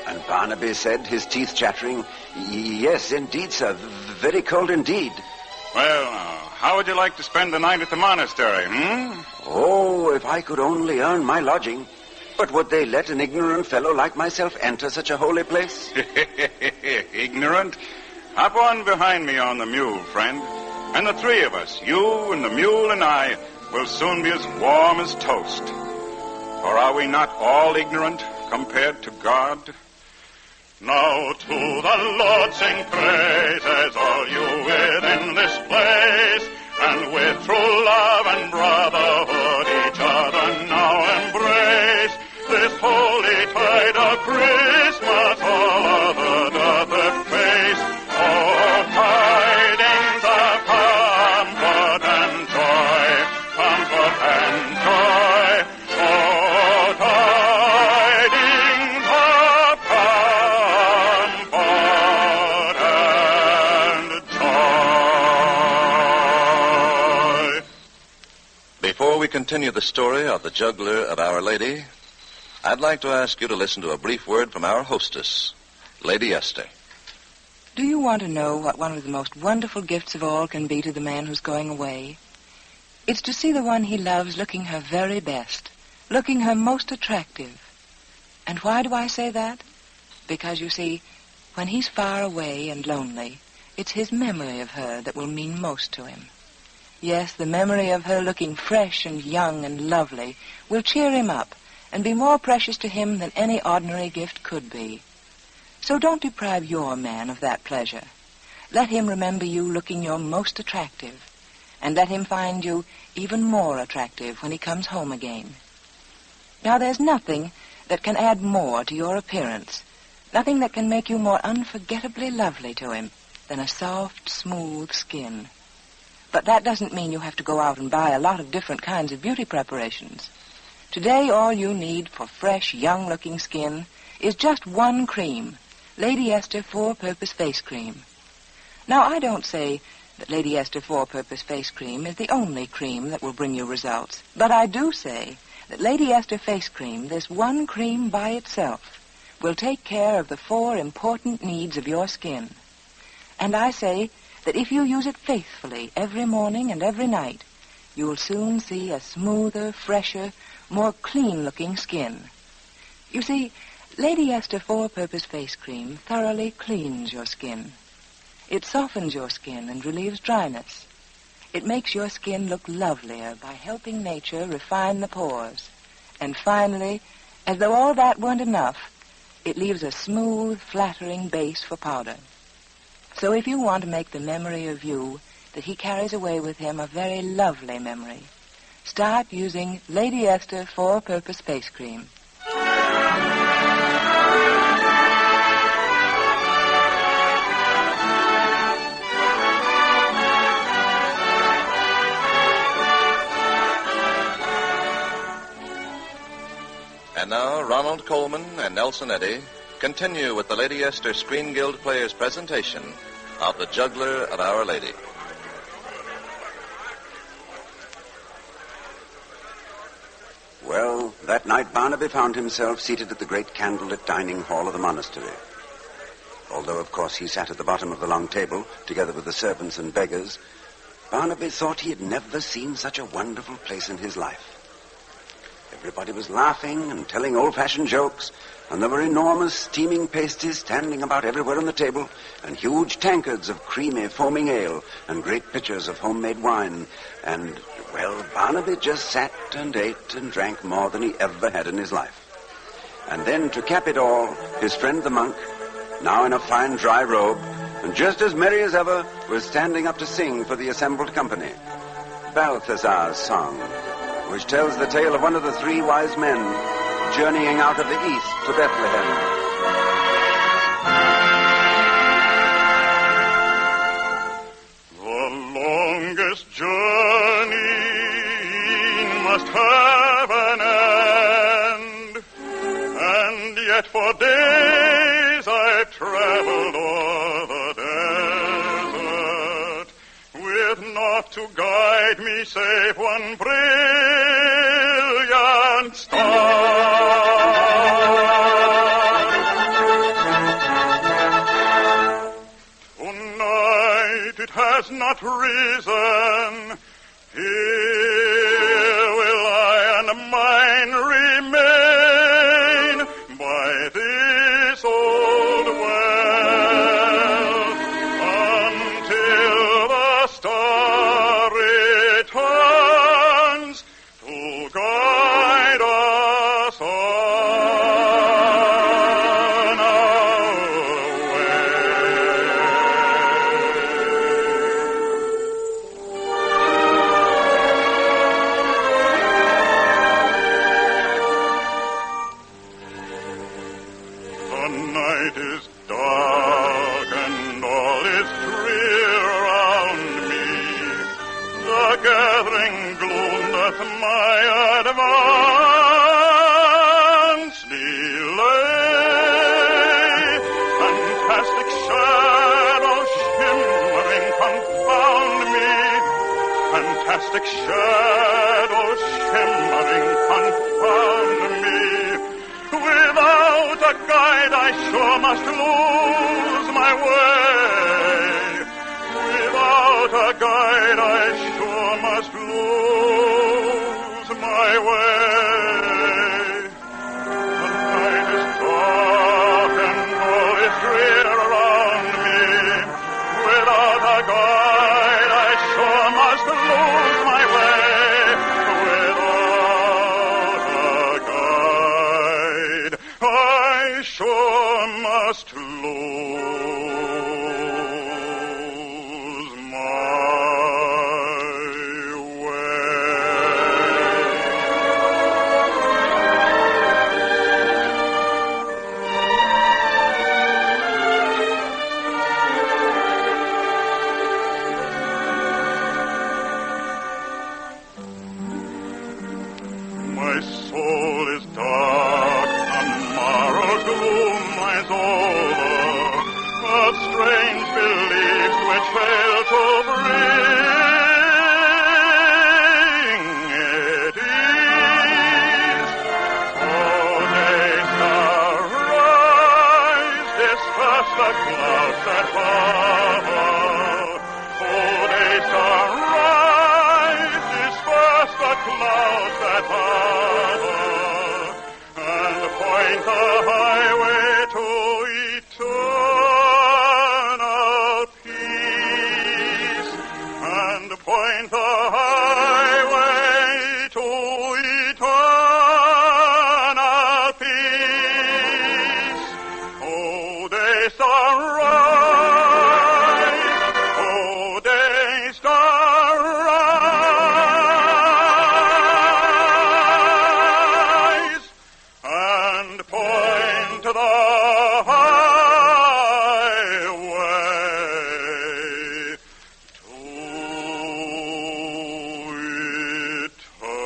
[SPEAKER 23] And Barnaby said, his teeth chattering, "Yes, indeed, sir, very cold indeed."
[SPEAKER 9] Well, how would you like to spend the night at the monastery,
[SPEAKER 23] Oh, if I could only earn my lodging. But would they let an ignorant fellow like myself enter such a holy place?
[SPEAKER 9] Ignorant? Hop on behind me on the mule, friend. And the three of us, you and the mule and I, will soon be as warm as toast. For are we not all ignorant compared to God?
[SPEAKER 3] Now to the Lord sing praises, all you within this place, and with true love and brotherhood each other now embrace. This holy tide of Christmas all other doth efface. Oh,
[SPEAKER 2] continue the story of the Juggler of Our Lady, I'd like to ask you to listen to a brief word from our hostess, Lady Esther.
[SPEAKER 5] Do you want to know what one of the most wonderful gifts of all can be to the man who's going away? It's to see the one he loves looking her very best, looking her most attractive. And why do I say that? Because, you see, when he's far away and lonely, it's his memory of her that will mean most to him. Yes, the memory of her looking fresh and young and lovely will cheer him up and be more precious to him than any ordinary gift could be. So don't deprive your man of that pleasure. Let him remember you looking your most attractive, and let him find you even more attractive when he comes home again. Now, there's nothing that can add more to your appearance, nothing that can make you more unforgettably lovely to him than a soft, smooth skin. But that doesn't mean you have to go out and buy a lot of different kinds of beauty preparations. Today, all you need for fresh, young-looking skin is just one cream, Lady Esther 4-Purpose Face Cream. Now, I don't say that Lady Esther 4-Purpose Face Cream is the only cream that will bring you results, but I do say that Lady Esther Face Cream, this one cream by itself, will take care of the 4 important needs of your skin. And I say that if you use it faithfully every morning and every night, you'll soon see a smoother, fresher, more clean-looking skin. You see, Lady Esther 4-Purpose Face Cream thoroughly cleans your skin. It softens your skin and relieves dryness. It makes your skin look lovelier by helping nature refine the pores. And finally, as though all that weren't enough, it leaves a smooth, flattering base for powder. So if you want to make the memory of you that he carries away with him a very lovely memory, start using Lady Esther 4-Purpose Face Cream.
[SPEAKER 2] And now, Ronald Coleman and Nelson Eddy continue with the Lady Esther Screen Guild Players' presentation of the Juggler of Our Lady.
[SPEAKER 23] Well, that night Barnaby found himself seated at the great candlelit dining hall of the monastery. Although, of course, he sat at the bottom of the long table, together with the servants and beggars, Barnaby thought he had never seen such a wonderful place in his life. Everybody was laughing and telling old-fashioned jokes, and there were enormous steaming pasties standing about everywhere on the table, and huge tankards of creamy, foaming ale, and great pitchers of homemade wine. And, well, Barnaby just sat and ate and drank more than he ever had in his life. And then, to cap it all, his friend the monk, now in a fine dry robe, and just as merry as ever, was standing up to sing for the assembled company. Balthazar's song, which tells the tale of one of the 3 wise men journeying out of the east to Bethlehem.
[SPEAKER 3] The longest journey must have an end, and yet for days I've traveled o'er the desert, with naught to guide me save one brilliant star. Tonight it has not risen. Here will I and mine remain by this old well until the star returns to guide us on our way. The night is dark and all is drear around me. The gathering gloom doth my advance delay. Fantastic shadows shimmering confound me. Fantastic shadows shimmering confound me. Without a guide I sure must lose my way. Without a guide I sure must lose my way. The night is dark and all is drear around me. Without a guide I sure must lose my way. Without a guide I sure must lose my My soul is dark, tomorrow's gloom lies over, of strange beliefs which fail to bring it ease. Oh, days arise, disperse the clouds that cover. Oh, days arise, disperse the clouds that cover, and point the highway to eternal peace, and point the highway to eternal peace. Oh, days arise, oh, days arise, and point to the highway to eternal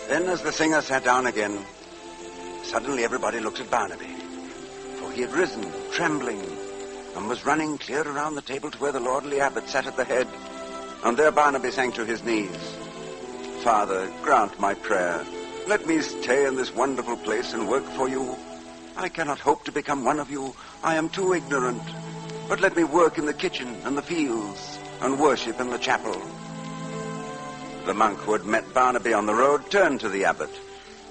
[SPEAKER 23] Then, as the singer sat down again, suddenly everybody looked at Barnaby. For he had risen, trembling, and was running clear around the table to where the lordly abbot sat at the head. And there Barnaby sank to his knees. Father, grant my prayer. Let me stay in this wonderful place and work for you. I cannot hope to become one of you. I am too ignorant. But let me work in the kitchen and the fields and worship in the chapel. The monk who had met Barnaby on the road turned to the abbot.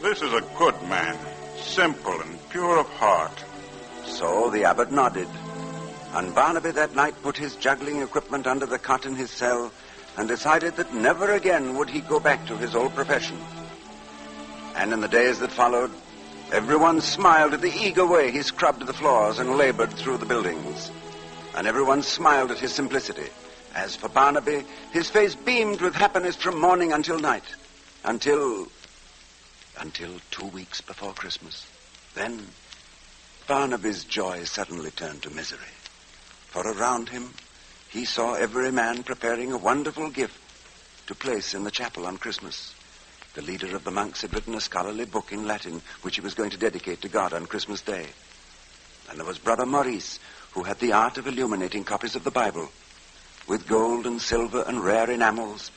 [SPEAKER 3] This is a good man, simple and pure of heart.
[SPEAKER 23] So the abbot nodded. And Barnaby that night put his juggling equipment under the cot in his cell and decided that never again would he go back to his old profession. And in the days that followed, everyone smiled at the eager way he scrubbed the floors and labored through the buildings. And everyone smiled at his simplicity. As for Barnaby, his face beamed with happiness from morning until night. Until 2 weeks before Christmas. Then Barnaby's joy suddenly turned to misery. For around him, he saw every man preparing a wonderful gift to place in the chapel on Christmas. The leader of the monks had written a scholarly book in Latin, which he was going to dedicate to God on Christmas Day. And there was Brother Maurice, who had the art of illuminating copies of the Bible. With gold and silver and rare enamels,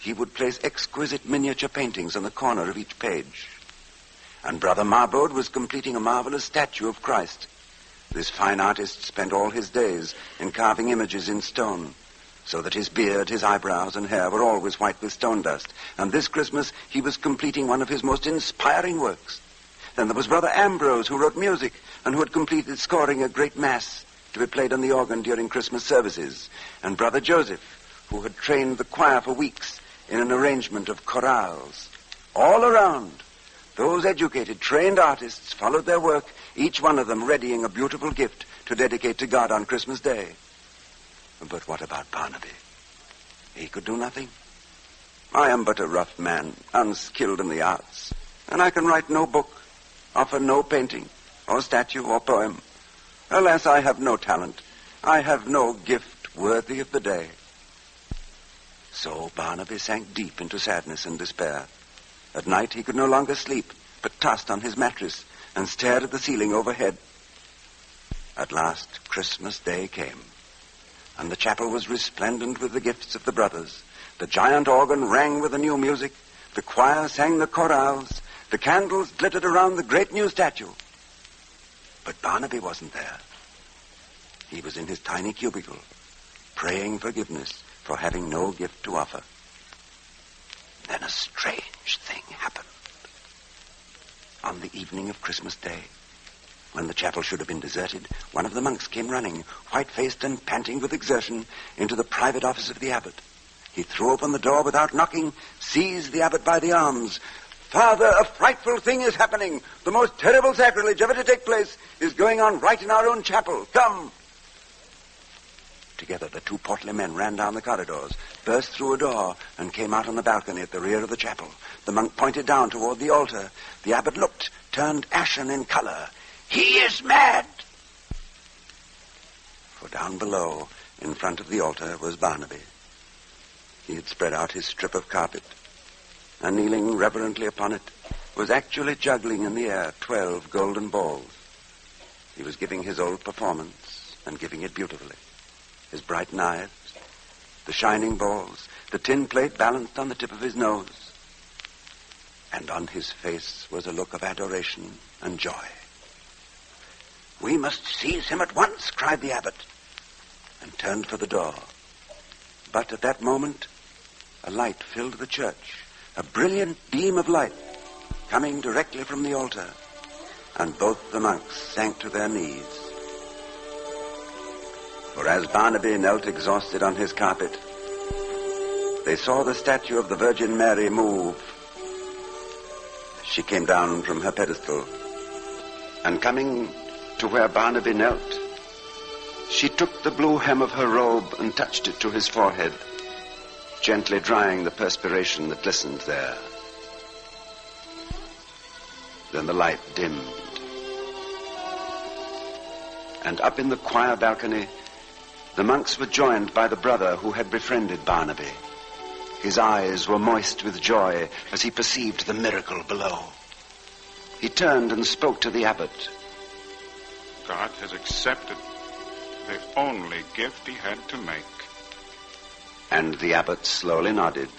[SPEAKER 23] he would place exquisite miniature paintings on the corner of each page. And Brother Marbode was completing a marvelous statue of Christ. This fine artist spent all his days in carving images in stone, so that his beard, his eyebrows, and hair were always white with stone dust. And this Christmas, he was completing one of his most inspiring works. Then there was Brother Ambrose, who wrote music, and who had completed scoring a great mass to be played on the organ during Christmas services. And Brother Joseph, who had trained the choir for weeks in an arrangement of chorales. All around, those educated, trained artists followed their work, each one of them readying a beautiful gift to dedicate to God on Christmas Day. But what about Barnaby? He could do nothing. I am but a rough man, unskilled in the arts, and I can write no book, offer no painting, or statue, or poem. Alas, I have no talent. I have no gift worthy of the day. So Barnaby sank deep into sadness and despair. At night he could no longer sleep, but tossed on his mattress and stared at the ceiling overhead. At last, Christmas Day came, and the chapel was resplendent with the gifts of the brothers. The giant organ rang with the new music. The choir sang the chorales. The candles glittered around the great new statue. But Barnaby wasn't there. He was in his tiny cubicle, praying forgiveness for having no gift to offer. Then a strange thing happened. On the evening of Christmas Day, when the chapel should have been deserted, one of the monks came running, white-faced and panting with exertion, into the private office of the abbot. He threw open the door without knocking, seized the abbot by the arms. "Father, a frightful thing is happening. The most terrible sacrilege ever to take place is going on right in our own chapel. Come!" Together, the two portly men ran down the corridors, burst through a door, and came out on the balcony at the rear of the chapel. The monk pointed down toward the altar. The abbot looked, turned ashen in color. "He is mad!" For down below, in front of the altar, was Barnaby. He had spread out his strip of carpet, and kneeling reverently upon it, was actually juggling in the air 12 golden balls. He was giving his old performance, and giving it beautifully. His bright knives, the shining balls, the tin plate balanced on the tip of his nose. And on his face was a look of adoration and joy. "We must seize him at once," cried the abbot, and turned for the door. But at that moment, a light filled the church, a brilliant beam of light coming directly from the altar, and both the monks sank to their knees. For as Barnaby knelt exhausted on his carpet, they saw the statue of the Virgin Mary move. She came down from her pedestal, and coming to where Barnaby knelt, she took the blue hem of her robe and touched it to his forehead, gently drying the perspiration that glistened there. Then the light dimmed, and up in the choir balcony, the monks were joined by the brother who had befriended Barnaby. His eyes were moist with joy as he perceived the miracle below. He turned and spoke to the abbot.
[SPEAKER 9] God has accepted the only gift he had to make.
[SPEAKER 23] And the abbot slowly nodded.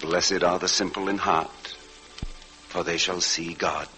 [SPEAKER 23] Blessed are the simple in heart, for they shall see God.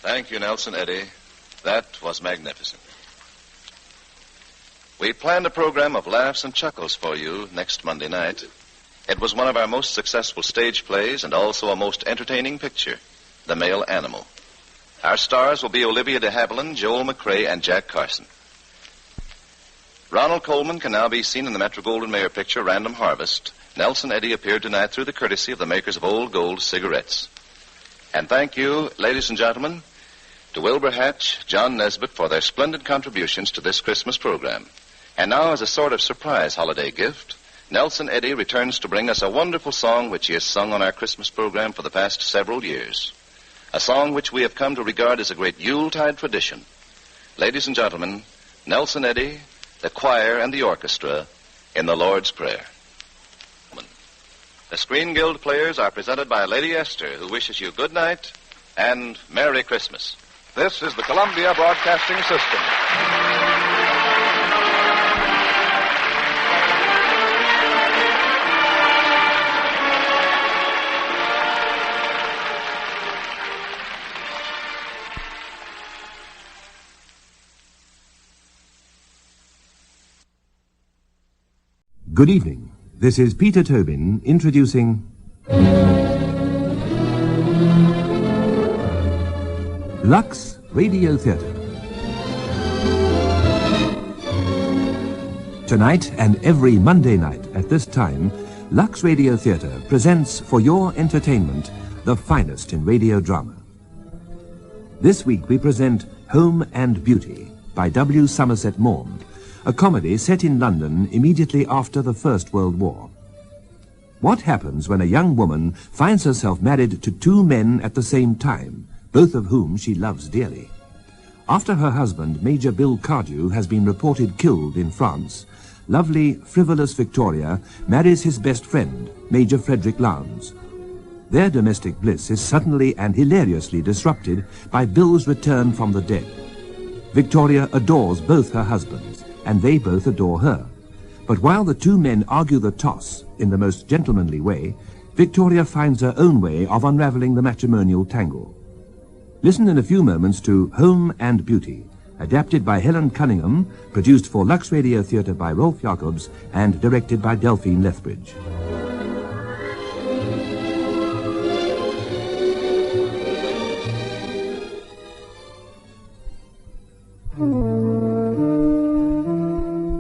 [SPEAKER 2] Thank you, Nelson Eddy. That was magnificent. We planned a program of laughs and chuckles for you next Monday night. It was one of our most successful stage plays and also a most entertaining picture, The Male Animal. Our stars will be Olivia de Havilland, Joel McCrae, and Jack Carson. Ronald Coleman can now be seen in the Metro-Goldwyn-Mayer picture Random Harvest. Nelson Eddy appeared tonight through the courtesy of the makers of Old Gold cigarettes. And thank you, ladies and gentlemen, to Wilbur Hatch, John Nesbitt, for their splendid contributions to this Christmas program. And now, as a sort of surprise holiday gift, Nelson Eddy returns to bring us a wonderful song which he has sung on our Christmas program for the past several years. A song which we have come to regard as a great Yuletide tradition. Ladies and gentlemen, Nelson Eddy, the choir, and the orchestra in the Lord's Prayer. The Screen Guild players are presented by Lady Esther, who wishes you good night and Merry Christmas. This is the Columbia Broadcasting System.
[SPEAKER 17] Good evening. This is Peter Tobin introducing Lux Radio Theatre. Tonight and every Monday night at this time, Lux Radio Theatre presents for your entertainment the finest in radio drama. This week we present Home and Beauty by W. Somerset Maugham, a comedy set in London immediately after the First World War. What happens when a young woman finds herself married to two men at the same time, both of whom she loves dearly? After her husband, Major Bill Cardew, has been reported killed in France, lovely, frivolous Victoria marries his best friend, Major Frederick Lowndes. Their domestic bliss is suddenly and hilariously disrupted by Bill's return from the dead. Victoria adores both her husbands, and they both adore her. But while the two men argue the toss in the most gentlemanly way, Victoria finds her own way of unraveling the matrimonial tangle. Listen in a few moments to Home and Beauty, adapted by Helen Cunningham, produced for Lux Radio Theatre by Rolf Jacobs, and directed by Delphine Lethbridge.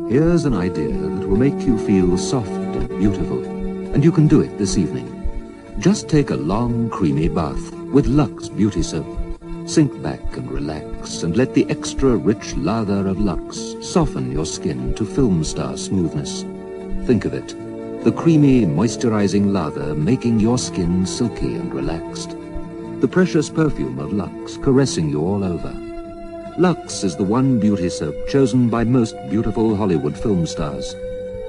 [SPEAKER 20] Here's an idea that will make you feel soft and beautiful, and you can do it this evening. Just take a long, creamy bath with Lux Beauty Soap. Sink back and relax, and let the extra rich lather of Lux soften your skin to film star smoothness. Think of it, the creamy, moisturizing lather making your skin silky and relaxed. The precious perfume of Lux caressing you all over. Lux is the one beauty soap chosen by most beautiful Hollywood film stars.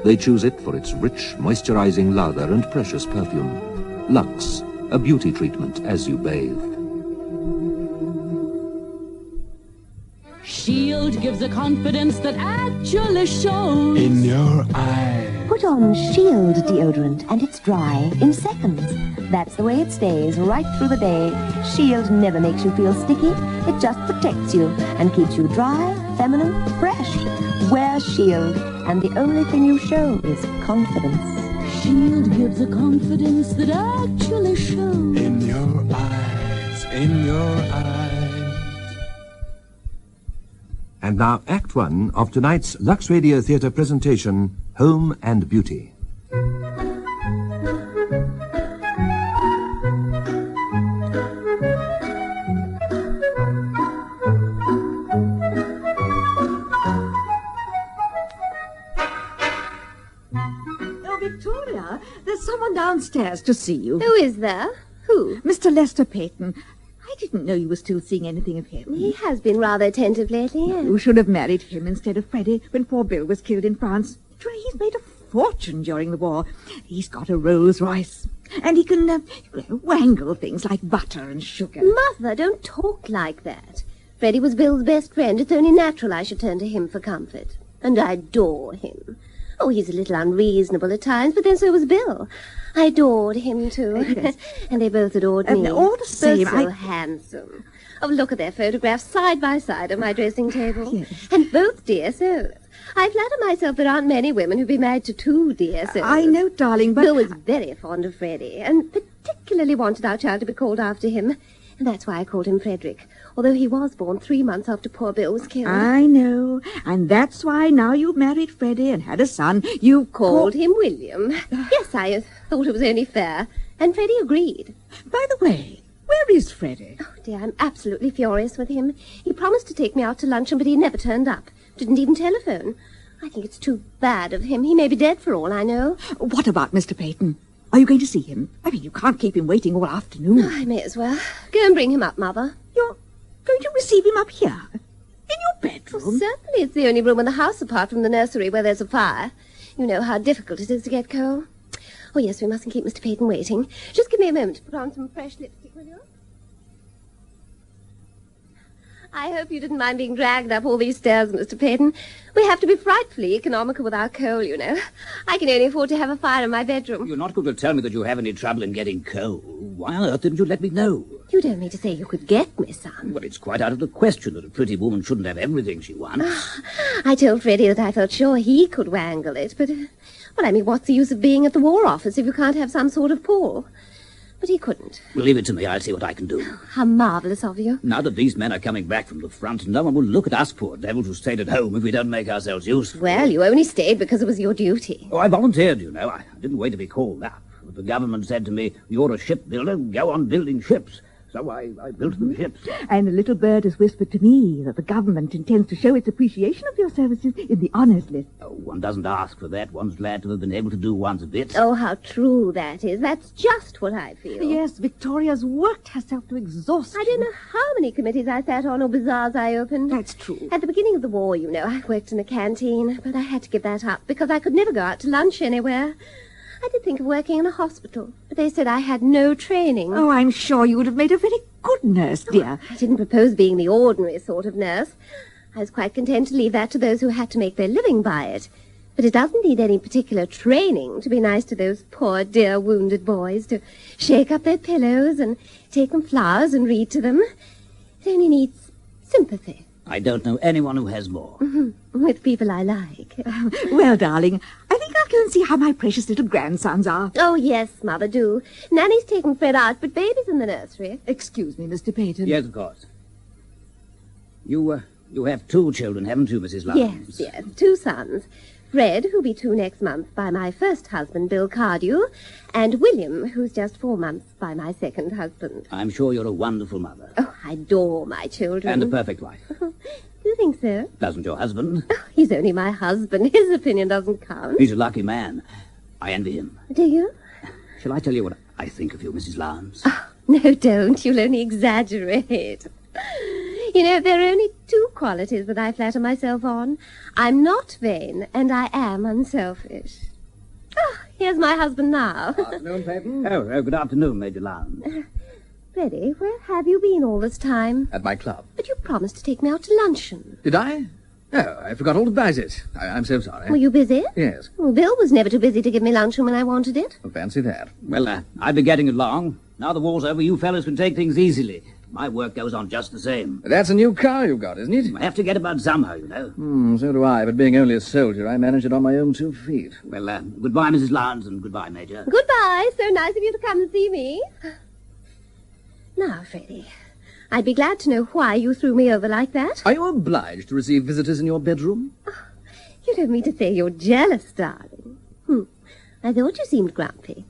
[SPEAKER 20] They choose it for its rich, moisturizing lather and precious perfume. Lux, a beauty treatment as you bathe.
[SPEAKER 22] Shield gives a confidence that actually shows
[SPEAKER 24] in your eyes.
[SPEAKER 25] Put on Shield deodorant and it's dry in seconds. That's the way it stays right through the day. Shield never makes you feel sticky. It just protects you and keeps you dry, feminine, fresh. Wear Shield, and the only thing you show is confidence.
[SPEAKER 22] Shield gives a confidence that actually shows
[SPEAKER 24] in your eyes, in your eyes.
[SPEAKER 17] And now Act One of tonight's Lux Radio Theatre presentation, Home and Beauty.
[SPEAKER 26] Victoria, there's someone downstairs to see you.
[SPEAKER 27] Who is there? Who?
[SPEAKER 26] Mr. Lester Peyton. I didn't know you were still seeing anything of him.
[SPEAKER 27] He has been rather attentive lately, yes.
[SPEAKER 26] You should have married him instead of Freddie when poor Bill was killed in France. He's made a fortune during the war. He's got a Rolls Royce. And he can wangle things like butter and sugar.
[SPEAKER 27] Mother, don't talk like that. Freddie was Bill's best friend. It's only natural I should turn to him for comfort. And I adore him. Oh, he's a little unreasonable at times, but then so was Bill. I adored him, too.
[SPEAKER 26] Yes.
[SPEAKER 27] And they both adored me.
[SPEAKER 26] All the same,
[SPEAKER 27] both so handsome. Oh, look at their photographs side by side on my dressing table.
[SPEAKER 26] Yes.
[SPEAKER 27] And both dear souls. I flatter myself there aren't many women who'd be married to two dear souls.
[SPEAKER 26] I know, darling, but...
[SPEAKER 27] Bill was very fond of Freddie, and particularly wanted our child to be called after him. And that's why I called him Frederick, although he was born 3 months after poor Bill was killed.
[SPEAKER 26] I know, and that's why now you've married Freddie and had a son, you
[SPEAKER 27] called him William. Yes, I thought it was only fair, and Freddie agreed.
[SPEAKER 26] By the way, where is Freddie?
[SPEAKER 27] Oh, dear, I'm absolutely furious with him. He promised to take me out to luncheon, but he never turned up. Didn't even telephone. I think it's too bad of him. He may be dead for all I know.
[SPEAKER 26] What about Mr. Peyton? Are you going to see him? I mean, you can't keep him waiting all afternoon.
[SPEAKER 27] I may as well. Go and bring him up, Mother.
[SPEAKER 26] You're going to receive him up here? In your bedroom?
[SPEAKER 27] Well, certainly it's the only room in the house apart from the nursery where there's a fire. You know how difficult it is to get coal. Oh, yes, we mustn't keep Mr. Peyton waiting. Just give me a moment to put on some fresh lipstick, will you? I hope you didn't mind being dragged up all these stairs, Mr. Peyton. We have to be frightfully economical with our coal, you know. I can only afford to have a fire in my bedroom.
[SPEAKER 4] You're not going to tell me that you have any trouble in getting coal. Why on earth didn't you let me know?
[SPEAKER 27] You don't mean to say you could get me some.
[SPEAKER 4] Well, it's quite out of the question that a pretty woman shouldn't have everything she wants.
[SPEAKER 27] I told Freddie that I felt sure he could wangle it, but... well, I mean, what's the use of being at the War Office if you can't have some sort of pull? But he couldn't.
[SPEAKER 4] Well, leave it to me. I'll see what I can do.
[SPEAKER 27] How marvellous of you.
[SPEAKER 4] Now that these men are coming back from the front, no one will look at us poor devils who stayed at home if we don't make ourselves useful.
[SPEAKER 27] Well, you only stayed because it was your duty.
[SPEAKER 4] Oh, I volunteered, you know. I didn't wait to be called up. The government said to me, you're a shipbuilder, go on building ships. So I built them ships.
[SPEAKER 26] And a little bird has whispered to me that the government intends to show its appreciation of your services in the honours list.
[SPEAKER 4] Oh, one doesn't ask for that. One's glad to have been able to do one's bit.
[SPEAKER 27] Oh, how true that is. That's just what I feel.
[SPEAKER 26] Yes, Victoria's worked herself to exhaustion.
[SPEAKER 27] I don't know how many committees I sat on or bazaars I opened.
[SPEAKER 26] That's true.
[SPEAKER 27] At the beginning of the war, you know, I worked in a canteen, but I had to give that up because I could never go out to lunch anywhere. I did think of working in a hospital, but they said I had no training.
[SPEAKER 26] Oh, I'm sure you would have made a very good nurse, dear.
[SPEAKER 27] I didn't propose being the ordinary sort of nurse. I was quite content to leave that to those who had to make their living by it. But it doesn't need any particular training to be nice to those poor, dear, wounded boys, to shake up their pillows and take them flowers and read to them. It only needs sympathy.
[SPEAKER 4] I don't know anyone who has more.
[SPEAKER 27] Mm-hmm. With people I like.
[SPEAKER 26] Well, darling, I think I'll go and see how my precious little grandsons are.
[SPEAKER 27] Oh, yes, Mother, do. Nanny's taken Fred out, but Baby's in the nursery.
[SPEAKER 26] Excuse me, Mr. Peyton.
[SPEAKER 4] Yes, of course. You have 2 children, haven't you, Mrs. Lyons?
[SPEAKER 27] Yes, 2 sons. Fred, who'll be 2 next month, by my first husband, Bill Cardew, and William, who's just 4 months, by my second husband.
[SPEAKER 4] I'm sure you're a wonderful mother.
[SPEAKER 27] Oh, I adore my children.
[SPEAKER 4] And a perfect wife.
[SPEAKER 27] Do you think so?
[SPEAKER 4] Doesn't your husband?
[SPEAKER 27] Oh, he's only my husband. His opinion doesn't count.
[SPEAKER 4] He's a lucky man. I envy him.
[SPEAKER 27] Do you?
[SPEAKER 4] Shall I tell you what I think of you, Mrs. Lyons?
[SPEAKER 27] Oh, no, don't. You'll only exaggerate. You know, there are only 2 qualities that I flatter myself on. I'm not vain, and I am unselfish. Oh, here's my husband now.
[SPEAKER 4] Afternoon, Peyton. Oh, good afternoon, Major Lyons.
[SPEAKER 27] Freddie, where have you been all this time?
[SPEAKER 6] At my club.
[SPEAKER 27] But you promised to take me out to luncheon.
[SPEAKER 6] Did I? Oh, I forgot all about it. I'm so sorry.
[SPEAKER 27] Were you busy?
[SPEAKER 6] Yes.
[SPEAKER 27] Well, Bill was never too busy to give me luncheon when I wanted it.
[SPEAKER 6] Well, fancy that.
[SPEAKER 4] Well, I've been getting along. Now the war's over, you fellas can take things easily. My work goes on just the same.
[SPEAKER 6] That's a new car you've got, isn't it?
[SPEAKER 4] I have to get about somehow, you know.
[SPEAKER 6] So do I, but being only a soldier, I manage it on my own 2 feet.
[SPEAKER 4] Well, goodbye, Mrs. Lyons, and goodbye, Major.
[SPEAKER 27] Goodbye. So nice of you to come and see me. Now, Freddie, I'd be glad to know why you threw me over like that.
[SPEAKER 6] Are you obliged to receive visitors in your bedroom?
[SPEAKER 27] Oh, you don't mean to say you're jealous, darling. I thought you seemed grumpy.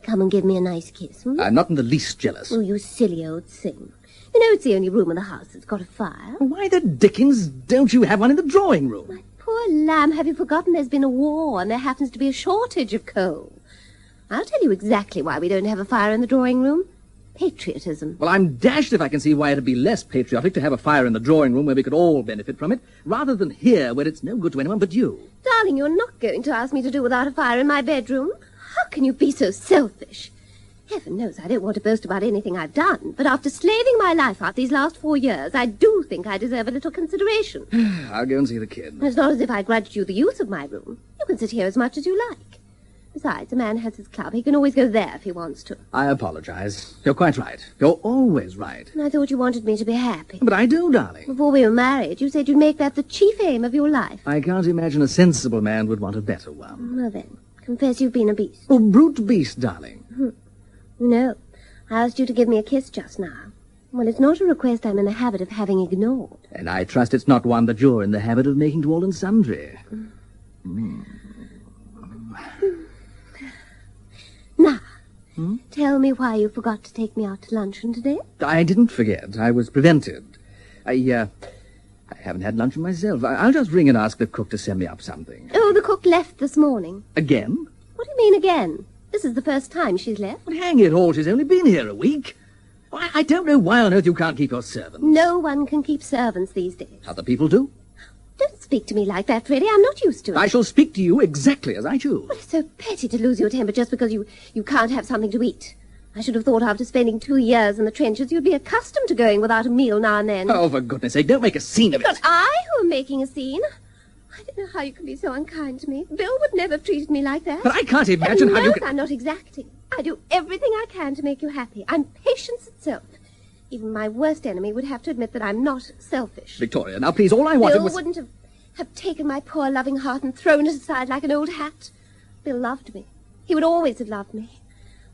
[SPEAKER 27] Come and give me a nice kiss.
[SPEAKER 6] I'm not in the least jealous.
[SPEAKER 27] Oh, you silly old thing. You know it's the only room in the house that's got a fire.
[SPEAKER 6] Why the dickens don't you have one in the drawing room?
[SPEAKER 27] My poor lamb, have you forgotten there's been a war and there happens to be a shortage of coal? I'll tell you exactly why we don't have a fire in the drawing room. Patriotism.
[SPEAKER 6] Well, I'm dashed if I can see why it'd be less patriotic to have a fire in the drawing room where we could all benefit from it, rather than here where it's no good to anyone but you.
[SPEAKER 27] Darling, you're not going to ask me to do without a fire in my bedroom. How can you be so selfish? Heaven knows I don't want to boast about anything I've done, but after slaving my life out these last 4 years, I do think I deserve a little consideration.
[SPEAKER 6] I'll go and see the kid.
[SPEAKER 27] It's not as if I grudged you the use of my room. You can sit here as much as you like. Besides, a man has his club. He can always go there if he wants to.
[SPEAKER 6] I apologize. You're quite right. You're always right.
[SPEAKER 27] I thought you wanted me to be happy.
[SPEAKER 6] But I do, darling.
[SPEAKER 27] Before we were married, you said you'd make that the chief aim of your life.
[SPEAKER 6] I can't imagine a sensible man would want a better one.
[SPEAKER 27] Well, then, confess you've been a beast.
[SPEAKER 6] Oh, brute beast, darling.
[SPEAKER 27] No. I asked you to give me a kiss just now. Well, it's not a request I'm in the habit of having ignored.
[SPEAKER 6] And I trust it's not one that you're in the habit of making to all and sundry.
[SPEAKER 27] Now, tell me why you forgot to take me out to luncheon today.
[SPEAKER 6] I didn't forget. I was prevented. I haven't had luncheon myself. I'll just ring and ask the cook to send me up something.
[SPEAKER 27] Oh, the cook left this morning.
[SPEAKER 6] Again?
[SPEAKER 27] What do you mean again? This is the first time she's left.
[SPEAKER 6] But hang it all, she's only been here a week. I don't know why on earth you can't keep your servants.
[SPEAKER 27] No one can keep servants these days.
[SPEAKER 6] Other people do.
[SPEAKER 27] Don't speak to me like that, Freddie. I'm not used to it.
[SPEAKER 6] I shall speak to you exactly as I choose.
[SPEAKER 27] Well, it's so petty to lose your temper just because you can't have something to eat. I should have thought after spending 2 years in the trenches you'd be accustomed to going without a meal now and then.
[SPEAKER 6] Oh, for goodness sake, don't make a scene of it.
[SPEAKER 27] It's not I who am making a scene. I don't know how you can be so unkind to me. Bill would never have treated me like that.
[SPEAKER 6] But I can't imagine how you can...
[SPEAKER 27] I'm not exacting. I do everything I can to make you happy. I'm patience itself. Even my worst enemy would have to admit that I'm not selfish.
[SPEAKER 6] Victoria, now please, all I wanted
[SPEAKER 27] Bill
[SPEAKER 6] was...
[SPEAKER 27] wouldn't have taken my poor loving heart and thrown it aside like an old hat. Bill loved me. He would always have loved me.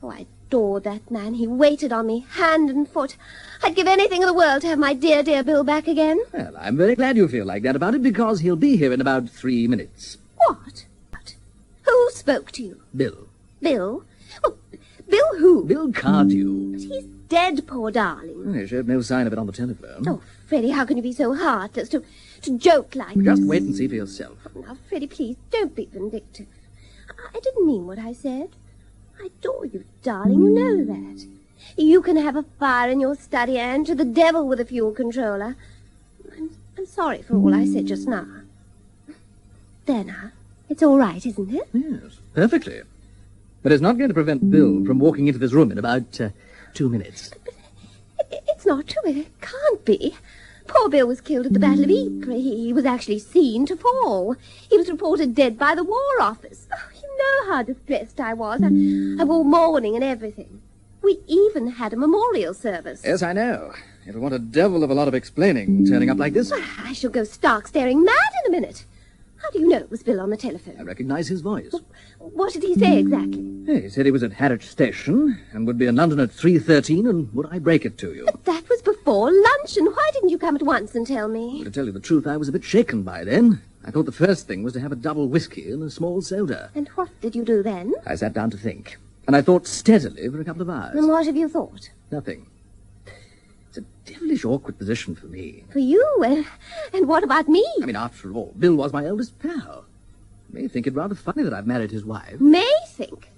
[SPEAKER 27] Oh, I adored that man. He waited on me, hand and foot. I'd give anything in the world to have my dear, dear Bill back again.
[SPEAKER 6] Well, I'm very glad you feel like that about it, because he'll be here in about 3 minutes.
[SPEAKER 27] What? Who spoke to you?
[SPEAKER 6] Bill.
[SPEAKER 27] Bill? Well, Bill who?
[SPEAKER 6] Bill Cardew.
[SPEAKER 27] But he's dead, poor darling.
[SPEAKER 6] Well, he showed no sign of it on the telephone.
[SPEAKER 27] Oh, Freddie, how can you be so heartless to joke like this?
[SPEAKER 6] Just wait and see for yourself.
[SPEAKER 27] Oh, now, Freddie, please, don't be vindictive. I didn't mean what I said. I adore you, darling. You know that. You can have a fire in your study and to the devil with a fuel controller. I'm sorry for all I said just now. There now. It's all right, isn't it?
[SPEAKER 6] Yes, perfectly. But it's not going to prevent Bill from walking into this room in about 2 minutes.
[SPEAKER 27] But it's not true. It can't be. Poor Bill was killed at the Battle of Ypres. He was actually seen to fall. He was reported dead by the War Office. Oh, you know how distressed I was. I wore mourning and everything. We even had a memorial service.
[SPEAKER 6] Yes, I know. It'll want a devil of a lot of explaining turning up like this.
[SPEAKER 27] Well, I shall go stark staring mad in a minute. How do you know it was Bill on the telephone?
[SPEAKER 6] I recognize his voice.
[SPEAKER 27] What did he say exactly?
[SPEAKER 6] He said he was at Harwich Station and would be in London at 3:13, and would I break it to you?
[SPEAKER 27] But that was before luncheon. Why didn't you come at once and tell me?
[SPEAKER 6] Well, to tell you the truth, I was a bit shaken by then. I thought the first thing was to have a double whiskey and a small soda.
[SPEAKER 27] And what did you do then?
[SPEAKER 6] I sat down to think, and I thought steadily for a couple of hours.
[SPEAKER 27] And what have you thought?
[SPEAKER 6] Nothing. It's a devilish awkward position for me.
[SPEAKER 27] For you? And what about me?
[SPEAKER 6] I mean, after all, Bill was my eldest pal. May think it rather funny that I've married his wife.
[SPEAKER 27] May think?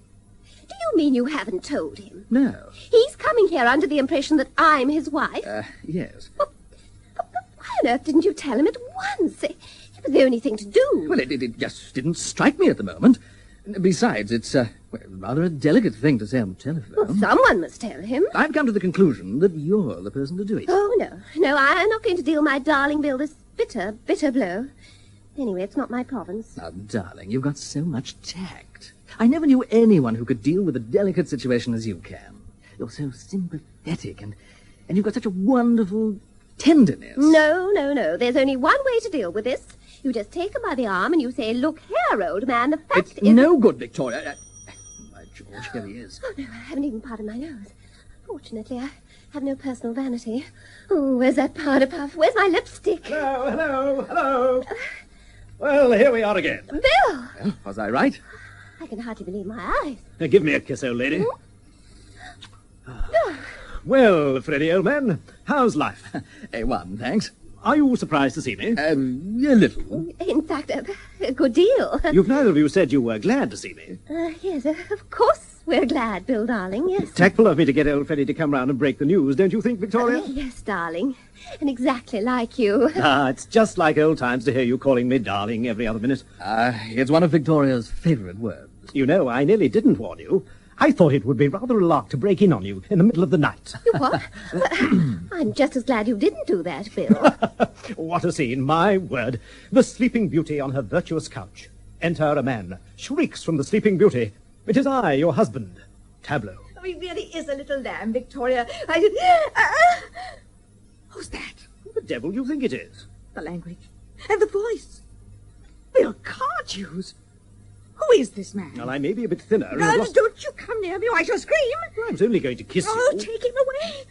[SPEAKER 27] Do you mean you haven't told him?
[SPEAKER 6] No.
[SPEAKER 27] He's coming here under the impression that I'm his wife?
[SPEAKER 6] Yes.
[SPEAKER 27] But why on earth didn't you tell him at once? It was the only thing to do.
[SPEAKER 6] Well, it just didn't strike me at the moment. Besides, it's rather a delicate thing to say on the telephone.
[SPEAKER 27] Well, someone must tell him.
[SPEAKER 6] I've come to the conclusion that you're the person to do it.
[SPEAKER 27] Oh, no. No, I'm not going to deal my darling Bill this bitter, bitter blow. Anyway, it's not my province.
[SPEAKER 6] Now, darling, you've got so much tact. I never knew anyone who could deal with a delicate situation as you can. You're so sympathetic, and you've got such a wonderful tenderness.
[SPEAKER 27] No. There's only one way to deal with this. You just take him by the arm and you say, "Look here, old man, the fact
[SPEAKER 6] is..." No good, Victoria. By George, here he is.
[SPEAKER 27] Oh, no, I haven't even parted my nose. Fortunately, I have no personal vanity. Oh, where's that powder puff? Where's my lipstick?
[SPEAKER 8] Hello. Well, here we are again.
[SPEAKER 27] Bill!
[SPEAKER 6] Well, was I right?
[SPEAKER 27] I can hardly believe my eyes.
[SPEAKER 8] Now, give me a kiss, old lady. Well, Freddie, old man, how's life?
[SPEAKER 6] A1, thanks.
[SPEAKER 8] Are you surprised to see me?
[SPEAKER 6] A little.
[SPEAKER 27] In fact, a good deal.
[SPEAKER 8] You've neither of you said you were glad to see me.
[SPEAKER 27] Yes, of course we're glad, Bill, darling, yes.
[SPEAKER 8] Tactful of me to get old Freddie to come round and break the news, don't you think, Victoria?
[SPEAKER 27] Yes, darling. And exactly like you.
[SPEAKER 8] It's just like old times to hear you calling me darling every other minute.
[SPEAKER 6] It's one of Victoria's favourite words.
[SPEAKER 8] You know, I nearly didn't warn you. I thought it would be rather a lark to break in on you in the middle of the night.
[SPEAKER 27] You what? I'm just as glad you didn't do that, Bill.
[SPEAKER 8] What a scene, my word. The Sleeping Beauty on her virtuous couch. Enter a man, shrieks from the Sleeping Beauty. It is I, your husband. Tableau.
[SPEAKER 26] Oh, he really is a little lamb, Victoria. Who's that?
[SPEAKER 8] Who the devil do you think it is?
[SPEAKER 26] The language. And the voice. Bill Cardews. Who is this man?
[SPEAKER 8] Well, I may be a bit thinner. and
[SPEAKER 26] No,
[SPEAKER 8] I've lost-
[SPEAKER 26] don't you come near me or I shall scream.
[SPEAKER 8] Well, I was only going to kiss
[SPEAKER 26] Oh,
[SPEAKER 8] you.
[SPEAKER 26] take him away.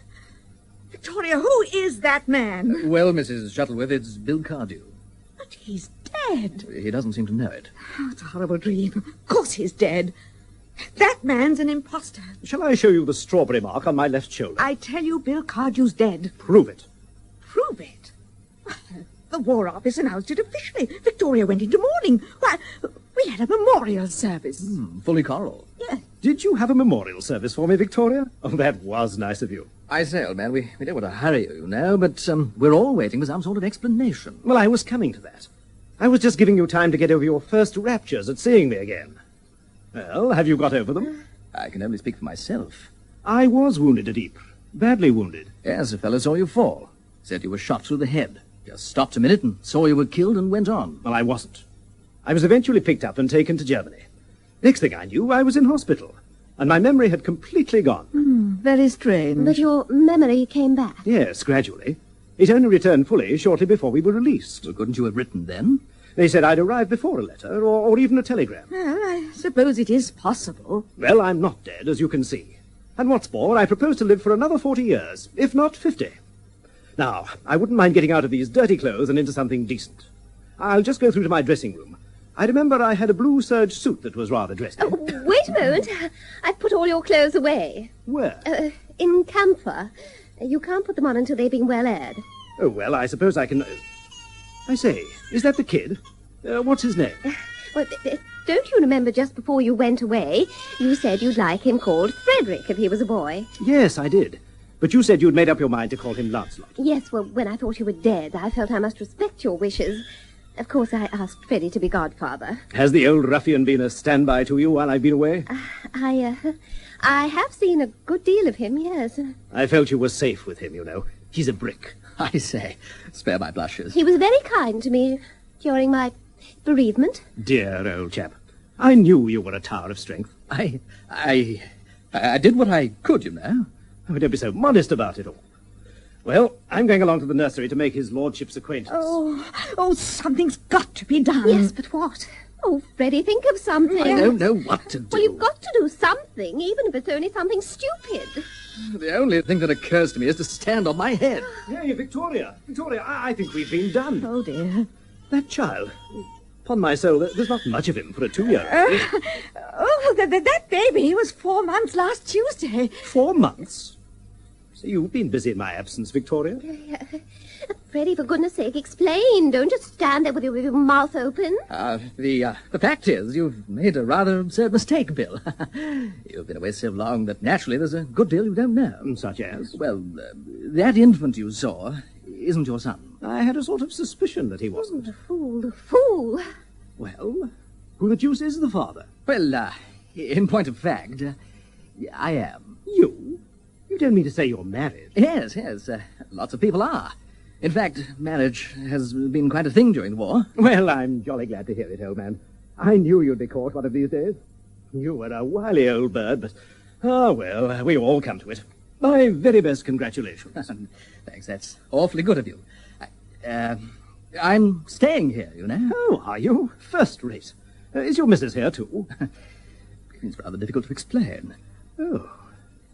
[SPEAKER 26] Victoria, who is that man?
[SPEAKER 6] Well, Mrs. Shuttleworth, it's Bill Cardew.
[SPEAKER 26] But he's dead.
[SPEAKER 6] He doesn't seem to know it.
[SPEAKER 26] Oh, it's a horrible dream. Of course he's dead. That man's an imposter.
[SPEAKER 8] Shall I show you the strawberry mark on my left shoulder?
[SPEAKER 26] I tell you, Bill Cardew's dead.
[SPEAKER 8] Prove it.
[SPEAKER 26] Prove it? The War Office announced it officially. Victoria went into mourning. Why, we had a memorial service.
[SPEAKER 6] Fully choral.
[SPEAKER 26] Yeah.
[SPEAKER 8] Did you have a memorial service for me, Victoria? Oh, that was nice of you.
[SPEAKER 6] I say, old man, we don't want to hurry you now, but we're all waiting for some sort of explanation.
[SPEAKER 8] Well, I was coming to that. I was just giving you time to get over your first raptures at seeing me again. Well, have you got over them?
[SPEAKER 6] I can only speak for myself.
[SPEAKER 8] I was wounded at Ypres. Badly wounded.
[SPEAKER 6] Yes, a fellow saw you fall. Said you were shot through the head. Just stopped a minute and saw you were killed and went on.
[SPEAKER 8] Well, I wasn't. I was eventually picked up and taken to Germany. Next thing I knew, I was in hospital. And my memory had completely gone.
[SPEAKER 26] Very strange.
[SPEAKER 27] But your memory came back.
[SPEAKER 8] Yes, gradually. It only returned fully shortly before we were released.
[SPEAKER 6] Well, couldn't you have written then?
[SPEAKER 8] They said I'd arrived before a letter, or even a telegram.
[SPEAKER 26] Well, I suppose it is possible.
[SPEAKER 8] Well, I'm not dead, as you can see. And what's more, I propose to live for another 40 years, if not 50. Now, I wouldn't mind getting out of these dirty clothes and into something decent. I'll just go through to my dressing room. I remember I had a blue serge suit that was rather dressy.
[SPEAKER 27] Oh, wait a moment. I've put all your clothes away.
[SPEAKER 8] Where?
[SPEAKER 27] In camphor. You can't put them on until they've been well aired.
[SPEAKER 8] Oh, well, I suppose I can... I say, is that the kid? What's his name?
[SPEAKER 27] Well, don't you remember just before you went away, you said you'd like him called Frederick if he was a boy?
[SPEAKER 8] Yes, I did. But you said you'd made up your mind to call him Lancelot.
[SPEAKER 27] Yes, well, when I thought you were dead, I felt I must respect your wishes. Of course, I asked Freddie to be godfather.
[SPEAKER 8] Has the old ruffian been a standby to you while I've been away?
[SPEAKER 27] I have seen a good deal of him, yes.
[SPEAKER 8] I felt you were safe with him, you know. He's a brick.
[SPEAKER 6] I say, spare my blushes.
[SPEAKER 27] He was very kind to me during my bereavement.
[SPEAKER 8] Dear old chap. I knew you were a tower of strength.
[SPEAKER 6] I did what I could, you know.
[SPEAKER 8] Oh, don't be so modest about it all. Well, I'm going along to the nursery to make his lordship's acquaintance.
[SPEAKER 26] Oh, something's got to be done.
[SPEAKER 27] Yes, but what? Oh, Freddie, think of something.
[SPEAKER 6] I don't know what to do.
[SPEAKER 27] Well, you've got to do something, even if it's only something stupid.
[SPEAKER 6] The only thing that occurs to me is to stand on my head.
[SPEAKER 8] Hey, Victoria. Victoria, I think we've been done.
[SPEAKER 26] Oh, dear.
[SPEAKER 8] That child. Upon my soul, there's not much of him for a 2-year-old.
[SPEAKER 26] That baby was 4 months last Tuesday.
[SPEAKER 8] 4 months? So you've been busy in my absence, Victoria?
[SPEAKER 27] Freddie, for goodness sake, explain. Don't just stand there with your mouth open.
[SPEAKER 6] The fact is, you've made a rather absurd mistake, Bill. You've been away so long that naturally there's a good deal you don't know.
[SPEAKER 8] Such as?
[SPEAKER 6] Well, that infant you saw isn't your son.
[SPEAKER 8] I had a sort of suspicion that he wasn't.
[SPEAKER 27] The fool.
[SPEAKER 8] Well, who the deuce is the father?
[SPEAKER 6] Well, in point of fact, I am.
[SPEAKER 8] You? You don't mean to say you're married?
[SPEAKER 6] Yes, lots of people are. In fact, marriage has been quite a thing during the war.
[SPEAKER 8] Well, I'm jolly glad to hear it, old man. I knew you'd be caught one of these days. You were a wily old bird, but... well, we all come to it. My very best congratulations.
[SPEAKER 6] Thanks, that's awfully good of you. I'm staying here, you know.
[SPEAKER 8] Oh, are you? First rate. Is your missus here, too?
[SPEAKER 6] It's rather difficult to explain.
[SPEAKER 8] Oh,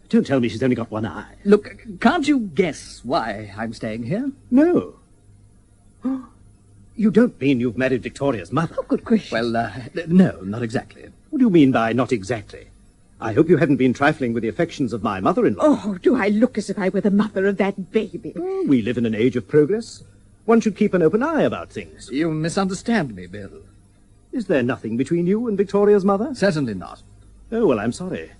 [SPEAKER 8] don't tell me she's only got one eye.
[SPEAKER 6] Look, can't you guess why I'm staying here?
[SPEAKER 8] No. You don't mean you've married Victoria's mother?
[SPEAKER 26] Oh, good gracious.
[SPEAKER 6] Well, no, not exactly.
[SPEAKER 8] What do you mean by not exactly? I hope you hadn't been trifling with the affections of my mother-in-law.
[SPEAKER 26] Oh, do I look as if I were the mother of that baby?
[SPEAKER 8] Oh, we live in an age of progress. One should keep an open eye about things.
[SPEAKER 6] You misunderstand me, Bill.
[SPEAKER 8] Is there nothing between you and Victoria's mother?
[SPEAKER 6] Certainly not.
[SPEAKER 8] Oh, well, I'm sorry.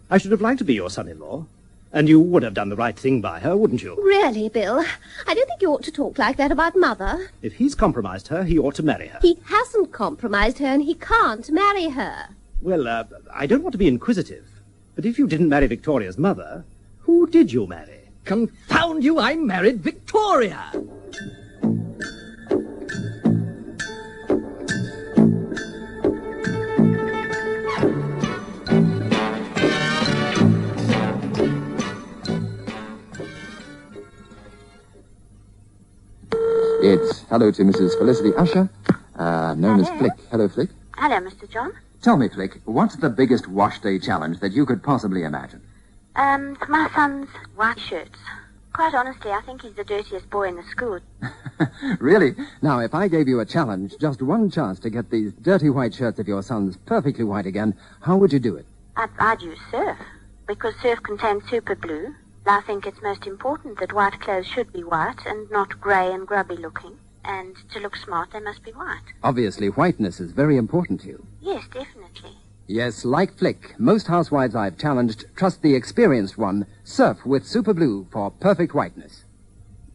[SPEAKER 8] I should have liked to be your son-in-law. And you would have done the right thing by her, wouldn't you?
[SPEAKER 27] Really, Bill? I don't think you ought to talk like that about Mother.
[SPEAKER 8] If he's compromised her, he ought to marry her.
[SPEAKER 27] He hasn't compromised her, and he can't marry her.
[SPEAKER 8] Well, I don't want to be inquisitive, but if you didn't marry Victoria's mother, who did you marry?
[SPEAKER 6] Confound you, I married Victoria!
[SPEAKER 7] It's hello to Mrs. Felicity Usher, known as
[SPEAKER 10] Hello.
[SPEAKER 7] Flick. Hello, Flick.
[SPEAKER 10] Hello, Mr. John.
[SPEAKER 7] Tell me, Flick, what's the biggest wash day challenge that you could possibly imagine?
[SPEAKER 10] My son's white shirts. Quite honestly, I think he's the dirtiest boy in the school.
[SPEAKER 7] Really? Now, if I gave you a challenge, just one chance to get these dirty white shirts of your son's perfectly white again, how would you do it?
[SPEAKER 10] I'd use surf, because surf contains super blue. I think it's most important that white clothes should be white and not grey and grubby looking. And to look smart, they must be white.
[SPEAKER 7] Obviously, whiteness is very important to you.
[SPEAKER 10] Yes, definitely.
[SPEAKER 7] Yes, like Flick, most housewives I've challenged trust the experienced one, Surf with Super Blue for perfect whiteness.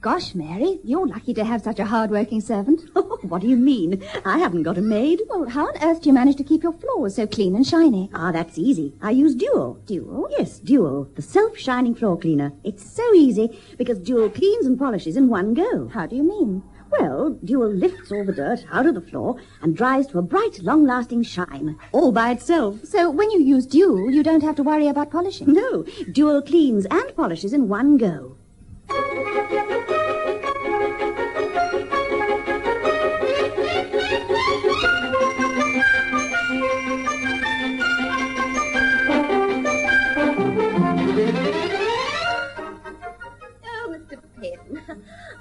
[SPEAKER 11] Gosh, Mary, you're lucky to have such a hard-working servant. What do you mean? I haven't got a maid. Well, how on earth do you manage to keep your floors so clean and shiny?
[SPEAKER 12] Ah, that's easy. I use Dual.
[SPEAKER 11] Dual?
[SPEAKER 12] Yes, Dual, the self-shining floor cleaner. It's so easy because Dual cleans and polishes in one go.
[SPEAKER 11] How do you mean?
[SPEAKER 12] Well, Dual lifts all the dirt out of the floor and dries to a bright, long-lasting shine, all by itself.
[SPEAKER 11] So when you use Dual, you don't have to worry about polishing?
[SPEAKER 12] No, Dual cleans and polishes in one go.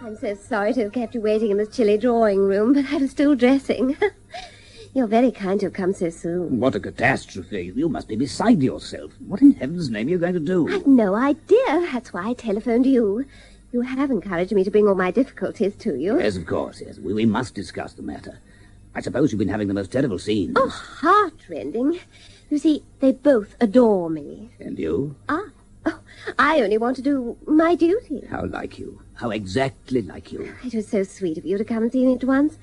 [SPEAKER 27] I'm so sorry to have kept you waiting in this chilly drawing room, but I was still dressing. You're very kind to have come so soon.
[SPEAKER 4] What a catastrophe. You must be beside yourself. What in heaven's name are you going to do?
[SPEAKER 27] I've no idea. That's why I telephoned you. You have encouraged me to bring all my difficulties to you.
[SPEAKER 4] Yes, of course, yes. We must discuss the matter. I suppose you've been having the most terrible scenes.
[SPEAKER 27] Oh, heart-rending. You see, they both adore me.
[SPEAKER 4] And you?
[SPEAKER 27] I only want to do my duty.
[SPEAKER 4] How like you. How exactly like you.
[SPEAKER 27] It was so sweet of you to come and see me at once.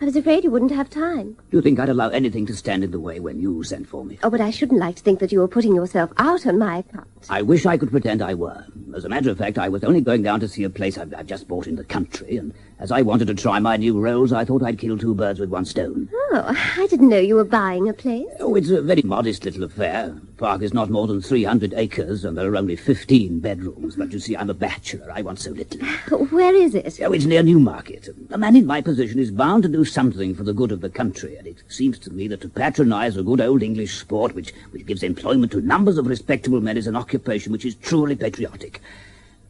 [SPEAKER 27] I was afraid you wouldn't have time.
[SPEAKER 4] Do you think I'd allow anything to stand in the way when you sent for me?
[SPEAKER 27] Oh, but I shouldn't like to think that you were putting yourself out on my account.
[SPEAKER 4] I wish I could pretend I were. As a matter of fact, I was only going down to see a place I've just bought in the country, and as I wanted to try my new rolls, I thought I'd kill two birds with one stone.
[SPEAKER 27] Oh, I didn't know you were buying a place.
[SPEAKER 4] Oh, it's a very modest little affair. The park is not more than 300 acres, and there are only 15 bedrooms. But you see, I'm a bachelor. I want so little.
[SPEAKER 27] Where is it?
[SPEAKER 4] Oh, it's near Newmarket. A man in my position is bound to do something for the good of the country, and it seems to me that to patronize a good old English sport, which gives employment to numbers of respectable men, is an occupation which is truly patriotic.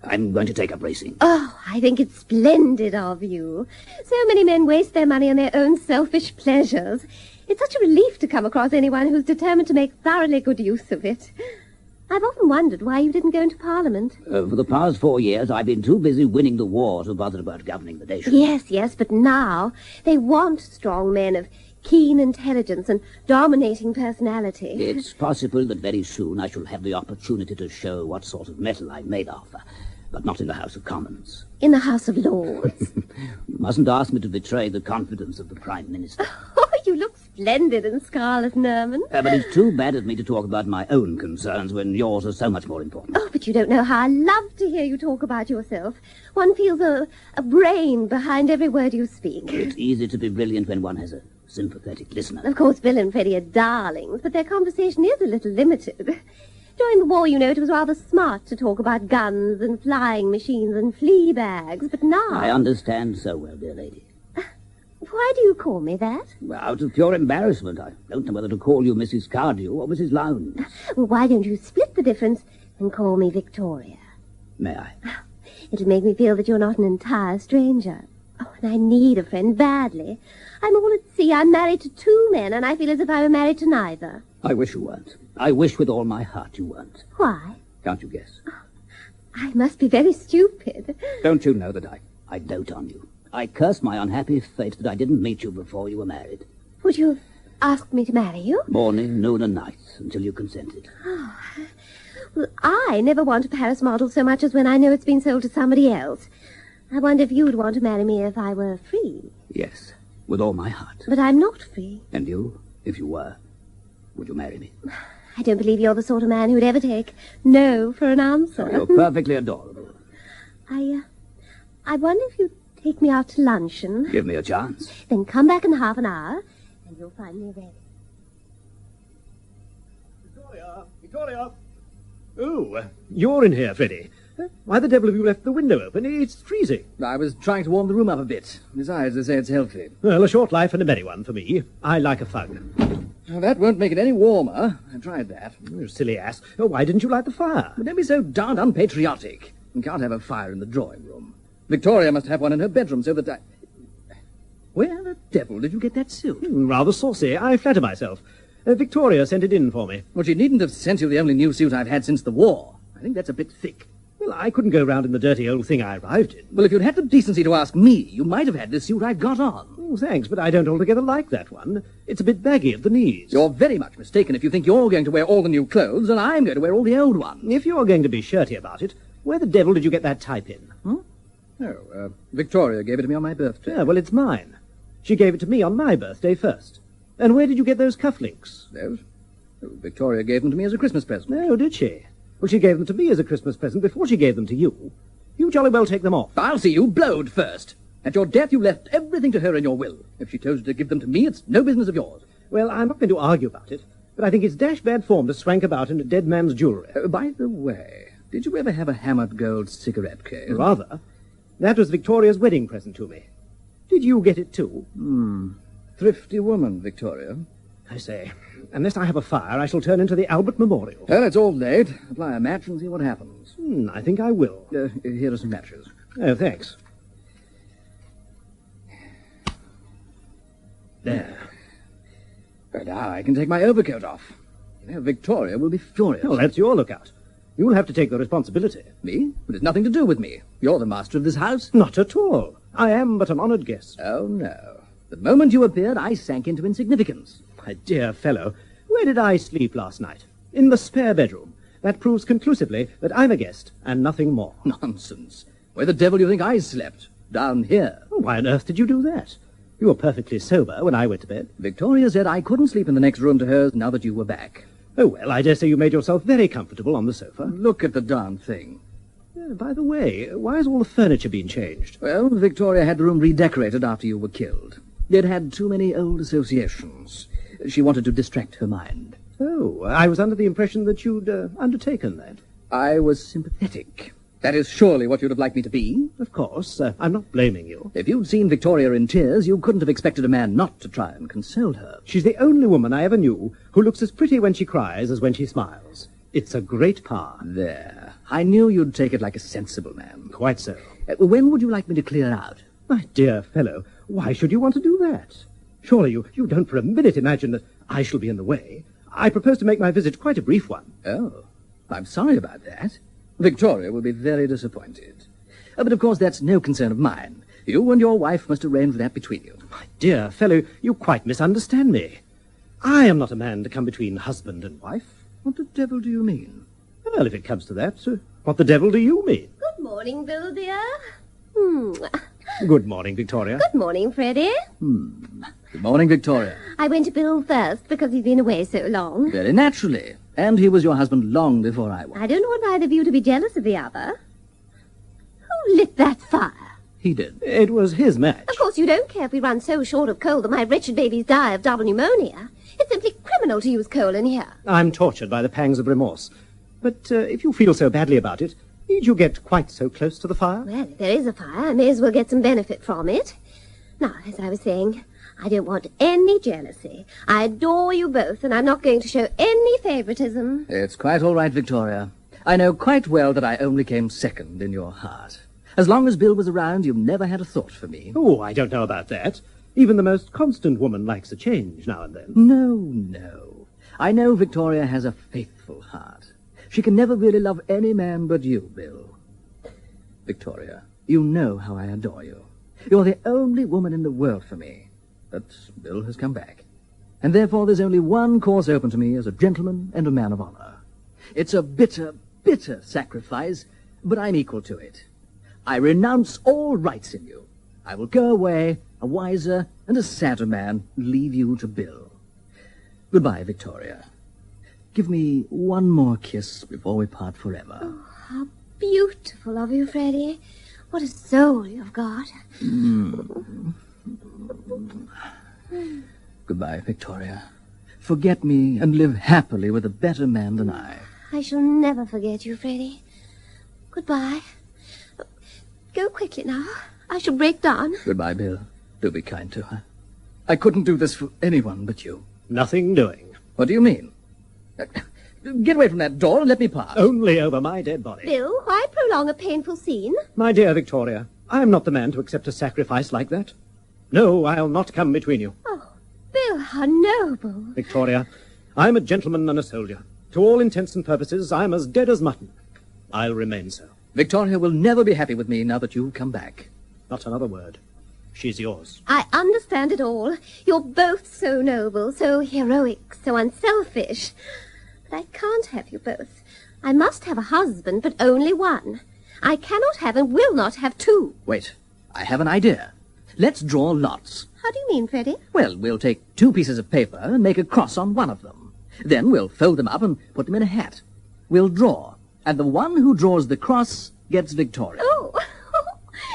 [SPEAKER 4] I'm going to take up racing.
[SPEAKER 27] Oh, I think it's splendid of you. So many men waste their money on their own selfish pleasures. It's such a relief to come across anyone who's determined to make thoroughly good use of it. I've often wondered why you didn't go into Parliament.
[SPEAKER 4] For the past 4 years, I've been too busy winning the war to bother about governing the nation.
[SPEAKER 27] Yes, but now they want strong men of keen intelligence and dominating personality.
[SPEAKER 4] It's possible that very soon I shall have the opportunity to show what sort of metal I'm made of, but not in the House of Commons.
[SPEAKER 27] In the House of Lords.
[SPEAKER 4] You mustn't ask me to betray the confidence of the Prime Minister.
[SPEAKER 27] Oh, you look splendid in scarlet, Nerman.
[SPEAKER 4] But it's too bad of me to talk about my own concerns when yours are so much more important.
[SPEAKER 27] Oh, but you don't know how I love to hear you talk about yourself. One feels a brain behind every word you speak.
[SPEAKER 4] It's easy to be brilliant when one has a sympathetic listener.
[SPEAKER 27] Of course, Bill and Freddie are darlings, but their conversation is a little limited. During the war, you know, it was rather smart to talk about guns and flying machines and flea bags, but now...
[SPEAKER 4] I understand so well, dear lady.
[SPEAKER 27] Why do you call me that?
[SPEAKER 4] Well, out of pure embarrassment. I don't know whether to call you Mrs. Cardew or Mrs. Lowndes.
[SPEAKER 27] Well, why don't you split the difference and call me Victoria?
[SPEAKER 4] May I?
[SPEAKER 27] It'll make me feel that you're not an entire stranger. Oh, and I need a friend badly. I'm all at sea. I'm married to 2 men, and I feel as if I were married to neither.
[SPEAKER 4] I wish you weren't. I wish with all my heart you weren't.
[SPEAKER 27] Why?
[SPEAKER 4] Can't you guess?
[SPEAKER 27] I must be very stupid.
[SPEAKER 4] Don't you know that I dote on you? I curse my unhappy fate that I didn't meet you before you were married.
[SPEAKER 27] Would you have asked me to marry you?
[SPEAKER 4] Morning, noon, and night, until you consented.
[SPEAKER 27] Oh, well, I never want a Paris model so much as when I know it's been sold to somebody else. I wonder if you'd want to marry me if I were free.
[SPEAKER 4] Yes, with all my heart.
[SPEAKER 27] But I'm not free.
[SPEAKER 4] And you, if you were, would you marry me?
[SPEAKER 27] I don't believe you're the sort of man who'd ever take no for an answer.
[SPEAKER 4] Oh, you're perfectly adorable.
[SPEAKER 27] I wonder if you'd take me out to luncheon.
[SPEAKER 4] Give me a chance.
[SPEAKER 27] Then come back in half an hour, and you'll find me ready.
[SPEAKER 8] Victoria! Oh, you're in here, Freddie. Why the devil have you left the window open? It's freezing.
[SPEAKER 6] I was trying to warm the room up a bit. Besides, they say it's healthy.
[SPEAKER 8] Well, a short life and a merry one for me. I like a fug.
[SPEAKER 6] Now, that won't make it any warmer. I tried that.
[SPEAKER 8] You silly ass. Oh, why didn't you light the fire?
[SPEAKER 6] But don't be so darned unpatriotic. You can't have a fire in the drawing room. Victoria must have one in her bedroom so that I... Where the devil did you get that suit?
[SPEAKER 8] Rather saucy, I flatter myself. Victoria sent it in for me.
[SPEAKER 6] Well, she needn't have sent you the only new suit I've had since the war. I think that's a bit thick.
[SPEAKER 8] Well, I couldn't go round in the dirty old thing I arrived in.
[SPEAKER 6] Well, if you'd had the decency to ask me, you might have had the suit I've got on.
[SPEAKER 8] Oh, thanks, but I don't altogether like that one. It's a bit baggy at the knees.
[SPEAKER 6] You're very much mistaken if you think you're going to wear all the new clothes and I'm going to wear all the old ones.
[SPEAKER 8] If you're going to be shirty about it, where the devil did you get that type in?
[SPEAKER 6] Victoria gave it to me on my birthday.
[SPEAKER 8] Yeah, well, it's mine. She gave it to me on my birthday first. And where did you get those cufflinks?
[SPEAKER 6] Those? Oh, Victoria gave them to me as a Christmas present.
[SPEAKER 8] Oh, did she? Well, she gave them to me as a Christmas present before she gave them to you. You jolly well take them off.
[SPEAKER 6] I'll see you blowed first. At your death, you left everything to her in your will. If she chose to give them to me, it's no business of yours.
[SPEAKER 8] Well, I'm not going to argue about it, but I think it's dash bad form to swank about in a dead man's jewellery.
[SPEAKER 6] By the way, did you ever have a hammered gold cigarette case?
[SPEAKER 8] Rather. That was Victoria's wedding present to me. Did you get it too?
[SPEAKER 6] Thrifty woman, Victoria.
[SPEAKER 8] I say, unless I have a fire, I shall turn into the Albert Memorial.
[SPEAKER 6] Well, it's all late. Apply a match and see what happens.
[SPEAKER 8] I think I will.
[SPEAKER 6] Here are some matches.
[SPEAKER 8] Oh, thanks. There.
[SPEAKER 6] Well, now I can take my overcoat off. You know, Victoria will be furious.
[SPEAKER 8] Well, that's your lookout. You'll have to take the responsibility.
[SPEAKER 6] Me? But it's nothing to do with me. You're the master of this house.
[SPEAKER 8] Not at all. I am but an honoured guest.
[SPEAKER 6] Oh, no. The moment you appeared, I sank into insignificance.
[SPEAKER 8] My dear fellow, where did I sleep last night? In the spare bedroom. That proves conclusively that I'm a guest and nothing more.
[SPEAKER 6] Nonsense. Where the devil do you think I slept? Down here.
[SPEAKER 8] Why on earth did you do that? You were perfectly sober when I went to bed.
[SPEAKER 6] Victoria said I couldn't sleep in the next room to hers now that you were back.
[SPEAKER 8] Oh, well, I dare say you made yourself very comfortable on the sofa.
[SPEAKER 6] Look at the darn thing.
[SPEAKER 8] By the way, why has all the furniture been changed?
[SPEAKER 6] Well, Victoria had the room redecorated after you were killed. It had too many old associations. She wanted to distract her mind.
[SPEAKER 8] Oh, I was under the impression that you'd undertaken that.
[SPEAKER 6] I was sympathetic. That is surely what you'd have liked me to be.
[SPEAKER 8] Of course. I'm not blaming you.
[SPEAKER 6] If you'd seen Victoria in tears, you couldn't have expected a man not to try and console her.
[SPEAKER 8] She's the only woman I ever knew who looks as pretty when she cries as when she smiles. It's a great power.
[SPEAKER 6] There. I knew you'd take it like a sensible man.
[SPEAKER 8] Quite so.
[SPEAKER 6] When would you like me to clear out?
[SPEAKER 8] My dear fellow, why should you want to do that? Surely you don't for a minute imagine that I shall be in the way. I propose to make my visit quite a brief one.
[SPEAKER 6] Oh, I'm sorry about that. Victoria will be very disappointed. But of course that's no concern of mine. You and your wife must arrange that between you.
[SPEAKER 8] My dear fellow, you quite misunderstand me. I am not a man to come between husband and wife.
[SPEAKER 6] What the devil do you mean?
[SPEAKER 8] Well, if it comes to that, what the devil do you mean?
[SPEAKER 27] Good morning, Bill, dear.
[SPEAKER 8] Good morning, Victoria.
[SPEAKER 27] Good morning, Freddie.
[SPEAKER 6] Good morning, Victoria.
[SPEAKER 27] I went to Bill first because he's been away so long.
[SPEAKER 6] Very naturally. And he was your husband long before I was.
[SPEAKER 27] I don't want either of you to be jealous of the other. Who lit that fire?
[SPEAKER 6] He did.
[SPEAKER 8] It was his match.
[SPEAKER 27] Of course, you don't care if we run so short of coal that my wretched babies die of double pneumonia. It's simply criminal to use coal in here.
[SPEAKER 8] I'm tortured by the pangs of remorse. But if you feel so badly about it, need you get quite so close to the fire?
[SPEAKER 27] Well, if there is a fire, I may as well get some benefit from it. Now, as I was saying, I don't want any jealousy. I adore you both, and I'm not going to show any favoritism.
[SPEAKER 6] It's quite all right, Victoria. I know quite well that I only came second in your heart. As long as Bill was around, you never had a thought for me.
[SPEAKER 8] Oh, I don't know about that. Even the most constant woman likes a change now and then.
[SPEAKER 6] No. I know Victoria has a faithful heart. She can never really love any man but you, Bill. Victoria, you know how I adore you. You're the only woman in the world for me. But Bill has come back. And therefore there's only one course open to me as a gentleman and a man of honor. It's a bitter, bitter sacrifice, but I'm equal to it. I renounce all rights in you. I will go away, a wiser and a sadder man, and leave you to Bill. Goodbye, Victoria. Give me one more kiss before we part forever.
[SPEAKER 27] Oh, how beautiful of you, Freddie. What a soul you've got.
[SPEAKER 6] Goodbye, Victoria. Forget me and live happily with a better man than I.
[SPEAKER 27] I shall never forget you, Freddie. Goodbye. Go quickly now. I shall break down.
[SPEAKER 6] Goodbye, Bill. Do be kind to her. I couldn't do this for anyone but you.
[SPEAKER 8] Nothing doing.
[SPEAKER 6] What do you mean? Get away from that door and let me pass.
[SPEAKER 8] Only over my dead body.
[SPEAKER 27] Bill, why prolong a painful scene?
[SPEAKER 8] My dear Victoria, I am not the man to accept a sacrifice like that. No, I'll not come between you.
[SPEAKER 27] Oh, Bill, how noble.
[SPEAKER 8] Victoria, I'm a gentleman and a soldier. To all intents and purposes, I'm as dead as mutton. I'll remain so.
[SPEAKER 6] Victoria will never be happy with me now that you've come back.
[SPEAKER 8] Not another word. She's yours.
[SPEAKER 27] I understand it all. You're both so noble, so heroic, so unselfish. But I can't have you both. I must have a husband, but only one. I cannot have and will not have two.
[SPEAKER 6] Wait, I have an idea. Let's draw lots.
[SPEAKER 27] How do you mean, Freddie?
[SPEAKER 6] Well, we'll take 2 pieces of paper and make a cross on one of them. Then we'll fold them up and put them in a hat. We'll draw, and the one who draws the cross gets Victoria.
[SPEAKER 27] Oh,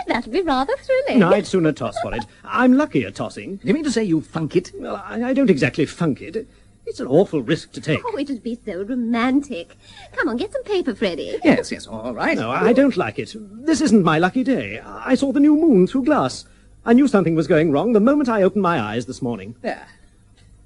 [SPEAKER 27] that'll be rather thrilling.
[SPEAKER 8] No, I'd sooner toss for it. I'm lucky at tossing.
[SPEAKER 6] Do you mean to say you funk it?
[SPEAKER 8] Well, I don't exactly funk it. It's an awful risk to take.
[SPEAKER 27] Oh, it'd be so romantic. Come on, get some paper, Freddie.
[SPEAKER 6] Yes, all right.
[SPEAKER 8] No, I don't like it. This isn't my lucky day. I saw the new moon through glass. I knew something was going wrong the moment I opened my eyes this morning.
[SPEAKER 6] There.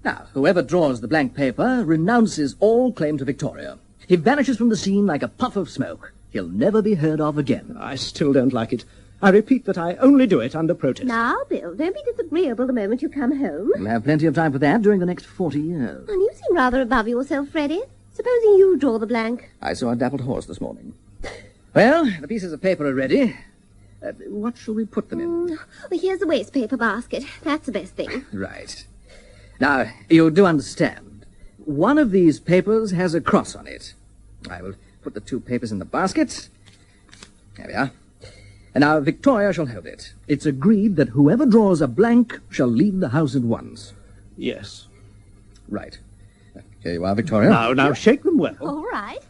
[SPEAKER 6] Now, whoever draws the blank paper renounces all claim to Victoria. He vanishes from the scene like a puff of smoke. He'll never be heard of again.
[SPEAKER 8] I still don't like it. I repeat that I only do it under protest.
[SPEAKER 27] Now, Bill, don't be disagreeable the moment you come home.
[SPEAKER 6] We'll have plenty of time for that during the next 40 years.
[SPEAKER 27] And you seem rather above yourself, Freddie. Supposing you draw the blank.
[SPEAKER 6] I saw a dappled horse this morning. Well, the pieces of paper are ready. What shall we put them in?
[SPEAKER 27] Well, here's the waste paper basket. That's the best thing.
[SPEAKER 6] Right. Now, you do understand. One of these papers has a cross on it. I will put the 2 papers in the basket. There we are. And now Victoria shall hold it. It's agreed that whoever draws a blank shall leave the house at once.
[SPEAKER 8] Yes.
[SPEAKER 6] Right. Here you are, Victoria.
[SPEAKER 8] Now, shake them well.
[SPEAKER 27] All right.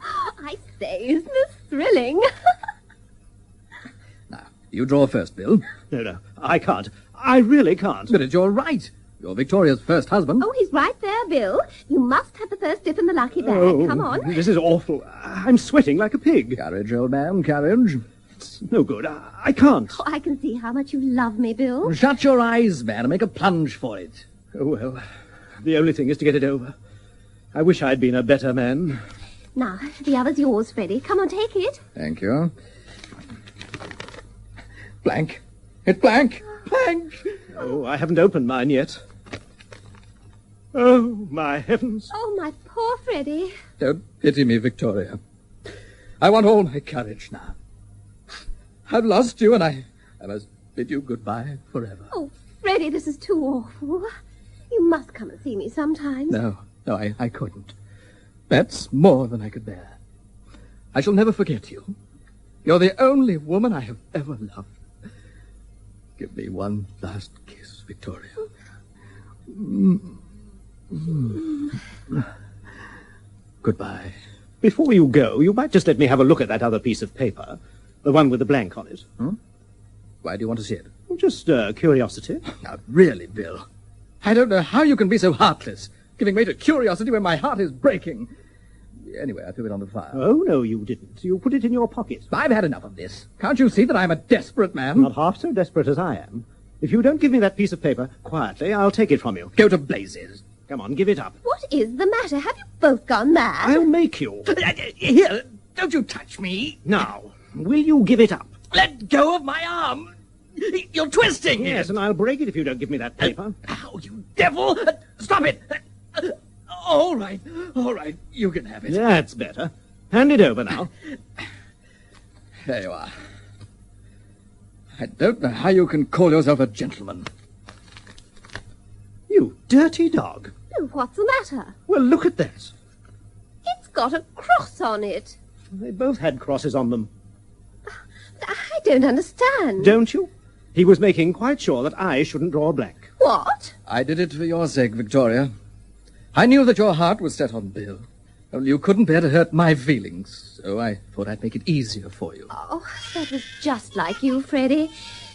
[SPEAKER 27] I say, isn't this thrilling?
[SPEAKER 6] Now, you draw first, Bill.
[SPEAKER 8] No, I can't. I really can't.
[SPEAKER 6] But it's your right. You're Victoria's first husband.
[SPEAKER 27] Oh, he's right there, Bill. You must have the first dip in the lucky bag.
[SPEAKER 8] Oh,
[SPEAKER 27] Come on.
[SPEAKER 8] This is awful. I'm sweating like a pig.
[SPEAKER 6] Courage, old man, courage.
[SPEAKER 8] It's no good. I can't.
[SPEAKER 27] Oh, I can see how much you love me, Bill.
[SPEAKER 6] Shut your eyes, man, and make a plunge for it.
[SPEAKER 8] Oh, well, the only thing is to get it over. I wish I'd been a better man.
[SPEAKER 27] Now, the other's yours, Freddie. Come on, take it.
[SPEAKER 6] Thank you. Blank. It's blank. Blank.
[SPEAKER 8] Oh, I haven't opened mine yet. Oh, my heavens.
[SPEAKER 27] Oh, my poor Freddie.
[SPEAKER 6] Don't pity me, Victoria. I want all my courage now. I've lost you, and I must bid you goodbye forever.
[SPEAKER 27] Oh, Freddie, this is too awful. You must come and see me sometime.
[SPEAKER 6] No, I couldn't. That's more than I could bear. I shall never forget you. You're the only woman I have ever loved. Give me one last kiss, Victoria. Goodbye.
[SPEAKER 8] Before you go, you might just let me have a look at that other piece of paper. The one with the blank on it.
[SPEAKER 6] Why do you want to see it?
[SPEAKER 8] Just curiosity.
[SPEAKER 6] Now, really, Bill. I don't know how you can be so heartless, giving way to curiosity when my heart is breaking. Anyway, I threw it on the fire.
[SPEAKER 8] Oh, no, you didn't. You put it in your pocket.
[SPEAKER 6] I've had enough of this. Can't you see that I'm a desperate man?
[SPEAKER 8] Not half so desperate as I am. If you don't give me that piece of paper quietly, I'll take it from you.
[SPEAKER 6] Go to blazes.
[SPEAKER 8] Come on, give it up.
[SPEAKER 27] What is the matter? Have you both gone mad?
[SPEAKER 8] I'll make you.
[SPEAKER 6] Here, don't you touch me.
[SPEAKER 8] Now, will you give it up?
[SPEAKER 6] Let go of my arm. You're twisting.
[SPEAKER 8] Yes, and I'll break it if you don't give me that paper.
[SPEAKER 6] Ow, you devil. Stop it. All right. You can have it.
[SPEAKER 8] That's better. Hand it over now.
[SPEAKER 6] There you are. I don't know how you can call yourself a gentleman.
[SPEAKER 8] You dirty dog.
[SPEAKER 27] Oh, what's the matter?
[SPEAKER 8] Well, look at that.
[SPEAKER 27] It's got a cross on it.
[SPEAKER 8] They both had crosses on them.
[SPEAKER 27] I don't understand.
[SPEAKER 8] Don't you? He was making quite sure that I shouldn't draw a blank.
[SPEAKER 27] What?
[SPEAKER 6] I did it for your sake, Victoria. I knew that your heart was set on Bill. Only you couldn't bear to hurt my feelings, so I thought I'd make it easier for you.
[SPEAKER 27] Oh, that was just like you, Freddie.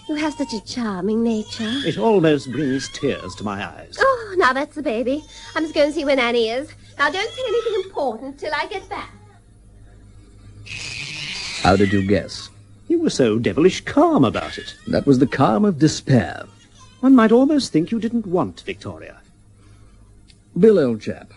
[SPEAKER 27] You have such a charming nature.
[SPEAKER 8] It almost brings tears to my eyes.
[SPEAKER 27] Oh, now that's the baby. I must go and see where Nanny is. Now, don't say anything important till I get back.
[SPEAKER 6] How did you guess?
[SPEAKER 8] You were so devilish calm about it.
[SPEAKER 6] That was the calm of despair.
[SPEAKER 8] One might almost think you didn't want Victoria.
[SPEAKER 6] Bill, old chap,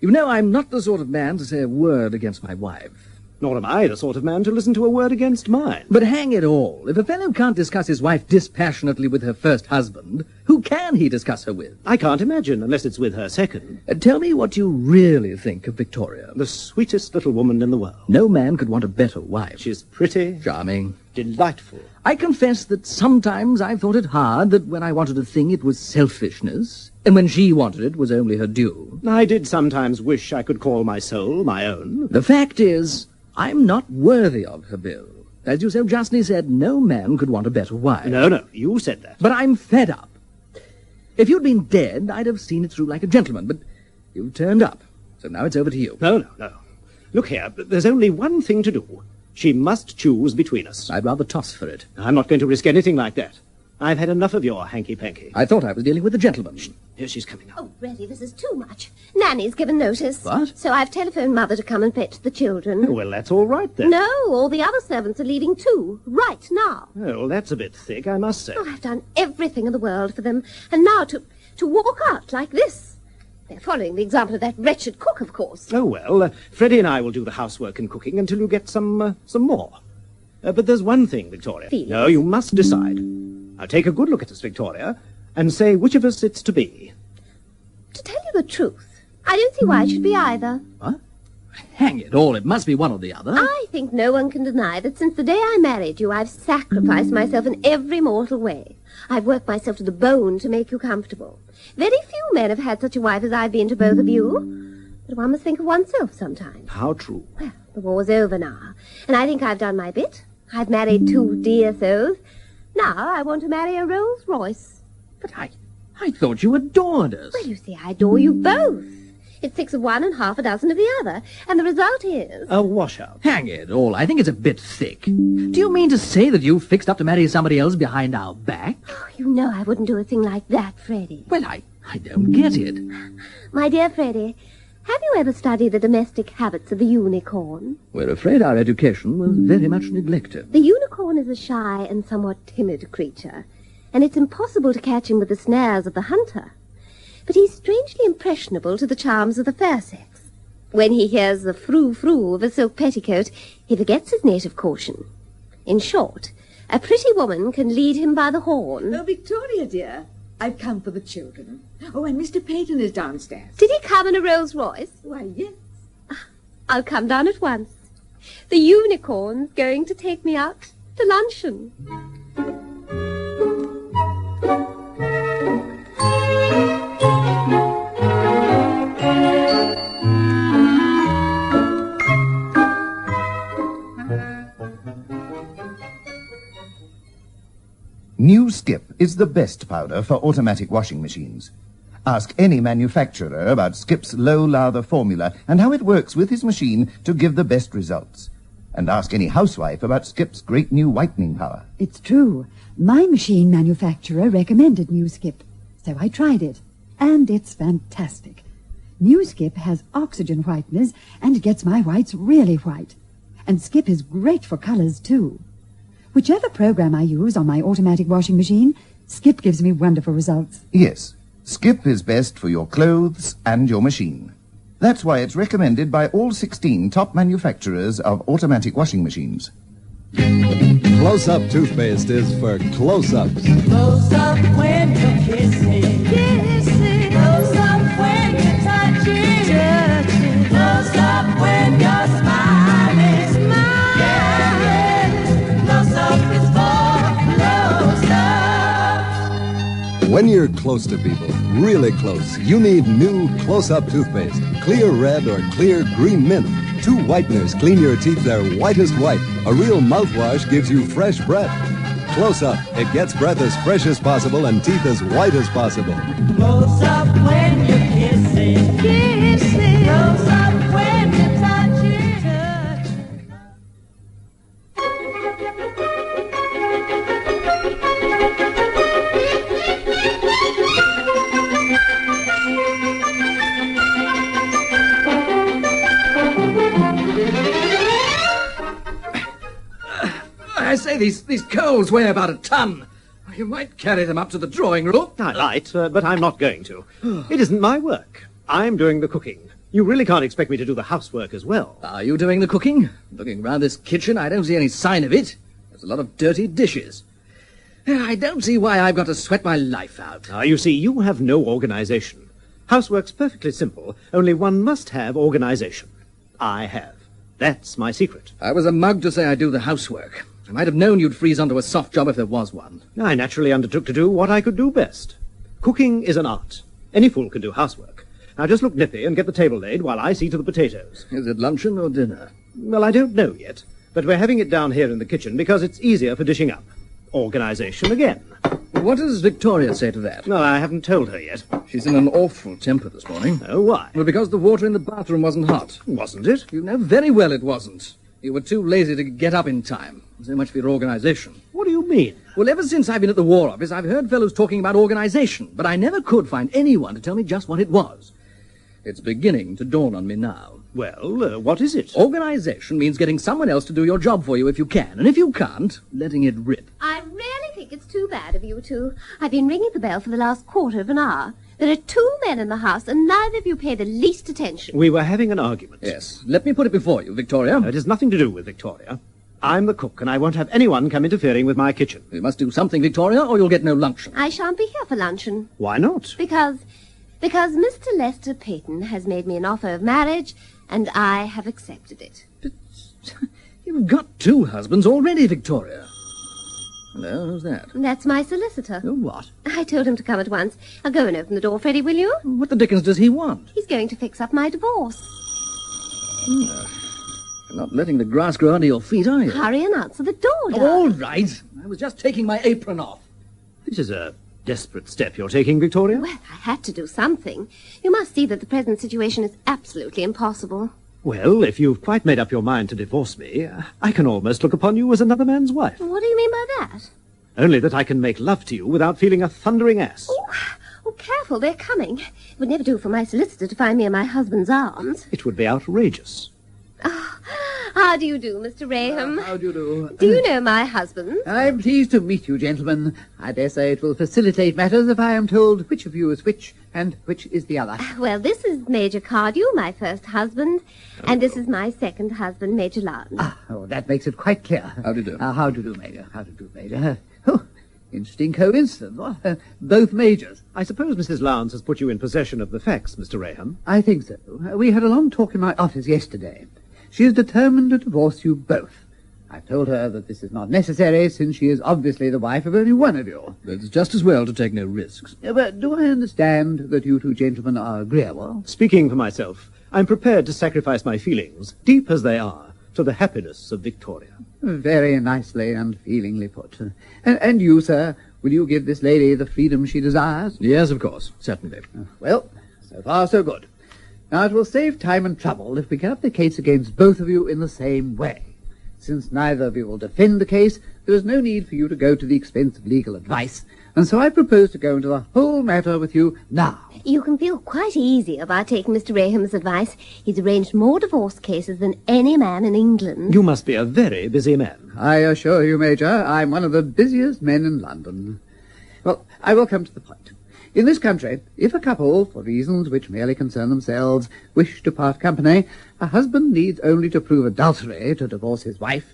[SPEAKER 6] you know I'm not the sort of man to say a word against my wife.
[SPEAKER 8] Nor am I the sort of man to listen to a word against mine.
[SPEAKER 6] But hang it all, if a fellow can't discuss his wife dispassionately with her first husband, who can he discuss her with?
[SPEAKER 8] I can't imagine, unless it's with her second.
[SPEAKER 6] Tell me what you really think of Victoria.
[SPEAKER 8] The sweetest little woman in the world.
[SPEAKER 6] No man could want a better wife.
[SPEAKER 8] She's pretty.
[SPEAKER 6] Charming.
[SPEAKER 8] Delightful.
[SPEAKER 6] I confess that sometimes I've thought it hard that when I wanted a thing it was selfishness, and when she wanted it was only her due.
[SPEAKER 8] I did sometimes wish I could call my soul my own.
[SPEAKER 6] The fact is, I'm not worthy of her, Bill. As you so justly said, no man could want a better wife.
[SPEAKER 8] No, you said that.
[SPEAKER 6] But I'm fed up. If you'd been dead, I'd have seen it through like a gentleman, but you've turned up, so now it's over to you.
[SPEAKER 8] No. Look here, there's only one thing to do. She must choose between us.
[SPEAKER 6] I'd rather toss for it.
[SPEAKER 8] I'm not going to risk anything like that. I've had enough of your hanky-panky.
[SPEAKER 6] I thought I was dealing with a gentleman.
[SPEAKER 8] Shh, here she's coming up.
[SPEAKER 27] Oh, really, this is too much. Nanny's given notice.
[SPEAKER 6] What?
[SPEAKER 27] So I've telephoned Mother to come and fetch the children.
[SPEAKER 8] Well, that's all right, then.
[SPEAKER 27] No, all the other servants are leaving too, right now.
[SPEAKER 8] Oh, well, that's a bit thick, I must say.
[SPEAKER 27] Oh, I've done everything in the world for them. And now to walk out like this. They're following the example of that wretched cook, of course.
[SPEAKER 8] Oh, well, Freddie and I will do the housework and cooking until you get some more. But there's one thing, Victoria.
[SPEAKER 27] Felix.
[SPEAKER 8] No, you must decide. Now, take a good look at us, Victoria, and say which of us it's to be.
[SPEAKER 27] To tell you the truth, I don't see why it should be either.
[SPEAKER 6] What? Hang it all, it must be one or the other.
[SPEAKER 27] I think no one can deny that since the day I married you, I've sacrificed myself in every mortal way. I've worked myself to the bone to make you comfortable. Very few men have had such a wife as I've been to both of you. But one must think of oneself sometimes.
[SPEAKER 8] How true.
[SPEAKER 27] Well, the war's over now, and I think I've done my bit. I've married two dear souls. Now I want to marry a Rolls Royce.
[SPEAKER 6] But I thought you adored us.
[SPEAKER 27] Well, you see, I adore you both. It's 6 of one and half a dozen of the other, and the result is...
[SPEAKER 8] a washout.
[SPEAKER 6] Hang it all, I think it's a bit thick. Do you mean to say that you fixed up to marry somebody else behind our back?
[SPEAKER 27] Oh, you know I wouldn't do a thing like that, Freddie.
[SPEAKER 6] Well, I don't get it.
[SPEAKER 27] My dear Freddie, have you ever studied the domestic habits of the unicorn?
[SPEAKER 6] We're afraid our education was very much neglected.
[SPEAKER 27] The unicorn is a shy and somewhat timid creature, and it's impossible to catch him with the snares of the hunter. But he's strangely impressionable to the charms of the fair sex. When he hears the frou-frou of a silk petticoat, he forgets his native caution. In short, a pretty woman can lead him by the horn.
[SPEAKER 26] Oh, Victoria, dear, I've come for the children. Oh, and Mr. Peyton is downstairs.
[SPEAKER 27] Did he come in a Rolls Royce?
[SPEAKER 26] Why, yes.
[SPEAKER 27] I'll come down at once. The unicorn's going to take me out to luncheon.
[SPEAKER 1] New Skip is the best powder for automatic washing machines. Ask any manufacturer about Skip's low-lather formula and how it works with his machine to give the best results. And ask any housewife about Skip's great new whitening power.
[SPEAKER 12] It's true. My machine manufacturer recommended New Skip, so I tried it, and it's fantastic. New Skip has oxygen whiteners and gets my whites really white. And Skip is great for colors, too. Whichever program I use on my automatic washing machine, Skip gives me wonderful results.
[SPEAKER 1] Yes, Skip is best for your clothes and your machine. That's why it's recommended by all 16 top manufacturers of automatic washing machines.
[SPEAKER 13] Close-up toothpaste is for close-ups.
[SPEAKER 14] Close up when you're kissing. Kissing. Close up when you're touching. Touching. Close up when you're smiling. Smiling. Yeah. Close up is for close up.
[SPEAKER 13] When you're close to people, really close, you need new Close-Up toothpaste. Clear red or clear green mint. 2 whiteners clean your teeth their whitest white. A real mouthwash gives you fresh breath. Close-Up, it gets breath as fresh as possible and teeth as white as possible.
[SPEAKER 14] Close up when you're kissing. Kissing. Close up when you're touching. Touching.
[SPEAKER 6] I say, these coals weigh about a ton. You might carry them up to the drawing room.
[SPEAKER 8] I might, but I'm not going to. It isn't my work. I'm doing the cooking. You really can't expect me to do the housework as well.
[SPEAKER 6] Are you doing the cooking? Looking round this kitchen, I don't see any sign of it. There's a lot of dirty dishes. I don't see why I've got to sweat my life out.
[SPEAKER 8] You see, you have no organization. Housework's perfectly simple, only one must have organization. I have. That's my secret.
[SPEAKER 6] I was a mug to say I do the housework. I might have known you'd freeze onto a soft job if there was one.
[SPEAKER 8] I naturally undertook to do what I could do best. Cooking is an art. Any fool can do housework. Now just look nippy and get the table laid while I see to the potatoes.
[SPEAKER 6] Is it luncheon or dinner?
[SPEAKER 8] Well, I don't know yet, but we're having it down here in the kitchen because it's easier for dishing up. Organization again.
[SPEAKER 6] What does Victoria say to that?
[SPEAKER 8] No, I haven't told her yet.
[SPEAKER 6] She's in an awful temper this morning.
[SPEAKER 8] Oh, why?
[SPEAKER 6] Well, because the water in the bathroom wasn't hot.
[SPEAKER 8] Wasn't it?
[SPEAKER 6] You know very well it wasn't. You were too lazy to get up in time. So much for your organization.
[SPEAKER 8] What do you mean?
[SPEAKER 6] Well, ever since I've been at the War Office, I've heard fellows talking about organization, but I never could find anyone to tell me just what it was. It's beginning to dawn on me now.
[SPEAKER 8] Well, what is it?
[SPEAKER 6] Organization means getting someone else to do your job for you if you can, and if you can't, letting it rip.
[SPEAKER 27] I really think it's too bad of you two. I've been ringing the bell for the last quarter of an hour. There are 2 men in the house, and neither of you pay the least attention.
[SPEAKER 8] We were having an argument.
[SPEAKER 6] Yes. Let me put it before you, Victoria.
[SPEAKER 8] It has nothing to do with Victoria. I'm the cook, and I won't have anyone come interfering with my kitchen.
[SPEAKER 6] You must do something, Victoria, or you'll get no luncheon.
[SPEAKER 27] I shan't be here for luncheon.
[SPEAKER 8] Why not?
[SPEAKER 27] Because Mr. Lester Peyton has made me an offer of marriage, and I have accepted it.
[SPEAKER 6] But you've got 2 husbands already, Victoria. Hello, who's that?
[SPEAKER 27] That's my solicitor.
[SPEAKER 6] Oh, what?
[SPEAKER 27] I told him to come at once. I'll go and open the door, Freddie, will you?
[SPEAKER 6] What the dickens does he want?
[SPEAKER 27] He's going to fix up my divorce.
[SPEAKER 6] You're not letting the grass grow under your feet, are you?
[SPEAKER 27] Hurry and answer the door, darling.
[SPEAKER 6] All right. I was just taking my apron off.
[SPEAKER 8] This is a desperate step you're taking, Victoria.
[SPEAKER 27] Well, I had to do something. You must see that the present situation is absolutely impossible.
[SPEAKER 8] Well, if you've quite made up your mind to divorce me, I can almost look upon you as another man's wife.
[SPEAKER 27] What do you mean by that?
[SPEAKER 8] Only that I can make love to you without feeling a thundering ass.
[SPEAKER 27] Oh, careful, they're coming. It would never do for my solicitor to find me in my husband's arms.
[SPEAKER 8] It would be outrageous.
[SPEAKER 27] How do you do, Mr. Raham?
[SPEAKER 3] How do you do?
[SPEAKER 27] Do you know my husband?
[SPEAKER 3] I'm pleased to meet you, gentlemen. I dare say it will facilitate matters if I am told which of you is which and which is the other.
[SPEAKER 27] Well, this is Major Cardew, my first husband, and this is my second husband, Major Lance.
[SPEAKER 3] Oh, that makes it quite clear.
[SPEAKER 6] How do you do?
[SPEAKER 3] How do you do, Major? How do you do, Major? Oh, interesting coincidence. Both majors.
[SPEAKER 8] I suppose Mrs. Lance has put you in possession of the facts, Mr. Raham.
[SPEAKER 3] I think so. We had a long talk in my office yesterday. She is determined to divorce you both. I've told her that this is not necessary, since she is obviously the wife of only one of you.
[SPEAKER 6] It's just as well to take no risks.
[SPEAKER 3] But do I understand that you 2 gentlemen are agreeable?
[SPEAKER 8] Speaking for myself, I'm prepared to sacrifice my feelings, deep as they are, to the happiness of Victoria.
[SPEAKER 3] Very nicely and feelingly put. And you, sir, will you give this lady the freedom she desires?
[SPEAKER 6] Yes, of course. Certainly.
[SPEAKER 3] Well, so far so good. Now, it will save time and trouble if we get up the case against both of you in the same way. Since neither of you will defend the case, there is no need for you to go to the expense of legal advice, and so I propose to go into the whole matter with you now.
[SPEAKER 27] You can feel quite easy about taking Mr. Raham's advice. He's arranged more divorce cases than any man in England.
[SPEAKER 8] You must be a very busy man.
[SPEAKER 3] I assure you, Major, I'm one of the busiest men in London. Well, I will come to the point. In this country, if a couple, for reasons which merely concern themselves, wish to part company, a husband needs only to prove adultery to divorce his wife.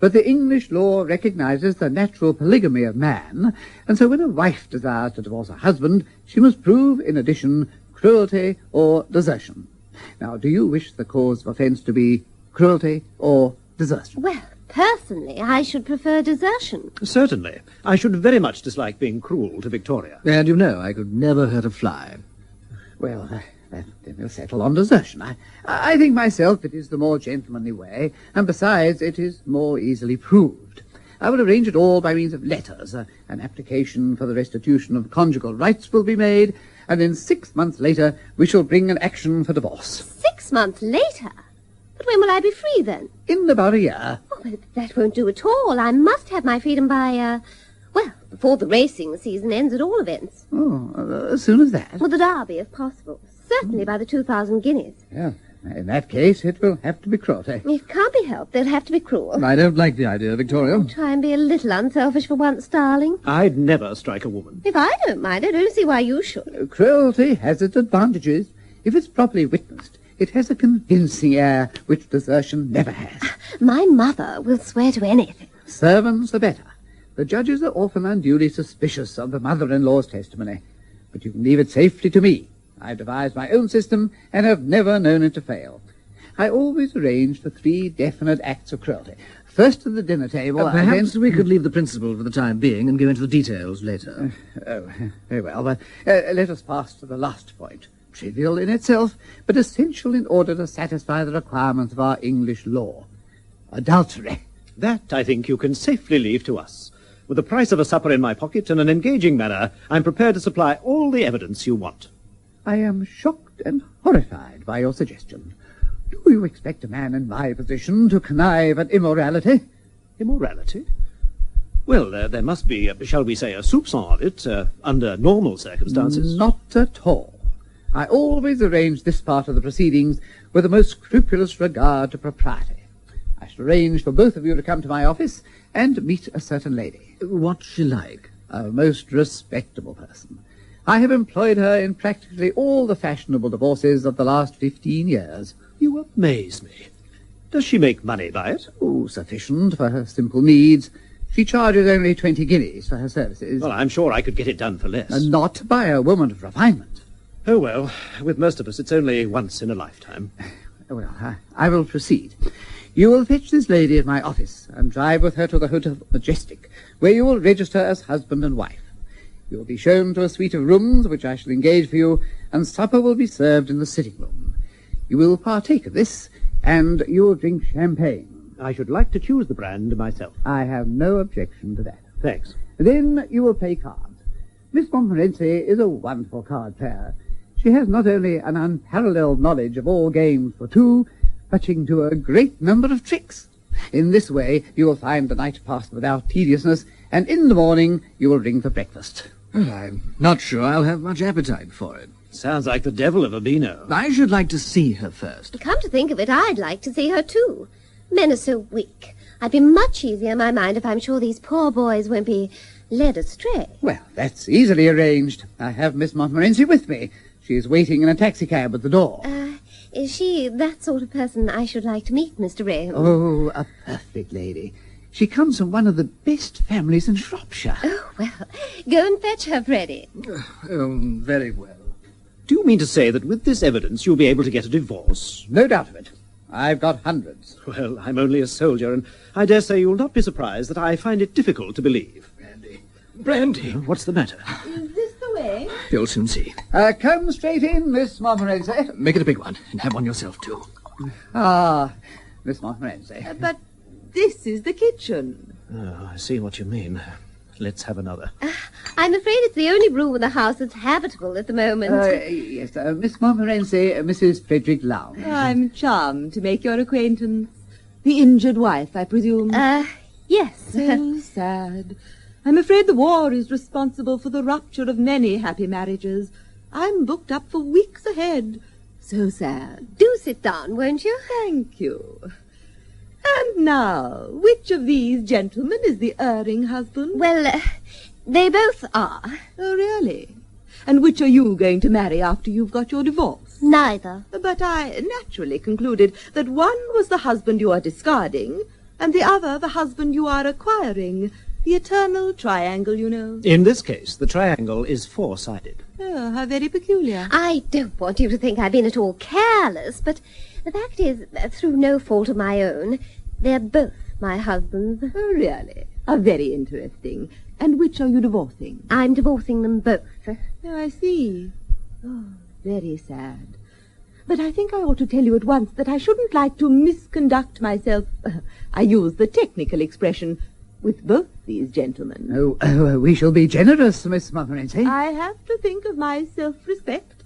[SPEAKER 3] But the English law recognizes the natural polygamy of man, and so when a wife desires to divorce her husband, she must prove, in addition, cruelty or desertion. Now, do you wish the cause of offence to be cruelty or desertion?
[SPEAKER 27] Well, personally, I should prefer desertion.
[SPEAKER 8] Certainly. I should very much dislike being cruel to Victoria.
[SPEAKER 6] And you know, I could never hurt a fly.
[SPEAKER 3] Well, then we'll settle on desertion. I think myself it is the more gentlemanly way, and besides, it is more easily proved. I will arrange it all by means of letters. An application for the restitution of conjugal rights will be made, and then 6 months later we shall bring an action for divorce.
[SPEAKER 27] 6 months later? But when will I be free, then?
[SPEAKER 3] In about a year.
[SPEAKER 27] Oh, but that won't do at all. I must have my freedom by, before the racing season ends at all events.
[SPEAKER 3] Oh, as soon as that?
[SPEAKER 27] Well, the Derby, if possible. Certainly by the 2,000 guineas.
[SPEAKER 3] Yeah, In that case, it will have to be cruelty.
[SPEAKER 27] It can't be helped. They'll have to be cruel.
[SPEAKER 6] I don't like the idea, Victoria.
[SPEAKER 27] Try and be a little unselfish for once, darling.
[SPEAKER 8] I'd never strike a woman.
[SPEAKER 27] If I don't mind, I don't see why you should.
[SPEAKER 3] Cruelty has its advantages. If it's properly witnessed, it has a convincing air which desertion never has.
[SPEAKER 27] My mother will swear to anything.
[SPEAKER 3] Servants the better. The judges are often unduly suspicious of the mother-in-law's testimony. But you can leave it safely to me. I've devised my own system and have never known it to fail. I always arrange for 3 definite acts of cruelty. First at the dinner table...
[SPEAKER 6] Perhaps we could leave the principle for the time being and go into the details later.
[SPEAKER 3] Very well, but let us pass to the last point. Trivial in itself, but essential in order to satisfy the requirements of our English law. Adultery.
[SPEAKER 8] That, I think, you can safely leave to us. With the price of a supper in my pocket and an engaging manner, I'm prepared to supply all the evidence you want.
[SPEAKER 3] I am shocked and horrified by your suggestion. Do you expect a man in my position to connive at immorality?
[SPEAKER 8] Immorality? Well, there must be, shall we say, a soupçon of it, under normal circumstances.
[SPEAKER 3] Not at all. I always arrange this part of the proceedings with the most scrupulous regard to propriety. I shall arrange for both of you to come to my office and meet a certain lady.
[SPEAKER 6] What's she like?
[SPEAKER 3] A most respectable person. I have employed her in practically all the fashionable divorces of the last 15 years.
[SPEAKER 8] You amaze me. Does she make money by it?
[SPEAKER 3] Oh, sufficient for her simple needs. She charges only 20 guineas for her services.
[SPEAKER 8] Well, I'm sure I could get it done for less.
[SPEAKER 3] And not by a woman of refinement.
[SPEAKER 8] Oh, well, with most of us, it's only once in a lifetime.
[SPEAKER 3] Well, I will proceed. You will fetch this lady at my office and drive with her to the Hotel Majestic, where you will register as husband and wife. You will be shown to a suite of rooms which I shall engage for you, and supper will be served in the sitting room. You will partake of this, and you will drink champagne.
[SPEAKER 8] I should like to choose the brand myself.
[SPEAKER 3] I have no objection to that.
[SPEAKER 8] Thanks.
[SPEAKER 3] Then you will play cards. Miss Montmorency is a wonderful card player. She has not only an unparalleled knowledge of all games for 2, but she can do a great number of tricks. In this way, you will find the night pass without tediousness, and in the morning you will ring for breakfast.
[SPEAKER 6] Well, I'm not sure I'll have much appetite for it.
[SPEAKER 8] Sounds like the devil of a beano.
[SPEAKER 6] I should like to see her first.
[SPEAKER 27] Come to think of it, I'd like to see her too. Men are so weak. I'd be much easier in my mind if I'm sure these poor boys won't be led astray.
[SPEAKER 3] Well, that's easily arranged. I have Miss Montmorency with me. She is waiting in a taxicab at the door.
[SPEAKER 27] Is she that sort of person I should like to meet, Mr. Graham?
[SPEAKER 3] Oh, a perfect lady. She comes from one of the best families in Shropshire.
[SPEAKER 27] Oh, well, go and fetch her, Freddie.
[SPEAKER 6] Very well.
[SPEAKER 8] Do you mean to say that with this evidence you'll be able to get a divorce?
[SPEAKER 3] No doubt of it. I've got hundreds.
[SPEAKER 8] Well, I'm only a soldier, and I dare say you'll not be surprised that I find it difficult to believe.
[SPEAKER 6] Brandy.
[SPEAKER 8] What's the matter?
[SPEAKER 26] Is this the way?
[SPEAKER 6] You'll soon see.
[SPEAKER 3] Come straight in, Miss Montmorency.
[SPEAKER 6] Make it a big one, and have one yourself, too.
[SPEAKER 3] Miss Montmorency.
[SPEAKER 26] But this is the kitchen.
[SPEAKER 8] Oh, I see what you mean. Let's have another.
[SPEAKER 27] I'm afraid it's the only room in the house that's habitable at the moment.
[SPEAKER 3] Yes, Miss Montmorency, Mrs. Frederick Lowndes.
[SPEAKER 26] I'm charmed to make your acquaintance. The injured wife, I presume?
[SPEAKER 27] Yes.
[SPEAKER 26] So sad. I'm afraid the war is responsible for the rupture of many happy marriages. I'm booked up for weeks ahead. So sad.
[SPEAKER 27] Do sit down, won't you?
[SPEAKER 26] Thank you. And now, which of these gentlemen is the erring husband?
[SPEAKER 27] Well, they both are.
[SPEAKER 26] Oh, really? And which are you going to marry after you've got your divorce?
[SPEAKER 27] Neither.
[SPEAKER 26] But I naturally concluded that one was the husband you are discarding, and the other the husband you are acquiring. The eternal triangle, you know.
[SPEAKER 8] In this case, the triangle is 4-sided.
[SPEAKER 26] Oh, how very peculiar.
[SPEAKER 27] I don't want you to think I've been at all careless, but the fact is, through no fault of my own, they're both my husbands.
[SPEAKER 26] Oh, really? How very interesting. And which are you divorcing?
[SPEAKER 27] I'm divorcing them both.
[SPEAKER 26] Oh, I see. Oh, very sad. But I think I ought to tell you at once that I shouldn't like to misconduct myself. I use the technical expression with both these gentlemen.
[SPEAKER 3] Oh, we shall be generous, Miss Montmorency.
[SPEAKER 26] I have to think of my self-respect.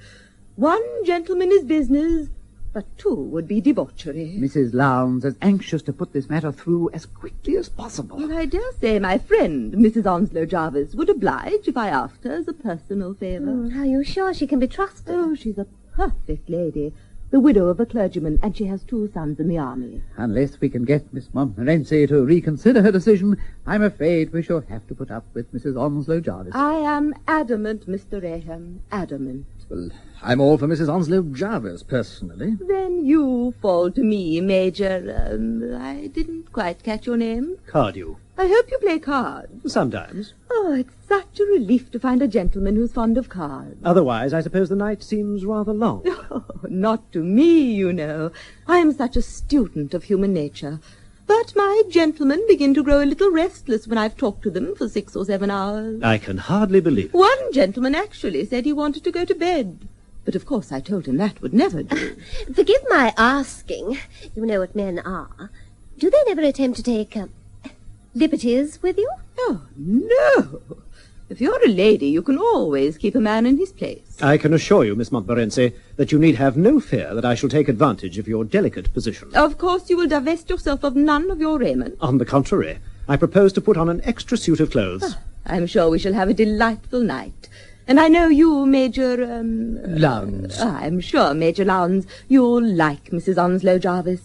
[SPEAKER 26] One gentleman is business, but 2 would be debauchery.
[SPEAKER 3] Mrs. Lowndes is anxious to put this matter through as quickly as possible.
[SPEAKER 26] Well, I dare say my friend, Mrs. Onslow Jarvis, would oblige if I asked her as a personal favour.
[SPEAKER 27] Are you sure she can be trusted?
[SPEAKER 26] Oh, she's a perfect lady. the widow of a clergyman, and she has 2 sons in the army.
[SPEAKER 3] Unless we can get Miss Montmorency to reconsider her decision, I'm afraid we shall have to put up with Mrs. Onslow Jarvis.
[SPEAKER 26] I am adamant, Mr. Raham, adamant.
[SPEAKER 6] Well, I'm all for Mrs. Onslow Jarvis, personally.
[SPEAKER 26] Then you fall to me, Major. I didn't quite catch your name.
[SPEAKER 8] Cardew.
[SPEAKER 26] I hope you play cards.
[SPEAKER 8] Sometimes.
[SPEAKER 26] Oh, it's such a relief to find a gentleman who's fond of cards.
[SPEAKER 8] Otherwise, I suppose the night seems rather long.
[SPEAKER 26] Oh, not to me, you know. I am such a student of human nature. But my gentlemen begin to grow a little restless when I've talked to them for 6 or 7 hours.
[SPEAKER 8] I can hardly believe it.
[SPEAKER 26] One gentleman actually said he wanted to go to bed. But of course I told him that would never do.
[SPEAKER 27] Forgive my asking. You know what men are. Do they never attempt to take liberties with you?
[SPEAKER 26] Oh, no. If you're a lady, you can always keep a man in his place.
[SPEAKER 8] I can assure you, Miss Montmorency, that you need have no fear that I shall take advantage of your delicate position.
[SPEAKER 26] Of course you will divest yourself of none of your raiment.
[SPEAKER 8] On the contrary, I propose to put on an extra suit of clothes.
[SPEAKER 26] I'm sure we shall have a delightful night. And I know you, Major...
[SPEAKER 6] Lowndes.
[SPEAKER 26] I'm sure, Major Lowndes, you'll like Mrs. Onslow Jarvis.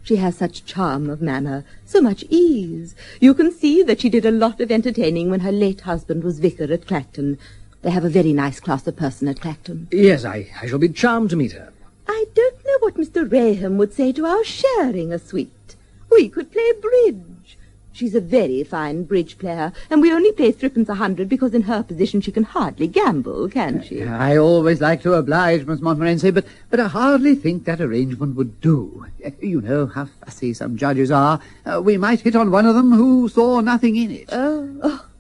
[SPEAKER 26] She has such charm of manner, so much ease. You can see that she did a lot of entertaining when her late husband was vicar at Clacton. They have a very nice class of person at Clacton.
[SPEAKER 6] Yes, I shall be charmed to meet her.
[SPEAKER 26] I don't know what Mr. Raham would say to our sharing a suite. We could play bridge. She's a very fine bridge player, and we only play 3 a 100 because in her position she can hardly gamble, can she?
[SPEAKER 3] I always like to oblige Miss Montmorency, but I hardly think that arrangement would do. You know how fussy some judges are. We might hit on one of them who saw nothing in it.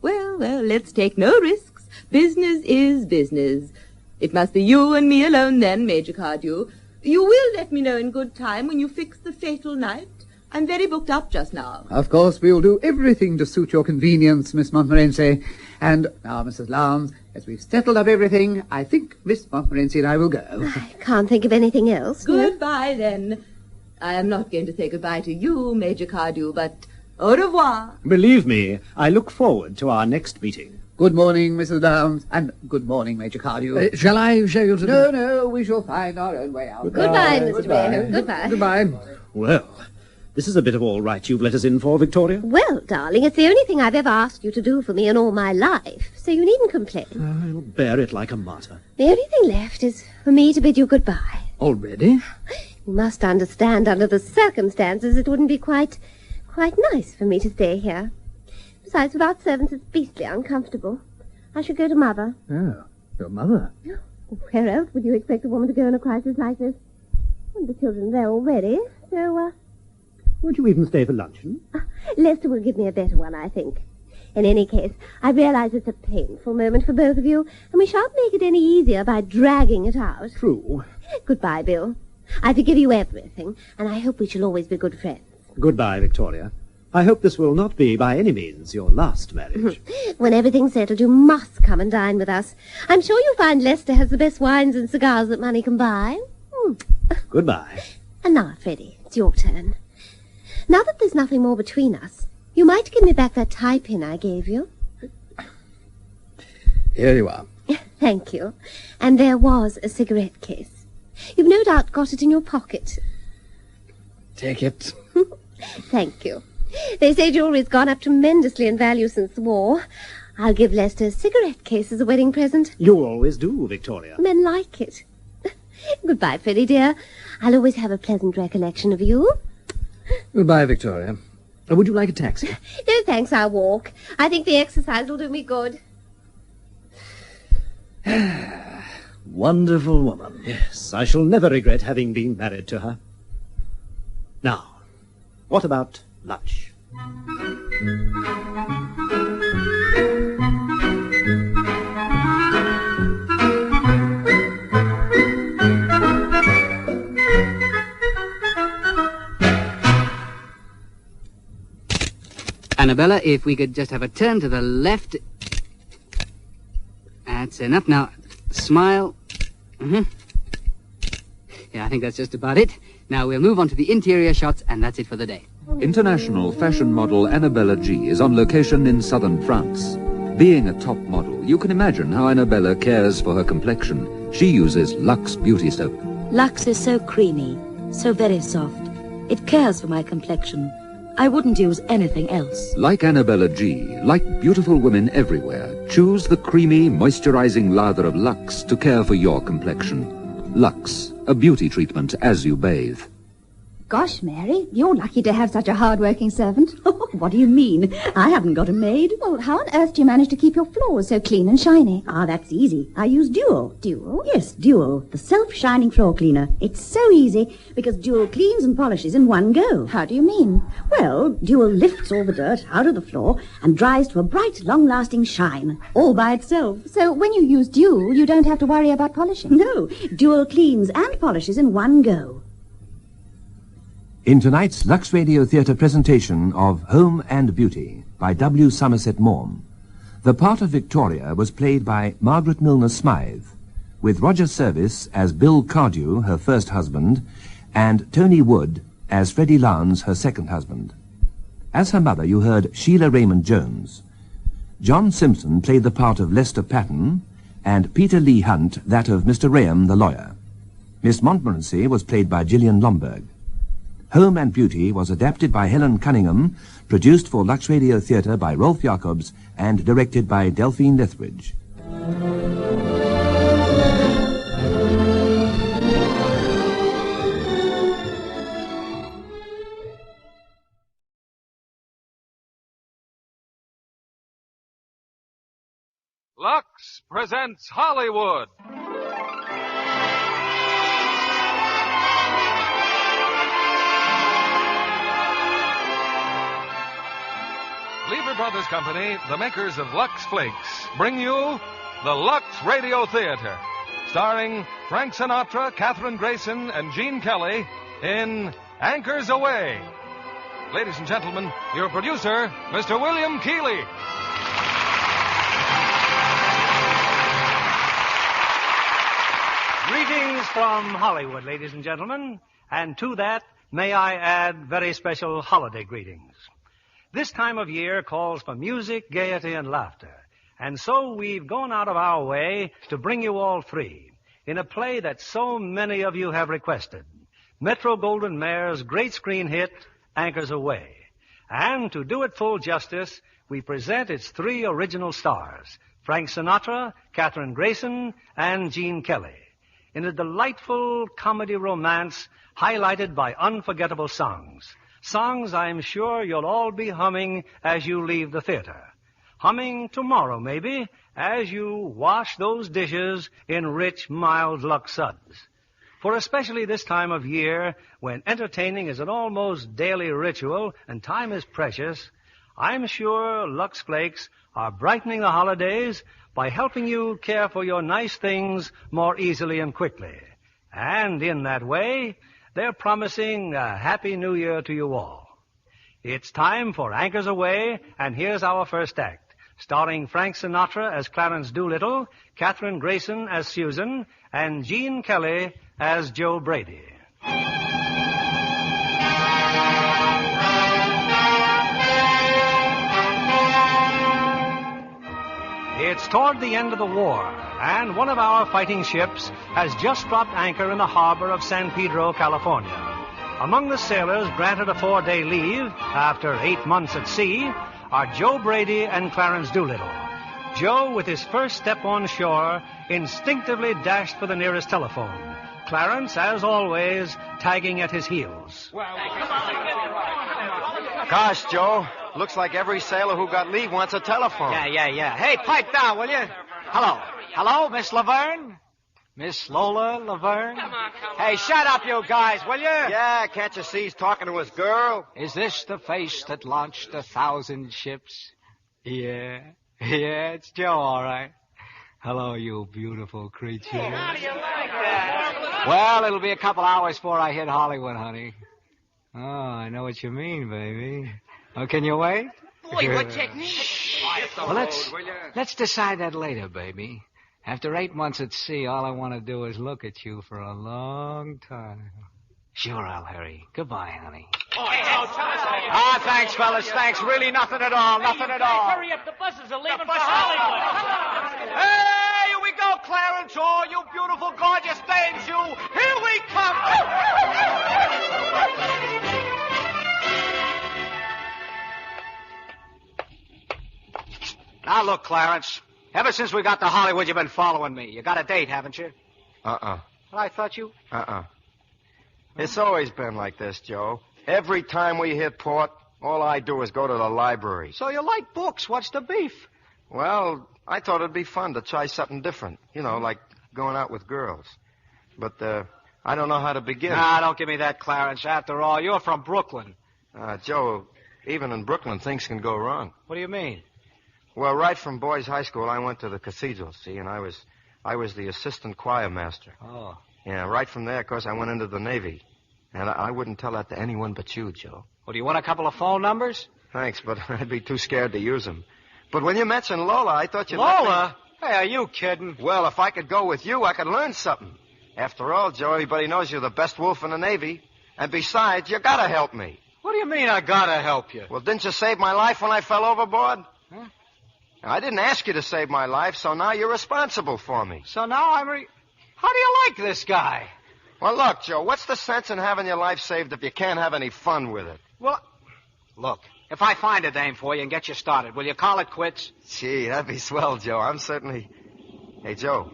[SPEAKER 26] Well, let's take no risks. Business is business. It must be you and me alone then, Major Cardew. You will let me know in good time when you fix the fatal night. I'm very booked up just now.
[SPEAKER 3] Of course, we'll do everything to suit your convenience, Miss Montmorency. And now, Mrs. Lowndes, as we've settled up everything, I think Miss Montmorency and I will go.
[SPEAKER 27] I can't think of anything else.
[SPEAKER 26] Goodbye, then. I am not going to say goodbye to you, Major Cardew, but au revoir.
[SPEAKER 8] Believe me, I look forward to our next meeting.
[SPEAKER 3] Good morning, Mrs. Lowndes, and good morning, Major Cardew.
[SPEAKER 6] Shall I show you to...
[SPEAKER 3] No, we shall find our own way out.
[SPEAKER 27] Goodbye, Mr. Raham. Goodbye.
[SPEAKER 6] Goodbye.
[SPEAKER 8] Well, this is a bit of all right you've let us in for, Victoria.
[SPEAKER 27] Well, darling, it's the only thing I've ever asked you to do for me in all my life, so you needn't complain.
[SPEAKER 8] I'll bear it like a martyr.
[SPEAKER 27] The only thing left is for me to bid you goodbye.
[SPEAKER 6] Already?
[SPEAKER 27] You must understand, under the circumstances, it wouldn't be quite nice for me to stay here. Besides, without servants, it's beastly uncomfortable. I should go to Mother.
[SPEAKER 6] Oh, your mother?
[SPEAKER 27] Where else would you expect a woman to go in a crisis like this? And the children are there already, so,
[SPEAKER 8] Won't you even stay for luncheon?
[SPEAKER 27] Lester will give me a better one, I think. In any case, I realize it's a painful moment for both of you, and we shan't make it any easier by dragging it out.
[SPEAKER 8] True.
[SPEAKER 27] Goodbye, Bill. I forgive you everything, and I hope we shall always be good friends.
[SPEAKER 8] Goodbye, Victoria. I hope this will not be, by any means, your last marriage.
[SPEAKER 27] When everything's settled, you must come and dine with us. I'm sure you'll find Lester has the best wines and cigars that money can buy.
[SPEAKER 8] Goodbye.
[SPEAKER 27] And now, Freddie, it's your turn. Now that there's nothing more between us, you might give me back that tie pin I gave you.
[SPEAKER 6] Here you are.
[SPEAKER 27] Thank you. And there was a cigarette case. You've no doubt got it in your pocket.
[SPEAKER 6] Take it.
[SPEAKER 27] Thank you. They say jewelry's gone up tremendously in value since the war. I'll give Lester a cigarette case as a wedding present.
[SPEAKER 8] You always do, Victoria.
[SPEAKER 27] Men like it. Goodbye, Freddie, dear. I'll always have a pleasant recollection of you.
[SPEAKER 6] Goodbye, Victoria. Would you like a taxi?
[SPEAKER 27] No, thanks, I'll walk. I think the exercise will do me good.
[SPEAKER 6] Wonderful woman.
[SPEAKER 8] Yes, I shall never regret having been married to her. Now, what about lunch?
[SPEAKER 5] Annabella, if we could just have a turn to the left. That's enough. Now, smile. Yeah, I think that's just about it. Now we'll move on to the interior shots, and that's it for the day.
[SPEAKER 17] International fashion model Annabella G is on location in southern France. Being a top model, you can imagine how Annabella cares for her complexion. She uses Lux Beauty Soap.
[SPEAKER 9] Lux is so creamy, so very soft. It cares for my complexion. I wouldn't use anything else.
[SPEAKER 20] Like Annabella G., like beautiful women everywhere, choose the creamy, moisturizing lather of Lux to care for your complexion. Lux, a beauty treatment as you bathe.
[SPEAKER 11] Gosh, Mary, you're lucky to have such a hard-working servant. What do you mean? I haven't got a maid. Well, how on earth do you manage to keep your floors so clean and shiny?
[SPEAKER 15] Ah, that's easy. I use Dual.
[SPEAKER 11] Dual?
[SPEAKER 15] Yes, Dual, the self-shining floor cleaner. It's so easy because Dual cleans and polishes in one go.
[SPEAKER 11] How do you mean?
[SPEAKER 15] Well, Dual lifts all the dirt out of the floor and dries to a bright, long-lasting shine, all by itself.
[SPEAKER 11] So when you use Dual, you don't have to worry about polishing?
[SPEAKER 15] No, Dual cleans and polishes in one go.
[SPEAKER 17] In tonight's Lux Radio Theatre presentation of Home and Beauty by W. Somerset Maugham, the part of Victoria was played by Margaret Milner Smythe, with Roger Service as Bill Cardew, her first husband, and Tony Wood as Freddie Lowndes, her second husband. As her mother, you heard Sheila Raymond Jones. John Simpson played the part of Lester Patton, and Peter Lee Hunt that of Mr. Raham, the lawyer. Miss Montmorency was played by Gillian Lomberg. Home and Beauty was adapted by Helen Cunningham, produced for Lux Radio Theatre by Rolf Jacobs, and directed by Delphine Lethbridge.
[SPEAKER 16] Lux presents Hollywood. Lever Brothers Company, the makers of Lux Flakes, bring you the Lux Radio Theater, starring Frank Sinatra, Katherine Grayson, and Gene Kelly in Anchors Aweigh. Ladies and gentlemen, your producer, Mr. William Keighley.
[SPEAKER 18] Greetings from Hollywood, ladies and gentlemen, and to that, may I add very special holiday greetings. This time of year calls for music, gaiety, and laughter. And so we've gone out of our way to bring you all three in a play that so many of you have requested. Metro-Goldwyn-Mayer's great screen hit, Anchors Aweigh. And to do it full justice, we present its three original stars, Frank Sinatra, Katherine Grayson, and Gene Kelly, in a delightful comedy romance highlighted by unforgettable songs. Songs I'm sure you'll all be humming as you leave the theater. Humming tomorrow, maybe, as you wash those dishes in rich, mild Lux suds. For especially this time of year, when entertaining is an almost daily ritual and time is precious, I'm sure Lux Flakes are brightening the holidays by helping you care for your nice things more easily and quickly. And in that way, they're promising a Happy New Year to you all. It's time for Anchors Aweigh, and here's our first act, starring Frank Sinatra as Clarence Doolittle, Katherine Grayson as Susan, and Gene Kelly as Joe Brady. It's toward the end of the war, and one of our fighting ships has just dropped anchor in the harbor of San Pedro, California. Among the sailors granted a 4-day leave after 8 months at sea are Joe Brady and Clarence Doolittle. Joe, with his first step on shore, instinctively dashed for the nearest telephone. Clarence, as always, tagging at his heels.
[SPEAKER 19] Gosh, Joe, looks like every sailor who got leave wants a telephone.
[SPEAKER 21] Yeah. Hey, pipe down, will you? Hello, Miss Laverne? Miss Lola Laverne? Come on. Hey, shut up, you guys, will you?
[SPEAKER 19] Yeah, can't you see he's talking to his girl?
[SPEAKER 21] Is this the face that launched 1,000 ships? Yeah, it's Joe, all right. Hello, you beautiful creature.
[SPEAKER 19] Hey, how do you like that?
[SPEAKER 21] Well, it'll be a couple hours before I hit Hollywood, honey. Oh, I know what you mean, baby. Oh, can you wait?
[SPEAKER 19] Boy, what technique?
[SPEAKER 21] Well, let's decide that later, baby. After 8 months at sea, all I want to do is look at you for a long time. Sure, I'll hurry. Goodbye, honey. Thanks, fellas. Thanks. Really nothing at all. Nothing at all.
[SPEAKER 14] Hurry up. The buses are leaving for Hollywood.
[SPEAKER 21] Hey, here we go. Clarence, oh, you beautiful, gorgeous dames, you. Here we come. Now, look, Clarence. Ever since we got to Hollywood, you've been following me. You got a date, haven't you?
[SPEAKER 19] Uh-uh.
[SPEAKER 21] Well, I thought you...
[SPEAKER 19] Uh-uh. It's always been like this, Joe. Every time we hit port, all I do is go to the library.
[SPEAKER 21] So you like books. What's the beef?
[SPEAKER 19] Well, I thought it'd be fun to try something different. You know, like going out with girls. But, I don't know how to begin.
[SPEAKER 21] Nah, don't give me that, Clarence. After all, you're from Brooklyn.
[SPEAKER 19] Joe, even in Brooklyn, things can go wrong.
[SPEAKER 21] What do you mean?
[SPEAKER 19] Well, right from boys' high school, I went to the cathedral, see, and I was the assistant choir master.
[SPEAKER 21] Oh.
[SPEAKER 19] Yeah, right from there, of course, I went into the Navy. And I wouldn't tell that to anyone but you, Joe.
[SPEAKER 21] Well, do you want a couple of phone numbers?
[SPEAKER 19] Thanks, but I'd be too scared to use them. But when you mentioned Lola, I thought you'd...
[SPEAKER 21] Lola? Hey, are you kidding?
[SPEAKER 19] Well, if I could go with you, I could learn something. After all, Joe, everybody knows you're the best wolf in the Navy. And besides, you gotta help me.
[SPEAKER 21] What do you mean I gotta help you?
[SPEAKER 19] Well, didn't you save my life when I fell overboard? Huh? I didn't ask you to save my life, so now you're responsible for me.
[SPEAKER 21] So now How do you like this guy?
[SPEAKER 19] Well, look, Joe, what's the sense in having your life saved if you can't have any fun with it?
[SPEAKER 21] Well, look, if I find a dame for you and get you started, will you call it quits?
[SPEAKER 19] Gee, that'd be swell, Joe. I'm certainly... Hey, Joe.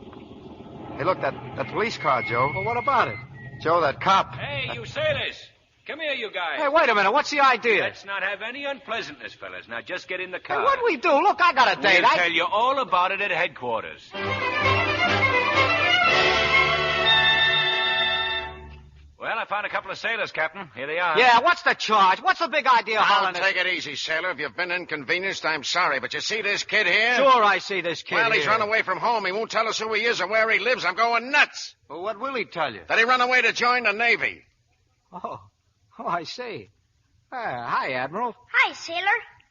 [SPEAKER 19] Hey, look, that police car, Joe.
[SPEAKER 21] Well, what about it?
[SPEAKER 19] Joe, that cop.
[SPEAKER 2] Hey, you sailors. Come here, you guys.
[SPEAKER 21] Hey, wait a minute. What's the idea?
[SPEAKER 2] Let's not have any unpleasantness, fellas. Now, just get in the car.
[SPEAKER 21] Hey, what'd we do? Look, I got a date.
[SPEAKER 2] We'll tell you all about it at headquarters. Well, I found a couple of sailors, Captain. Here they are.
[SPEAKER 21] Yeah, what's the charge? What's the big idea of hauling
[SPEAKER 7] Take it easy, sailor. If you've been inconvenienced, I'm sorry. But you see this kid here?
[SPEAKER 21] Sure, I see this kid
[SPEAKER 7] Well, he's
[SPEAKER 21] here.
[SPEAKER 7] run away from home. He won't tell us who he is or where he lives. I'm going nuts.
[SPEAKER 19] Well, what will he tell you?
[SPEAKER 7] That he run away to join the Navy.
[SPEAKER 21] Oh, I see. Hi, Admiral.
[SPEAKER 10] Hi, sailor.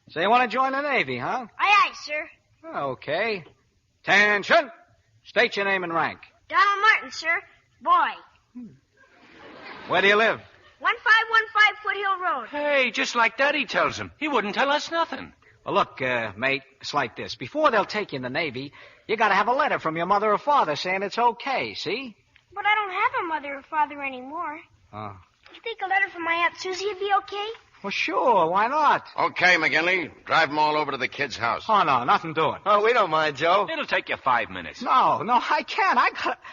[SPEAKER 21] So you want to join the Navy, huh?
[SPEAKER 10] Aye, sir.
[SPEAKER 21] Okay. Attention. State your name and rank.
[SPEAKER 10] Donald Martin, sir. Boy.
[SPEAKER 21] Where do you live?
[SPEAKER 10] 1515 Foothill Road.
[SPEAKER 2] Hey, just like Daddy tells him. He wouldn't tell us nothing.
[SPEAKER 21] Well, look, mate, it's like this. Before they'll take you in the Navy, you got to have a letter from your mother or father saying it's okay, see?
[SPEAKER 10] But I don't have a mother or father anymore.
[SPEAKER 21] Oh.
[SPEAKER 10] You think a letter from my Aunt Susie would be okay?
[SPEAKER 21] Well, sure. Why not?
[SPEAKER 7] Okay, McGinley. Drive them all over to the kid's house.
[SPEAKER 21] Oh, no, nothing doing.
[SPEAKER 19] Oh, we don't mind, Joe.
[SPEAKER 2] It'll take you 5 minutes.
[SPEAKER 21] No, I can't.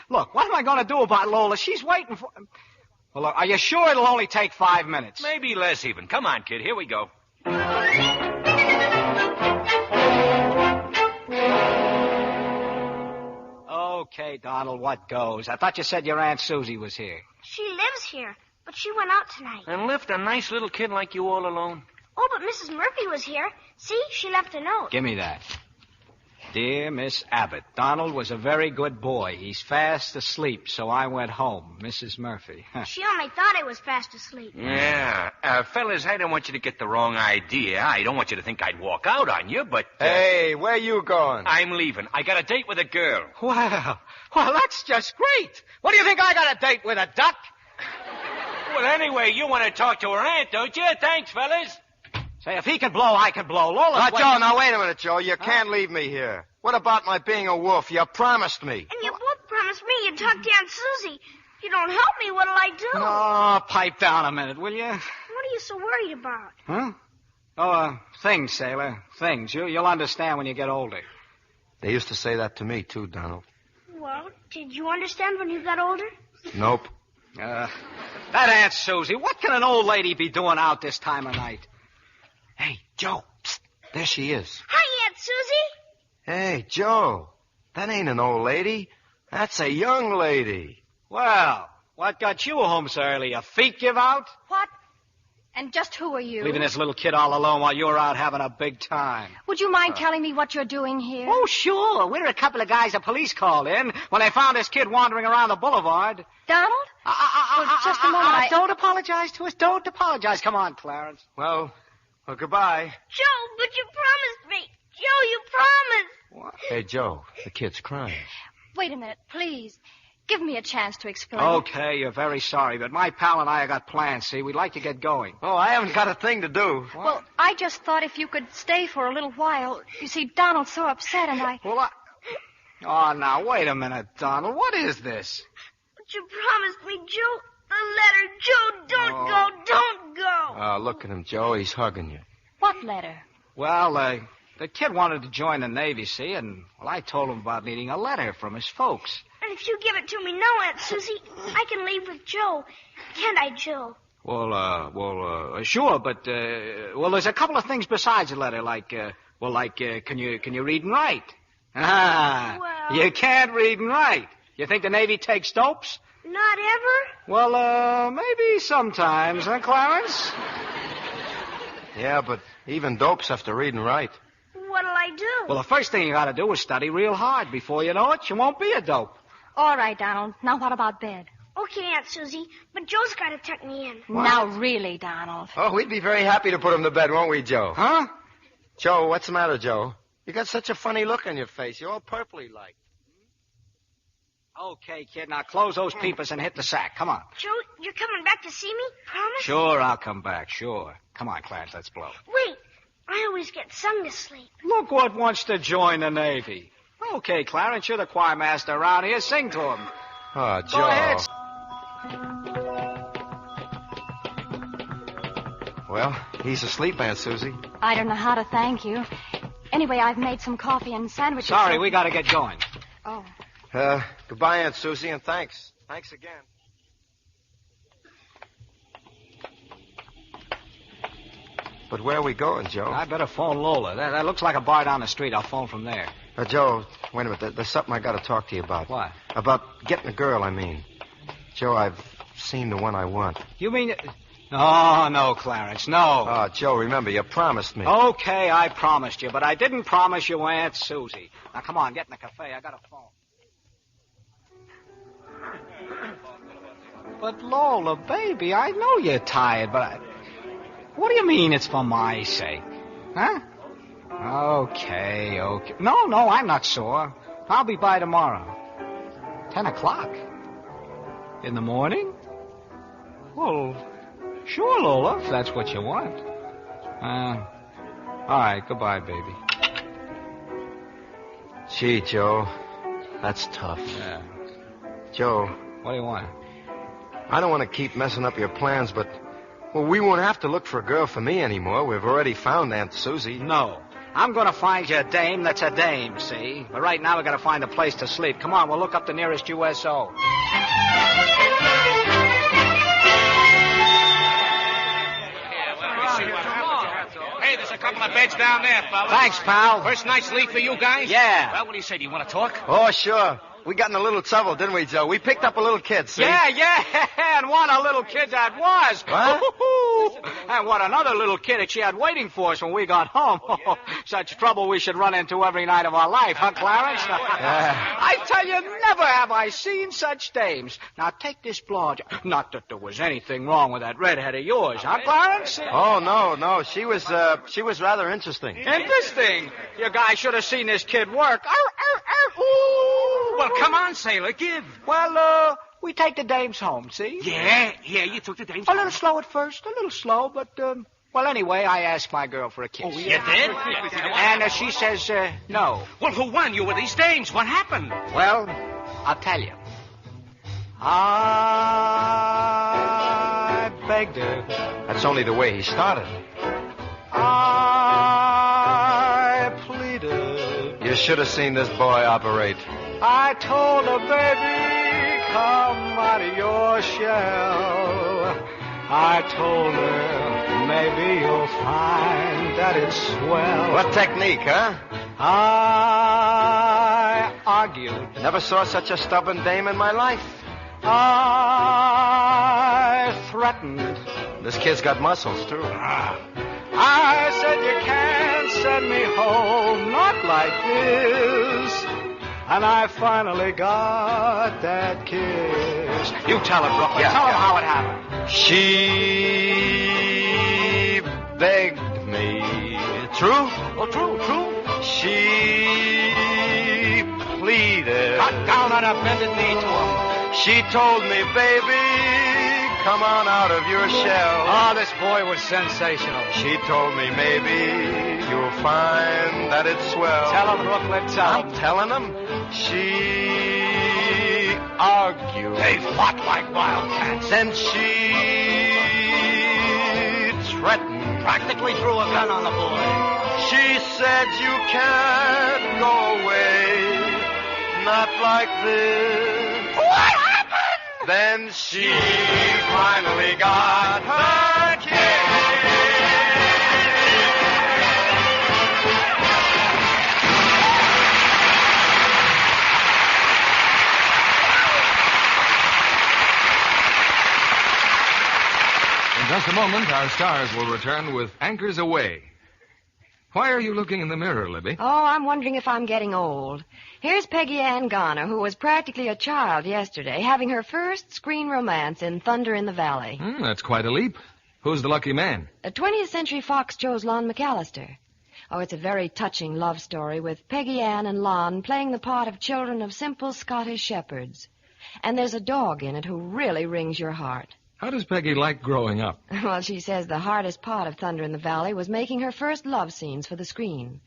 [SPEAKER 21] Look, what am I going to do about Lola? She's waiting for... Well, look, are you sure it'll only take 5 minutes?
[SPEAKER 2] Maybe less even. Come on, kid. Here we go.
[SPEAKER 21] Okay, Donald, what goes? I thought you said your Aunt Susie was here.
[SPEAKER 10] She lives here, but she went out tonight.
[SPEAKER 2] And left a nice little kid like you all alone?
[SPEAKER 10] Oh, but Mrs. Murphy was here. See, she left a note.
[SPEAKER 21] Give me that. Dear Miss Abbott, Donald was a very good boy. He's fast asleep, so I went home. Mrs. Murphy.
[SPEAKER 10] She only thought I was fast asleep.
[SPEAKER 2] Yeah. Fellas, I don't want you to get the wrong idea. I don't want you to think I'd walk out on you, but...
[SPEAKER 19] Hey, where you going?
[SPEAKER 2] I'm leaving. I got a date with a girl.
[SPEAKER 21] Well, that's just great. What do you think I got a date with, a duck?
[SPEAKER 2] Well, anyway, you want to talk to her aunt, don't you? Thanks, fellas.
[SPEAKER 21] Say, if he can blow, I can blow. Lola's
[SPEAKER 19] Joe, now wait a minute, Joe. You can't leave me here. What about my being a wolf? You promised me.
[SPEAKER 10] And you both promised me you'd talk to Aunt Susie. If you don't help me, what'll I do?
[SPEAKER 21] Oh, pipe down a minute, will you?
[SPEAKER 10] What are you so worried about?
[SPEAKER 21] Huh? Oh, things, sailor. Things. You'll understand when you get older.
[SPEAKER 19] They used to say that to me, too, Donald.
[SPEAKER 10] Well, did you understand when you got older?
[SPEAKER 19] Nope.
[SPEAKER 21] That Aunt Susie, what can an old lady be doing out this time of night?
[SPEAKER 19] Hey, Joe. Psst, there she is.
[SPEAKER 10] Hi, Aunt Susie.
[SPEAKER 19] Hey, Joe. That ain't an old lady. That's a young lady.
[SPEAKER 21] Well, what got you home so early? Your feet give out?
[SPEAKER 22] What? And just who are you?
[SPEAKER 21] Leaving this little kid all alone while you're out having a big time.
[SPEAKER 22] Would you mind telling me what you're doing here?
[SPEAKER 21] Oh, sure. We're a couple of guys the police called in when they found this kid wandering around the boulevard.
[SPEAKER 22] Donald? Just a moment.
[SPEAKER 21] Don't apologize to us. Don't apologize. Come on, Clarence.
[SPEAKER 19] Well, goodbye.
[SPEAKER 10] Joe, but you promised me. Joe, you promised.
[SPEAKER 21] What?
[SPEAKER 19] Hey, Joe, the kid's crying.
[SPEAKER 22] Wait a minute, please. Give me a chance to explain.
[SPEAKER 21] Okay, you're very sorry, but my pal and I have got plans, see? We'd like to get going.
[SPEAKER 19] Oh, I haven't got a thing to do.
[SPEAKER 22] What? Well, I just thought if you could stay for a little while. You see, Donald's so upset and I...
[SPEAKER 21] Well, Oh, now, wait a minute, Donald. What is this?
[SPEAKER 10] But you promised me, Joe. The letter, Joe, don't go, don't go.
[SPEAKER 19] Oh, look at him, Joe. He's hugging you.
[SPEAKER 22] What letter?
[SPEAKER 21] Well, the kid wanted to join the Navy, see, and, well, I told him about needing a letter from his folks.
[SPEAKER 10] And if you give it to me now, Aunt Susie, I can leave with Joe. Can't I, Joe?
[SPEAKER 21] Well, sure, but, well, there's a couple of things besides the letter, like, can you read and write? Ah,
[SPEAKER 10] well...
[SPEAKER 21] You can't read and write. You think the Navy takes dopes?
[SPEAKER 10] Not ever?
[SPEAKER 21] Well, maybe sometimes, huh, Clarence?
[SPEAKER 19] Yeah, but even dopes have to read and write.
[SPEAKER 10] What'll I do?
[SPEAKER 21] Well, the first thing you gotta do is study real hard. Before you know it, you won't be a dope.
[SPEAKER 22] All right, Donald. Now what about bed?
[SPEAKER 10] Okay, Aunt Susie, but Joe's got to tuck me in.
[SPEAKER 22] What? Now, really, Donald.
[SPEAKER 19] Oh, we'd be very happy to put him to bed, won't we, Joe?
[SPEAKER 21] Huh?
[SPEAKER 19] Joe, what's the matter, Joe? You got such a funny look on your face. You're all purpley like.
[SPEAKER 21] Okay, kid, now close those peepers and hit the sack. Come on.
[SPEAKER 10] Joe, you're coming back to see me? Promise?
[SPEAKER 21] Sure, I'll come back, sure. Come on, Clarence, let's blow.
[SPEAKER 10] Wait, I always get sung to sleep.
[SPEAKER 21] Look what wants to join the Navy. Okay, Clarence, you're the choir master around here. Sing to him.
[SPEAKER 19] Oh, Joe.
[SPEAKER 21] Go ahead.
[SPEAKER 19] Well, he's asleep, Aunt Susie.
[SPEAKER 22] I don't know how to thank you. Anyway, I've made some coffee and sandwiches.
[SPEAKER 21] Sorry, we gotta get going.
[SPEAKER 22] Oh.
[SPEAKER 19] Goodbye, Aunt Susie, and thanks. Thanks again. But where are we going, Joe?
[SPEAKER 21] I better phone Lola. That looks like a bar down the street. I'll phone from there.
[SPEAKER 19] Joe, wait a minute. There's something I got to talk to you about.
[SPEAKER 21] What?
[SPEAKER 19] About getting a girl, I mean. Joe, I've seen the one I want.
[SPEAKER 21] You mean... Oh, no, Clarence, no.
[SPEAKER 19] Oh, Joe, remember, you promised me.
[SPEAKER 21] Okay, I promised you, but I didn't promise you Aunt Susie. Now, come on, get in the cafe. I got a phone. But, Lola, baby, I know you're tired, but what do you mean it's for my sake? Huh? Okay. No, I'm not sore. I'll be by tomorrow. 10 o'clock? In the morning? Well, sure, Lola, if that's what you want. All right, goodbye, baby.
[SPEAKER 19] Gee, Joe, that's tough.
[SPEAKER 21] Yeah.
[SPEAKER 19] Joe.
[SPEAKER 21] What do you want?
[SPEAKER 19] I don't want to keep messing up your plans, but, well, we won't have to look for a girl for me anymore. We've already found Aunt Susie.
[SPEAKER 21] No. I'm going to find you a dame that's a dame, see? But right now we got to find a place to sleep. Come on, we'll look up the nearest USO.
[SPEAKER 2] Hey, there's a couple of beds down there, fellas.
[SPEAKER 21] Thanks, pal.
[SPEAKER 2] First night's leave for you guys?
[SPEAKER 21] Yeah.
[SPEAKER 2] Well, what do you say? Do you want to talk?
[SPEAKER 19] Oh, sure. We got in a little trouble, didn't we, Joe? We picked up a little kid, see?
[SPEAKER 21] Yeah, and what a little kid that was.
[SPEAKER 19] What?
[SPEAKER 21] And what another little kid that she had waiting for us when we got home. Such trouble we should run into every night of our life, huh, Clarence? I tell you, never have I seen such dames. Now, take this blonde. Not that there was anything wrong with that redhead of yours, huh, Clarence?
[SPEAKER 19] Oh, no. She was rather interesting.
[SPEAKER 21] Interesting? You guys should have seen this kid work. Ooh.
[SPEAKER 2] Well, come on, sailor, give.
[SPEAKER 21] Well, we take the dames home, see?
[SPEAKER 2] Yeah, you took the dames
[SPEAKER 21] home. A little slow at first, a little slow, but, well, anyway, I asked my girl for a kiss.
[SPEAKER 2] Oh, you did?
[SPEAKER 21] And she says, no.
[SPEAKER 2] Well, who won? You were these dames. What happened?
[SPEAKER 21] Well, I'll tell you. I begged her.
[SPEAKER 19] That's only the way he started.
[SPEAKER 21] I pleaded.
[SPEAKER 19] You should have seen this boy operate.
[SPEAKER 21] I told her, baby, come out of your shell. I told her, maybe you'll find that it's swell.
[SPEAKER 19] What technique, huh?
[SPEAKER 21] I argued.
[SPEAKER 19] Never saw such a stubborn dame in my life.
[SPEAKER 21] I threatened.
[SPEAKER 19] This kid's got muscles, too.
[SPEAKER 21] I said, you can't send me home, not like this. And I finally got that kiss. You tell her, Brooklyn.
[SPEAKER 19] Yeah,
[SPEAKER 21] tell her how it happened.
[SPEAKER 19] She begged me. True?
[SPEAKER 21] Oh, true.
[SPEAKER 19] She pleaded.
[SPEAKER 21] Got down on her bended knee to him.
[SPEAKER 19] She told me, baby, come on out of your shell.
[SPEAKER 21] Oh, this boy was sensational.
[SPEAKER 19] She told me, maybe you'll find that it's swell.
[SPEAKER 21] Tell 'em, Brooklyn, tell 'em.
[SPEAKER 19] I'm telling 'em. She argued.
[SPEAKER 2] They fought like wildcats.
[SPEAKER 19] Then she threatened.
[SPEAKER 2] Practically threw a gun on the boy.
[SPEAKER 19] She said you can't go away. Not like this.
[SPEAKER 2] What happened?
[SPEAKER 19] Then she finally got her kiss.
[SPEAKER 16] In just a moment, our stars will return with Anchors Aweigh. Why are you looking in the mirror, Libby?
[SPEAKER 1] Oh, I'm wondering if I'm getting old. Here's Peggy Ann Garner, who was practically a child yesterday, having her first screen romance in Thunder in the Valley.
[SPEAKER 16] That's quite a leap. Who's the lucky man?
[SPEAKER 1] A 20th Century Fox chose Lon McAllister. Oh, it's a very touching love story with Peggy Ann and Lon playing the part of children of simple Scottish shepherds. And there's a dog in it who really wrings your heart.
[SPEAKER 16] How does Peggy like growing up?
[SPEAKER 1] Well, she says the hardest part of Thunder in the Valley was making her first love scenes for the screen.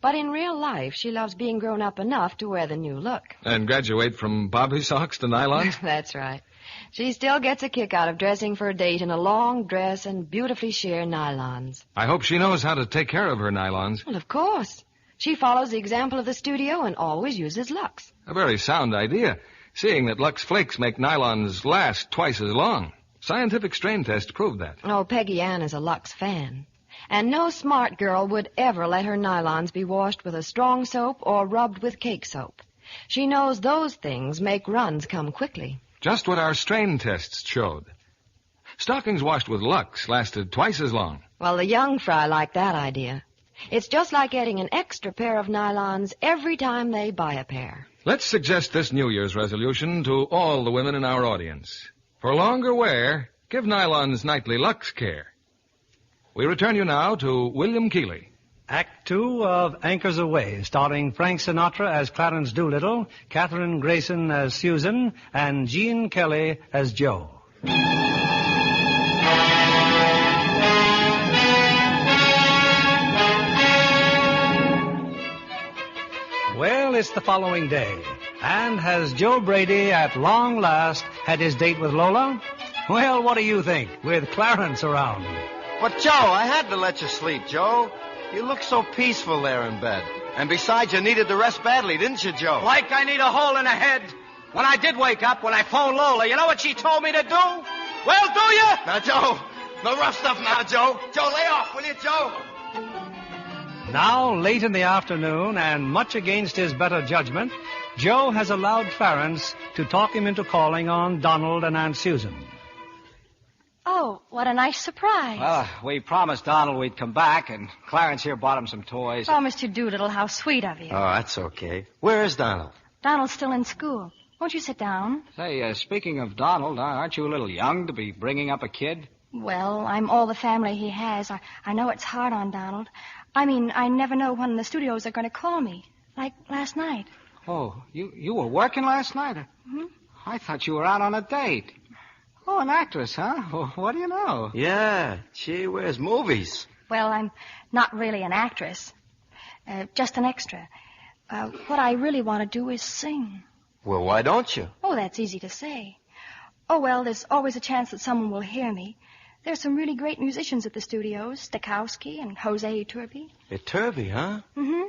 [SPEAKER 1] But in real life, she loves being grown up enough to wear the new look.
[SPEAKER 16] And graduate from bobby socks to nylons?
[SPEAKER 1] That's right. She still gets a kick out of dressing for a date in a long dress and beautifully sheer nylons.
[SPEAKER 16] I hope she knows how to take care of her nylons.
[SPEAKER 1] Well, of course. She follows the example of the studio and always uses Lux.
[SPEAKER 16] A very sound idea, seeing that Lux Flakes make nylons last twice as long. Scientific strain tests proved that.
[SPEAKER 1] Oh, Peggy Ann is a Lux fan. And no smart girl would ever let her nylons be washed with a strong soap or rubbed with cake soap. She knows those things make runs come quickly.
[SPEAKER 16] Just what our strain tests showed. Stockings washed with Lux lasted twice as long.
[SPEAKER 1] Well, the young fry like that idea. It's just like getting an extra pair of nylons every time they buy a pair.
[SPEAKER 16] Let's suggest this New Year's resolution to all the women in our audience. For longer wear, give nylons nightly Lux care. We return you now to William Keighley.
[SPEAKER 18] Act 2 of Anchors Aweigh, starring Frank Sinatra as Clarence Doolittle, Katherine Grayson as Susan, and Gene Kelly as Joe. Well, it's the following day. And has Joe Brady at long last had his date with Lola? Well, what do you think, with Clarence around?
[SPEAKER 19] But, Joe, I had to let you sleep, Joe. You look so peaceful there in bed. And besides, you needed the rest badly, didn't you, Joe?
[SPEAKER 21] Like I need a hole in the head. When I did wake up, when I phoned Lola, you know what she told me to do? Well, do you?
[SPEAKER 19] Now, Joe, no rough stuff now, Joe. Joe, lay off, will you, Joe?
[SPEAKER 18] Now, late in the afternoon, and much against his better judgment, Joe has allowed Clarence to talk him into calling on Donald and Aunt Susan.
[SPEAKER 22] Oh, what a nice surprise.
[SPEAKER 21] Well, we promised Donald we'd come back, and Clarence here bought him some toys.
[SPEAKER 22] Oh, Mr. Doolittle, how sweet of you.
[SPEAKER 19] Oh, that's okay. Where is Donald?
[SPEAKER 22] Donald's still in school. Won't you sit down?
[SPEAKER 21] Say, speaking of Donald, aren't you a little young to be bringing up a kid?
[SPEAKER 22] Well, I'm all the family he has. I know it's hard on Donald. I mean, I never know when the studios are going to call me. Like last night.
[SPEAKER 21] Oh, you were working last night?
[SPEAKER 22] Mm-hmm.
[SPEAKER 21] I thought you were out on a date. Oh, an actress, huh? Well, what do you know?
[SPEAKER 19] Yeah, gee whiz, movies.
[SPEAKER 22] Well, I'm not really an actress. Just an extra. What I really want to do is sing.
[SPEAKER 19] Well, why don't you?
[SPEAKER 22] Oh, that's easy to say. Oh, well, there's always a chance that someone will hear me. There's some really great musicians at the studios, Stokowski and Jose Iturbi.
[SPEAKER 19] Iturbi, huh?
[SPEAKER 22] Mm-hmm.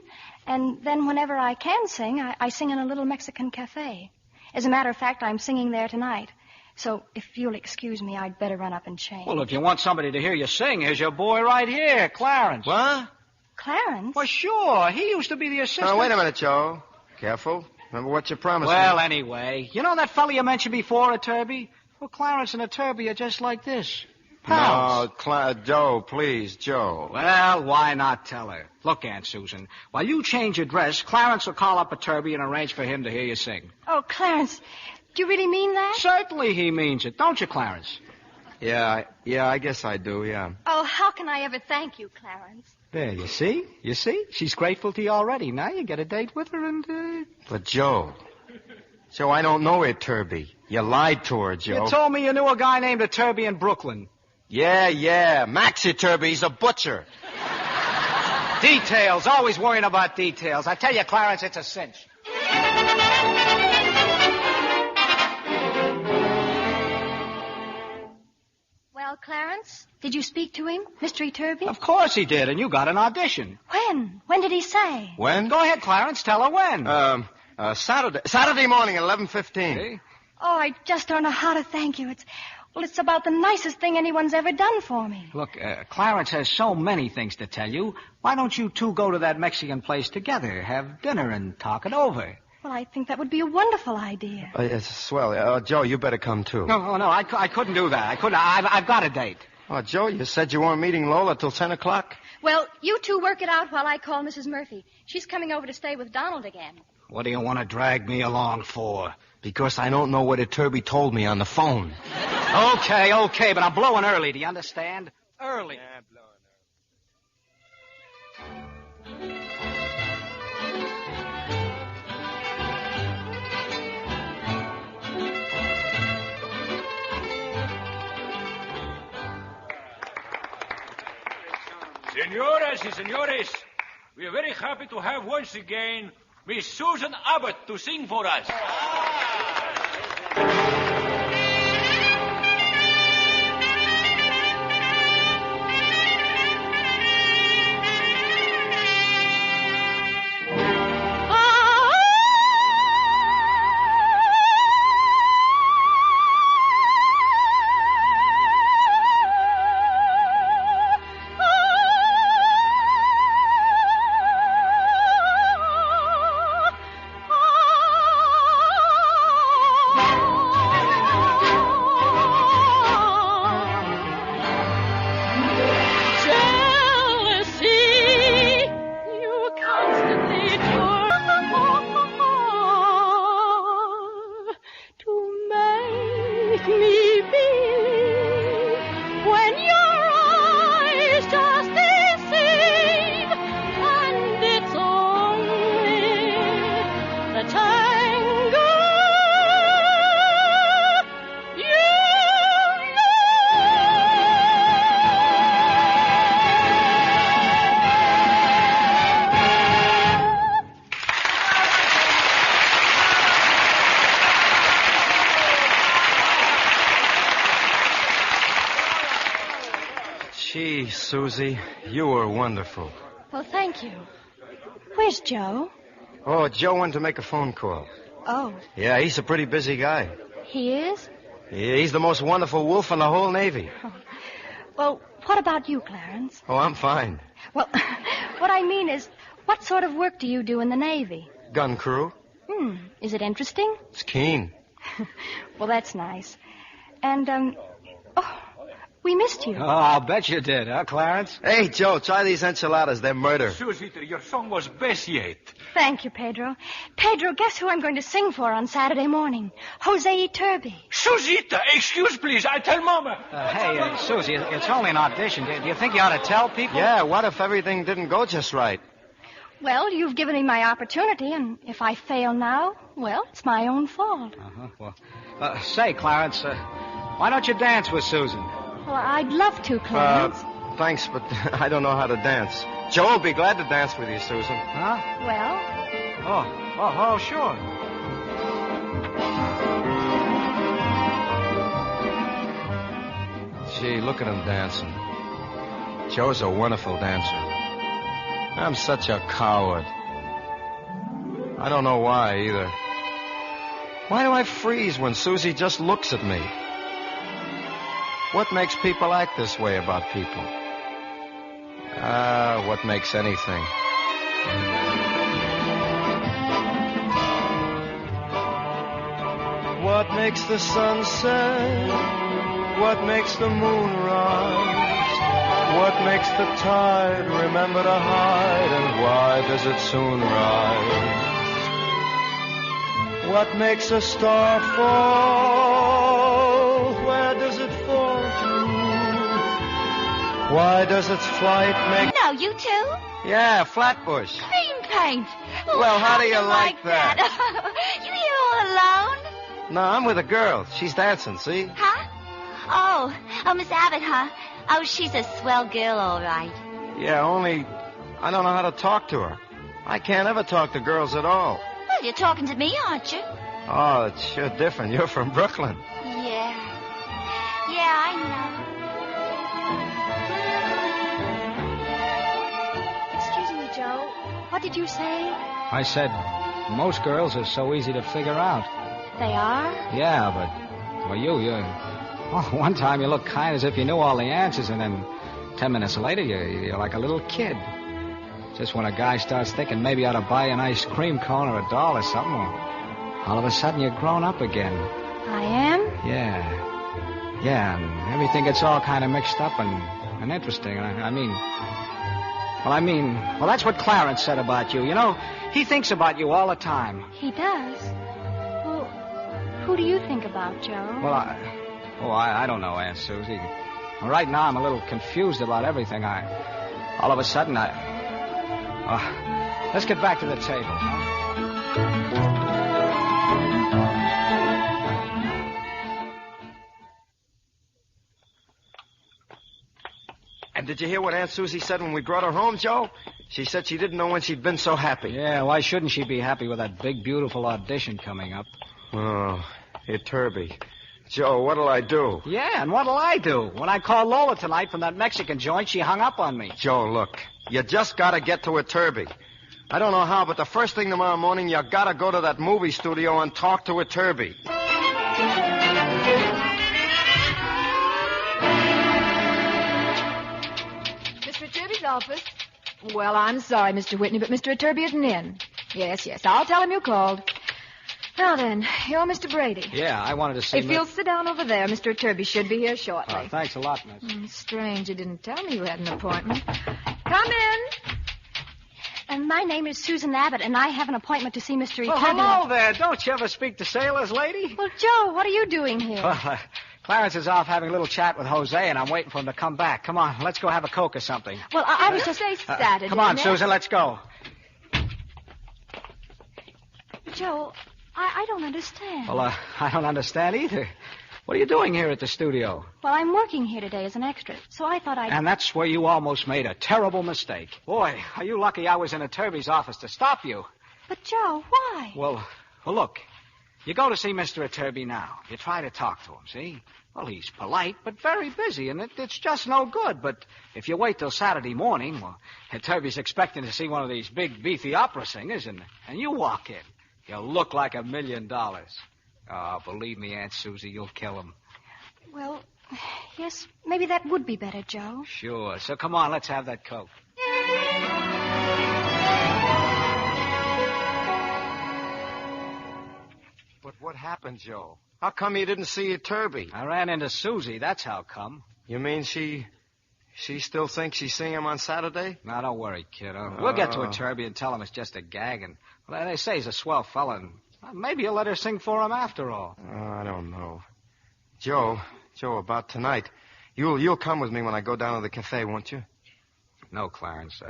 [SPEAKER 22] And then whenever I can sing, I sing in a little Mexican cafe. As a matter of fact, I'm singing there tonight. So if you'll excuse me, I'd better run up and change.
[SPEAKER 21] Well, if you want somebody to hear you sing, here's your boy right here, Clarence.
[SPEAKER 19] What?
[SPEAKER 22] Clarence?
[SPEAKER 21] Well, sure. He used to be the assistant.
[SPEAKER 19] Oh, wait a minute, Joe. Careful. Remember what you promised me.
[SPEAKER 21] Well, anyway, you know that fella you mentioned before, Iturbi? Well, Clarence and Iturbi are just like this. Pals.
[SPEAKER 19] No, Joe, please, Joe.
[SPEAKER 21] Well, why not tell her? Look, Aunt Susan, while you change your dress, Clarence will call up Iturbi and arrange for him to hear you sing.
[SPEAKER 22] Oh, Clarence, do you really mean that?
[SPEAKER 21] Certainly he means it, don't you, Clarence?
[SPEAKER 19] Yeah, I guess I do, yeah.
[SPEAKER 22] Oh, how can I ever thank you, Clarence?
[SPEAKER 21] There, you see? She's grateful to you already. Now you get a date with her and,
[SPEAKER 19] But, Joe, I don't know Iturbi. You lied to her, Joe.
[SPEAKER 21] You told me you knew a guy named Iturbi in Brooklyn.
[SPEAKER 19] Yeah, Max Iturbi, he's a butcher.
[SPEAKER 21] Details. Always worrying about details. I tell you, Clarence, it's a cinch.
[SPEAKER 22] Well, Clarence, did you speak to him, Mr. Turby?
[SPEAKER 21] Of course he did, and you got an audition.
[SPEAKER 22] When? When did he say?
[SPEAKER 19] When?
[SPEAKER 21] Go ahead, Clarence. Tell her when.
[SPEAKER 19] Saturday morning at 11:15.
[SPEAKER 22] Oh, I just don't know how to thank you. It's about the nicest thing anyone's ever done for me.
[SPEAKER 21] Look, Clarence has so many things to tell you. Why don't you two go to that Mexican place together, have dinner, and talk it over?
[SPEAKER 22] Well, I think that would be a wonderful idea.
[SPEAKER 19] It's swell. Joe, you better come, too.
[SPEAKER 21] No, I couldn't do that. I couldn't. I've got a date.
[SPEAKER 19] Oh, Joe, you said you weren't meeting Lola till 10 o'clock?
[SPEAKER 22] Well, you two work it out while I call Mrs. Murphy. She's coming over to stay with Donald again.
[SPEAKER 21] What do you want to drag me along for?
[SPEAKER 19] Because I don't know what Turby told me on the phone.
[SPEAKER 21] Okay, but I'm blowing early, do you understand? Early. Yeah,
[SPEAKER 4] Señoras y señores, we are very happy to have once again Miss Susan Abbott to sing for us.
[SPEAKER 19] Gee, Susie, you were wonderful.
[SPEAKER 22] Well, thank you. Where's Joe?
[SPEAKER 19] Oh, Joe went to make a phone call.
[SPEAKER 22] Oh,
[SPEAKER 19] Yeah, he's a pretty busy guy.
[SPEAKER 22] he is?
[SPEAKER 19] Yeah, he's the most wonderful wolf in the whole Navy.
[SPEAKER 22] Well, what about you, Clarence?
[SPEAKER 19] Oh, I'm fine.
[SPEAKER 22] Well, what I mean is, what sort of work do you do in the Navy?
[SPEAKER 19] Gun crew.
[SPEAKER 22] Is it interesting?
[SPEAKER 19] It's keen.
[SPEAKER 22] Well, that's nice. And, we missed you.
[SPEAKER 21] Oh, I'll bet you did, huh, Clarence?
[SPEAKER 19] Hey, Joe, try these enchiladas. They're murder.
[SPEAKER 4] Susita, your song was best yet.
[SPEAKER 22] Thank you, Pedro. Pedro, guess who I'm going to sing for on Saturday morning? Jose Turby.
[SPEAKER 4] Susita, excuse, please. I tell Mama.
[SPEAKER 21] Hey, Susie, it's only an audition. Do you think you ought to tell people?
[SPEAKER 19] Yeah, what if everything didn't go just right?
[SPEAKER 22] Well, you've given me my opportunity, and if I fail now, well, it's my own fault.
[SPEAKER 21] Well, say, Clarence, why don't you dance with Susan?
[SPEAKER 22] Well, I'd love to, Clarence.
[SPEAKER 19] Thanks, but I don't know how to dance. Joe will be glad to dance with you, Susan.
[SPEAKER 21] Huh?
[SPEAKER 22] Well?
[SPEAKER 21] Oh, sure.
[SPEAKER 19] Gee, look at him dancing. Joe's a wonderful dancer. I'm such a coward. I don't know why, either. Why do I freeze when Susie just looks at me? What makes people act this way about people? What makes anything? What makes the sun set? What makes the moon rise? What makes the tide remember to hide? And why does it soon rise? What makes a star fall? Where does it fall to? Why does its flight make...
[SPEAKER 10] No, you too?
[SPEAKER 19] Yeah, Flatbush.
[SPEAKER 10] Cream paint.
[SPEAKER 19] Well, how do you like that?
[SPEAKER 10] You here all alone?
[SPEAKER 19] No, I'm with a girl. She's dancing, see?
[SPEAKER 10] Huh? Oh, Miss Abbott, huh? Oh, she's a swell girl, all right.
[SPEAKER 19] Yeah, only I don't know how to talk to her. I can't ever talk to girls at all.
[SPEAKER 3] Well, you're talking to me, aren't you?
[SPEAKER 19] Oh, it's sure different. You're from Brooklyn.
[SPEAKER 3] Yeah. Yeah, I know.
[SPEAKER 22] Excuse me, Joe. What did you say?
[SPEAKER 21] I said, most girls are so easy to figure out.
[SPEAKER 22] They are?
[SPEAKER 21] Yeah, but, well, you're... Oh, one time you looked kind as if you knew all the answers, and then 10 minutes later, you're like a little kid. Just when a guy starts thinking maybe he ought to buy an ice cream cone or a doll or something, all of a sudden you're grown up again.
[SPEAKER 22] I am?
[SPEAKER 21] Yeah. Yeah, and everything gets all kind of mixed up and interesting. I mean, that's what Clarence said about you. You know, he thinks about you all the time.
[SPEAKER 22] He does? Well, who do you think about, Joe?
[SPEAKER 21] Well, I don't know, Aunt Susie. Right now I'm a little confused about everything. All of a sudden, let's get back to the table, huh?
[SPEAKER 19] And did you hear what Aunt Susie said when we brought her home, Joe? She said she didn't know when she'd been so happy.
[SPEAKER 21] Yeah, why shouldn't she be happy with that big, beautiful audition coming up?
[SPEAKER 19] Oh, Turby. Joe, what'll I do?
[SPEAKER 21] Yeah, and what'll I do? When I called Lola tonight from that Mexican joint, she hung up on me.
[SPEAKER 19] Joe, look, you just gotta get to Turby. I don't know how, but the first thing tomorrow morning, you gotta go to that movie studio and talk to Turby.
[SPEAKER 12] Mr. Turby's office. Well, I'm sorry, Mr. Whitney, but Mr. Turby isn't in. Yes, I'll tell him you called. Now then, you're Mr. Brady.
[SPEAKER 21] Yeah, I wanted to see...
[SPEAKER 12] If you'll sit down over there, Mr. Turby should be here shortly.
[SPEAKER 21] Thanks a lot, miss.
[SPEAKER 12] Strange you didn't tell me you had an appointment. Come in.
[SPEAKER 22] And my name is Susan Abbott, and I have an appointment to see Mr.
[SPEAKER 21] Well, hello there. Don't you ever speak to sailors, lady?
[SPEAKER 22] Well, Joe, what are you doing here?
[SPEAKER 21] Well, Clarence is off having a little chat with Jose, and I'm waiting for him to come back. Come on, let's go have a Coke or something.
[SPEAKER 12] Well, I was just... Saturday.
[SPEAKER 21] Come on, Susan, let's go.
[SPEAKER 22] Joe, I don't understand.
[SPEAKER 21] Well, I don't understand either. What are you doing here at the studio?
[SPEAKER 22] Well, I'm working here today as an extra, so I thought I'd...
[SPEAKER 21] And that's where you almost made a terrible mistake. Boy, are you lucky I was in Turby's office to stop you.
[SPEAKER 22] But, Joe, why?
[SPEAKER 21] Well, look. You go to see Mr. Turby now. You try to talk to him, see? Well, he's polite, but very busy, and it's just no good. But if you wait till Saturday morning, well, Turby's expecting to see one of these big, beefy opera singers, and you walk in. You'll look like $1 million. Oh, believe me, Aunt Susie, you'll kill him.
[SPEAKER 22] Well, yes, maybe that would be better, Joe.
[SPEAKER 21] Sure. So come on, let's have that Coke.
[SPEAKER 19] But what happened, Joe? How come you didn't see Turby?
[SPEAKER 21] I ran into Susie, that's how come.
[SPEAKER 19] You mean she still thinks she's seeing him on Saturday?
[SPEAKER 21] Now, don't worry, kid. We'll get to Turby and tell him it's just a gag. And well, they say he's a swell fella, and maybe he'll let her sing for him after all.
[SPEAKER 19] I don't know. Joe, about tonight. You'll come with me when I go down to the cafe, won't you?
[SPEAKER 21] No, Clarence.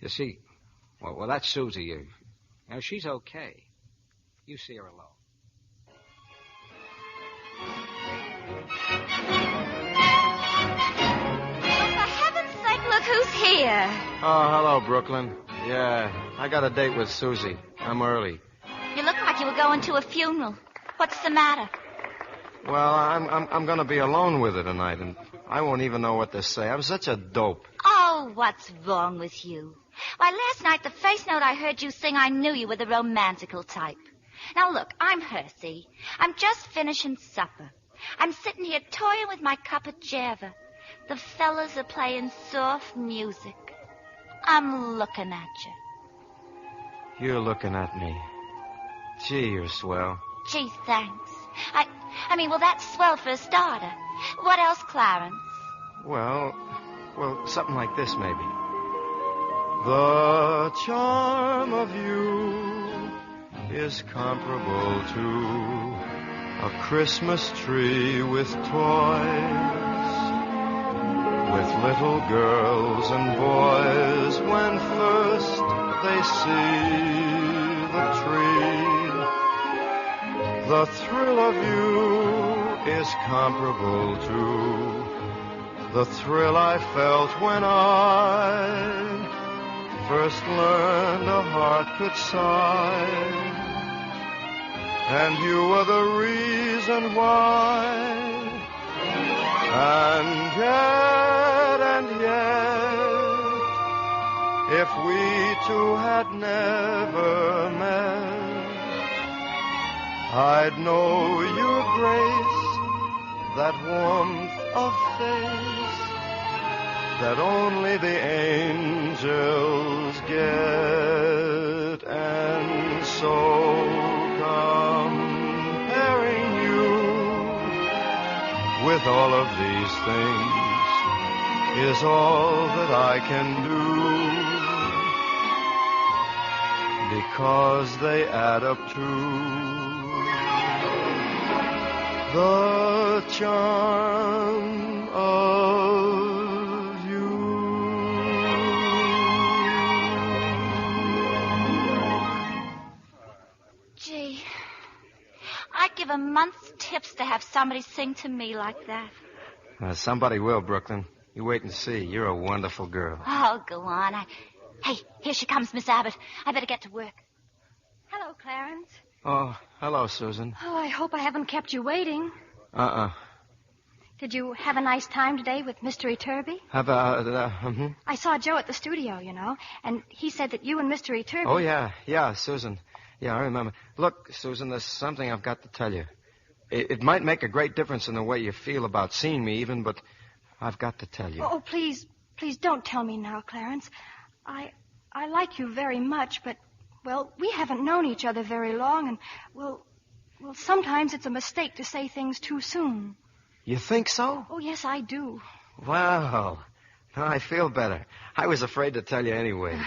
[SPEAKER 21] You see, well, that's Susie. You know, she's okay. You see her alone.
[SPEAKER 3] For heaven's sake, look who's here.
[SPEAKER 19] Oh, hello, Brooklyn. Yeah, I got a date with Susie. I'm early.
[SPEAKER 3] You look like you were going to a funeral. What's the matter?
[SPEAKER 19] Well, I'm going to be alone with her tonight, and I won't even know what to say. I'm such a dope.
[SPEAKER 3] Oh, what's wrong with you? Why, last night, the first note I heard you sing, I knew you were the romantical type. Now, look, I'm Hersey. I'm just finishing supper. I'm sitting here toying with my cup of java. The fellas are playing soft music. I'm looking at you.
[SPEAKER 19] You're looking at me. Gee, you're swell.
[SPEAKER 3] Gee, thanks. I mean, well, that's swell for a starter. What else, Clarence?
[SPEAKER 19] Well, something like this, maybe. The charm of you is comparable to a Christmas tree with toys, with little girls and boys when first they see the tree. The thrill of you is comparable to the thrill I felt when I first learned a heart could sigh, and you were the reason why. And yet, if we two had never met, I'd know your grace, that warmth of face that only the angels get. And so comparing you with all of these things is all that I can do, because they add up to the charm of you.
[SPEAKER 3] Gee, I'd give a month's tips to have somebody sing to me like that.
[SPEAKER 19] Somebody will, Brooklyn. You wait and see. You're a wonderful girl.
[SPEAKER 3] Oh, go on. Hey, here she comes, Miss Abbott. I better get to work.
[SPEAKER 22] Hello, Clarence.
[SPEAKER 19] Oh, hello, Susan.
[SPEAKER 22] Oh, I hope I haven't kept you waiting. Did you have a nice time today with Mr. Etterby? I saw Joe at the studio, you know, and he said that you and Mr. Etterby...
[SPEAKER 19] Oh, yeah, Susan. Yeah, I remember. Look, Susan, there's something I've got to tell you. It might make a great difference in the way you feel about seeing me even, but I've got to tell you.
[SPEAKER 22] Oh, please don't tell me now, Clarence. I like you very much, but, well, we haven't known each other very long, and, well, sometimes it's a mistake to say things too soon.
[SPEAKER 19] You think so?
[SPEAKER 22] Oh, yes, I do.
[SPEAKER 19] Well, I feel better. I was afraid to tell you anyway.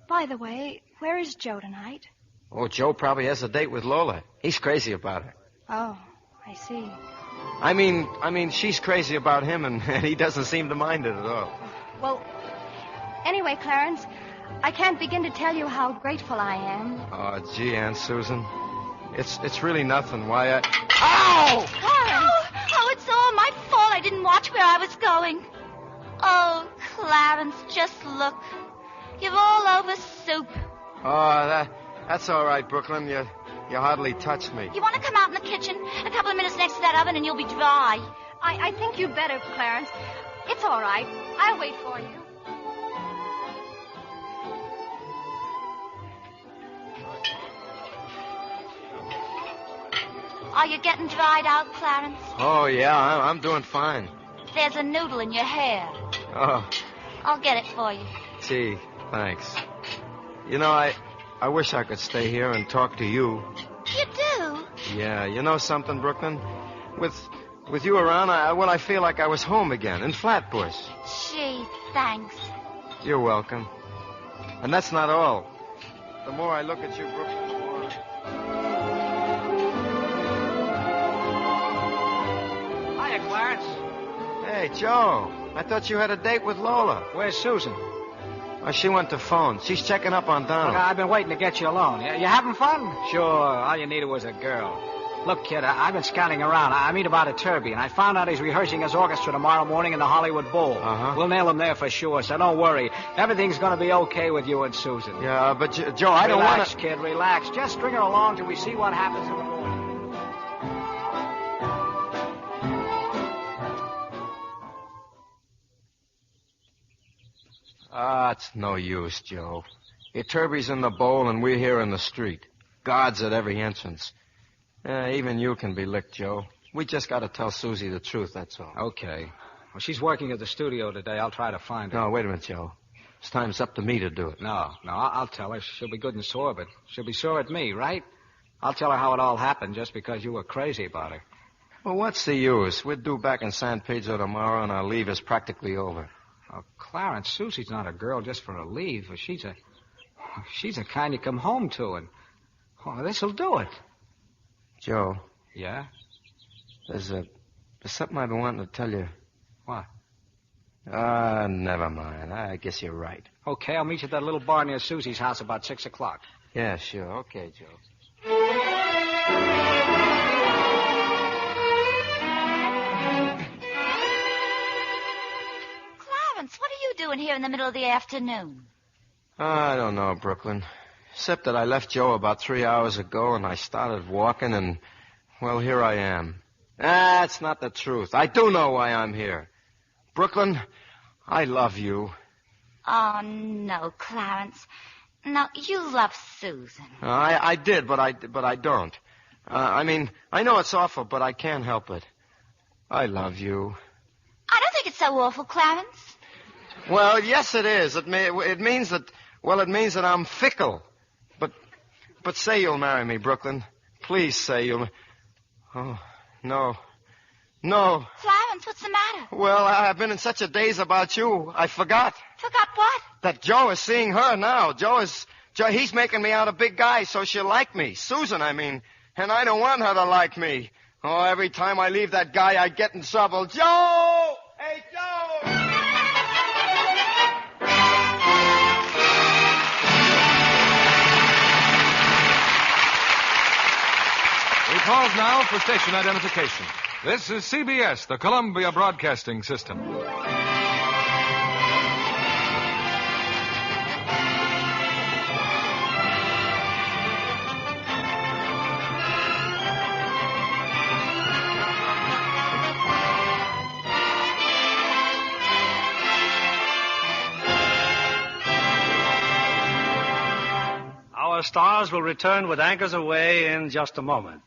[SPEAKER 22] By the way, where is Joe tonight?
[SPEAKER 19] Oh, Joe probably has a date with Lola. He's crazy about her.
[SPEAKER 22] Oh, I see.
[SPEAKER 19] I mean, she's crazy about him, and he doesn't seem to mind it at all.
[SPEAKER 22] Well, anyway, Clarence, I can't begin to tell you how grateful I am.
[SPEAKER 19] Oh, gee, Aunt Susan. It's really nothing. Why,
[SPEAKER 3] Ow! Oh, it's all my fault. I didn't watch where I was going. Oh, Clarence, just look. You're all over soup.
[SPEAKER 19] Oh, that's all right, Brooklyn. You hardly touched me.
[SPEAKER 3] You want to come out in the kitchen? A couple of minutes next to that oven and you'll be dry.
[SPEAKER 22] I think you better, Clarence. It's all right. I'll wait for you.
[SPEAKER 3] Are you getting dried out, Clarence?
[SPEAKER 19] Oh, yeah, I'm doing fine.
[SPEAKER 3] There's a noodle in your hair.
[SPEAKER 19] Oh.
[SPEAKER 3] I'll get it for you.
[SPEAKER 19] Gee, thanks. You know, I wish I could stay here and talk to you.
[SPEAKER 3] You do?
[SPEAKER 19] Yeah, you know something, Brooklyn? With you around, I feel like I was home again, in Flatbush.
[SPEAKER 3] Gee, thanks.
[SPEAKER 19] You're welcome. And that's not all. The more I look at you, Brooklyn, the more...
[SPEAKER 21] Hiya, Clarence.
[SPEAKER 19] Hey, Joe. I thought you had a date with Lola.
[SPEAKER 21] Where's Susan?
[SPEAKER 19] Oh, she went to phone. She's checking up on Donald.
[SPEAKER 21] Look, I've been waiting to get you alone. You having fun? Sure. All you needed was a girl. Look, kid, I've been scouting around. I mean about Etterby, and I found out he's rehearsing his orchestra tomorrow morning in the Hollywood Bowl. We'll nail him there for sure, so don't worry. Everything's going to be okay with you and Susan.
[SPEAKER 19] Yeah, but, Joe, I don't want to...
[SPEAKER 21] Relax, kid, relax. Just string her along till we see what happens in the morning.
[SPEAKER 19] It's no use, Joe. Etterby's in the bowl, and we're here in the street. Guards at every entrance. Even you can be licked, Joe. We just got to tell Susie the truth, that's all.
[SPEAKER 21] Okay. Well, she's working at the studio today. I'll try to find her.
[SPEAKER 19] No, wait a minute, Joe. This time's up to me to do it.
[SPEAKER 21] No, I'll tell her. She'll be good and sore, but she'll be sore at me, right? I'll tell her how it all happened just because you were crazy about her.
[SPEAKER 19] Well, what's the use? We're due back in San Pedro tomorrow, and our leave is practically over.
[SPEAKER 21] Oh, Clarence, Susie's not a girl just for a leave. She's a kind you come home to, and this'll do it.
[SPEAKER 19] Joe.
[SPEAKER 21] Yeah?
[SPEAKER 19] There's something I've been wanting to tell you.
[SPEAKER 21] What?
[SPEAKER 19] Never mind. I guess you're right.
[SPEAKER 21] Okay, I'll meet you at that little bar near Susie's house about 6 o'clock.
[SPEAKER 19] Yeah, sure. Okay, Joe.
[SPEAKER 3] Clarence, what are you doing here in the middle of the afternoon?
[SPEAKER 19] I don't know, Brooklyn. Except that I left Joe about 3 hours ago, and I started walking, and, well, here I am. That's not the truth. I do know why I'm here. Brooklyn, I love you.
[SPEAKER 3] Oh, no, Clarence. No, you love Susan.
[SPEAKER 19] I did, but I don't. I mean, I know it's awful, but I can't help it. I love you.
[SPEAKER 3] I don't think it's so awful, Clarence.
[SPEAKER 19] Well, yes, it is. It means that I'm fickle. But say you'll marry me, Brooklyn. Please say you'll. Oh, no. No.
[SPEAKER 3] Clarence, what's the matter?
[SPEAKER 19] Well, I've been in such a daze about you, I forgot.
[SPEAKER 3] Forgot what?
[SPEAKER 19] That Joe is seeing her now. He's making me out a big guy so she'll like me. Susan, I mean. And I don't want her to like me. Oh, every time I leave that guy, I get in trouble. Joe! Hey, Joe!
[SPEAKER 16] We pause now for station identification. This is CBS, the Columbia Broadcasting System.
[SPEAKER 18] Our stars will return with Anchors Aweigh in just a moment.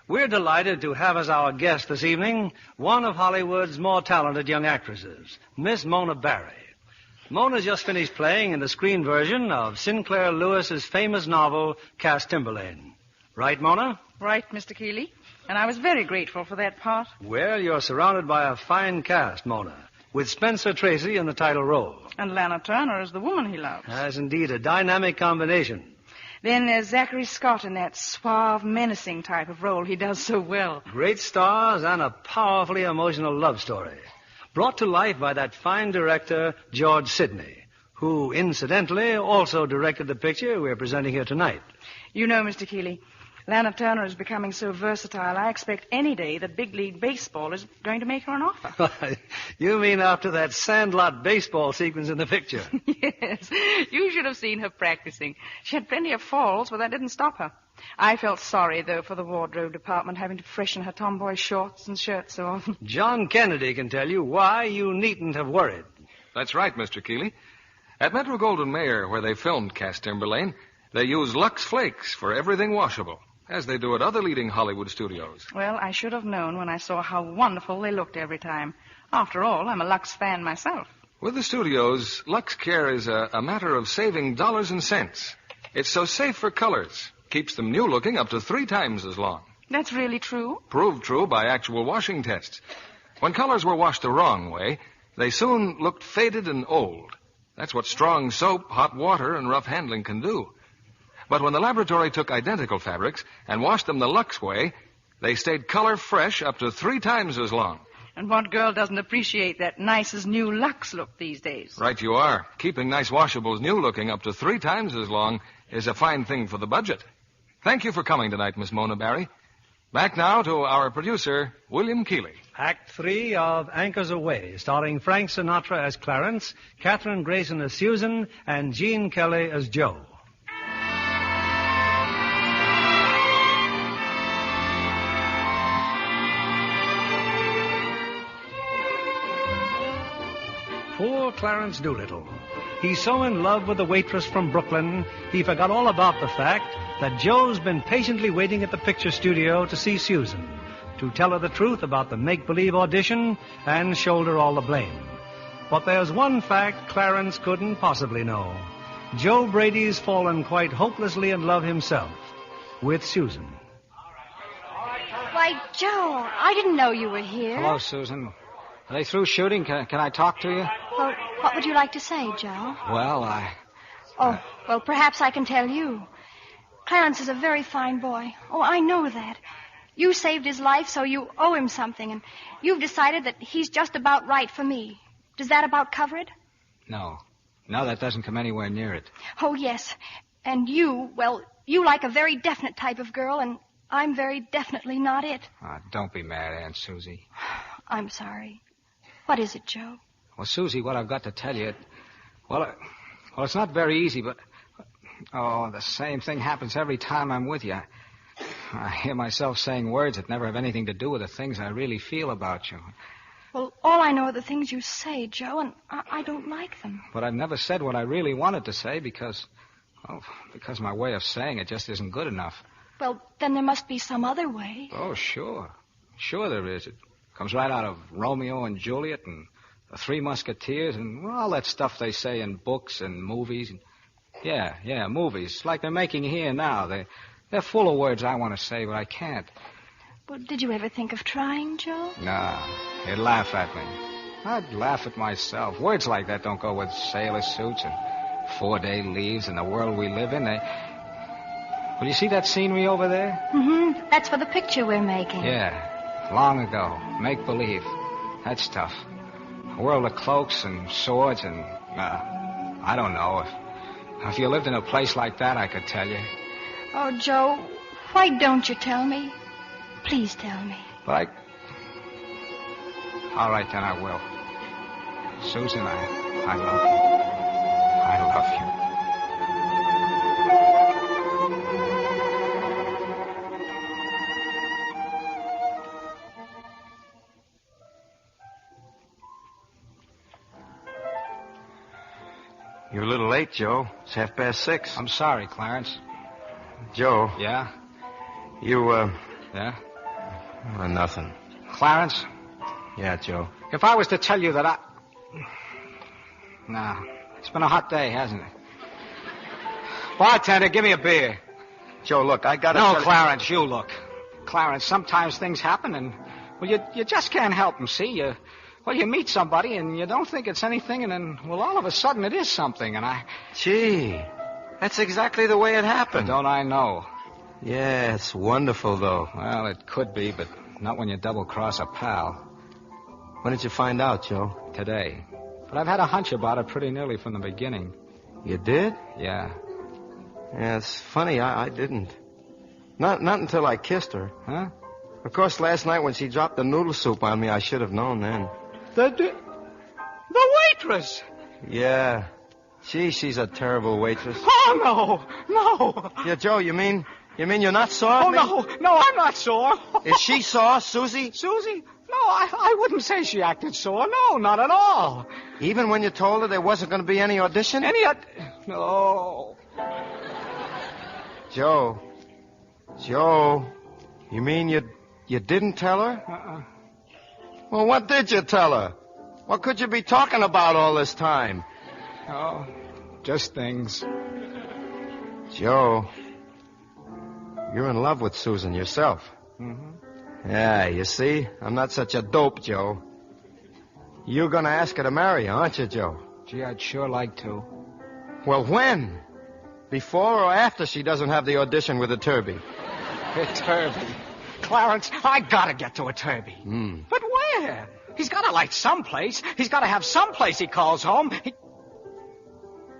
[SPEAKER 18] We're delighted to have as our guest this evening one of Hollywood's more talented young actresses, Miss Mona Barry. Mona's just finished playing in the screen version of Sinclair Lewis's famous novel, Cass Timberlane. Right, Mona?
[SPEAKER 6] Right, Mr. Keeley. And I was very grateful for that part.
[SPEAKER 18] Well, you're surrounded by a fine cast, Mona, with Spencer Tracy in the title role.
[SPEAKER 6] And Lana Turner is the woman he loves.
[SPEAKER 18] That's indeed a dynamic combination.
[SPEAKER 6] Then there's Zachary Scott in that suave, menacing type of role he does so well.
[SPEAKER 18] Great stars and a powerfully emotional love story, brought to life by that fine director, George Sidney, who, incidentally, also directed the picture we're presenting here tonight.
[SPEAKER 6] You know, Mr. Keeley, Lana Turner is becoming so versatile, I expect any day that Big League Baseball is going to make her an offer.
[SPEAKER 18] You mean after that sandlot baseball sequence in the picture?
[SPEAKER 6] Yes. You should have seen her practicing. She had plenty of falls, but that didn't stop her. I felt sorry, though, for the wardrobe department having to freshen her tomboy shorts and shirts so often.
[SPEAKER 18] John Kennedy can tell you why you needn't have worried.
[SPEAKER 16] That's right, Mr. Keeley. At Metro Goldwyn Mayer, where they filmed Cass Timberlane, they use Lux Flakes for everything washable, as they do at other leading Hollywood studios.
[SPEAKER 6] Well, I should have known when I saw how wonderful they looked every time. After all, I'm a Lux fan myself.
[SPEAKER 16] With the studios, Lux Care is a matter of saving dollars and cents. It's so safe for colors. Keeps them new looking up to 3 times as long.
[SPEAKER 6] That's really true?
[SPEAKER 16] Proved true by actual washing tests. When colors were washed the wrong way, they soon looked faded and old. That's what strong soap, hot water, and rough handling can do. But when the laboratory took identical fabrics and washed them the Lux way, they stayed color fresh up to 3 times as long.
[SPEAKER 6] And what girl doesn't appreciate that nice as new Lux look these days?
[SPEAKER 16] Right you are. Keeping nice washables new looking up to 3 times as long is a fine thing for the budget. Thank you for coming tonight, Miss Mona Barry. Back now to our producer, William Keeley.
[SPEAKER 18] Act 3 of Anchors Aweigh, starring Frank Sinatra as Clarence, Katherine Grayson as Susan, and Gene Kelly as Joe. Poor Clarence Doolittle. He's so in love with the waitress from Brooklyn, he forgot all about the fact that Joe's been patiently waiting at the picture studio to see Susan, to tell her the truth about the make-believe audition and shoulder all the blame. But there's one fact Clarence couldn't possibly know. Joe Brady's fallen quite hopelessly in love himself with Susan.
[SPEAKER 22] Why, Joe, I didn't know you were here.
[SPEAKER 21] Hello, Susan. Are they through shooting? Can I talk to you?
[SPEAKER 22] Well, what would you like to say, Joe?
[SPEAKER 21] Well,
[SPEAKER 22] well, perhaps I can tell you. Clarence is a very fine boy. Oh, I know that. You saved his life, so you owe him something, and you've decided that he's just about right for me. Does that about cover it?
[SPEAKER 21] No. No, that doesn't come anywhere near it.
[SPEAKER 22] Oh, yes. And you, well, you like a very definite type of girl, and I'm very definitely not it.
[SPEAKER 21] Don't be mad, Aunt Susie.
[SPEAKER 22] I'm sorry. What is it, Joe?
[SPEAKER 21] Well, Susie, what I've got to tell you, it's not very easy, but, the same thing happens every time I'm with you. I hear myself saying words that never have anything to do with the things I really feel about you.
[SPEAKER 22] Well, all I know are the things you say, Joe, and I don't like them.
[SPEAKER 21] But I've never said what I really wanted to say because my way of saying it just isn't good enough.
[SPEAKER 22] Well, then there must be some other way.
[SPEAKER 21] Oh, sure. Sure there is. It comes right out of Romeo and Juliet and the Three Musketeers and all that stuff they say in books and movies. Yeah, movies, like they're making here now. They're full of words I want to say, but I can't.
[SPEAKER 22] Well, did you ever think of trying, Joe?
[SPEAKER 21] Nah, they'd laugh at me. I'd laugh at myself. Words like that don't go with sailor suits and 4-day leaves and the world we live in. Well, you see that scenery over there?
[SPEAKER 22] Mm-hmm. That's for the picture we're making.
[SPEAKER 21] Yeah, long ago. Make-believe. That's tough. A world of cloaks and swords and, I don't know. If you lived in a place like that, I could tell you.
[SPEAKER 22] Oh, Joe, why don't you tell me? Please tell me.
[SPEAKER 21] But all right, then I will. Susan, I love you. I love you.
[SPEAKER 19] You're a little late, Joe. It's 6:30.
[SPEAKER 21] I'm sorry, Clarence.
[SPEAKER 19] Joe.
[SPEAKER 21] Yeah?
[SPEAKER 19] You,
[SPEAKER 21] Yeah?
[SPEAKER 19] Nothing.
[SPEAKER 21] Clarence?
[SPEAKER 19] Yeah, Joe.
[SPEAKER 21] If I was to tell you that Nah, it's been a hot day, hasn't it? Bartender, give me a beer.
[SPEAKER 19] Joe, look, I gotta...
[SPEAKER 21] No, Clarence, you look. Clarence, sometimes things happen and, well, you just can't help them, see? You meet somebody and you don't think it's anything and then, well, all of a sudden it is something and
[SPEAKER 19] Gee, that's exactly the way it happened.
[SPEAKER 21] Don't I know?
[SPEAKER 19] Yeah, it's wonderful, though.
[SPEAKER 21] Well, it could be, but not when you double-cross a pal.
[SPEAKER 19] When did you find out, Joe?
[SPEAKER 21] Today. But I've had a hunch about it pretty nearly from the beginning.
[SPEAKER 19] You did?
[SPEAKER 21] Yeah.
[SPEAKER 19] Yeah, it's funny, I didn't. Not until I kissed her.
[SPEAKER 21] Huh?
[SPEAKER 19] Of course, last night when she dropped the noodle soup on me, I should have known then.
[SPEAKER 21] The waitress!
[SPEAKER 19] Yeah. Gee, she's a terrible waitress.
[SPEAKER 21] Oh, no!
[SPEAKER 19] Yeah, Joe, you mean you're not sore at me?
[SPEAKER 21] No, I'm not sore.
[SPEAKER 19] Is she sore, Susie?
[SPEAKER 21] Susie? No, I wouldn't say she acted sore. No, not at all.
[SPEAKER 19] Even when you told her there wasn't going to be any audition?
[SPEAKER 21] No.
[SPEAKER 19] Joe, you mean you didn't tell her? Well, what did you tell her? What could you be talking about all this time?
[SPEAKER 21] Oh, just things.
[SPEAKER 19] Joe, you're in love with Susan yourself.
[SPEAKER 21] Mm-hmm.
[SPEAKER 19] Yeah, you see, I'm not such a dope, Joe. You're going to ask her to marry you, aren't you, Joe?
[SPEAKER 21] Gee, I'd sure like to.
[SPEAKER 19] Well, when? Before or after she doesn't have the audition with the Turby?
[SPEAKER 21] The Turby. Clarence, I gotta get to a Turby. But where? He's gotta light someplace. He's gotta have someplace he calls home.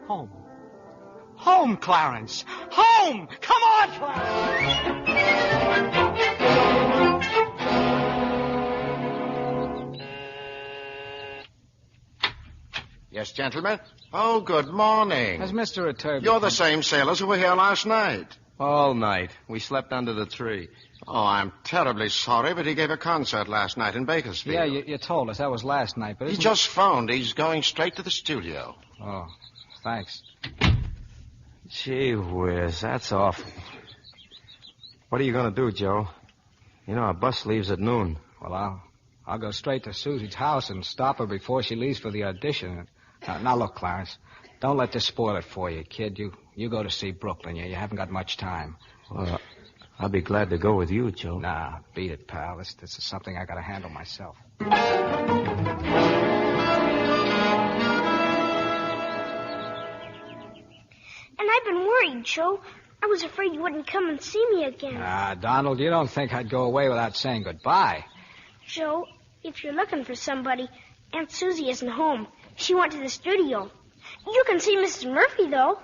[SPEAKER 21] Home. Home, Clarence. Home! Come on, Clarence!
[SPEAKER 7] Yes, gentlemen? Oh, good morning.
[SPEAKER 21] Has Mr. Turby...
[SPEAKER 7] You're the same sailors who were here last night.
[SPEAKER 19] All night. We slept under the tree.
[SPEAKER 7] Oh, I'm terribly sorry, but he gave a concert last night in Bakersfield.
[SPEAKER 21] Yeah, you told us. That was last night, but
[SPEAKER 7] he just phoned. He's going straight to the studio.
[SPEAKER 21] Oh, thanks.
[SPEAKER 19] Gee whiz, that's awful. What are you going to do, Joe? You know, our bus leaves at noon.
[SPEAKER 21] Well, I'll go straight to Susie's house and stop her before she leaves for the audition. Now look, Clarence, don't let this spoil it for you, kid. You go to see Brooklyn. You haven't got much time.
[SPEAKER 19] Well, I'll be glad to go with you, Joe.
[SPEAKER 21] Nah, beat it, pal. This is something I got to handle myself.
[SPEAKER 10] And I've been worried, Joe. I was afraid you wouldn't come and see me again.
[SPEAKER 21] Donald, you don't think I'd go away without saying goodbye.
[SPEAKER 10] Joe, if you're looking for somebody, Aunt Susie isn't home. She went to the studio. You can see Mrs. Murphy, though.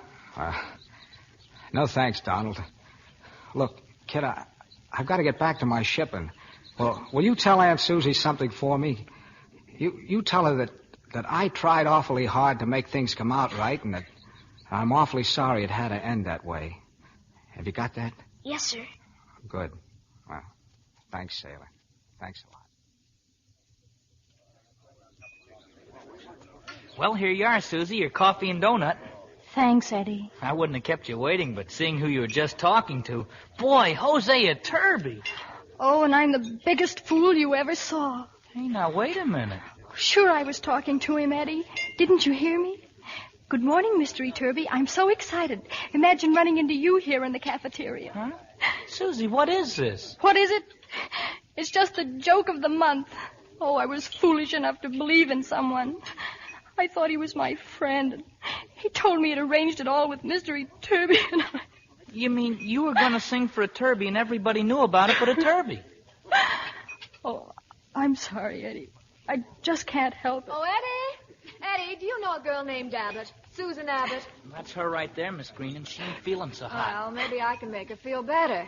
[SPEAKER 21] No thanks, Donald. Look, kid, I've got to get back to my ship and... Well, will you tell Aunt Susie something for me? You tell her that I tried awfully hard to make things come out right, and that I'm awfully sorry it had to end that way. Have you got that?
[SPEAKER 10] Yes, sir.
[SPEAKER 21] Good. Well, thanks, Sailor. Thanks a lot.
[SPEAKER 8] Well, here you are, Susie, your coffee and donut.
[SPEAKER 22] Thanks, Eddie.
[SPEAKER 8] I wouldn't have kept you waiting, but seeing who you were just talking to. Boy, Hosea Turby.
[SPEAKER 22] Oh, and I'm the biggest fool you ever saw.
[SPEAKER 8] Hey, now, wait a minute.
[SPEAKER 22] Sure I was talking to him, Eddie. Didn't you hear me? Good morning, Mr. Turby. I'm so excited. Imagine running into you here in the cafeteria.
[SPEAKER 8] Huh? Susie, what is this?
[SPEAKER 22] What is it? It's just the joke of the month. Oh, I was foolish enough to believe in someone. I thought he was my friend. And he told me he'd arranged it all with Mr. Turby. And
[SPEAKER 8] You mean you were going to sing for a Turby and everybody knew about it but a Turby?
[SPEAKER 22] Oh, I'm sorry, Eddie. I just can't help it.
[SPEAKER 12] Oh, Eddie! Eddie, do you know a girl named Abbott? Susan Abbott?
[SPEAKER 8] That's her right there, Miss Green, and she ain't feeling so hot.
[SPEAKER 12] Well, maybe I can make her feel better.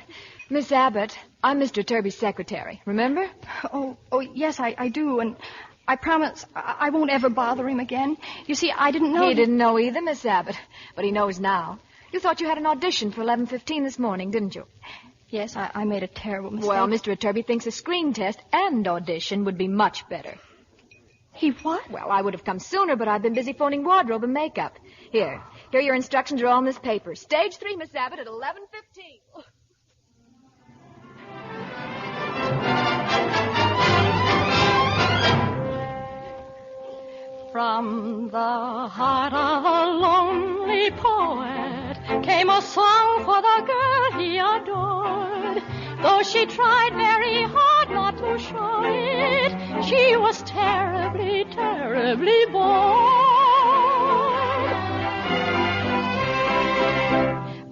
[SPEAKER 12] Miss Abbott, I'm Mr. Turby's secretary. Remember?
[SPEAKER 22] Oh, yes, I do, and I promise I won't ever bother him again. You see, I didn't know...
[SPEAKER 12] He didn't know either, Miss Abbott, but he knows now. You thought you had an audition for 11:15 this morning, didn't you?
[SPEAKER 22] Yes, I made a terrible mistake.
[SPEAKER 12] Well, Mr. Turby thinks a screen test and audition would be much better.
[SPEAKER 22] He what?
[SPEAKER 12] Well, I would have come sooner, but I've been busy phoning wardrobe and makeup. Here, your instructions are all in this paper. Stage 3, Miss Abbott, at 11:15.
[SPEAKER 13] From the heart of a lonely poet came a song for the girl he adored. Though she tried very hard not to show it, she was terribly, terribly bored.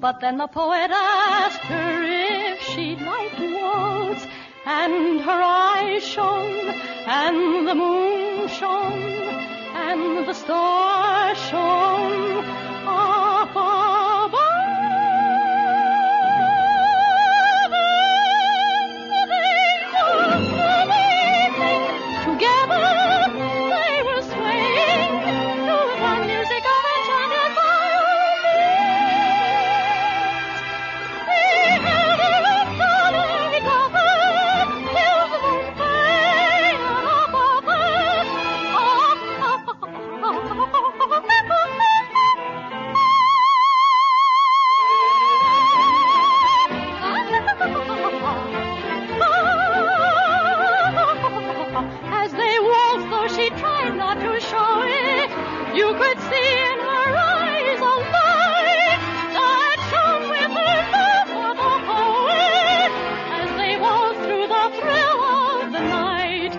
[SPEAKER 13] But then the poet asked her if she'd like to waltz, and her eyes shone, and the moon shone, and the stars shone up above. And they were together, they were swaying to the music of enchanted violins. He held her up the night of her, till the moon faded above As they waltzed, though she tried not to show it, you could see in her eyes a light that shone with her love for the poet as they waltzed through the thrill of the night.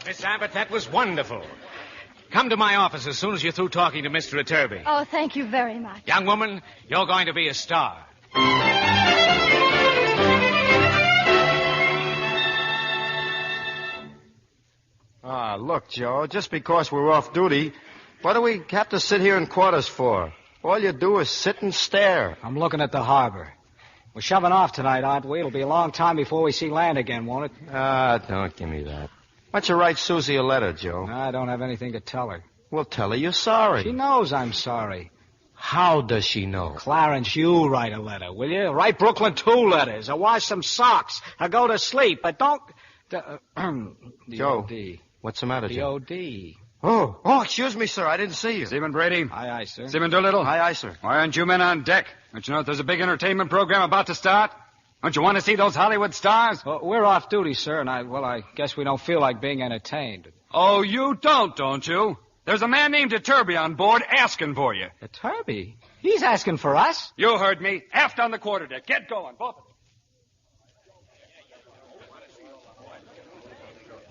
[SPEAKER 7] Miss Abbott, that was wonderful. Come to my office as soon as you're through talking to Mr. Turby.
[SPEAKER 22] Oh, thank you very much.
[SPEAKER 7] Young woman, you're going to be a star.
[SPEAKER 19] Ah, look, Joe, just because we're off duty, what do we have to sit here in quarters for? All you do is sit and stare.
[SPEAKER 21] I'm looking at the harbor. We're shoving off tonight, aren't we? It'll be a long time before we see land again, won't it?
[SPEAKER 19] Ah, don't give me that. Why don't you write Susie a letter, Joe?
[SPEAKER 21] I don't have anything to tell her.
[SPEAKER 19] Well, tell her you're sorry.
[SPEAKER 21] She knows I'm sorry.
[SPEAKER 19] How does she know?
[SPEAKER 21] Clarence, you write a letter, will you? Write Brooklyn 2 letters, or wash some socks, or go to sleep, but don't...
[SPEAKER 19] Joe,
[SPEAKER 21] D-O-D.
[SPEAKER 19] what's the matter, Joe?
[SPEAKER 21] D-O-D.
[SPEAKER 19] Oh, excuse me, sir. I didn't see you.
[SPEAKER 23] Seaman Brady.
[SPEAKER 21] Aye, sir.
[SPEAKER 23] Seaman Doolittle.
[SPEAKER 19] Aye, sir.
[SPEAKER 23] Why aren't you men on deck? Don't you know that there's a big entertainment program about to start? Don't you want to see those Hollywood stars?
[SPEAKER 21] Well, we're off duty, sir, and I guess we don't feel like being entertained.
[SPEAKER 23] Oh, you don't you? There's a man named Turby on board asking for you.
[SPEAKER 21] Turby? He's asking for us?
[SPEAKER 23] You heard me. Aft on the quarterdeck. Get going, both of you.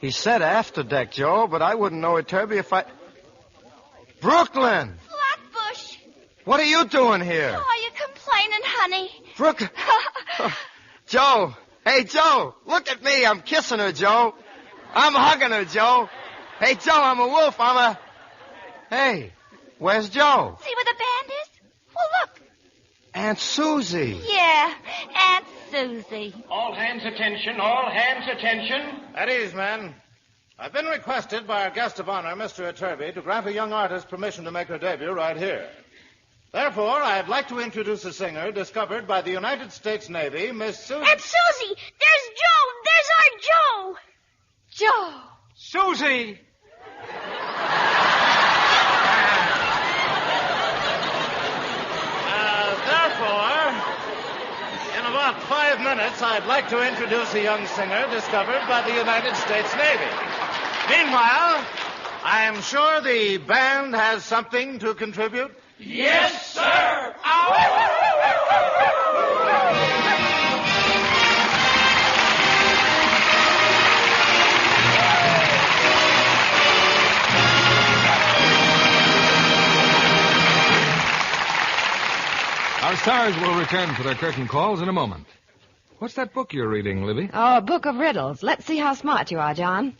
[SPEAKER 19] He said after deck, Joe, but I wouldn't know it, Turby, if I... Brooklyn!
[SPEAKER 3] Flatbush!
[SPEAKER 19] What are you doing here?
[SPEAKER 3] Oh, are you complaining, honey?
[SPEAKER 19] Brooke. Joe. Hey, Joe. Look at me. I'm kissing her, Joe. I'm hugging her, Joe. Hey, Joe, I'm a wolf. Hey, where's Joe?
[SPEAKER 3] See where the band is? Well, look.
[SPEAKER 19] Aunt Susie.
[SPEAKER 3] Yeah, Aunt Susie.
[SPEAKER 5] All hands attention, all hands attention. At ease, men. I've been requested by our guest of honor, Mr. Etterby, to grant a young artist permission to make her debut right here. Therefore, I'd like to introduce a singer discovered by the United States Navy, Miss Susie.
[SPEAKER 10] Aunt Susie! There's Joe! There's our Joe!
[SPEAKER 3] Joe!
[SPEAKER 5] Susie! Therefore, in about 5 minutes, I'd like to introduce a young singer discovered by the United States Navy. Meanwhile, I'm sure the band has something to contribute.
[SPEAKER 14] Yes, sir.
[SPEAKER 16] Our stars will return for their curtain calls in a moment. What's that book you're reading, Libby?
[SPEAKER 1] Oh, a book of riddles. Let's see how smart you are, John.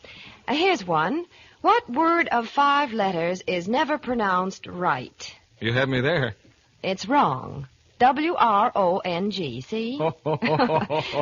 [SPEAKER 1] Here's one. What word of 5 letters is never pronounced right?
[SPEAKER 16] You have me there.
[SPEAKER 1] It's wrong. W-R-O-N-G, see?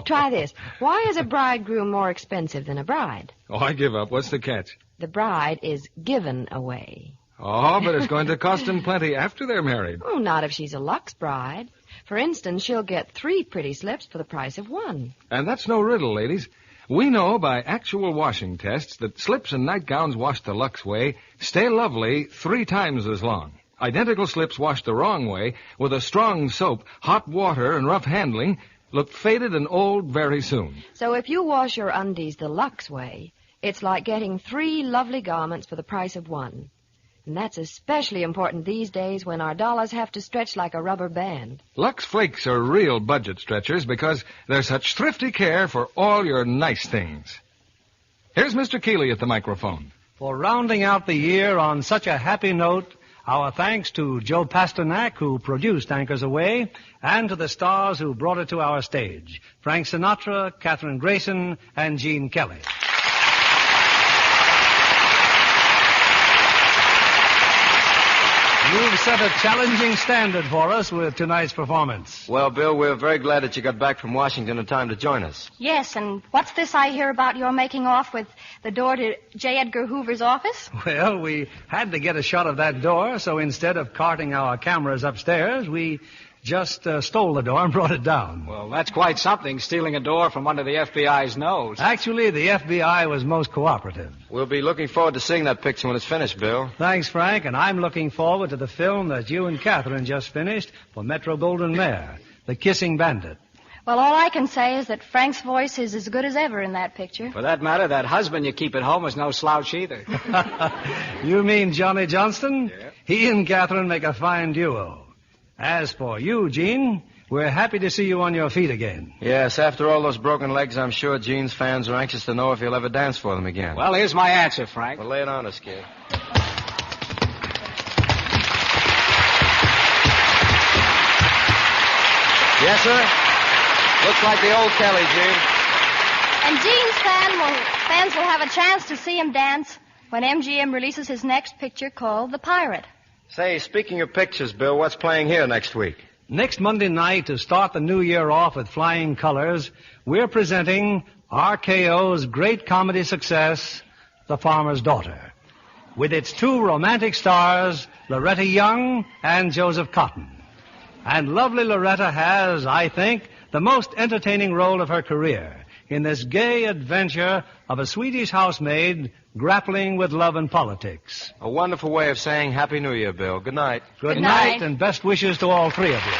[SPEAKER 1] Try this. Why is a bridegroom more expensive than a bride?
[SPEAKER 16] Oh, I give up. What's the catch?
[SPEAKER 1] The bride is given away.
[SPEAKER 16] Oh, but it's going to cost them plenty after they're married.
[SPEAKER 1] Oh, not if she's a Lux bride. For instance, she'll get 3 pretty slips for the price of 1.
[SPEAKER 16] And that's no riddle, ladies. We know by actual washing tests that slips and nightgowns washed the Lux way stay lovely 3 times as long. Identical slips washed the wrong way with a strong soap, hot water, and rough handling look faded and old very soon.
[SPEAKER 1] So if you wash your undies the Lux way, it's like getting 3 lovely garments for the price of 1. And that's especially important these days when our dollars have to stretch like a rubber band.
[SPEAKER 16] Lux Flakes are real budget stretchers because they're such thrifty care for all your nice things. Here's Mr. Keeley at the microphone.
[SPEAKER 18] For rounding out the year on such a happy note, our thanks to Joe Pasternak, who produced Anchors Aweigh, and to the stars who brought it to our stage, Frank Sinatra, Katherine Grayson, and Gene Kelly. You've set a challenging standard for us with tonight's performance.
[SPEAKER 19] Well, Bill, we're very glad that you got back from Washington in time to join us.
[SPEAKER 22] Yes, and what's this I hear about your making off with the door to J. Edgar Hoover's office?
[SPEAKER 18] Well, we had to get a shot of that door, so instead of carting our cameras upstairs, we just stole the door and brought it down.
[SPEAKER 21] Well, that's quite something, stealing a door from under the FBI's nose.
[SPEAKER 18] Actually, the FBI was most cooperative.
[SPEAKER 19] We'll be looking forward to seeing that picture when it's finished, Bill.
[SPEAKER 18] Thanks, Frank, and I'm looking forward to the film that you and Catherine just finished for Metro Goldwyn Mayer, The Kissing Bandit.
[SPEAKER 22] Well, all I can say is that Frank's voice is as good as ever in that picture.
[SPEAKER 21] For that matter, that husband you keep at home is no slouch either.
[SPEAKER 18] You mean Johnny Johnston? Yeah. He and Catherine make a fine duo. As for you, Gene, we're happy to see you on your feet again.
[SPEAKER 19] Yes, after all those broken legs, I'm sure Gene's fans are anxious to know if he'll ever dance for them again.
[SPEAKER 21] Well, here's my answer, Frank.
[SPEAKER 19] Well, lay it on us, kid. Yes, sir? Looks like the old Kelly, Gene.
[SPEAKER 22] And Gene's fans will have a chance to see him dance when MGM releases his next picture called The Pirate.
[SPEAKER 19] Say, speaking of pictures, Bill, what's playing here next week?
[SPEAKER 18] Next Monday night, to start the new year off with flying colors, we're presenting RKO's great comedy success, The Farmer's Daughter, with its 2 romantic stars, Loretta Young and Joseph Cotton. And lovely Loretta has, I think, the most entertaining role of her career in this gay adventure of a Swedish housemaid grappling with love and politics.
[SPEAKER 19] A wonderful way of saying Happy New Year, Bill. Good night.
[SPEAKER 18] Good night, and best wishes to all 3 of you.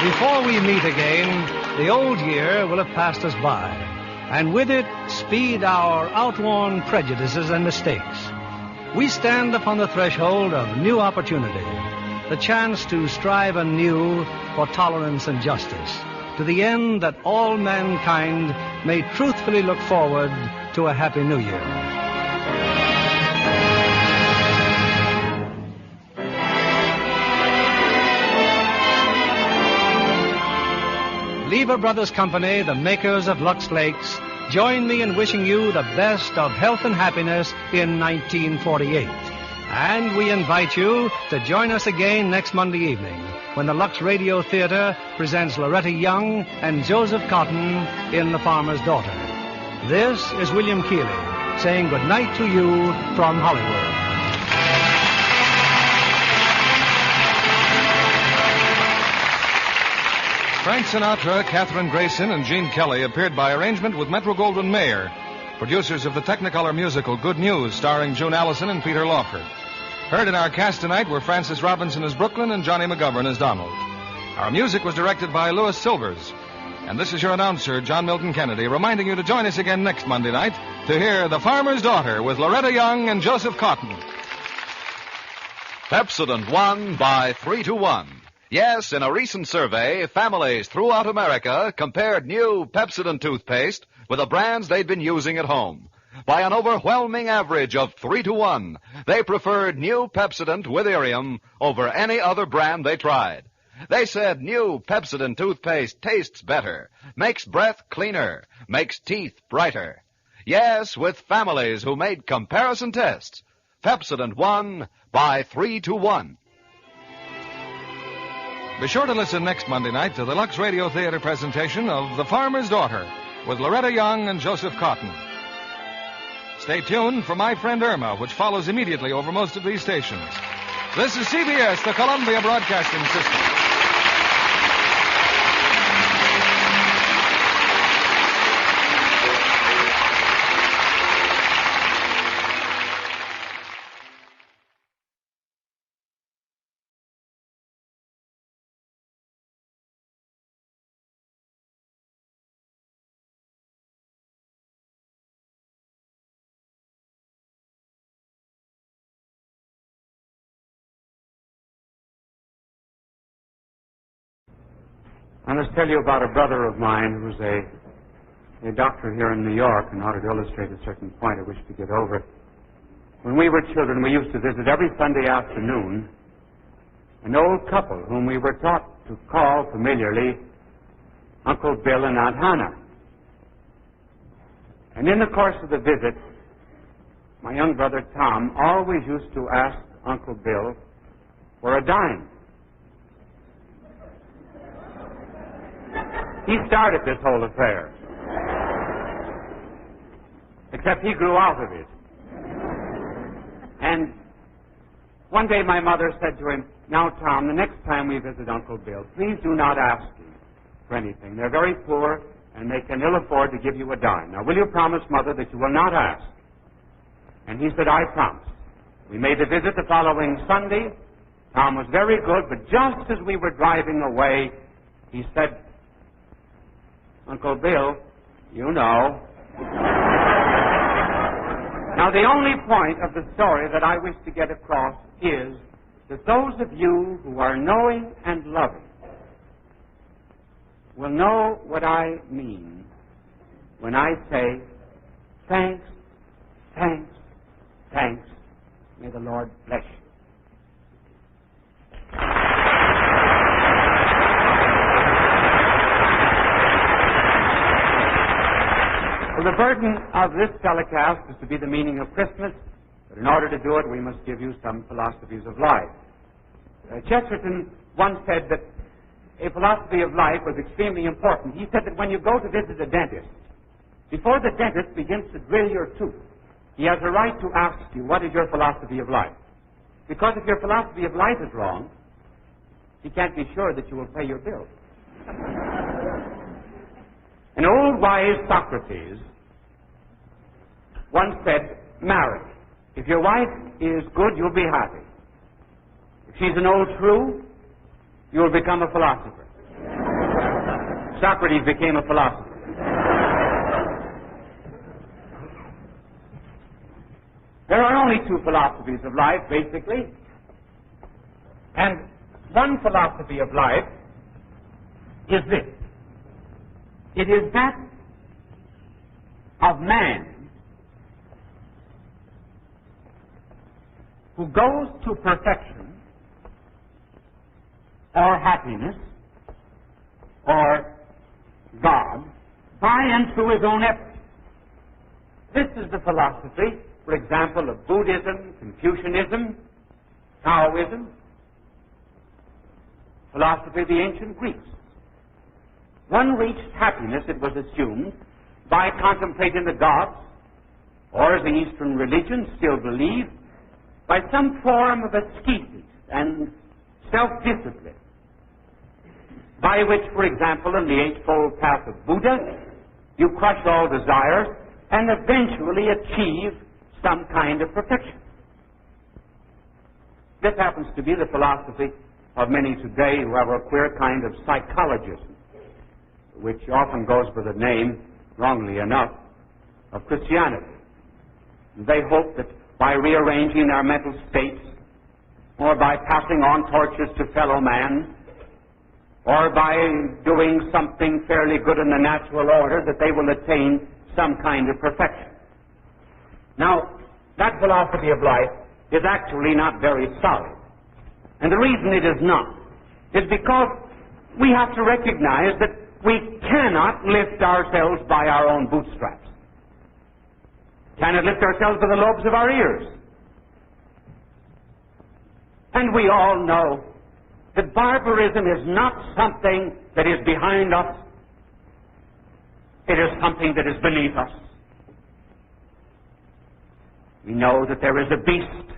[SPEAKER 18] Before we meet again, the old year will have passed us by, and with it speed our outworn prejudices and mistakes. We stand upon the threshold of new opportunity, the chance to strive anew for tolerance and justice, to the end that all mankind may truthfully look forward to a happy new year. Lever Brothers Company, the makers of Lux Flakes, join me in wishing you the best of health and happiness in 1948. And we invite you to join us again next Monday evening when the Lux Radio Theater presents Loretta Young and Joseph Cotton in The Farmer's Daughter. This is William Keighley saying good night to you from Hollywood.
[SPEAKER 16] Frank Sinatra, Katherine Grayson, and Gene Kelly appeared by arrangement with Metro-Goldwyn-Mayer, producers of the Technicolor musical Good News, starring June Allison and Peter Lawford. Heard in our cast tonight were Francis Robinson as Brooklyn and Johnny McGovern as Donald. Our music was directed by Louis Silvers. And this is your announcer, John Milton Kennedy, reminding you to join us again next Monday night to hear The Farmer's Daughter with Loretta Young and Joseph Cotton.
[SPEAKER 9] Pepsodent won by 3-1. Yes, in a recent survey, families throughout America compared new Pepsodent toothpaste with the brands they'd been using at home. By an overwhelming average of 3-1, they preferred new Pepsodent with Irium over any other brand they tried. They said new Pepsodent toothpaste tastes better, makes breath cleaner, makes teeth brighter. Yes, with families who made comparison tests, Pepsodent won by 3-1.
[SPEAKER 16] Be sure to listen next Monday night to the Lux Radio Theater presentation of The Farmer's Daughter with Loretta Young and Joseph Cotton. Stay tuned for My Friend Irma, which follows immediately over most of these stations. This is CBS, the Columbia Broadcasting System.
[SPEAKER 11] I must tell you about a brother of mine who's a doctor here in New York, in order to illustrate a certain point I wish to get over. When we were children, we used to visit every Sunday afternoon an old couple whom we were taught to call familiarly Uncle Bill and Aunt Hannah. And in the course of the visit, my young brother Tom always used to ask Uncle Bill for a dime. He started this whole affair. Except he grew out of it. And one day my mother said to him, "Now, Tom, the next time we visit Uncle Bill, please do not ask him for anything. They're very poor, and they can ill afford to give you a dime. Now, will you promise, Mother, that you will not ask?" And he said, "I promise." We made the visit the following Sunday. Tom was very good, but just as we were driving away, he said, "Uncle Bill, you know." Now, the only point of the story that I wish to get across is that those of you who are knowing and loving will know what I mean when I say, thanks, thanks, thanks. May the Lord bless you. Well, the burden of this telecast is to be the meaning of Christmas, but in order to do it, we must give you some philosophies of life. Chesterton once said that a philosophy of life was extremely important. He said that when you go to visit a dentist, before the dentist begins to drill your tooth, he has a right to ask you, what is your philosophy of life? Because if your philosophy of life is wrong, he can't be sure that you will pay your bill. An old wise Socrates once said, marry. If your wife is good, you'll be happy. If she's an old shrew, you'll become a philosopher. Socrates became a philosopher. There are only two philosophies of life, basically. And one philosophy of life is this. It is that of man who goes to perfection or happiness or God by and through his own effort. This is the philosophy, for example, of Buddhism, Confucianism, Taoism, philosophy of the ancient Greeks. One reached happiness, it was assumed, by contemplating the gods, or as the Eastern religions still believe, by some form of ascesis and self-discipline, by which, for example, in the Eightfold Path of Buddha, you crush all desires and eventually achieve some kind of perfection. This happens to be the philosophy of many today who have a queer kind of psychologism, which often goes by the name, wrongly enough, of Christianity. They hope that by rearranging their mental states, or by passing on torches to fellow man, or by doing something fairly good in the natural order, that they will attain some kind of perfection. Now, that philosophy of life is actually not very solid. And the reason it is not is because we have to recognize that we cannot lift ourselves by our own bootstraps. Cannot lift ourselves by the lobes of our ears. And we all know that barbarism is not something that is behind us. It is something that is beneath us. We know that there is a beast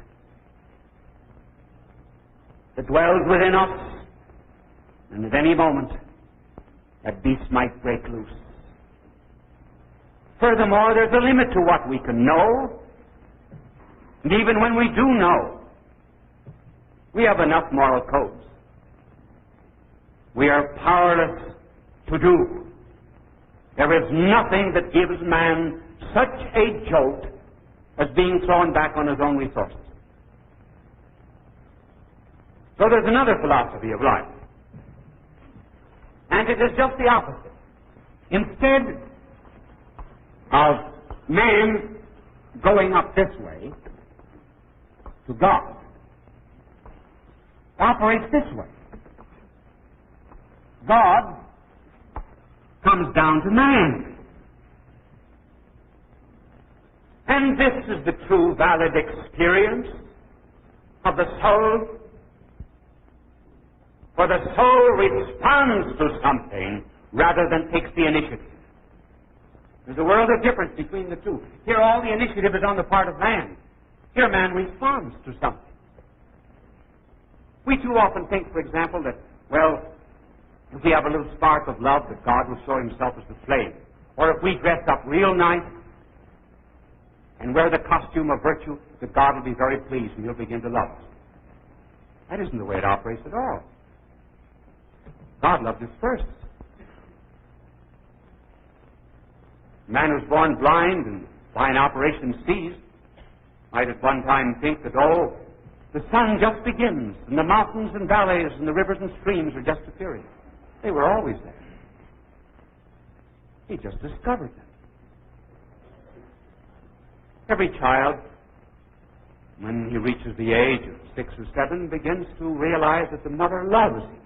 [SPEAKER 11] that dwells within us, and at any moment that beast might break loose. Furthermore, there's a limit to what we can know, and even when we do know, we have enough moral codes. We are powerless to do. There is nothing that gives man such a jolt as being thrown back on his own resources. So there's another philosophy of life. And it is just the opposite. Instead of man going up this way to God, operates this way. God comes down to man. And this is the true valid experience of the soul. For the soul responds to something rather than takes the initiative. There's a world of difference between the two. Here all the initiative is on the part of man. Here man responds to something. We too often think, for example, that, well, if we have a little spark of love, that God will show himself as the flame. Or if we dress up real nice and wear the costume of virtue, that God will be very pleased and he'll begin to love us. That isn't the way it operates at all. God loved us first. Man who was born blind and by an operation seized might at one time think that, oh, the sun just begins, and the mountains and valleys and the rivers and streams are just appearing. They were always there. He just discovered them. Every child, when he reaches the age of 6 or 7, begins to realize that the mother loves him.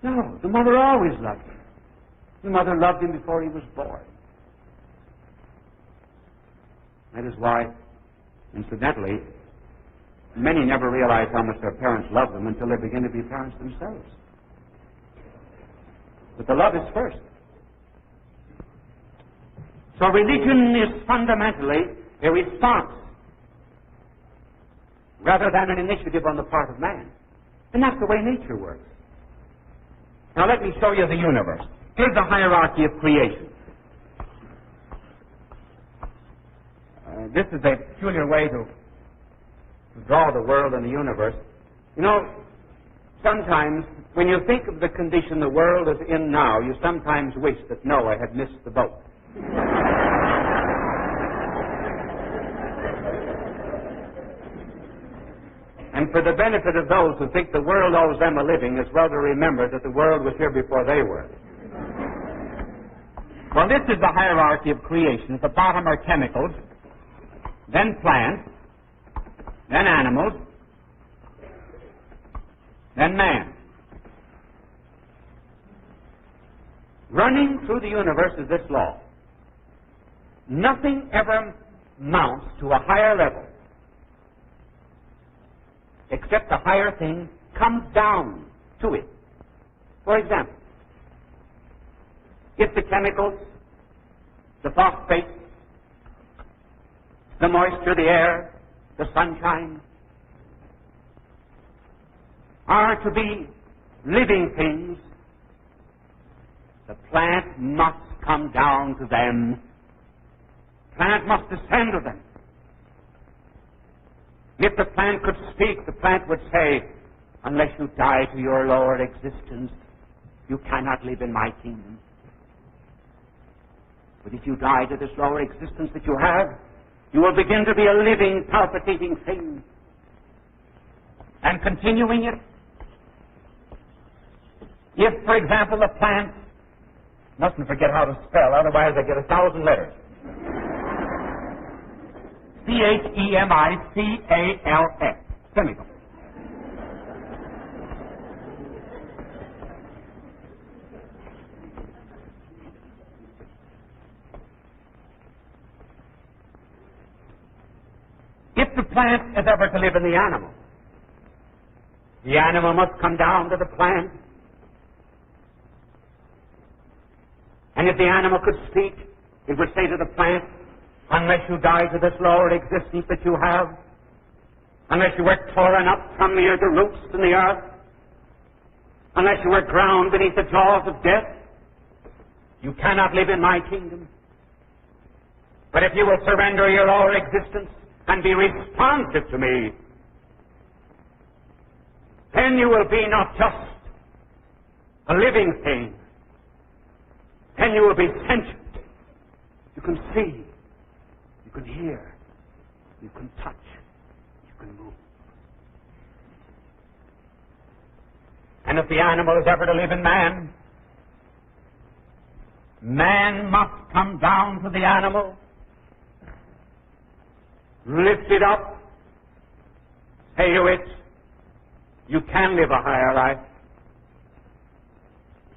[SPEAKER 11] No, the mother always loved him. The mother loved him before he was born. That is why, incidentally, many never realize how much their parents love them until they begin to be parents themselves. But the love is first. So religion is fundamentally a response rather than an initiative on the part of man. And that's the way nature works. Now let me show you the universe. Here's the hierarchy of creation. This is a peculiar way to draw the world and the universe. You know, sometimes when you think of the condition the world is in now, you sometimes wish that Noah had missed the boat. And for the benefit of those who think the world owes them a living, it's well to remember that the world was here before they were. Well, this is the hierarchy of creation. At the bottom are chemicals, then plants, then animals, then man. Running through the universe is this law. Nothing ever mounts to a higher level except the higher thing comes down to it. For example, if the chemicals, the phosphates, the moisture, the air, the sunshine are to be living things, the plant must come down to them. Plant must descend to them. If the plant could speak, the plant would say, unless you die to your lower existence, you cannot live in my kingdom. But if you die to this lower existence that you have, you will begin to be a living, palpitating thing. And continuing it, if, for example, the plant, mustn't forget how to spell, otherwise I get 1,000 letters. Chemicals. Chemical. If the plant is ever to live in the animal must come down to the plant. And if the animal could speak, it would say to the plant, unless you die to this lower existence that you have, unless you were torn up from the roots in the earth, unless you were drowned beneath the jaws of death, you cannot live in my kingdom. But if you will surrender your lower existence and be responsive to me, then you will be not just a living thing, then you will be sentient. You can see, you can hear, you can touch, you can move. And if the animal is ever to live in man, man must come down to the animal, lift it up, say to it, you can live a higher life.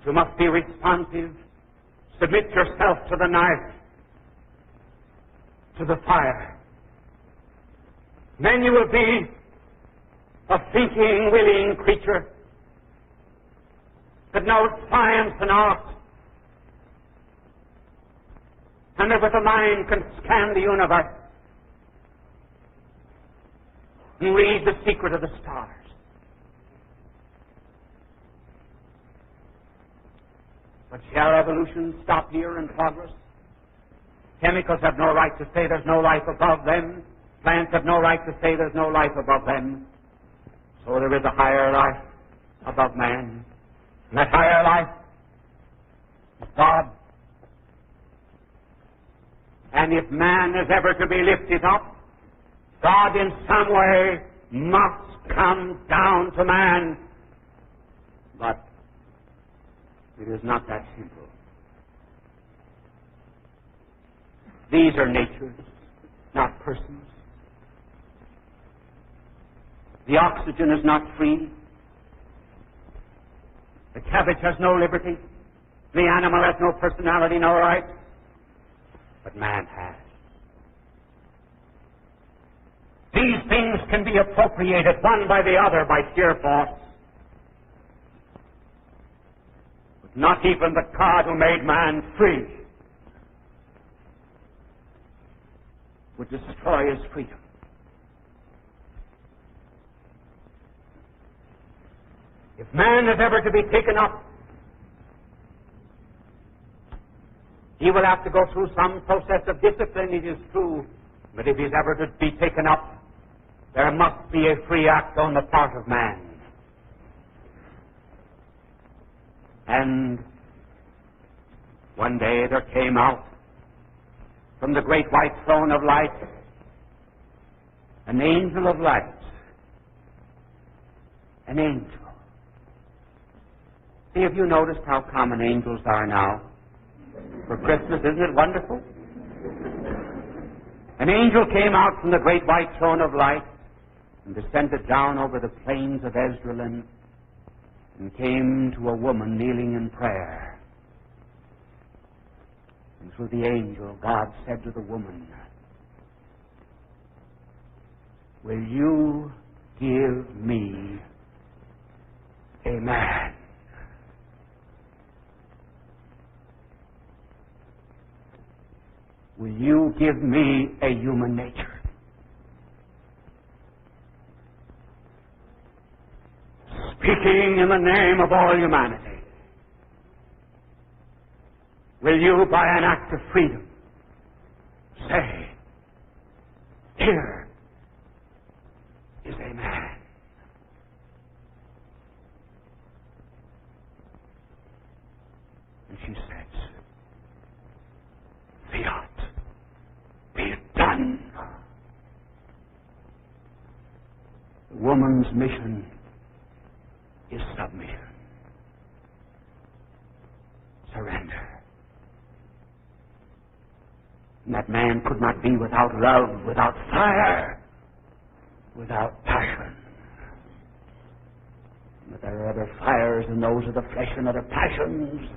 [SPEAKER 11] You must be responsive. Submit yourself to the knife, to the fire. Then you will be a thinking, willing creature that knows science and art, and that with a mind can scan the universe and read the secret of the stars. But shall evolution stop here in progress? Chemicals have no right to say there's no life above them. Plants have no right to say there's no life above them. So there is a higher life above man. And that higher life is God. And if man is ever to be lifted up, God in some way must come down to man. But it is not that simple. These are natures, not persons. The oxygen is not free. The cabbage has no liberty. The animal has no personality, no rights. But man has. These things can be appropriated one by the other by sheer force. But not even the God who made man free would destroy his freedom. If man is ever to be taken up, he will have to go through some process of discipline, it is true. But if he's ever to be taken up, there must be a free act on the part of man. And one day there came out from the great white throne of light an angel of light. An angel. See, have you noticed how common angels are now? For Christmas, isn't it wonderful? An angel came out from the great white throne of light and descended down over the plains of Esdraelon and came to a woman kneeling in prayer. through the angel, God said to the woman, will you give me a man? Will you give me a human nature? Speaking in the name of all humanity, will you, by an act of freedom, say, here is a man? And she says, fiat, be it done. The woman's mission is submission. Surrender. And that man could not be without love, without fire, without passion. But there are other fires than those of the flesh and other passions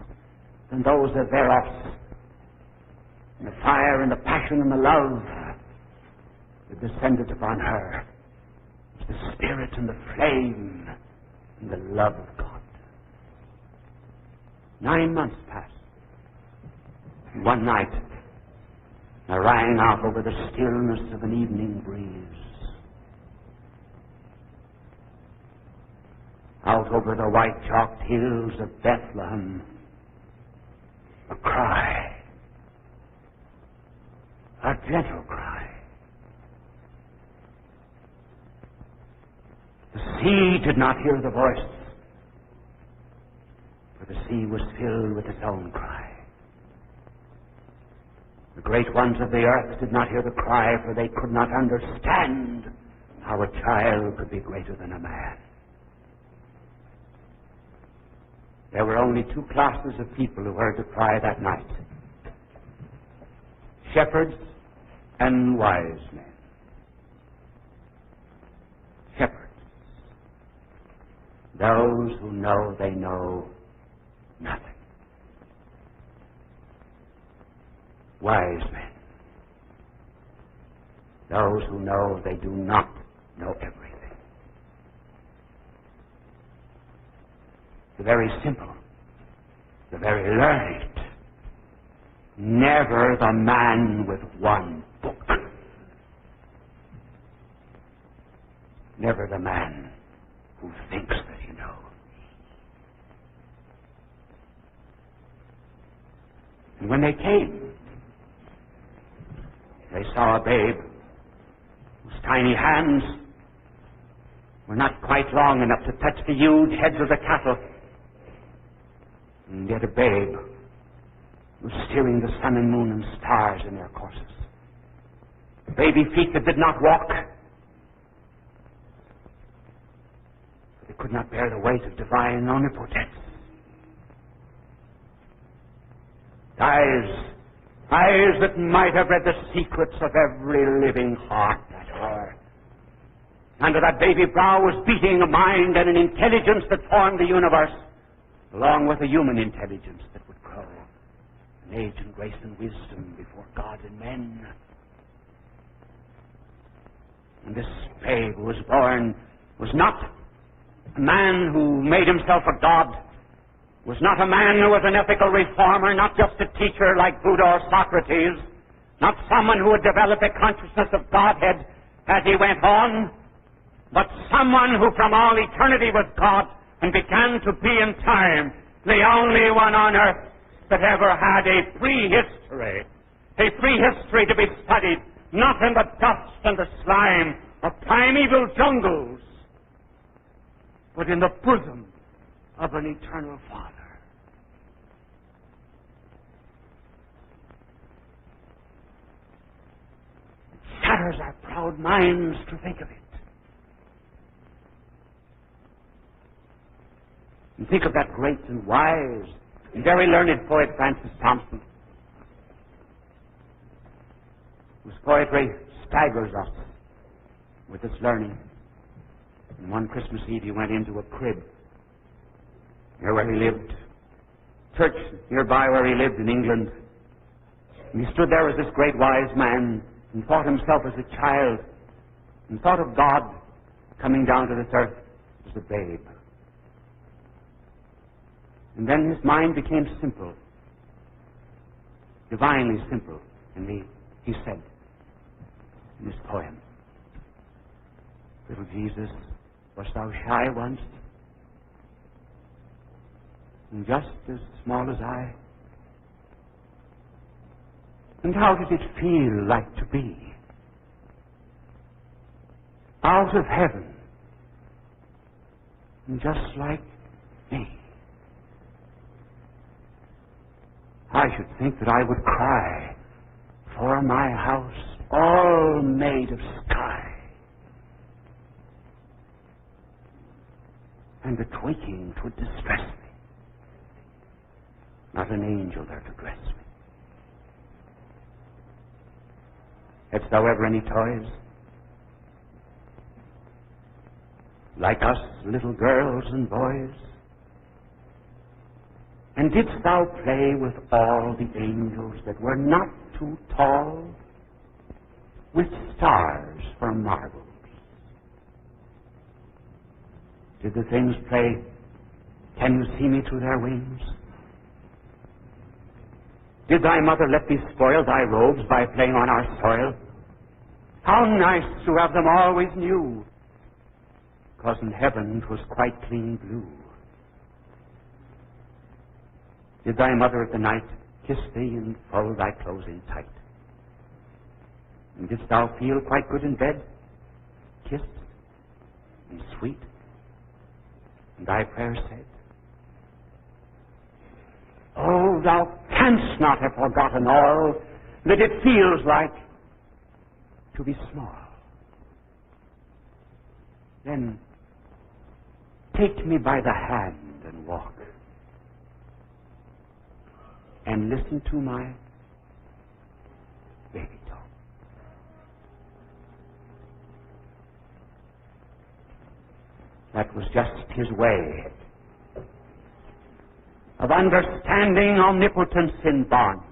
[SPEAKER 11] than those of Eros. And the fire and the passion and the love that descended upon her was the spirit and the flame and the love of God. 9 months passed. And one night, there rang out over the stillness of an evening breeze, out over the white-chalked hills of Bethlehem, a cry, a gentle cry. The sea did not hear the voice, for the sea was filled with its own cry. The great ones of the earth did not hear the cry, for they could not understand how a child could be greater than a man. There were only 2 classes of people who heard the cry that night: shepherds and wise men. Shepherds, those who know they know nothing. Wise men, those who know they do not know everything. The very simple, the very learned, never the man with one book. Never the man who thinks that he knows. And when they came, they saw a babe whose tiny hands were not quite long enough to touch the huge heads of the cattle, and yet a babe who was steering the sun and moon and stars in their courses. Baby feet that did not walk, but they could not bear the weight of divine omnipotence. Eyes that might have read the secrets of every living heart that hour. Under that baby brow was beating a mind and an intelligence that formed the universe, along with a human intelligence that would grow in age and grace and wisdom before God and men. And this babe who was born was not a man who made himself a god, was not a man who was an ethical reformer, not just a teacher like Buddha or Socrates, not someone who would develop a consciousness of Godhead as he went on, but someone who from all eternity was God and began to be in time, the only one on earth that ever had a prehistory to be studied, not in the dust and the slime of primeval jungles, but in the bosom of an eternal Father. It shatters our proud minds to think of it. And think of that great and wise and very learned poet Francis Thompson, whose poetry staggers us with its learning. And one Christmas Eve he went into a crib near where he lived, church nearby where he lived in England, And he stood there as this great wise man and thought himself as a child and thought of God coming down to this earth as a babe. And then his mind became simple, divinely simple. And he said in his poem, "Little Jesus, wast thou shy once? And just as small as I? And how did it feel like to be out of heaven and just like me? I should think that I would cry for my house all made of sky, and at waking 'twould distress me, not an angel there to dress me. Hadst thou ever any toys? Like us, little girls and boys? And didst thou play with all the angels that were not too tall, with stars for marbles? Did the things play, "Can you see me through their wings"? Did thy mother let thee spoil thy robes by playing on our soil? How nice to have them always new, 'cause in heaven 'twas quite clean blue. Did thy mother at the night kiss thee and fold thy clothes in tight? And didst thou feel quite good in bed, kissed and sweet, and thy prayer said? Oh, thou canst not have forgotten all that it feels like to be small. Then take me by the hand and walk, and listen to my baby talk. That was just his way of understanding omnipotence in bonds,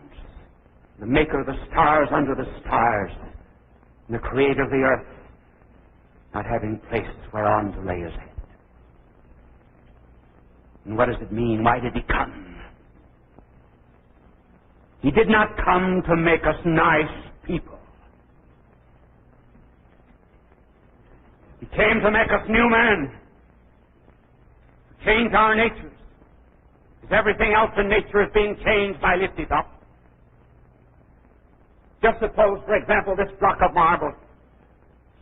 [SPEAKER 11] the maker of the stars under the stars, and the creator of the earth, not having place whereon to lay his head. And what does it mean? Why did he come? He did not come to make us nice people. He came to make us new men, to change our natures, as everything else in nature is being changed by lifting up. Just suppose, for example, this block of marble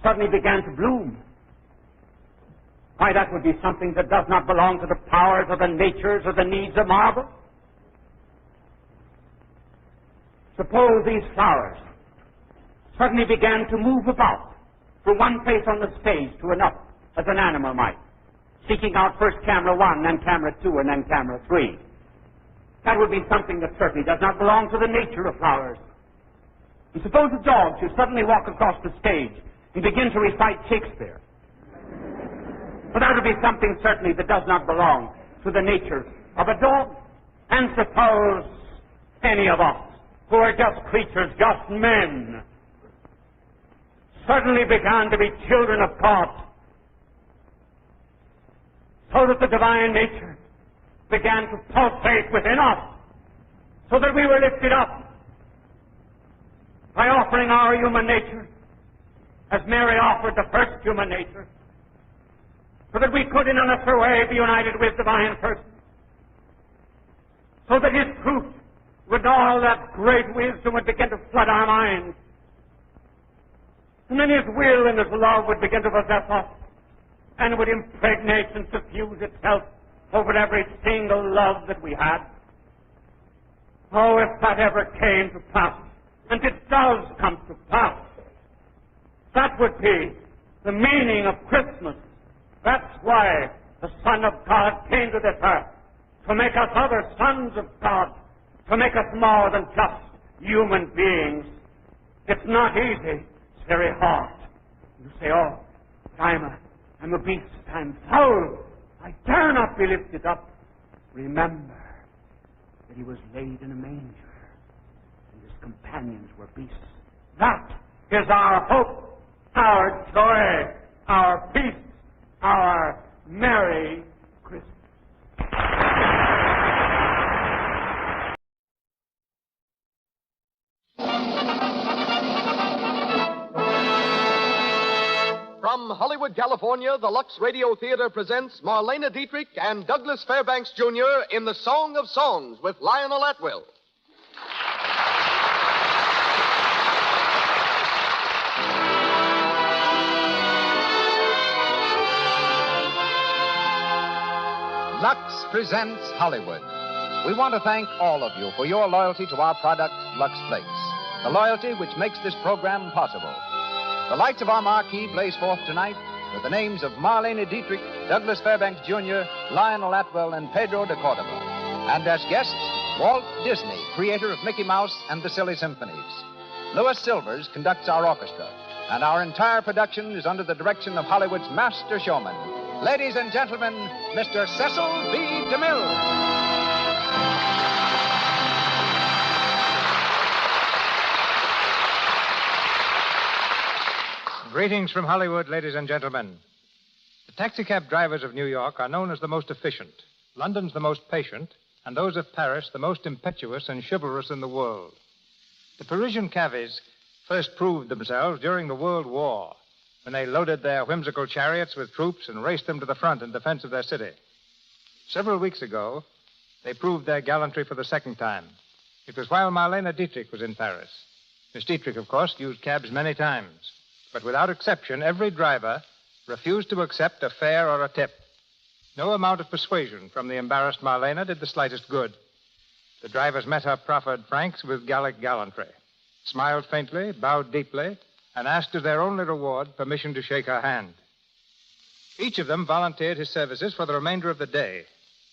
[SPEAKER 11] suddenly began to bloom. Why, that would be something that does not belong to the powers or the natures or the needs of marble. Suppose these flowers suddenly began to move about from one place on the stage to another, as an animal might, seeking out first camera 1, then camera 2, and then camera 3. That would be something that certainly does not belong to the nature of flowers. And suppose a dog should suddenly walk across the stage and begin to recite Shakespeare. Well, that would be something certainly that does not belong to the nature of a dog. And suppose any of us, who are just creatures, just men, suddenly began to be children of God, so that the divine nature began to pulsate within us, so that we were lifted up by offering our human nature, as Mary offered the first human nature, so that we could in a lesser way be united with divine person, so that his truth with all that great wisdom would begin to flood our minds, and then his will and his love would begin to possess us, and would impregnate and suffuse itself over every single love that we had. Oh, if that ever came to pass, and it does come to pass, that would be the meaning of Christmas. That's why the Son of God came to this earth, to make us other sons of God, to make us more than just human beings. It's not easy. It's very hard. You say, oh, I'm a beast. I'm foul. I dare not be lifted up. Remember that he was laid in a manger, and his companions were beasts. That is our hope, our joy, our peace, our Merry Christmas.
[SPEAKER 15] From Hollywood, California, the Lux Radio Theater presents Marlena Dietrich and Douglas Fairbanks, Jr. in The Song of Songs with Lionel Atwill.
[SPEAKER 17] Lux presents Hollywood. We want to thank all of you for your loyalty to our product, Lux Flakes, the loyalty which makes this program possible. The lights of our marquee blaze forth tonight with the names of Marlena Dietrich, Douglas Fairbanks Jr., Lionel Atwill, and Pedro de Cordova. And as guests, Walt Disney, creator of Mickey Mouse and the Silly Symphonies. Louis Silvers conducts our orchestra, and our entire production is under the direction of Hollywood's master showman. Ladies and gentlemen, Mr. Cecil B. DeMille.
[SPEAKER 20] Greetings from Hollywood, ladies and gentlemen. The taxicab drivers of New York are known as the most efficient, London's the most patient, and those of Paris the most impetuous and chivalrous in the world. The Parisian cabbies first proved themselves during the World War, when they loaded their whimsical chariots with troops and raced them to the front in defense of their city. Several weeks ago, they proved their gallantry for the second time. It was while Marlena Dietrich was in Paris. Miss Dietrich, of course, used cabs many times. But without exception, every driver refused to accept a fare or a tip. No amount of persuasion from the embarrassed Marlena did the slightest good. The drivers met her proffered francs with Gallic gallantry, smiled faintly, bowed deeply, and asked as their only reward permission to shake her hand. Each of them volunteered his services for the remainder of the day,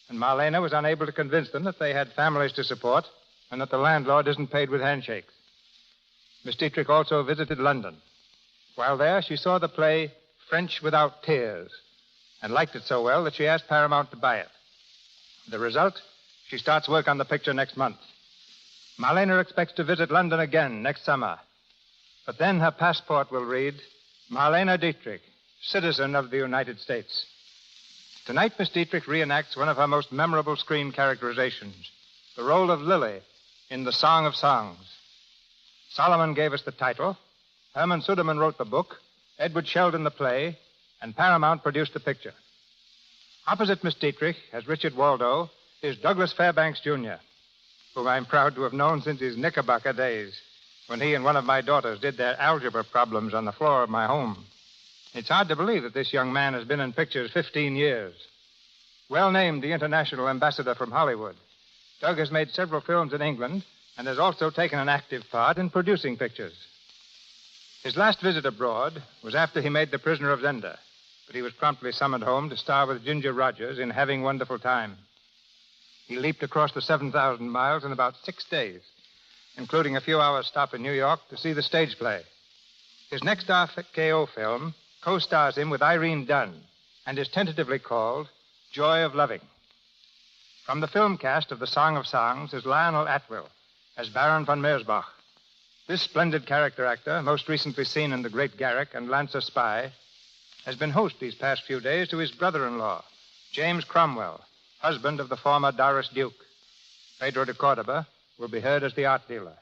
[SPEAKER 20] and Marlena was unable to convince them that they had families to support and that the landlord isn't paid with handshakes. Miss Dietrich also visited London. While there, she saw the play French Without Tears and liked it so well that she asked Paramount to buy it. The result? She starts work on the picture next month. Marlena expects to visit London again next summer. But then her passport will read, Marlena Dietrich, citizen of the United States. Tonight, Miss Dietrich reenacts one of her most memorable screen characterizations, the role of Lily in The Song of Songs. Solomon gave us the title. Herman Suderman wrote the book, Edward Sheldon the play, and Paramount produced the picture. Opposite Miss Dietrich, as Richard Waldo, is Douglas Fairbanks, Jr., whom I'm proud to have known since his Knickerbocker days, when he and one of my daughters did their algebra problems on the floor of my home. It's hard to believe that this young man has been in pictures 15 years. Well named the international ambassador from Hollywood, Doug has made several films in England and has also taken an active part in producing pictures. His last visit abroad was after he made The Prisoner of Zenda, but he was promptly summoned home to star with Ginger Rogers in Having Wonderful Time. He leaped across the 7,000 miles in about 6 days, including a few hours' stop in New York to see the stage play. His next RKO film co-stars him with Irene Dunn and is tentatively called Joy of Loving. From the film cast of The Song of Songs is Lionel Atwill as Baron von Meersbach. This splendid character actor, most recently seen in The Great Garrick and Lancer Spy, has been host these past few days to his brother-in-law, James Cromwell, husband of the former Doris Duke. Pedro de Cordova will be heard as the art dealer.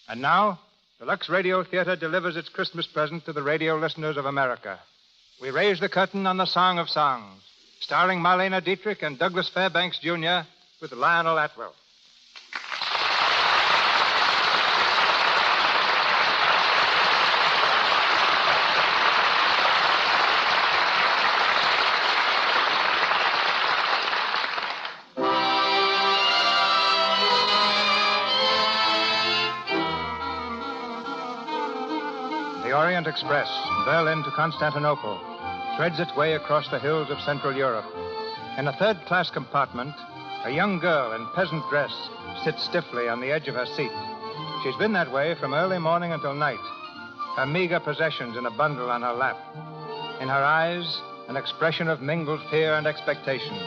[SPEAKER 20] And now, the Lux Radio Theater delivers its Christmas present to the radio listeners of America. We raise the curtain on The Song of Songs, starring Marlena Dietrich and Douglas Fairbanks, Jr., with Lionel Atwill. The Orient Express, Berlin to Constantinople, threads its way across the hills of Central Europe. In a third-class compartment, a young girl in peasant dress sits stiffly on the edge of her seat. She's been that way from early morning until night, her meager possessions in a bundle on her lap. In her eyes, an expression of mingled fear and expectation.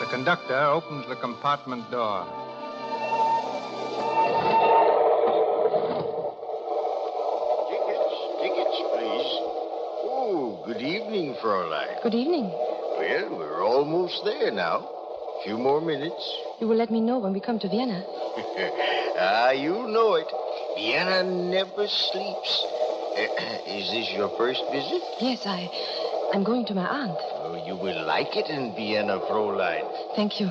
[SPEAKER 20] The conductor opens the compartment door.
[SPEAKER 2] Good evening, Fräulein.
[SPEAKER 1] Good evening.
[SPEAKER 2] Well, we're almost there now. A few more minutes.
[SPEAKER 1] You will let me know when we come to Vienna.
[SPEAKER 2] You know it. Vienna never sleeps. Is this your first visit?
[SPEAKER 1] Yes, I'm going to my aunt.
[SPEAKER 2] Oh, you will like it in Vienna, Fräulein.
[SPEAKER 1] Thank you.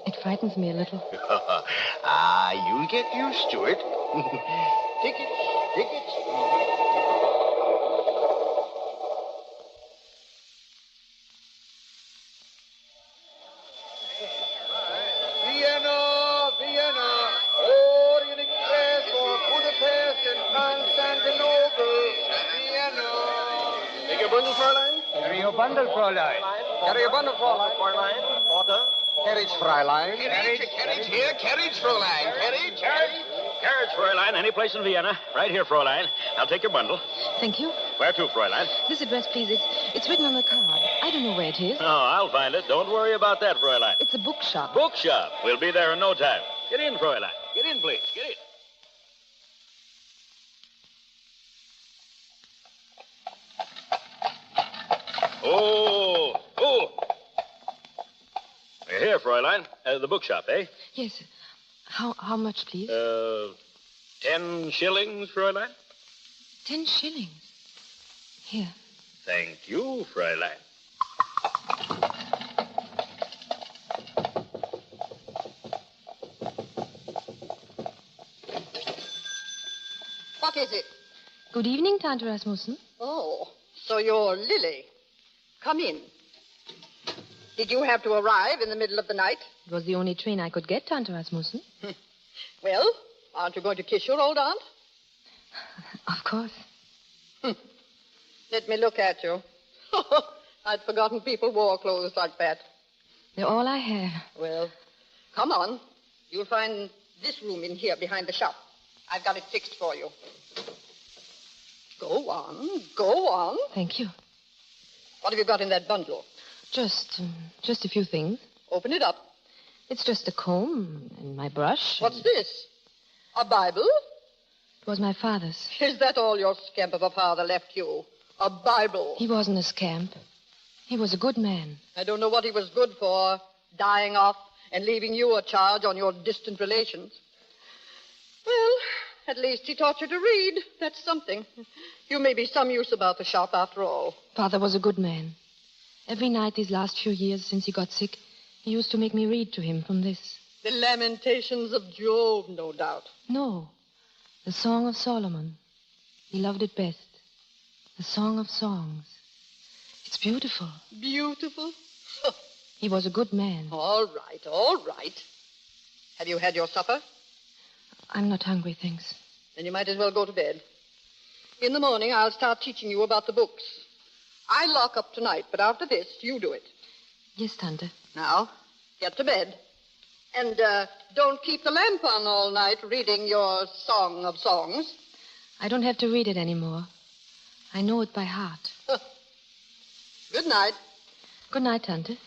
[SPEAKER 1] It frightens me a little.
[SPEAKER 2] You'll get used to it. Tickets. Vienna, Orient Express for Budapest and Constantinople. Vienna.
[SPEAKER 15] Take your bundle, Fräulein.
[SPEAKER 21] Carry your bundle, Fräulein.
[SPEAKER 15] Carry your bundle, Fräulein. Porter. Carriage, Fräulein.
[SPEAKER 2] Carriage here, carriage, Fräulein.
[SPEAKER 4] Carriage, Fräulein. Any place in Vienna. Right here, Fräulein. I'll take your bundle.
[SPEAKER 1] Thank you.
[SPEAKER 4] Where to, Fräulein?
[SPEAKER 1] This address, please. It's written on the card. I don't know where it is.
[SPEAKER 4] Oh, I'll find it. Don't worry about that, Fräulein.
[SPEAKER 1] It's a bookshop.
[SPEAKER 4] Bookshop. We'll be there in no time. Get in, Fräulein. Get in, please. Get in. Oh. Here, Fräulein. The bookshop, eh?
[SPEAKER 1] Yes. How much, please?
[SPEAKER 4] 10 shillings, Fräulein.
[SPEAKER 1] 10 shillings. Here.
[SPEAKER 4] Thank you, Fräulein.
[SPEAKER 6] What is it?
[SPEAKER 1] Good evening, Tante Rasmussen.
[SPEAKER 6] Oh, so you're Lily. Come in. Did you have to arrive in the middle of the night?
[SPEAKER 1] It was the only train I could get, Tante Rasmussen.
[SPEAKER 6] Well, aren't you going to kiss your old aunt?
[SPEAKER 1] Of course.
[SPEAKER 6] Let me look at you. I'd forgotten people wore clothes like that.
[SPEAKER 1] They're all I have.
[SPEAKER 6] Well, come on. You'll find this room in here behind the shop. I've got it fixed for you. Go on.
[SPEAKER 1] Thank you.
[SPEAKER 6] What have you got in that bundle?
[SPEAKER 1] Just a few things.
[SPEAKER 6] Open it up.
[SPEAKER 1] It's just a comb and my brush.
[SPEAKER 6] What's this? A Bible?
[SPEAKER 1] It was my father's.
[SPEAKER 6] Is that all your scamp of a father left you? A Bible?
[SPEAKER 1] He wasn't a scamp. He was a good man.
[SPEAKER 6] I don't know what he was good for, dying off and leaving you a charge on your distant relations. Well, at least he taught you to read. That's something. You may be some use about the shop after all.
[SPEAKER 1] Father was a good man. Every night these last few years since he got sick, he used to make me read to him from this.
[SPEAKER 6] The Lamentations of Job, no doubt.
[SPEAKER 1] No. The Song of Solomon. He loved it best. The Song of Songs. It's beautiful.
[SPEAKER 6] Beautiful?
[SPEAKER 1] He was a good man.
[SPEAKER 6] All right. Have you had your supper?
[SPEAKER 1] I'm not hungry, thanks.
[SPEAKER 6] Then you might as well go to bed. In the morning, I'll start teaching you about the books. I lock up tonight, but after this, you do it.
[SPEAKER 1] Yes, Tante.
[SPEAKER 6] Now, get to bed. And don't keep the lamp on all night reading your Song of Songs.
[SPEAKER 1] I don't have to read it anymore. I know it by heart.
[SPEAKER 6] Good night.
[SPEAKER 1] Good night, Tante.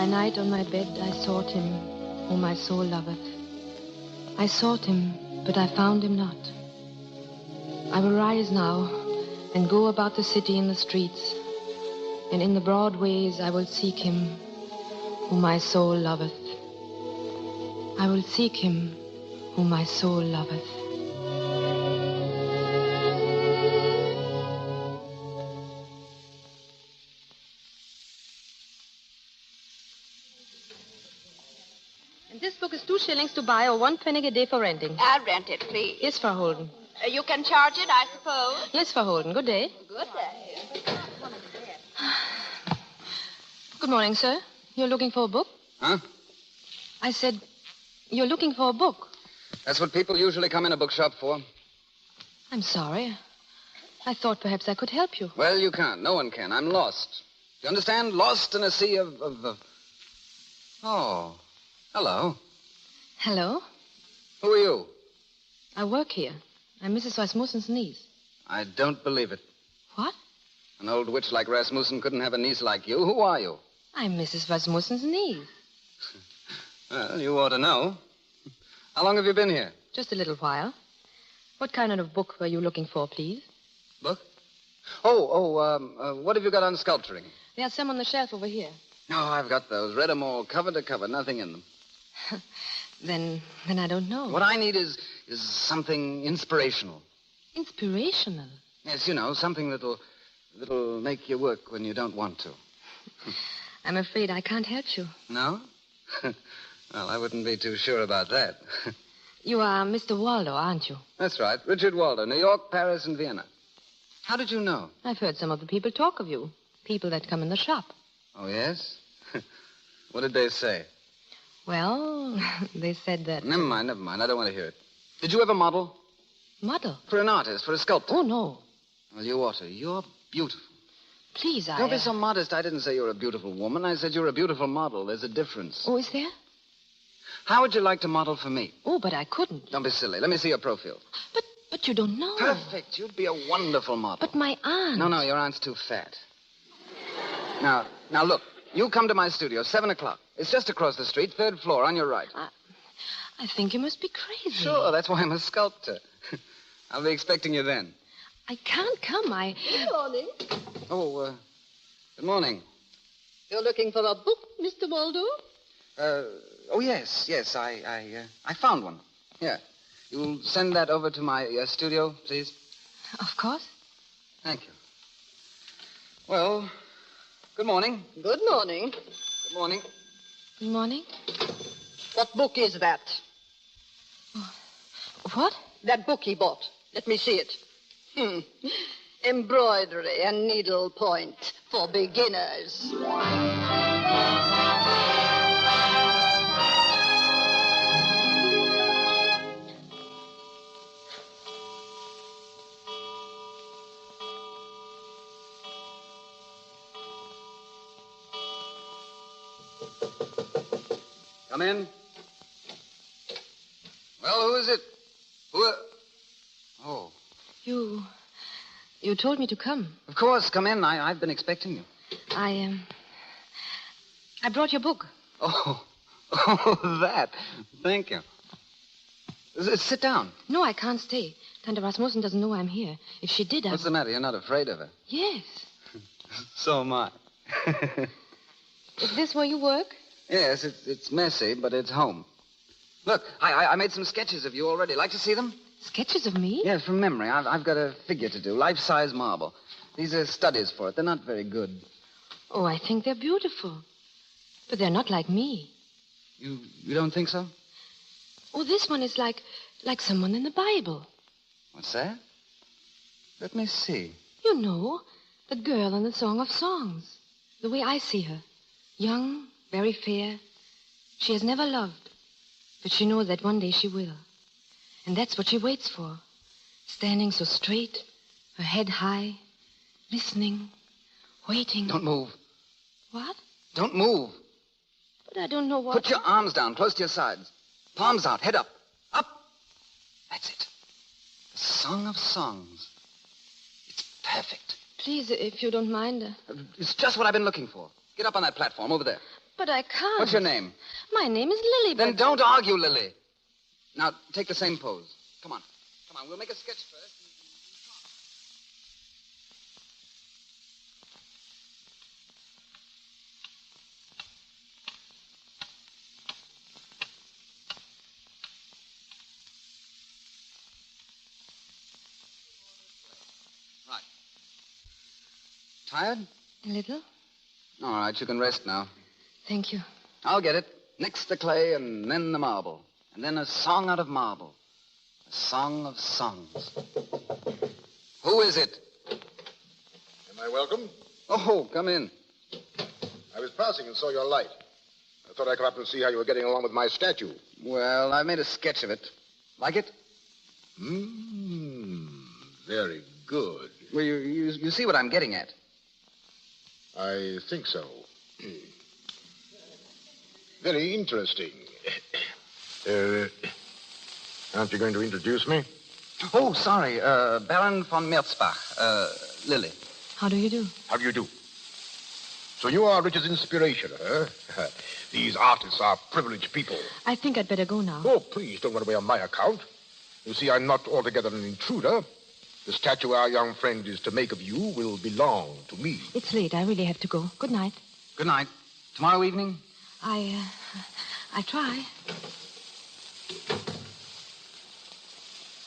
[SPEAKER 1] Night on my bed I sought him, whom my soul loveth. I sought him, but I found him not. I will rise now and go about the city in the streets, and in the broad ways I will seek him, whom my soul loveth. I will seek him, whom my soul loveth. This book is 2 shillings to buy or 1 penny a day for renting.
[SPEAKER 3] I'll rent it, please.
[SPEAKER 1] Yes, Frau Holden.
[SPEAKER 3] You can charge it, I suppose.
[SPEAKER 1] Yes, Frau Holden. Good day.
[SPEAKER 3] Good day.
[SPEAKER 1] Good morning, sir. You're looking for a book?
[SPEAKER 19] Huh?
[SPEAKER 1] I said, you're looking for a book.
[SPEAKER 19] That's what people usually come in a bookshop for.
[SPEAKER 1] I'm sorry. I thought perhaps I could help you.
[SPEAKER 19] Well, you can't. No one can. I'm lost. You understand? Lost in a sea of... Oh. Hello.
[SPEAKER 1] Hello.
[SPEAKER 19] Who are you?
[SPEAKER 1] I work here. I'm Mrs. Rasmussen's niece.
[SPEAKER 8] I don't believe it.
[SPEAKER 6] What?
[SPEAKER 8] An old witch like Rasmussen couldn't have a niece like you. Who are you?
[SPEAKER 6] I'm Mrs. Rasmussen's niece.
[SPEAKER 8] Well, you ought to know. How long have you been here?
[SPEAKER 6] Just a little while. What kind of book were you looking for, please?
[SPEAKER 8] Book? What have you got on sculpturing?
[SPEAKER 6] There's some on the shelf over here.
[SPEAKER 8] No, I've got those. Read 'em all, cover to cover, nothing in them.
[SPEAKER 6] Then I don't know.
[SPEAKER 8] What I need is something inspirational.
[SPEAKER 6] Inspirational?
[SPEAKER 8] Yes, you know, something that'll make you work when you don't want to.
[SPEAKER 6] I'm afraid I can't help you.
[SPEAKER 8] No? Well, I wouldn't be too sure about that.
[SPEAKER 6] You are Mr. Waldo, aren't you?
[SPEAKER 8] That's right. Richard Waldo, New York, Paris, and Vienna. How did you know?
[SPEAKER 6] I've heard some of the people talk of you. People that come in the shop.
[SPEAKER 8] Oh, yes? What did they say?
[SPEAKER 6] Well, they said that...
[SPEAKER 8] Never mind. I don't want to hear it. Did you ever model?
[SPEAKER 6] Model?
[SPEAKER 8] For an artist, for a sculptor?
[SPEAKER 6] Oh, no.
[SPEAKER 8] Well, you ought to. You're beautiful.
[SPEAKER 6] Please,
[SPEAKER 8] Don't be so modest. I didn't say you're a beautiful woman. I said you're a beautiful model. There's a difference.
[SPEAKER 6] Oh, is there?
[SPEAKER 8] How would you like to model for me?
[SPEAKER 6] Oh, but I couldn't.
[SPEAKER 8] Don't be silly. Let me see your profile.
[SPEAKER 6] But you don't know.
[SPEAKER 8] Perfect. You'd be a wonderful model.
[SPEAKER 6] But my aunt...
[SPEAKER 8] No, your aunt's too fat. Now, look. You come to my studio, 7 o'clock. It's just across the street, 3rd floor, on your right.
[SPEAKER 6] I think you must be crazy.
[SPEAKER 8] Sure, that's why I'm a sculptor. I'll be expecting you then.
[SPEAKER 6] I can't come. Good morning.
[SPEAKER 8] Oh, good morning.
[SPEAKER 6] You're looking for a book, Mr. Waldo?
[SPEAKER 8] Yes. I found one. Here. You'll send that over to my studio, please?
[SPEAKER 6] Of course.
[SPEAKER 8] Thank you. Well, good morning.
[SPEAKER 6] Good morning.
[SPEAKER 8] Good morning.
[SPEAKER 6] Good morning. What book is that? What? That book he bought. Let me see it. Embroidery and needlepoint for beginners.
[SPEAKER 8] Come in. Well, who is it? Oh.
[SPEAKER 6] You told me to come.
[SPEAKER 8] Of course, come in. I've been expecting you.
[SPEAKER 6] I brought your book.
[SPEAKER 8] Oh, that. Thank you. Sit down.
[SPEAKER 6] No, I can't stay. Tante Rasmussen doesn't know I'm here. If she did,
[SPEAKER 8] What's the matter? You're not afraid of her?
[SPEAKER 6] Yes.
[SPEAKER 8] So am I.
[SPEAKER 6] Is this where you work?
[SPEAKER 8] Yes, it's messy, but it's home. Look, I made some sketches of you already. Like to see them?
[SPEAKER 6] Sketches of me?
[SPEAKER 8] Yes, from memory. I've got a figure to do, life-size marble. These are studies for it. They're not very good.
[SPEAKER 6] Oh, I think they're beautiful. But they're not like me.
[SPEAKER 8] You don't think so?
[SPEAKER 6] Oh, this one is like someone in the Bible.
[SPEAKER 8] What's that? Let me see.
[SPEAKER 6] You know, the girl in the Song of Songs. The way I see her. Young, very fair. She has never loved. But she knows that one day she will. And that's what she waits for. Standing so straight, her head high, listening, waiting.
[SPEAKER 8] Don't move.
[SPEAKER 6] What?
[SPEAKER 8] Don't move.
[SPEAKER 6] But I don't know what...
[SPEAKER 8] Put your arms down, close to your sides. Palms out, head up. Up. That's it. The Song of Songs. It's perfect.
[SPEAKER 6] Please, if you don't mind.
[SPEAKER 8] It's just what I've been looking for. Get up on that platform over there.
[SPEAKER 6] But I can't.
[SPEAKER 8] What's your name?
[SPEAKER 6] My name is Lily, but...
[SPEAKER 8] Then don't argue, Lily. Now, take the same pose. Come on. We'll make a sketch first. Right. Tired?
[SPEAKER 6] A little.
[SPEAKER 8] All right, you can rest now.
[SPEAKER 6] Thank you.
[SPEAKER 8] I'll get it. Next the clay and then the marble. And then a song out of marble. A song of songs. Who is it?
[SPEAKER 12] Am I welcome?
[SPEAKER 8] Oh, come in.
[SPEAKER 12] I was passing and saw your light. I thought I'd come up and see how you were getting along with my statue.
[SPEAKER 8] Well, I made a sketch of it. Like it?
[SPEAKER 12] Very good.
[SPEAKER 8] Well, you see what I'm getting at.
[SPEAKER 12] I think so. Very interesting. Aren't you going to introduce me?
[SPEAKER 8] Oh, sorry. Baron von Merzbach. Lily.
[SPEAKER 1] How do you do?
[SPEAKER 12] How do you do? So you are Richard's inspiration, huh? These artists are privileged people.
[SPEAKER 1] I think I'd better go now.
[SPEAKER 12] Oh, please don't run away on my account. You see, I'm not altogether an intruder. The statue our young friend is to make of you will belong to me.
[SPEAKER 1] It's late. I really have to go. Good night.
[SPEAKER 8] Good night. Tomorrow evening?
[SPEAKER 1] I try.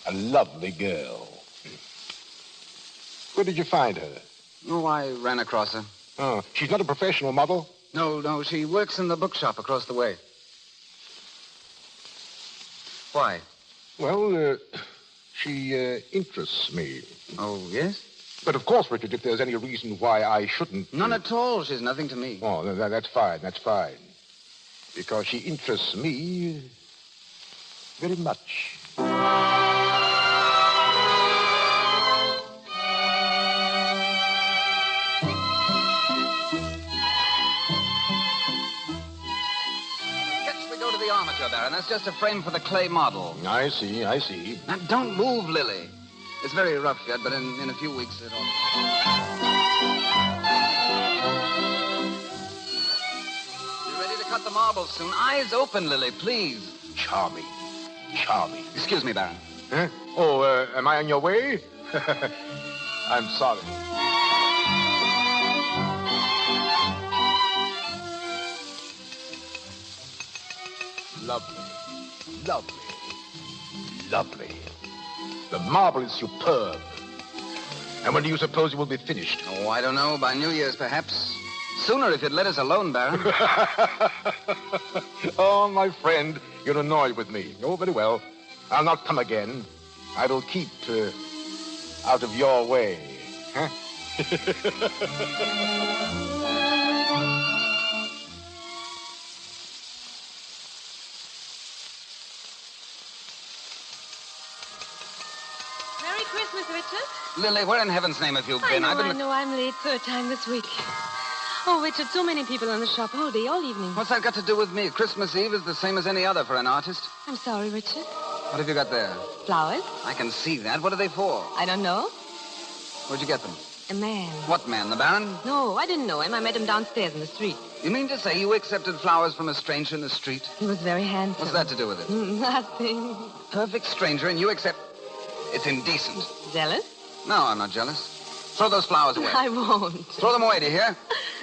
[SPEAKER 12] A lovely girl. Where did you find her?
[SPEAKER 8] Oh, I ran across her.
[SPEAKER 12] Oh, she's not a professional model?
[SPEAKER 8] No, she works in the bookshop across the way. Why?
[SPEAKER 12] Well, she interests me.
[SPEAKER 8] Oh, yes?
[SPEAKER 12] But of course, Richard, if there's any reason why I shouldn't...
[SPEAKER 8] None at all. She's nothing to me.
[SPEAKER 12] Oh, that's fine. That's fine. Because she interests me very much.
[SPEAKER 8] Armature, Baron. That's just a frame for the clay model.
[SPEAKER 12] I see.
[SPEAKER 8] Now, don't move, Lily. It's very rough yet, but in a few weeks it'll... You ready to cut the marbles soon? Eyes open, Lily, please.
[SPEAKER 12] Charming.
[SPEAKER 8] Excuse me, Baron.
[SPEAKER 12] Huh? Oh, am I on your way? I'm sorry. Lovely. The marble is superb. And when do you suppose it will be finished?
[SPEAKER 8] Oh, I don't know. By New Year's, perhaps. Sooner if you'd let us alone, Baron.
[SPEAKER 12] Oh, my friend, you're annoyed with me. Oh, very well. I'll not come again. I will keep out of your way. Huh?
[SPEAKER 1] Christmas, Richard.
[SPEAKER 8] Lily, where in heaven's name have you been?
[SPEAKER 1] I know. I'm late. Third time this week. Oh, Richard, so many people in the shop all day, all evening.
[SPEAKER 8] What's that got to do with me? Christmas Eve is the same as any other for an artist.
[SPEAKER 1] I'm sorry, Richard.
[SPEAKER 8] What have you got there?
[SPEAKER 1] Flowers.
[SPEAKER 8] I can see that. What are they for?
[SPEAKER 1] I don't know.
[SPEAKER 8] Where'd you get them?
[SPEAKER 1] A man.
[SPEAKER 8] What man, the Baron?
[SPEAKER 1] No, I didn't know him. I met him downstairs in the street.
[SPEAKER 8] You mean to say you accepted flowers from a stranger in the street?
[SPEAKER 1] He was very handsome.
[SPEAKER 8] What's that to do with it?
[SPEAKER 1] Nothing.
[SPEAKER 8] Perfect stranger, and you accept... It's indecent.
[SPEAKER 1] Jealous?
[SPEAKER 8] No, I'm not jealous. Throw those flowers away.
[SPEAKER 1] I won't.
[SPEAKER 8] Throw them away, do you hear?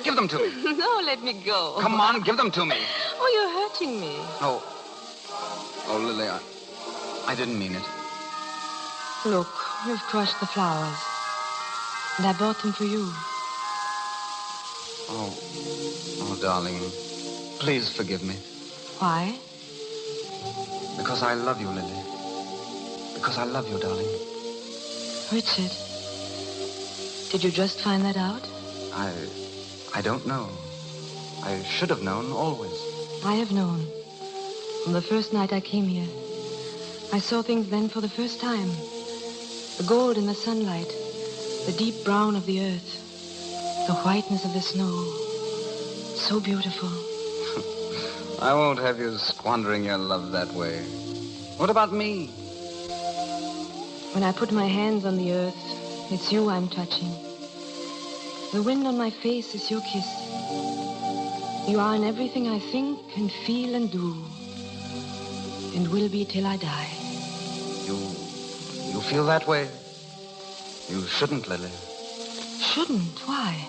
[SPEAKER 8] Give them to me.
[SPEAKER 1] No, let me go.
[SPEAKER 8] Come on, give them to me.
[SPEAKER 1] Oh, you're hurting me.
[SPEAKER 8] Oh, Lily, I didn't mean it.
[SPEAKER 1] Look, you've crushed the flowers. And I bought them for you.
[SPEAKER 8] Oh, darling, please forgive me.
[SPEAKER 1] Why?
[SPEAKER 8] Because I love you, Lily. Because I love you, darling.
[SPEAKER 1] Richard, did you just find that out?
[SPEAKER 8] I don't know. I should have known always.
[SPEAKER 1] I have known. From the first night I came here. I saw things then for the first time. The gold in the sunlight, the deep brown of the earth, the whiteness of the snow. So beautiful.
[SPEAKER 8] I won't have you squandering your love that way. What about me?
[SPEAKER 1] When I put my hands on the earth, it's you I'm touching. The wind on my face is your kiss. You are in everything I think and feel and do, and will be till I die.
[SPEAKER 8] You feel that way? You shouldn't, Lily.
[SPEAKER 1] Shouldn't? Why?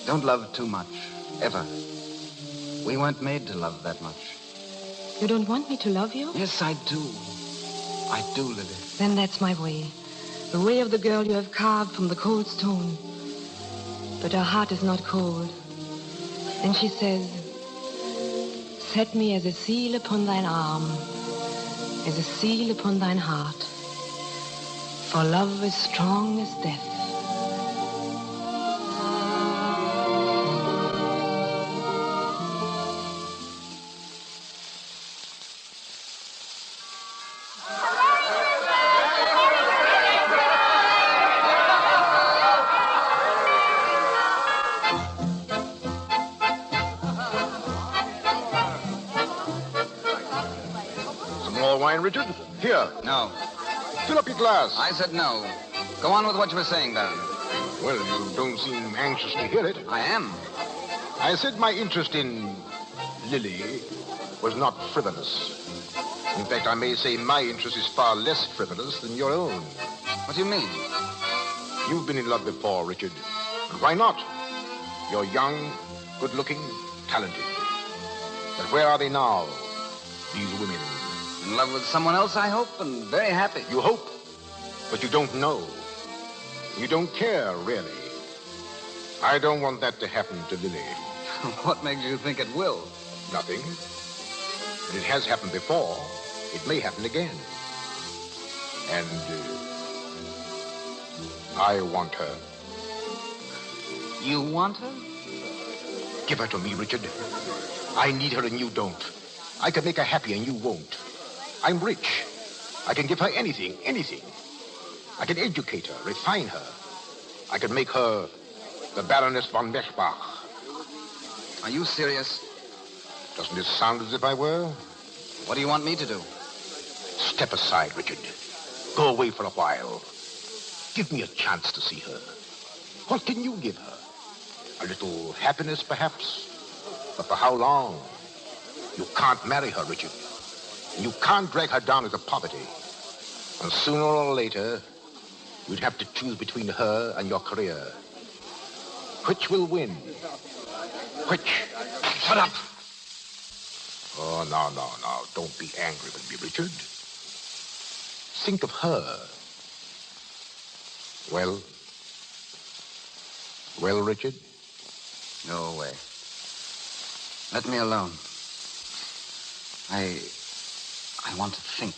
[SPEAKER 8] Don't love too much, ever. We weren't made to love that much.
[SPEAKER 1] You don't want me to love you?
[SPEAKER 8] Yes, I do. I do, Lily.
[SPEAKER 1] Then that's my way. The way of the girl you have carved from the cold stone. But her heart is not cold. And she says, set me as a seal upon thine arm, as a seal upon thine heart. For love is strong as death.
[SPEAKER 12] Richard? Here.
[SPEAKER 8] No.
[SPEAKER 12] Fill up your glass.
[SPEAKER 8] I said no. Go on with what you were saying, Baron.
[SPEAKER 12] Well, you don't seem anxious to hear it.
[SPEAKER 8] I am.
[SPEAKER 12] I said my interest in Lily was not frivolous. In fact, I may say my interest is far less frivolous than your own.
[SPEAKER 8] What do you mean?
[SPEAKER 12] You've been in love before, Richard. And why not? You're young, good-looking, talented. But where are they now, these women?
[SPEAKER 8] In love with someone else, I hope, and very happy.
[SPEAKER 12] You hope, but you don't know. You don't care, really. I don't want that to happen to Lily.
[SPEAKER 8] What makes you think it will?
[SPEAKER 12] Nothing. But it has happened before. It may happen again. And I want her.
[SPEAKER 8] You want her?
[SPEAKER 12] Give her to me, Richard. I need her and you don't. I can make her happy and you won't. I'm rich. I can give her anything, anything. I can educate her, refine her. I can make her the Baroness von Meschbach.
[SPEAKER 8] Are you serious?
[SPEAKER 12] Doesn't it sound as if I were?
[SPEAKER 8] What do you want me to do?
[SPEAKER 12] Step aside, Richard. Go away for a while. Give me a chance to see her. What can you give her? A little happiness, perhaps? But for how long? You can't marry her, Richard. You can't drag her down into poverty. And sooner or later, you'd have to choose between her and your career. Which will win? Which?
[SPEAKER 8] Shut up!
[SPEAKER 12] Oh, no. Don't be angry with me, Richard. Think of her. Well, Richard?
[SPEAKER 8] Go away. Let me alone. I want to think.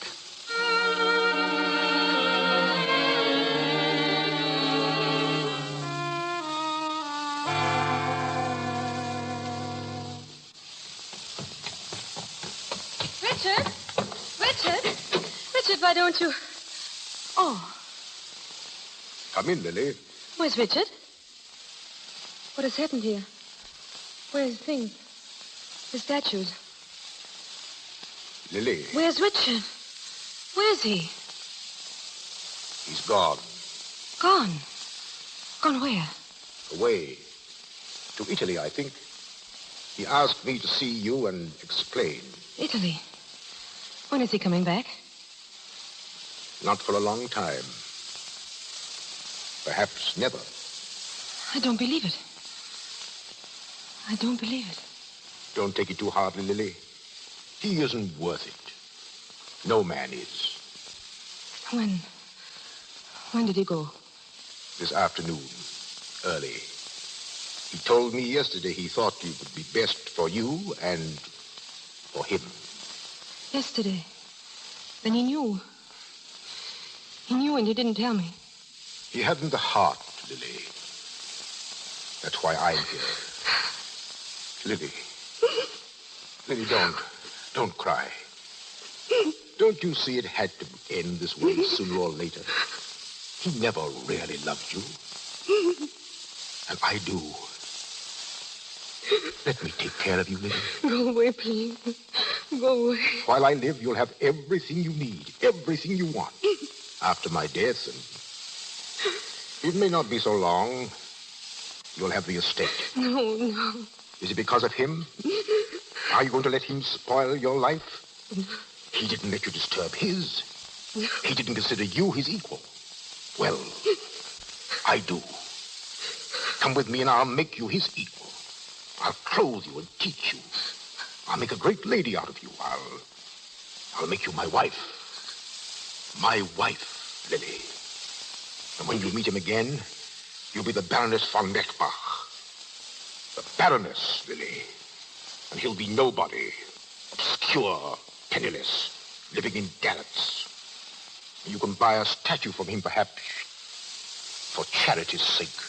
[SPEAKER 6] Richard, why don't you... Oh.
[SPEAKER 12] Come in, Lily.
[SPEAKER 6] Where's Richard? What has happened here? Where's the things? The statues?
[SPEAKER 12] Lily.
[SPEAKER 6] Where's Richard? Where's he?
[SPEAKER 12] He's gone.
[SPEAKER 6] Gone? Gone where?
[SPEAKER 12] Away. To Italy, I think. He asked me to see you and explain.
[SPEAKER 6] Italy? When is he coming back?
[SPEAKER 12] Not for a long time. Perhaps never.
[SPEAKER 6] I don't believe it. I don't believe it.
[SPEAKER 12] Don't take it too hardly, Lily. He isn't worth it. No man is.
[SPEAKER 6] When did he go?
[SPEAKER 12] This afternoon. Early. He told me yesterday he thought it would be best for you and for him.
[SPEAKER 6] Yesterday? Then he knew. He knew and he didn't tell me.
[SPEAKER 12] He hadn't the heart, Lily. That's why I'm here. Lily. Lily, don't cry. Don't you see it had to end this way sooner or later? He never really loved you. And I do. Let me take care of you, Lily.
[SPEAKER 6] Go away, please. Go away.
[SPEAKER 12] While I live, you'll have everything you need, everything you want. After my death, and it may not be so long, you'll have the estate.
[SPEAKER 6] No.
[SPEAKER 12] Is it because of him? Are you going to let him spoil your life? He didn't let you disturb his. He didn't consider you his equal. Well, I do. Come with me and I'll make you his equal. I'll clothe you and teach you. I'll make a great lady out of you. I'll make you my wife. My wife, Lily. And when you meet him again, you'll be the Baroness von Meschbach. The Baroness, Lily. And he'll be nobody. Obscure, penniless, living in garrets. You can buy a statue from him, perhaps, for charity's sake.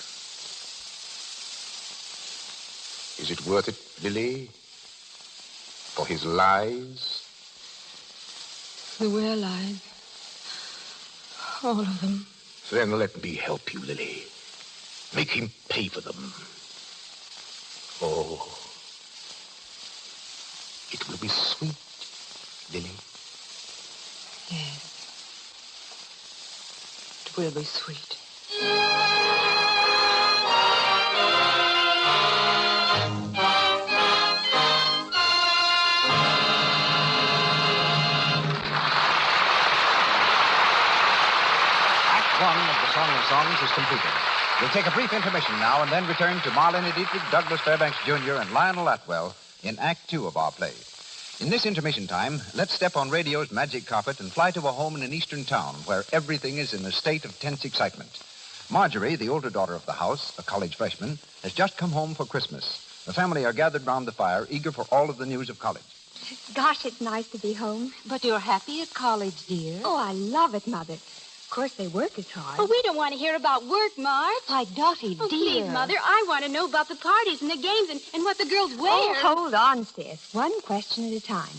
[SPEAKER 12] Is it worth it, Lily? For his lies?
[SPEAKER 6] They were lies. All of them.
[SPEAKER 12] Then let me help you, Lily. Make him pay for them. Oh, it will be sweet, Lily.
[SPEAKER 6] Yes. will be sweet.
[SPEAKER 17] Act one of the Song of Songs is completed. We'll take a brief intermission now and then return to Marlene Dietrich, Douglas Fairbanks Jr., and Lionel Atwell in Act two of our play. In this intermission time, let's step on radio's magic carpet and fly to a home in an eastern town where everything is in a state of tense excitement. Marjorie, the older daughter of the house, a college freshman, has just come home for Christmas. The family are gathered round the fire, eager for all of the news of college.
[SPEAKER 7] Gosh, it's nice to be home.
[SPEAKER 13] But you're happy at college, dear.
[SPEAKER 7] Oh, I love it, Mother. Of course, they work as hard.
[SPEAKER 13] But we don't want to hear about work, Marge.
[SPEAKER 7] Why, Dottie,
[SPEAKER 13] Oh,
[SPEAKER 7] dear.
[SPEAKER 13] please, Mother, I want to know about the parties and the games and what the girls wear.
[SPEAKER 7] Oh, hold on, sis. One question at a time.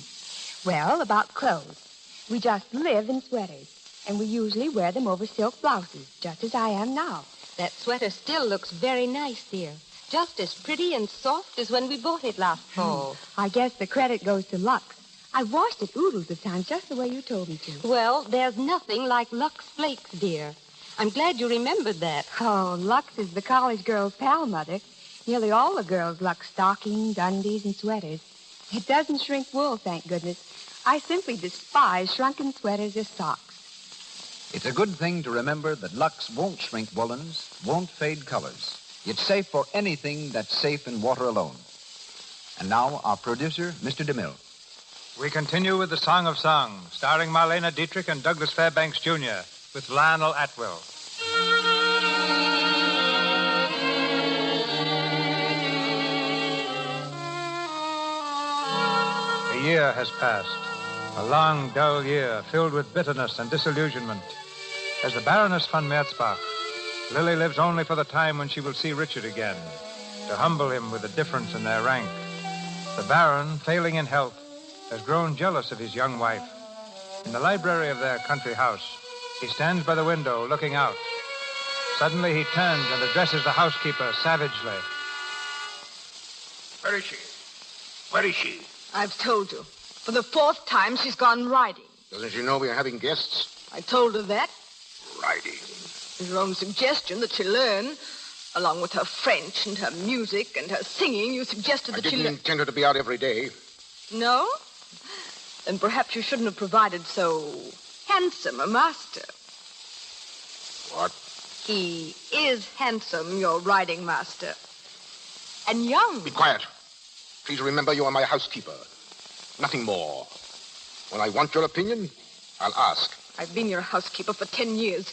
[SPEAKER 7] Well, about clothes. We just live in sweaters, and we usually wear them over silk blouses, just as I am now.
[SPEAKER 13] That sweater still looks very nice, dear. Just as pretty and soft as when we bought it last fall.
[SPEAKER 7] I guess the credit goes to Lux. I washed it oodles of times, just the way you told me to.
[SPEAKER 13] Well, there's nothing like Lux Flakes, dear. I'm glad you remembered that.
[SPEAKER 7] Oh, Lux is the college girl's pal, Mother. Nearly all the girls Lux stockings, undies, and sweaters. It doesn't shrink wool, thank goodness. I simply despise shrunken sweaters as socks.
[SPEAKER 17] It's a good thing to remember that Lux won't shrink woolens, won't fade colors. It's safe for anything that's safe in water alone. And now, our producer, Mr. DeMille.
[SPEAKER 20] We continue with the Song of Songs, starring Marlene Dietrich and Douglas Fairbanks Jr., with Lionel Atwell. A year has passed. A long, dull year filled with bitterness and disillusionment. As the Baroness von Merzbach, Lily lives only for the time when she will see Richard again, to humble him with the difference in their rank. The Baron, failing in health, has grown jealous of his young wife. In the library of their country house, he stands by the window looking out. Suddenly he turns and addresses the housekeeper savagely.
[SPEAKER 12] Where is she? Where is she?
[SPEAKER 6] I've told you. For the fourth time, she's gone riding.
[SPEAKER 12] Doesn't she know we are having guests?
[SPEAKER 6] I told her that.
[SPEAKER 12] Riding.
[SPEAKER 6] It's her own suggestion that she learn. Along with her French and her music and her singing, you suggested that
[SPEAKER 12] I didn't intend her to be out every day.
[SPEAKER 6] No? Then perhaps you shouldn't have provided so handsome a master.
[SPEAKER 12] What?
[SPEAKER 6] He is handsome, your riding master. And young.
[SPEAKER 12] Be quiet. Please remember you are my housekeeper. Nothing more. When I want your opinion, I'll ask.
[SPEAKER 6] I've been your housekeeper for 10 years.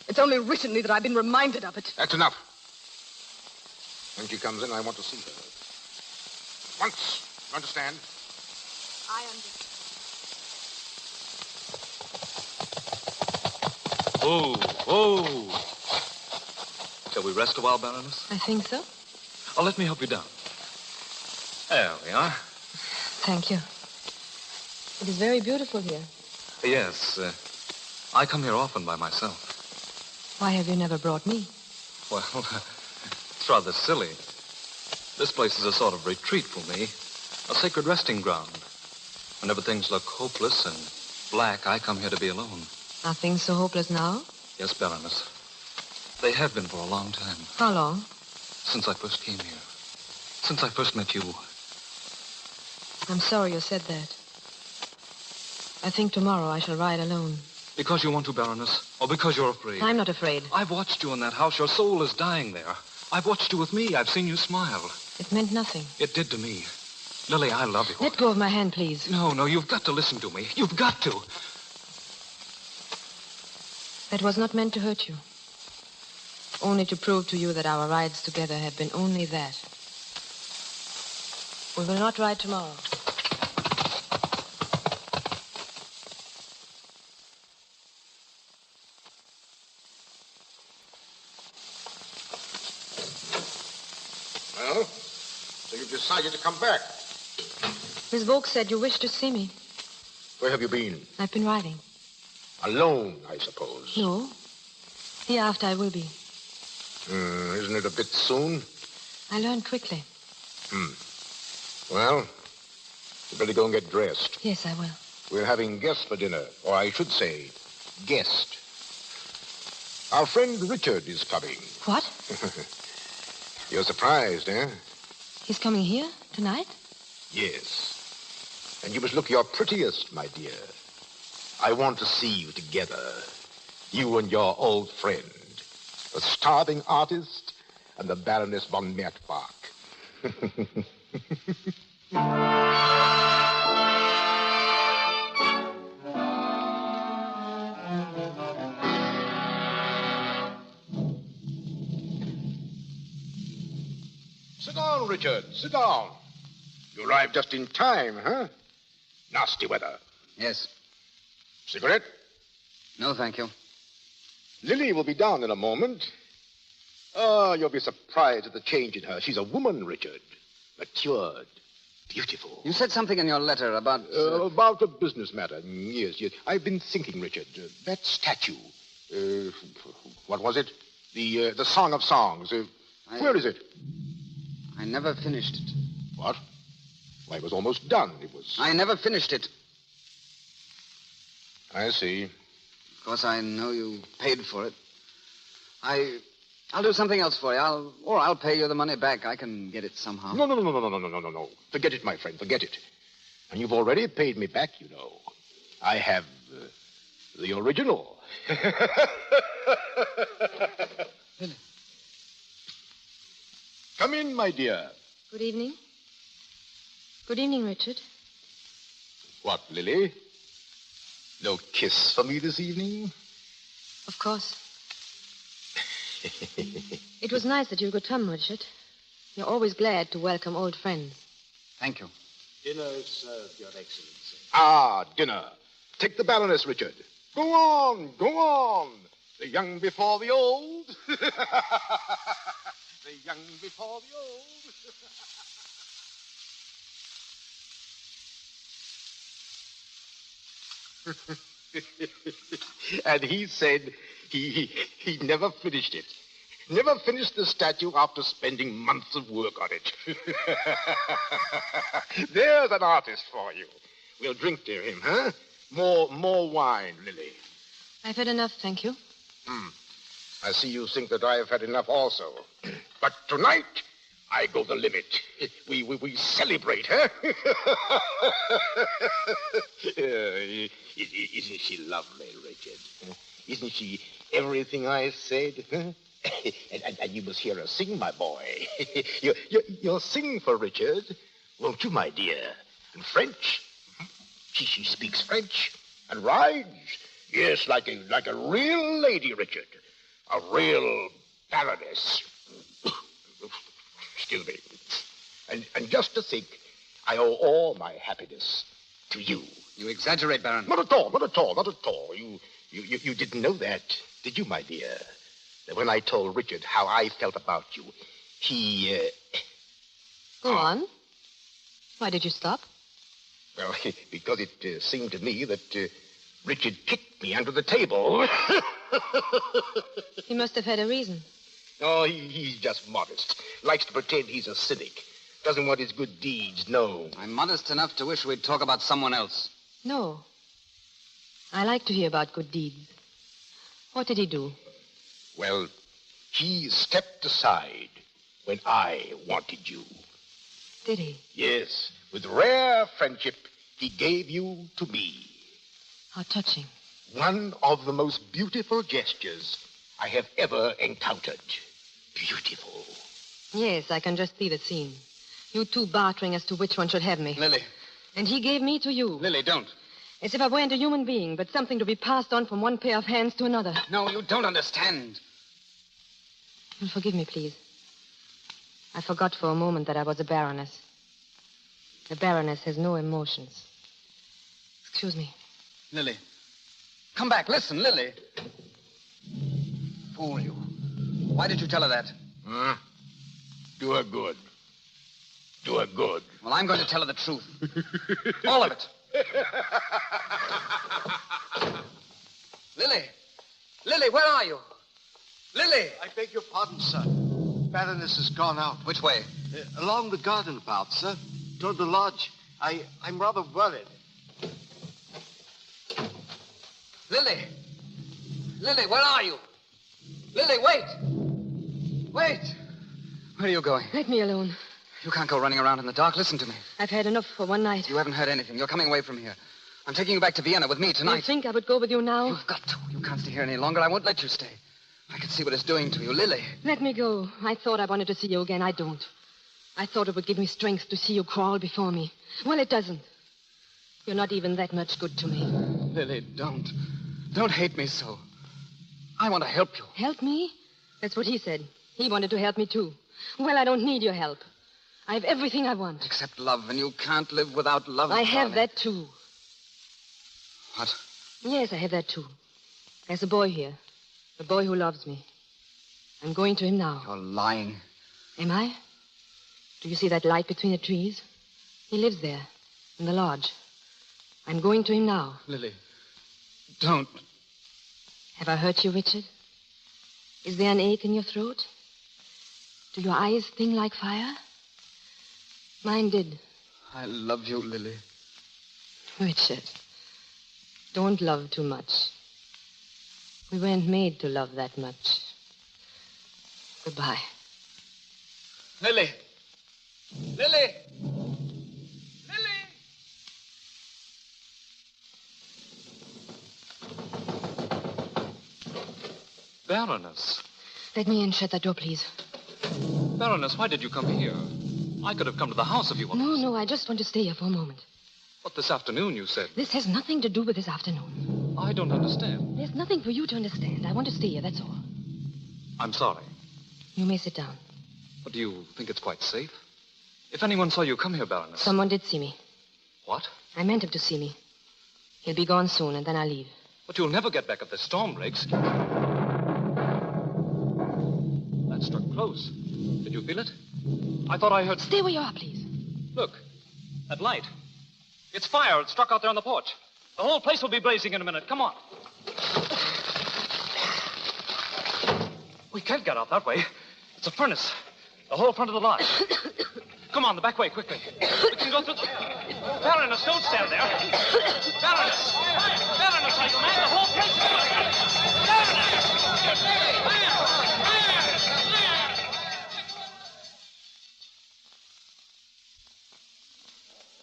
[SPEAKER 6] It's only recently that I've been reminded of it.
[SPEAKER 12] That's enough. When she comes in, I want to see her. Once. You understand?
[SPEAKER 6] I understand.
[SPEAKER 9] Oh. Shall we rest a while, Baroness?
[SPEAKER 6] I think so.
[SPEAKER 9] Oh, let me help you down. There we are.
[SPEAKER 6] Thank you. It is very beautiful here.
[SPEAKER 9] Yes, I come here often by myself.
[SPEAKER 6] Why have you never brought me?
[SPEAKER 9] Well, it's rather silly. This place is a sort of retreat for me, a sacred resting ground. Whenever things look hopeless and black, I come here to be alone.
[SPEAKER 6] Are things so hopeless now?
[SPEAKER 9] Yes, Baroness. They have been for a long time.
[SPEAKER 6] How long?
[SPEAKER 9] Since I first came here. Since I first met you.
[SPEAKER 6] I'm sorry you said that. I think tomorrow I shall ride alone.
[SPEAKER 9] Because you want to, Baroness? Or because you're afraid?
[SPEAKER 6] I'm not afraid.
[SPEAKER 9] I've watched you in that house. Your soul is dying there. I've watched you with me. I've seen you smile.
[SPEAKER 6] It meant nothing.
[SPEAKER 9] It did to me. Lily, I love you.
[SPEAKER 6] Let go of my hand, please.
[SPEAKER 9] No, you've got to listen to me. You've got to.
[SPEAKER 6] That was not meant to hurt you. Only to prove to you that our rides together have been only that. We will not ride tomorrow.
[SPEAKER 12] Well, so you've decided to come back.
[SPEAKER 6] Miss Volk said you wished to see me.
[SPEAKER 12] Where have you been?
[SPEAKER 6] I've been riding.
[SPEAKER 12] Alone, I suppose.
[SPEAKER 6] No. Hereafter I will be.
[SPEAKER 12] Isn't it a bit soon?
[SPEAKER 6] I learned quickly.
[SPEAKER 12] Well, you better go and get dressed.
[SPEAKER 6] Yes, I will.
[SPEAKER 12] We're having guests for dinner. Or I should say, guest. Our friend Richard is coming.
[SPEAKER 13] What?
[SPEAKER 12] You're surprised, eh?
[SPEAKER 13] He's coming here tonight?
[SPEAKER 12] Yes. And you must look your prettiest, my dear. I want to see you together. You and your old friend. The starving artist and the Baroness von Mertbach. Sit down, Richard. Sit down. You arrived just in time, huh? Nasty weather.
[SPEAKER 8] Yes.
[SPEAKER 12] Cigarette?
[SPEAKER 8] No, thank you.
[SPEAKER 12] Lily will be down in a moment. Oh, you'll be surprised at the change in her. She's a woman, Richard. Matured. Beautiful.
[SPEAKER 8] You said something in your letter about...
[SPEAKER 12] About a business matter. Yes. I've been thinking, Richard. That statue. What was it? The Song of Songs. Where is it?
[SPEAKER 8] I never finished it.
[SPEAKER 12] What? Why, it was almost done. It was...
[SPEAKER 8] I never finished it.
[SPEAKER 12] I see.
[SPEAKER 8] Of course, I know you paid for it. I'll do something else for you. I'll pay you the money back. I can get it somehow.
[SPEAKER 12] No. Forget it, my friend. Forget it. And you've already paid me back, you know. I have the original. Come in, my dear.
[SPEAKER 13] Good evening. Good evening, Richard.
[SPEAKER 12] What, Lily? No kiss for me this evening?
[SPEAKER 13] Of course. It was nice that you could come, Richard. You're always glad to welcome old friends.
[SPEAKER 8] Thank you.
[SPEAKER 2] Dinner is served, Your Excellency.
[SPEAKER 12] Ah, dinner. Take the Baroness, Richard. Go on. The young before the old. The young before the old. And he said he never finished it. Never finished the statue after spending months of work on it. There's an artist for you. We'll drink to him, huh? More wine, Lily.
[SPEAKER 13] I've had enough, thank you.
[SPEAKER 12] I see you think that I've had enough also. But tonight, I go the limit. We celebrate, huh? Isn't she lovely, Richard? Isn't she everything I said? Huh? and you must hear her sing, my boy. You'll sing for Richard, won't you, my dear? And French. She speaks French and rides. Yes, like a real lady, Richard. A real baroness. Excuse me. And just to think, I owe all my happiness to you.
[SPEAKER 8] You exaggerate, Baron.
[SPEAKER 12] Not at all. You didn't know that, did you, my dear? That when I told Richard how I felt about you, he...
[SPEAKER 13] Go on. Why did you stop?
[SPEAKER 12] Well, because it seemed to me that Richard kicked me under the table.
[SPEAKER 13] He must have had a reason.
[SPEAKER 12] Oh, he's just modest. Likes to pretend he's a cynic. Doesn't want his good deeds known.
[SPEAKER 8] I'm modest enough to wish we'd talk about someone else.
[SPEAKER 13] No. I like to hear about good deeds. What did he do?
[SPEAKER 12] Well, he stepped aside when I wanted you.
[SPEAKER 13] Did he?
[SPEAKER 12] Yes. With rare friendship, he gave you to me.
[SPEAKER 13] How touching.
[SPEAKER 12] One of the most beautiful gestures I have ever encountered. Beautiful.
[SPEAKER 13] Yes, I can just see the scene. You two bartering as to which one should have me.
[SPEAKER 8] Lily.
[SPEAKER 13] And he gave me to you.
[SPEAKER 8] Lily, don't.
[SPEAKER 13] As if I weren't a human being, but something to be passed on from one pair of hands to another.
[SPEAKER 8] No, you don't understand.
[SPEAKER 13] Well, forgive me, please. I forgot for a moment that I was a baroness. The baroness has no emotions. Excuse me.
[SPEAKER 8] Lily. Come back. Listen, Lily. Fool you. Why did you tell her that?
[SPEAKER 12] Do her good. Do her good.
[SPEAKER 8] Well, I'm going to tell her the truth. All of it. Lily. Lily, where are you? Lily!
[SPEAKER 5] I beg your pardon, sir. Baroness has gone out.
[SPEAKER 8] Which way?
[SPEAKER 5] Along the garden path, sir. Toward the lodge. I'm rather worried.
[SPEAKER 8] Lily! Lily, where are you? Lily, wait! Wait! Where are you going?
[SPEAKER 13] Let me alone.
[SPEAKER 8] You can't go running around in the dark. Listen to me.
[SPEAKER 13] I've had enough for one night.
[SPEAKER 8] You haven't heard anything. You're coming away from here. I'm taking you back to Vienna with me tonight.
[SPEAKER 13] You think I would go with you now?
[SPEAKER 8] You've got to. You can't stay here any longer. I won't let you stay. I can see what it's doing to you. Lily.
[SPEAKER 13] Let me go. I thought I wanted to see you again. I don't. I thought it would give me strength to see you crawl before me. Well, it doesn't. You're not even that much good to me.
[SPEAKER 8] Lily, don't. Don't hate me so. I want to help you.
[SPEAKER 13] Help me? That's what he said. He wanted to help me, too. Well, I don't need your help. I have everything I want.
[SPEAKER 8] Except love, and you can't live without love.
[SPEAKER 13] I have that, too.
[SPEAKER 8] What?
[SPEAKER 13] Yes, I have that, too. There's a boy here. A boy who loves me. I'm going to him now.
[SPEAKER 8] You're lying.
[SPEAKER 13] Am I? Do you see that light between the trees? He lives there, in the lodge. I'm going to him now.
[SPEAKER 8] Lily, don't.
[SPEAKER 13] Have I hurt you, Richard? Is there an ache in your throat? Do your eyes sting like fire? Mine did.
[SPEAKER 8] I love you, Lily.
[SPEAKER 13] Richard, don't love too much. We weren't made to love that much. Goodbye.
[SPEAKER 8] Lily! Lily!
[SPEAKER 10] Baroness.
[SPEAKER 13] Let me in. Shut that door, please.
[SPEAKER 10] Baroness, why did you come here? I could have come to the house if you wanted.
[SPEAKER 13] No, I just want to stay here for a moment.
[SPEAKER 10] But this afternoon, you said.
[SPEAKER 13] This has nothing to do with this afternoon.
[SPEAKER 10] I don't understand.
[SPEAKER 13] There's nothing for you to understand. I want to stay here, that's all.
[SPEAKER 10] I'm sorry.
[SPEAKER 13] You may sit down.
[SPEAKER 10] But do you think it's quite safe? If anyone saw you come here, Baroness.
[SPEAKER 13] Someone did see me.
[SPEAKER 10] What?
[SPEAKER 13] I meant him to see me. He'll be gone soon, and then I'll leave.
[SPEAKER 10] But you'll never get back if the storm breaks. That struck close. Did you feel it? I thought I heard...
[SPEAKER 13] Stay where you are, please.
[SPEAKER 10] Look, that light. It's fire. It struck out there on the porch. The whole place will be blazing in a minute. Come on. We can't get out that way. It's a furnace. The whole front of the lodge. Come on, the back way, quickly. We can go through the... Baroness, don't stand there. Baroness! Baroness, are you mad? The whole place is on fire.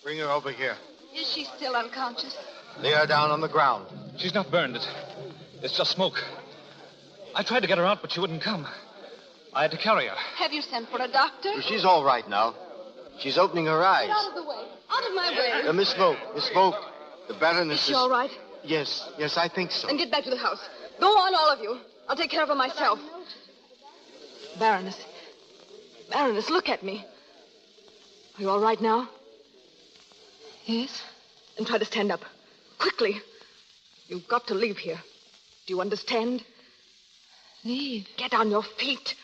[SPEAKER 2] Bring her over here.
[SPEAKER 6] Is she still unconscious?
[SPEAKER 2] Lay her down on the ground.
[SPEAKER 10] She's not burned. It's just smoke. I tried to get her out, but she wouldn't come. I had to carry her.
[SPEAKER 6] Have you sent for a doctor?
[SPEAKER 2] Well, she's all right now. She's opening her eyes.
[SPEAKER 6] Get out of the way. Out of my way.
[SPEAKER 2] Miss Vogt, the Baroness
[SPEAKER 6] Is she all right?
[SPEAKER 2] Yes, I think so.
[SPEAKER 6] Then get back to the house. Go on, all of you. I'll take care of her myself. Baroness, look at me. Are you all right now?
[SPEAKER 13] Yes?
[SPEAKER 6] Then try to stand up. Quickly. You've got to leave here. Do you understand?
[SPEAKER 13] Leave?
[SPEAKER 6] Get on your feet.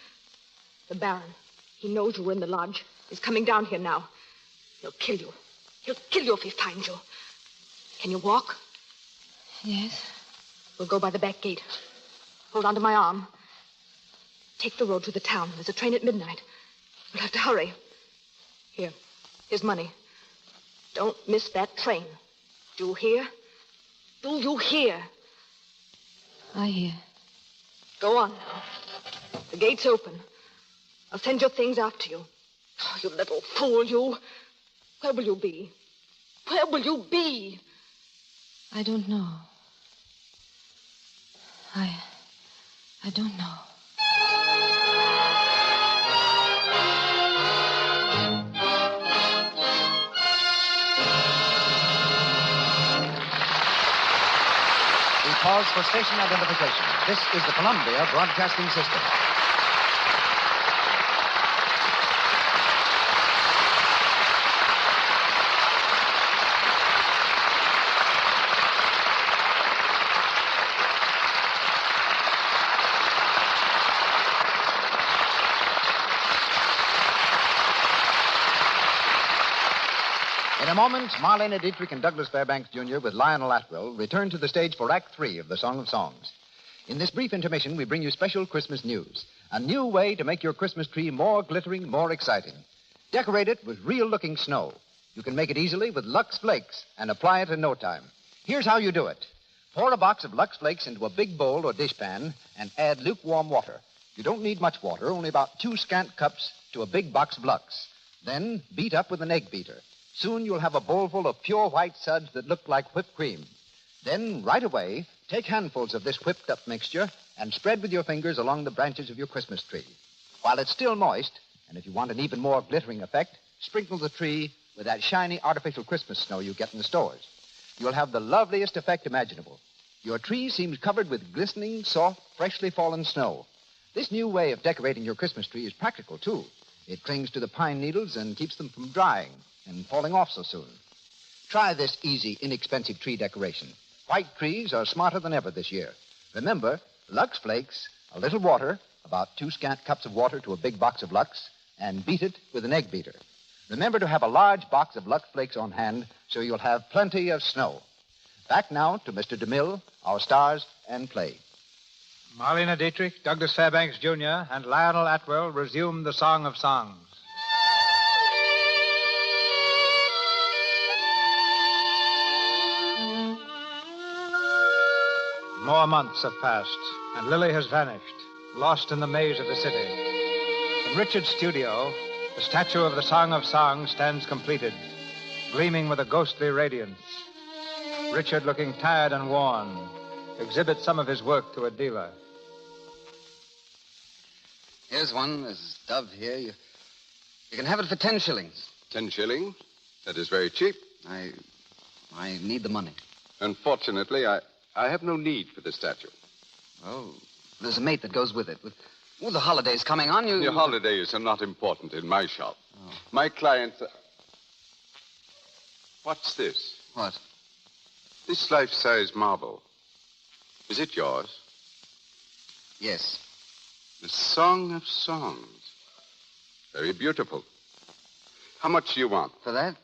[SPEAKER 6] The Baron, he knows you were in the lodge. He's coming down here now. He'll kill you. He'll kill you if he finds you. Can you walk?
[SPEAKER 13] Yes.
[SPEAKER 6] We'll go by the back gate. Hold on to my arm. Take the road to the town. There's a train at midnight. We'll have to hurry. Here's money. Don't miss that train. Do you hear? Do you hear?
[SPEAKER 13] I hear.
[SPEAKER 6] Go on now. The gate's open. I'll send your things after you. Oh, you little fool, you. Where will you be? Where will you be?
[SPEAKER 13] I don't know. I don't know.
[SPEAKER 17] We pause for station identification. This is the Columbia Broadcasting System. In a moment, Marlene Dietrich and Douglas Fairbanks, Jr. with Lionel Atwill return to the stage for Act 3 of The Song of Songs. In this brief intermission, we bring you special Christmas news. A new way to make your Christmas tree more glittering, more exciting. Decorate it with real-looking snow. You can make it easily with Lux Flakes and apply it in no time. Here's how you do it. Pour a box of Lux Flakes into a big bowl or dishpan and add lukewarm water. You don't need much water, only about 2 scant cups to a big box of Lux. Then beat up with an egg beater. Soon you'll have a bowlful of pure white suds that look like whipped cream. Then, right away, take handfuls of this whipped-up mixture and spread with your fingers along the branches of your Christmas tree. While it's still moist, and if you want an even more glittering effect, sprinkle the tree with that shiny artificial Christmas snow you get in the stores. You'll have the loveliest effect imaginable. Your tree seems covered with glistening, soft, freshly fallen snow. This new way of decorating your Christmas tree is practical, too. It clings to the pine needles and keeps them from drying and falling off so soon. Try this easy, inexpensive tree decoration. White trees are smarter than ever this year. Remember, Lux Flakes, a little water, about 2 scant cups of water to a big box of Lux, and beat it with an egg beater. Remember to have a large box of Lux Flakes on hand so you'll have plenty of snow. Back now to Mr. DeMille, our stars and play.
[SPEAKER 20] Marlena Dietrich, Douglas Fairbanks Jr., and Lionel Atwell resume the Song of Songs. More months have passed, and Lily has vanished, lost in the maze of the city. In Richard's studio, the statue of the Song of Songs stands completed, gleaming with a ghostly radiance. Richard, looking tired and worn, exhibits some of his work to a dealer.
[SPEAKER 8] Here's one. There's Dove here. You can have it for 10 shillings.
[SPEAKER 14] 10 shillings? That is very cheap.
[SPEAKER 8] I need the money.
[SPEAKER 14] Unfortunately, I have no need for the statue.
[SPEAKER 8] Oh, there's a mate that goes with it. With the holidays coming on,
[SPEAKER 14] Your holidays are not important in my shop.
[SPEAKER 8] Oh.
[SPEAKER 14] My clients... What's this?
[SPEAKER 8] What?
[SPEAKER 14] This life-size marble. Is it yours?
[SPEAKER 8] Yes.
[SPEAKER 14] The Song of Songs. Very beautiful. How much do you want?
[SPEAKER 8] For that?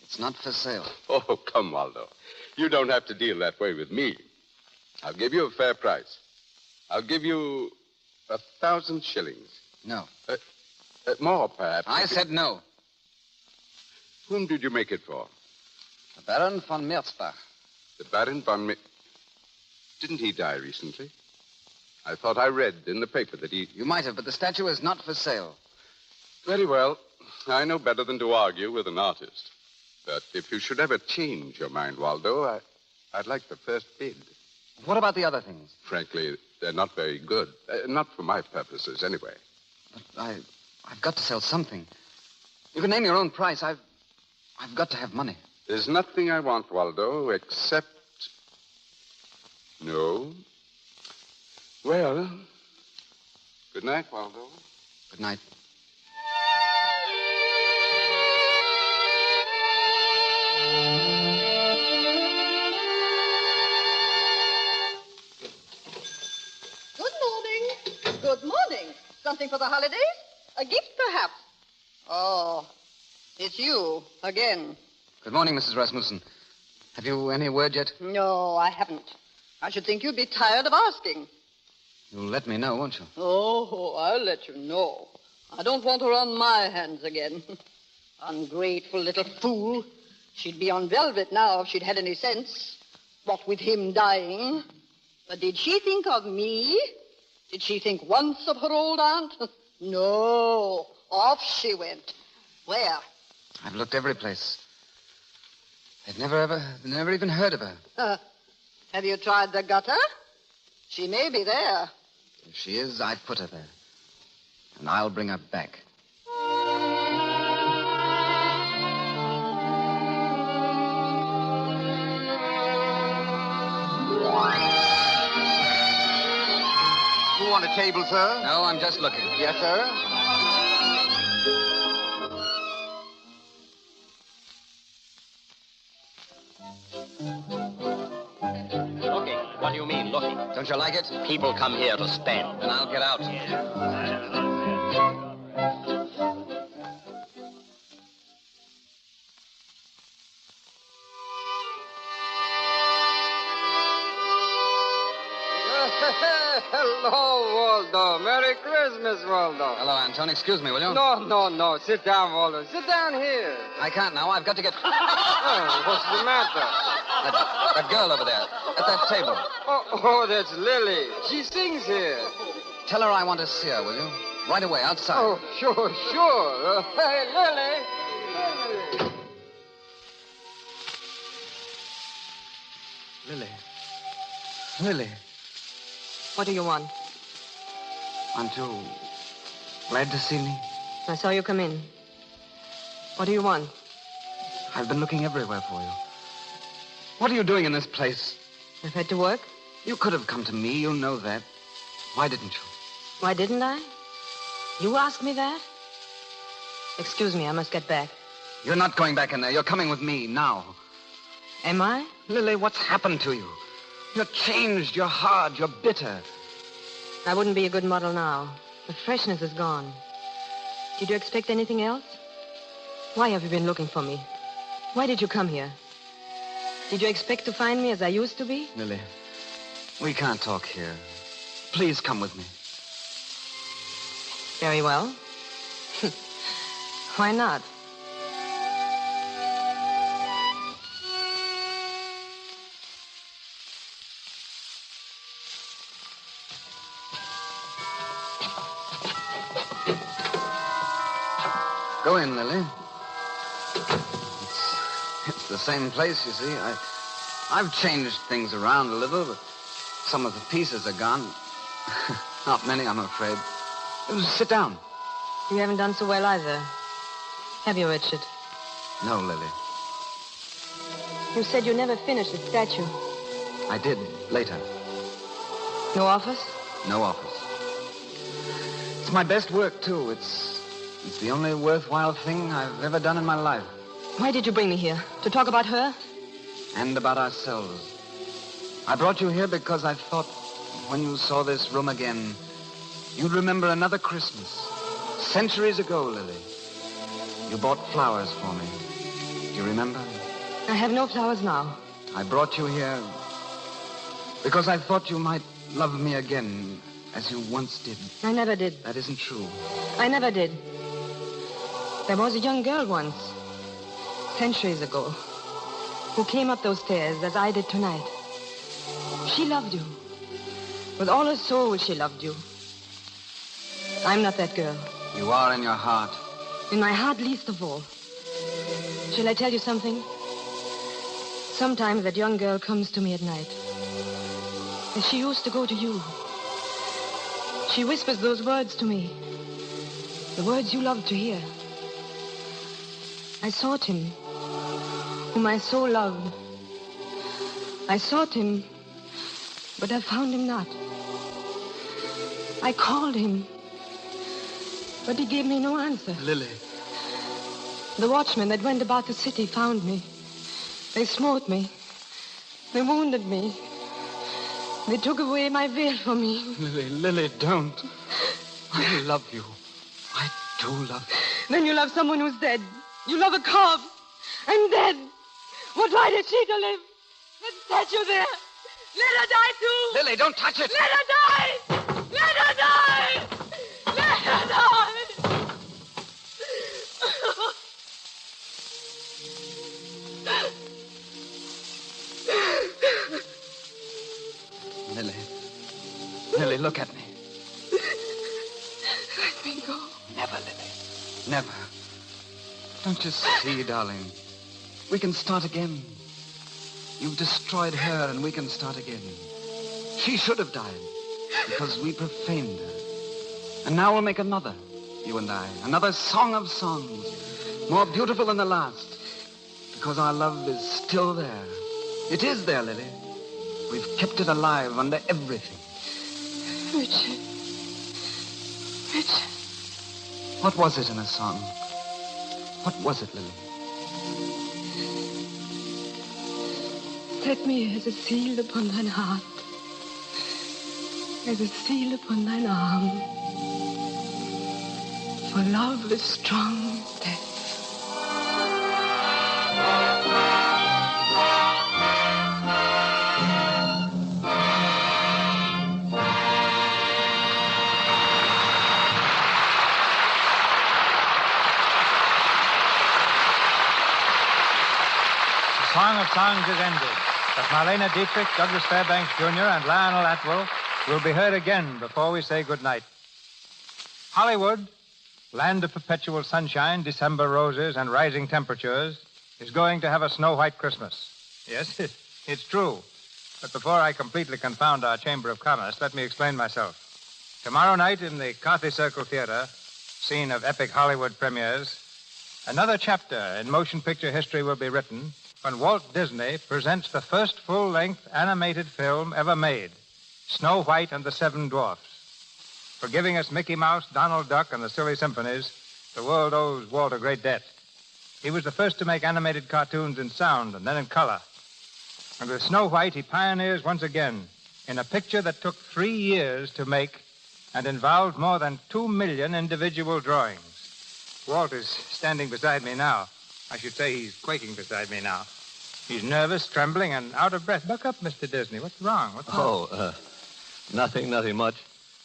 [SPEAKER 8] It's not for sale.
[SPEAKER 14] Oh, come, Waldo. You don't have to deal that way with me. I'll give you a fair price. I'll give you 1,000 shillings.
[SPEAKER 8] No.
[SPEAKER 14] More, perhaps.
[SPEAKER 8] I said no.
[SPEAKER 14] Whom did you make it for?
[SPEAKER 8] The Baron von Merzbach.
[SPEAKER 14] The Baron von Didn't he die recently? I thought I read in the paper that he...
[SPEAKER 8] You might have, but the statue is not for sale.
[SPEAKER 14] Very well. I know better than to argue with an artist. But if you should ever change your mind, Waldo, I'd like the first bid.
[SPEAKER 8] What about the other things?
[SPEAKER 14] Frankly, they're not very good. Not for my purposes, anyway.
[SPEAKER 8] But I've got to sell something. You can name your own price. I've got to have money.
[SPEAKER 14] There's nothing I want, Waldo, except... No. Well, good night, Waldo.
[SPEAKER 8] Good night.
[SPEAKER 6] Good morning. Good morning. Something for the holidays? A gift, perhaps? Oh, it's you again.
[SPEAKER 8] Good morning, Mrs. Rasmussen. Have you any word yet?
[SPEAKER 6] No, I haven't. I should think you'd be tired of asking.
[SPEAKER 8] You'll let me know, won't you?
[SPEAKER 6] Oh, I'll let you know. I don't want her on my hands again. Ungrateful little fool. She'd be on velvet now if she'd had any sense. What with him dying. But did she think of me? Did she think once of her old aunt? No. Off she went. Where?
[SPEAKER 8] I've looked every place. They've never even heard of her.
[SPEAKER 6] Have you tried the gutter? She may be there.
[SPEAKER 8] If she is, I put her there. And I'll bring her back.
[SPEAKER 5] You want a table, sir?
[SPEAKER 8] No, I'm just looking.
[SPEAKER 5] Yes, sir.
[SPEAKER 4] Looking? What do you mean, looking?
[SPEAKER 8] Don't you like it?
[SPEAKER 4] People come here to spend.
[SPEAKER 8] Then I'll get out.
[SPEAKER 22] Hello, Waldo. Merry Christmas, Waldo.
[SPEAKER 8] Hello, Anton. Excuse me, will you?
[SPEAKER 22] No. Sit down, Waldo. Sit down here.
[SPEAKER 8] I can't now. I've got to get...
[SPEAKER 22] Oh, what's the matter?
[SPEAKER 8] That girl over there, at that table.
[SPEAKER 22] Oh, that's Lily. She sings here.
[SPEAKER 8] Tell her I want to see her, will you? Right away, outside.
[SPEAKER 22] Oh, sure. Hey, Lily.
[SPEAKER 8] Lily.
[SPEAKER 13] What do you want?
[SPEAKER 8] Aren't you glad to see me?
[SPEAKER 13] I saw you come in. What do you want?
[SPEAKER 8] I've been looking everywhere for you. What are you doing in this place?
[SPEAKER 13] I've had to work.
[SPEAKER 8] You could have come to me, you know that. Why didn't you?
[SPEAKER 13] Why didn't I? You asked me that? Excuse me, I must get back.
[SPEAKER 8] You're not going back in there. You're coming with me now.
[SPEAKER 13] Am I?
[SPEAKER 8] Lily, what's happened to you? You're changed. You're hard. You're bitter.
[SPEAKER 13] I wouldn't be a good model now. The freshness is gone. Did you expect anything else? Why have you been looking for me? Why did you come here? Did you expect to find me as I used to be?
[SPEAKER 8] Lily, we can't talk here. Please come with me.
[SPEAKER 13] Very well. Why not?
[SPEAKER 8] Go in, Lily. It's the same place, you see. I've changed things around a little, but some of the pieces are gone. Not many, I'm afraid. Sit down.
[SPEAKER 13] You haven't done so well either. Have you, Richard?
[SPEAKER 8] No, Lily.
[SPEAKER 13] You said you never finished the statue.
[SPEAKER 8] I did, later.
[SPEAKER 13] No office?
[SPEAKER 8] No office. It's my best work, too. It's the only worthwhile thing I've ever done in my life.
[SPEAKER 13] Why did you bring me here? To talk about her?
[SPEAKER 8] And about ourselves. I brought you here because I thought when you saw this room again, you'd remember another Christmas. Centuries ago, Lily. You bought flowers for me. Do you remember?
[SPEAKER 13] I have no flowers now.
[SPEAKER 8] I brought you here because I thought you might love me again as you once did.
[SPEAKER 13] I never did.
[SPEAKER 8] That isn't true.
[SPEAKER 13] I never did. There was a young girl once, centuries ago, who came up those stairs as I did tonight. She loved you. With all her soul, she loved you. I'm not that girl.
[SPEAKER 8] You are in your heart.
[SPEAKER 13] In my heart, least of all. Shall I tell you something? Sometimes that young girl comes to me at night. As she used to go to you. She whispers those words to me. The words you loved to hear. I sought him, whom I so loved. I sought him, but I found him not. I called him, but he gave me no answer.
[SPEAKER 8] Lily.
[SPEAKER 13] The watchmen that went about the city found me. They smote me. They wounded me. They took away my veil from me.
[SPEAKER 8] Lily, don't. I love you. I do love you.
[SPEAKER 13] Then you love someone who's dead. You love a corpse. I'm dead. What right has she to live? That statue there. Let her die, too.
[SPEAKER 8] Lily, don't touch it.
[SPEAKER 13] Let her die. Let her die. Let her die.
[SPEAKER 8] Lily, look at me.
[SPEAKER 13] Let me go.
[SPEAKER 8] Never, Lily. Never. Don't you see, darling? We can start again. You've destroyed her, and we can start again. She should have died, because we profaned her. And now we'll make another, you and I. Another song of songs, more beautiful than the last. Because our love is still there. It is there, Lily. We've kept it alive under everything.
[SPEAKER 13] Richard. Richard.
[SPEAKER 8] What was it in a song? What was it, Lily?
[SPEAKER 13] Set me as a seal upon thine heart, as a seal upon thine arm. For love is strong death.
[SPEAKER 20] Song of Songs is ended. of Marlene Dietrich, Douglas Fairbanks Jr., and Lionel Atwill will be heard again before we say goodnight. Hollywood, land of perpetual sunshine, December roses, and rising temperatures, is going to have a snow-white Christmas. Yes, it's true. But before I completely confound our Chamber of Commerce, let me explain myself. Tomorrow night in the Carthy Circle Theater, scene of epic Hollywood premieres, another chapter in motion picture history will be written when Walt Disney presents the first full-length animated film ever made, Snow White and the Seven Dwarfs. For giving us Mickey Mouse, Donald Duck, and the Silly Symphonies, the world owes Walt a great debt. He was the first to make animated cartoons in sound and then in color. And with Snow White, he pioneers once again in a picture that took 3 years to make and involved more than 2 million individual drawings. Walt is standing beside me now. I should say he's quaking beside me now. He's nervous, trembling, and out of breath. Buck up, Mr. Disney. What's wrong?
[SPEAKER 16] Nothing much.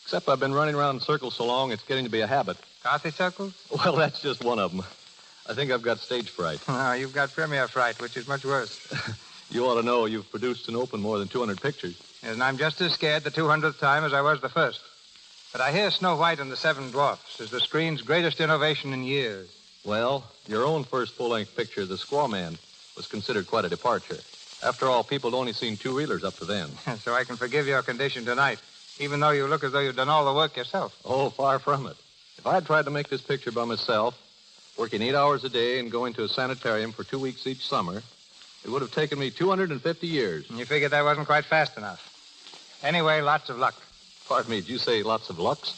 [SPEAKER 16] Except I've been running around in circles so long, it's getting to be a habit.
[SPEAKER 20] Carthy circles?
[SPEAKER 16] Well, that's just one of them. I think I've got stage fright.
[SPEAKER 20] No, you've got premiere fright, which is much worse.
[SPEAKER 16] You ought to know you've produced and opened more than 200 pictures.
[SPEAKER 20] Yes, and I'm just as scared the 200th time as I was the first. But I hear Snow White and the Seven Dwarfs is the screen's greatest innovation in years.
[SPEAKER 16] Well, your own first full-length picture, The Squaw Man, was considered quite a departure. After all, people had only seen two-reelers up to then.
[SPEAKER 20] So I can forgive your condition tonight, even though you look as though you've done all the work yourself.
[SPEAKER 16] Oh, far from it. If I had tried to make this picture by myself, working 8 hours a day and going to a sanitarium for 2 weeks each summer, it would have taken me 250 years.
[SPEAKER 20] And you figured that wasn't quite fast enough. Anyway, lots of luck.
[SPEAKER 16] Pardon me, did you say lots of lucks?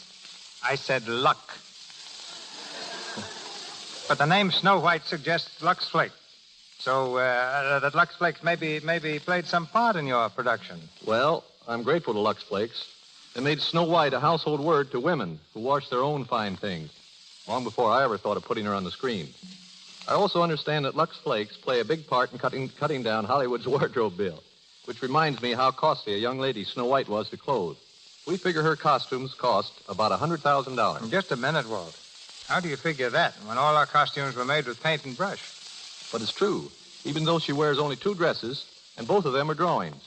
[SPEAKER 20] I said luck. But the name Snow White suggests Lux Flake. So that Lux Flakes maybe played some part in your production.
[SPEAKER 16] Well, I'm grateful to Lux Flakes. They made Snow White a household word to women who wash their own fine things, long before I ever thought of putting her on the screen. I also understand that Lux Flakes play a big part in cutting down Hollywood's wardrobe bill, which reminds me how costly a young lady Snow White was to clothe. We figure her costumes cost about $100,000.
[SPEAKER 20] Just a minute, Walt. How do you figure that when all our costumes were made with paint and brush?
[SPEAKER 16] But it's true, even though she wears only 2 dresses, and both of them are drawings.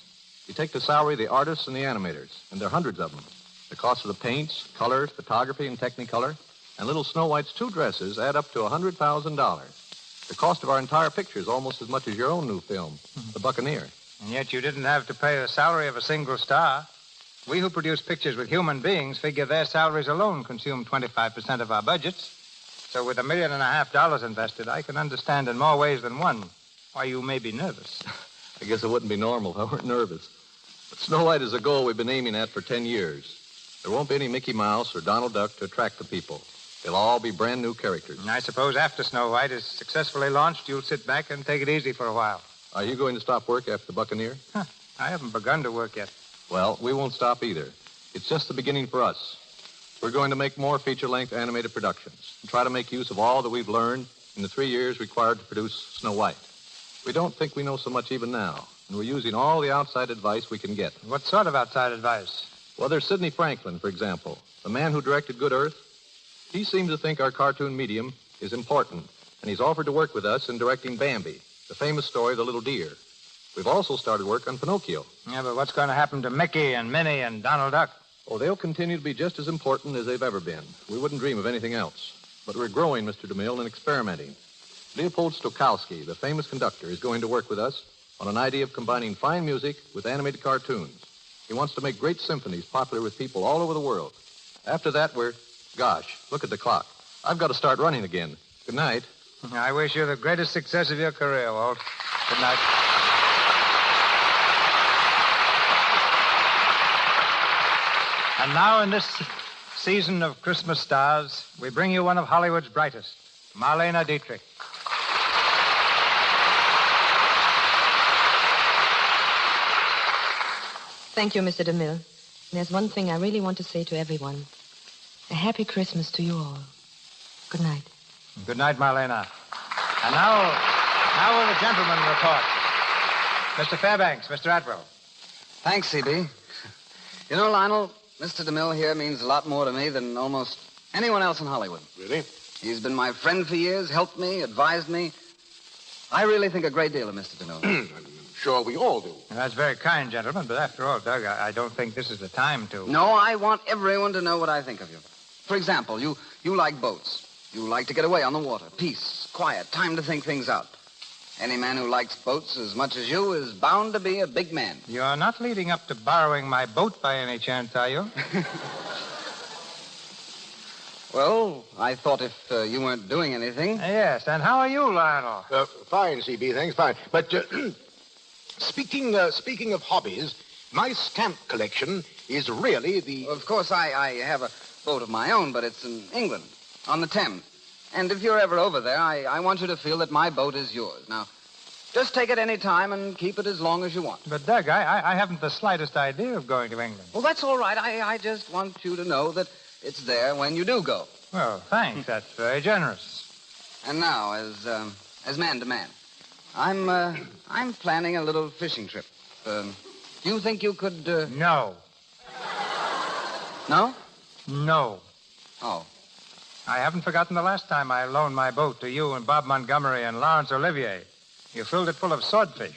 [SPEAKER 16] You take the salary of the artists and the animators, and there are hundreds of them. The cost of the paints, color, photography, and Technicolor, and little Snow White's 2 dresses add up to $100,000. The cost of our entire picture is almost as much as your own new film, The Buccaneer.
[SPEAKER 20] And yet you didn't have to pay the salary of a single star. We who produce pictures with human beings figure their salaries alone consume 25% of our budgets. So with $1.5 million invested, I can understand in more ways than one why you may be nervous.
[SPEAKER 16] I guess it wouldn't be normal if I weren't nervous. But Snow White is a goal we've been aiming at for 10 years. There won't be any Mickey Mouse or Donald Duck to attract the people. They'll all be brand new characters.
[SPEAKER 20] And I suppose after Snow White is successfully launched, you'll sit back and take it easy for a while.
[SPEAKER 16] Are you going to stop work after The Buccaneer?
[SPEAKER 20] I haven't begun to work yet.
[SPEAKER 16] Well, we won't stop either. It's just the beginning for us. We're going to make more feature-length animated productions and try to make use of all that we've learned in the 3 years required to produce Snow White. We don't think we know so much even now, and we're using all the outside advice we can get.
[SPEAKER 20] What sort of outside advice?
[SPEAKER 16] Well, there's Sidney Franklin, for example, the man who directed Good Earth. He seems to think our cartoon medium is important, and he's offered to work with us in directing Bambi, the famous story of the little deer. We've also started work on Pinocchio.
[SPEAKER 20] Yeah, but what's going to happen to Mickey and Minnie and Donald Duck?
[SPEAKER 16] Oh, they'll continue to be just as important as they've ever been. We wouldn't dream of anything else. But we're growing, Mr. DeMille, and experimenting. Leopold Stokowski, the famous conductor, is going to work with us on an idea of combining fine music with animated cartoons. He wants to make great symphonies popular with people all over the world. After that, Gosh, look at the clock. I've got to start running again. Good night.
[SPEAKER 20] I wish you the greatest success of your career, Walt. Good night. And now, in this season of Christmas stars, we bring you one of Hollywood's brightest, Marlene Dietrich.
[SPEAKER 7] Thank you, Mr. DeMille. There's one thing I really want to say to everyone. A happy Christmas to you all. Good night.
[SPEAKER 20] Good night, Marlena. And now will the gentlemen report. Mr. Fairbanks, Mr. Atwill.
[SPEAKER 8] Thanks, C.B. You know, Lionel, Mr. DeMille here means a lot more to me than almost anyone else in Hollywood.
[SPEAKER 16] Really?
[SPEAKER 8] He's been my friend for years, helped me, advised me. I really think a great deal of Mr. DeMille.
[SPEAKER 12] I'm sure we all do.
[SPEAKER 20] That's very kind, gentlemen, but after all, Doug, I don't think this is the time to...
[SPEAKER 8] No, I want everyone to know what I think of you. For example, you like boats. You like to get away on the water. Peace, quiet, time to think things out. Any man who likes boats as much as you is bound to be a big man.
[SPEAKER 20] You're not leading up to borrowing my boat by any chance, are you?
[SPEAKER 8] Well, I thought if you weren't doing anything...
[SPEAKER 20] Yes, and how are you, Lionel?
[SPEAKER 12] Fine, CB, thanks, fine. But speaking of hobbies, my stamp collection is really the...
[SPEAKER 8] Of course, I have a boat of my own, but it's in England, on the Thames. And if you're ever over there, I want you to feel that my boat is yours. Now, just take it any time and keep it as long as you want.
[SPEAKER 20] But, Doug, I haven't the slightest idea of going to England.
[SPEAKER 8] Well, that's all right. I just want you to know that it's there when you do go.
[SPEAKER 20] Well, thanks. That's very generous.
[SPEAKER 8] And now, as man to man, I'm planning a little fishing trip. Do you think you could...
[SPEAKER 20] No.
[SPEAKER 8] No?
[SPEAKER 20] No.
[SPEAKER 8] Oh.
[SPEAKER 20] I haven't forgotten the last time I loaned my boat to you and Bob Montgomery and Laurence Olivier. You filled it full of swordfish.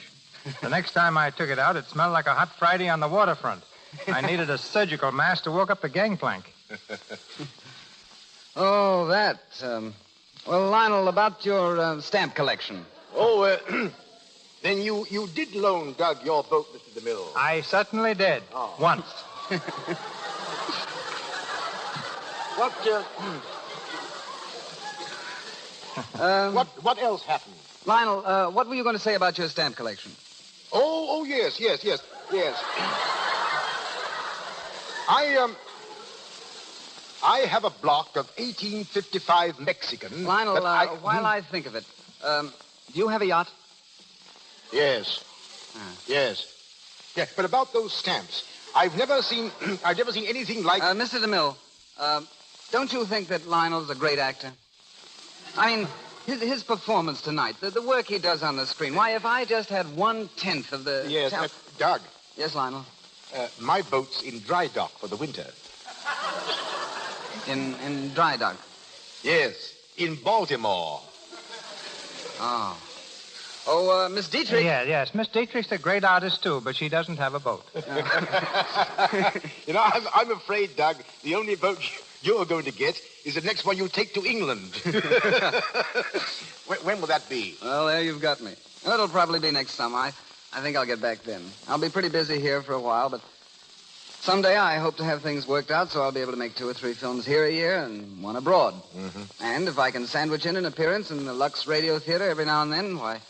[SPEAKER 20] The next time I took it out, it smelled like a hot Friday on the waterfront. I needed a surgical mask to walk up the gangplank.
[SPEAKER 8] Oh, that. Well, Lionel, about your stamp collection.
[SPEAKER 12] Oh, then you did loan Doug your boat, Mr. DeMille.
[SPEAKER 20] I certainly did.
[SPEAKER 12] Oh.
[SPEAKER 20] Once.
[SPEAKER 12] What else happened?
[SPEAKER 8] Lionel, what were you going to say about your stamp collection?
[SPEAKER 12] Oh, yes. I have a block of 1855 Mexican.
[SPEAKER 8] Lionel, while I think of it, do you have a yacht?
[SPEAKER 12] Yes. Yes. Yeah, but about those stamps, I've never seen anything like...
[SPEAKER 8] Mr. DeMille, don't you think that Lionel's a great actor? I mean, his performance tonight, the work he does on the screen. Why, if I just had 1/10 of the...
[SPEAKER 12] Yes, Doug.
[SPEAKER 8] Yes, Lionel?
[SPEAKER 12] My boat's in dry dock for the winter.
[SPEAKER 8] In dry dock?
[SPEAKER 12] Yes, in Baltimore.
[SPEAKER 8] Oh. Oh, Miss Dietrich.
[SPEAKER 20] Yes. Miss Dietrich's a great artist, too, but she doesn't have a boat.
[SPEAKER 12] You know, I'm afraid, Doug, the only boat you're going to get is the next one you take to England. When will that be?
[SPEAKER 8] Well, there you've got me. It'll probably be next summer. I think I'll get back then. I'll be pretty busy here for a while, but someday I hope to have things worked out so I'll be able to make 2 or 3 films here a year and 1 abroad.
[SPEAKER 12] Mm-hmm.
[SPEAKER 8] And if I can sandwich in an appearance in the Lux Radio Theater every now and then, why,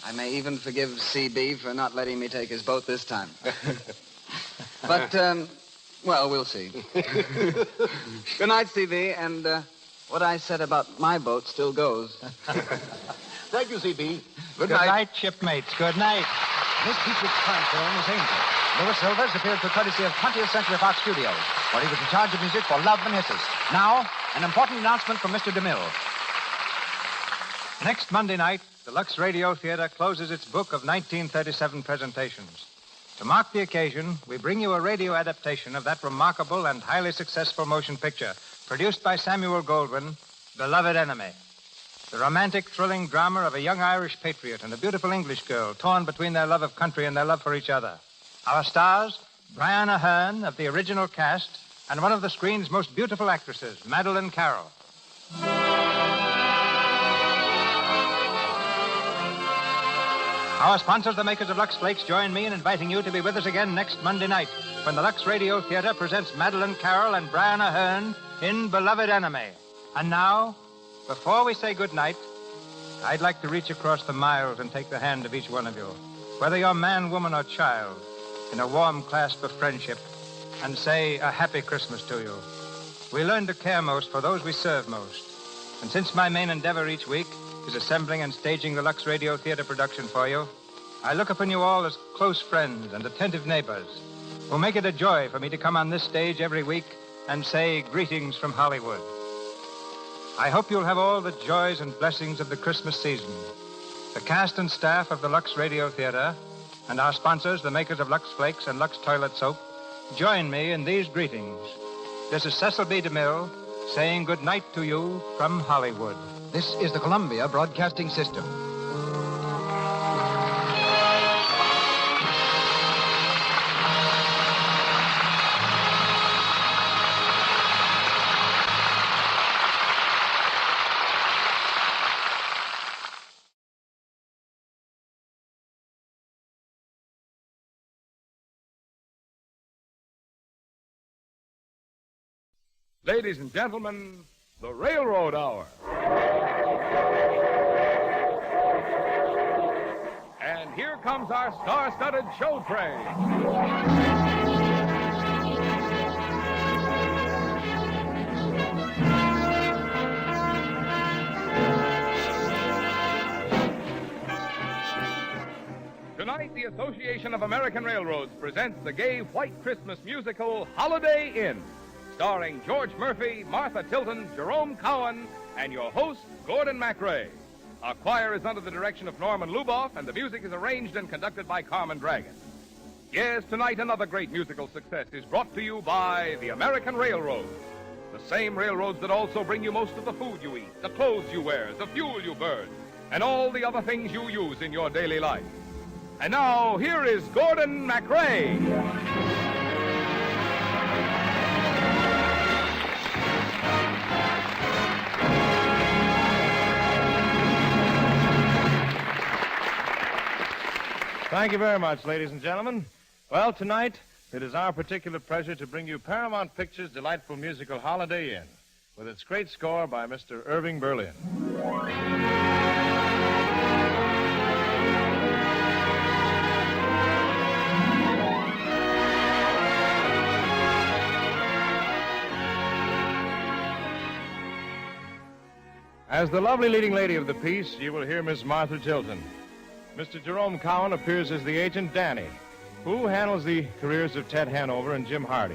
[SPEAKER 8] I may even forgive CB for not letting me take his boat this time. But, well, we'll see. Good night, CB, and what I said about my boat still goes.
[SPEAKER 12] Thank you, CB.
[SPEAKER 20] Good night, shipmates. Good night.
[SPEAKER 17] Miss Dietrich's current film is Angel. Louis Silvers appeared through courtesy of 20th Century Fox Studios, where he was in charge of music for Love and Hisses. Now, an important announcement from Mr. DeMille.
[SPEAKER 20] Next Monday night, the Lux Radio Theater closes its book of 1937 presentations. To mark the occasion, we bring you a radio adaptation of that remarkable and highly successful motion picture produced by Samuel Goldwyn, Beloved Enemy. The romantic, thrilling drama of a young Irish patriot and a beautiful English girl torn between their love of country and their love for each other. Our stars, Brian Aherne of the original cast and one of the screen's most beautiful actresses, Madeleine Carroll. Our sponsors, the makers of Lux Flakes, join me in inviting you to be with us again next Monday night when the Lux Radio Theater presents Madeleine Carroll and Brian Aherne in Beloved Enemy. And now, before we say goodnight, I'd like to reach across the miles and take the hand of each one of you, whether you're man, woman, or child, in a warm clasp of friendship, and say a happy Christmas to you. We learn to care most for those we serve most. And since my main endeavor each week is assembling and staging the Lux Radio Theater production for you, I look upon you all as close friends and attentive neighbors who make it a joy for me to come on this stage every week and say greetings from Hollywood. I hope you'll have all the joys and blessings of the Christmas season. The cast and staff of the Lux Radio Theater and our sponsors, the makers of Lux Flakes and Lux Toilet Soap, join me in these greetings. This is Cecil B. DeMille saying good night to you from Hollywood.
[SPEAKER 17] This is the Columbia Broadcasting System.
[SPEAKER 11] Ladies and gentlemen, the Railroad Hour. And here comes our star-studded show train. Tonight, the Association of American Railroads presents the gay white Christmas musical Holiday Inn, starring George Murphy, Martha Tilton, Jerome Cowan, and your host, Gordon MacRae. Our choir is under the direction of Norman Luboff, and the music is arranged and conducted by Carmen Dragon. Yes, tonight another great musical success is brought to you by the American Railroads. The same railroads that also bring you most of the food you eat, the clothes you wear, the fuel you burn, and all the other things you use in your daily life. And now, here is Gordon MacRae.
[SPEAKER 20] Thank you very much, ladies and gentlemen. Well, tonight, it is our particular pleasure to bring you Paramount Pictures' delightful musical Holiday Inn, with its great score by Mr. Irving Berlin. As the lovely leading lady of the piece, you will hear Miss Martha Tilton. Mr. Jerome Cowan appears as the agent Danny, who handles the careers of Ted Hanover and Jim Hardy,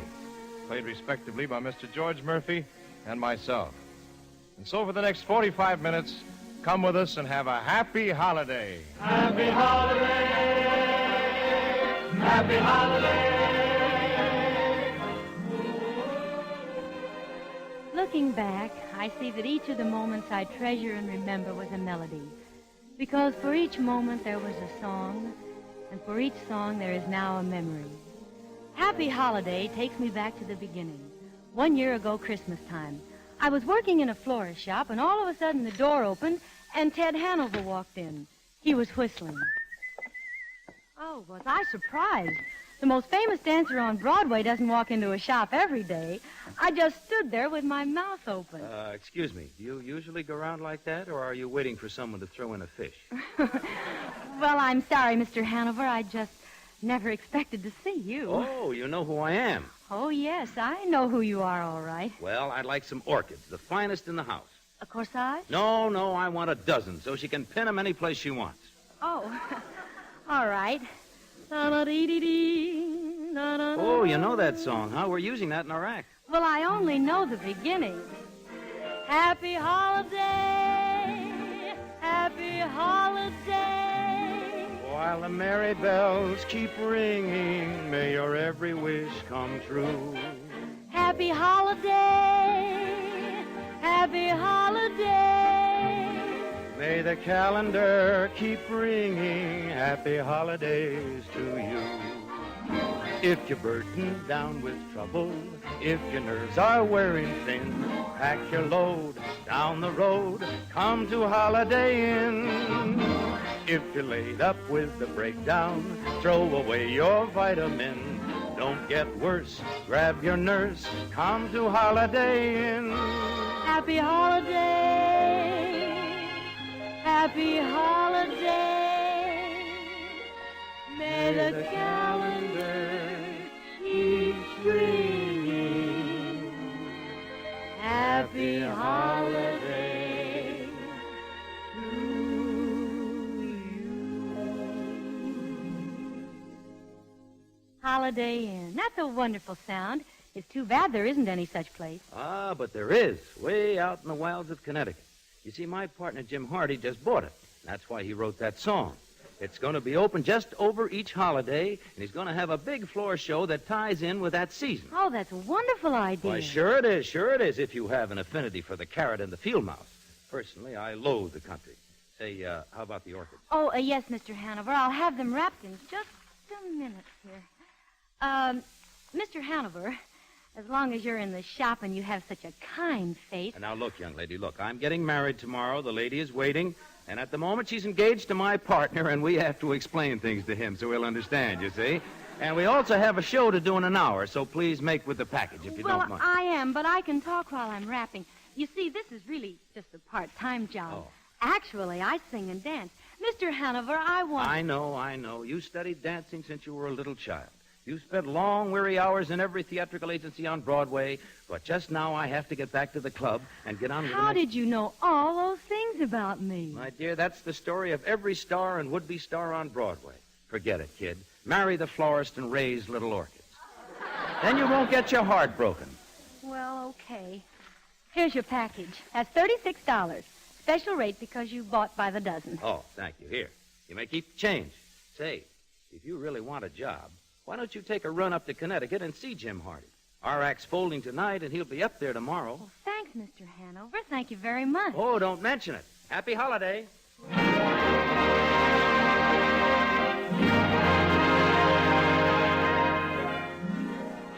[SPEAKER 20] played respectively by Mr. George Murphy and myself. And so for the next 45 minutes, come with us and have a happy holiday.
[SPEAKER 18] Happy holiday! Happy holiday!
[SPEAKER 23] Looking back, I see that each of the moments I treasure and remember was a melody. Because for each moment there was a song, and for each song there is now a memory. Happy Holiday takes me back to the beginning. 1 year ago, Christmas time. I was working in a florist shop, and all of a sudden the door opened, and Ted Hanover walked in. He was whistling. Oh, was I surprised. The most famous dancer on Broadway doesn't walk into a shop every day. I just stood there with my mouth open.
[SPEAKER 24] Excuse me, do you usually go around like that, or are you waiting for someone to throw in a fish?
[SPEAKER 23] Well, I'm sorry, Mr. Hanover. I just never expected to see you.
[SPEAKER 24] Oh, you know who I am.
[SPEAKER 23] Oh, yes, I know who you are, all right.
[SPEAKER 24] Well, I'd like some orchids, the finest in the house.
[SPEAKER 23] A corsage?
[SPEAKER 24] No, I want a dozen, so she can pin them any place she wants.
[SPEAKER 23] Oh, all right.
[SPEAKER 24] Oh, you know that song, huh? We're using that in our act.
[SPEAKER 23] Well, I only know the beginning. Happy holiday, happy holiday.
[SPEAKER 24] While the merry bells keep ringing, may your every wish come true.
[SPEAKER 23] Happy holiday, happy holiday.
[SPEAKER 24] May the calendar keep ringing happy holidays to you. If you're burdened down with trouble, if your nerves are wearing thin, pack your load down the road, come to Holiday Inn. If you're laid up with the breakdown, throw away your vitamin. Don't get worse, grab your nurse, come to Holiday Inn.
[SPEAKER 23] Happy holiday. Happy holiday. May the calendar keep ringing. Happy holiday to you. Holiday Inn. That's a wonderful sound. It's too bad there isn't any such place.
[SPEAKER 24] Ah, but there is, way out in the wilds of Connecticut. You see, my partner, Jim Hardy, just bought it. That's why he wrote that song. It's going to be open just over each holiday, and he's going to have a big floor show that ties in with that season.
[SPEAKER 23] Oh, that's a wonderful idea.
[SPEAKER 24] Why, sure it is, if you have an affinity for the carrot and the field mouse. Personally, I loathe the country. Say, how about the orchids?
[SPEAKER 23] Oh, yes, Mr. Hanover. I'll have them wrapped in just a minute here. Mr. Hanover, as long as you're in the shop and you have such a kind face.
[SPEAKER 24] And now, look, young lady, look. I'm getting married tomorrow. The lady is waiting. And at the moment, she's engaged to my partner, and we have to explain things to him so he'll understand, you see.
[SPEAKER 4] And we also have a show to do in an hour, so please make with the package if you
[SPEAKER 23] Well,
[SPEAKER 4] don't mind.
[SPEAKER 23] I am, but I can talk while I'm rapping. You see, this is really just a part-time job.
[SPEAKER 4] Oh.
[SPEAKER 23] Actually, I sing and dance. Mr. Hanover, I want...
[SPEAKER 4] I know. You studied dancing since you were a little child. You spent long, weary hours in every theatrical agency on Broadway, but just now I have to get back to the club and get on with the
[SPEAKER 23] How
[SPEAKER 4] next...
[SPEAKER 23] did you know all those things about me?
[SPEAKER 4] My dear, that's the story of every star and would-be star on Broadway. Forget it, kid. Marry the florist and raise little orchids. Then you won't get your heart broken.
[SPEAKER 23] Well, okay. Here's your package. That's $36. Special rate because you bought by the dozen.
[SPEAKER 4] Oh, thank you. Here. You may keep the change. Say, if you really want a job, why don't you take a run up to Connecticut and see Jim Hardy? Our act's folding tonight, and he'll be up there tomorrow.
[SPEAKER 23] Thanks, Mr. Hanover. Thank you very much.
[SPEAKER 4] Oh, don't mention it. Happy holiday.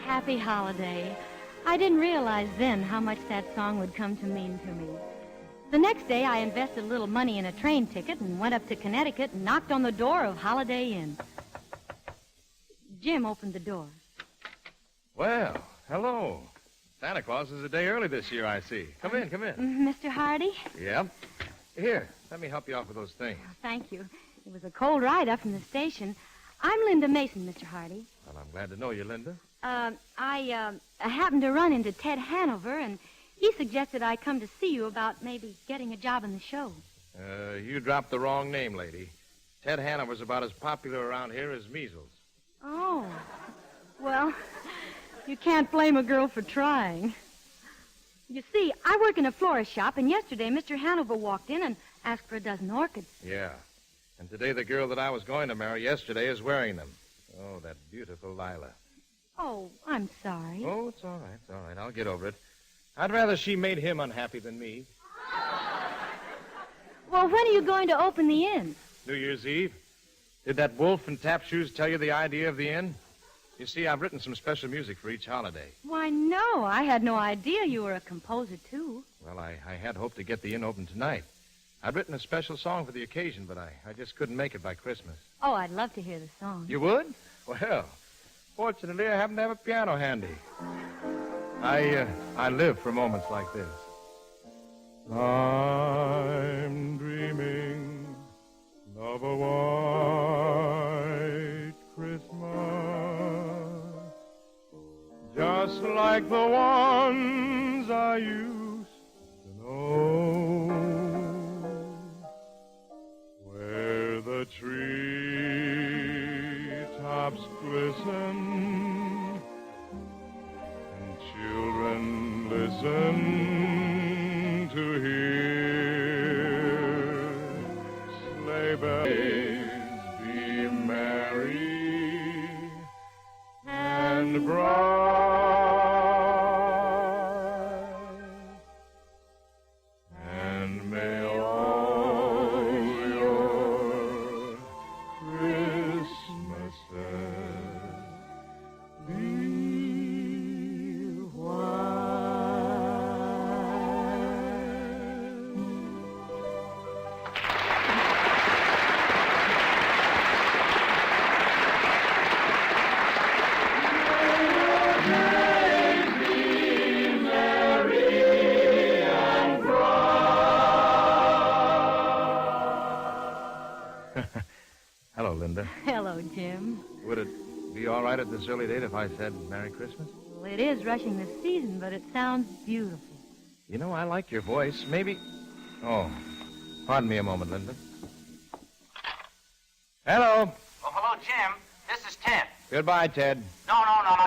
[SPEAKER 23] Happy holiday. I didn't realize then how much that song would come to mean to me. The next day, I invested a little money in a train ticket and went up to Connecticut and knocked on the door of Holiday Inn. Jim opened the door.
[SPEAKER 11] Well, hello. Santa Claus is a day early this year, I see. Come in.
[SPEAKER 23] Mr. Hardy?
[SPEAKER 11] Yep. Here, let me help you out with those things.
[SPEAKER 23] Thank you. It was a cold ride up from the station. I'm Linda Mason, Mr. Hardy.
[SPEAKER 11] Well, I'm glad to know you, Linda.
[SPEAKER 23] I happened to run into Ted Hanover, and he suggested I come to see you about maybe getting a job in the show.
[SPEAKER 11] You dropped the wrong name, lady. Ted Hanover's about as popular around here as measles.
[SPEAKER 23] Oh. Well, you can't blame a girl for trying. You see, I work in a florist shop, and yesterday Mr. Hanover walked in and asked for a dozen orchids.
[SPEAKER 11] Yeah. And today the girl that I was going to marry yesterday is wearing them. Oh, that beautiful Lila.
[SPEAKER 23] Oh, I'm sorry.
[SPEAKER 11] Oh, it's all right. I'll get over it. I'd rather she made him unhappy than me.
[SPEAKER 23] Well, when are you going to open the inn?
[SPEAKER 11] New Year's Eve. Did that wolf in tap shoes tell you the idea of the inn? You see, I've written some special music for each holiday.
[SPEAKER 23] Why, no. I had no idea you were a composer, too.
[SPEAKER 11] Well, I had hoped to get the inn open tonight. I'd written a special song for the occasion, but I just couldn't make it by Christmas.
[SPEAKER 23] Oh, I'd love to hear the song.
[SPEAKER 11] You would? Well, fortunately, I happen to have a piano handy. I live for moments like this. I'm dreaming of a white Christmas, just like the ones I used to know, where the treetops glisten and children listen to hear sleigh bells be merry and bright, and may all your Christmases be Hello, Linda.
[SPEAKER 23] Hello, Jim.
[SPEAKER 11] Would it be all right at this early date if I said Merry Christmas?
[SPEAKER 23] Well, it is rushing the season, but it sounds beautiful.
[SPEAKER 11] You know, I like your voice. Maybe... Oh, pardon me a moment, Linda. Hello.
[SPEAKER 3] Oh, hello, Jim. This is Ted.
[SPEAKER 11] Goodbye, Ted.
[SPEAKER 3] No,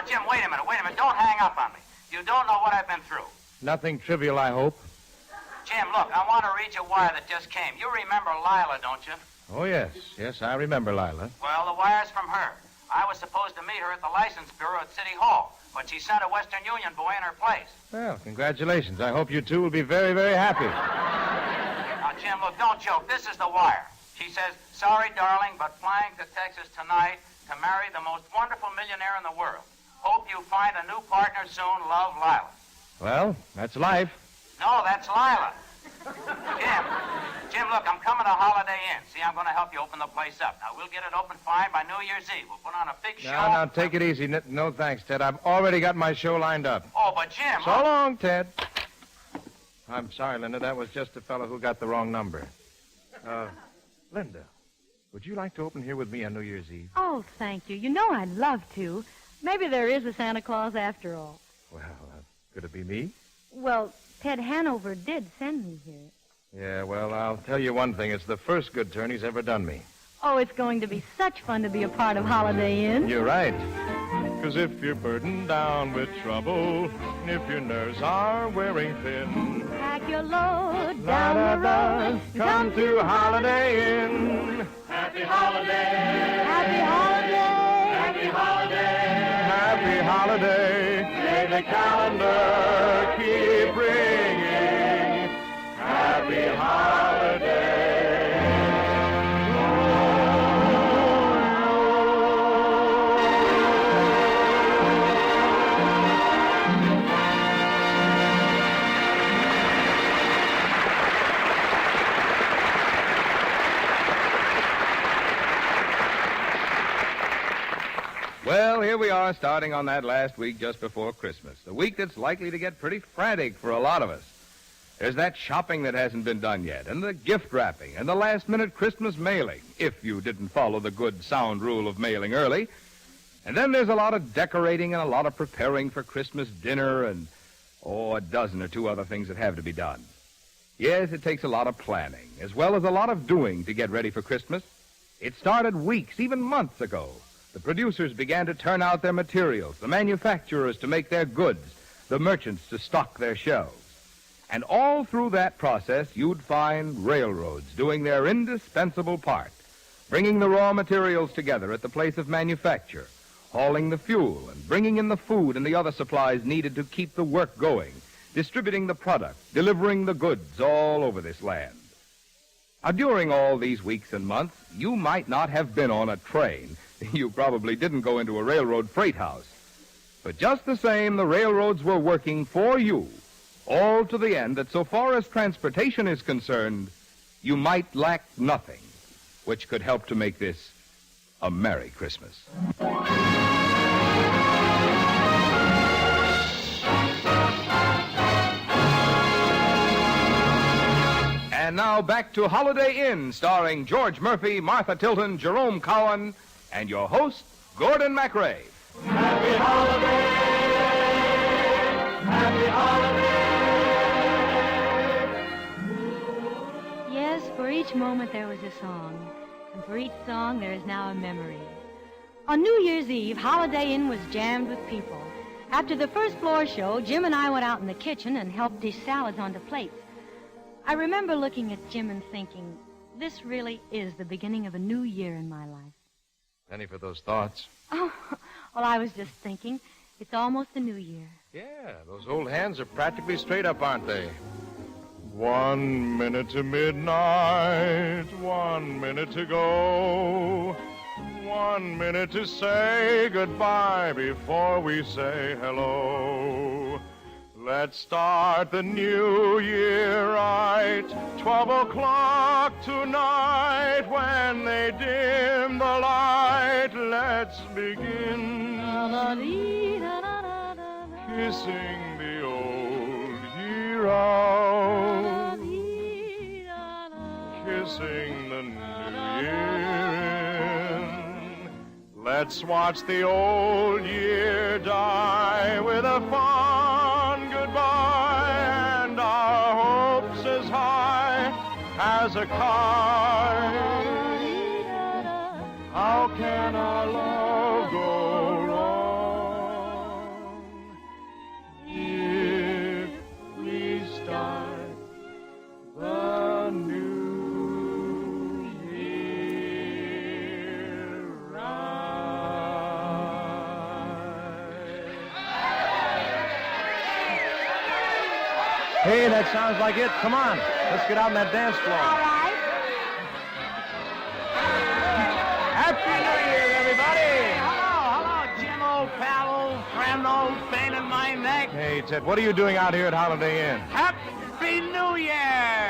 [SPEAKER 3] Jim, wait a minute. Don't hang up on me. You don't know what I've been through.
[SPEAKER 11] Nothing trivial, I hope.
[SPEAKER 3] Jim, look, I want to read you a wire that just came. You remember Lila, don't you?
[SPEAKER 11] Oh, yes. Yes, I remember Lila.
[SPEAKER 3] Well, the wire's from her. I was supposed to meet her at the License Bureau at City Hall, but she sent a Western Union boy in her place.
[SPEAKER 11] Well, congratulations. I hope you two will be very, very happy.
[SPEAKER 3] Now, Jim, look, don't joke. This is the wire. She says, sorry, darling, but flying to Texas tonight to marry the most wonderful millionaire in the world. Hope you find a new partner soon. Love, Lila.
[SPEAKER 11] Well, that's life.
[SPEAKER 3] No, that's Lila. Jim, look, I'm coming to Holiday Inn. See, I'm going to help you open the place up. Now, we'll get it open fine by New Year's Eve. We'll put on a big show.
[SPEAKER 1] Now, take it easy. No, thanks, Ted. I've already got my show lined up.
[SPEAKER 3] Oh, but Jim...
[SPEAKER 1] So long, Ted. I'm sorry, Linda. That was just a fellow who got the wrong number. Linda, would you like to open here with me on New Year's Eve?
[SPEAKER 23] Oh, thank you. You know I'd love to. Maybe there is a Santa Claus after all.
[SPEAKER 1] Well, could it be me?
[SPEAKER 23] Well, Ted Hanover did send me here.
[SPEAKER 1] Yeah, well, I'll tell you one thing. It's the first good turn he's ever done me.
[SPEAKER 23] Oh, it's going to be such fun to be a part of Holiday Inn.
[SPEAKER 1] You're right. 'Cause if you're burdened down with trouble, and if your nerves are wearing thin,
[SPEAKER 23] pack your load down the road.
[SPEAKER 1] Come to Holiday Inn.
[SPEAKER 18] Happy holiday.
[SPEAKER 23] Happy holiday.
[SPEAKER 18] Happy holiday.
[SPEAKER 1] Happy holiday. May the calendar keep ringing. Happy holiday.
[SPEAKER 11] Well, here we are, starting on that last week just before Christmas. A week that's likely to get pretty frantic for a lot of us. There's that shopping that hasn't been done yet, and the gift wrapping, and the last-minute Christmas mailing, if you didn't follow the good, sound rule of mailing early. And then there's a lot of decorating and a lot of preparing for Christmas dinner and, a dozen or two other things that have to be done. Yes, it takes a lot of planning, as well as a lot of doing to get ready for Christmas. It started weeks, even months ago. The producers began to turn out their materials, the manufacturers to make their goods, the merchants to stock their shelves. And all through that process, you'd find railroads doing their indispensable part, bringing the raw materials together at the place of manufacture, hauling the fuel, and bringing in the food and the other supplies needed to keep the work going, distributing the product, delivering the goods all over this land. Now, during all these weeks and months, you might not have been on a train. You probably didn't go into a railroad freight house. But just the same, the railroads were working for you, all to the end that so far as transportation is concerned, you might lack nothing, which could help to make this a Merry Christmas. And now back to Holiday Inn, starring George Murphy, Martha Tilton, Jerome Cowan, and your host, Gordon MacRae.
[SPEAKER 18] Happy holiday. Happy holiday.
[SPEAKER 23] Yes, for each moment there was a song, and for each song there is now a memory. On New Year's Eve, Holiday Inn was jammed with people. After the first floor show, Jim and I went out in the kitchen and helped dish salads onto plates. I remember looking at Jim and thinking, this really is the beginning of a new year in my life.
[SPEAKER 1] Penny for those thoughts.
[SPEAKER 23] Oh, well, I was just thinking, it's almost the new year.
[SPEAKER 1] Yeah, those old hands are practically straight up, aren't they? 1 minute to midnight, 1 minute to go. 1 minute to say goodbye before we say hello. Let's start the new year right. 12 o'clock tonight when they dim the light. Let's begin kissing the old year out. Kissing the new year in. Let's watch the old year die with a fond goodbye and our hopes as high as a kite. How can our love go wrong if we start the new year Hey, that sounds like it. Come on. Let's get out on that dance floor.
[SPEAKER 23] All right.
[SPEAKER 3] Happy New Year, everybody! Hello, Jim, old pal, old friend, old pain in my neck.
[SPEAKER 1] Hey, Ted, what are you doing out here at Holiday Inn?
[SPEAKER 3] Happy New New Year!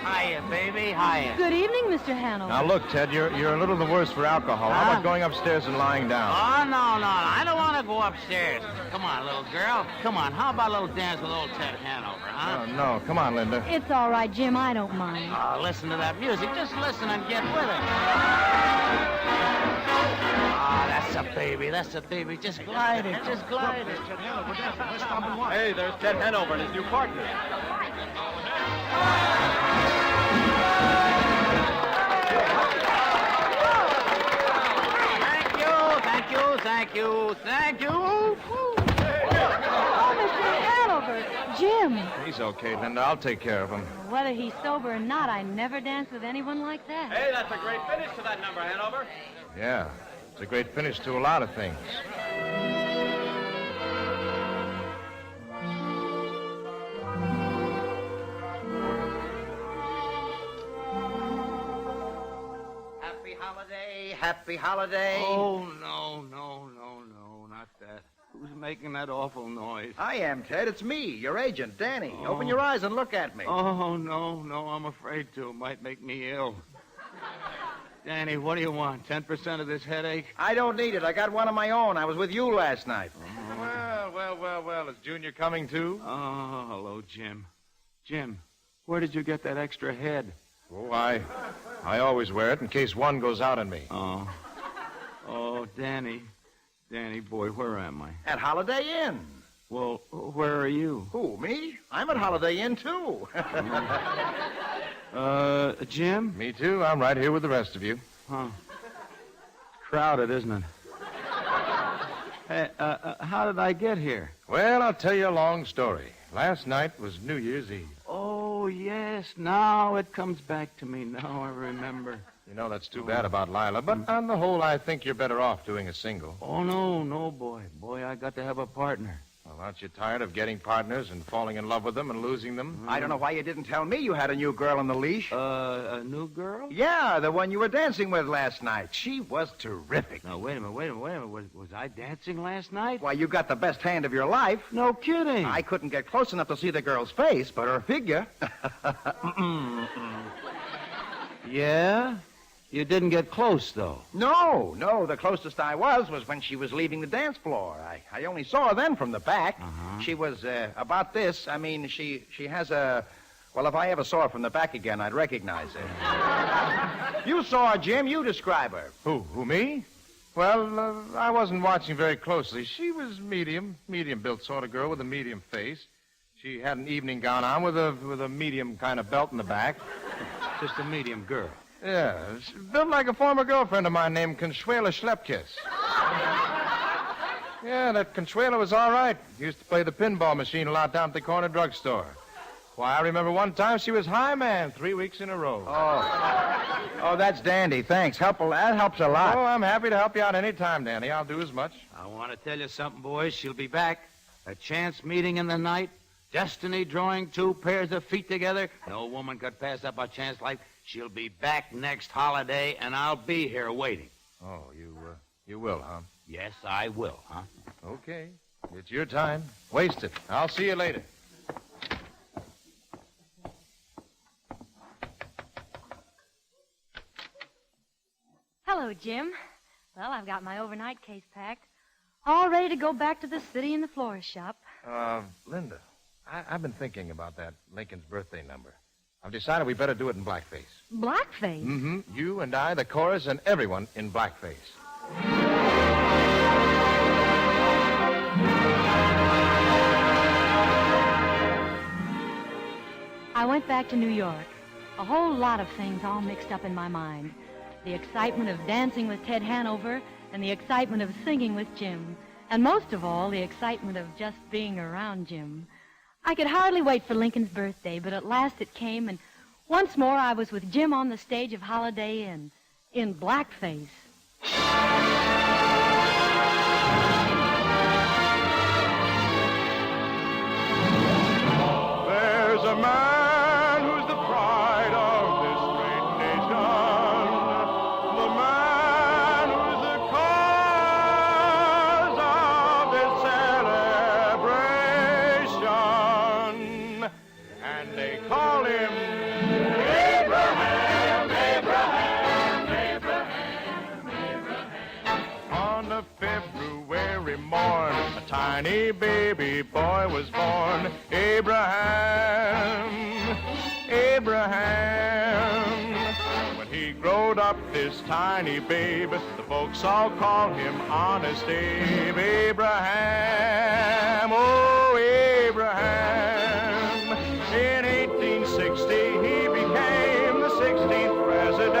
[SPEAKER 3] Hiya, baby, hiya.
[SPEAKER 23] Good evening, Mr. Hanover.
[SPEAKER 1] Now, look, Ted, you're a little the worse for alcohol. How about going upstairs and lying down?
[SPEAKER 3] Oh, no. I don't want to go upstairs. Come on, little girl. Come on. How about a little dance with old Ted Hanover, huh?
[SPEAKER 1] No. Come on, Linda.
[SPEAKER 23] It's all right, Jim. I don't mind.
[SPEAKER 3] Oh, listen to that music. Just listen and get with it. Oh, that's a baby. That's a baby. Just glide it. Just glide it.
[SPEAKER 11] Hey, there's Ted Hanover and his new partner.
[SPEAKER 3] Thank you.
[SPEAKER 23] Oh, Mr. Hanover. Jim.
[SPEAKER 1] He's okay, Linda. I'll take care of him.
[SPEAKER 23] Whether he's sober or not, I never danced with anyone like that.
[SPEAKER 11] Hey, that's a great finish to that number, Hanover.
[SPEAKER 1] Yeah, it's a great finish to a lot of things.
[SPEAKER 3] Happy holiday. Oh, no, not that. Who's making that awful noise?
[SPEAKER 9] I am, Ted. It's me, your agent, Danny. Open your eyes and look at me.
[SPEAKER 3] Oh, no, I'm afraid to. It might make me ill. Danny, what do you want? 10% of this headache?
[SPEAKER 9] I don't need it. I got one of my own. I was with you last night.
[SPEAKER 1] Well. Is Junior coming, too?
[SPEAKER 3] Oh, hello, Jim. Jim, where did you get that extra head?
[SPEAKER 1] Oh, I always wear it in case one goes out on me.
[SPEAKER 3] Oh, Danny, boy, where am I?
[SPEAKER 9] At Holiday Inn.
[SPEAKER 3] Well, where are you?
[SPEAKER 9] Who, me? I'm at Holiday Inn, too.
[SPEAKER 3] Jim?
[SPEAKER 1] Me, too. I'm right here with the rest of you.
[SPEAKER 3] Huh. Crowded, isn't it? Hey, how did I get here?
[SPEAKER 1] Well, I'll tell you a long story. Last night was New Year's Eve.
[SPEAKER 3] Oh, yes. Now it comes back to me. Now I remember.
[SPEAKER 1] You know, that's too bad about Lila, but on the whole, I think you're better off doing a single.
[SPEAKER 3] Oh, no, boy. Boy, I got to have a partner.
[SPEAKER 1] Well, aren't you tired of getting partners and falling in love with them and losing them?
[SPEAKER 9] I don't know why you didn't tell me you had a new girl on the leash.
[SPEAKER 3] A new girl?
[SPEAKER 9] Yeah, the one you were dancing with last night. She was terrific.
[SPEAKER 3] Now, wait a minute. Was I dancing last night?
[SPEAKER 9] Why, you got the best hand of your life.
[SPEAKER 3] No kidding.
[SPEAKER 9] I couldn't get close enough to see the girl's face, but her figure.
[SPEAKER 3] Yeah? You didn't get close, though.
[SPEAKER 9] No. The closest I was when she was leaving the dance floor. I only saw her then from the back.
[SPEAKER 3] Uh-huh.
[SPEAKER 9] She was about this. I mean, she has a... Well, if I ever saw her from the back again, I'd recognize her. You saw her, Jim. You describe her.
[SPEAKER 1] Who, me? Well, I wasn't watching very closely. She was medium-built sort of girl with a medium face. She had an evening gown on with a medium kind of belt in the back.
[SPEAKER 3] Just a medium girl.
[SPEAKER 1] Yeah, she built like a former girlfriend of mine named Consuela Schlepkiss. Yeah, that Consuela was all right. Used to play the pinball machine a lot down at the corner drugstore. Why, I remember one time she was high man 3 weeks in a row.
[SPEAKER 9] Oh, that's dandy. Thanks. That helps a lot.
[SPEAKER 1] Oh, I'm happy to help you out any time, Danny. I'll do as much.
[SPEAKER 3] I want to tell you something, boys. She'll be back. A chance meeting in the night. Destiny drawing two pairs of feet together. No woman could pass up a chance like... She'll be back next holiday, and I'll be here waiting.
[SPEAKER 1] Oh, you will, huh?
[SPEAKER 3] Yes, I will, huh?
[SPEAKER 1] Okay. It's your time. Waste it. I'll see you later.
[SPEAKER 23] Hello, Jim. Well, I've got my overnight case packed. All ready to go back to the city in the florist shop.
[SPEAKER 1] Linda, I've been thinking about that Lincoln's birthday number. I've decided we better do it in blackface.
[SPEAKER 23] Blackface?
[SPEAKER 1] Mm-hmm. You and I, the chorus, and everyone in blackface.
[SPEAKER 23] I went back to New York. A whole lot of things all mixed up in my mind. The excitement of dancing with Ted Hanover and the excitement of singing with Jim. And most of all, the excitement of just being around Jim. I could hardly wait for Lincoln's birthday, but at last it came, and once more I was with Jim on the stage of Holiday Inn, in blackface.
[SPEAKER 1] There's a man who's the pride of this great nation. The man who's the cause of this celebration. And a February morn, a tiny baby boy was born. Abraham. When he growed up, this tiny babe, the folks all called him Honest Abe. Abraham, oh Abraham. In 1860, he became the 16th president.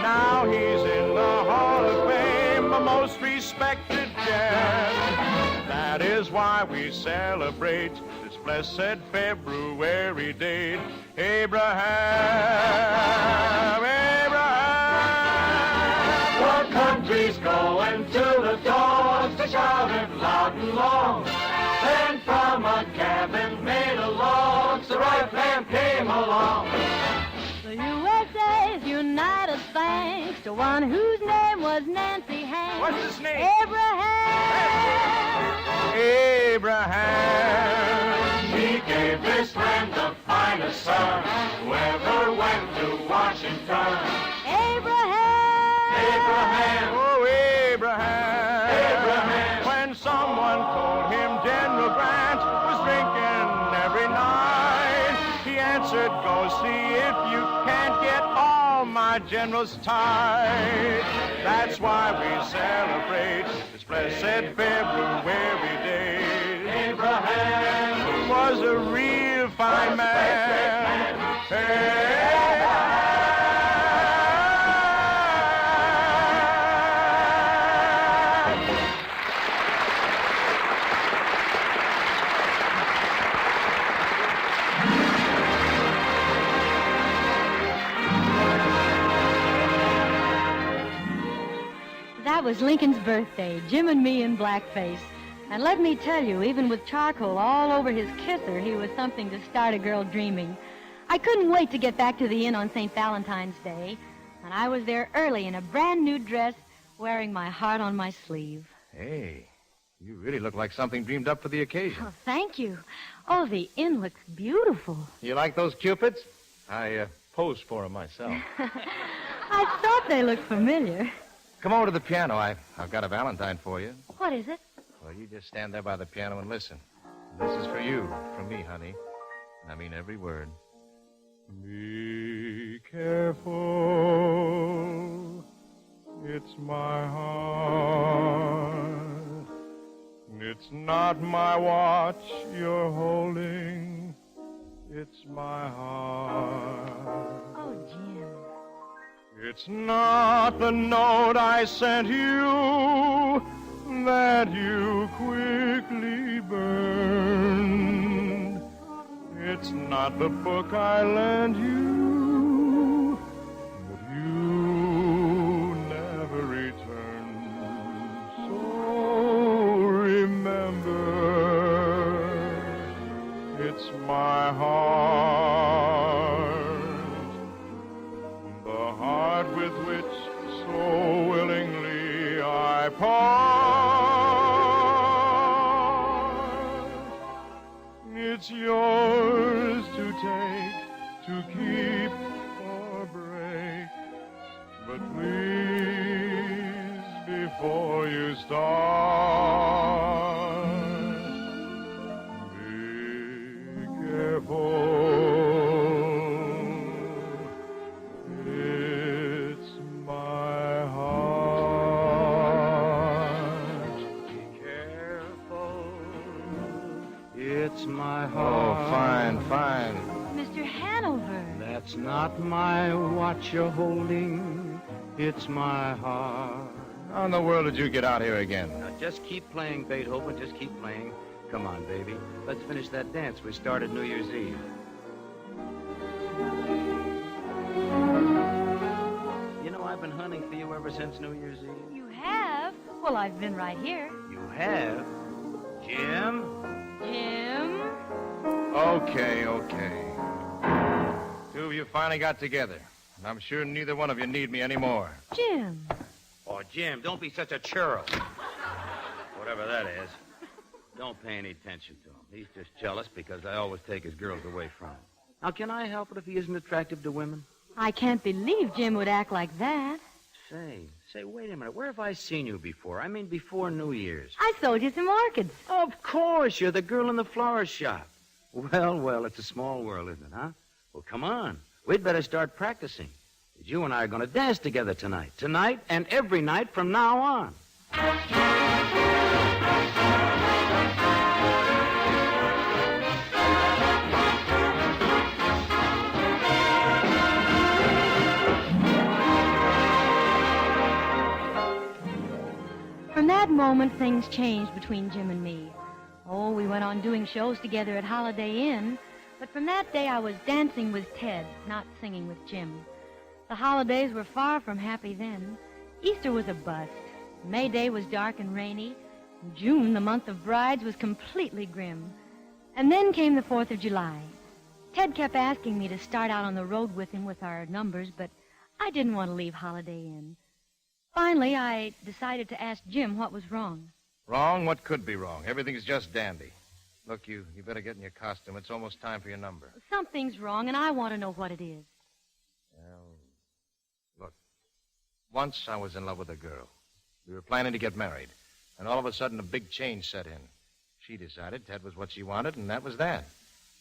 [SPEAKER 1] Now he's in the Hall of Fame, a most respected gem. That is why we celebrate this blessed February date. Abraham.
[SPEAKER 18] The country's going to the dogs to shout it loud and long. Then from a cabin made of logs, the right man came along.
[SPEAKER 23] The USA's united thanks to one whose name was Nancy Hanks.
[SPEAKER 1] What's his name?
[SPEAKER 23] Abraham.
[SPEAKER 18] He gave this land the finest son who ever went to Washington. Abraham.
[SPEAKER 1] Oh, Abraham. When someone told him General Grant was drinking every night, he answered, go see if you can't get all my generals tied. That's why we celebrate this blessed February day. Abraham was a real fine man.
[SPEAKER 23] That was Lincoln's birthday, Jim and me in blackface. And let me tell you, even with charcoal all over his kisser, he was something to start a girl dreaming. I couldn't wait to get back to the inn on St. Valentine's Day, and I was there early in a brand new dress, wearing my heart on my sleeve.
[SPEAKER 1] Hey, you really look like something dreamed up for the occasion.
[SPEAKER 23] Oh, thank you. Oh, the inn looks beautiful.
[SPEAKER 1] You like those cupids? I posed for them myself.
[SPEAKER 23] I thought they looked familiar.
[SPEAKER 1] Come over to the piano. I've got a valentine for you.
[SPEAKER 23] What is it?
[SPEAKER 1] Well, you just stand there by the piano and listen. This is for you, from me, honey. I mean every word. Be careful, it's my heart. It's not my watch you're holding, it's my heart.
[SPEAKER 23] Oh, Jim.
[SPEAKER 1] It's not the note I sent you that you quickly burned. It's not the book I lent you, but you never returned. So remember, it's my heart, the heart with which so willingly I part. It's yours to take, to keep or break. But please, before you start, be careful. It's my heart. Be careful.
[SPEAKER 4] It's my heart.
[SPEAKER 1] Oh, fine, fine.
[SPEAKER 23] Mr. Hanover.
[SPEAKER 4] That's not my watch you're holding. It's my heart.
[SPEAKER 1] How in the world did you get out here again?
[SPEAKER 4] Now, just keep playing, Beethoven. Just keep playing. Come on, baby. Let's finish that dance we started New Year's Eve. You know, I've been hunting for you ever since New Year's Eve.
[SPEAKER 23] You have? Well, I've been right here.
[SPEAKER 4] You have? Jim?
[SPEAKER 23] Jim?
[SPEAKER 1] Okay. Two of you finally got together. And I'm sure neither one of you need me anymore.
[SPEAKER 23] Jim.
[SPEAKER 4] Oh, Jim, don't be such a churl. Whatever that is. Don't pay any attention to him. He's just jealous because I always take his girls away from him. Now, can I help it if he isn't attractive to women?
[SPEAKER 23] I can't believe Jim would act like that.
[SPEAKER 4] Say,
[SPEAKER 3] Say, wait a minute. Where have I seen you before? I mean, before New Year's.
[SPEAKER 23] I sold you some orchids.
[SPEAKER 3] Of course. You're the girl in the flower shop. Well, it's a small world, isn't it, huh? Well, come on. We'd better start practicing. You and I are going to dance together tonight. Tonight and every night from now on.
[SPEAKER 23] From that moment, things changed between Jim and me. Oh, we went on doing shows together at Holiday Inn, but from that day I was dancing with Ted, not singing with Jim. The holidays were far from happy then. Easter was a bust. May Day was dark and rainy. June, the month of brides, was completely grim. And then came the 4th of July. Ted kept asking me to start out on the road with him with our numbers, but I didn't want to leave Holiday Inn. Finally, I decided to ask Jim what was wrong.
[SPEAKER 1] Wrong? What could be wrong? Everything's just dandy. Look, you better get in your costume. It's almost time for your number.
[SPEAKER 23] Something's wrong, and I want to know what it is.
[SPEAKER 1] Well, look, once I was in love with a girl. We were planning to get married, and all of a sudden a big change set in. She decided Ted was what she wanted, and that was that.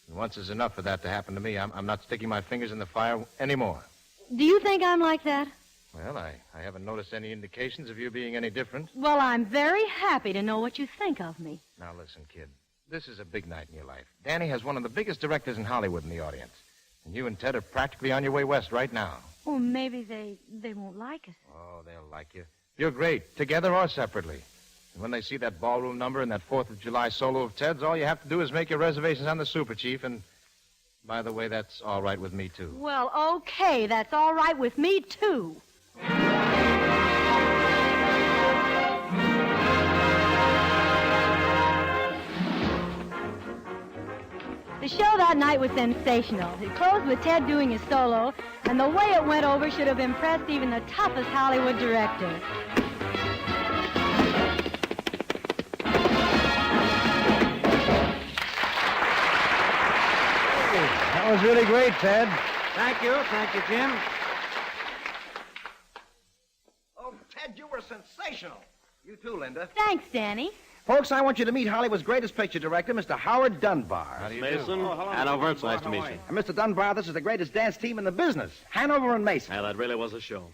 [SPEAKER 1] And once is enough for that to happen to me. I'm not sticking my fingers in the fire anymore.
[SPEAKER 23] Do you think I'm like that?
[SPEAKER 1] Well, I haven't noticed any indications of you being any different.
[SPEAKER 23] Well, I'm very happy to know what you think of me.
[SPEAKER 1] Now, listen, kid. This is a big night in your life. Danny has one of the biggest directors in Hollywood in the audience. And you and Ted are practically on your way west right now.
[SPEAKER 23] Well, maybe they won't like us.
[SPEAKER 1] Oh, they'll like you. You're great, together or separately. And when they see that ballroom number and that 4th of July solo of Ted's, all you have to do is make your reservations on the Super Chief. And, by the way, that's all right with me, too.
[SPEAKER 23] Well, okay, that's all right with me, too. The show that night was sensational. It closed with Ted doing his solo, and the way it went over should have impressed even the toughest Hollywood director.
[SPEAKER 9] That was really great, Ted.
[SPEAKER 3] Thank you, Jim.
[SPEAKER 9] Oh, Ted, you were sensational. You too, Linda.
[SPEAKER 23] Thanks, Danny.
[SPEAKER 9] Folks, I want you to meet Hollywood's greatest picture director, Mr. Howard Dunbar.
[SPEAKER 1] How do you
[SPEAKER 10] Mason,
[SPEAKER 1] do?
[SPEAKER 10] Hanover, it's nice to meet you.
[SPEAKER 9] And Mr. Dunbar, this is the greatest dance team in the business. Hanover and Mason.
[SPEAKER 10] Yeah, that really was a show.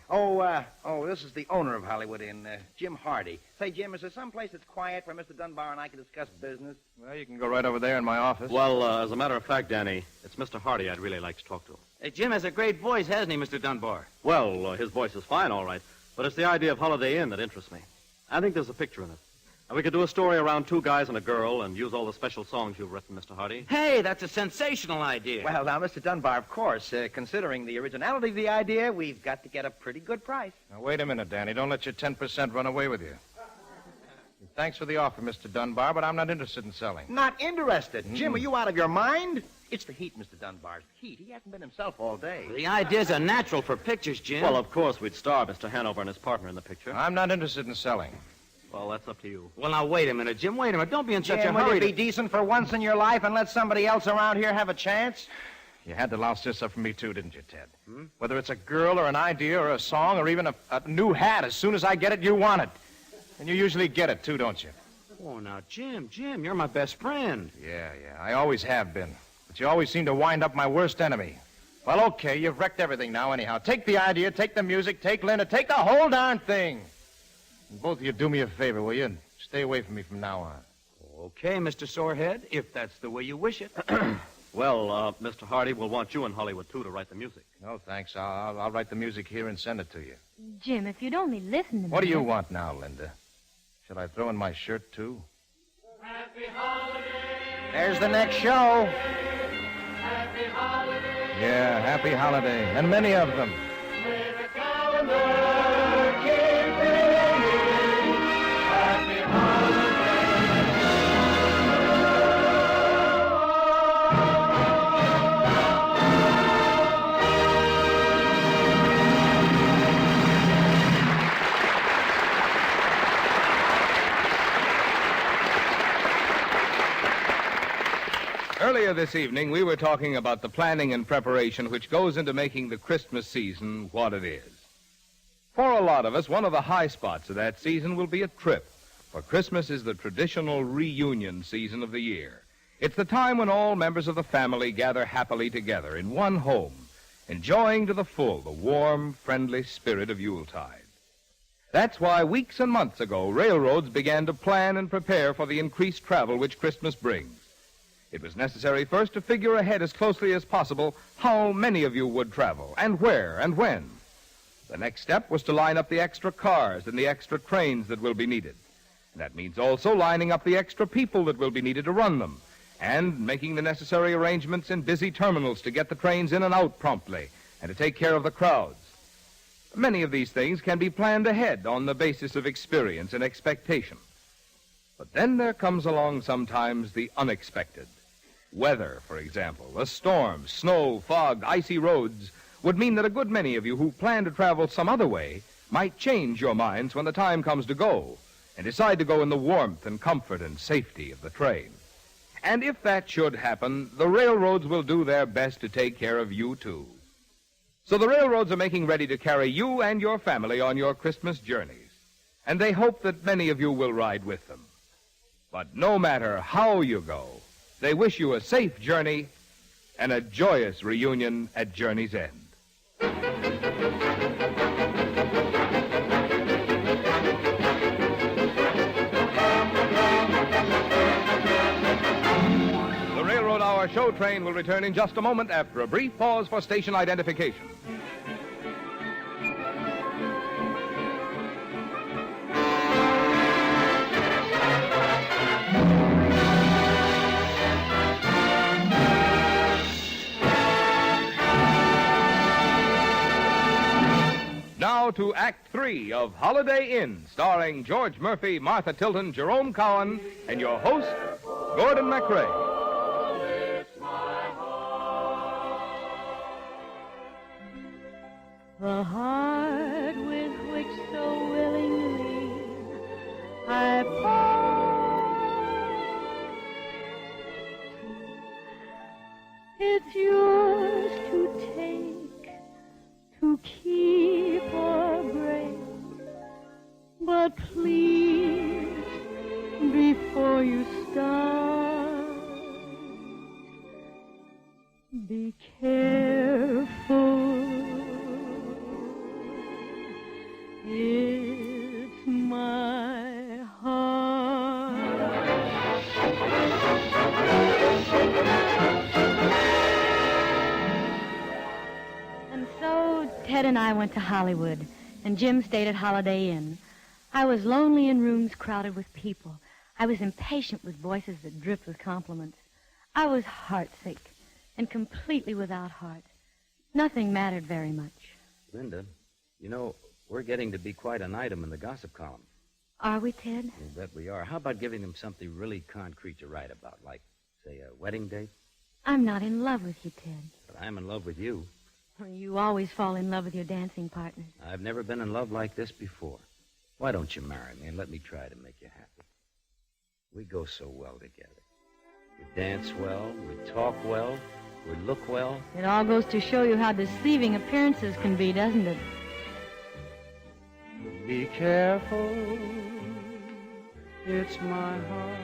[SPEAKER 9] This is the owner of Hollywood Inn, Jim Hardy. Say, Jim, is there some place that's quiet where Mr. Dunbar and I can discuss business?
[SPEAKER 1] Well, you can go right over there in my office.
[SPEAKER 10] Well, as a matter of fact, Danny, it's Mr. Hardy I'd really like to talk to.
[SPEAKER 3] Hey, Jim has a great voice, hasn't he, Mr. Dunbar?
[SPEAKER 10] Well, his voice is fine, all right, but it's the idea of Holiday Inn that interests me. I think there's a picture in it. And we could do a story around two guys and a girl and use all the special songs you've written, Mr. Hardy.
[SPEAKER 3] Hey, that's a sensational idea.
[SPEAKER 9] Well, now, Mr. Dunbar, of course, considering the originality of the idea, we've got to get a pretty good price.
[SPEAKER 1] Now, wait a minute, Danny. Don't let your 10% run away with you. Thanks for the offer, Mr. Dunbar, but I'm not interested in selling.
[SPEAKER 9] Not interested? Jim, are you out of your mind? It's the heat, Mr. Dunbar. The heat. He hasn't been himself all day.
[SPEAKER 3] The ideas are natural for pictures, Jim.
[SPEAKER 10] Well, of course, we'd star Mr. Hanover and his partner in the picture.
[SPEAKER 1] I'm not interested in selling.
[SPEAKER 10] Well, that's up to you.
[SPEAKER 3] Well, now, wait a minute, Jim. Wait a minute. Don't be in such
[SPEAKER 9] Jim,
[SPEAKER 3] a hurry.
[SPEAKER 9] would you be decent for once in your life and let somebody else around here have a chance?
[SPEAKER 1] You had to louse this up for me, too, didn't you, Ted? Whether it's a girl or an idea or a song or even a new hat, as soon as I get it, you want it. And you usually get it, too, don't you?
[SPEAKER 3] Oh, now, Jim, you're my best friend.
[SPEAKER 1] Yeah, I always have been. But you always seem to wind up my worst enemy. Well, okay, you've wrecked everything now anyhow. Take the idea, take the music, take Linda, take the whole darn thing. And both of you do me a favor, will you? And stay away from me from now on.
[SPEAKER 3] Okay, Mr. Sorehead, if that's the way you wish it.
[SPEAKER 10] Well, Mr. Hardy will want you in Hollywood, too, to write the music.
[SPEAKER 1] No, thanks. I'll write the music here and send it to you.
[SPEAKER 23] Jim, if you'd only listen to me.
[SPEAKER 1] What do you want now, Linda? Shall I throw in my shirt, too?
[SPEAKER 18] Happy holiday.
[SPEAKER 9] There's the next show.
[SPEAKER 18] Happy holiday.
[SPEAKER 1] Yeah, happy holiday. And many of them.
[SPEAKER 18] May the calendar keep ringing. Happy holiday.
[SPEAKER 11] Earlier this evening, we were talking about the planning and preparation which goes into making the Christmas season what it is. For a lot of us, one of the high spots of that season will be a trip, for Christmas is the traditional reunion season of the year. It's the time when all members of the family gather happily together in one home, enjoying to the full the warm, friendly spirit of Yuletide. That's why weeks and months ago, railroads began to plan and prepare for the increased travel which Christmas brings. It was necessary first to figure ahead as closely as possible how many of you would travel, and where, and when. The next step was to line up the extra cars and the extra trains that will be needed. And that means also lining up the extra people that will be needed to run them, and making the necessary arrangements in busy terminals to get the trains in and out promptly, and to take care of the crowds. Many of these things can be planned ahead on the basis of experience and expectation. But then there comes along sometimes the unexpected. Weather, for example, a storm, snow, fog, icy roads would mean that a good many of you who plan to travel some other way might change your minds when the time comes to go and decide to go in the warmth and comfort and safety of the train. And if that should happen, the railroads will do their best to take care of you, too. So the railroads are making ready to carry you and your family on your Christmas journeys, and they hope that many of you will ride with them. But no matter how you go, they wish you a safe journey and a joyous reunion at journey's end. Our show train will return in just a moment after a brief pause for station identification. Now to Act 3 of Holiday Inn, starring George Murphy, Martha Tilton, Jerome Cowan, and your host, Gordon MacRae.
[SPEAKER 23] The heart with which so willingly I part, it's yours to take, to keep or break. But please, before you start, be careful. It's my heart. And so Ted and I went to Hollywood, and Jim stayed at Holiday Inn. I was lonely in rooms crowded with people. I was impatient with voices that dripped with compliments. I was heartsick and completely without heart. Nothing mattered very much.
[SPEAKER 4] Linda, you know, we're getting to be quite an item in the gossip column.
[SPEAKER 23] Are we, Ted?
[SPEAKER 4] You bet we are. How about giving them something really concrete to write about, like, say, a wedding date?
[SPEAKER 23] I'm not in love with you, Ted.
[SPEAKER 4] But I'm in love with you.
[SPEAKER 23] You always fall in love with your dancing partners.
[SPEAKER 4] I've never been in love like this before. Why don't you marry me and let me try to make you happy? We go so well together. We dance well, we talk well, we look well.
[SPEAKER 23] It all goes to show you how deceiving appearances can be, doesn't it?
[SPEAKER 24] Be careful, it's my heart.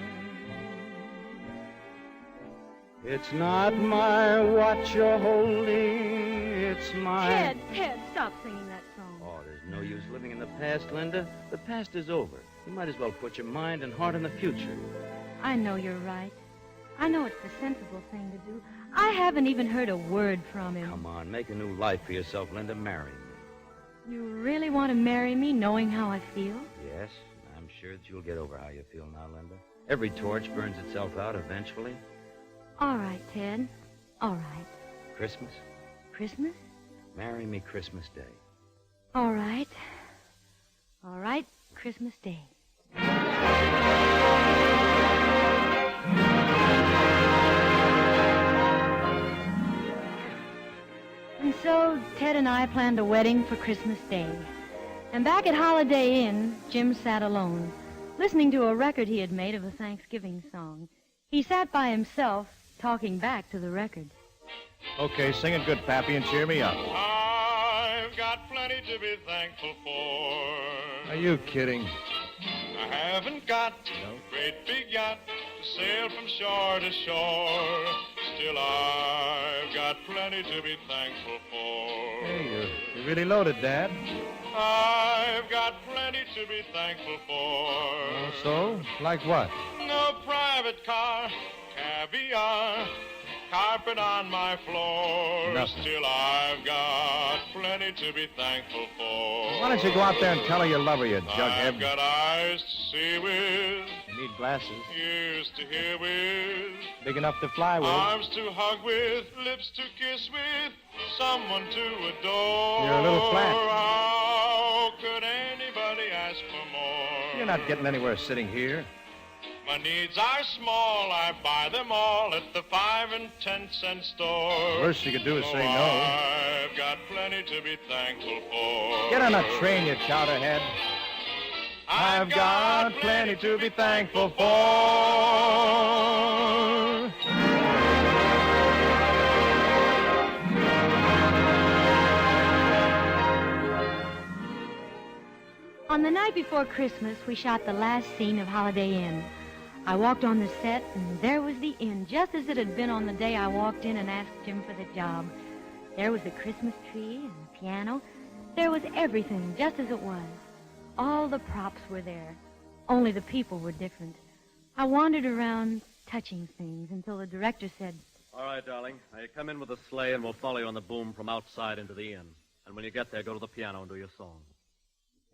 [SPEAKER 24] It's not my watch you're holding, it's my...
[SPEAKER 23] Ted, stop singing that song.
[SPEAKER 4] Oh, there's no use living in the past, Linda. The past is over. You might as well put your mind and heart in the future.
[SPEAKER 23] I know you're right. I know it's the sensible thing to do. I haven't even heard a word from him.
[SPEAKER 4] Come on, make a new life for yourself, Linda. Marry me.
[SPEAKER 23] You really want to marry me knowing how I feel?
[SPEAKER 4] Yes, I'm sure that you'll get over how you feel now, Linda. Every torch burns itself out eventually.
[SPEAKER 23] All right, Ted. All right.
[SPEAKER 4] Christmas?
[SPEAKER 23] Christmas?
[SPEAKER 4] Marry me Christmas Day.
[SPEAKER 23] All right. All right, Christmas Day. And so Ted and I planned a wedding for Christmas Day. And back at Holiday Inn, Jim sat alone, listening to a record he had made of a Thanksgiving song. He sat by himself, talking back to the record.
[SPEAKER 9] Okay, sing it good, Pappy, and cheer me up.
[SPEAKER 18] I've got
[SPEAKER 1] got plenty to be thankful for.
[SPEAKER 9] Are you kidding?
[SPEAKER 1] I haven't got a great big yacht to sail from shore to shore. Still, I've got plenty to be thankful for.
[SPEAKER 9] Hey, you're really loaded, Dad.
[SPEAKER 1] I've got plenty to be thankful for.
[SPEAKER 9] Oh, so? Like what?
[SPEAKER 1] No private car, caviar, carpet on my floor.
[SPEAKER 9] Nothing.
[SPEAKER 1] Still, I've got plenty to be thankful for.
[SPEAKER 9] Why don't you go out there and tell her you love her, you jughead?
[SPEAKER 1] I've got eyes to see with,
[SPEAKER 9] You need glasses.
[SPEAKER 1] ears to hear with,
[SPEAKER 9] Big enough to fly with.
[SPEAKER 1] arms to hug with, lips to kiss with, someone to adore.
[SPEAKER 9] You're a little flat.
[SPEAKER 1] How could anybody ask for more?
[SPEAKER 9] You're not getting anywhere sitting here.
[SPEAKER 1] My needs are small, I buy them all at the 5 and 10 cent store.
[SPEAKER 9] Worst you could do is say no.
[SPEAKER 1] I've got plenty to be thankful for.
[SPEAKER 9] Get on a train, you chowderhead. I've got plenty to be thankful for.
[SPEAKER 23] On the night before Christmas, we shot the last scene of Holiday Inn. I walked on the set, and there was the inn, just as it had been on the day I walked in and asked Jim for the job. There was the Christmas tree and the piano. There was everything, just as it was. All the props were there. Only the people were different. I wandered around touching things until the director said,
[SPEAKER 10] All right, darling. Now you come in with the sleigh, and we'll follow you on the boom from outside into the inn. And when you get there, go to the piano and do your song.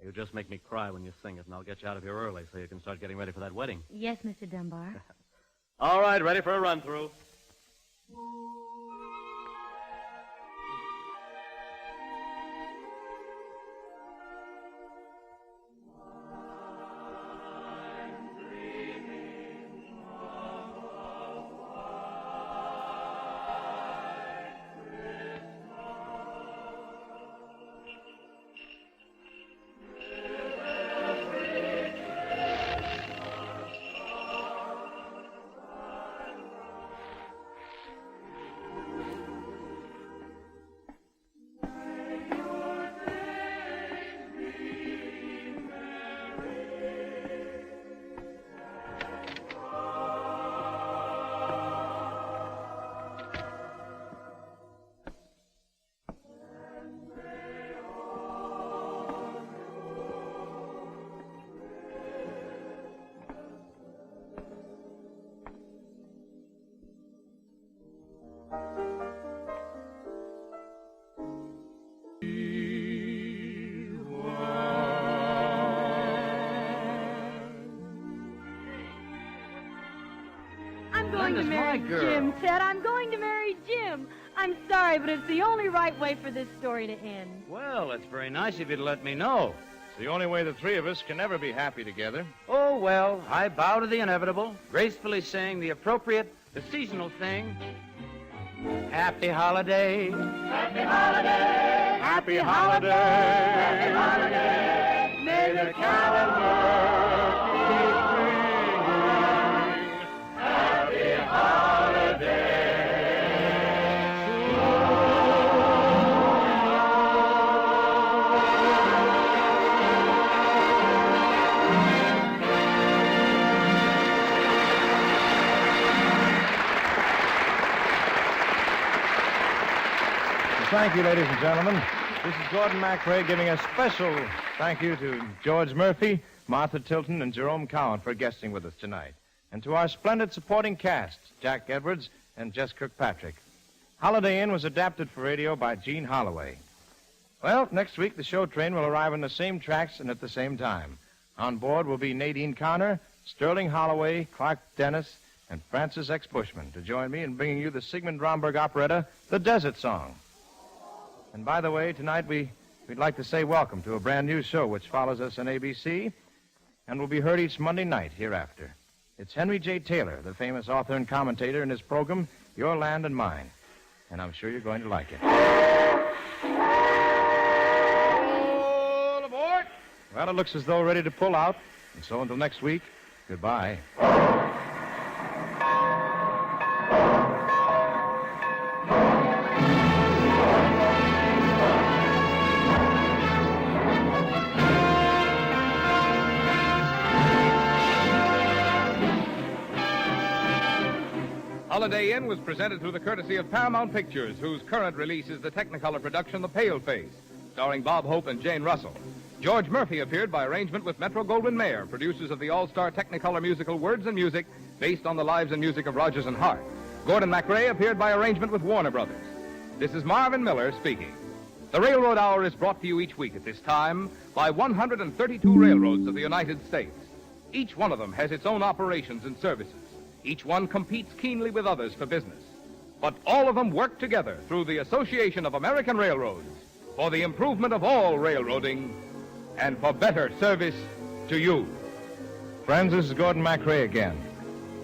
[SPEAKER 10] You just make me cry when you sing it, and I'll get you out of here early so you can start getting ready for that wedding.
[SPEAKER 23] Yes, Mr. Dunbar.
[SPEAKER 10] All right, ready for a run-through.
[SPEAKER 23] I'm going to
[SPEAKER 10] Linda's
[SPEAKER 23] marry
[SPEAKER 10] my girl.
[SPEAKER 23] Jim, Ted. I'm going to marry Jim. I'm sorry, but it's the only right way for this story to end.
[SPEAKER 3] Well, it's very nice of you to let me know.
[SPEAKER 9] It's the only way the three of us can ever be happy together.
[SPEAKER 3] Oh, well, I bow to the inevitable, gracefully saying the appropriate, the seasonal thing. Happy holiday.
[SPEAKER 18] Happy holiday.
[SPEAKER 3] Happy holiday.
[SPEAKER 18] Happy holiday.
[SPEAKER 3] May the calendar keep ringing.
[SPEAKER 18] Happy holiday.
[SPEAKER 9] Thank you, ladies and gentlemen. This is Gordon MacRae giving a special thank you to George Murphy, Martha Tilton, and Jerome Cowan for guesting with us tonight. And to our splendid supporting cast, Jack Edwards and Jess Kirkpatrick. Holiday Inn was adapted for radio by Gene Holloway. Well, next week the show train will arrive on the same tracks and at the same time. On board will be Nadine Connor, Sterling Holloway, Clark Dennis, and Francis X. Bushman to join me in bringing you the Sigmund Romberg operetta, The Desert Song. And by the way, tonight we'd like to say welcome to a brand new show which follows us on ABC and will be heard each Monday night hereafter. It's Henry J. Taylor, the famous author and commentator, in his program, Your Land and Mine. And I'm sure you're going to like it. All aboard! Well, it looks as though we're ready to pull out. And so until next week, goodbye.
[SPEAKER 11] Holiday Inn was presented through the courtesy of Paramount Pictures, whose current release is the Technicolor production The Paleface, starring Bob Hope and Jane Russell. George Murphy appeared by arrangement with Metro Goldwyn Mayer, producers of the all-star Technicolor musical Words and Music, based on the lives and music of Rodgers and Hart. Gordon MacRae appeared by arrangement with Warner Brothers. This is Marvin Miller speaking. The Railroad Hour is brought to you each week at this time by 132 railroads of the United States. Each one of them has its own operations and services. Each one competes keenly with others for business. But all of them work together through the Association of American Railroads for the improvement of all railroading and for better service to you.
[SPEAKER 9] Friends, this is Gordon MacRae again.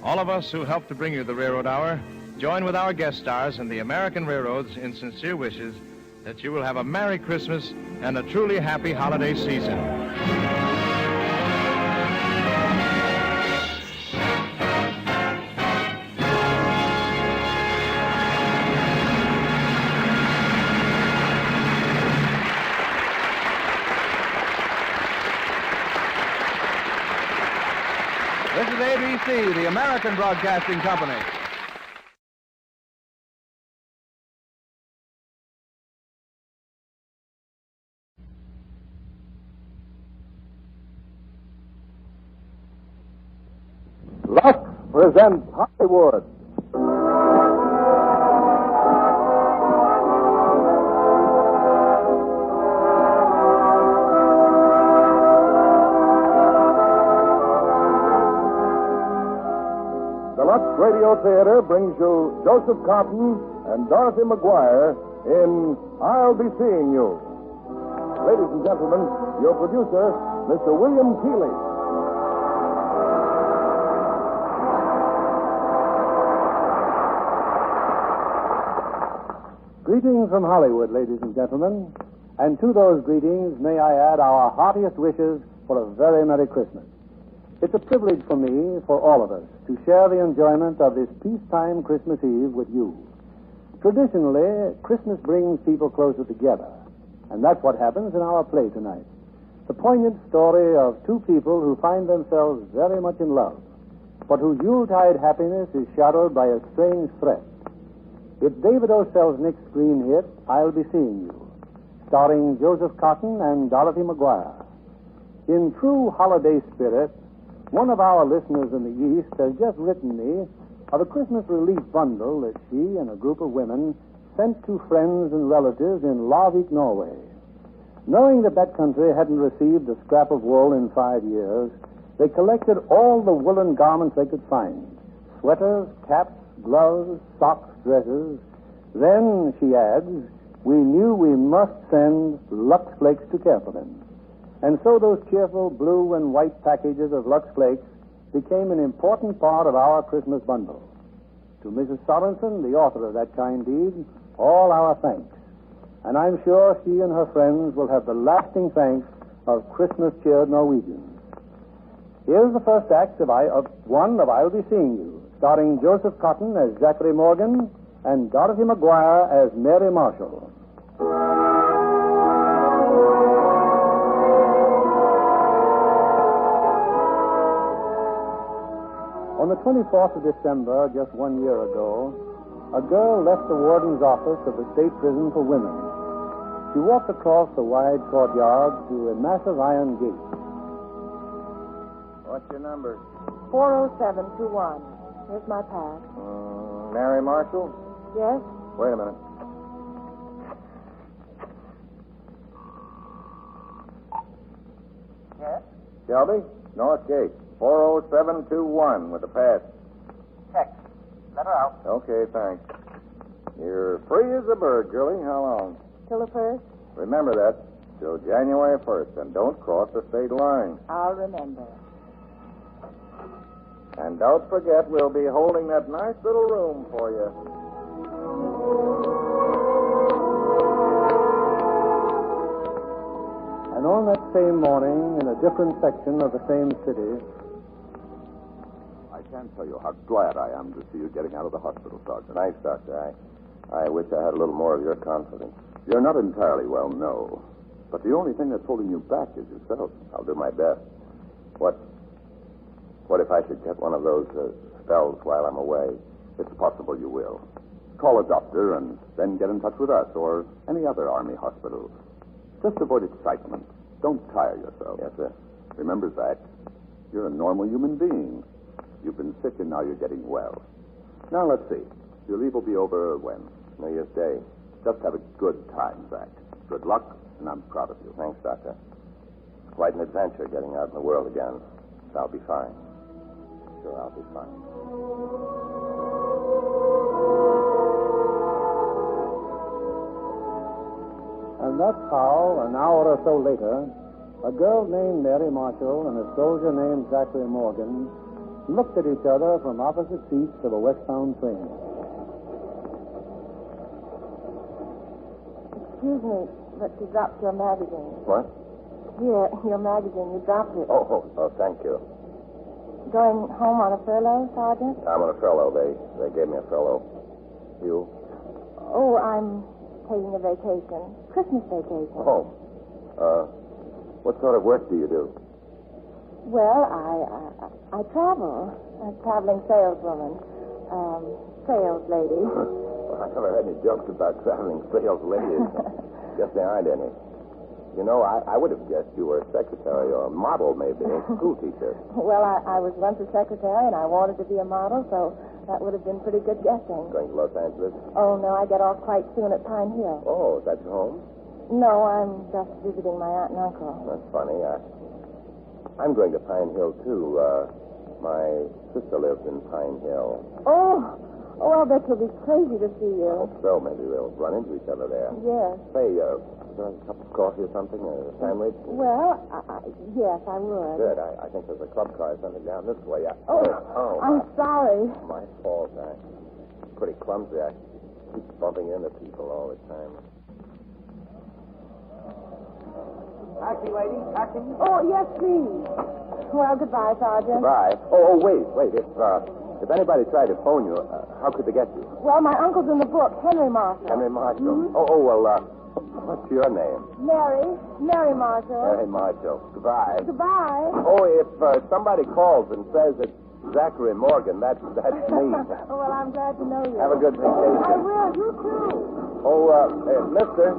[SPEAKER 9] All of us who helped to bring you the Railroad Hour join with our guest stars and the American Railroads in sincere wishes that you will have a Merry Christmas and a truly happy holiday season.
[SPEAKER 11] This is ABC, the American Broadcasting Company.
[SPEAKER 2] Lux presents Hollywood. The Lux Radio Theater brings you Joseph Cotton and Dorothy McGuire in I'll Be Seeing You. Ladies and gentlemen, your producer, Mr. William Keeley. Greetings from Hollywood, ladies and gentlemen. And to those greetings, may I add our heartiest wishes for a very Merry Christmas. It's a privilege for me, for all of us, to share the enjoyment of this peacetime Christmas Eve with you. Traditionally, Christmas brings people closer together, and that's what happens in our play tonight. The poignant story of two people who find themselves very much in love, but whose Yuletide happiness is shadowed by a strange threat. It's David O. Selznick's screen hit, I'll Be Seeing You, starring Joseph Cotton and Dorothy McGuire. In true holiday spirit, one of our listeners in the East has just written me of a Christmas relief bundle that she and a group of women sent to friends and relatives in Larvik, Norway. Knowing that country hadn't received a scrap of wool in 5 years, they collected all the woolen garments they could find. Sweaters, caps, gloves, socks, dresses. Then, she adds, we knew we must send Lux Flakes to care for them. And so those cheerful blue and white packages of Lux Flakes became an important part of our Christmas bundle. To Mrs. Sorensen, the author of that kind deed, all our thanks. And I'm sure she and her friends will have the lasting thanks of Christmas-cheered Norwegians. Here's the first act of I'll Be Seeing You, starring Joseph Cotton as Zachary Morgan and Dorothy McGuire as Mary Marshall. On the 24th of December, just 1 year ago, a girl left the warden's office of the state prison for women. She walked across the wide courtyard to a massive iron gate.
[SPEAKER 15] What's your number?
[SPEAKER 19] 40721. Here's my pass.
[SPEAKER 15] Mary Marshall?
[SPEAKER 19] Yes?
[SPEAKER 15] Wait a minute.
[SPEAKER 19] Yes?
[SPEAKER 15] Shelby? North Gate. 40721 with the pass.
[SPEAKER 19] Check. Let her out.
[SPEAKER 15] Okay, thanks. You're free as a bird, girlie. How long?
[SPEAKER 19] Till the 1st?
[SPEAKER 15] Remember that. Till January 1st. And don't cross the state line.
[SPEAKER 19] I'll remember.
[SPEAKER 15] And don't forget, we'll be holding that nice little room for you.
[SPEAKER 2] And on that same morning, in a different section of the same city...
[SPEAKER 21] I can't tell you how glad I am to see you getting out of the hospital, Sergeant.
[SPEAKER 15] Thanks, Doctor. I wish I had a little more of your confidence.
[SPEAKER 21] You're not entirely well, no. But the only thing that's holding you back is yourself.
[SPEAKER 15] I'll do my best. What if I should get one of those spells while I'm away?
[SPEAKER 21] It's possible you will. Call a doctor and then get in touch with us or any other Army hospital. Just avoid excitement. Don't tire yourself.
[SPEAKER 5] Yes, sir.
[SPEAKER 21] Remember, Zach, you're a normal human being. You've been sick and now you're getting well. Now, let's see. Your leave will be over when?
[SPEAKER 5] New Year's Day.
[SPEAKER 21] Just have a good time, Zach. Good luck, and I'm proud of you.
[SPEAKER 5] Thanks, Doctor. It's quite an adventure getting out in the world again. But I'll be fine. Sure, I'll be fine.
[SPEAKER 2] And that's how, an hour or so later, a girl named Mary Marshall and a soldier named Zachary Morgan looked at each other from opposite seats of a westbound train.
[SPEAKER 19] Excuse me, but you dropped your magazine.
[SPEAKER 5] What?
[SPEAKER 19] Here, your magazine. You dropped it.
[SPEAKER 5] Oh, thank you.
[SPEAKER 19] Going home on a furlough, Sergeant?
[SPEAKER 5] I'm on a furlough. They gave me a furlough. You?
[SPEAKER 19] Oh, I'm taking a vacation. Christmas vacation.
[SPEAKER 5] Oh. What sort of work do you do?
[SPEAKER 19] Well, I travel. A traveling saleswoman. Sales lady.
[SPEAKER 5] Well, I never heard any jokes about traveling sales ladies. Guess there aren't any. You know, I would have guessed you were a secretary or a model, maybe, a school teacher.
[SPEAKER 19] Well, I was once a secretary, and I wanted to be a model, so that would have been pretty good guessing.
[SPEAKER 5] Going to Los Angeles?
[SPEAKER 19] Oh, no, I get off quite soon at Pine Hill.
[SPEAKER 5] Oh, that's home?
[SPEAKER 19] No, I'm just visiting my aunt and uncle.
[SPEAKER 5] That's funny. I'm going to Pine Hill, too. My sister lives in Pine Hill.
[SPEAKER 19] Oh, I'll bet you'll be crazy to see you.
[SPEAKER 5] I hope so. Maybe we'll run into each other there.
[SPEAKER 19] Yes.
[SPEAKER 5] Say, a cup of coffee or something? A sandwich?
[SPEAKER 19] Well, yes, I would.
[SPEAKER 5] Good. I think there's a club car or something down this way.
[SPEAKER 19] I'm sorry.
[SPEAKER 5] My fault. I'm pretty clumsy. I keep bumping into people all the time.
[SPEAKER 19] Taxi, lady, taxi. Oh, yes, please. Well, goodbye, Sergeant.
[SPEAKER 5] Goodbye. Oh, wait. If anybody tried to phone you, how could they get you?
[SPEAKER 19] Well, my uncle's in the book, Henry Marshall.
[SPEAKER 5] Henry Marshall?
[SPEAKER 19] Mm-hmm.
[SPEAKER 5] What's your name?
[SPEAKER 19] Mary Marshall.
[SPEAKER 5] Mary Marshall. Goodbye.
[SPEAKER 19] Goodbye.
[SPEAKER 5] Oh, if somebody calls and says it's Zachary Morgan, that's me.
[SPEAKER 19] Well, I'm glad to know you.
[SPEAKER 5] Have a good vacation.
[SPEAKER 19] I will. You too.
[SPEAKER 5] Oh, mister,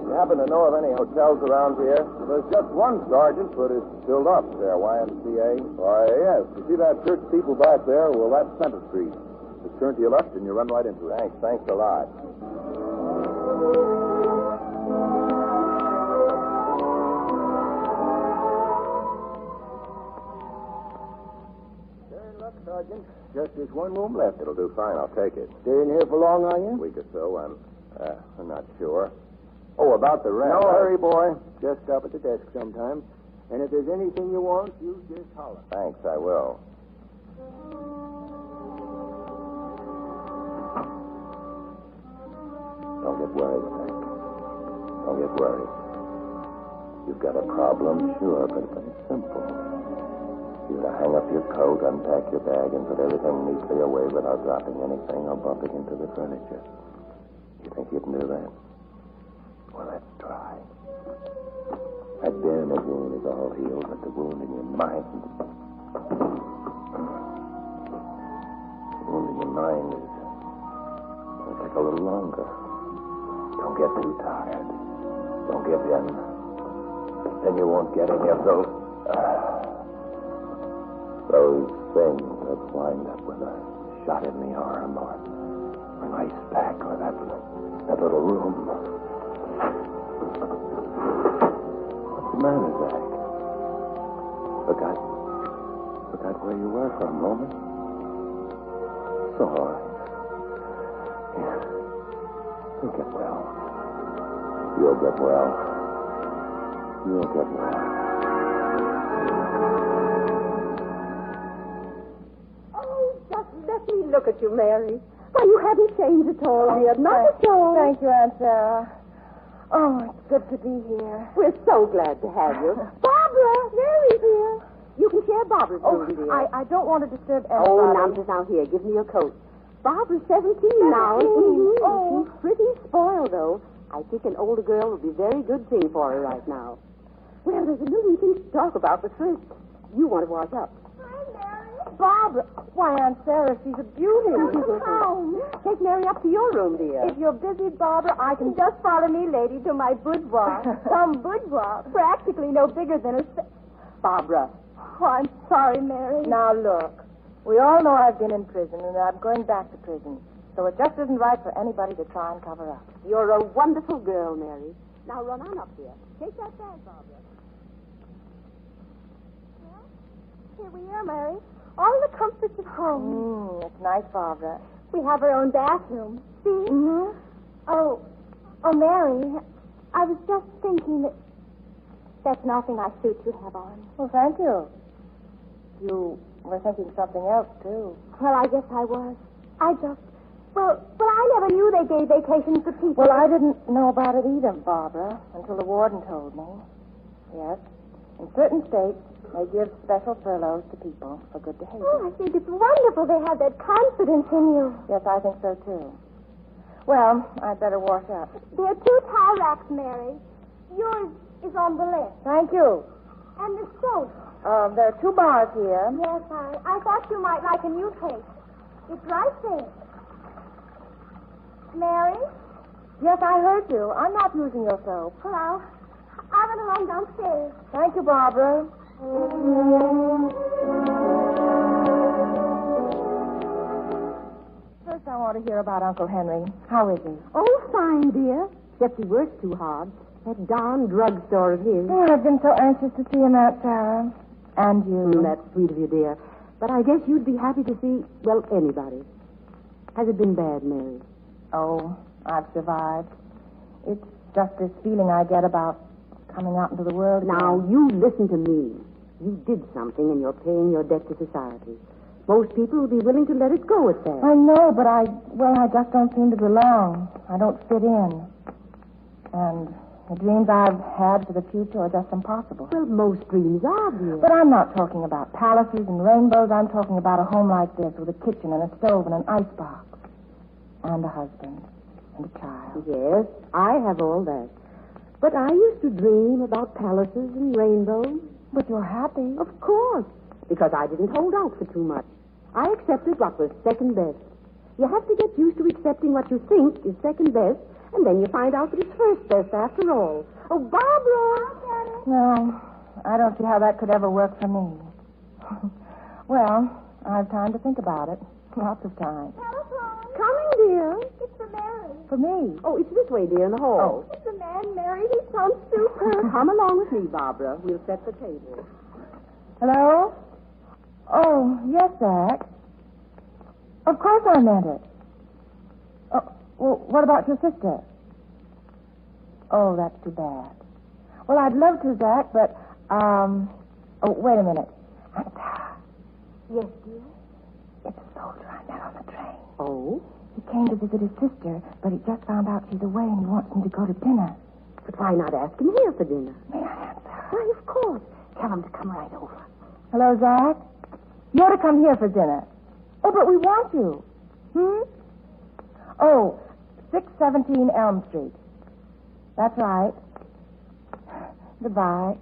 [SPEAKER 5] you happen to know of any hotels around here?
[SPEAKER 21] There's just one, Sergeant, but it's filled up. There, YMCA? Why, yes. You see that church steeple back there? Well, that's Center Street. Just turn to your left and you run right into it.
[SPEAKER 5] Thanks a lot.
[SPEAKER 21] Sergeant. Just this one room left.
[SPEAKER 5] It'll do fine. I'll take it.
[SPEAKER 21] Staying here for long, are you?
[SPEAKER 5] A week or so. I'm not sure. Oh, about the rent.
[SPEAKER 21] No hurry, boy. Just stop at the desk sometime. And if there's anything you want, you just holler.
[SPEAKER 5] Thanks, I will. Don't get worried, Frank. Don't get worried. You've got a problem, sure, but it's simple. You hang up your coat, unpack your bag, and put everything neatly away without dropping anything or bumping into the furniture. You think you can do that? Well, let's try. That damage wound is all healed, but the wound in your mind... The wound in your mind is... It'll take a little longer. Don't get too tired. Don't give in. Then you won't get any of those things that wind up with a shot in the arm or an ice pack or that little room. What's the matter, Zach? Forgot where you were for a moment? It's all right. Yeah. You'll get well. You'll get well. You'll get well.
[SPEAKER 6] Let me look at you, Mary. Why, you haven't changed at all, dear. Not at all.
[SPEAKER 19] Thank you, Aunt Sarah. Oh, it's good to be here.
[SPEAKER 6] We're so glad to have you. Barbara, Mary's here. You can share Barbara's room, dear.
[SPEAKER 19] I don't want to disturb anybody.
[SPEAKER 6] Oh, now here. Give me your coat. Barbara's 17 now.
[SPEAKER 19] Oh.
[SPEAKER 6] She's pretty spoiled, though. I think an older girl would be a very good thing for her right now. Well, there's a million things to talk about, but first, you want to wash up.
[SPEAKER 19] Barbara. Why, Aunt Sarah, she's a beauty.
[SPEAKER 6] Home.
[SPEAKER 19] Take Mary up to your room, dear.
[SPEAKER 6] If you're busy, Barbara, I can just follow me, lady, to my boudoir. Some boudoir, practically no bigger than a...
[SPEAKER 19] Barbara.
[SPEAKER 6] Oh, I'm sorry, Mary.
[SPEAKER 19] Now, look. We all know I've been in prison, and I'm going back to prison. So it just isn't right for anybody to try and cover up.
[SPEAKER 6] You're a wonderful girl, Mary. Now run on up here. Take that bag, Barbara. Well, here we are, Mary. All the comforts of home.
[SPEAKER 19] It's nice, Barbara.
[SPEAKER 6] We have our own bathroom. See?
[SPEAKER 19] Mm-hmm.
[SPEAKER 6] Oh, Mary, I was just thinking that that's an awfully nice suit you have on.
[SPEAKER 19] Well, thank you. You were thinking something else, too.
[SPEAKER 6] Well, I guess I was. Well, I never knew they gave vacations to people.
[SPEAKER 19] Well, I didn't know about it either, Barbara, until the warden told me. Yes, in certain states, they give special furloughs to people for good behavior.
[SPEAKER 6] Oh, I think it's wonderful they have that confidence in you.
[SPEAKER 19] Yes, I think so, too. Well, I'd better wash up.
[SPEAKER 6] There are 2 towel racks, Mary. Yours is on the left.
[SPEAKER 19] Thank you.
[SPEAKER 6] And the soap.
[SPEAKER 19] There are 2 bars here.
[SPEAKER 6] Yes, I thought you might like a new case. It's right there. Mary?
[SPEAKER 19] Yes, I heard you. I'm not using your soap.
[SPEAKER 6] Well, I'll run along downstairs.
[SPEAKER 19] Thank you, Barbara. First, I want to hear about Uncle Henry. How is he?
[SPEAKER 7] Oh, fine, dear. Except he works too hard. That darn drugstore of his.
[SPEAKER 19] Oh, I've been so anxious to see him, Aunt Sarah. And you.
[SPEAKER 7] That's sweet of you, dear. But I guess you'd be happy to see, well, anybody. Has it been bad, Mary?
[SPEAKER 19] Oh, I've survived. It's just this feeling I get about coming out into the world again.
[SPEAKER 7] Now, you listen to me. You did something, and you're paying your debt to society. Most people will be willing to let it go at that.
[SPEAKER 19] I know, but I just don't seem to belong. I don't fit in. And the dreams I've had for the future are just impossible.
[SPEAKER 7] Well, most dreams are, dear.
[SPEAKER 19] But I'm not talking about palaces and rainbows. I'm talking about a home like this with a kitchen and a stove and an icebox. And a husband. And a child.
[SPEAKER 7] Yes, I have all that. But I used to dream about palaces and rainbows.
[SPEAKER 19] But you're happy.
[SPEAKER 7] Of course. Because I didn't hold out for too much. I accepted what was second best. You have to get used to accepting what you think is second best, and then you find out that it's first best after all. Oh, Barbara!
[SPEAKER 19] No, I don't see how that could ever work for me. Well, I have time to think about it. Lots of time.
[SPEAKER 6] Coming, dear. It's for Mary.
[SPEAKER 19] For me?
[SPEAKER 7] Oh, it's this way, dear, in the hall.
[SPEAKER 6] It's the man, Mary. He sounds super.
[SPEAKER 7] Come along with me, Barbara. We'll set the table.
[SPEAKER 19] Hello? Oh, yes, Zach. Of course I meant it. Oh, well, what about your sister? Oh, that's too bad. Well, I'd love to, Zach, but, oh, wait a minute.
[SPEAKER 6] Yes, dear?
[SPEAKER 19] It's a soldier I met on the train.
[SPEAKER 7] Oh?
[SPEAKER 19] He came to visit his sister, but he just found out she's away and he wants me to go to dinner.
[SPEAKER 7] But why not ask him here for dinner?
[SPEAKER 19] May I answer?
[SPEAKER 7] Why, of course. Tell him to come right over.
[SPEAKER 19] Hello, Zach? You're to come here for dinner. Oh, but we want you. Oh, 617 Elm Street. That's right. Goodbye.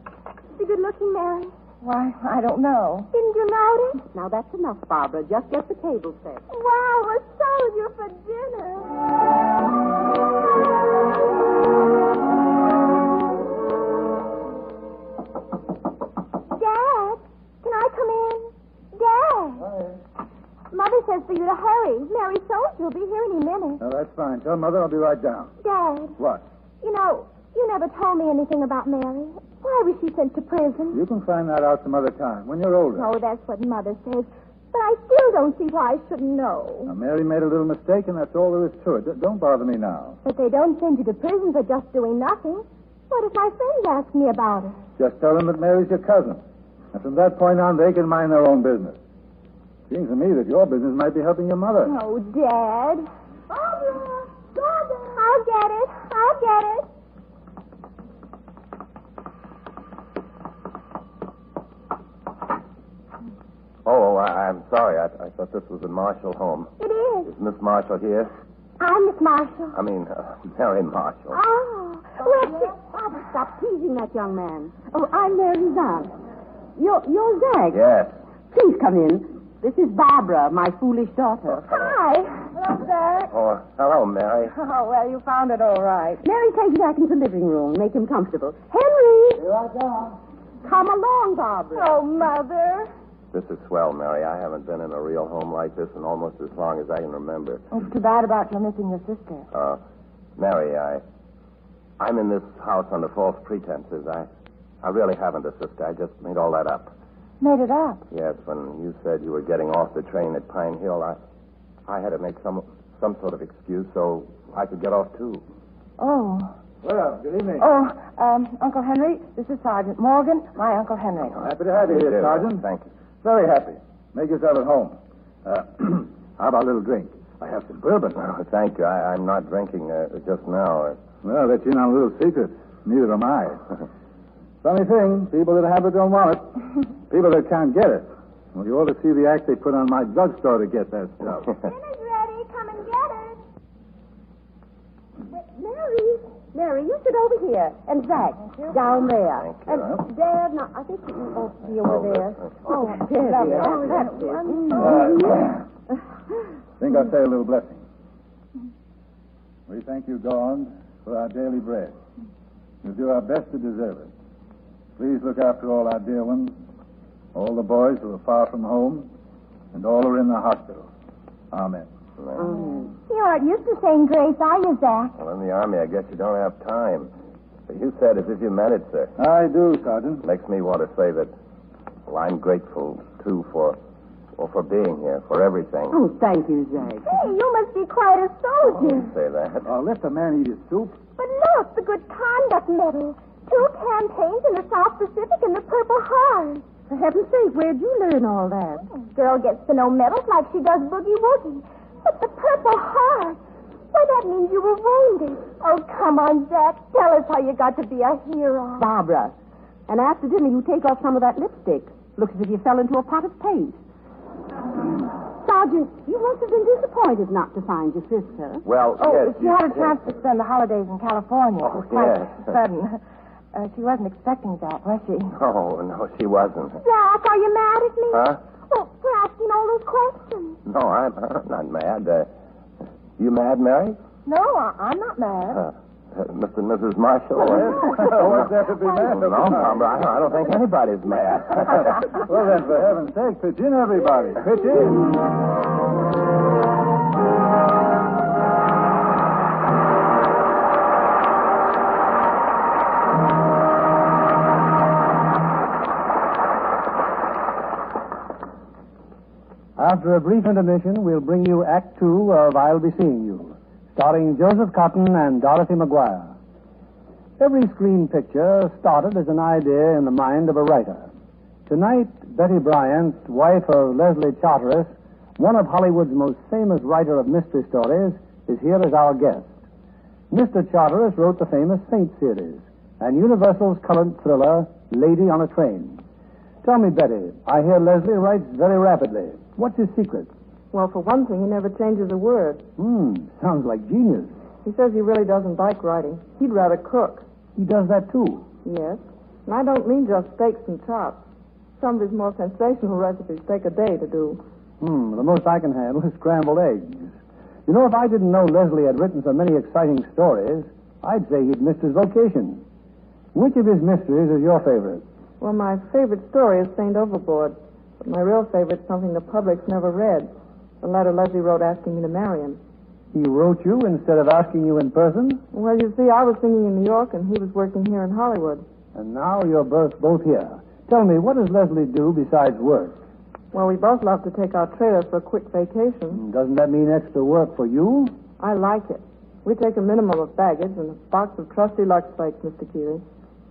[SPEAKER 6] Is he good looking, Mary?
[SPEAKER 19] Why, I don't know.
[SPEAKER 6] Didn't you notice?
[SPEAKER 7] Now, that's enough, Barbara. Just get the table set.
[SPEAKER 6] Wow, a soldier for dinner. Dad, can I come in? Dad.
[SPEAKER 21] Hi.
[SPEAKER 6] Mother says for you to hurry. Mary Soldier will be here any minute.
[SPEAKER 21] No, that's fine. Tell Mother I'll be right down.
[SPEAKER 6] Dad.
[SPEAKER 21] What?
[SPEAKER 6] You know, you never told me anything about Mary. Why was she sent to prison?
[SPEAKER 21] You can find that out some other time, when you're older.
[SPEAKER 6] Oh, that's what Mother says. But I still don't see why I shouldn't know.
[SPEAKER 21] Now, Mary made a little mistake, and that's all there is to it. Don't bother me now.
[SPEAKER 6] But they don't send you to prison for just doing nothing. What if my friends ask me about her?
[SPEAKER 21] Just tell them that Mary's your cousin. And from that point on, they can mind their own business. Seems to me that your business might be helping your mother.
[SPEAKER 6] Oh, Dad. Barbara! Barbara! I'll get it. I'll get it.
[SPEAKER 5] Oh, I'm sorry. I thought this was a Marshall home.
[SPEAKER 6] It is.
[SPEAKER 5] Is Miss Marshall here?
[SPEAKER 6] I'm Miss Marshall.
[SPEAKER 5] I mean, Mary Marshall.
[SPEAKER 6] Oh, well,
[SPEAKER 7] Barbara, stop teasing that young man. Oh, I'm Mary's aunt. You're Zach.
[SPEAKER 5] Yes.
[SPEAKER 7] Please come in. This is Barbara, my foolish daughter.
[SPEAKER 19] Hi. Hello, Zach.
[SPEAKER 5] Oh, hello, Mary.
[SPEAKER 19] Oh, well, you found it all right.
[SPEAKER 7] Mary, take Jack into the living room. Make him comfortable. Henry!
[SPEAKER 2] Here I come.
[SPEAKER 7] Come along, Barbara.
[SPEAKER 19] Oh, Mother.
[SPEAKER 5] This is swell, Mary. I haven't been in a real home like this in almost as long as I can remember.
[SPEAKER 19] It's too bad about your missing your sister.
[SPEAKER 5] Mary, I'm in this house under false pretenses. I really haven't a sister. I just made all that up.
[SPEAKER 19] Made it up.
[SPEAKER 5] Yes, when you said you were getting off the train at Pine Hill, I had to make some sort of excuse so I could get off, too.
[SPEAKER 19] Oh.
[SPEAKER 2] Well, good evening.
[SPEAKER 19] Oh, Uncle Henry, this is Sergeant Morgan, my Uncle Henry.
[SPEAKER 2] Happy to have you here, Sergeant.
[SPEAKER 5] Thank you.
[SPEAKER 2] Very happy. Make yourself at home. How about a little drink? I have some bourbon.
[SPEAKER 5] Oh, thank you. I'm not drinking just now.
[SPEAKER 2] Well, I'll let you in on a little secret. Neither am I. Funny thing, people that have it don't want it. People that can't get it. Well, you ought to see the act they put on my drugstore to get that stuff.
[SPEAKER 6] Dinner's ready. Come and get it.
[SPEAKER 7] Mary, you sit over here. And Zach, down there.
[SPEAKER 5] Thank you.
[SPEAKER 7] And Dad, no, I think you ought to be over there. Oh, there,
[SPEAKER 19] lovely.
[SPEAKER 7] dear.
[SPEAKER 19] Oh,
[SPEAKER 7] That's it.
[SPEAKER 2] Think I'll say a little blessing. We thank you, God, for our daily bread. We'll do our best to deserve it. Please look after all our dear ones, all the boys who are far from home, and all who are in the hospital. Amen.
[SPEAKER 6] You aren't used to saying grace, are you, Zach?
[SPEAKER 5] Well, in the Army, I guess you don't have time. But you said as if you meant it, sir.
[SPEAKER 2] I do, Sergeant.
[SPEAKER 5] Makes me want to say that, well, I'm grateful, too, for being here, for everything.
[SPEAKER 7] Oh, thank you, Zach.
[SPEAKER 6] Hey, you must be quite a soldier.
[SPEAKER 5] Don't say that.
[SPEAKER 2] Oh, let the man eat his soup.
[SPEAKER 6] But look, the Good Conduct Medal. 2 campaigns in the South Pacific and the Purple Heart.
[SPEAKER 7] For heaven's sake, where'd you learn all that?
[SPEAKER 6] Girl gets to know medals like she does boogie woogie. But the Purple Heart, why, that means you were wounded. Oh, come on, Zach. Tell us how you got to be a hero.
[SPEAKER 7] Barbara. And after dinner, you take off some of that lipstick. Looks as if you fell into a pot of paste. Sergeant, you must have been disappointed not to find your sister.
[SPEAKER 5] Well,
[SPEAKER 19] Oh,
[SPEAKER 5] yes.
[SPEAKER 19] she had a chance to spend the holidays in California. It was quite
[SPEAKER 5] yes.
[SPEAKER 19] sudden. She wasn't expecting that, was she?
[SPEAKER 5] Oh, no, she wasn't.
[SPEAKER 6] Zach, are you mad at me?
[SPEAKER 5] Huh?
[SPEAKER 6] Well, for asking all those questions.
[SPEAKER 5] No, I'm not mad. You mad, Mary?
[SPEAKER 19] No, I'm not mad.
[SPEAKER 5] Mr. and Mrs. Marshall?
[SPEAKER 2] What's there to be mad
[SPEAKER 5] No,
[SPEAKER 2] about?
[SPEAKER 5] Barbara, I don't think anybody's mad.
[SPEAKER 2] Well, then, for heaven's sake, pitch in, everybody. Pitch in. After a brief intermission, we'll bring you Act 2 of I'll Be Seeing You, starring Joseph Cotton and Dorothy McGuire. Every screen picture started as an idea in the mind of a writer. Tonight, Betty Bryant, wife of Leslie Charteris, one of Hollywood's most famous writer of mystery stories, is here as our guest. Mr. Charteris wrote the famous Saint series and Universal's colored thriller, Lady on a Train. Tell me, Betty, I hear Leslie writes very rapidly. What's his secret?
[SPEAKER 13] Well, for one thing, he never changes a word.
[SPEAKER 2] Sounds like genius.
[SPEAKER 13] He says he really doesn't like writing. He'd rather cook.
[SPEAKER 2] He does that, too.
[SPEAKER 13] Yes. And I don't mean just steaks and chops. Some of his more sensational recipes take a day to do.
[SPEAKER 2] The most I can handle is scrambled eggs. You know, if I didn't know Leslie had written so many exciting stories, I'd say he'd missed his vocation. Which of his mysteries is your favorite?
[SPEAKER 13] Well, my favorite story is Saint Overboard. But my real favorite's something the public's never read. The letter Leslie wrote asking me to marry him.
[SPEAKER 2] He wrote you instead of asking you in person?
[SPEAKER 13] Well, you see, I was singing in New York, and he was working here in Hollywood.
[SPEAKER 2] And now you're both here. Tell me, what does Leslie do besides work?
[SPEAKER 13] Well, we both love to take our trailer for a quick vacation.
[SPEAKER 2] Doesn't that mean extra work for you?
[SPEAKER 13] I like it. We take a minimum of baggage and a box of trusty Lux Flakes, Mr. Keeley.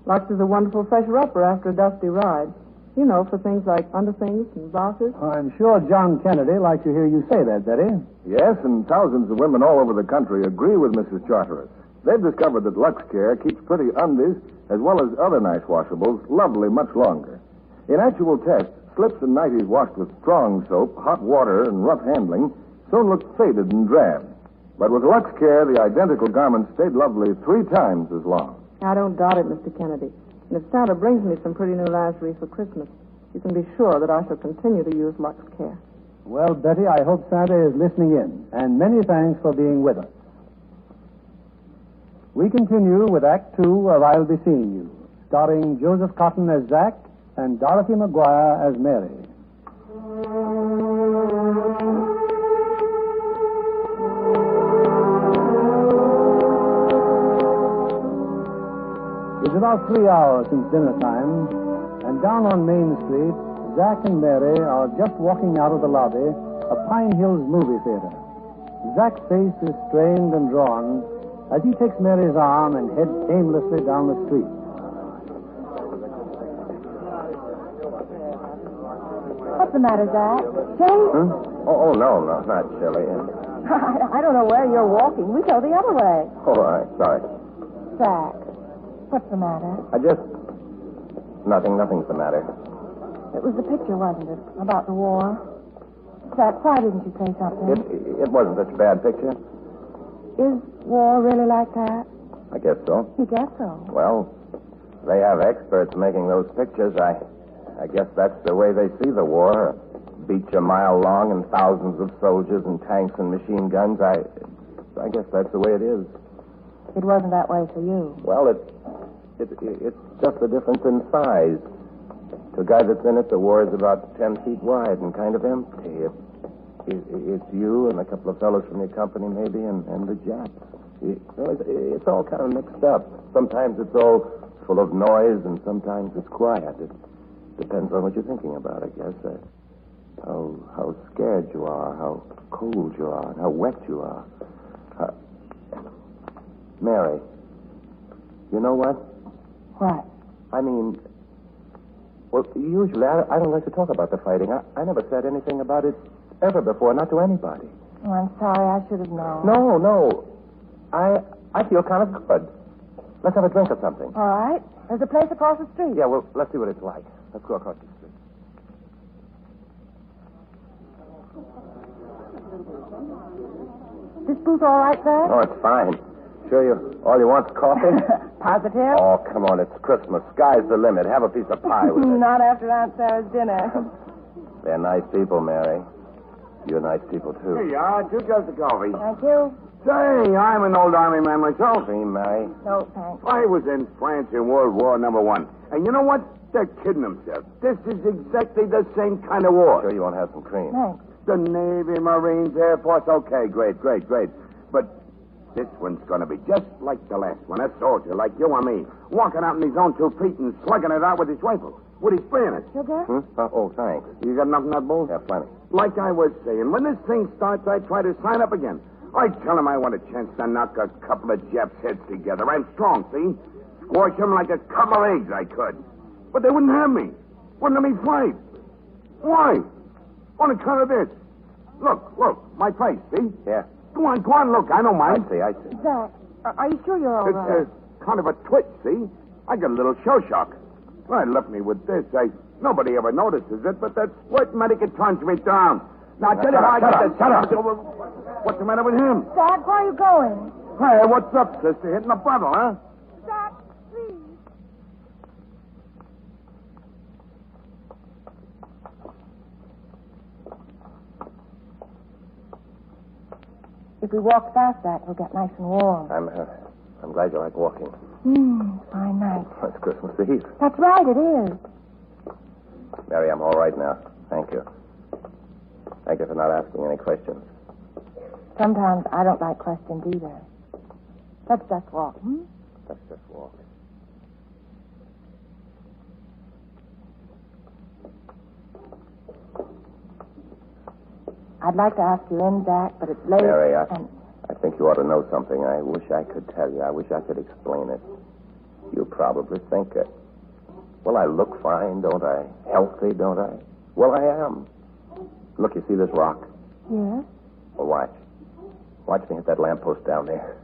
[SPEAKER 13] Lux is a wonderful fresher-upper after a dusty ride. You know, for things like underthings and bosses.
[SPEAKER 2] I'm sure John Kennedy likes to hear you say that, Betty.
[SPEAKER 21] Yes, and thousands of women all over the country agree with Mrs. Charteris. They've discovered that Lux Care keeps pretty undies, as well as other nice washables, lovely much longer. In actual tests, slips and nighties washed with strong soap, hot water, and rough handling soon look faded and drab. But with Lux Care, the identical garments stayed lovely 3 times as long.
[SPEAKER 13] I don't doubt it, Mr. Kennedy. And if Santa brings me some pretty new lingerie for Christmas, you can be sure that I shall continue to use Lux Care.
[SPEAKER 2] Well, Betty, I hope Santa is listening in, and many thanks for being with us. We continue with Act Two of I'll Be Seeing You, starring Joseph Cotton as Zack and Dorothy McGuire as Mary. It's about 3 hours since dinner time, and down on Main Street, Zack and Mary are just walking out of the lobby of Pine Hills Movie Theater. Zack's face is strained and drawn as he takes Mary's arm and heads aimlessly down the street.
[SPEAKER 19] What's the matter, Zack? Chilly?
[SPEAKER 5] Oh, no, not chilly.
[SPEAKER 19] I don't know where you're walking. We go the other way.
[SPEAKER 5] All right, sorry.
[SPEAKER 19] Zack, what's the matter?
[SPEAKER 5] Nothing's the matter.
[SPEAKER 19] It was the picture, wasn't it? About the war. Zack, why didn't you say something?
[SPEAKER 5] It wasn't such a bad picture.
[SPEAKER 19] Is war really like that?
[SPEAKER 5] I guess so.
[SPEAKER 19] You guess so.
[SPEAKER 5] Well, they have experts making those pictures. I guess that's the way they see the war. A beach a mile long and thousands of soldiers and tanks and machine guns. I guess that's the way it is.
[SPEAKER 19] It wasn't that way for you.
[SPEAKER 5] Well, it's just the difference in size. To a guy that's in it, the war is about 10 feet wide and kind of empty. It's you and a couple of fellows from your company, maybe, and the Japs. It's all kind of mixed up. Sometimes it's all full of noise, and sometimes it's quiet. It depends on what you're thinking about, I guess. How scared you are, how cold you are, and how wet you are. Mary, you know what?
[SPEAKER 19] What?
[SPEAKER 5] I mean, well, usually I don't like to talk about the fighting. I never said anything about it ever before, not to anybody.
[SPEAKER 19] Oh, I'm sorry. I should have known.
[SPEAKER 5] No. I feel kind of good. Let's have a drink or something.
[SPEAKER 19] All right. There's a place across the street.
[SPEAKER 5] Yeah, well, let's see what it's like. Let's go across the street.
[SPEAKER 19] This booth all right, Zack?
[SPEAKER 5] Oh, it's fine. Sure all you want's coffee?
[SPEAKER 19] Positive?
[SPEAKER 5] Oh, come on, it's Christmas. Sky's the limit. Have a piece of pie with it.
[SPEAKER 19] Not after Aunt Sarah's dinner.
[SPEAKER 5] They're nice people, Mary. You're nice people, too.
[SPEAKER 8] Here you are. 2 cups of coffee.
[SPEAKER 19] Thank you.
[SPEAKER 8] Say, I'm an old army man myself.
[SPEAKER 5] See, Mary?
[SPEAKER 19] No, thanks.
[SPEAKER 8] I was in France in World War #1. And you know what? They're kidding themselves. This is exactly the same kind of war.
[SPEAKER 5] Sure you won't have some cream?
[SPEAKER 19] Thanks.
[SPEAKER 8] The Navy, Marines, Air Force. Okay, great. But this one's going to be just like the last one. A soldier like you or me, walking out in his own 2 feet and slugging it out with his rifle. With his bayonet.
[SPEAKER 19] Sugar?
[SPEAKER 5] Oh, thanks.
[SPEAKER 8] You got enough nutballs?
[SPEAKER 5] Yeah, plenty.
[SPEAKER 8] Like I was saying, when this thing starts, I try to sign up again. I tell him I want a chance to knock a couple of Japs' heads together. I'm strong, see? Squash them like a couple of eggs, I could. But they wouldn't have me. Wouldn't let me fight. Why? On account of this. Look, my face, see?
[SPEAKER 5] Yeah.
[SPEAKER 8] Go on, look. I don't mind.
[SPEAKER 5] I see.
[SPEAKER 19] Zack, are you sure you're all right?
[SPEAKER 8] It's kind of a twitch, see? I got a little show shock. Well, left me with this. Nobody ever notices it, but that squirt medic turns me down. Now, tell you how I get this.
[SPEAKER 5] Shut up.
[SPEAKER 8] What's the matter with him?
[SPEAKER 19] Zack, where are you going?
[SPEAKER 8] Hey, what's up, sister? Hitting a bottle, huh?
[SPEAKER 19] Zack, please. If we walk fast, Zack, we'll get nice and warm.
[SPEAKER 5] I'm glad you like walking.
[SPEAKER 19] Fine night.
[SPEAKER 5] It's Christmas Eve.
[SPEAKER 19] That's right, it is.
[SPEAKER 5] Mary, I'm all right now. Thank you. Thank you for not asking any questions.
[SPEAKER 19] Sometimes I don't like questions either. Let's just walk,
[SPEAKER 5] Let's just walk.
[SPEAKER 19] I'd like to ask you in, Zack, but it's late.
[SPEAKER 5] Mary, I think you ought to know something. I wish I could tell you. I wish I could explain it. You probably think it. Well, I look fine, don't I? Healthy, don't I? Well, I am. Look, you see this rock?
[SPEAKER 19] Yes?
[SPEAKER 5] Well, watch. Watch me hit that lamppost down there.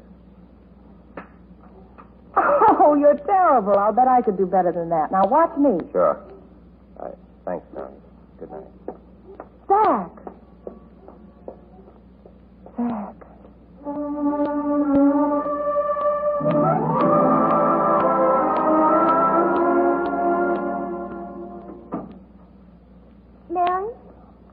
[SPEAKER 19] Oh, you're terrible. I'll bet I could do better than that. Now, watch me.
[SPEAKER 5] Sure. Thanks, Mary. Good night.
[SPEAKER 19] Zack. Zack.
[SPEAKER 6] Mary?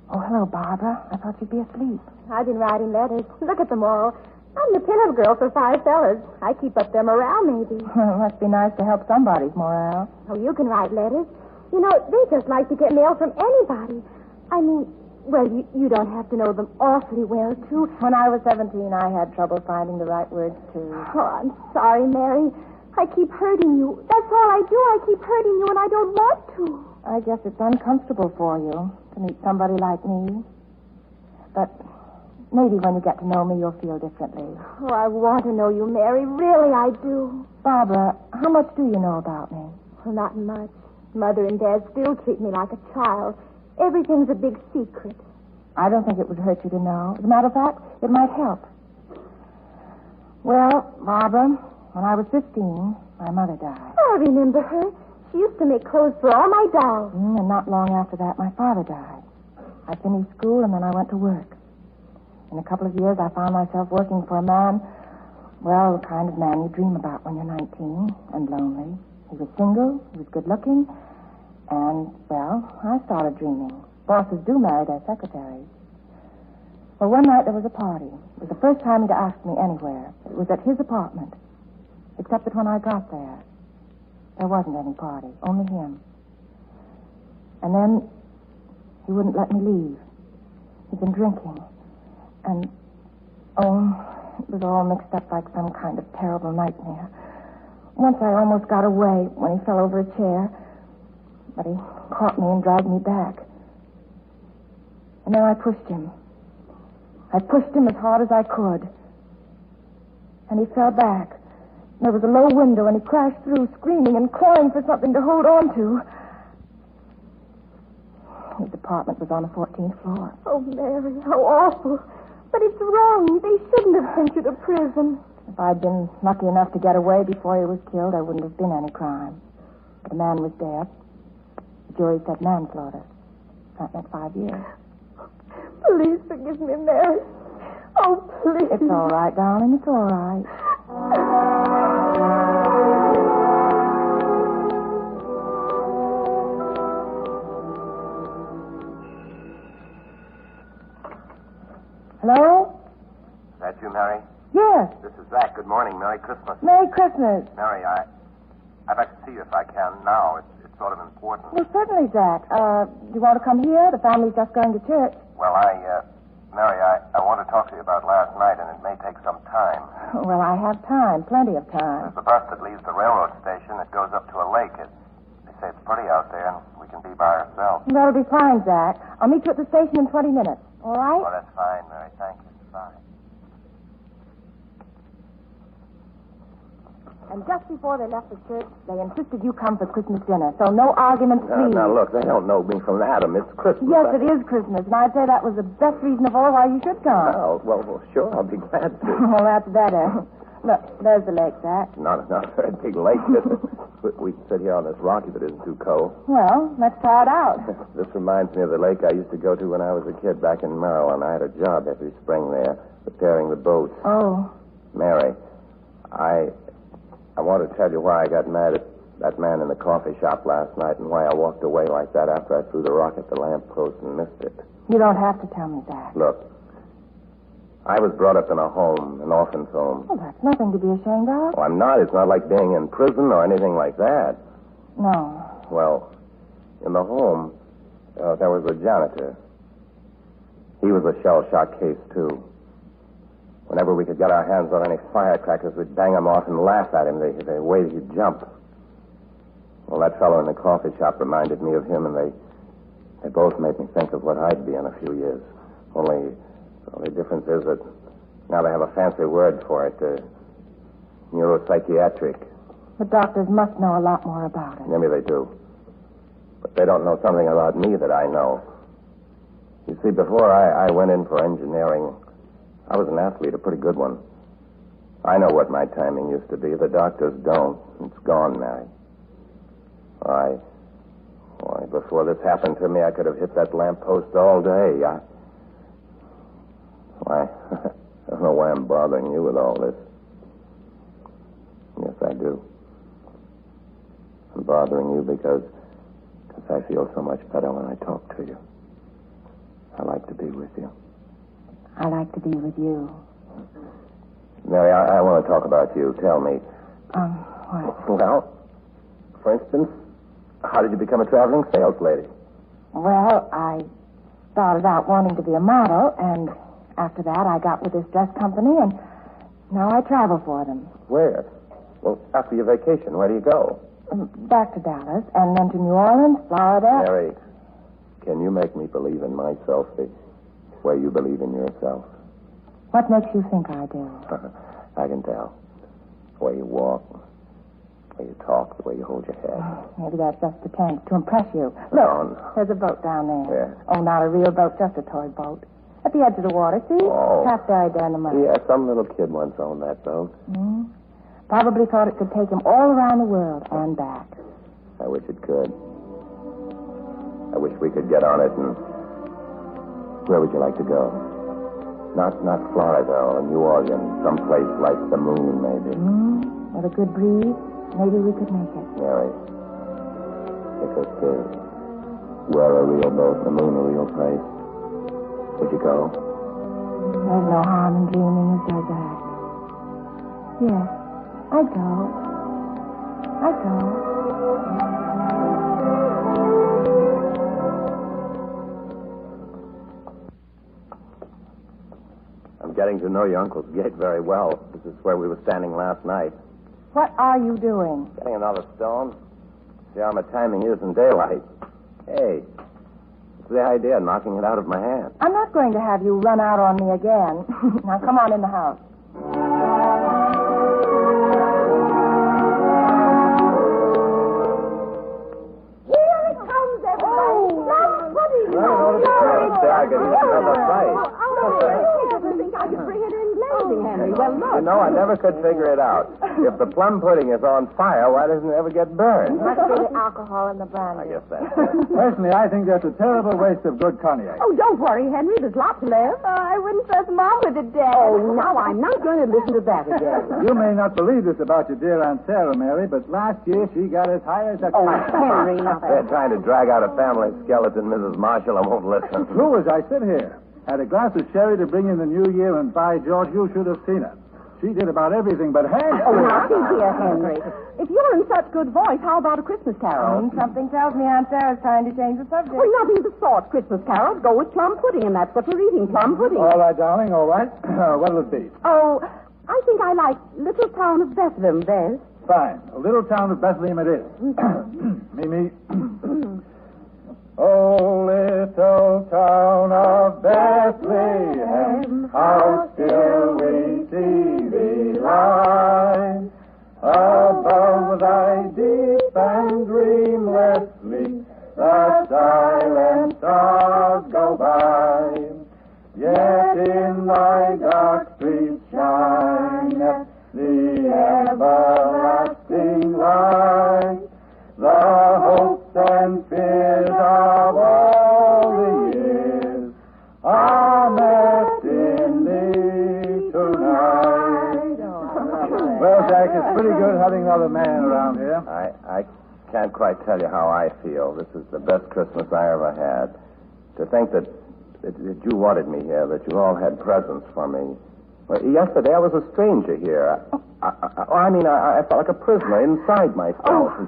[SPEAKER 19] Oh, hello, Barbara. I thought you'd be asleep.
[SPEAKER 6] I've been writing letters. Look at them all. I'm the pinup girl for 5 fellas. I keep up their morale, maybe.
[SPEAKER 19] It must be nice to help somebody's morale.
[SPEAKER 6] Oh, you can write letters. You know, they just like to get mail from anybody. I mean, well, you don't have to know them awfully well, too.
[SPEAKER 19] When I was 17, I had trouble finding the right words, too.
[SPEAKER 6] Oh, I'm sorry, Mary. I keep hurting you. That's all I do. I keep hurting you, and I don't want to.
[SPEAKER 19] I guess it's uncomfortable for you to meet somebody like me. But maybe when you get to know me, you'll feel differently.
[SPEAKER 6] Oh, I want to know you, Mary. Really, I do.
[SPEAKER 19] Barbara, how much do you know about me?
[SPEAKER 6] Well, not much. Mother and Dad still treat me like a child. Everything's a big secret.
[SPEAKER 19] I don't think it would hurt you to know. As a matter of fact, it might help. Well, Barbara, when I was 15, my mother died.
[SPEAKER 6] I remember her. She used to make clothes for all my dolls.
[SPEAKER 19] And not long after that, my father died. I finished school, and then I went to work. In a couple of years, I found myself working for a man, well, the kind of man you dream about when you're 19 and lonely. He was single, he was good-looking, and, well, I started dreaming. Bosses do marry their secretaries. Well, one night there was a party. It was the first time he'd asked me anywhere. It was at his apartment. Except that when I got there wasn't any party, only him. And then he wouldn't let me leave. He'd been drinking. And, it was all mixed up like some kind of terrible nightmare. Once I almost got away when he fell over a chair, but he caught me and dragged me back. And then I pushed him. I pushed him as hard as I could. And he fell back. There was a low window, and he crashed through, screaming and clawing for something to hold on to. His apartment was on the 14th floor.
[SPEAKER 6] Oh, Mary, how awful. But it's wrong. They shouldn't have sent you to prison.
[SPEAKER 19] If I'd been lucky enough to get away before he was killed, there wouldn't have been any crime. But the man was dead. The jury said manslaughter. That meant 5 years.
[SPEAKER 6] Please forgive me, Mary. Oh, please.
[SPEAKER 19] It's all right, darling. It's all right. Hello?
[SPEAKER 5] Is that you, Mary?
[SPEAKER 19] Yes.
[SPEAKER 5] This is Zach. Good morning. Merry Christmas.
[SPEAKER 19] Merry Christmas.
[SPEAKER 5] Mary, I'd like to see you if I can now. It's sort of important.
[SPEAKER 19] Well, certainly, Zach. Do you want to come here? The family's just going to church.
[SPEAKER 5] Well, Mary, I want to talk to you about last night, and it may take some time.
[SPEAKER 19] Well, I have time. Plenty of time.
[SPEAKER 5] There's the bus that leaves the railroad station. It goes up to a lake. They say it's pretty out there, and we can be by ourselves.
[SPEAKER 19] That'll be fine, Zach. I'll meet you at the station in 20 minutes. All right?
[SPEAKER 5] Oh, that's fine, Mary. Thank you. Bye.
[SPEAKER 19] And just before they left the church, they insisted you come for Christmas dinner. So no arguments, please.
[SPEAKER 21] Now, look, they don't know me from Adam. It's Christmas.
[SPEAKER 19] Yes, it is Christmas, and I'd say that was the best reason of all why you should come.
[SPEAKER 21] Oh, well, sure, I'll be glad to.
[SPEAKER 19] Well, that's better. Look, there's the lake, Zach.
[SPEAKER 21] Not a very big lake. We can sit here on this rock if it isn't too cold.
[SPEAKER 19] Well, let's try it out.
[SPEAKER 21] This reminds me of the lake I used to go to when I was a kid back in Maryland. I had a job every spring there, repairing the boats.
[SPEAKER 19] Oh.
[SPEAKER 21] Mary, I want to tell you why I got mad at that man in the coffee shop last night and why I walked away like that after I threw the rock at the lamppost and missed it.
[SPEAKER 19] You don't have to tell me that.
[SPEAKER 21] Look, I was brought up in a home, an orphan's home.
[SPEAKER 19] Well, that's nothing to be ashamed of.
[SPEAKER 21] Well, I'm not. It's not like being in prison or anything like that.
[SPEAKER 19] No.
[SPEAKER 21] Well, in the home, there was a janitor. He was a shell-shock case, too. Whenever we could get our hands on any firecrackers, we'd bang them off and laugh at him, the way he'd jump. Well, that fellow in the coffee shop reminded me of him, and they both made me think of what I'd be in a few years. Only the difference is that now they have a fancy word for it, neuropsychiatric.
[SPEAKER 19] The doctors must know a lot more about it.
[SPEAKER 21] Maybe they do. But they don't know something about me that I know. You see, before I went in for engineering, I was an athlete, a pretty good one. I know what my timing used to be. The doctors don't. It's gone, Mary. Why, before this happened to me, I could have hit that lamppost all day. I don't know why I'm bothering you with all this. Yes, I do. I'm bothering you because I feel so much better when I talk to you. I
[SPEAKER 19] to be with you.
[SPEAKER 5] Mary, I want to talk about you. Tell me.
[SPEAKER 19] What?
[SPEAKER 5] Well, for instance, how did you become a traveling sales lady?
[SPEAKER 19] Well, I started out wanting to be a model, and after that I got with this dress company, and now I travel for them.
[SPEAKER 5] Where? Well, after your vacation, where do you go?
[SPEAKER 19] Back to Dallas, and then to New Orleans, Florida.
[SPEAKER 5] Mary, can you make me believe in myself the way you believe in yourself?
[SPEAKER 19] What makes you think I do?
[SPEAKER 5] I can tell. The way you walk, the way you talk, the way you hold your head.
[SPEAKER 19] Maybe that's just pretense to impress you. Look, there's a boat down there.
[SPEAKER 5] Where?
[SPEAKER 19] Oh, not a real boat, just a toy boat. At the edge of the water, see?
[SPEAKER 5] Oh.
[SPEAKER 19] Half buried there in the mud.
[SPEAKER 5] Yeah, some little kid once owned that boat.
[SPEAKER 19] Probably thought it could take him all around the world and back.
[SPEAKER 5] I wish it could. I wish we could get on it and... Where would you like to go? Not Florida or New Orleans, someplace like the moon, maybe.
[SPEAKER 19] With a good breeze, maybe we could make it.
[SPEAKER 5] Mary, if it's we're a real boat, the moon a real place, would you go?
[SPEAKER 19] There's no harm in dreaming, is there, Jack? Yes, I'd go. I'd go.
[SPEAKER 5] I'm getting to know your Uncle's gate very well. This is where we were standing last night.
[SPEAKER 19] What are you doing?
[SPEAKER 5] Getting another stone. See how my timing is in daylight. Hey, what's the idea of knocking it out of my hand?
[SPEAKER 19] I'm not going to have you run out on me again. Now, come on in the house.
[SPEAKER 6] Here it comes, everybody. Now, what is
[SPEAKER 7] I could bring it in blazing, Henry. Well, look.
[SPEAKER 5] You know, I never could figure it out. If the plum pudding is on fire, why doesn't it ever get burned?
[SPEAKER 19] Must be the alcohol in the brandy.
[SPEAKER 5] I guess that's it.
[SPEAKER 2] Personally, I think that's a terrible waste of good cognac.
[SPEAKER 7] Oh, don't worry, Henry. There's lots left.
[SPEAKER 6] I wouldn't trust Mom with it, Dad.
[SPEAKER 7] Oh, now I'm not going to listen to that again.
[SPEAKER 2] You may not believe this about your dear Aunt Sarah, Mary, but last year she got as high as a kite.
[SPEAKER 7] Henry,
[SPEAKER 5] They're trying to drag out a family skeleton, Mrs. Marshall. I won't listen.
[SPEAKER 2] True as I sit here. Had a glass of sherry to bring in the new year, and by George, you should have seen her. She did about everything but hang.
[SPEAKER 7] Oh, now, see here, Henry. If you're in such good voice, how about a Christmas carol?
[SPEAKER 19] Something tells me Aunt Sarah's trying to change the subject.
[SPEAKER 7] Well, nothing of the sort. Christmas carols go with plum pudding, and that's what we're eating, plum pudding.
[SPEAKER 2] All right, darling, all right. What'll it be?
[SPEAKER 7] Oh, I think I like Little Town of Bethlehem best.
[SPEAKER 2] Fine. A little town of Bethlehem it is. Mimi. Oh, little town of Bethlehem, how still we see thee lie. Above thy deep and dreamless sleep, the silent stars go by. Yet in thy dark streets shineth the everlasting light. The hopes and fears of all the years are met in thee tonight. Well, Jack, it's pretty good having another man around here.
[SPEAKER 5] I can't quite tell you how I feel. This is the best Christmas I ever had. To think that you wanted me here, that you all had presents for me. Well, yesterday I was a stranger here. I felt like a prisoner inside myself.